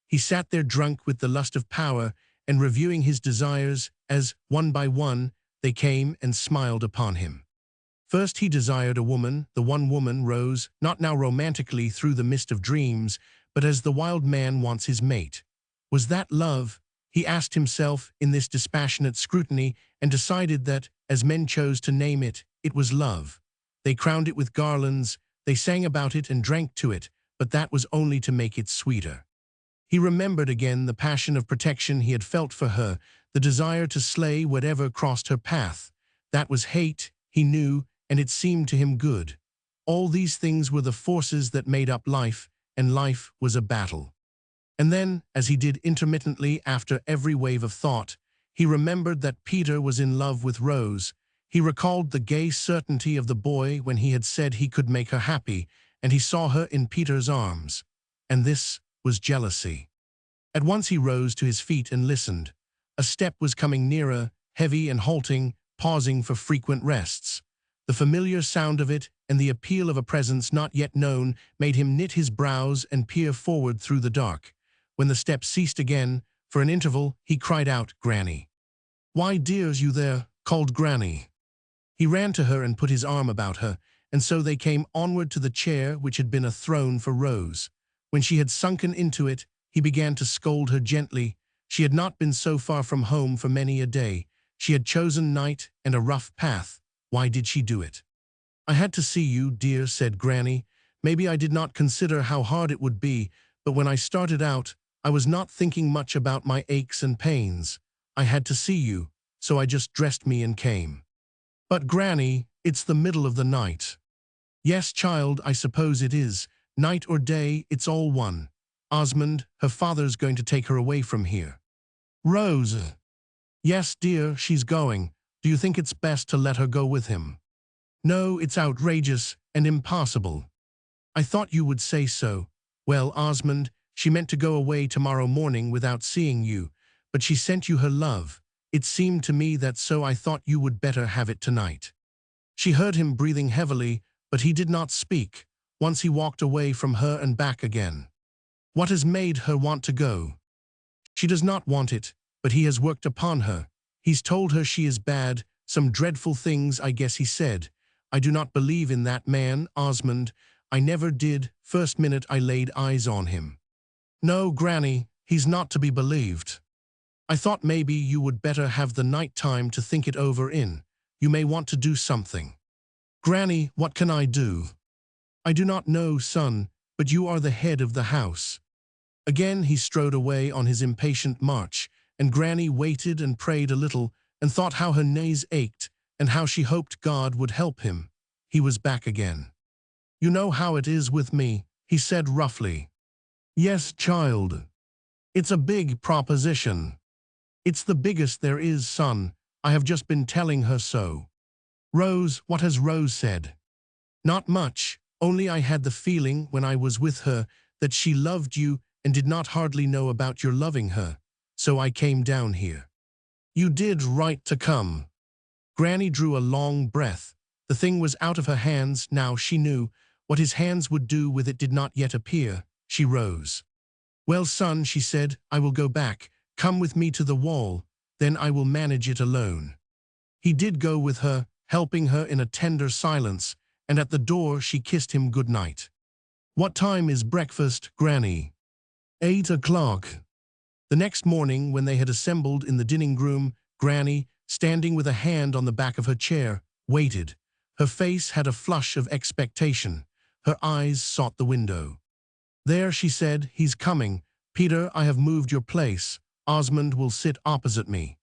He sat there drunk with the lust of power and reviewing his desires as, one by one, they came and smiled upon him. First he desired a woman, the one woman, Rose, not now romantically through the mist of dreams, but as the wild man wants his mate. Was that love? He asked himself in this dispassionate scrutiny and decided that, as men chose to name it, it was love. They crowned it with garlands, they sang about it and drank to it, but that was only to make it sweeter. He remembered again the passion of protection he had felt for her, the desire to slay whatever crossed her path. That was hate, he knew, and it seemed to him good. All these things were the forces that made up life, and life was a battle. And then, as he did intermittently after every wave of thought, he remembered that Peter was in love with Rose. He recalled the gay certainty of the boy when he had said he could make her happy, and he saw her in Peter's arms. And this was jealousy. At once he rose to his feet and listened. A step was coming nearer, heavy and halting, pausing for frequent rests. The familiar sound of it and the appeal of a presence not yet known made him knit his brows and peer forward through the dark. When the step ceased again, for an interval, he cried out, "Granny." "Why, dear's you there?" called Granny. He ran to her and put his arm about her, and so they came onward to the chair which had been a throne for Rose. When she had sunken into it, he began to scold her gently. She had not been so far from home for many a day. She had chosen night and a rough path. Why did she do it? "I had to see you, dear," said Granny. "Maybe I did not consider how hard it would be, but when I started out, I was not thinking much about my aches and pains. I had to see you, so I just dressed me and came." "But Granny, it's the middle of the night." "Yes, child, I suppose it is. Night or day, it's all one. Osmond, her father's going to take her away from here." "Rose." "Yes, dear, she's going. Do you think it's best to let her go with him?" "No, it's outrageous and impossible." "I thought you would say so. Well, Osmond, she meant to go away tomorrow morning without seeing you, but she sent you her love. It seemed to me that so I thought you would better have it tonight." She heard him breathing heavily, but he did not speak. once he walked away from her and back again. What has made her want to go? She does not want it, but he has worked upon her. He's told her she is bad, some dreadful things I guess he said. I do not believe in that man, Osmond. I never did, first minute I laid eyes on him. No, Granny, he's not to be believed. I thought maybe you would better have the night time to think it over in. You may want to do something. Granny, what can I do? I do not know, son, but you are the head of the house. Again he strode away on his impatient march, and Granny waited and prayed a little, and thought how her knees ached, and how she hoped God would help him. He was back again. You know how it is with me, he said roughly. Yes, child. It's a big proposition. It's the biggest there is, son. I have just been telling her so. Rose, what has Rose said? Not much, only I had the feeling when I was with her that she loved you and did not hardly know about your loving her, so I came down here. You did right to come. Granny drew a long breath. The thing was out of her hands now, she knew. What his hands would do with it did not yet appear. She rose. Well, son, she said, I will go back. Come with me to the wall, then I will manage it alone. He did go with her, helping her in a tender silence, and at the door she kissed him good night. What time is breakfast, Granny? 8 o'clock. The next morning, when they had assembled in the dining room, Granny, standing with a hand on the back of her chair, waited. Her face had a flush of expectation. Her eyes sought the window. There, she said, he's coming. Peter, I have moved your place. Osmond will sit opposite me.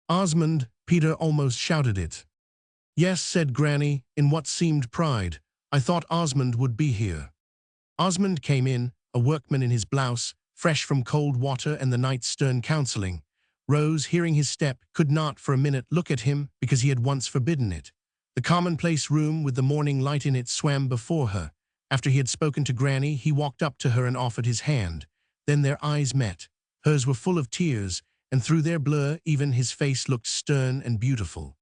Osmond, Peter almost shouted it. Yes, said Granny, in what seemed pride. I thought Osmond would be here. Osmond came in, a workman in his blouse, fresh from cold water and the night's stern counselling. Rose, hearing his step, could not for a minute look at him because he had once forbidden it. The commonplace room with the morning light in it swam before her. After he had spoken to Granny, he walked up to her and offered his hand. Then their eyes met. Hers were full of tears, and through their blur even his face looked stern and beautiful.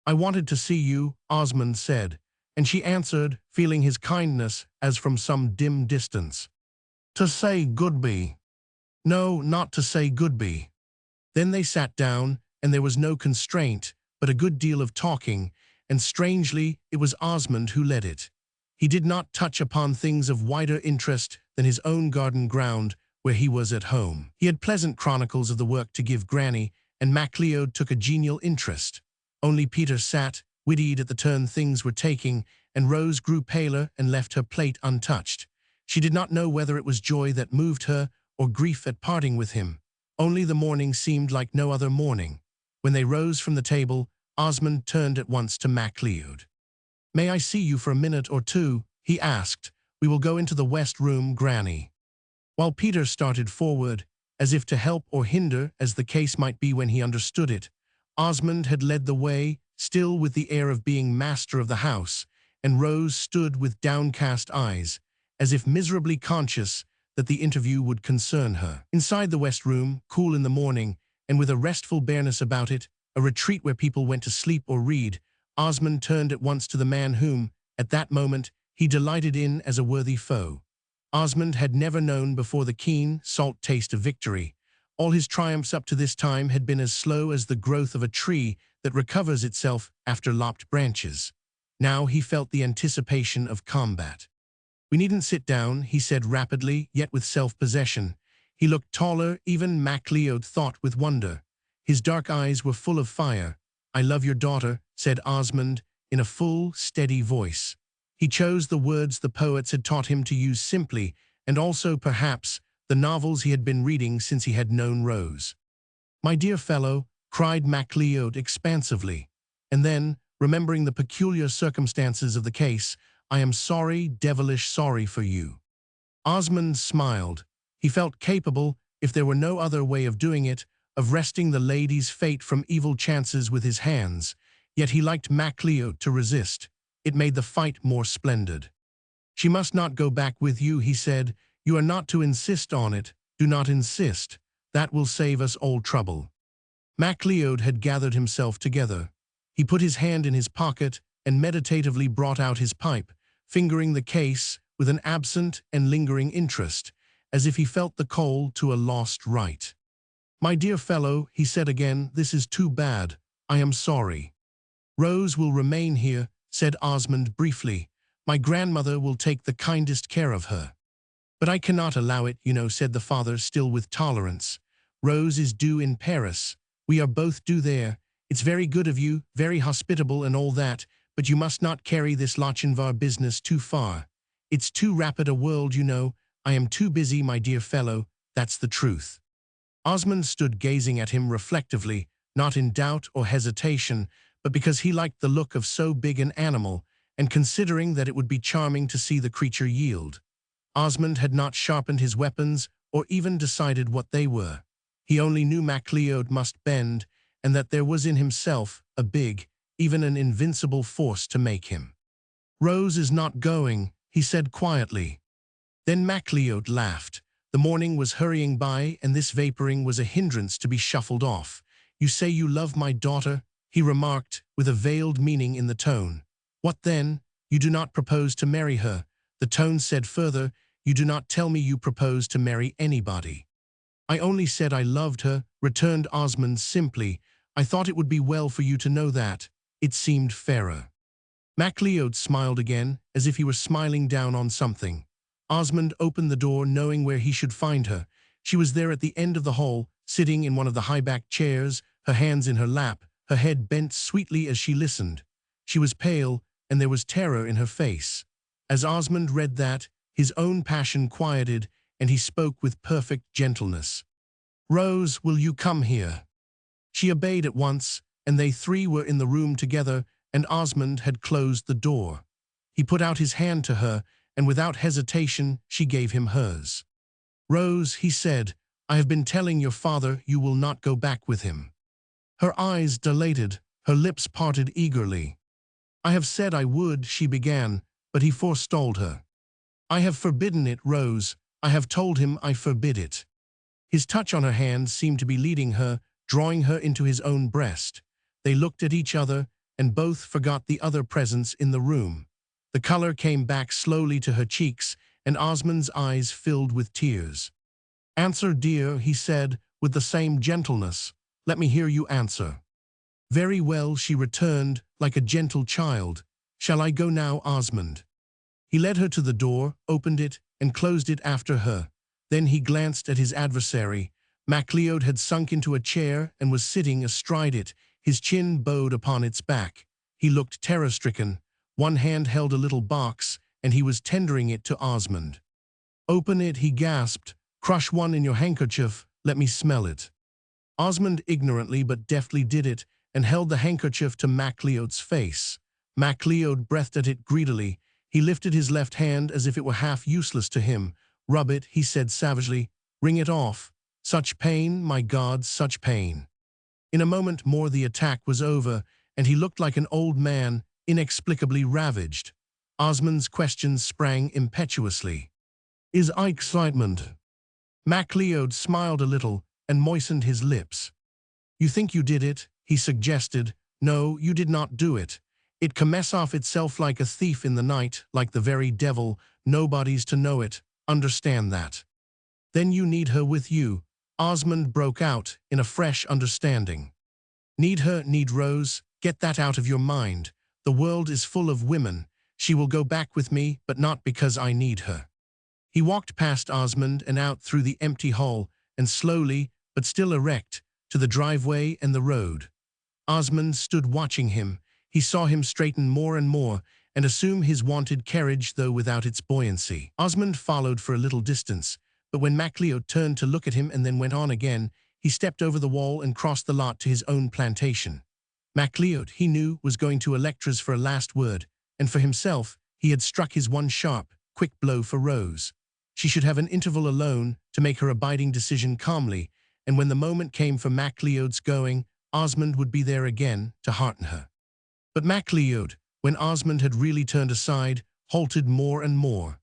I wanted to see you, Osmond said, and she answered, feeling his kindness as from some dim distance. To say goodbye. No, not to say goodbye. Then they sat down, and there was no constraint, but a good deal of talking, and strangely, it was Osmond who led it. He did not touch upon things of wider interest than his own garden ground, where he was at home. He had pleasant chronicles of the work to give Granny, and MacLeod took a genial interest. Only Peter sat, wittied at the turn things were taking, and Rose grew paler and left her plate untouched. She did not know whether it was joy that moved her, or grief at parting with him. Only the morning seemed like no other morning. When they rose from the table, Osmond turned at once to MacLeod. May I see you for a minute or two? He asked. We will go into the west room, Granny. While Peter started forward, as if to help or hinder, as the case might be when he understood it, Osmond had led the way, still with the air of being master of the house, and Rose stood with downcast eyes, as if miserably conscious that the interview would concern her. Inside the west room, cool in the morning, and with a restful bareness about it, a retreat where people went to sleep or read, Osmond turned at once to the man whom, at that moment, he delighted in as a worthy foe. Osmond had never known before the keen, salt taste of victory. All his triumphs up to this time had been as slow as the growth of a tree that recovers itself after lopped branches. Now he felt the anticipation of combat. We needn't sit down, he said rapidly, yet with self-possession. He looked taller, even MacLeod thought with wonder. His dark eyes were full of fire. I love your daughter, said Osmond, in a full, steady voice. He chose the words the poets had taught him to use simply, and also, perhaps, the novels he had been reading since he had known Rose. My dear fellow, cried MacLeod expansively. And then, remembering the peculiar circumstances of the case, I am sorry, devilish sorry for you. Osmond smiled. He felt capable, if there were no other way of doing it, of wresting the lady's fate from evil chances with his hands, yet he liked MacLeod to resist. It made the fight more splendid. She must not go back with you, he said. You are not to insist on it. Do not insist. That will save us all trouble. MacLeod had gathered himself together. He put his hand in his pocket and meditatively brought out his pipe, fingering the case with an absent and lingering interest, as if he felt the call to a lost right. "My dear fellow," he said again, "this is too bad. I am sorry." "Rose will remain here," said Osmond briefly. "My grandmother will take the kindest care of her." "But I cannot allow it, said the father, still with tolerance. "Rose is due in Paris. We are both due there. It's very good of you, very hospitable and all that, but you must not carry this Lochinvar business too far. It's too rapid a world, I am too busy, my dear fellow, that's the truth." Osmond stood gazing at him reflectively, not in doubt or hesitation, but because he liked the look of so big an animal, and considering that it would be charming to see the creature yield. Osmond had not sharpened his weapons or even decided what they were. He only knew MacLeod must bend, and that there was in himself a big, even an invincible force to make him. "Rose is not going," he said quietly. Then MacLeod laughed. The morning was hurrying by, and this vaporing was a hindrance to be shuffled off. "You say you love my daughter," he remarked, with a veiled meaning in the tone. "What then? You do not propose to marry her." The tone said further, "You do not tell me you propose to marry anybody." "I only said I loved her," returned Osmond simply. "I thought it would be well for you to know that. It seemed fairer." MacLeod smiled again, as if he were smiling down on something. Osmond opened the door, knowing where he should find her. She was there at the end of the hall, sitting in one of the high-backed chairs, her hands in her lap, her head bent sweetly as she listened. She was pale, and there was terror in her face. As Osmond read that, his own passion quieted, and he spoke with perfect gentleness. "Rose, will you come here?" She obeyed at once, and they three were in the room together, and Osmond had closed the door. He put out his hand to her, and without hesitation she gave him hers. "Rose," he said, "I have been telling your father you will not go back with him." Her eyes dilated, her lips parted eagerly. "I have said I would," she began, but he forestalled her. "I have forbidden it, Rose. I have told him I forbid it." His touch on her hand seemed to be leading her, drawing her into his own breast. They looked at each other, and both forgot the other presence in the room. The color came back slowly to her cheeks, and Osmond's eyes filled with tears. "Answer, dear," he said, with the same gentleness. "Let me hear you answer." "Very well," she returned, like a gentle child. "Shall I go now, Osmond?" He led her to the door, opened it, and closed it after her. Then he glanced at his adversary. MacLeod had sunk into a chair and was sitting astride it, his chin bowed upon its back. He looked terror-stricken. One hand held a little box, and he was tendering it to Osmond. "Open it," he gasped. "Crush one in your handkerchief. Let me smell it." Osmond ignorantly but deftly did it, and held the handkerchief to MacLeod's face. MacLeod breathed at it greedily. He lifted his left hand as if it were half useless to him. "Rub it," he said savagely. "Wring it off. Such pain, my God, such pain." In a moment more the attack was over, and he looked like an old man, inexplicably ravaged. Osmond's questions sprang impetuously. "Is I excitement?" MacLeod smiled a little and moistened his lips. "You think you did it," he suggested. "No, you did not do it. It comes off itself like a thief in the night, like the very devil. Nobody's to know it. Understand that." "Then you need her with you," Osmond broke out in a fresh understanding. "Need her, need Rose? Get that out of your mind. The world is full of women. She will go back with me, but not because I need her." He walked past Osmond and out through the empty hall, and slowly, but still erect, to the driveway and the road. Osmond stood watching him. He saw him straighten more and more, and assume his wonted carriage, though without its buoyancy. Osmond followed for a little distance, but when MacLeod turned to look at him and then went on again, he stepped over the wall and crossed the lot to his own plantation. MacLeod, he knew, was going to Electra's for a last word, and for himself, he had struck his one sharp, quick blow for Rose. She should have an interval alone to make her abiding decision calmly, and when the moment came for MacLeod's going, Osmond would be there again to hearten her. But MacLeod, when Osmond had really turned aside, halted more and more.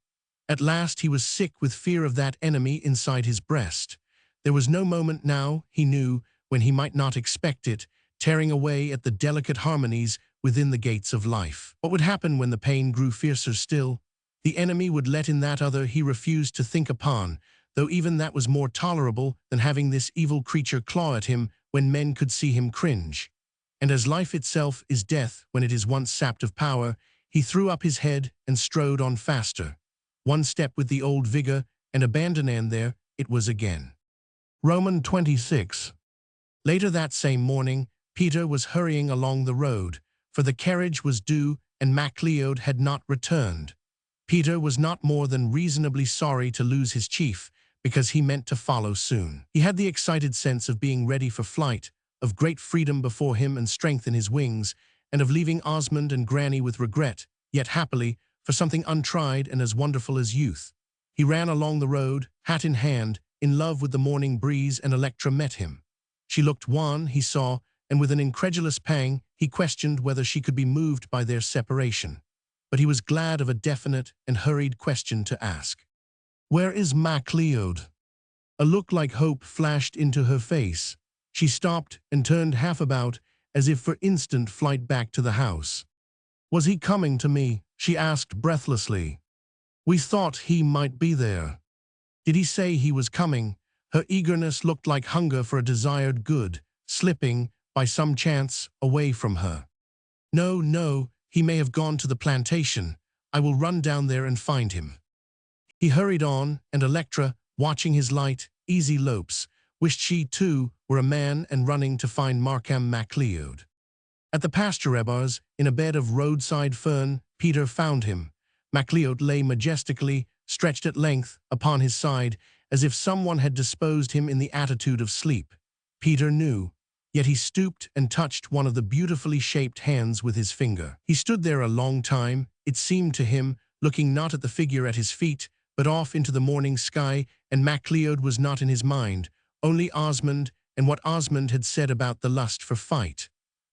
At last he was sick with fear of that enemy inside his breast. There was no moment now, he knew, when he might not expect it, tearing away at the delicate harmonies within the gates of life. What would happen when the pain grew fiercer still? The enemy would let in that other he refused to think upon, though even that was more tolerable than having this evil creature claw at him when men could see him cringe. And as life itself is death when it is once sapped of power, he threw up his head and strode on faster. One step with the old vigor, and abandon there it was again. Roman 26. Later that same morning, Peter was hurrying along the road, for the carriage was due and MacLeod had not returned. Peter was not more than reasonably sorry to lose his chief, because he meant to follow soon. He had the excited sense of being ready for flight, of great freedom before him and strength in his wings, and of leaving Osmond and Granny with regret, yet happily, for something untried and as wonderful as youth. He ran along the road, hat in hand, in love with the morning breeze, and Electra met him. She looked wan, he saw, and with an incredulous pang, he questioned whether she could be moved by their separation. But he was glad of a definite and hurried question to ask. "Where is MacLeod?" A look like hope flashed into her face. She stopped and turned half about, as if for instant flight back to the house. "Was he coming to me?" she asked breathlessly. "We thought he might be there." "Did he say he was coming?" Her eagerness looked like hunger for a desired good, slipping, by some chance, away from her. "No, no, he may have gone to the plantation. I will run down there and find him." He hurried on, and Electra, watching his light, easy lopes, wished she, too, were a man and running to find Markham MacLeod. At the pasture ebbars, in a bed of roadside fern, Peter found him. MacLeod lay majestically, stretched at length, upon his side, as if someone had disposed him in the attitude of sleep. Peter knew, yet he stooped and touched one of the beautifully shaped hands with his finger. He stood there a long time, it seemed to him, looking not at the figure at his feet, but off into the morning sky, and MacLeod was not in his mind, only Osmond and what Osmond had said about the lust for fight.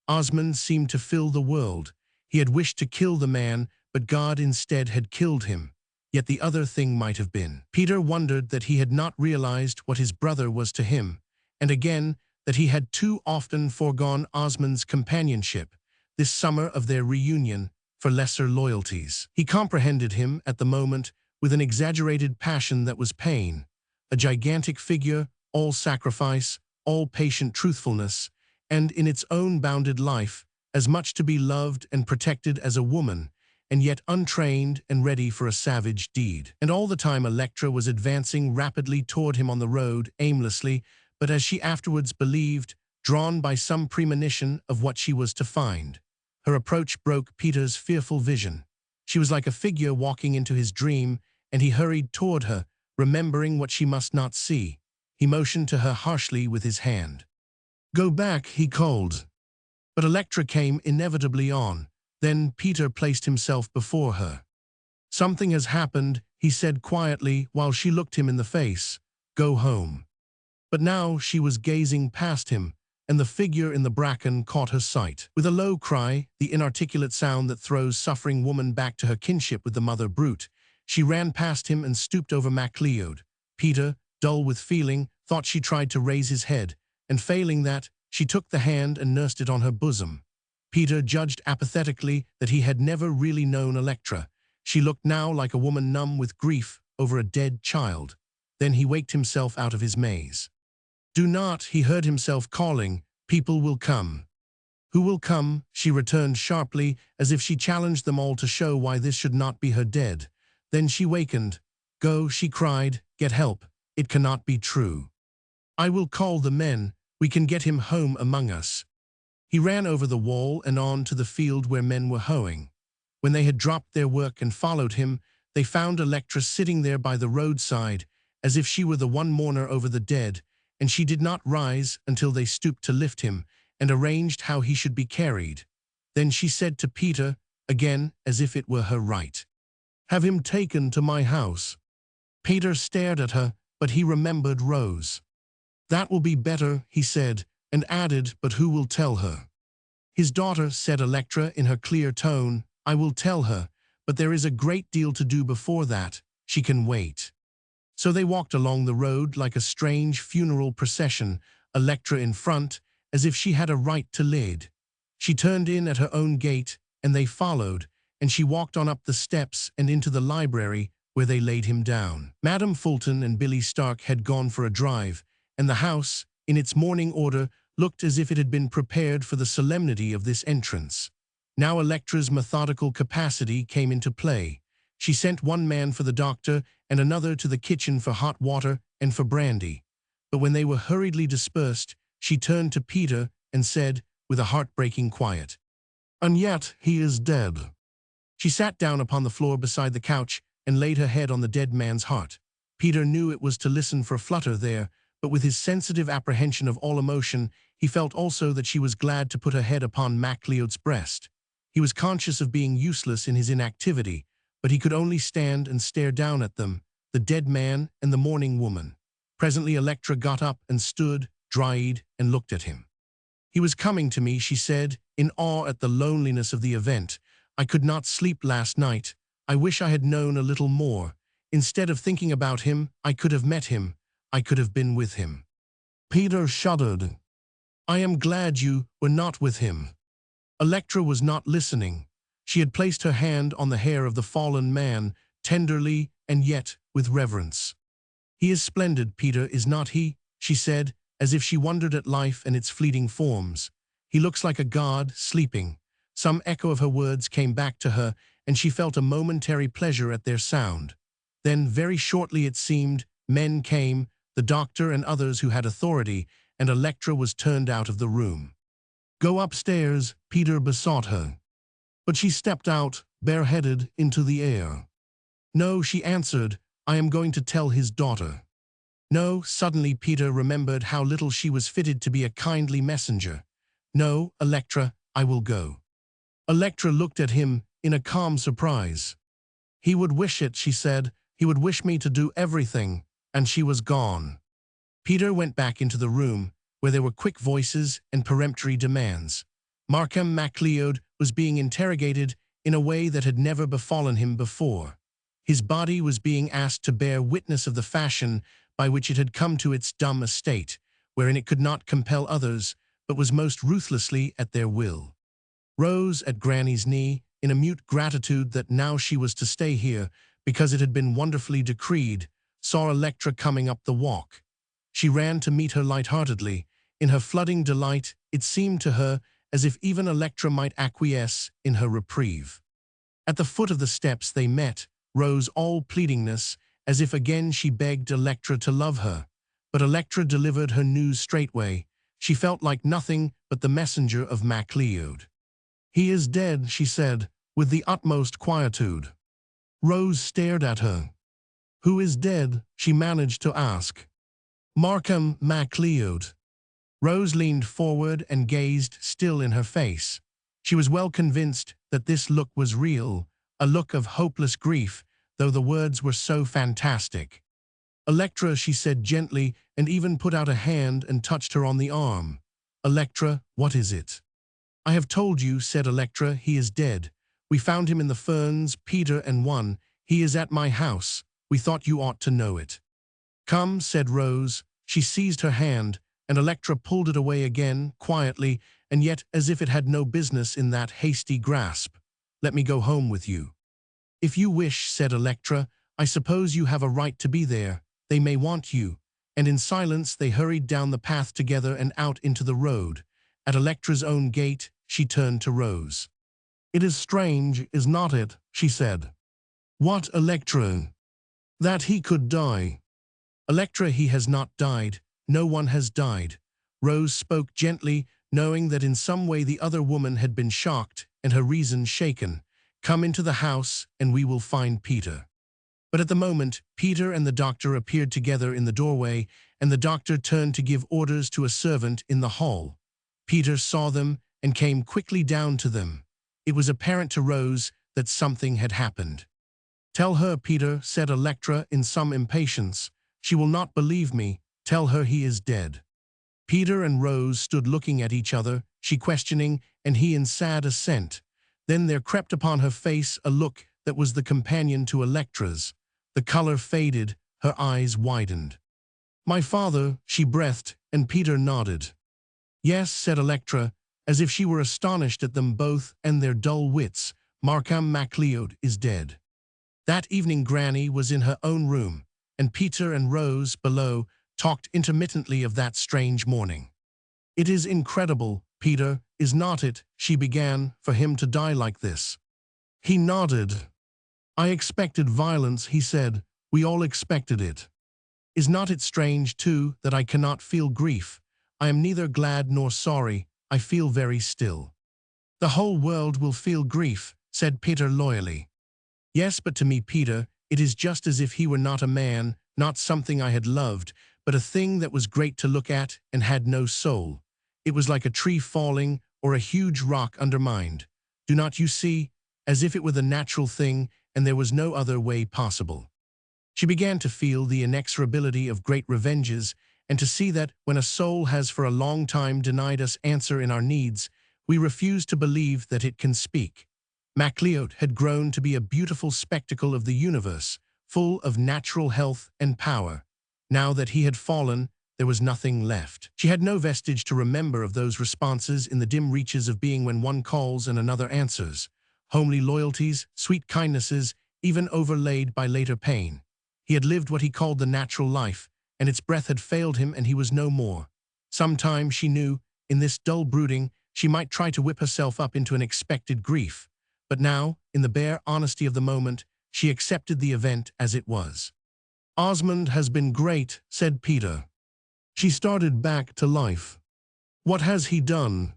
Osmond seemed to fill the world. He had wished to kill the man, but God instead had killed him. Yet the other thing might have been. Peter wondered that he had not realized what his brother was to him, and again that he had too often foregone Osmond's companionship, this summer of their reunion, for lesser loyalties. He comprehended him, at the moment, with an exaggerated passion that was pain, a gigantic figure, all sacrifice, all patient truthfulness, and in its own bounded life, as much to be loved and protected as a woman, and yet untrained and ready for a savage deed. And all the time Electra was advancing rapidly toward him on the road, aimlessly, but as she afterwards believed, drawn by some premonition of what she was to find. Her approach broke Peter's fearful vision. She was like a figure walking into his dream, and he hurried toward her, remembering what she must not see. He motioned to her harshly with his hand. "Go back," he called. But Electra came inevitably on. Then Peter placed himself before her. "Something has happened," he said quietly while she looked him in the face. "Go home." But now she was gazing past him, and the figure in the bracken caught her sight. With a low cry, the inarticulate sound that throws suffering woman back to her kinship with the mother brute, she ran past him and stooped over MacLeod. Peter, dull with feeling, thought she tried to raise his head, and failing that, she took the hand and nursed it on her bosom. Peter judged apathetically that he had never really known Electra. She looked now like a woman numb with grief over a dead child. Then he waked himself out of his maze. "Do not," he heard himself calling. "People will come." "Who will come?" she returned sharply, as if she challenged them all to show why this should not be her dead. Then she wakened. "Go," she cried, "get help. It cannot be true. I will call the men. We can get him home among us." He ran over the wall and on to the field where men were hoeing. When they had dropped their work and followed him, they found Electra sitting there by the roadside, as if she were the one mourner over the dead, and she did not rise until they stooped to lift him and arranged how he should be carried. Then she said to Peter, again as if it were her right, "Have him taken to my house." Peter stared at her, but he remembered Rose. "That will be better," he said, and added, "But who will tell her?" "His daughter," said Electra in her clear tone. "I will tell her, but there is a great deal to do before that. She can wait." So they walked along the road like a strange funeral procession, Electra in front, as if she had a right to lead. She turned in at her own gate, and they followed, and she walked on up the steps and into the library, where they laid him down. Madam Fulton and Billy Stark had gone for a drive, and the house, in its morning order, looked as if it had been prepared for the solemnity of this entrance. Now Electra's methodical capacity came into play. She sent one man for the doctor and another to the kitchen for hot water and for brandy. But when they were hurriedly dispersed, she turned to Peter and said, with a heartbreaking quiet, "And yet he is dead." She sat down upon the floor beside the couch and laid her head on the dead man's heart. Peter knew it was to listen for a flutter there, but with his sensitive apprehension of all emotion, he felt also that she was glad to put her head upon MacLeod's breast. He was conscious of being useless in his inactivity, but he could only stand and stare down at them, the dead man and the mourning woman. Presently Electra got up and stood, dry-eyed, and looked at him. "He was coming to me," she said, in awe at the loneliness of the event. "I could not sleep last night. I wish I had known a little more. Instead of thinking about him, I could have met him. I could have been with him." Peter shuddered. "I am glad you were not with him." Electra was not listening. She had placed her hand on the hair of the fallen man, tenderly and yet with reverence. "He is splendid, Peter, is not he?" she said, as if she wondered at life and its fleeting forms. "He looks like a god, sleeping." Some echo of her words came back to her, and she felt a momentary pleasure at their sound. Then, very shortly it seemed, men came, the doctor and others who had authority, and Electra was turned out of the room. "Go upstairs," Peter besought her. But she stepped out, bareheaded, into the air. "No," she answered, "I am going to tell his daughter." "No," suddenly Peter remembered how little she was fitted to be a kindly messenger. "No, Electra, I will go." Electra looked at him in a calm surprise. "He would wish it," she said. "He would wish me to do everything," and she was gone. Peter went back into the room, where there were quick voices and peremptory demands. Markham MacLeod was being interrogated in a way that had never befallen him before. His body was being asked to bear witness of the fashion by which it had come to its dumb estate, wherein it could not compel others, but was most ruthlessly at their will. Rose, at Granny's knee, in a mute gratitude that now she was to stay here, because it had been wonderfully decreed, saw Electra coming up the walk. She ran to meet her light-heartedly. In her flooding delight, it seemed to her as if even Electra might acquiesce in her reprieve. At the foot of the steps they met, Rose all pleadingness, as if again she begged Electra to love her. But Electra delivered her news straightway. She felt like nothing but the messenger of MacLeod. "He is dead," she said, with the utmost quietude. Rose stared at her. "Who is dead?" she managed to ask. "Markham MacLeod." Rose leaned forward and gazed still in her face. She was well convinced that this look was real, a look of hopeless grief, though the words were so fantastic. "Electra," she said gently, and even put out a hand and touched her on the arm. "Electra, what is it?" "I have told you," said Electra, "he is dead. We found him in the ferns, Peter and one. He is at my house. We thought you ought to know it." "Come," said Rose. She seized her hand, and Electra pulled it away again, quietly, and yet as if it had no business in that hasty grasp. "Let me go home with you." "If you wish," said Electra. "I suppose you have a right to be there. They may want you." And in silence they hurried down the path together and out into the road. At Electra's own gate, she turned to Rose. "It is strange, is not it?" she said. "What, Electra?" "That he could die." "Electra, he has not died. No one has died." Rose spoke gently, knowing that in some way the other woman had been shocked and her reason shaken. "Come into the house, and we will find Peter." But at the moment, Peter and the doctor appeared together in the doorway, and the doctor turned to give orders to a servant in the hall. Peter saw them and came quickly down to them. It was apparent to Rose that something had happened. "Tell her, Peter," said Electra in some impatience. "She will not believe me. Tell her he is dead." Peter and Rose stood looking at each other, she questioning, and he in sad assent. Then there crept upon her face a look that was the companion to Electra's. The color faded, her eyes widened. "My father," she breathed, and Peter nodded. "Yes," said Electra, as if she were astonished at them both and their dull wits. Markham MacLeod is dead. That evening Granny was in her own room, and Peter and Rose, below, talked intermittently of that strange morning. "It is incredible, Peter, is not it," she began, "for him to die like this?" He nodded. "I expected violence," he said. "We all expected it. Is not it strange, too, that I cannot feel grief? I am neither glad nor sorry. I feel very still." "The whole world will feel grief," said Peter loyally. "Yes, but to me, Peter, it is just as if he were not a man, not something I had loved, but a thing that was great to look at and had no soul. It was like a tree falling or a huge rock undermined. Do not you see? As if it were the natural thing and there was no other way possible." She began to feel the inexorability of great revenges and to see that when a soul has for a long time denied us answer in our needs, we refuse to believe that it can speak. MacLeod had grown to be a beautiful spectacle of the universe, full of natural health and power. Now that he had fallen, there was nothing left. She had no vestige to remember of those responses in the dim reaches of being when one calls and another answers. Homely loyalties, sweet kindnesses, even overlaid by later pain. He had lived what he called the natural life, and its breath had failed him and he was no more. Sometime, she knew, in this dull brooding, she might try to whip herself up into an expected grief. But now, in the bare honesty of the moment, she accepted the event as it was. "Osmond has been great," said Peter. She started back to life. "What has he done?"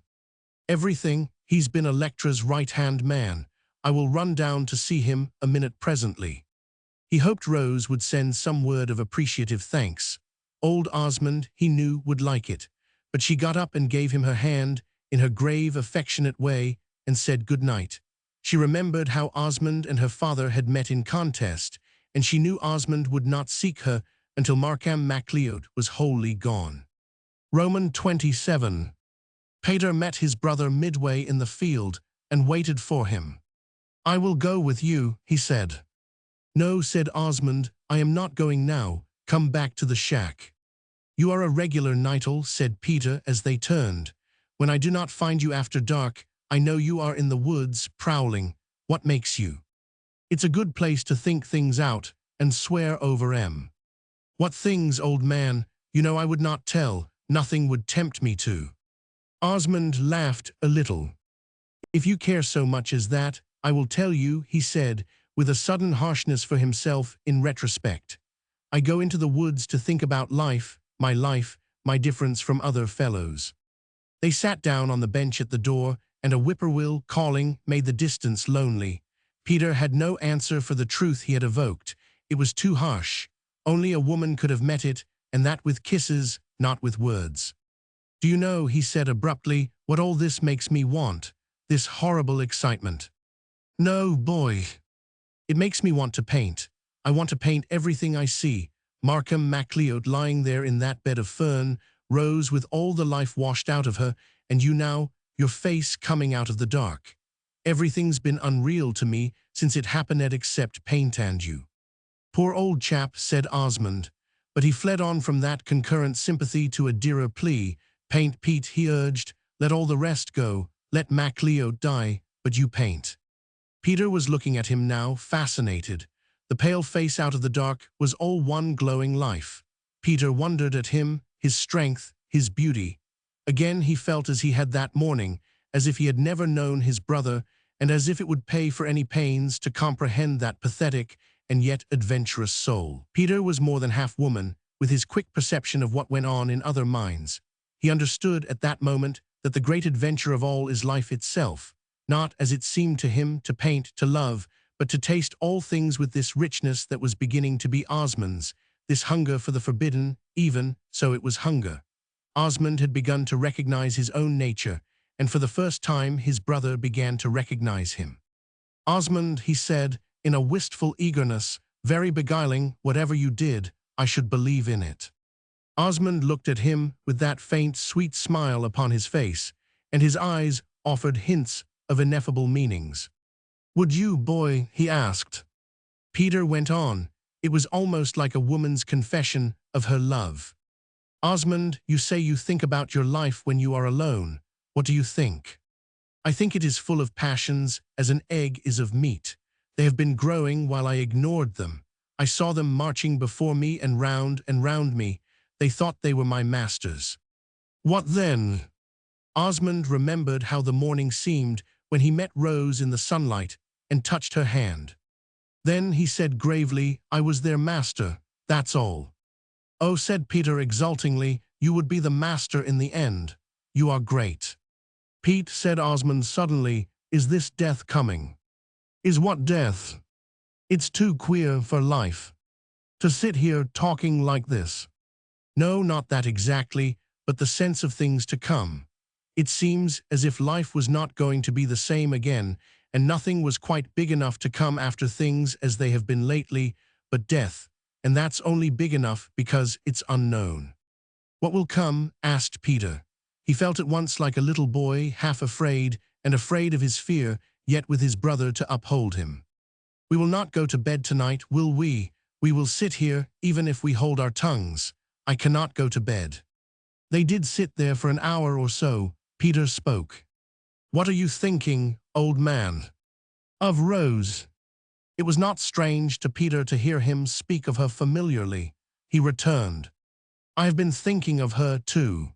"Everything. He's been Electra's right-hand man. I will run down to see him a minute presently." He hoped Rose would send some word of appreciative thanks. Old Osmond, he knew, would like it. But she got up and gave him her hand, in her grave, affectionate way, and said good night. She remembered how Osmond and her father had met in contest, and she knew Osmond would not seek her until Markham MacLeod was wholly gone. Roman 27. Peter met his brother midway in the field and waited for him. "I will go with you," he said. "No," said Osmond, "I am not going now. Come back to the shack." "You are a regular nightel," said Peter as they turned. "When I do not find you after dark, I know you are in the woods, prowling. What makes you?" "It's a good place to think things out and swear over 'em." "What things, old man? You know I would not tell. Nothing would tempt me to." Osmond laughed a little. "If you care so much as that, I will tell you," he said, with a sudden harshness for himself in retrospect. "I go into the woods to think about life, my difference from other fellows." They sat down on the bench at the door, and a whippoorwill calling made the distance lonely. Peter had no answer for the truth he had evoked. It was too harsh. Only a woman could have met it, and that with kisses, not with words. "Do you know," he said abruptly, "what all this makes me want? This horrible excitement." "No, boy." "It makes me want to paint. I want to paint everything I see. Markham MacLeod lying there in that bed of fern, Rose with all the life washed out of her, and you now, your face coming out of the dark. Everything's been unreal to me since it happened except paint and you." "Poor old chap," said Osmond. But he fled on from that concurrent sympathy to a dearer plea. "Paint, Pete," he urged. "Let all the rest go. Let MacLeod die, but you paint." Peter was looking at him now, fascinated. The pale face out of the dark was all one glowing life. Peter wondered at him, his strength, his beauty. Again he felt as he had that morning, as if he had never known his brother, and as if it would pay for any pains to comprehend that pathetic and yet adventurous soul. Peter was more than half woman, with his quick perception of what went on in other minds. He understood at that moment that the great adventure of all is life itself, not, as it seemed to him, to paint, to love, but to taste all things with this richness that was beginning to be Osmond's, this hunger for the forbidden, even, so it was hunger. Osmond had begun to recognize his own nature, and for the first time his brother began to recognize him. "Osmond," he said, in a wistful eagerness, "very beguiling, whatever you did, I should believe in it." Osmond looked at him with that faint, sweet smile upon his face, and his eyes offered hints of ineffable meanings. "Would you, boy?" he asked. Peter went on. It was almost like a woman's confession of her love. "Osmond, you say you think about your life when you are alone. What do you think?" I think it is full of passions as an egg is of meat. They have been growing while I ignored them. I saw them marching before me and round me. They thought they were my masters. What then? Osmond remembered how the morning seemed when he met Rose in the sunlight and touched her hand. Then he said gravely, I was their master, that's all. Oh, said Peter exultingly, you would be the master in the end. You are great. Pete, said Osmond suddenly, is this death coming? Is what death? It's too queer for life. To sit here talking like this. No, not that exactly, but the sense of things to come. It seems as if life was not going to be the same again, and nothing was quite big enough to come after things as they have been lately, but death, and that's only big enough because it's unknown. What will come? Asked Peter. He felt at once like a little boy, half afraid, and afraid of his fear, yet with his brother to uphold him. We will not go to bed tonight, will we? We will sit here, even if we hold our tongues. I cannot go to bed. They did sit there for an hour or so. Peter spoke. What are you thinking, old man? Of Rose. It was not strange to Peter to hear him speak of her familiarly. He returned. I have been thinking of her too.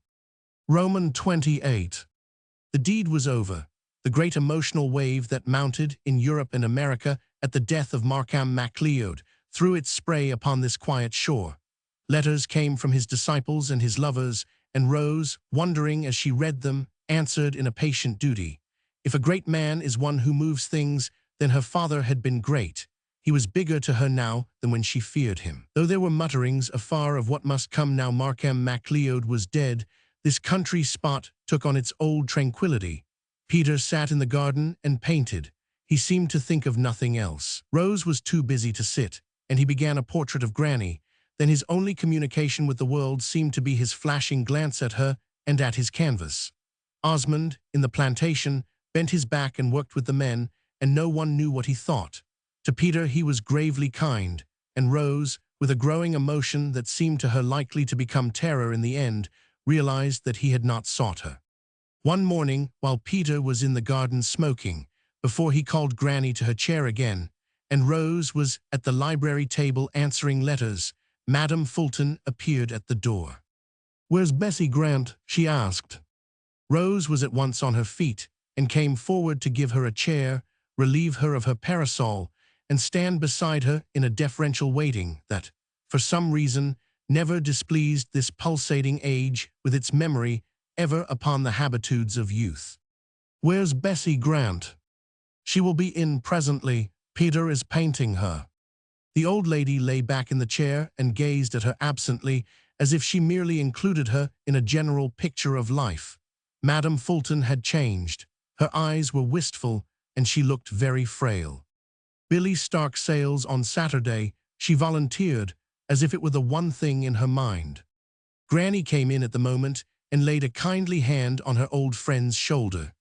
Roman 28. The deed was over. The great emotional wave that mounted in Europe and America at the death of Markham MacLeod threw its spray upon this quiet shore. Letters came from his disciples and his lovers, and Rose, wondering as she read them, answered in a patient duty. If a great man is one who moves things, then her father had been great. He was bigger to her now than when she feared him. Though there were mutterings afar of what must come now Markham MacLeod was dead, this country spot took on its old tranquility. Peter sat in the garden and painted. He seemed to think of nothing else. Rose was too busy to sit, and he began a portrait of Granny. Then his only communication with the world seemed to be his flashing glance at her and at his canvas. Osmond, in the plantation, bent his back and worked with the men, and no one knew what he thought. To Peter he was gravely kind, and Rose, with a growing emotion that seemed to her likely to become terror in the end, realized that he had not sought her. One morning, while Peter was in the garden smoking, before he called Granny to her chair again, and Rose was at the library table answering letters, Madame Fulton appeared at the door. Where's Bessie Grant? She asked. Rose was at once on her feet and came forward to give her a chair, relieve her of her parasol, and stand beside her in a deferential waiting that, for some reason, never displeased this pulsating age with its memory ever upon the habitudes of youth. Where's Bessie Grant? She will be in presently. Peter is painting her. The old lady lay back in the chair and gazed at her absently, as if she merely included her in a general picture of life. Madame Fulton had changed. Her eyes were wistful, and she looked very frail. Billy Stark sails on Saturday, she volunteered, as if it were the one thing in her mind. Granny came in at the moment and laid a kindly hand on her old friend's shoulder.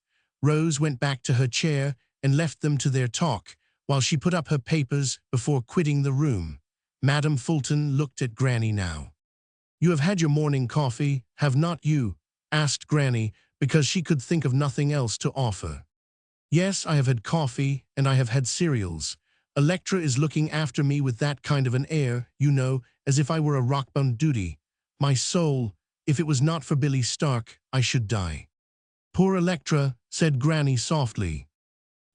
Rose went back to her chair and left them to their talk, while she put up her papers before quitting the room. Madame Fulton looked at Granny now. You have had your morning coffee, have not you? Asked Granny, because she could think of nothing else to offer. Yes, I have had coffee, and I have had cereals. Electra is looking after me with that kind of an air, you know, as if I were a rock-bound duty. My soul, if it was not for Billy Stark, I should die. Poor Electra, said Granny softly.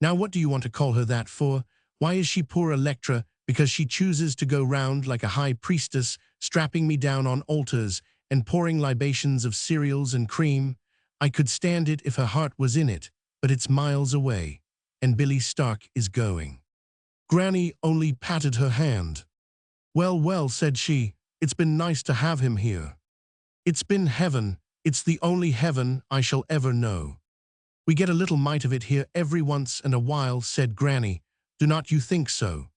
Now what do you want to call her that for? Why is she poor Electra? Because she chooses to go round like a high priestess, strapping me down on altars and pouring libations of cereals and cream? I could stand it if her heart was in it, but it's miles away, and Billy Stark is going. Granny only patted her hand. Well, well, said she, it's been nice to have him here. It's been heaven. It's the only heaven I shall ever know. We get a little mite of it here every once in a while, said Granny. Do not you think so?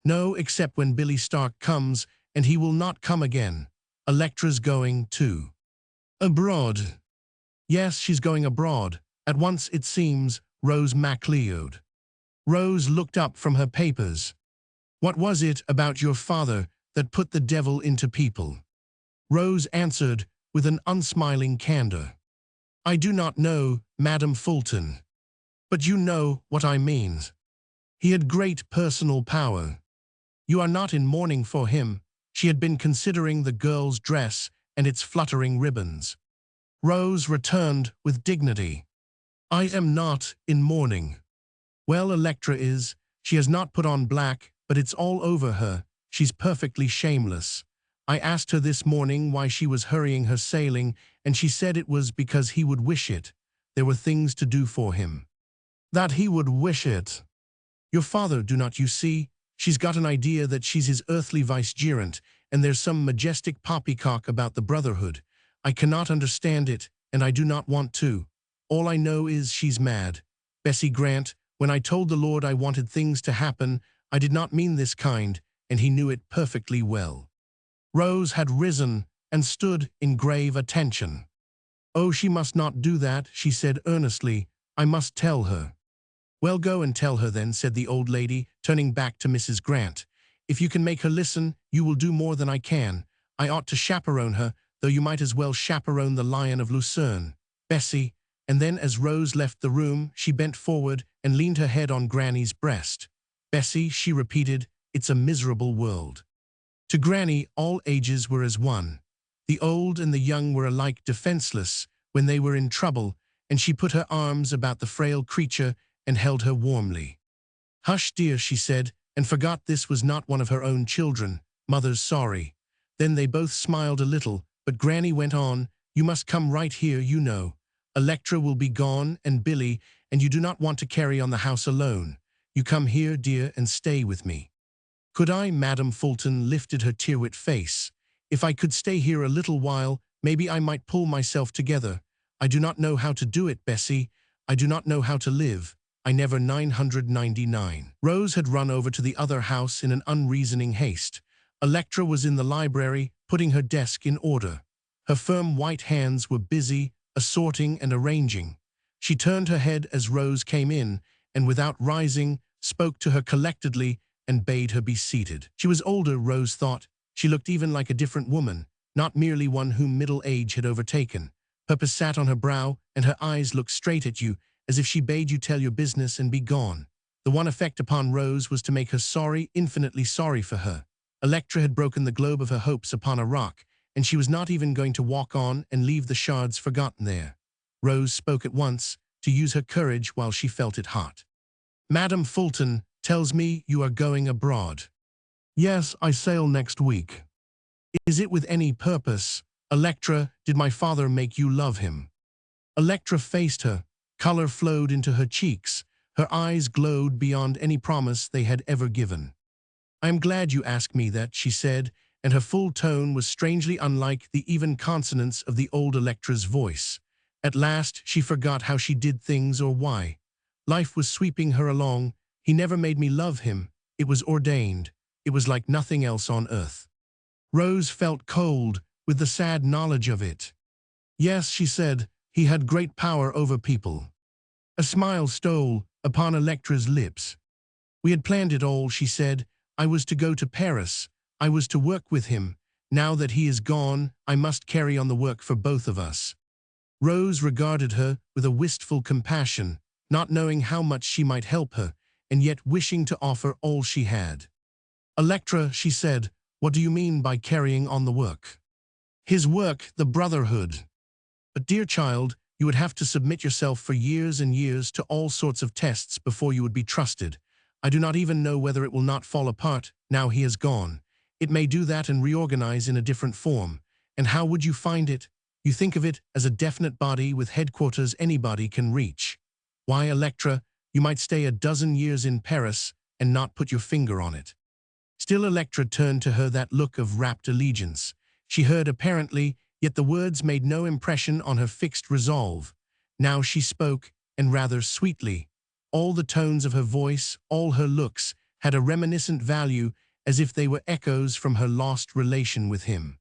No, except when Billy Stark comes, and he will not come again. Electra's going too. Abroad. Yes, she's going abroad. At once, it seems, Rose MacLeod. Rose looked up from her papers. What was it about your father that put the devil into people? Rose answered with an unsmiling candor. I do not know, Madame Fulton. But you know what I mean. He had great personal power. You are not in mourning for him. She had been considering the girl's dress and its fluttering ribbons. Rose returned with dignity. I am not in mourning. Well, Electra is. She has not put on black, but it's all over her. She's perfectly shameless. I asked her this morning why she was hurrying her sailing, and she said it was because he would wish it. There were things to do for him. That he would wish it. Your father, do not you see? She's got an idea that she's his earthly vicegerent, and there's some majestic poppycock about the brotherhood. I cannot understand it, and I do not want to. All I know is she's mad. Bessie Grant, when I told the Lord I wanted things to happen, I did not mean this kind, and he knew it perfectly well. Rose had risen and stood in grave attention. Oh, she must not do that, she said earnestly. I must tell her. Well, go and tell her then, said the old lady, turning back to Mrs. Grant. If you can make her listen, you will do more than I can. I ought to chaperone her, though you might as well chaperone the Lion of Lucerne. Bessie, and then as Rose left the room, she bent forward and leaned her head on Granny's breast. Bessie, she repeated, it's a miserable world. To Granny, all ages were as one. The old and the young were alike defenseless when they were in trouble, and she put her arms about the frail creature and held her warmly. Hush, dear, she said, and forgot this was not one of her own children. Mother's sorry. Then they both smiled a little, but Granny went on, you must come right here, you know. Electra will be gone, and Billy, and you do not want to carry on the house alone. You come here, dear, and stay with me. Could I? Madame Fulton lifted her tear-wet face. If I could stay here a little while, maybe I might pull myself together. I do not know how to do it, Bessie. I do not know how to live. I never 999. Rose had run over to the other house in an unreasoning haste. Electra was in the library, putting her desk in order. Her firm white hands were busy, assorting and arranging. She turned her head as Rose came in, and without rising, spoke to her collectedly and bade her be seated. She was older, Rose thought. She looked even like a different woman, not merely one whom middle age had overtaken. Purpose sat on her brow, and her eyes looked straight at you, as if she bade you tell your business and be gone. The one effect upon Rose was to make her sorry, infinitely sorry for her. Electra had broken the globe of her hopes upon a rock, and she was not even going to walk on and leave the shards forgotten there. Rose spoke at once, to use her courage while she felt it hot. Madame Fulton tells me you are going abroad. Yes, I sail next week. Is it with any purpose? Electra, did my father make you love him? Electra faced her. Color flowed into her cheeks. Her eyes glowed beyond any promise they had ever given. I am glad you asked me that, she said, and her full tone was strangely unlike the even consonants of the old Electra's voice. At last she forgot how she did things or why. Life was sweeping her along. He never made me love him. It was ordained. It was like nothing else on earth. Rose felt cold with the sad knowledge of it. Yes, she said, he had great power over people. A smile stole upon Electra's lips. We had planned it all, she said. I was to go to Paris. I was to work with him. Now that he is gone, I must carry on the work for both of us. Rose regarded her with a wistful compassion, not knowing how much she might help her, and yet wishing to offer all she had. Electra, she said, what do you mean by carrying on the work? His work, the brotherhood. But dear child, you would have to submit yourself for years and years to all sorts of tests before you would be trusted. I do not even know whether it will not fall apart now he is gone. It may do that and reorganize in a different form. And how would you find it? You think of it as a definite body with headquarters anybody can reach. Why, Electra, you might stay a dozen years in Paris and not put your finger on it. Still Electra turned to her that look of rapt allegiance. She heard apparently, yet the words made no impression on her fixed resolve. Now she spoke, and rather sweetly. All the tones of her voice, all her looks, had a reminiscent value, as if they were echoes from her lost relation with him.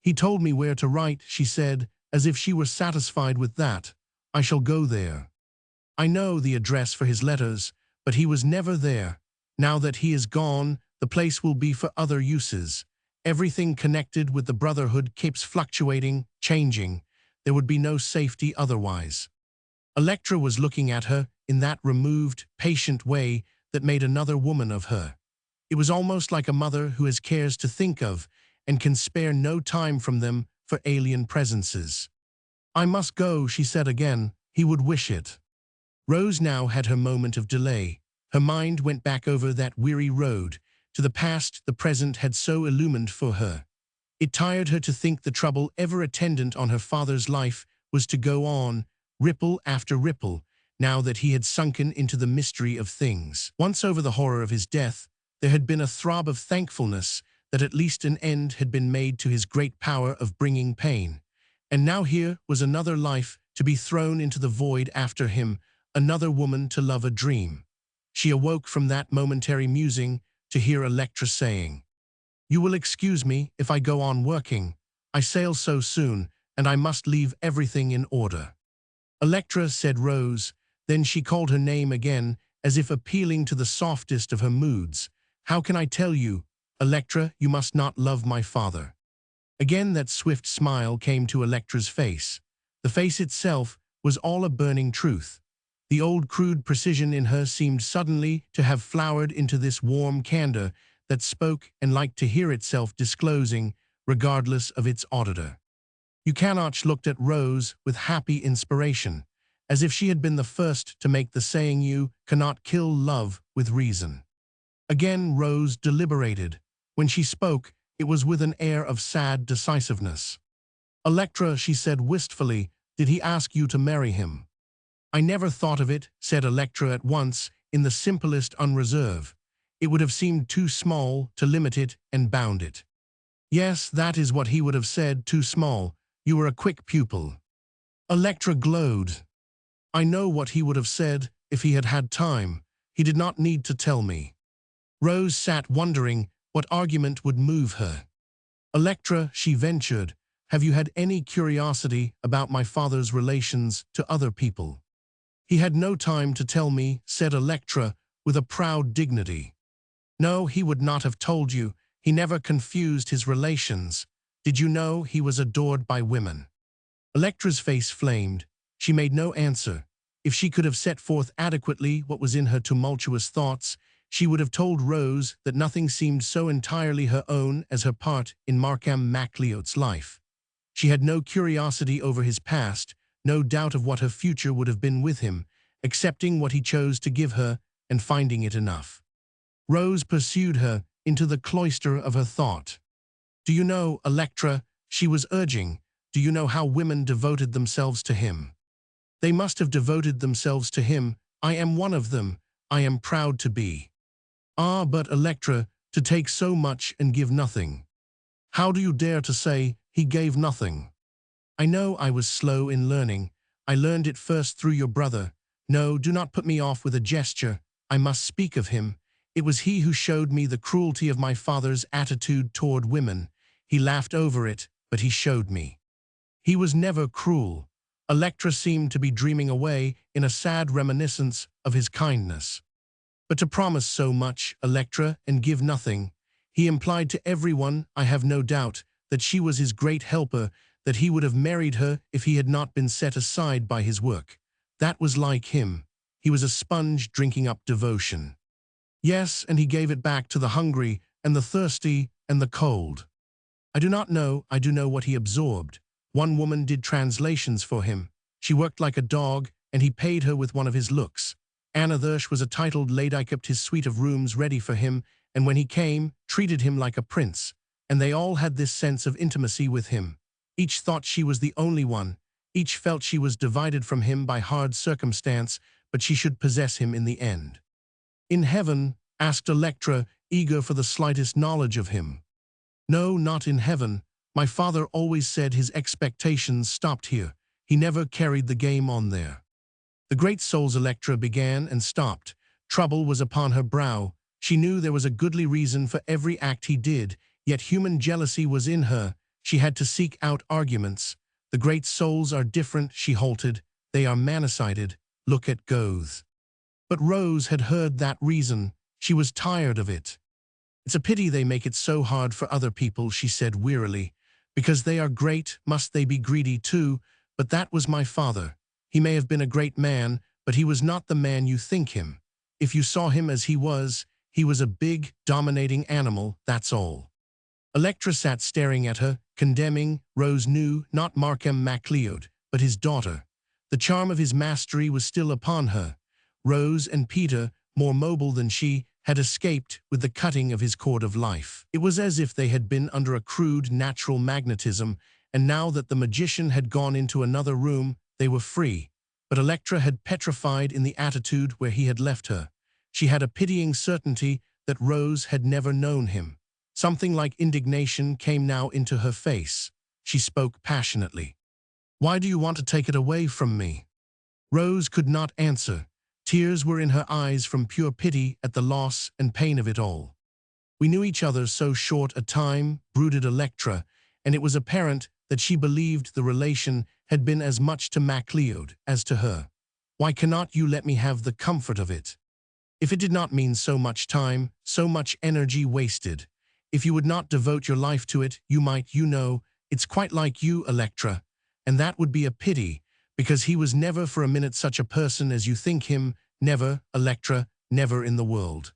He told me where to write, she said, as if she were satisfied with that. I shall go there. I know the address for his letters, but he was never there. Now that he is gone, the place will be for other uses. Everything connected with the brotherhood keeps fluctuating, changing. There would be no safety otherwise. Electra was looking at her, in that removed, patient way that made another woman of her. It was almost like a mother who has cares to think of and can spare no time from them for alien presences. "I must go," she said again. "He would wish it." Rose now had her moment of delay. Her mind went back over that weary road, to the past the present had so illumined for her. It tired her to think the trouble ever attendant on her father's life was to go on, ripple after ripple, now that he had sunken into the mystery of things. Once over the horror of his death, there had been a throb of thankfulness that at least an end had been made to his great power of bringing pain. And now here was another life to be thrown into the void after him, another woman to love a dream. She awoke from that momentary musing to hear Electra saying, "You will excuse me if I go on working. I sail so soon, and I must leave everything in order." "Electra," said Rose. Then she called her name again, as if appealing to the softest of her moods. "How can I tell you? Electra, you must not love my father." Again that swift smile came to Electra's face. The face itself was all a burning truth. The old crude precision in her seemed suddenly to have flowered into this warm candor that spoke and liked to hear itself disclosing, regardless of its auditor. Ucanoch looked at Rose with happy inspiration, as if she had been the first to make the saying "you cannot kill love with reason." Again Rose deliberated. When she spoke, it was with an air of sad decisiveness. "Electra," she said wistfully, "did he ask you to marry him?" "I never thought of it," said Electra at once, in the simplest unreserve. "It would have seemed too small to limit it and bound it." "Yes, that is what he would have said, too small. You were a quick pupil." Electra glowed. "I know what he would have said if he had had time. He did not need to tell me." Rose sat wondering what argument would move her. "Electra," she ventured, "have you had any curiosity about my father's relations to other people?" "He had no time to tell me," said Electra with a proud dignity. "No, he would not have told you. He never confused his relations. Did you know he was adored by women?" Electra's face flamed. She made no answer. If she could have set forth adequately what was in her tumultuous thoughts, she would have told Rose that nothing seemed so entirely her own as her part in Markham MacLeod's life. She had no curiosity over his past, no doubt of what her future would have been with him, accepting what he chose to give her and finding it enough. Rose pursued her into the cloister of her thought. "Do you know, Electra," she was urging, "do you know how women devoted themselves to him? They must have devoted themselves to him. I am one of them. I am proud to be." "Ah, but Electra, to take so much and give nothing. How do you dare to say he gave nothing?" "I know I was slow in learning. I learned it first through your brother. No, do not put me off with a gesture. I must speak of him. It was he who showed me the cruelty of my father's attitude toward women. He laughed over it, but he showed me. He was never cruel." Electra seemed to be dreaming away in a sad reminiscence of his kindness. "But to promise so much, Electra, and give nothing. He implied to everyone, I have no doubt, that she was his great helper, that he would have married her if he had not been set aside by his work. That was like him. He was a sponge drinking up devotion. Yes, and he gave it back to the hungry and the thirsty and the cold. I do not know, I do know what he absorbed. One woman did translations for him. She worked like a dog, and he paid her with one of his looks. Another was a titled lady, kept his suite of rooms ready for him, and when he came, treated him like a prince. And they all had this sense of intimacy with him. Each thought she was the only one. Each felt she was divided from him by hard circumstance, but she should possess him in the end." "In heaven?" asked Electra, eager for the slightest knowledge of him. "No, not in heaven. My father always said his expectations stopped here. He never carried the game on there." The great soul's Electra began and stopped. Trouble was upon her brow. She knew there was a goodly reason for every act he did, yet human jealousy was in her. She had to seek out arguments. "The great souls are different," she halted. "They are manicided. Look at Goethe." But Rose had heard that reason. She was tired of it. "It's a pity they make it so hard for other people," she said wearily. "Because they are great, must they be greedy too? But that was my father. He may have been a great man, but he was not the man you think him. If you saw him as he was a big, dominating animal, that's all. Electra sat staring at her, condemning. Rose knew not MacLeod, but his daughter. The charm of his mastery was still upon her. Rose and Peter, more mobile than she, had escaped with the cutting of his cord of life. It was as if they had been under a crude natural magnetism, and now that the magician had gone into another room, they were free. But Electra had petrified in the attitude where he had left her. She had a pitying certainty that Rose had never known him. Something like indignation came now into her face. She spoke passionately. "Why do you want to take it away from me?" Rose could not answer. Tears were in her eyes from pure pity at the loss and pain of it all. "We knew each other so short a time," brooded Electra, and it was apparent that she believed the relation had been as much to MacLeod as to her. "Why cannot you let me have the comfort of it? If it did not mean so much time, so much energy wasted, if you would not devote your life to it, you might, it's quite like you, Electra, and that would be a pity, because he was never for a minute such a person as you think him, never, Electra, never in the world."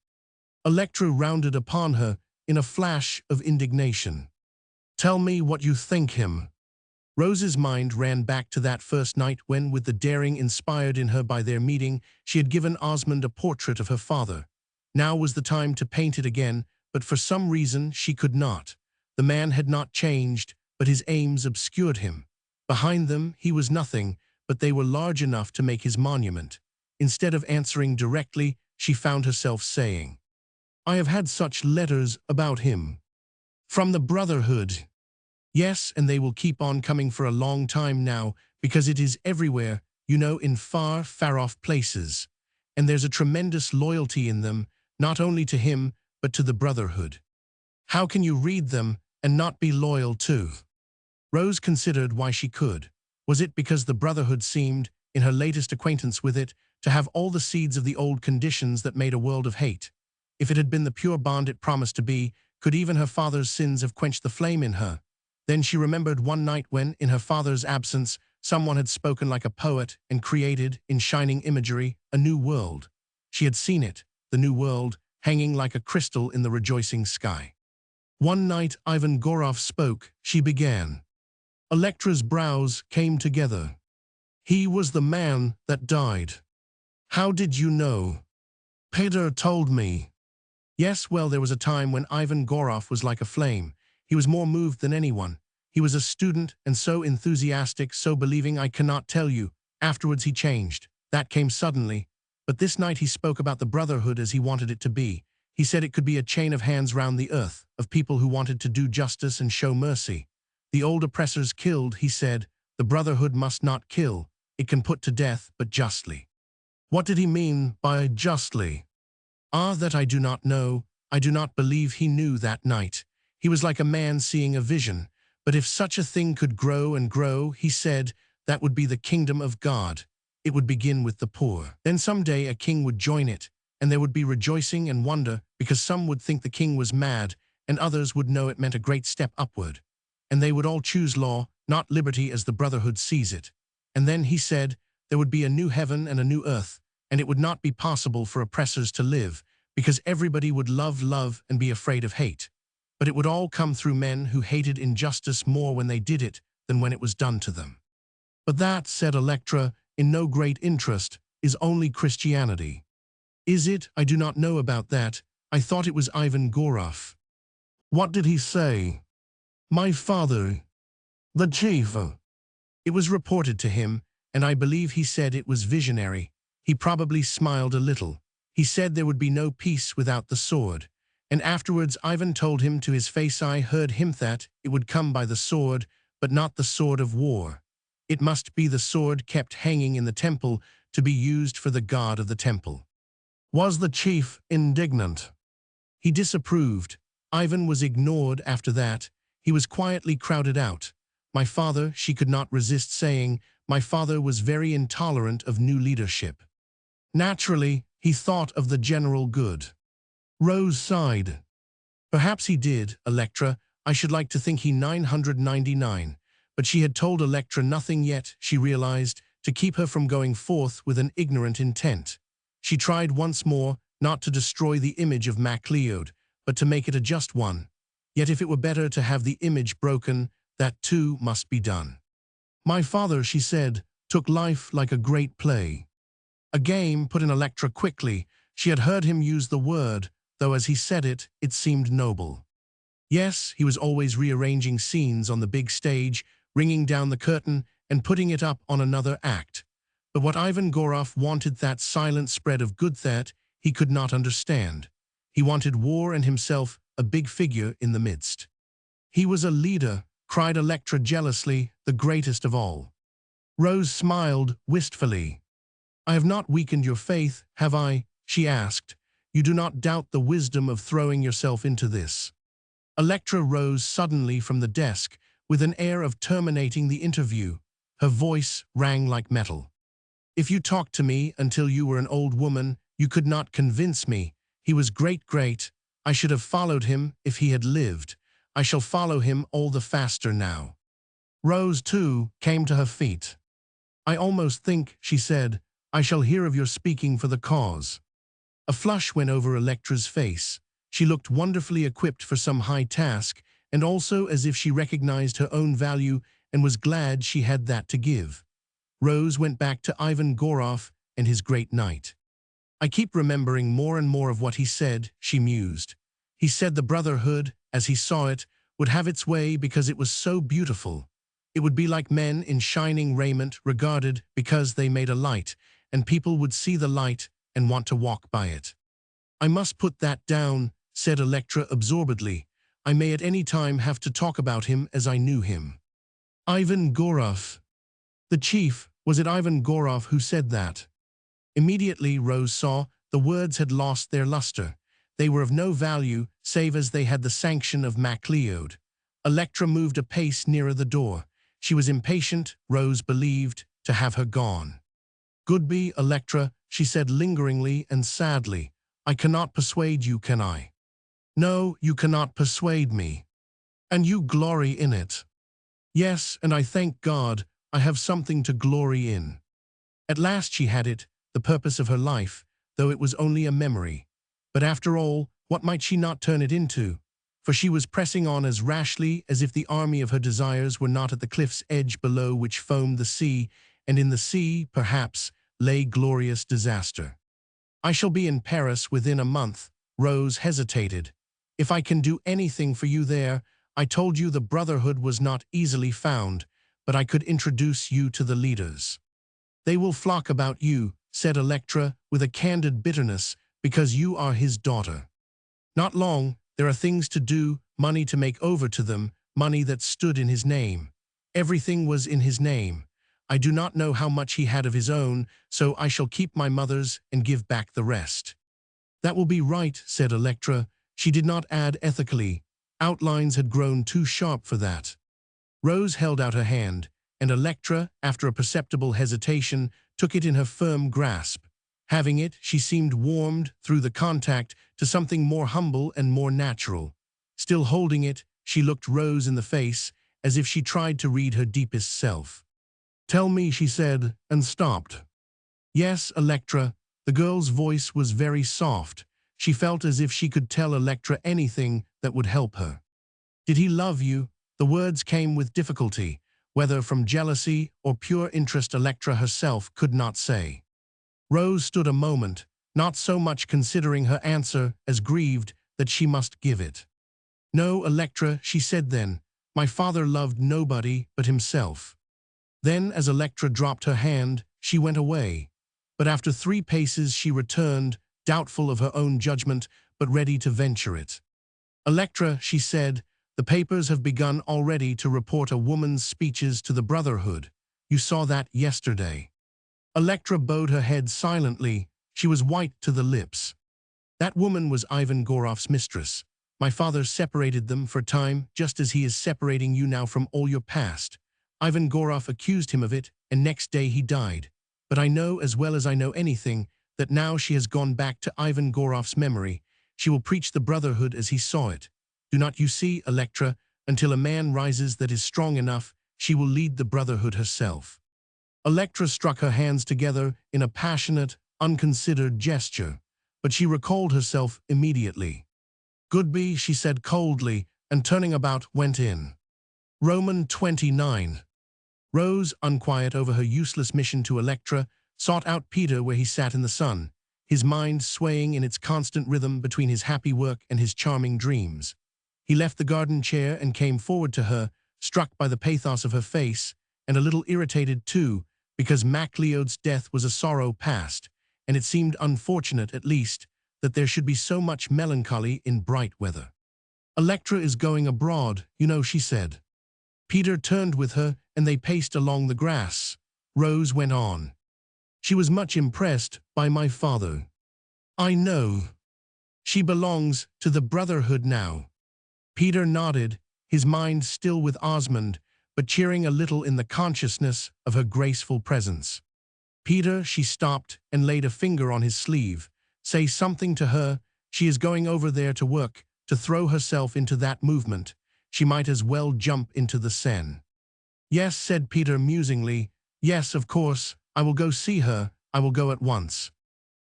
Electra rounded upon her in a flash of indignation. "Tell me what you think him." Rose's mind ran back to that first night when, with the daring inspired in her by their meeting, she had given Osmond a portrait of her father. Now was the time to paint it again, but for some reason she could not. The man had not changed, but his aims obscured him. Behind them he was nothing, but they were large enough to make his monument. Instead of answering directly, she found herself saying, "I have had such letters about him. From the Brotherhood. Yes, and they will keep on coming for a long time now, because it is everywhere, in far, far-off places. And there's a tremendous loyalty in them, not only to him, but to the Brotherhood. How can you read them and not be loyal too?" Rose considered why she could. Was it because the Brotherhood seemed, in her latest acquaintance with it, to have all the seeds of the old conditions that made a world of hate? If it had been the pure bond it promised to be, could even her father's sins have quenched the flame in her? Then she remembered one night when, in her father's absence, someone had spoken like a poet and created, in shining imagery, a new world. She had seen it, the new world, hanging like a crystal in the rejoicing sky. One night Ivan Gorov spoke. She began. Electra's brows came together. "He was the man that died." "How did you know?" "Peter told me." "Yes, well, there was a time when Ivan Gorov was like a flame. He was more moved than anyone. He was a student and so enthusiastic, so believing, I cannot tell you. Afterwards he changed. That came suddenly. But this night he spoke about the Brotherhood as he wanted it to be. He said it could be a chain of hands round the earth, of people who wanted to do justice and show mercy. The old oppressors killed, he said. The Brotherhood must not kill. It can put to death, but justly. What did he mean by justly? Ah, that I do not know. I do not believe he knew that night. He was like a man seeing a vision. But if such a thing could grow and grow, he said, that would be the kingdom of God. It would begin with the poor. Then someday a king would join it, and there would be rejoicing and wonder, because some would think the king was mad, and others would know it meant a great step upward. And they would all choose law, not liberty as the Brotherhood sees it. And then, he said, there would be a new heaven and a new earth, and it would not be possible for oppressors to live, because everybody would love love and be afraid of hate. But it would all come through men who hated injustice more when they did it than when it was done to them. But that, said Electra, in no great interest, is only Christianity. Is it? I do not know about that. I thought it was Ivan Gorov. What did he say? My father. The chief. It was reported to him, and I believe he said it was visionary. He probably smiled a little. He said there would be no peace without the sword. And afterwards Ivan told him to his face, I heard him, that it would come by the sword, but not the sword of war. It must be the sword kept hanging in the temple to be used for the god of the temple. Was the chief indignant? He disapproved. Ivan was ignored after that. He was quietly crowded out. My father, she could not resist saying, my father was very intolerant of new leadership. Naturally, he thought of the general good. Rose sighed. Perhaps he did, Electra. I should like to think he 999. But she had told Electra nothing yet, she realized. to keep her from going forth with an ignorant intent. She tried once more not to destroy the image of MacLeod, but to make it a just one. Yet if it were better to have the image broken, that too must be done. My father, she said, took life like a great play. A game, put in Electra quickly. She had heard him use the word, though as he said it, it seemed noble. Yes, he was always rearranging scenes on the big stage, ringing down the curtain and putting it up on another act. But what Ivan Goroff wanted, that silent spread of good that he could not understand. He wanted war and himself a big figure in the midst. He was a leader, cried Electra jealously, the greatest of all. Rose smiled wistfully. I have not weakened your faith, have I? She asked. You do not doubt the wisdom of throwing yourself into this. Electra rose suddenly from the desk with an air of terminating the interview. Her voice rang like metal. If you talked to me until you were an old woman, you could not convince me. He was great. I should have followed him if he had lived. I shall follow him all the faster now. Rose, too, came to her feet. I almost think, she said, I shall hear of your speaking for the cause. A flush went over Electra's face. She looked wonderfully equipped for some high task, and also as if she recognized her own value and was glad she had that to give. Rose went back to Ivan Goroff and his great night. I keep remembering more and more of what he said, she mused. He said the brotherhood, as he saw it, would have its way because it was so beautiful. It would be like men in shining raiment regarded because they made a light, and people would see the light and want to walk by it. I must put that down, said Electra absorbedly. I may at any time have to talk about him as I knew him. Ivan Goroff. The chief, was it Ivan Goroff who said that? Immediately Rose saw the words had lost their luster. They were of no value, save as they had the sanction of MacLeod. Electra moved a pace nearer the door. She was impatient, Rose believed, to have her gone. Goodby, Electra, she said lingeringly and sadly. I cannot persuade you, can I? No, you cannot persuade me. And you glory in it. Yes, and I thank God I have something to glory in. At last she had it, the purpose of her life, though it was only a memory. But after all, what might she not turn it into? For she was pressing on as rashly as if the army of her desires were not at the cliff's edge below which foamed the sea, and in the sea, perhaps, lay glorious disaster. I shall be in Paris within a month. Rose hesitated. If I can do anything for you there, I told you the brotherhood was not easily found, but I could introduce you to the leaders. They will flock about you, said Electra with a candid bitterness, because you are his daughter. Not long, there are things to do, money to make over to them, money that stood in his name. Everything was in his name. I do not know how much he had of his own, so I shall keep my mother's and give back the rest. That will be right, said Electra. She did not add ethically. Outlines had grown too sharp for that. Rose held out her hand, and Electra, after a perceptible hesitation, took it in her firm grasp. Having it, she seemed warmed, through the contact, to something more humble and more natural. Still holding it, she looked Rose in the face, as if she tried to read her deepest self. Tell me, she said, and stopped. Yes, Electra. The girl's voice was very soft. She felt as if she could tell Electra anything that would help her. Did he love you? The words came with difficulty. Whether from jealousy or pure interest, Electra herself could not say. Rose stood a moment, not so much considering her answer as grieved that she must give it. No, Electra, she said then. My father loved nobody but himself. Then, as Electra dropped her hand, she went away. But after 3 paces she returned, doubtful of her own judgment, but ready to venture it. Electra, she said, the papers have begun already to report a woman's speeches to the Brotherhood. You saw that yesterday. Electra bowed her head silently. She was white to the lips. That woman was Ivan Goroff's mistress. My father separated them for time, just as he is separating you now from all your past. Ivan Goroff accused him of it, and next day he died. But I know, as well as I know anything, that now she has gone back to Ivan Goroff's memory. She will preach the Brotherhood as he saw it. Do not you see, Electra, until a man rises that is strong enough, she will lead the Brotherhood herself. Electra struck her hands together in a passionate, unconsidered gesture, but she recalled herself immediately. "Goodby," she said coldly, and turning about, went in. Roman 29. Rose, unquiet over her useless mission to Electra, sought out Peter where he sat in the sun, his mind swaying in its constant rhythm between his happy work and his charming dreams. He left the garden chair and came forward to her, struck by the pathos of her face, and a little irritated too, because MacLeod's death was a sorrow past, and it seemed unfortunate, at least, that there should be so much melancholy in bright weather. "Electra is going abroad, you know," she said. Peter turned with her, and they paced along the grass. Rose went on. "She was much impressed by my father." "I know. She belongs to the Brotherhood now." Peter nodded, his mind still with Osmond, but cheering a little in the consciousness of her graceful presence. "Peter," she stopped and laid a finger on his sleeve. "Say something to her. She is going over there to work, to throw herself into that movement. She might as well jump into the Seine." "Yes," said Peter musingly. "Yes, of course. I will go see her. I will go at once."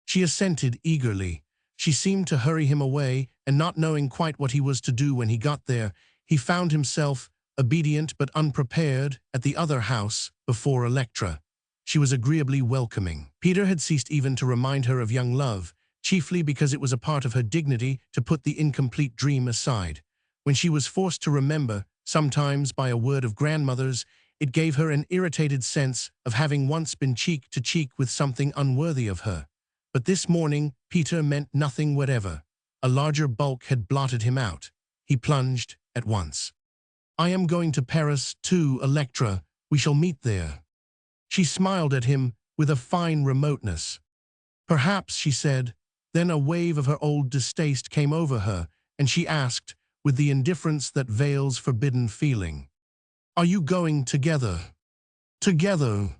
She assented eagerly. She seemed to hurry him away, and not knowing quite what he was to do when he got there, he found himself, obedient but unprepared, at the other house, before Electra. She was agreeably welcoming. Peter had ceased even to remind her of young love, chiefly because it was a part of her dignity to put the incomplete dream aside. When she was forced to remember, sometimes by a word of grandmother's, it gave her an irritated sense of having once been cheek to cheek with something unworthy of her. But this morning, Peter meant nothing whatever. A larger bulk had blotted him out. He plunged at once. "I am going to Paris, too, Electra. We shall meet there." She smiled at him with a fine remoteness. "Perhaps," she said. Then a wave of her old distaste came over her, and she asked, with the indifference that veils forbidden feeling, "Are you going together?" "Together?"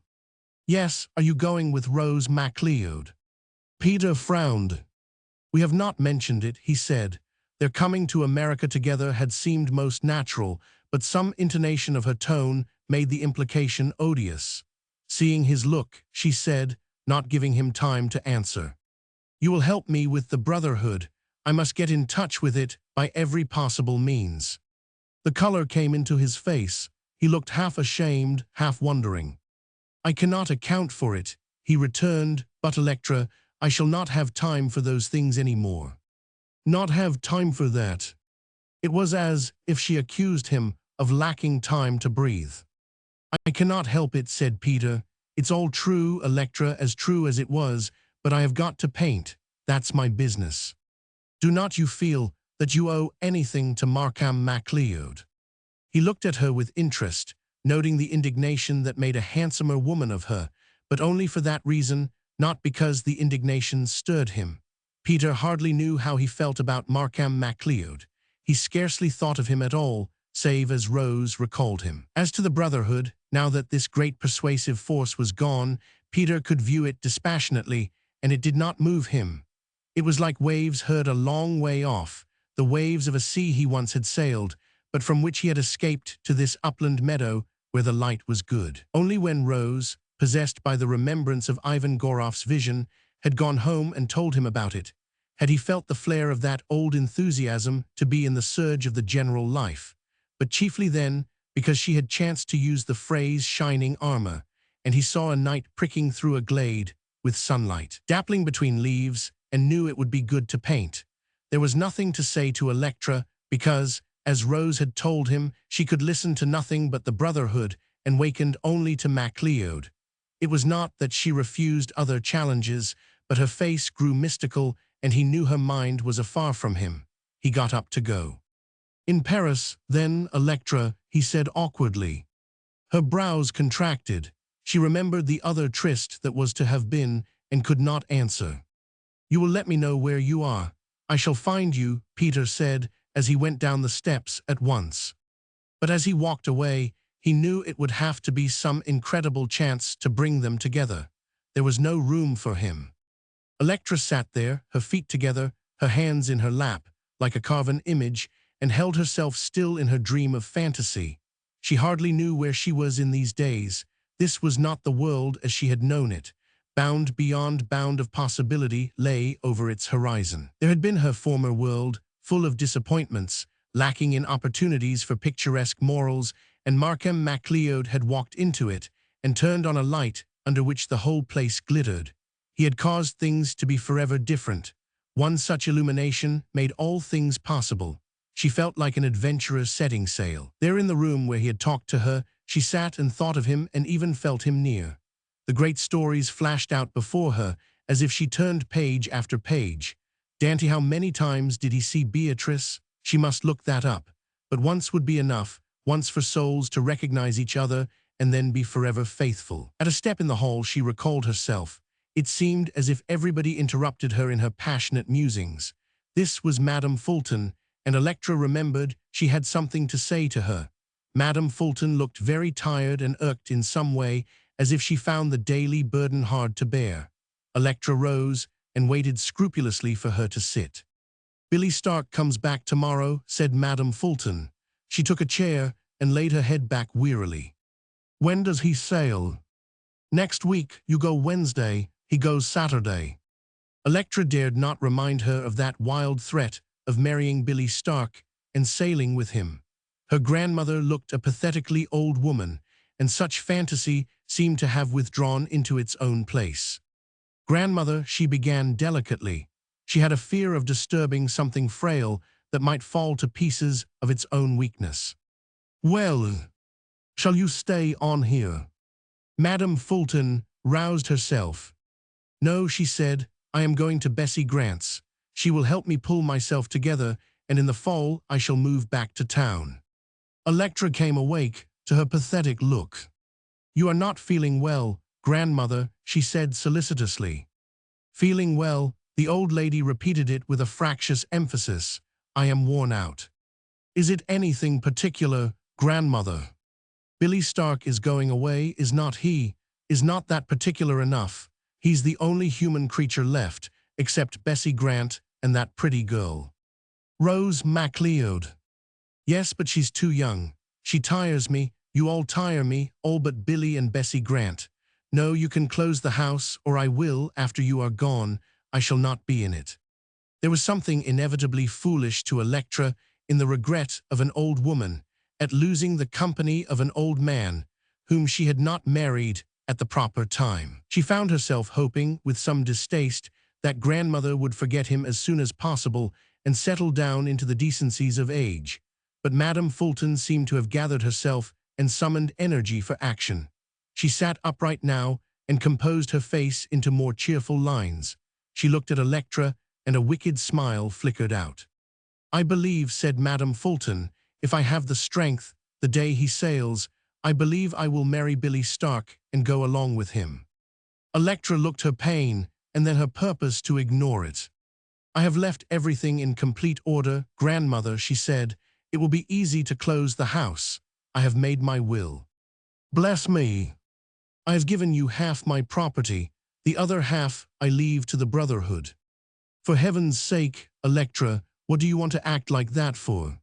"Yes, are you going with Rose MacLeod?" Peter frowned. "We have not mentioned it," he said. Their coming to America together had seemed most natural, but some intonation of her tone made the implication odious. Seeing his look, she said, not giving him time to answer, "You will help me with the Brotherhood. I must get in touch with it by every possible means." The color came into his face. He looked half ashamed, half wondering. "I cannot account for it," he returned, "but Electra, I shall not have time for those things any more." "Not have time for that?" It was as if she accused him of lacking time to breathe. "I cannot help it," said Peter. "It's all true, Electra, as true as it was, but I have got to paint. That's my business. Do not you feel that you owe anything to Markham MacLeod?" He looked at her with interest, noting the indignation that made a handsomer woman of her, but only for that reason, not because the indignation stirred him. Peter hardly knew how he felt about Markham MacLeod. He scarcely thought of him at all, save as Rose recalled him. As to the Brotherhood, now that this great persuasive force was gone, Peter could view it dispassionately, and it did not move him. It was like waves heard a long way off, the waves of a sea he once had sailed, but from which he had escaped to this upland meadow where the light was good. Only when Rose, possessed by the remembrance of Ivan Goroff's vision, had gone home and told him about it, had he felt the flare of that old enthusiasm to be in the surge of the general life. But chiefly then, because she had chanced to use the phrase shining armor, and he saw a knight pricking through a glade, with sunlight dappling between leaves, and knew it would be good to paint. There was nothing to say to Electra, because, as Rose had told him, she could listen to nothing but the Brotherhood, and wakened only to MacLeod. It was not that she refused other challenges, but her face grew mystical, and he knew her mind was afar from him. He got up to go. "In Paris, then, Electra," he said awkwardly. Her brows contracted. She remembered the other tryst that was to have been, and could not answer. "You will let me know where you are. I shall find you," Peter said, as he went down the steps at once. But as he walked away, he knew it would have to be some incredible chance to bring them together. There was no room for him. Electra sat there, her feet together, her hands in her lap, like a carven image, and held herself still in her dream of fantasy. She hardly knew where she was in these days. This was not the world as she had known it. Bound beyond bound of possibility lay over its horizon. There had been her former world, full of disappointments, lacking in opportunities for picturesque morals, and MacLeod had walked into it and turned on a light under which the whole place glittered. He had caused things to be forever different. One such illumination made all things possible. She felt like an adventurer setting sail. There in the room where he had talked to her, she sat and thought of him and even felt him near. The great stories flashed out before her, as if she turned page after page. Dante, how many times did he see Beatrice? She must look that up. But once would be enough, once for souls to recognize each other and then be forever faithful. At a step in the hall, she recalled herself. It seemed as if everybody interrupted her in her passionate musings. This was Madame Fulton, and Electra remembered she had something to say to her. Madame Fulton looked very tired and irked in some way, as if she found the daily burden hard to bear. Electra rose and waited scrupulously for her to sit. "Billy Stark comes back tomorrow," said Madame Fulton. She took a chair and laid her head back wearily. "When does he sail?" "Next week. You go Wednesday, he goes Saturday." Electra dared not remind her of that wild threat of marrying Billy Stark and sailing with him. Her grandmother looked a pathetically old woman, and such fantasy seemed to have withdrawn into its own place. "Grandmother," she began delicately. She had a fear of disturbing something frail that might fall to pieces of its own weakness. "Well, shall you stay on here?" Madame Fulton roused herself. "No," she said, "I am going to Bessie Grant's. She will help me pull myself together, and in the fall I shall move back to town." Electra came awake to her pathetic look. "You are not feeling well, grandmother," she said solicitously. "Feeling well," the old lady repeated it with a fractious emphasis. "I am worn out." "Is it anything particular, grandmother?" "Billy Stark is going away, is not he? Is not that particular enough? He's the only human creature left, except Bessie Grant and that pretty girl, Rose MacLeod." "Yes, but she's too young. She tires me. You all tire me, all but Billy and Bessie Grant. No, you can close the house, or I will, after you are gone. I shall not be in it." There was something inevitably foolish to Electra in the regret of an old woman at losing the company of an old man whom she had not married at the proper time. She found herself hoping, with some distaste, that grandmother would forget him as soon as possible and settle down into the decencies of age. But Madame Fulton seemed to have gathered herself and summoned energy for action. She sat upright now and composed her face into more cheerful lines. She looked at Electra, and a wicked smile flickered out. "I believe," said Madame Fulton, "if I have the strength, the day he sails, I believe I will marry Billy Stark and go along with him." Electra looked her pain and then her purpose to ignore it. "I have left everything in complete order, grandmother," she said. "It will be easy to close the house. I have made my will." "Bless me. I have given you half my property. The other half I leave to the Brotherhood." "For heaven's sake, Electra, what do you want to act like that for?"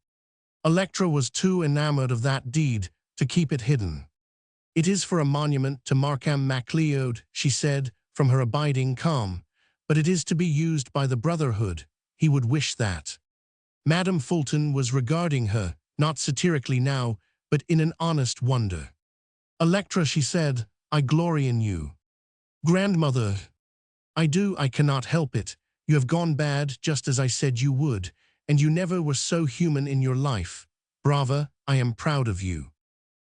Electra was too enamored of that deed to keep it hidden. "It is for a monument to MacLeod," she said, from her abiding calm. "But it is to be used by the Brotherhood. He would wish that." Madame Fulton was regarding her, not satirically now, but in an honest wonder. "Electra," she said, "I glory in you." "Grandmother." "I do, I cannot help it. You have gone bad just as I said you would, and you never were so human in your life. Brava, I am proud of you."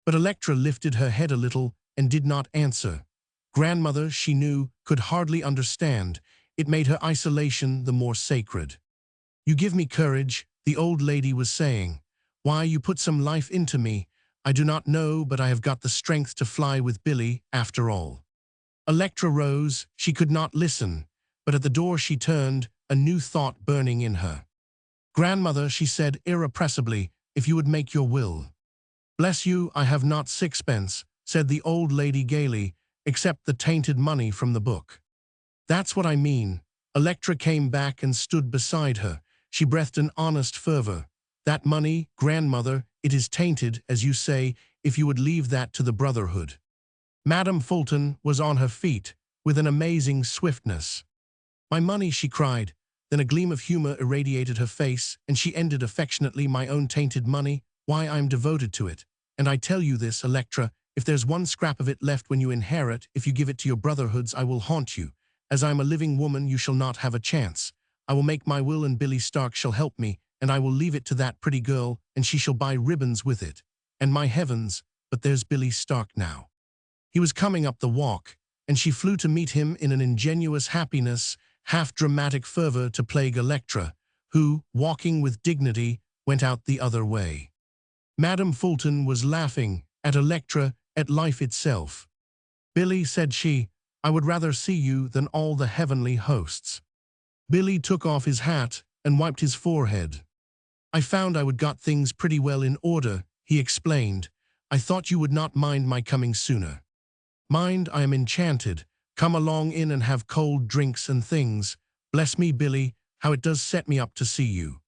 But Electra lifted her head a little and did not answer. Grandmother, she knew, could hardly understand. It made her isolation the more sacred. "You give me courage," the old lady was saying. "Why, you put some life into me. I do not know, but I have got the strength to fly with Billy, after all." Electra rose. She could not listen, but at the door she turned, a new thought burning in her. "Grandmother," she said irrepressibly, "if you would make your will." "Bless you, I have not sixpence," said the old lady gaily, "except the tainted money from the book." "That's what I mean." Electra came back and stood beside her. She breathed an honest fervor. "That money, grandmother, it is tainted, as you say, if you would leave that to the Brotherhood." Madame Fulton was on her feet with an amazing swiftness. "My money," she cried. Then a gleam of humor irradiated her face, and she ended affectionately, "My own tainted money, why, I am devoted to it. And I tell you this, Electra, if there's one scrap of it left when you inherit, if you give it to your brotherhoods, I will haunt you. As I am a living woman, you shall not have a chance. I will make my will, and Billy Stark shall help me, and I will leave it to that pretty girl, and she shall buy ribbons with it. And my heavens, but there's Billy Stark now." He was coming up the walk, and she flew to meet him in an ingenuous happiness, half-dramatic fervor to plague Electra, who, walking with dignity, went out the other way. Madame Fulton was laughing at Electra, at life itself. "Billy," said she, "I would rather see you than all the heavenly hosts." Billy took off his hat and wiped his forehead. "I found I would got things pretty well in order," he explained. "I thought you would not mind my coming sooner." "Mind, I am enchanted. Come along in and have cold drinks and things. Bless me, Billy, how it does set me up to see you."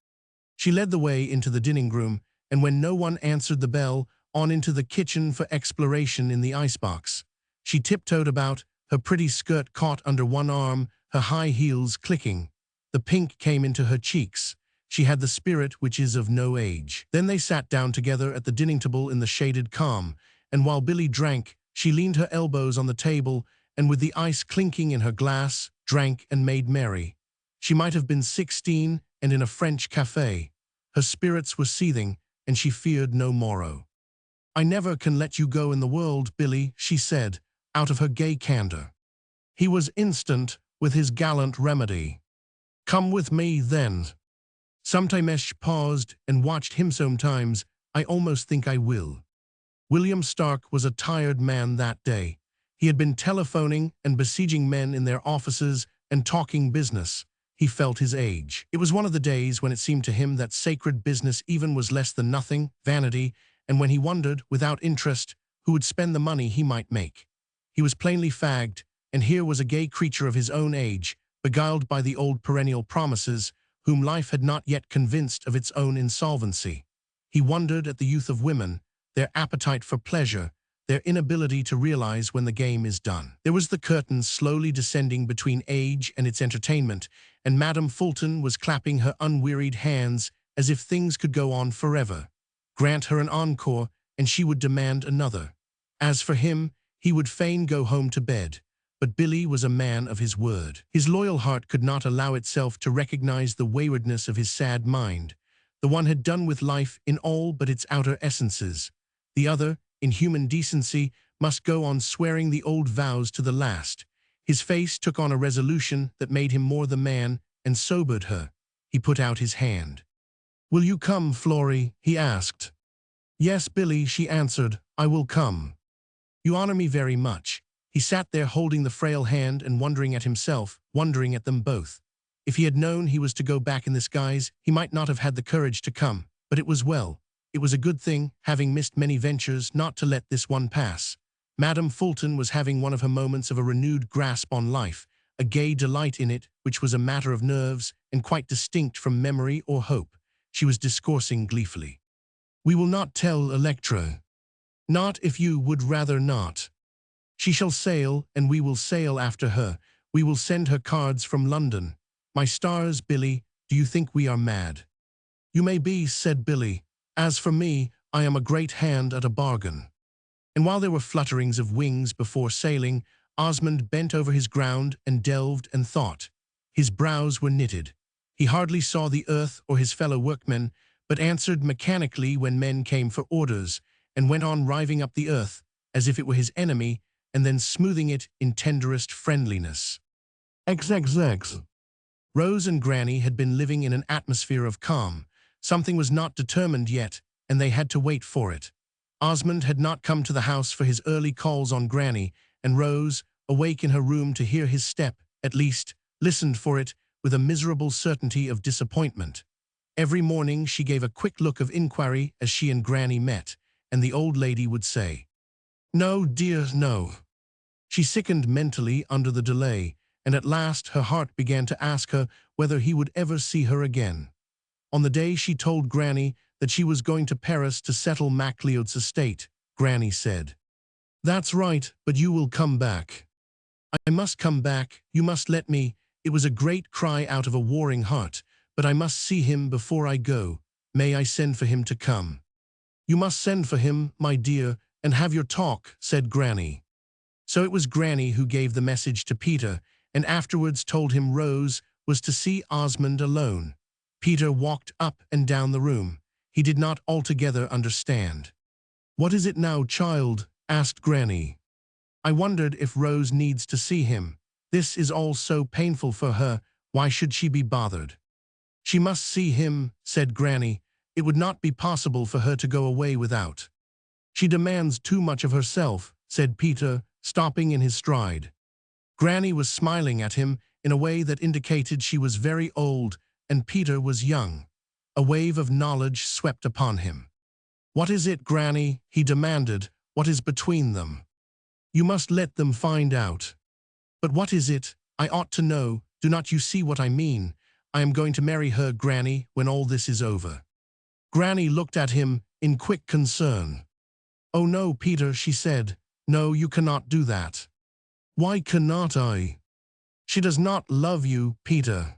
She led the way into the dining room, and when no one answered the bell, on into the kitchen for exploration in the icebox. She tiptoed about, her pretty skirt caught under one arm, her high heels clicking. The pink came into her cheeks. She had the spirit which is of no age. Then they sat down together at the dining table in the shaded calm, and while Billy drank, she leaned her elbows on the table, and with the ice clinking in her glass, drank and made merry. She might have been 16 and in a French café. Her spirits were seething, and she feared no morrow. "I never can let you go in the world, Billy," she said, out of her gay candor. He was instant with his gallant remedy. "Come with me, then." Sometimes paused and watched him. "Sometimes I almost think I will." William Stark was a tired man that day. He had been telephoning and besieging men in their offices and talking business. He felt his age. It was one of the days when it seemed to him that sacred business even was less than nothing, vanity, and when he wondered, without interest, who would spend the money he might make. He was plainly fagged, and here was a gay creature of his own age, beguiled by the old perennial promises, whom life had not yet convinced of its own insolvency. He wondered at the youth of women, their appetite for pleasure, their inability to realize when the game is done. There was the curtain slowly descending between age and its entertainment, and Madame Fulton was clapping her unwearied hands as if things could go on forever. Grant her an encore, and she would demand another. As for him, he would fain go home to bed. But Billy was a man of his word. His loyal heart could not allow itself to recognize the waywardness of his sad mind. The one had done with life in all but its outer essences. The other, in human decency, must go on swearing the old vows to the last. His face took on a resolution that made him more the man and sobered her. He put out his hand. "Will you come, Florrie?" he asked. "Yes, Billy," she answered, "I will come." "You honor me very much." He sat there holding the frail hand and wondering at himself, wondering at them both. If he had known he was to go back in this guise, he might not have had the courage to come, but it was well. It was a good thing, having missed many ventures, not to let this one pass. Madame Fulton was having one of her moments of a renewed grasp on life, a gay delight in it, which was a matter of nerves and quite distinct from memory or hope. She was discoursing gleefully. "We will not tell Electra. Not if you would rather not. She shall sail, and we will sail after her. We will send her cards from London. My stars, Billy, do you think we are mad?" "You may be," said Billy. "As for me, I am a great hand at a bargain." And while there were flutterings of wings before sailing, Osmond bent over his ground and delved and thought. His brows were knitted. He hardly saw the earth or his fellow workmen, but answered mechanically when men came for orders, and went on riving up the earth, as if it were his enemy, and then smoothing it in tenderest friendliness. XXX. Rose and Granny had been living in an atmosphere of calm. Something was not determined yet, and they had to wait for it. Osmond had not come to the house for his early calls on Granny, and Rose, awake in her room to hear his step, at least, listened for it with a miserable certainty of disappointment. Every morning she gave a quick look of inquiry as she and Granny met, and the old lady would say, "No, dear, no." She sickened mentally under the delay, and at last her heart began to ask her whether he would ever see her again. On the day she told Granny that she was going to Paris to settle MacLeod's estate, Granny said, That's right, but you will come back. I must come back, you must let me. It was a great cry out of a warring heart, but I must see him before I go. May I send for him to come? You must send for him, my dear, and have your talk, said Granny. So it was Granny who gave the message to Peter, and afterwards told him Rose was to see Osmond alone. Peter walked up and down the room. He did not altogether understand. What is it now, child? Asked Granny. I wondered if Rose needs to see him. This is all so painful for her. Why should she be bothered? She must see him, said Granny. It would not be possible for her to go away without. She demands too much of herself, said Peter, stopping in his stride. Granny was smiling at him in a way that indicated she was very old and Peter was young. A wave of knowledge swept upon him. What is it, Granny? He demanded. What is between them? You must let them find out. But what is it? I ought to know. Do not you see what I mean? I am going to marry her, Granny, when all this is over. Granny looked at him in quick concern. Oh no, Peter, she said. No, you cannot do that. Why cannot I? She does not love you, Peter.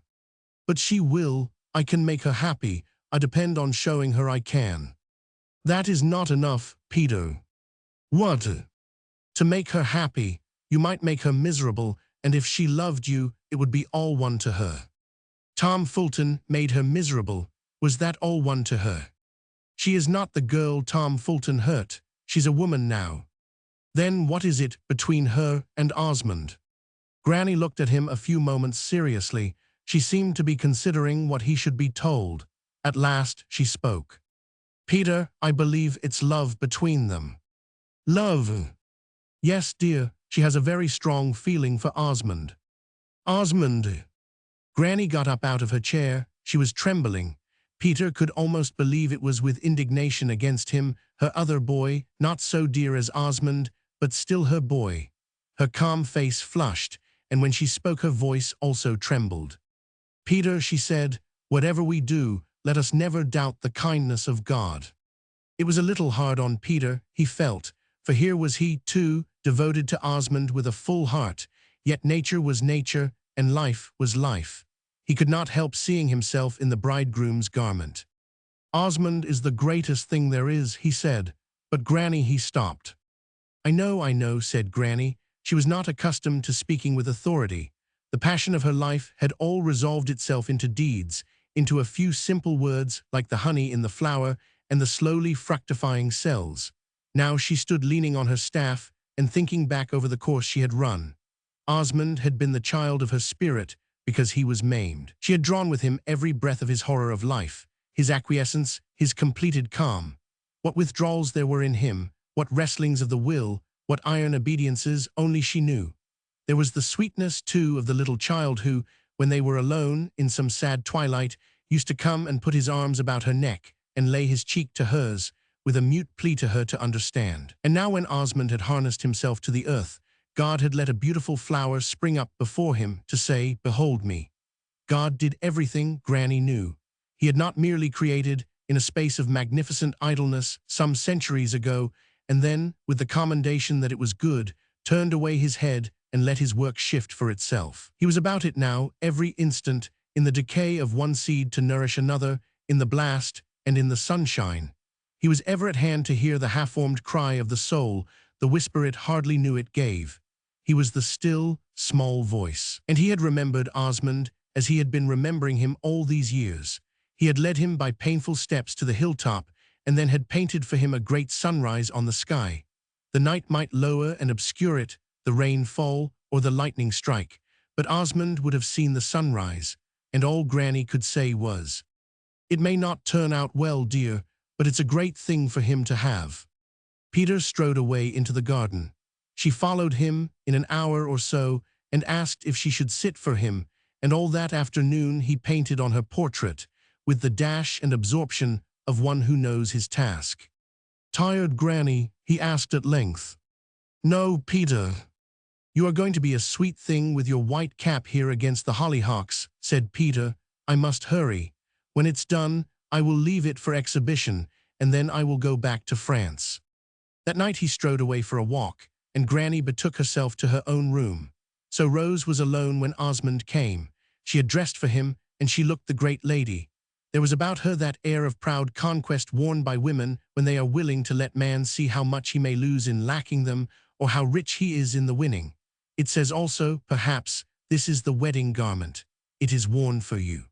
But she will. I can make her happy. I depend on showing her I can. That is not enough, Peter. What? To make her happy, you might make her miserable, and if she loved you, it would be all one to her. Tom Fulton made her miserable. Was that all one to her? She is not the girl Tom Fulton hurt. She's a woman now. Then what is it between her and Osmond? Granny looked at him a few moments seriously. She seemed to be considering what he should be told. At last she spoke. Peter, I believe it's love between them. Love? Yes, dear, she has a very strong feeling for Osmond. Osmond? Granny got up out of her chair. She was trembling. Peter could almost believe it was with indignation against him, her other boy, not so dear as Osmond, but still her boy. Her calm face flushed, and when she spoke her voice also trembled. Peter, she said, whatever we do, let us never doubt the kindness of God. It was a little hard on Peter, he felt, for here was he, too, devoted to Osmond with a full heart, yet nature was nature, and life was life. He could not help seeing himself in the bridegroom's garment. Osmond is the greatest thing there is, he said, but Granny, he stopped. I know, said Granny. She was not accustomed to speaking with authority. The passion of her life had all resolved itself into deeds, into a few simple words like the honey in the flower and the slowly fructifying cells. Now she stood leaning on her staff and thinking back over the course she had run. Osmond had been the child of her spirit because he was maimed. She had drawn with him every breath of his horror of life, his acquiescence, his completed calm. What withdrawals there were in him, what wrestlings of the will, what iron obediences, only she knew. There was the sweetness, too, of the little child who, when they were alone in some sad twilight, used to come and put his arms about her neck and lay his cheek to hers, with a mute plea to her to understand. And now when Osmond had harnessed himself to the earth, God had let a beautiful flower spring up before him to say, behold me. God did everything, Granny knew. He had not merely created, in a space of magnificent idleness, some centuries ago, and then, with the commendation that it was good, turned away his head and let his work shift for itself. He was about it now, every instant, in the decay of one seed to nourish another, in the blast and in the sunshine. He was ever at hand to hear the half-formed cry of the soul, the whisper it hardly knew it gave. He was the still, small voice. And he had remembered Osmond as he had been remembering him all these years. He had led him by painful steps to the hilltop and then had painted for him a great sunrise on the sky. The night might lower and obscure it, the rain fall, or the lightning strike, but Osmond would have seen the sunrise, and all Granny could say was, "It may not turn out well, dear, but it's a great thing for him to have." Peter strode away into the garden. She followed him in an hour or so and asked if she should sit for him, and all that afternoon he painted on her portrait, with the dash and absorption of one who knows his task. "Tired, Granny?" he asked at length. "No, Peter. You are going to be a sweet thing with your white cap here against the hollyhocks," said Peter. "I must hurry. When it's done, I will leave it for exhibition, and then I will go back to France." That night he strode away for a walk, and Granny betook herself to her own room. So Rose was alone when Osmond came. She had dressed for him, and she looked the great lady. There was about her that air of proud conquest worn by women when they are willing to let man see how much he may lose in lacking them, or how rich he is in the winning. It says also, perhaps, this is the wedding garment. It is worn for you.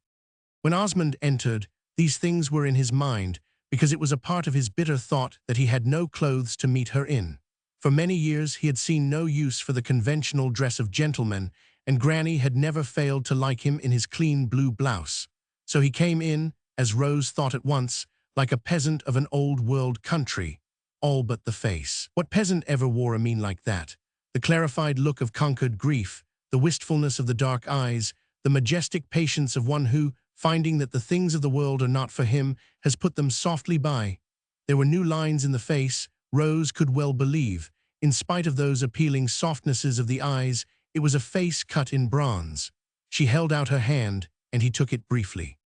When Osmond entered, these things were in his mind, because it was a part of his bitter thought that he had no clothes to meet her in. For many years he had seen no use for the conventional dress of gentlemen, and Granny had never failed to like him in his clean blue blouse. So he came in, as Rose thought at once, like a peasant of an old-world country, all but the face. What peasant ever wore a mien like that? The clarified look of conquered grief, the wistfulness of the dark eyes, the majestic patience of one who, finding that the things of the world are not for him, has put them softly by. There were new lines in the face, Rose could well believe. In spite of those appealing softnesses of the eyes, it was a face cut in bronze. She held out her hand, and he took it briefly.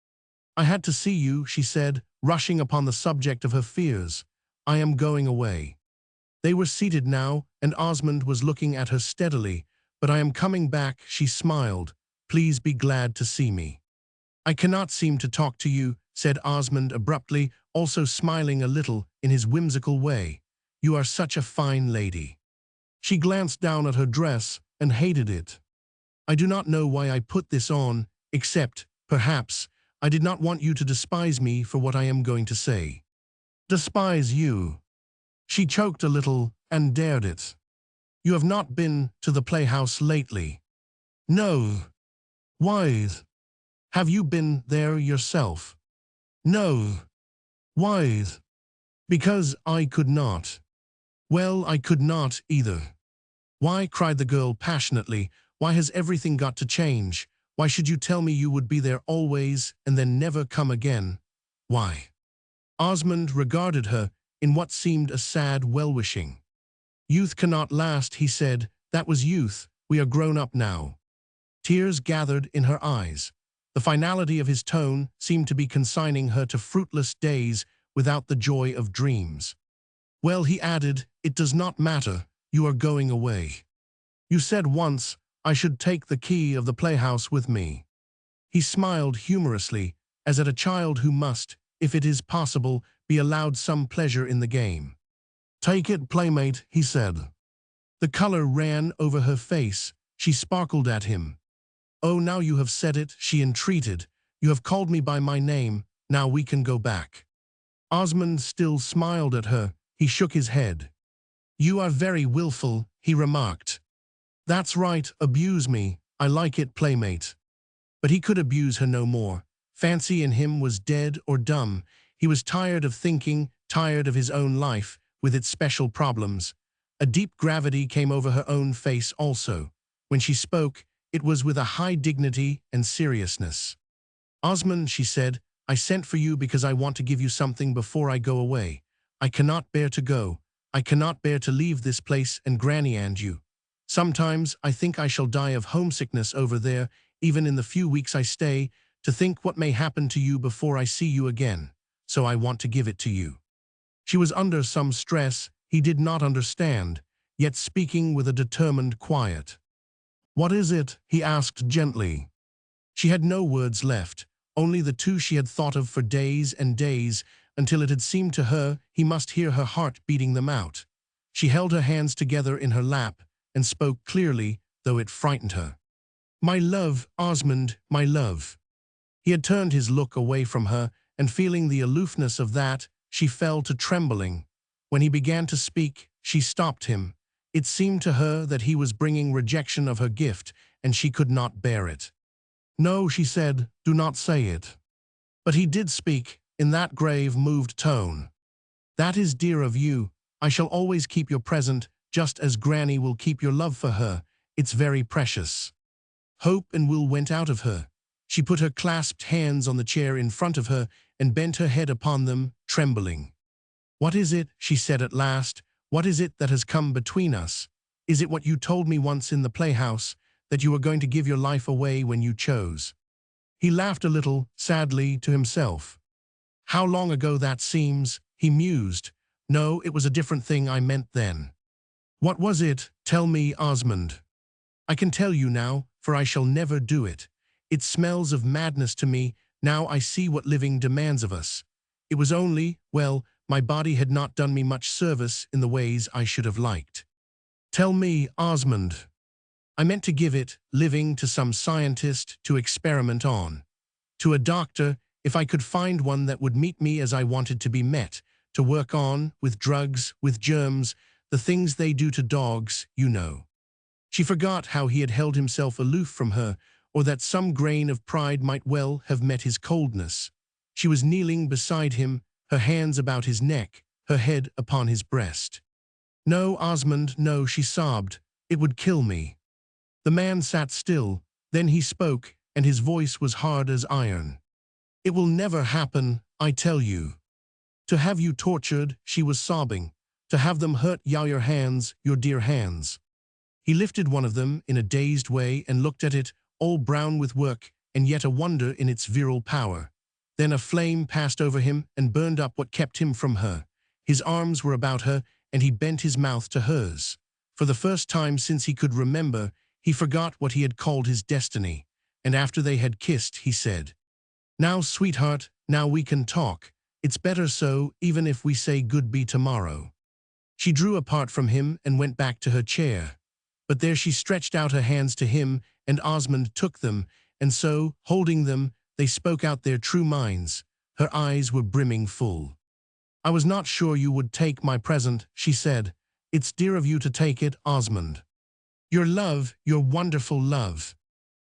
"I had to see you," she said, rushing upon the subject of her fears. "I am going away." They were seated now, and Osmond was looking at her steadily. "But I am coming back," she smiled. "Please be glad to see me." "I cannot seem to talk to you," said Osmond abruptly, also smiling a little in his whimsical way. "You are such a fine lady." She glanced down at her dress and hated it. "I do not know why I put this on, except, perhaps, I did not want you to despise me for what I am going to say." "Despise you?" She choked a little and dared it. "You have not been to the playhouse lately?" "No." "Why? Have you been there yourself?" "No." "Why?" "Because I could not." "Well, I could not either." "Why?" cried the girl passionately. "Why has everything got to change? Why should you tell me you would be there always and then never come again? Why?" Osmond regarded her in what seemed a sad well-wishing. "Youth cannot last," he said. "That was youth. We are grown up now." Tears gathered in her eyes. The finality of his tone seemed to be consigning her to fruitless days without the joy of dreams. "Well," he added, "it does not matter. You are going away. You said once I should take the key of the playhouse with me." He smiled humorously, as at a child who must, if it is possible, be allowed some pleasure in the game. "Take it, playmate," he said. The color ran over her face. She sparkled at him. "Oh, now you have said it," she entreated. "You have called me by my name. Now we can go back." Osmond still smiled at her. He shook his head. "You are very willful," he remarked. "That's right, abuse me. I like it, playmate." But he could abuse her no more. Fancy in him was dead or dumb. He was tired of thinking, tired of his own life, with its special problems. A deep gravity came over her own face also. When she spoke, it was with a high dignity and seriousness. "Osmond," she said, "I sent for you because I want to give you something before I go away. I cannot bear to go. I cannot bear to leave this place and Granny and you. Sometimes I think I shall die of homesickness over there, even in the few weeks I stay, to think what may happen to you before I see you again. So I want to give it to you." She was under some stress he did not understand, yet speaking with a determined quiet. "What is it?" he asked gently. She had no words left, only the two she had thought of for days and days, until it had seemed to her he must hear her heart beating them out. She held her hands together in her lap and spoke clearly, though it frightened her. "My love, Osmond, my love." He had turned his look away from her, and feeling the aloofness of that, she fell to trembling. When he began to speak, she stopped him. It seemed to her that he was bringing rejection of her gift, and she could not bear it. "No," she said, "do not say it." But he did speak, in that grave, moved tone. "That is dear of you. I shall always keep your present, just as Granny will keep your love for her. It's very precious." Hope and will went out of her. She put her clasped hands on the chair in front of her and bent her head upon them, trembling. "What is it?" she said at last. "What is it that has come between us? Is it what you told me once in the playhouse, that you were going to give your life away when you chose?" He laughed a little, sadly, to himself. "How long ago that seems," he mused. "No, it was a different thing I meant then." What was it? Tell me, Osmond. I can tell you now, for I shall never do it. It smells of madness to me, now I see what living demands of us. It was only, well, my body had not done me much service in the ways I should have liked. Tell me, Osmond. I meant to give it, living, to some scientist to experiment on. To a doctor, if I could find one that would meet me as I wanted to be met, to work on, with drugs, with germs, the things they do to dogs, you know. She forgot how he had held himself aloof from her, or that some grain of pride might well have met his coldness. She was kneeling beside him, her hands about his neck, her head upon his breast. No, Osmond, no, she sobbed. It would kill me. The man sat still, then he spoke, and his voice was hard as iron. It will never happen, I tell you. To have you tortured, she was sobbing. To have them hurt your hands, your dear hands. He lifted one of them in a dazed way and looked at it, all brown with work, and yet a wonder in its virile power. Then a flame passed over him and burned up what kept him from her. His arms were about her, and he bent his mouth to hers. For the first time since he could remember, he forgot what he had called his destiny, and after they had kissed, he said, "Now, sweetheart, now we can talk. It's better so, even if we say good-bye tomorrow." She drew apart from him and went back to her chair. But there she stretched out her hands to him, and Osmond took them, and so, holding them, they spoke out their true minds. Her eyes were brimming full. "I was not sure you would take my present," she said. "It's dear of you to take it, Osmond. Your love, your wonderful love.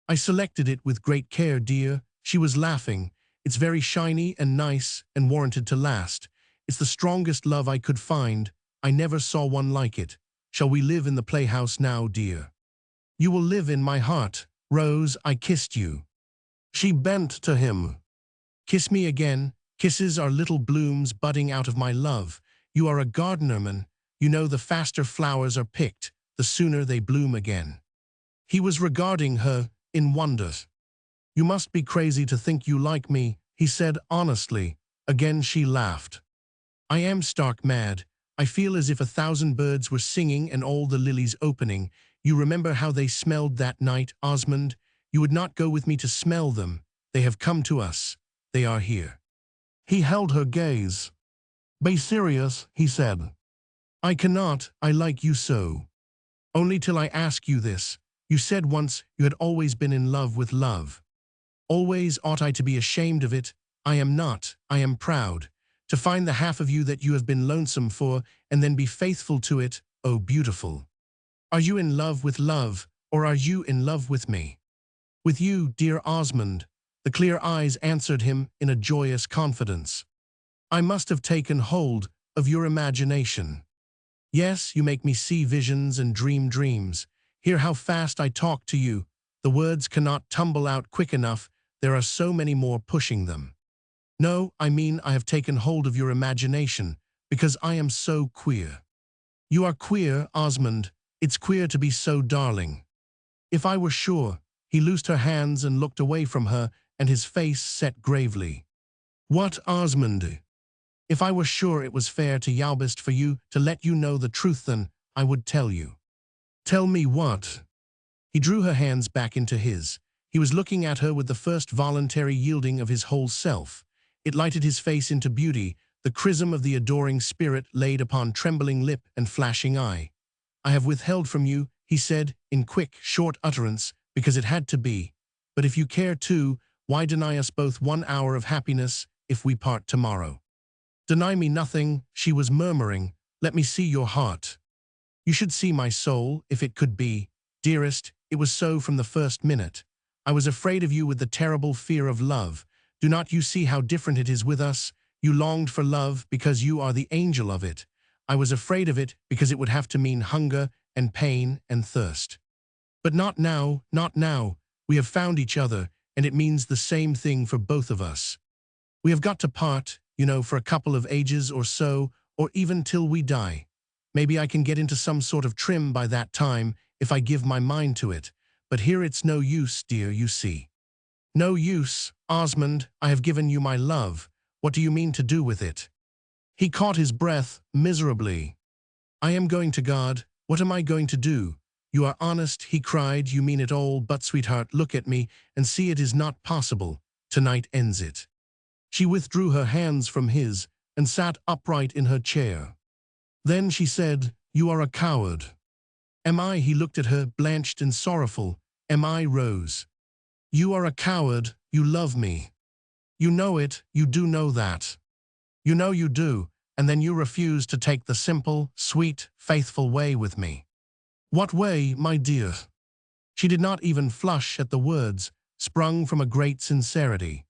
I selected it with great care, dear." She was laughing. "It's very shiny and nice and warranted to last. It's the strongest love I could find. I never saw one like it. Shall we live in the playhouse now, dear?" "You will live in my heart. Rose, I kissed you." She bent to him. "Kiss me again. Kisses are little blooms budding out of my love. You are a gardenerman. You know the faster flowers are picked, the sooner they bloom again." He was regarding her in wonder. "You must be crazy to think you like me," he said honestly. Again she laughed. "I am stark mad. I feel as if 1,000 birds were singing and all the lilies opening. You remember how they smelled that night, Osmond? You would not go with me to smell them. They have come to us. They are here." He held her gaze. "Be serious," he said. "I cannot. I like you so. Only till I ask you this. You said once you had always been in love with love. Always ought I to be ashamed of it? I am not. I am proud. To find the half of you that you have been lonesome for, and then be faithful to it, oh beautiful. Are you in love with love, or are you in love with me?" "With you, dear Osmond," the clear eyes answered him in a joyous confidence. "I must have taken hold of your imagination. Yes, you make me see visions and dream dreams. Hear how fast I talk to you. The words cannot tumble out quick enough, there are so many more pushing them. No, I mean I have taken hold of your imagination, because I am so queer. You are queer, Osmond. It's queer to be so darling. If I were sure." He loosed her hands and looked away from her, and his face set gravely. "What, Osmond? If I were sure it was fair to Yaubest for you to let you know the truth, then I would tell you." "Tell me what?" He drew her hands back into his. He was looking at her with the first voluntary yielding of his whole self. It lighted his face into beauty, the chrism of the adoring spirit laid upon trembling lip and flashing eye. "I have withheld from you," he said, in quick, short utterance, "because it had to be. But if you care too, why deny us both 1 hour of happiness if we part tomorrow?" "Deny me nothing," she was murmuring. "Let me see your heart. You should see my soul, if it could be. Dearest, it was so from the first minute. I was afraid of you with the terrible fear of love. Do not you see how different it is with us? You longed for love because you are the angel of it. I was afraid of it because it would have to mean hunger and pain and thirst. But not now, not now. We have found each other, and it means the same thing for both of us. We have got to part, you know, for a couple of ages or so, or even till we die. Maybe I can get into some sort of trim by that time if I give my mind to it. But here it's no use, dear, you see." "No use, Osmond. I have given you my love. What do you mean to do with it?" He caught his breath miserably. "I am going to God. What am I going to do? You are honest, he cried. You mean it all, but sweetheart, look at me and see it is not possible. Tonight ends it. She withdrew her hands from his and sat upright in her chair. Then she said, "You are a coward." "Am I?" He looked at her, blanched and sorrowful. "Am I, Rose?" "You are a coward. You love me. You know it, you do know that. You know you do, and then you refuse to take the simple, sweet, faithful way with me." "What way, my dear?" She did not even flush at the words, sprung from a great sincerity.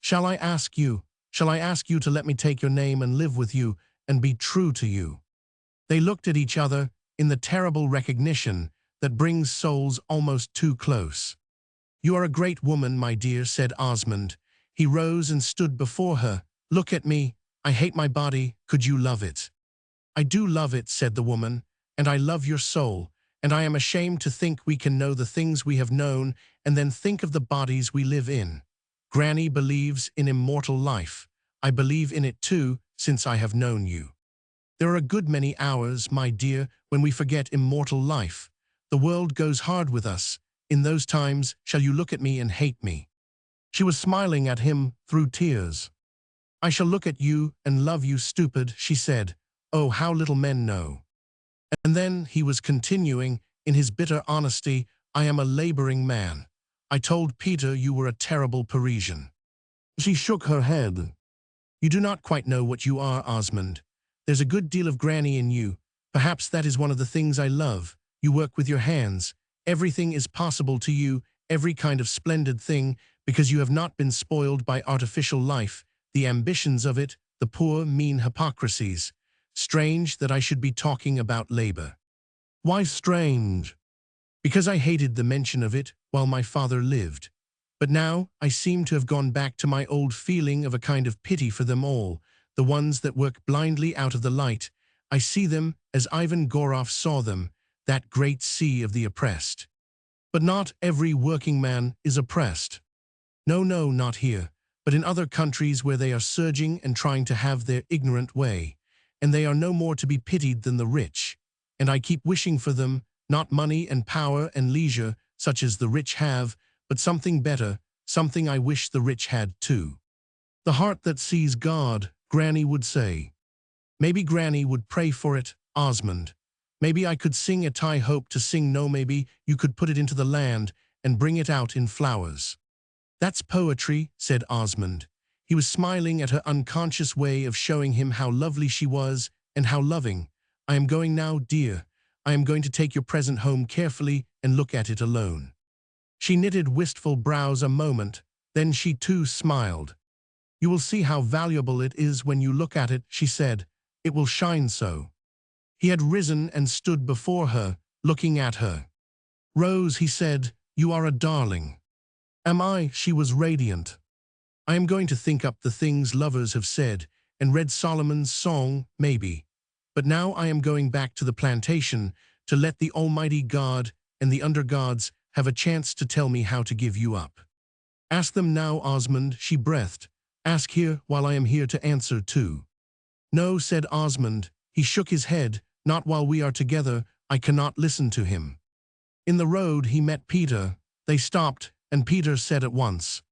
Shall I ask you to let me take your name and live with you and be true to you?" They looked at each other in the terrible recognition that brings souls almost too close. "You are a great woman, my dear," said Osmond. He rose and stood before her. "Look at me. I hate my body. Could you love it?" "I do love it," said the woman, "and I love your soul, and I am ashamed to think we can know the things we have known and then think of the bodies we live in. Granny believes in immortal life. I believe in it too, since I have known you. There are a good many hours, my dear, when we forget immortal life. The world goes hard with us. In those times, shall you look at me and hate me?" She was smiling at him through tears. "I shall look at you and love you, stupid," she said. "Oh, how little men know." And then he was continuing, in his bitter honesty, "I am a laboring man. I told Peter you were a terrible Parisian." She shook her head. "You do not quite know what you are, Osmond. There's a good deal of granny in you. Perhaps that is one of the things I love. You work with your hands. Everything is possible to you, every kind of splendid thing, because you have not been spoiled by artificial life, the ambitions of it, the poor, mean hypocrisies. Strange that I should be talking about labor." "Why strange?" "Because I hated the mention of it while my father lived. But now I seem to have gone back to my old feeling of a kind of pity for them all, the ones that work blindly out of the light. I see them as Ivan Goroff saw them, that great sea of the oppressed. But not every working man is oppressed. No, no, not here, but in other countries where they are surging and trying to have their ignorant way, and they are no more to be pitied than the rich. And I keep wishing for them, not money and power and leisure, such as the rich have, but something better, something I wish the rich had too. The heart that sees God, Granny would say. Maybe Granny would pray for it, Osmond. Maybe I could sing it. I hope to sing. No, maybe you could put it into the land and bring it out in flowers." "That's poetry," said Osmond. He was smiling at her unconscious way of showing him how lovely she was and how loving. "I am going now, dear. I am going to take your present home carefully and look at it alone." She knitted wistful brows a moment, then she too smiled. "You will see how valuable it is when you look at it," she said. "It will shine so." He had risen and stood before her, looking at her. "Rose," he said, "you are a darling." "Am I?" She was radiant. "I am going to think up the things lovers have said, and read Solomon's song, maybe. But now I am going back to the plantation to let the Almighty God and the under-gods have a chance to tell me how to give you up." "Ask them now, Osmond," she breathed. "Ask here while I am here to answer too." "No," said Osmond. He shook his head. "Not while we are together. I cannot listen to him." In the road he met Peter. They stopped, and Peter said at once,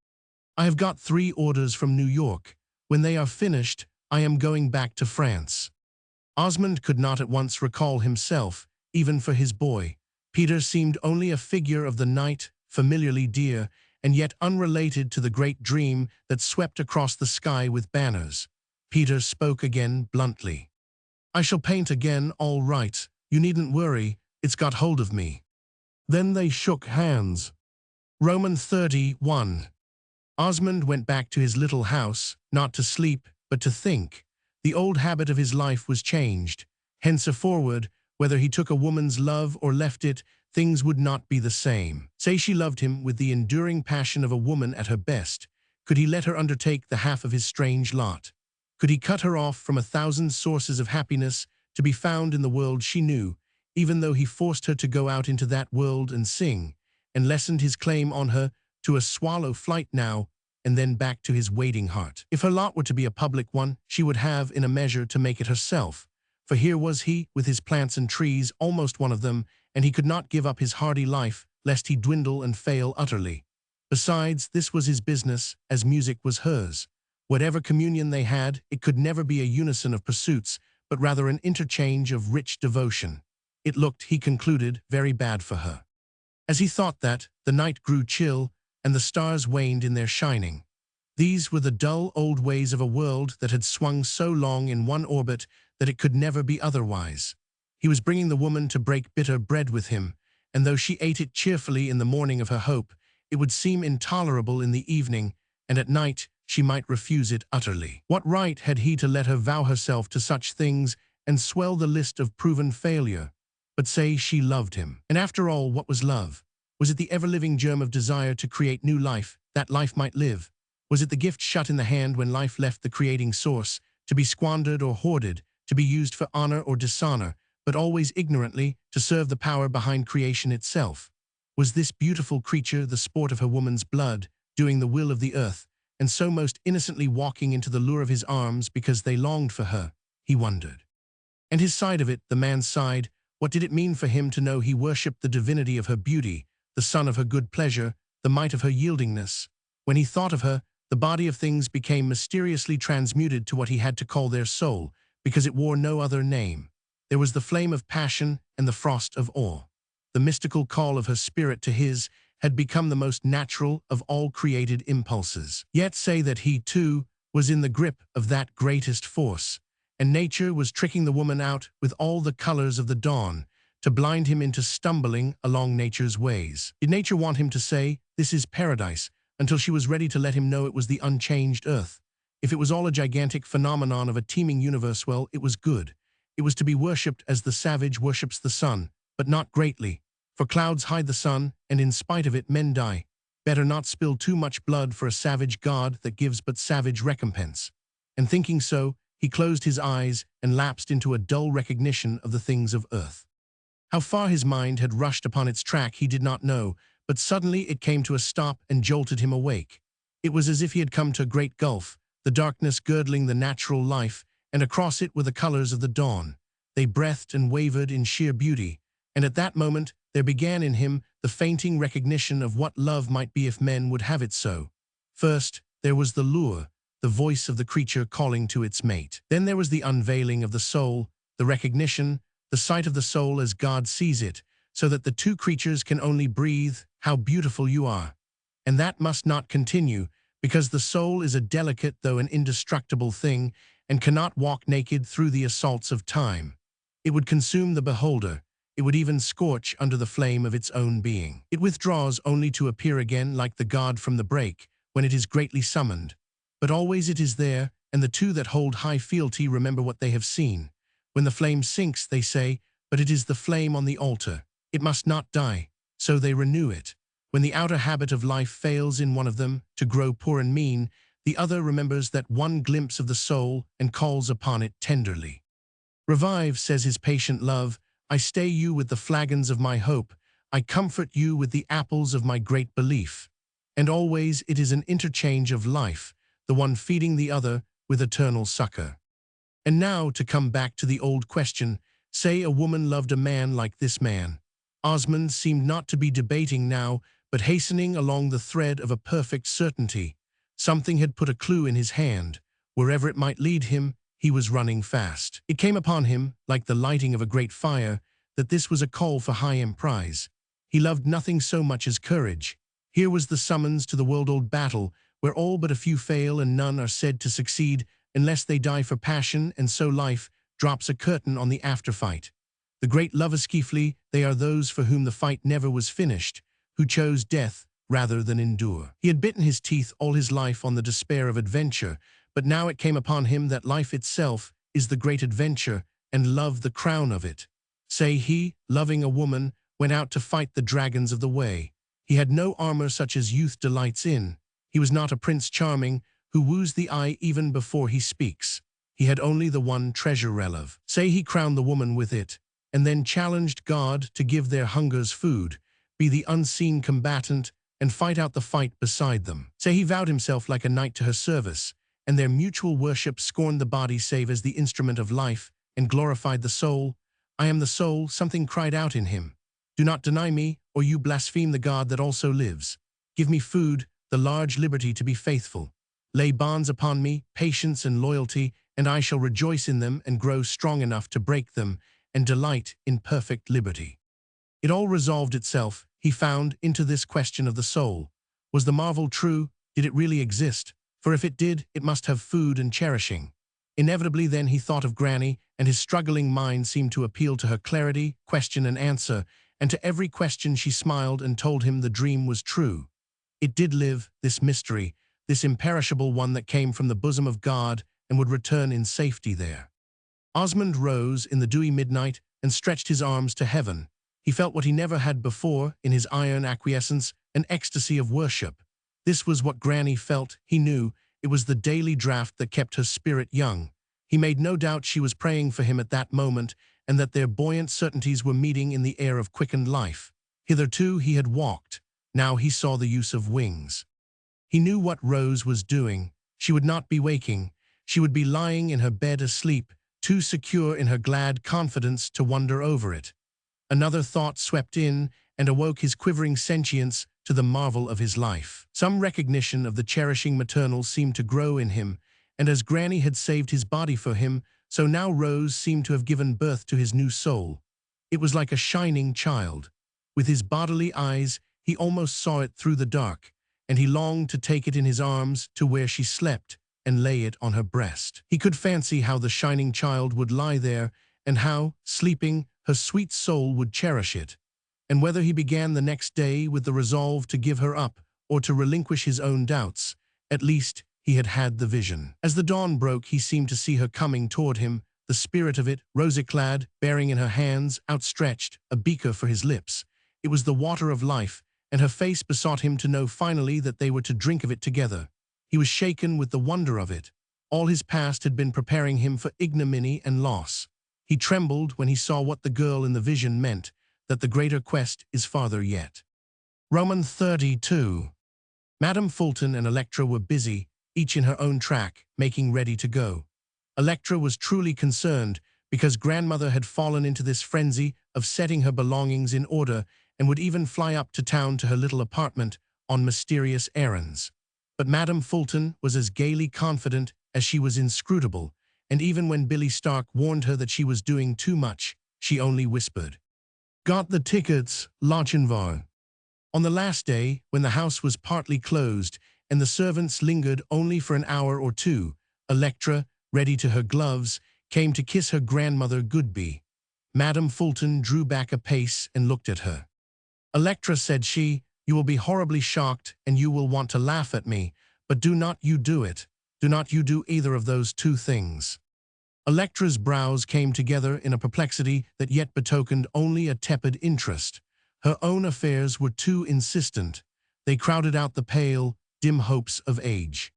"I have got 3 orders from New York. When they are finished, I am going back to France." Osmond could not at once recall himself, even for his boy. Peter seemed only a figure of the night, familiarly dear, and yet unrelated to the great dream that swept across the sky with banners. Peter spoke again bluntly. "I shall paint again, all right. You needn't worry, it's got hold of me." Then they shook hands. Roman 31. Osmond went back to his little house, not to sleep, but to think. The old habit of his life was changed. Henceforward, whether he took a woman's love or left it, things would not be the same. Say she loved him with the enduring passion of a woman at her best. Could he let her undertake the half of his strange lot? Could he cut her off from 1,000 sources of happiness to be found in the world she knew, even though he forced her to go out into that world and sing, and lessened his claim on her to a swallow flight now and then back to his waiting heart? If her lot were to be a public one, she would have, in a measure, to make it herself. For here was he, with his plants and trees, almost one of them, and he could not give up his hardy life, lest he dwindle and fail utterly. Besides, this was his business, as music was hers. Whatever communion they had, it could never be a unison of pursuits, but rather an interchange of rich devotion. It looked, he concluded, very bad for her. As he thought that, the night grew chill, and the stars waned in their shining. These were the dull old ways of a world that had swung so long in one orbit that it could never be otherwise. He was bringing the woman to break bitter bread with him, and though she ate it cheerfully in the morning of her hope, it would seem intolerable in the evening, and at night she might refuse it utterly. What right had he to let her vow herself to such things and swell the list of proven failure, but say she loved him? And after all, what was love? Was it the ever-living germ of desire to create new life, that life might live? Was it the gift shut in the hand when life left the creating source, to be squandered or hoarded, to be used for honor or dishonor, but always ignorantly to serve the power behind creation itself? Was this beautiful creature the sport of her woman's blood, doing the will of the earth, and so most innocently walking into the lure of his arms because they longed for her? He wondered. And his side of it, the man's side, what did it mean for him to know he worshipped the divinity of her beauty, the sun of her good pleasure, the might of her yieldingness? When he thought of her, the body of things became mysteriously transmuted to what he had to call their soul, because it wore no other name. There was the flame of passion and the frost of awe. The mystical call of her spirit to his had become the most natural of all created impulses. Yet say that he, too, was in the grip of that greatest force, and nature was tricking the woman out with all the colors of the dawn to blind him into stumbling along nature's ways. Did nature want him to say, "This is paradise," until she was ready to let him know it was the unchanged earth? If it was all a gigantic phenomenon of a teeming universe, well, it was good. It was to be worshipped as the savage worships the sun, but not greatly. For clouds hide the sun, and in spite of it men die. Better not spill too much blood for a savage god that gives but savage recompense. And thinking so, he closed his eyes and lapsed into a dull recognition of the things of earth. How far his mind had rushed upon its track he did not know, but suddenly it came to a stop and jolted him awake. It was as if he had come to a great gulf, the darkness girdling the natural life, and across it were the colors of the dawn. They breathed and wavered in sheer beauty, and at that moment there began in him the fainting recognition of what love might be if men would have it so. First, there was the lure, the voice of the creature calling to its mate. Then there was the unveiling of the soul, the recognition, the sight of the soul as God sees it, so that the two creatures can only breathe, "How beautiful you are." And that must not continue, because the soul is a delicate though an indestructible thing, and cannot walk naked through the assaults of time. It would consume the beholder. It would even scorch under the flame of its own being. It withdraws only to appear again like the god from the break, when it is greatly summoned. But always it is there, and the two that hold high fealty remember what they have seen. When the flame sinks, they say, "But it is the flame on the altar. It must not die." So they renew it. When the outer habit of life fails in one of them, to grow poor and mean, the other remembers that one glimpse of the soul and calls upon it tenderly. "Revive," says his patient love, "I stay you with the flagons of my hope, I comfort you with the apples of my great belief." And always it is an interchange of life, the one feeding the other with eternal succor. And now to come back to the old question, say a woman loved a man like this man. Osmond seemed not to be debating now, but hastening along the thread of a perfect certainty. Something had put a clue in his hand. Wherever it might lead him, he was running fast. It came upon him, like the lighting of a great fire, that this was a call for high emprise. He loved nothing so much as courage. Here was the summons to the world-old battle, where all but a few fail and none are said to succeed unless they die for passion, and so life drops a curtain on the after-fight. The great Loverskifli, they are those for whom the fight never was finished, who chose death rather than endure. He had bitten his teeth all his life on the despair of adventure, but now it came upon him that life itself is the great adventure, and love the crown of it. Say he, loving a woman, went out to fight the dragons of the way. He had no armor such as youth delights in. He was not a Prince Charming, who woos the eye even before he speaks. He had only the one treasure of. Say he crowned the woman with it, and then challenged God to give their hungers food, be the unseen combatant, and fight out the fight beside them. Say he vowed himself like a knight to her service, and their mutual worship scorned the body save as the instrument of life, and glorified the soul. I am the soul, something cried out in him. Do not deny me, or you blaspheme the God that also lives. Give me food, the large liberty to be faithful. Lay bonds upon me, patience and loyalty, and I shall rejoice in them and grow strong enough to break them and delight in perfect liberty. It all resolved itself, he found, into this question of the soul. Was the marvel true? Did it really exist? For if it did, it must have food and cherishing. Inevitably then he thought of Granny, and his struggling mind seemed to appeal to her clarity, question and answer, and to every question she smiled and told him the dream was true. It did live, this mystery, this imperishable one that came from the bosom of God and would return in safety there. Osmond rose in the dewy midnight and stretched his arms to heaven. He felt what he never had before in his iron acquiescence, an ecstasy of worship. This was what Granny felt, he knew. It was the daily draught that kept her spirit young. He made no doubt she was praying for him at that moment, and that their buoyant certainties were meeting in the air of quickened life. Hitherto he had walked. Now he saw the use of wings. He knew what Rose was doing. She would not be waking. She would be lying in her bed asleep, too secure in her glad confidence to wonder over it. Another thought swept in and awoke his quivering sentience to the marvel of his life. Some recognition of the cherishing maternal seemed to grow in him, and as Granny had saved his body for him, so now Rose seemed to have given birth to his new soul. It was like a shining child. With his bodily eyes, he almost saw it through the dark, and he longed to take it in his arms to where she slept and lay it on her breast. He could fancy how the shining child would lie there, and how, sleeping, her sweet soul would cherish it. And whether he began the next day with the resolve to give her up or to relinquish his own doubts, at least he had had the vision. As the dawn broke, he seemed to see her coming toward him, the spirit of it, rosy-clad, bearing in her hands, outstretched, a beaker for his lips. It was the water of life, and her face besought him to know finally that they were to drink of it together. He was shaken with the wonder of it. All his past had been preparing him for ignominy and loss. He trembled when he saw what the girl in the vision meant, that the greater quest is farther yet. Roman 32. Madame Fulton and Electra were busy, each in her own track, making ready to go. Electra was truly concerned because grandmother had fallen into this frenzy of setting her belongings in order and would even fly up to town to her little apartment on mysterious errands. But Madame Fulton was as gaily confident as she was inscrutable, and even when Billy Stark warned her that she was doing too much, she only whispered, "Got the tickets, Lochinvar." On the last day, when the house was partly closed and the servants lingered only for an hour or two, Electra, ready to her gloves, came to kiss her grandmother goodby. Madame Fulton drew back a pace and looked at her. "Electra," said she, "you will be horribly shocked and you will want to laugh at me, but do not you do it. Do not you do either of those two things." Electra's brows came together in a perplexity that yet betokened only a tepid interest. Her own affairs were too insistent. They crowded out the pale, dim hopes of age.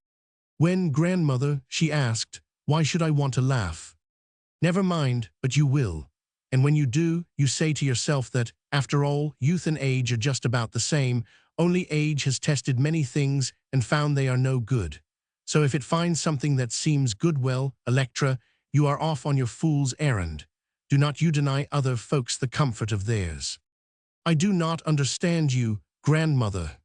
"When, grandmother," she asked, "why should I want to laugh?" "Never mind, but you will. And when you do, you say to yourself that, after all, youth and age are just about the same, only age has tested many things and found they are no good. So if it finds something that seems good, well, Electra, you are off on your fool's errand. Do not you deny other folks the comfort of theirs." "I do not understand you, grandmother."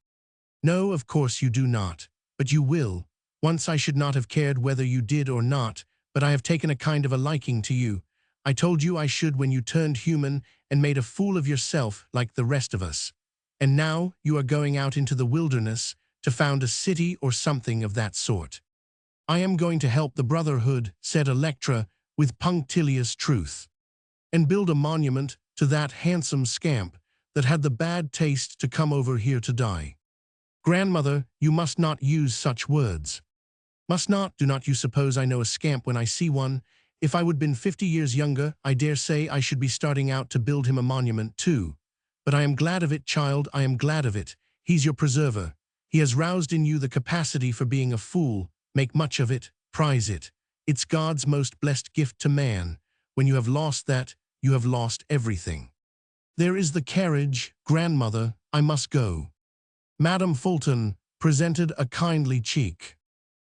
"No, of course you do not, but you will. Once I should not have cared whether you did or not, but I have taken a kind of a liking to you. I told you I should when you turned human and made a fool of yourself like the rest of us. And now you are going out into the wilderness to found a city or something of that sort." "I am going to help the Brotherhood," said Electra with punctilious truth, "and build a monument to that handsome scamp that had the bad taste to come over here to die." "Grandmother, you must not use such words." "Must not? Do not you suppose I know a scamp when I see one? If I would been 50 years younger, I dare say I should be starting out to build him a monument too. But I am glad of it, child, I am glad of it. He's your preserver. He has roused in you the capacity for being a fool. Make much of it, prize it. It's God's most blessed gift to man. When you have lost that, you have lost everything. There is the carriage, grandmother, I must go." Madame Fulton presented a kindly cheek.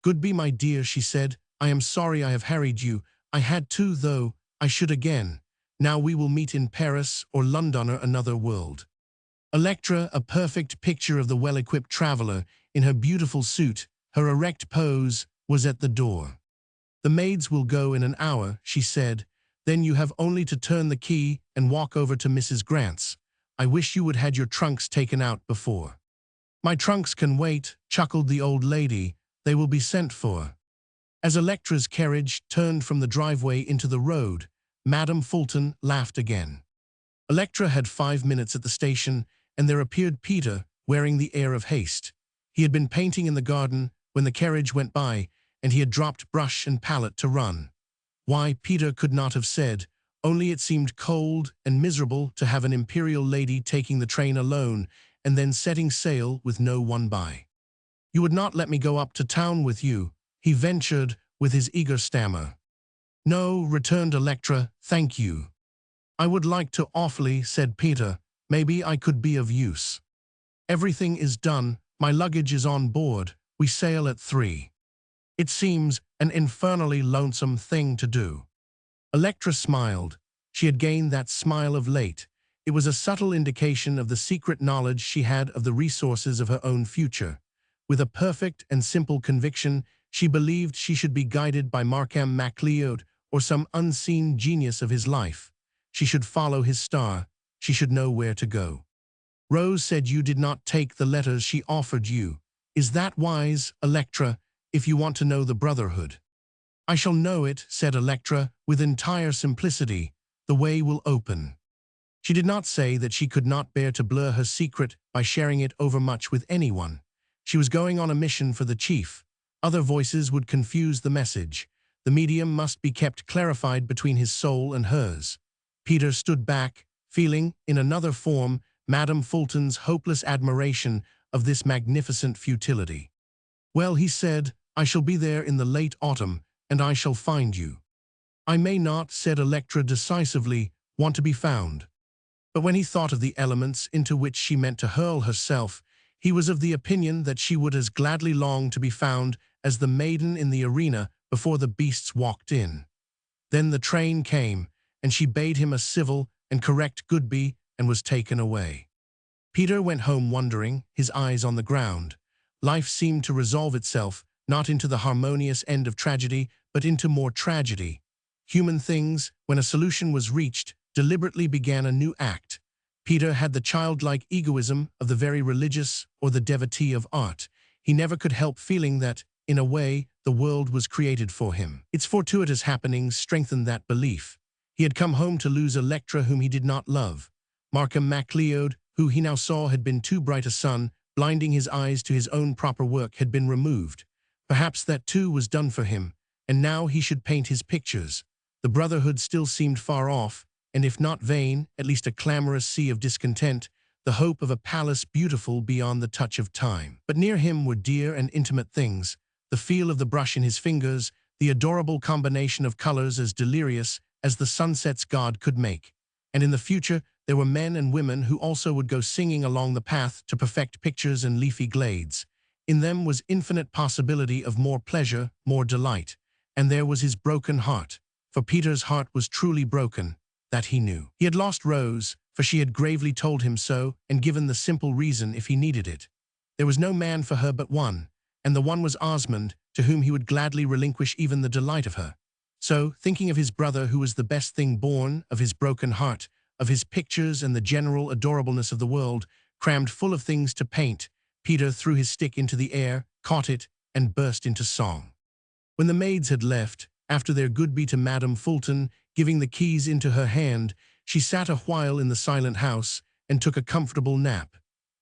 "Goodby, my dear," she said. "I am sorry I have harried you. I had to, though. I should again. Now we will meet in Paris or London or another world. Electra, a perfect picture of the well-equipped traveler, in her beautiful suit, her erect pose, was at the door. The maids will go in an hour, she said. Then you have only to turn the key and walk over to Mrs. Grant's. I wish you would had your trunks taken out before. My trunks can wait, chuckled the old lady. They will be sent for. As Electra's carriage turned from the driveway into the road, Madame Fulton laughed again. Electra had 5 minutes at the station, and there appeared Peter, wearing the air of haste. He had been painting in the garden when the carriage went by, and he had dropped brush and palette to run. Why, Peter could not have said, only it seemed cold and miserable to have an imperial lady taking the train alone and then setting sail with no one by. You would not let me go up to town with you, he ventured with his eager stammer. No, returned Electra, thank you. I would like to awfully, said Peter. Maybe I could be of use. Everything is done, my luggage is on board, we sail at 3. It seems an infernally lonesome thing to do. Electra smiled. She had gained that smile of late. It was a subtle indication of the secret knowledge she had of the resources of her own future. With a perfect and simple conviction, she believed she should be guided by Markham MacLeod or some unseen genius of his life. She should follow his star. She should know where to go. Rose said you did not take the letters she offered you. Is that wise, Electra, if you want to know the Brotherhood? I shall know it, said Electra, with entire simplicity. The way will open. She did not say that she could not bear to blur her secret by sharing it overmuch with anyone. She was going on a mission for the chief. Other voices would confuse the message. The medium must be kept clarified between his soul and hers. Peter stood back, feeling, in another form, Madame Fulton's hopeless admiration of this magnificent futility. Well, he said, I shall be there in the late autumn, and I shall find you. I may not, said Electra decisively, want to be found. But when he thought of the elements into which she meant to hurl herself, he was of the opinion that she would as gladly long to be found as the maiden in the arena before the beasts walked in. Then the train came, and she bade him a civil and correct goodbye and was taken away. Peter went home wondering, his eyes on the ground. Life seemed to resolve itself, not into the harmonious end of tragedy, but into more tragedy. Human things, when a solution was reached, deliberately began a new act. Peter had the childlike egoism of the very religious or the devotee of art. He never could help feeling that, in a way, the world was created for him. Its fortuitous happenings strengthened that belief. He had come home to lose Electra whom he did not love. Markham MacLeod, who he now saw had been too bright a sun, blinding his eyes to his own proper work, had been removed. Perhaps that too was done for him, and now he should paint his pictures. The Brotherhood still seemed far off, and if not vain, at least a clamorous sea of discontent, the hope of a palace beautiful beyond the touch of time. But near him were dear and intimate things, the feel of the brush in his fingers, the adorable combination of colors as delirious as the sunsets God could make. And in the future, there were men and women who also would go singing along the path to perfect pictures and leafy glades. In them was infinite possibility of more pleasure, more delight. And there was his broken heart, for Peter's heart was truly broken, that he knew. He had lost Rose, for she had gravely told him so and given the simple reason if he needed it. There was no man for her but one, and the one was Osmond, to whom he would gladly relinquish even the delight of her. So, thinking of his brother who was the best thing born, of his broken heart, of his pictures and the general adorableness of the world, crammed full of things to paint, Peter threw his stick into the air, caught it, and burst into song. When the maids had left, after their goodbye to Madame Fulton, giving the keys into her hand, she sat a while in the silent house and took a comfortable nap.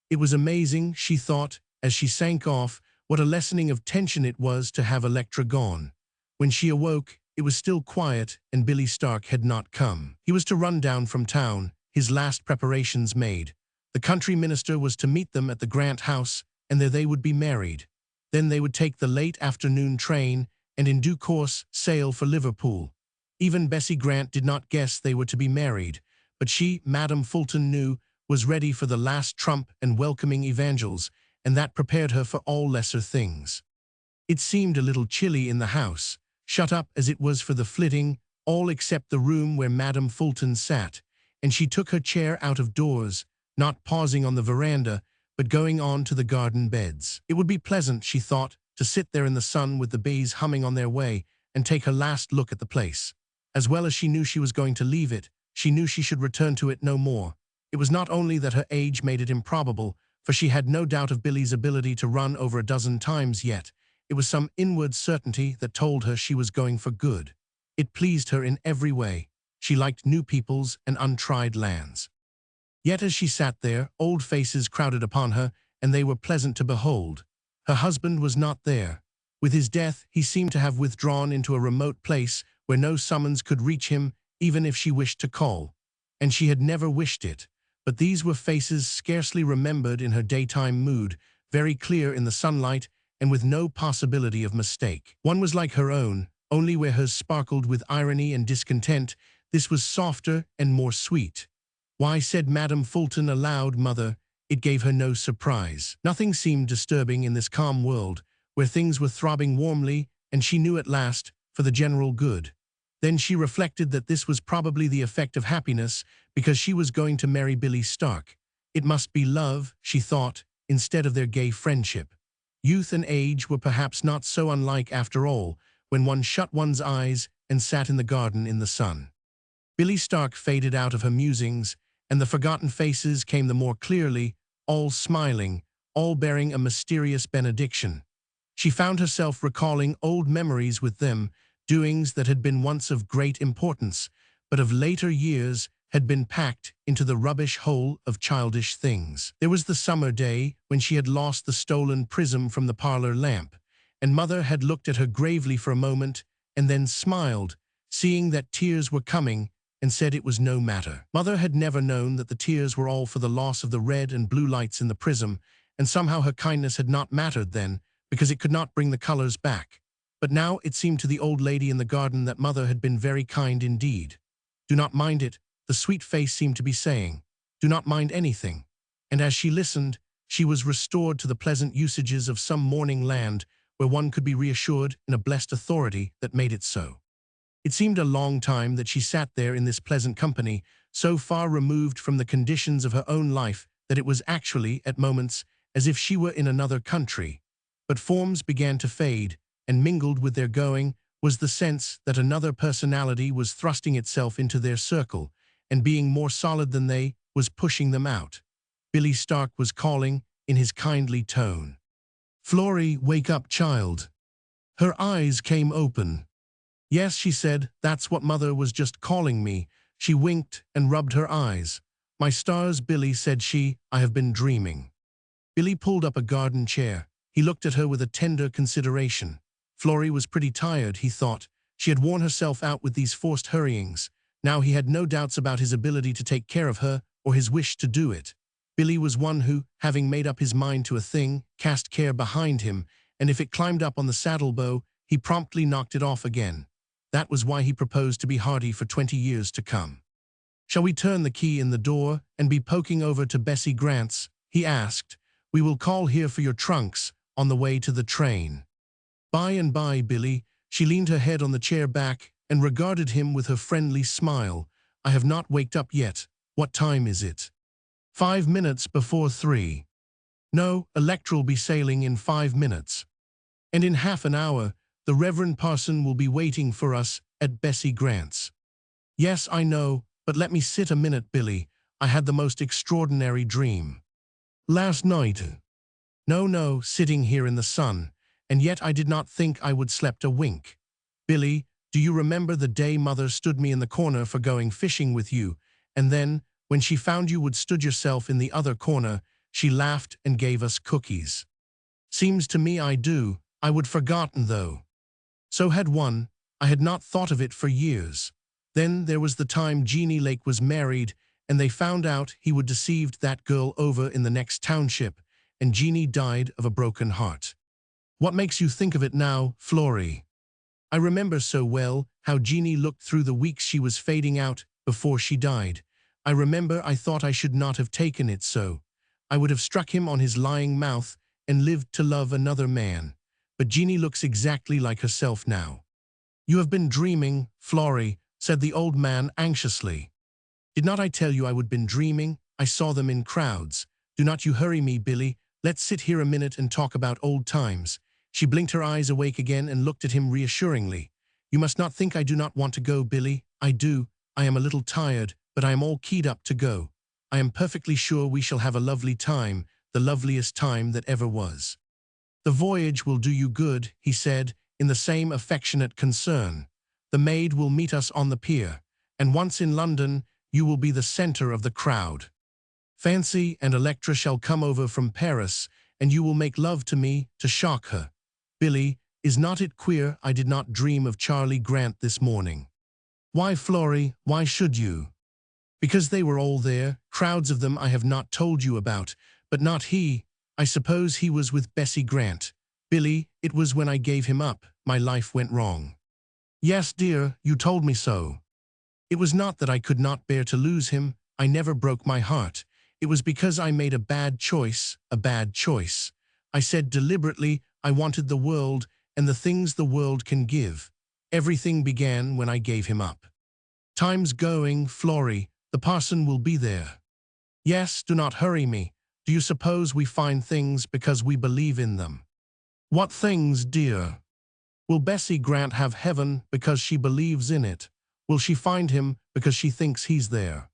It was amazing, she thought, as she sank off, what a lessening of tension it was to have Electra gone. When she awoke, it was still quiet and Billy Stark had not come. He was to run down from town, his last preparations made. The country minister was to meet them at the Grant house, and there they would be married. Then they would take the late afternoon train and in due course sail for Liverpool. Even Bessie Grant did not guess they were to be married, but she, Madame Fulton, knew, was ready for the last trump and welcoming evangels, and that prepared her for all lesser things. It seemed a little chilly in the house, shut up as it was for the flitting, all except the room where Madame Fulton sat, and she took her chair out of doors, not pausing on the veranda, but going on to the garden beds. It would be pleasant, she thought, to sit there in the sun with the bees humming on their way and take her last look at the place. As well as she knew she was going to leave it, she knew she should return to it no more. It was not only that her age made it improbable, for she had no doubt of Billy's ability to run over a dozen times yet. It was some inward certainty that told her she was going for good. It pleased her in every way. She liked new peoples and untried lands. Yet as she sat there, old faces crowded upon her, and they were pleasant to behold. Her husband was not there. With his death, he seemed to have withdrawn into a remote place where no summons could reach him, even if she wished to call. And she had never wished it. But these were faces scarcely remembered in her daytime mood, very clear in the sunlight, and with no possibility of mistake. One was like her own, only where hers sparkled with irony and discontent. This was softer and more sweet. Why, said Madame Fulton aloud, mother, it gave her no surprise. Nothing seemed disturbing in this calm world, where things were throbbing warmly, and she knew at last, for the general good. Then she reflected that this was probably the effect of happiness, because she was going to marry Billy Stark. It must be love, she thought, instead of their gay friendship. Youth and age were perhaps not so unlike after all, when one shut one's eyes and sat in the garden in the sun. Billy Stark faded out of her musings, and the forgotten faces came the more clearly, all smiling, all bearing a mysterious benediction. She found herself recalling old memories with them, doings that had been once of great importance, but of later years had been packed into the rubbish hole of childish things. There was the summer day when she had lost the stolen prism from the parlor lamp, and Mother had looked at her gravely for a moment and then smiled, seeing that tears were coming, and said it was no matter. Mother had never known that the tears were all for the loss of the red and blue lights in the prism, and somehow her kindness had not mattered then, because it could not bring the colors back. But now it seemed to the old lady in the garden that Mother had been very kind indeed. Do not mind it, the sweet face seemed to be saying. Do not mind anything. And as she listened, she was restored to the pleasant usages of some morning land where one could be reassured in a blessed authority that made it so. It seemed a long time that she sat there in this pleasant company, so far removed from the conditions of her own life that it was actually, at moments, as if she were in another country. But forms began to fade, and mingled with their going was the sense that another personality was thrusting itself into their circle, and being more solid than they, was pushing them out. Billy Stark was calling, in his kindly tone. Florrie, wake up, child. Her eyes came open. Yes, she said, that's what Mother was just calling me. She winked and rubbed her eyes. My stars, Billy, said she, I have been dreaming. Billy pulled up a garden chair. He looked at her with a tender consideration. Florrie was pretty tired, he thought. She had worn herself out with these forced hurryings. Now he had no doubts about his ability to take care of her or his wish to do it. Billy was one who, having made up his mind to a thing, cast care behind him, and if it climbed up on the saddle bow, he promptly knocked it off again. That was why he proposed to be hardy for 20 years to come. Shall we turn the key in the door and be poking over to Bessie Grant's? He asked. We will call here for your trunks on the way to the train. By and by, Billy. She leaned her head on the chair back and regarded him with her friendly smile. I have not waked up yet. What time is it? 5 minutes before 3. No, Electra'll be sailing in 5 minutes. And in half an hour, the Reverend Parson will be waiting for us at Bessie Grant's. Yes, I know, but let me sit a minute, Billy. I had the most extraordinary dream. Last night. No, sitting here in the sun, and yet I did not think I would slept a wink. Billy, do you remember the day Mother stood me in the corner for going fishing with you, and then, when she found you would stood yourself in the other corner, she laughed and gave us cookies? Seems to me I do. I would forgotten though. So had one. I had not thought of it for years. Then there was the time Jeannie Lake was married, and they found out he would deceived that girl over in the next township, and Jeannie died of a broken heart. What makes you think of it now, Florrie? I remember so well how Jeannie looked through the weeks she was fading out before she died. I remember I thought I should not have taken it so. I would have struck him on his lying mouth and lived to love another man. But Jeannie looks exactly like herself now. You have been dreaming, Florrie, said the old man anxiously. "Did not I tell you I would been dreaming? I saw them in crowds. Do not you hurry me, Billy. Let's sit here a minute and talk about old times." She blinked her eyes awake again and looked at him reassuringly. "You must not think I do not want to go, Billy. I do. I am a little tired, but I am all keyed up to go. I am perfectly sure we shall have a lovely time, the loveliest time that ever was." "The voyage will do you good," he said, in the same affectionate concern. "The maid will meet us on the pier, and once in London, you will be the center of the crowd. Fancy and Electra shall come over from Paris, and you will make love to me to shock her. Billy, is not it queer I did not dream of Charlie Grant this morning?" "Why, Florrie, why should you?" "Because they were all there, crowds of them I have not told you about, but not he. I suppose he was with Bessie Grant. Billy, it was when I gave him up, my life went wrong." "Yes, dear, you told me so." "It was not that I could not bear to lose him. I never broke my heart. It was because I made a bad choice, a bad choice. I said deliberately I wanted the world and the things the world can give. Everything began when I gave him up." "Time's going, Florrie. The parson will be there." "Yes, do not hurry me. Do you suppose we find things because we believe in them?" "What things, dear?" "Will Bessie Grant have heaven because she believes in it? Will she find him because she thinks he's there?"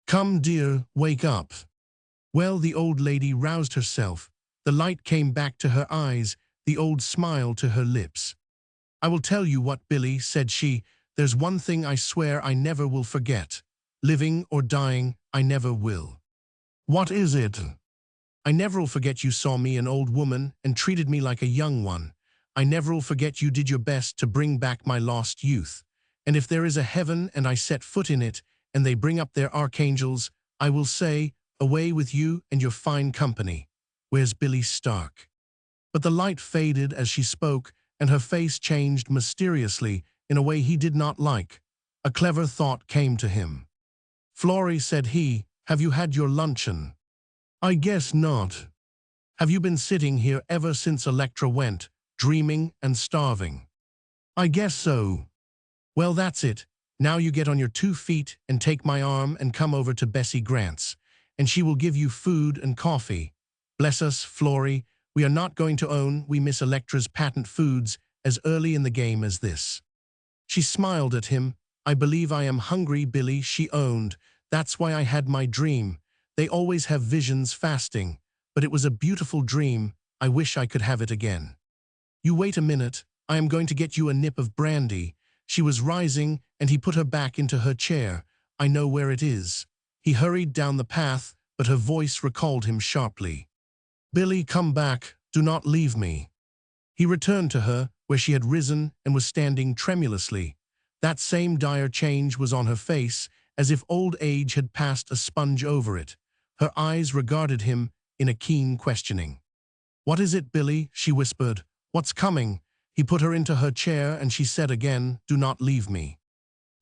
"Come, dear, wake up." Well, the old lady roused herself. The light came back to her eyes, the old smile to her lips. "I will tell you what, Billy," said she. "There's one thing I swear I never will forget. Living or dying, I never will." "What is it?" "I never'll forget you saw me an old woman and treated me like a young one. I never'll forget you did your best to bring back my lost youth. And if there is a heaven and I set foot in it, and they bring up their archangels, I will say, away with you and your fine company. Where's Billy Stark?" But the light faded as she spoke, and her face changed mysteriously in a way he did not like. A clever thought came to him. "Florrie," said he, "have you had your luncheon?" "I guess not." "Have you been sitting here ever since Electra went, dreaming and starving?" "I guess so." "Well, that's it. Now you get on your 2 feet and take my arm and come over to Bessie Grant's, and she will give you food and coffee. Bless us, Florrie, we are not going to own we Miss Electra's patent foods as early in the game as this." She smiled at him. "I believe I am hungry, Billy," she owned. "That's why I had my dream. They always have visions fasting, but it was a beautiful dream. I wish I could have it again." "You wait a minute. I am going to get you a nip of brandy." She was rising, and he put her back into her chair. "I know where it is." He hurried down the path, but her voice recalled him sharply. "Billy, come back. Do not leave me." He returned to her, where she had risen and was standing tremulously. That same dire change was on her face, as if old age had passed a sponge over it. Her eyes regarded him in a keen questioning. "What is it, Billy?" she whispered. "What's coming?" He put her into her chair, and she said again, "Do not leave me."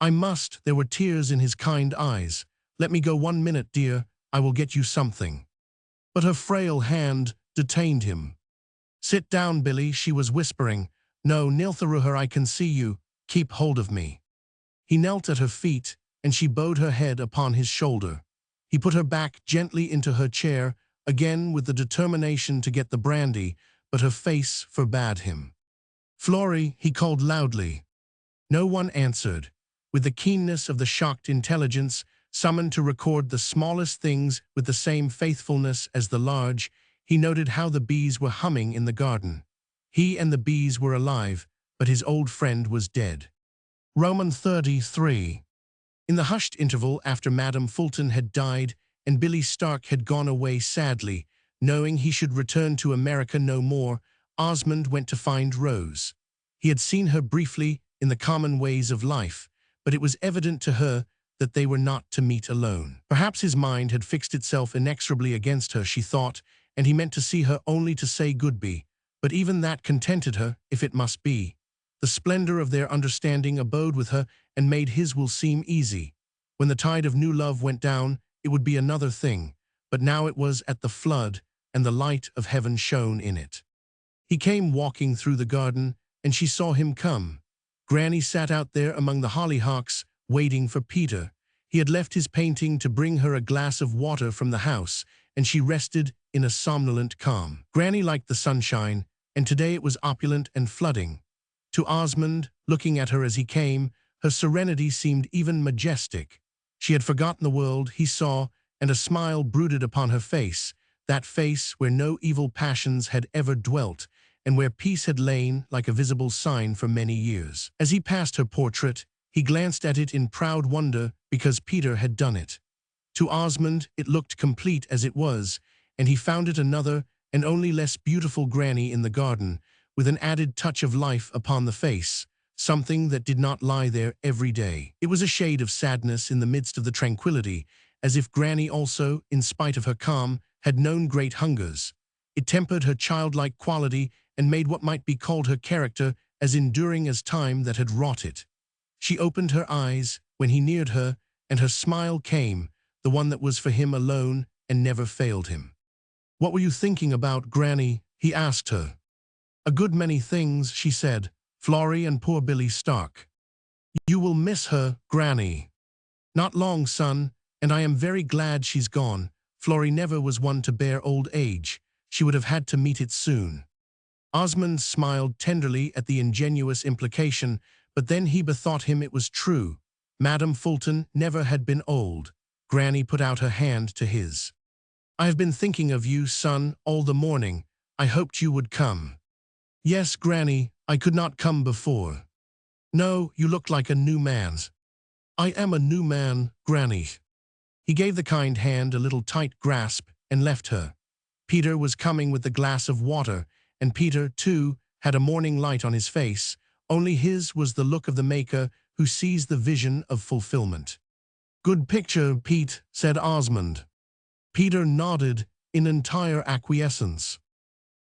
"I must." There were tears in his kind eyes. "Let me go 1 minute, dear. I will get you something." But her frail hand detained him. "Sit down, Billy," she was whispering. "No, kneel through her, I can see you. Keep hold of me." He knelt at her feet, and she bowed her head upon his shoulder. He put her back gently into her chair, again with the determination to get the brandy, but her face forbade him. "Florrie," he called loudly. No one answered. With the keenness of the shocked intelligence, summoned to record the smallest things with the same faithfulness as the large, he noted how the bees were humming in the garden. He and the bees were alive, but his old friend was dead. Roman 33. In the hushed interval after Madame Fulton had died and Billy Stark had gone away sadly, knowing he should return to America no more, Osmond went to find Rose. He had seen her briefly in the common ways of life, but it was evident to her that they were not to meet alone. Perhaps his mind had fixed itself inexorably against her, she thought, and he meant to see her only to say goodbye. But even that contented her, if it must be. The splendor of their understanding abode with her and made his will seem easy. When the tide of new love went down, it would be another thing, but now it was at the flood, and the light of heaven shone in it. He came walking through the garden, and she saw him come. Granny sat out there among the hollyhocks, waiting for Peter. He had left his painting to bring her a glass of water from the house, and she rested in a somnolent calm. Granny liked the sunshine, and today it was opulent and flooding. To Osmond, looking at her as he came, her serenity seemed even majestic. She had forgotten the world he saw, and a smile brooded upon her face, that face where no evil passions had ever dwelt, and where peace had lain like a visible sign for many years. As he passed her portrait, he glanced at it in proud wonder because Peter had done it. To Osmond, it looked complete as it was, and he found it another and only less beautiful granny in the garden, with an added touch of life upon the face, something that did not lie there every day. It was a shade of sadness in the midst of the tranquility, as if Granny also, in spite of her calm, had known great hungers. It tempered her childlike quality and made what might be called her character as enduring as time that had wrought it. She opened her eyes when he neared her, and her smile came, the one that was for him alone and never failed him. "What were you thinking about, Granny?" he asked her. "A good many things," she said, "Florrie and poor Billy Stark." "You will miss her, Granny." "Not long, son, and I am very glad she's gone. Florrie never was one to bear old age. She would have had to meet it soon." Osmond smiled tenderly at the ingenuous implication, but then he bethought him it was true. Madame Fulton never had been old. Granny put out her hand to his. "I have been thinking of you, son, all the morning. I hoped you would come." "Yes, Granny, I could not come before." "No, you look like a new man." "I am a new man, Granny." He gave the kind hand a little tight grasp and left her. Peter was coming with the glass of water, and Peter, too, had a morning light on his face, only his was the look of the maker who sees the vision of fulfillment. "Good picture, Pete," said Osmond. Peter nodded in entire acquiescence.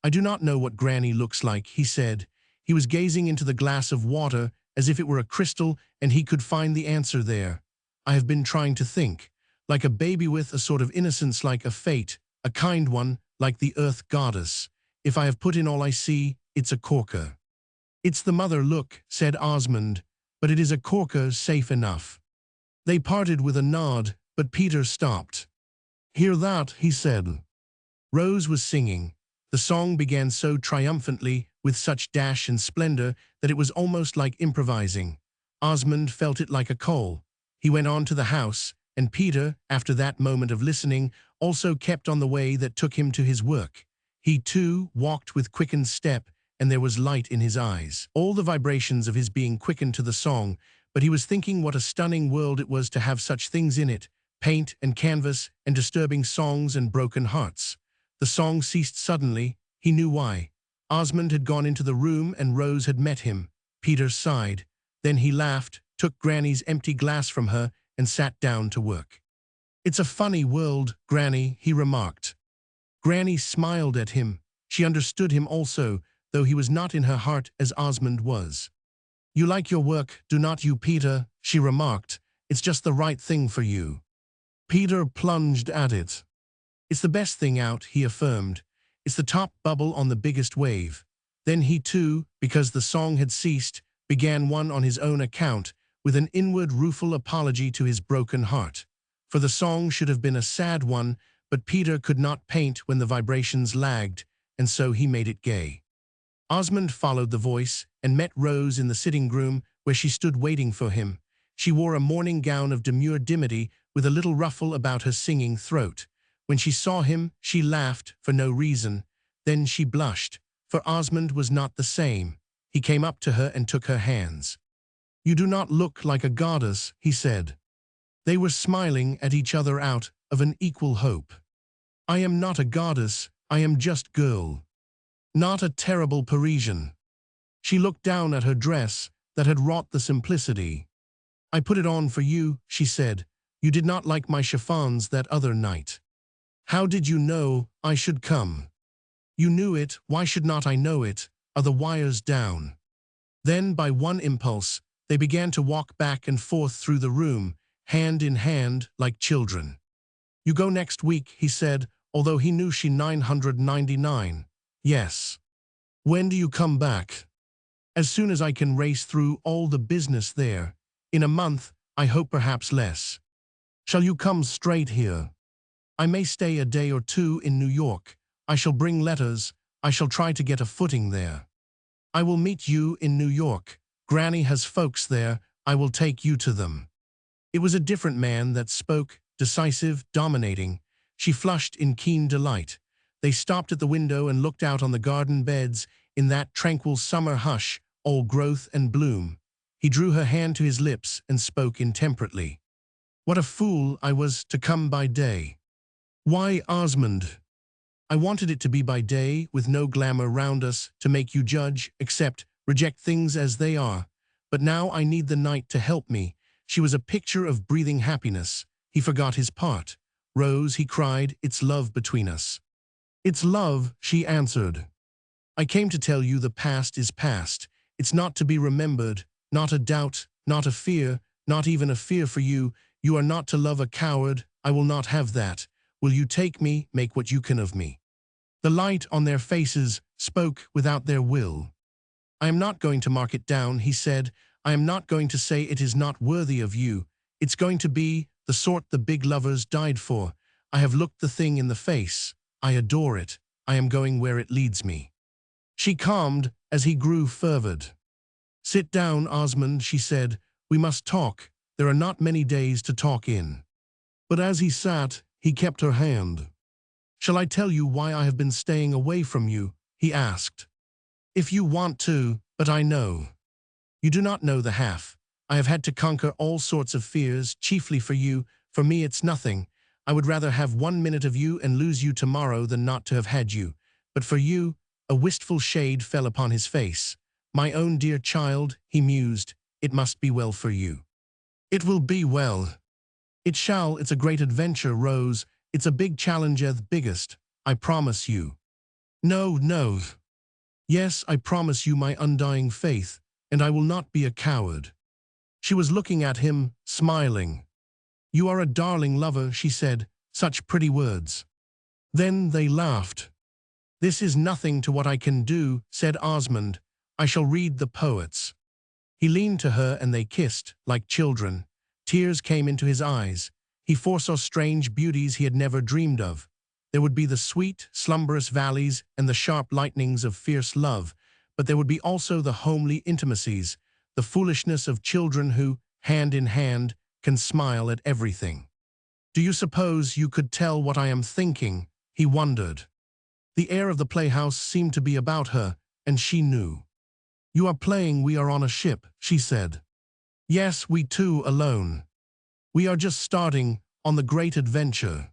"I do not know what Granny looks like," he said. He was gazing into the glass of water as if it were a crystal and he could find the answer there. "I have been trying to think. Like a baby with a sort of innocence, like a fate, a kind one, like the earth goddess. If I have put in all I see, it's a corker." "It's the mother look," said Osmond, "but it is a corker safe enough." They parted with a nod, but Peter stopped. "Hear that?" he said. Rose was singing. The song began so triumphantly, with such dash and splendor, that it was almost like improvising. Osmond felt it like a coal. He went on to the house, and Peter, after that moment of listening, also kept on the way that took him to his work. He, too, walked with quickened step, and there was light in his eyes. All the vibrations of his being quickened to the song, but he was thinking what a stunning world it was to have such things in it, paint and canvas and disturbing songs and broken hearts. The song ceased suddenly. He knew why. Osmond had gone into the room and Rose had met him. Peter sighed. Then he laughed, took Granny's empty glass from her, and sat down to work. "It's a funny world, Granny," he remarked. Granny smiled at him. She understood him also, though he was not in her heart as Osmond was. "You like your work, do not you, Peter?" she remarked. "It's just the right thing for you." Peter plunged at it. "It's the best thing out," he affirmed. "It's the top bubble on the biggest wave." Then he too, because the song had ceased, began one on his own account, with an inward rueful apology to his broken heart. For the song should have been a sad one, but Peter could not paint when the vibrations lagged, and so he made it gay. Osmond followed the voice and met Rose in the sitting-room where she stood waiting for him. She wore a morning gown of demure dimity with a little ruffle about her singing throat. When she saw him, she laughed for no reason. Then she blushed, for Osmond was not the same. He came up to her and took her hands. "You do not look like a goddess," he said. They were smiling at each other out of an equal hope. "I am not a goddess, I am just girl. Not a terrible Parisian." She looked down at her dress that had wrought the simplicity. "I put it on for you," she said. "You did not like my chiffons that other night." "How did you know I should come?" "You knew it, why should not I know it? Are the wires down?" Then, by one impulse, they began to walk back and forth through the room, hand in hand, like children. "You go next week," he said, although he knew she 999. "Yes." "When do you come back?" "As soon as I can race through all the business there. In a month, I hope perhaps less. Shall you come straight here? I may stay a day or two in New York. I shall bring letters. I shall try to get a footing there. I will meet you in New York. Granny has folks there. I will take you to them. It was a different man that spoke, decisive, dominating. She flushed in keen delight. They stopped at the window and looked out on the garden beds in that tranquil summer hush, all growth and bloom. He drew her hand to his lips and spoke intemperately. What a fool I was to come by day. Why, Osmond? I wanted it to be by day, with no glamour round us to make you judge, accept, reject things as they are. But now I need the night to help me. She was a picture of breathing happiness. He forgot his part. Rose, he cried, it's love between us. It's love, she answered. I came to tell you the past is past. It's not to be remembered, not a doubt, not a fear, not even a fear for you. You are not to love a coward. I will not have that. Will you take me, make what you can of me? The light on their faces spoke without their will. I am not going to mark it down, he said. I am not going to say it is not worthy of you. It's going to be the sort the big lovers died for. I have looked the thing in the face. I adore it. I am going where it leads me. She calmed as he grew fervid. Sit down, Osmond, she said. We must talk. There are not many days to talk in. But as he sat, he kept her hand. Shall I tell you why I have been staying away from you? He asked. If you want to, but I know. You do not know the half. I have had to conquer all sorts of fears, chiefly for you. For me it's nothing. I would rather have 1 minute of you and lose you tomorrow than not to have had you. But for you, a wistful shade fell upon his face. My own dear child, he mused, it must be well for you. It will be well. It shall. It's a great adventure, Rose. It's a big challenge, the biggest. I promise you. No, no. Yes, I promise you my undying faith, and I will not be a coward. She was looking at him, smiling. You are a darling lover, she said, such pretty words. Then they laughed. This is nothing to what I can do, said Osmond. I shall read the poets. He leaned to her and they kissed, like children. Tears came into his eyes. He foresaw strange beauties he had never dreamed of. There would be the sweet, slumberous valleys and the sharp lightnings of fierce love, but there would be also the homely intimacies, the foolishness of children who, hand in hand, can smile at everything. Do you suppose you could tell what I am thinking? He wondered. The air of the playhouse seemed to be about her, and she knew. You are playing we are on a ship, she said. Yes, we two alone. We are just starting on the great adventure.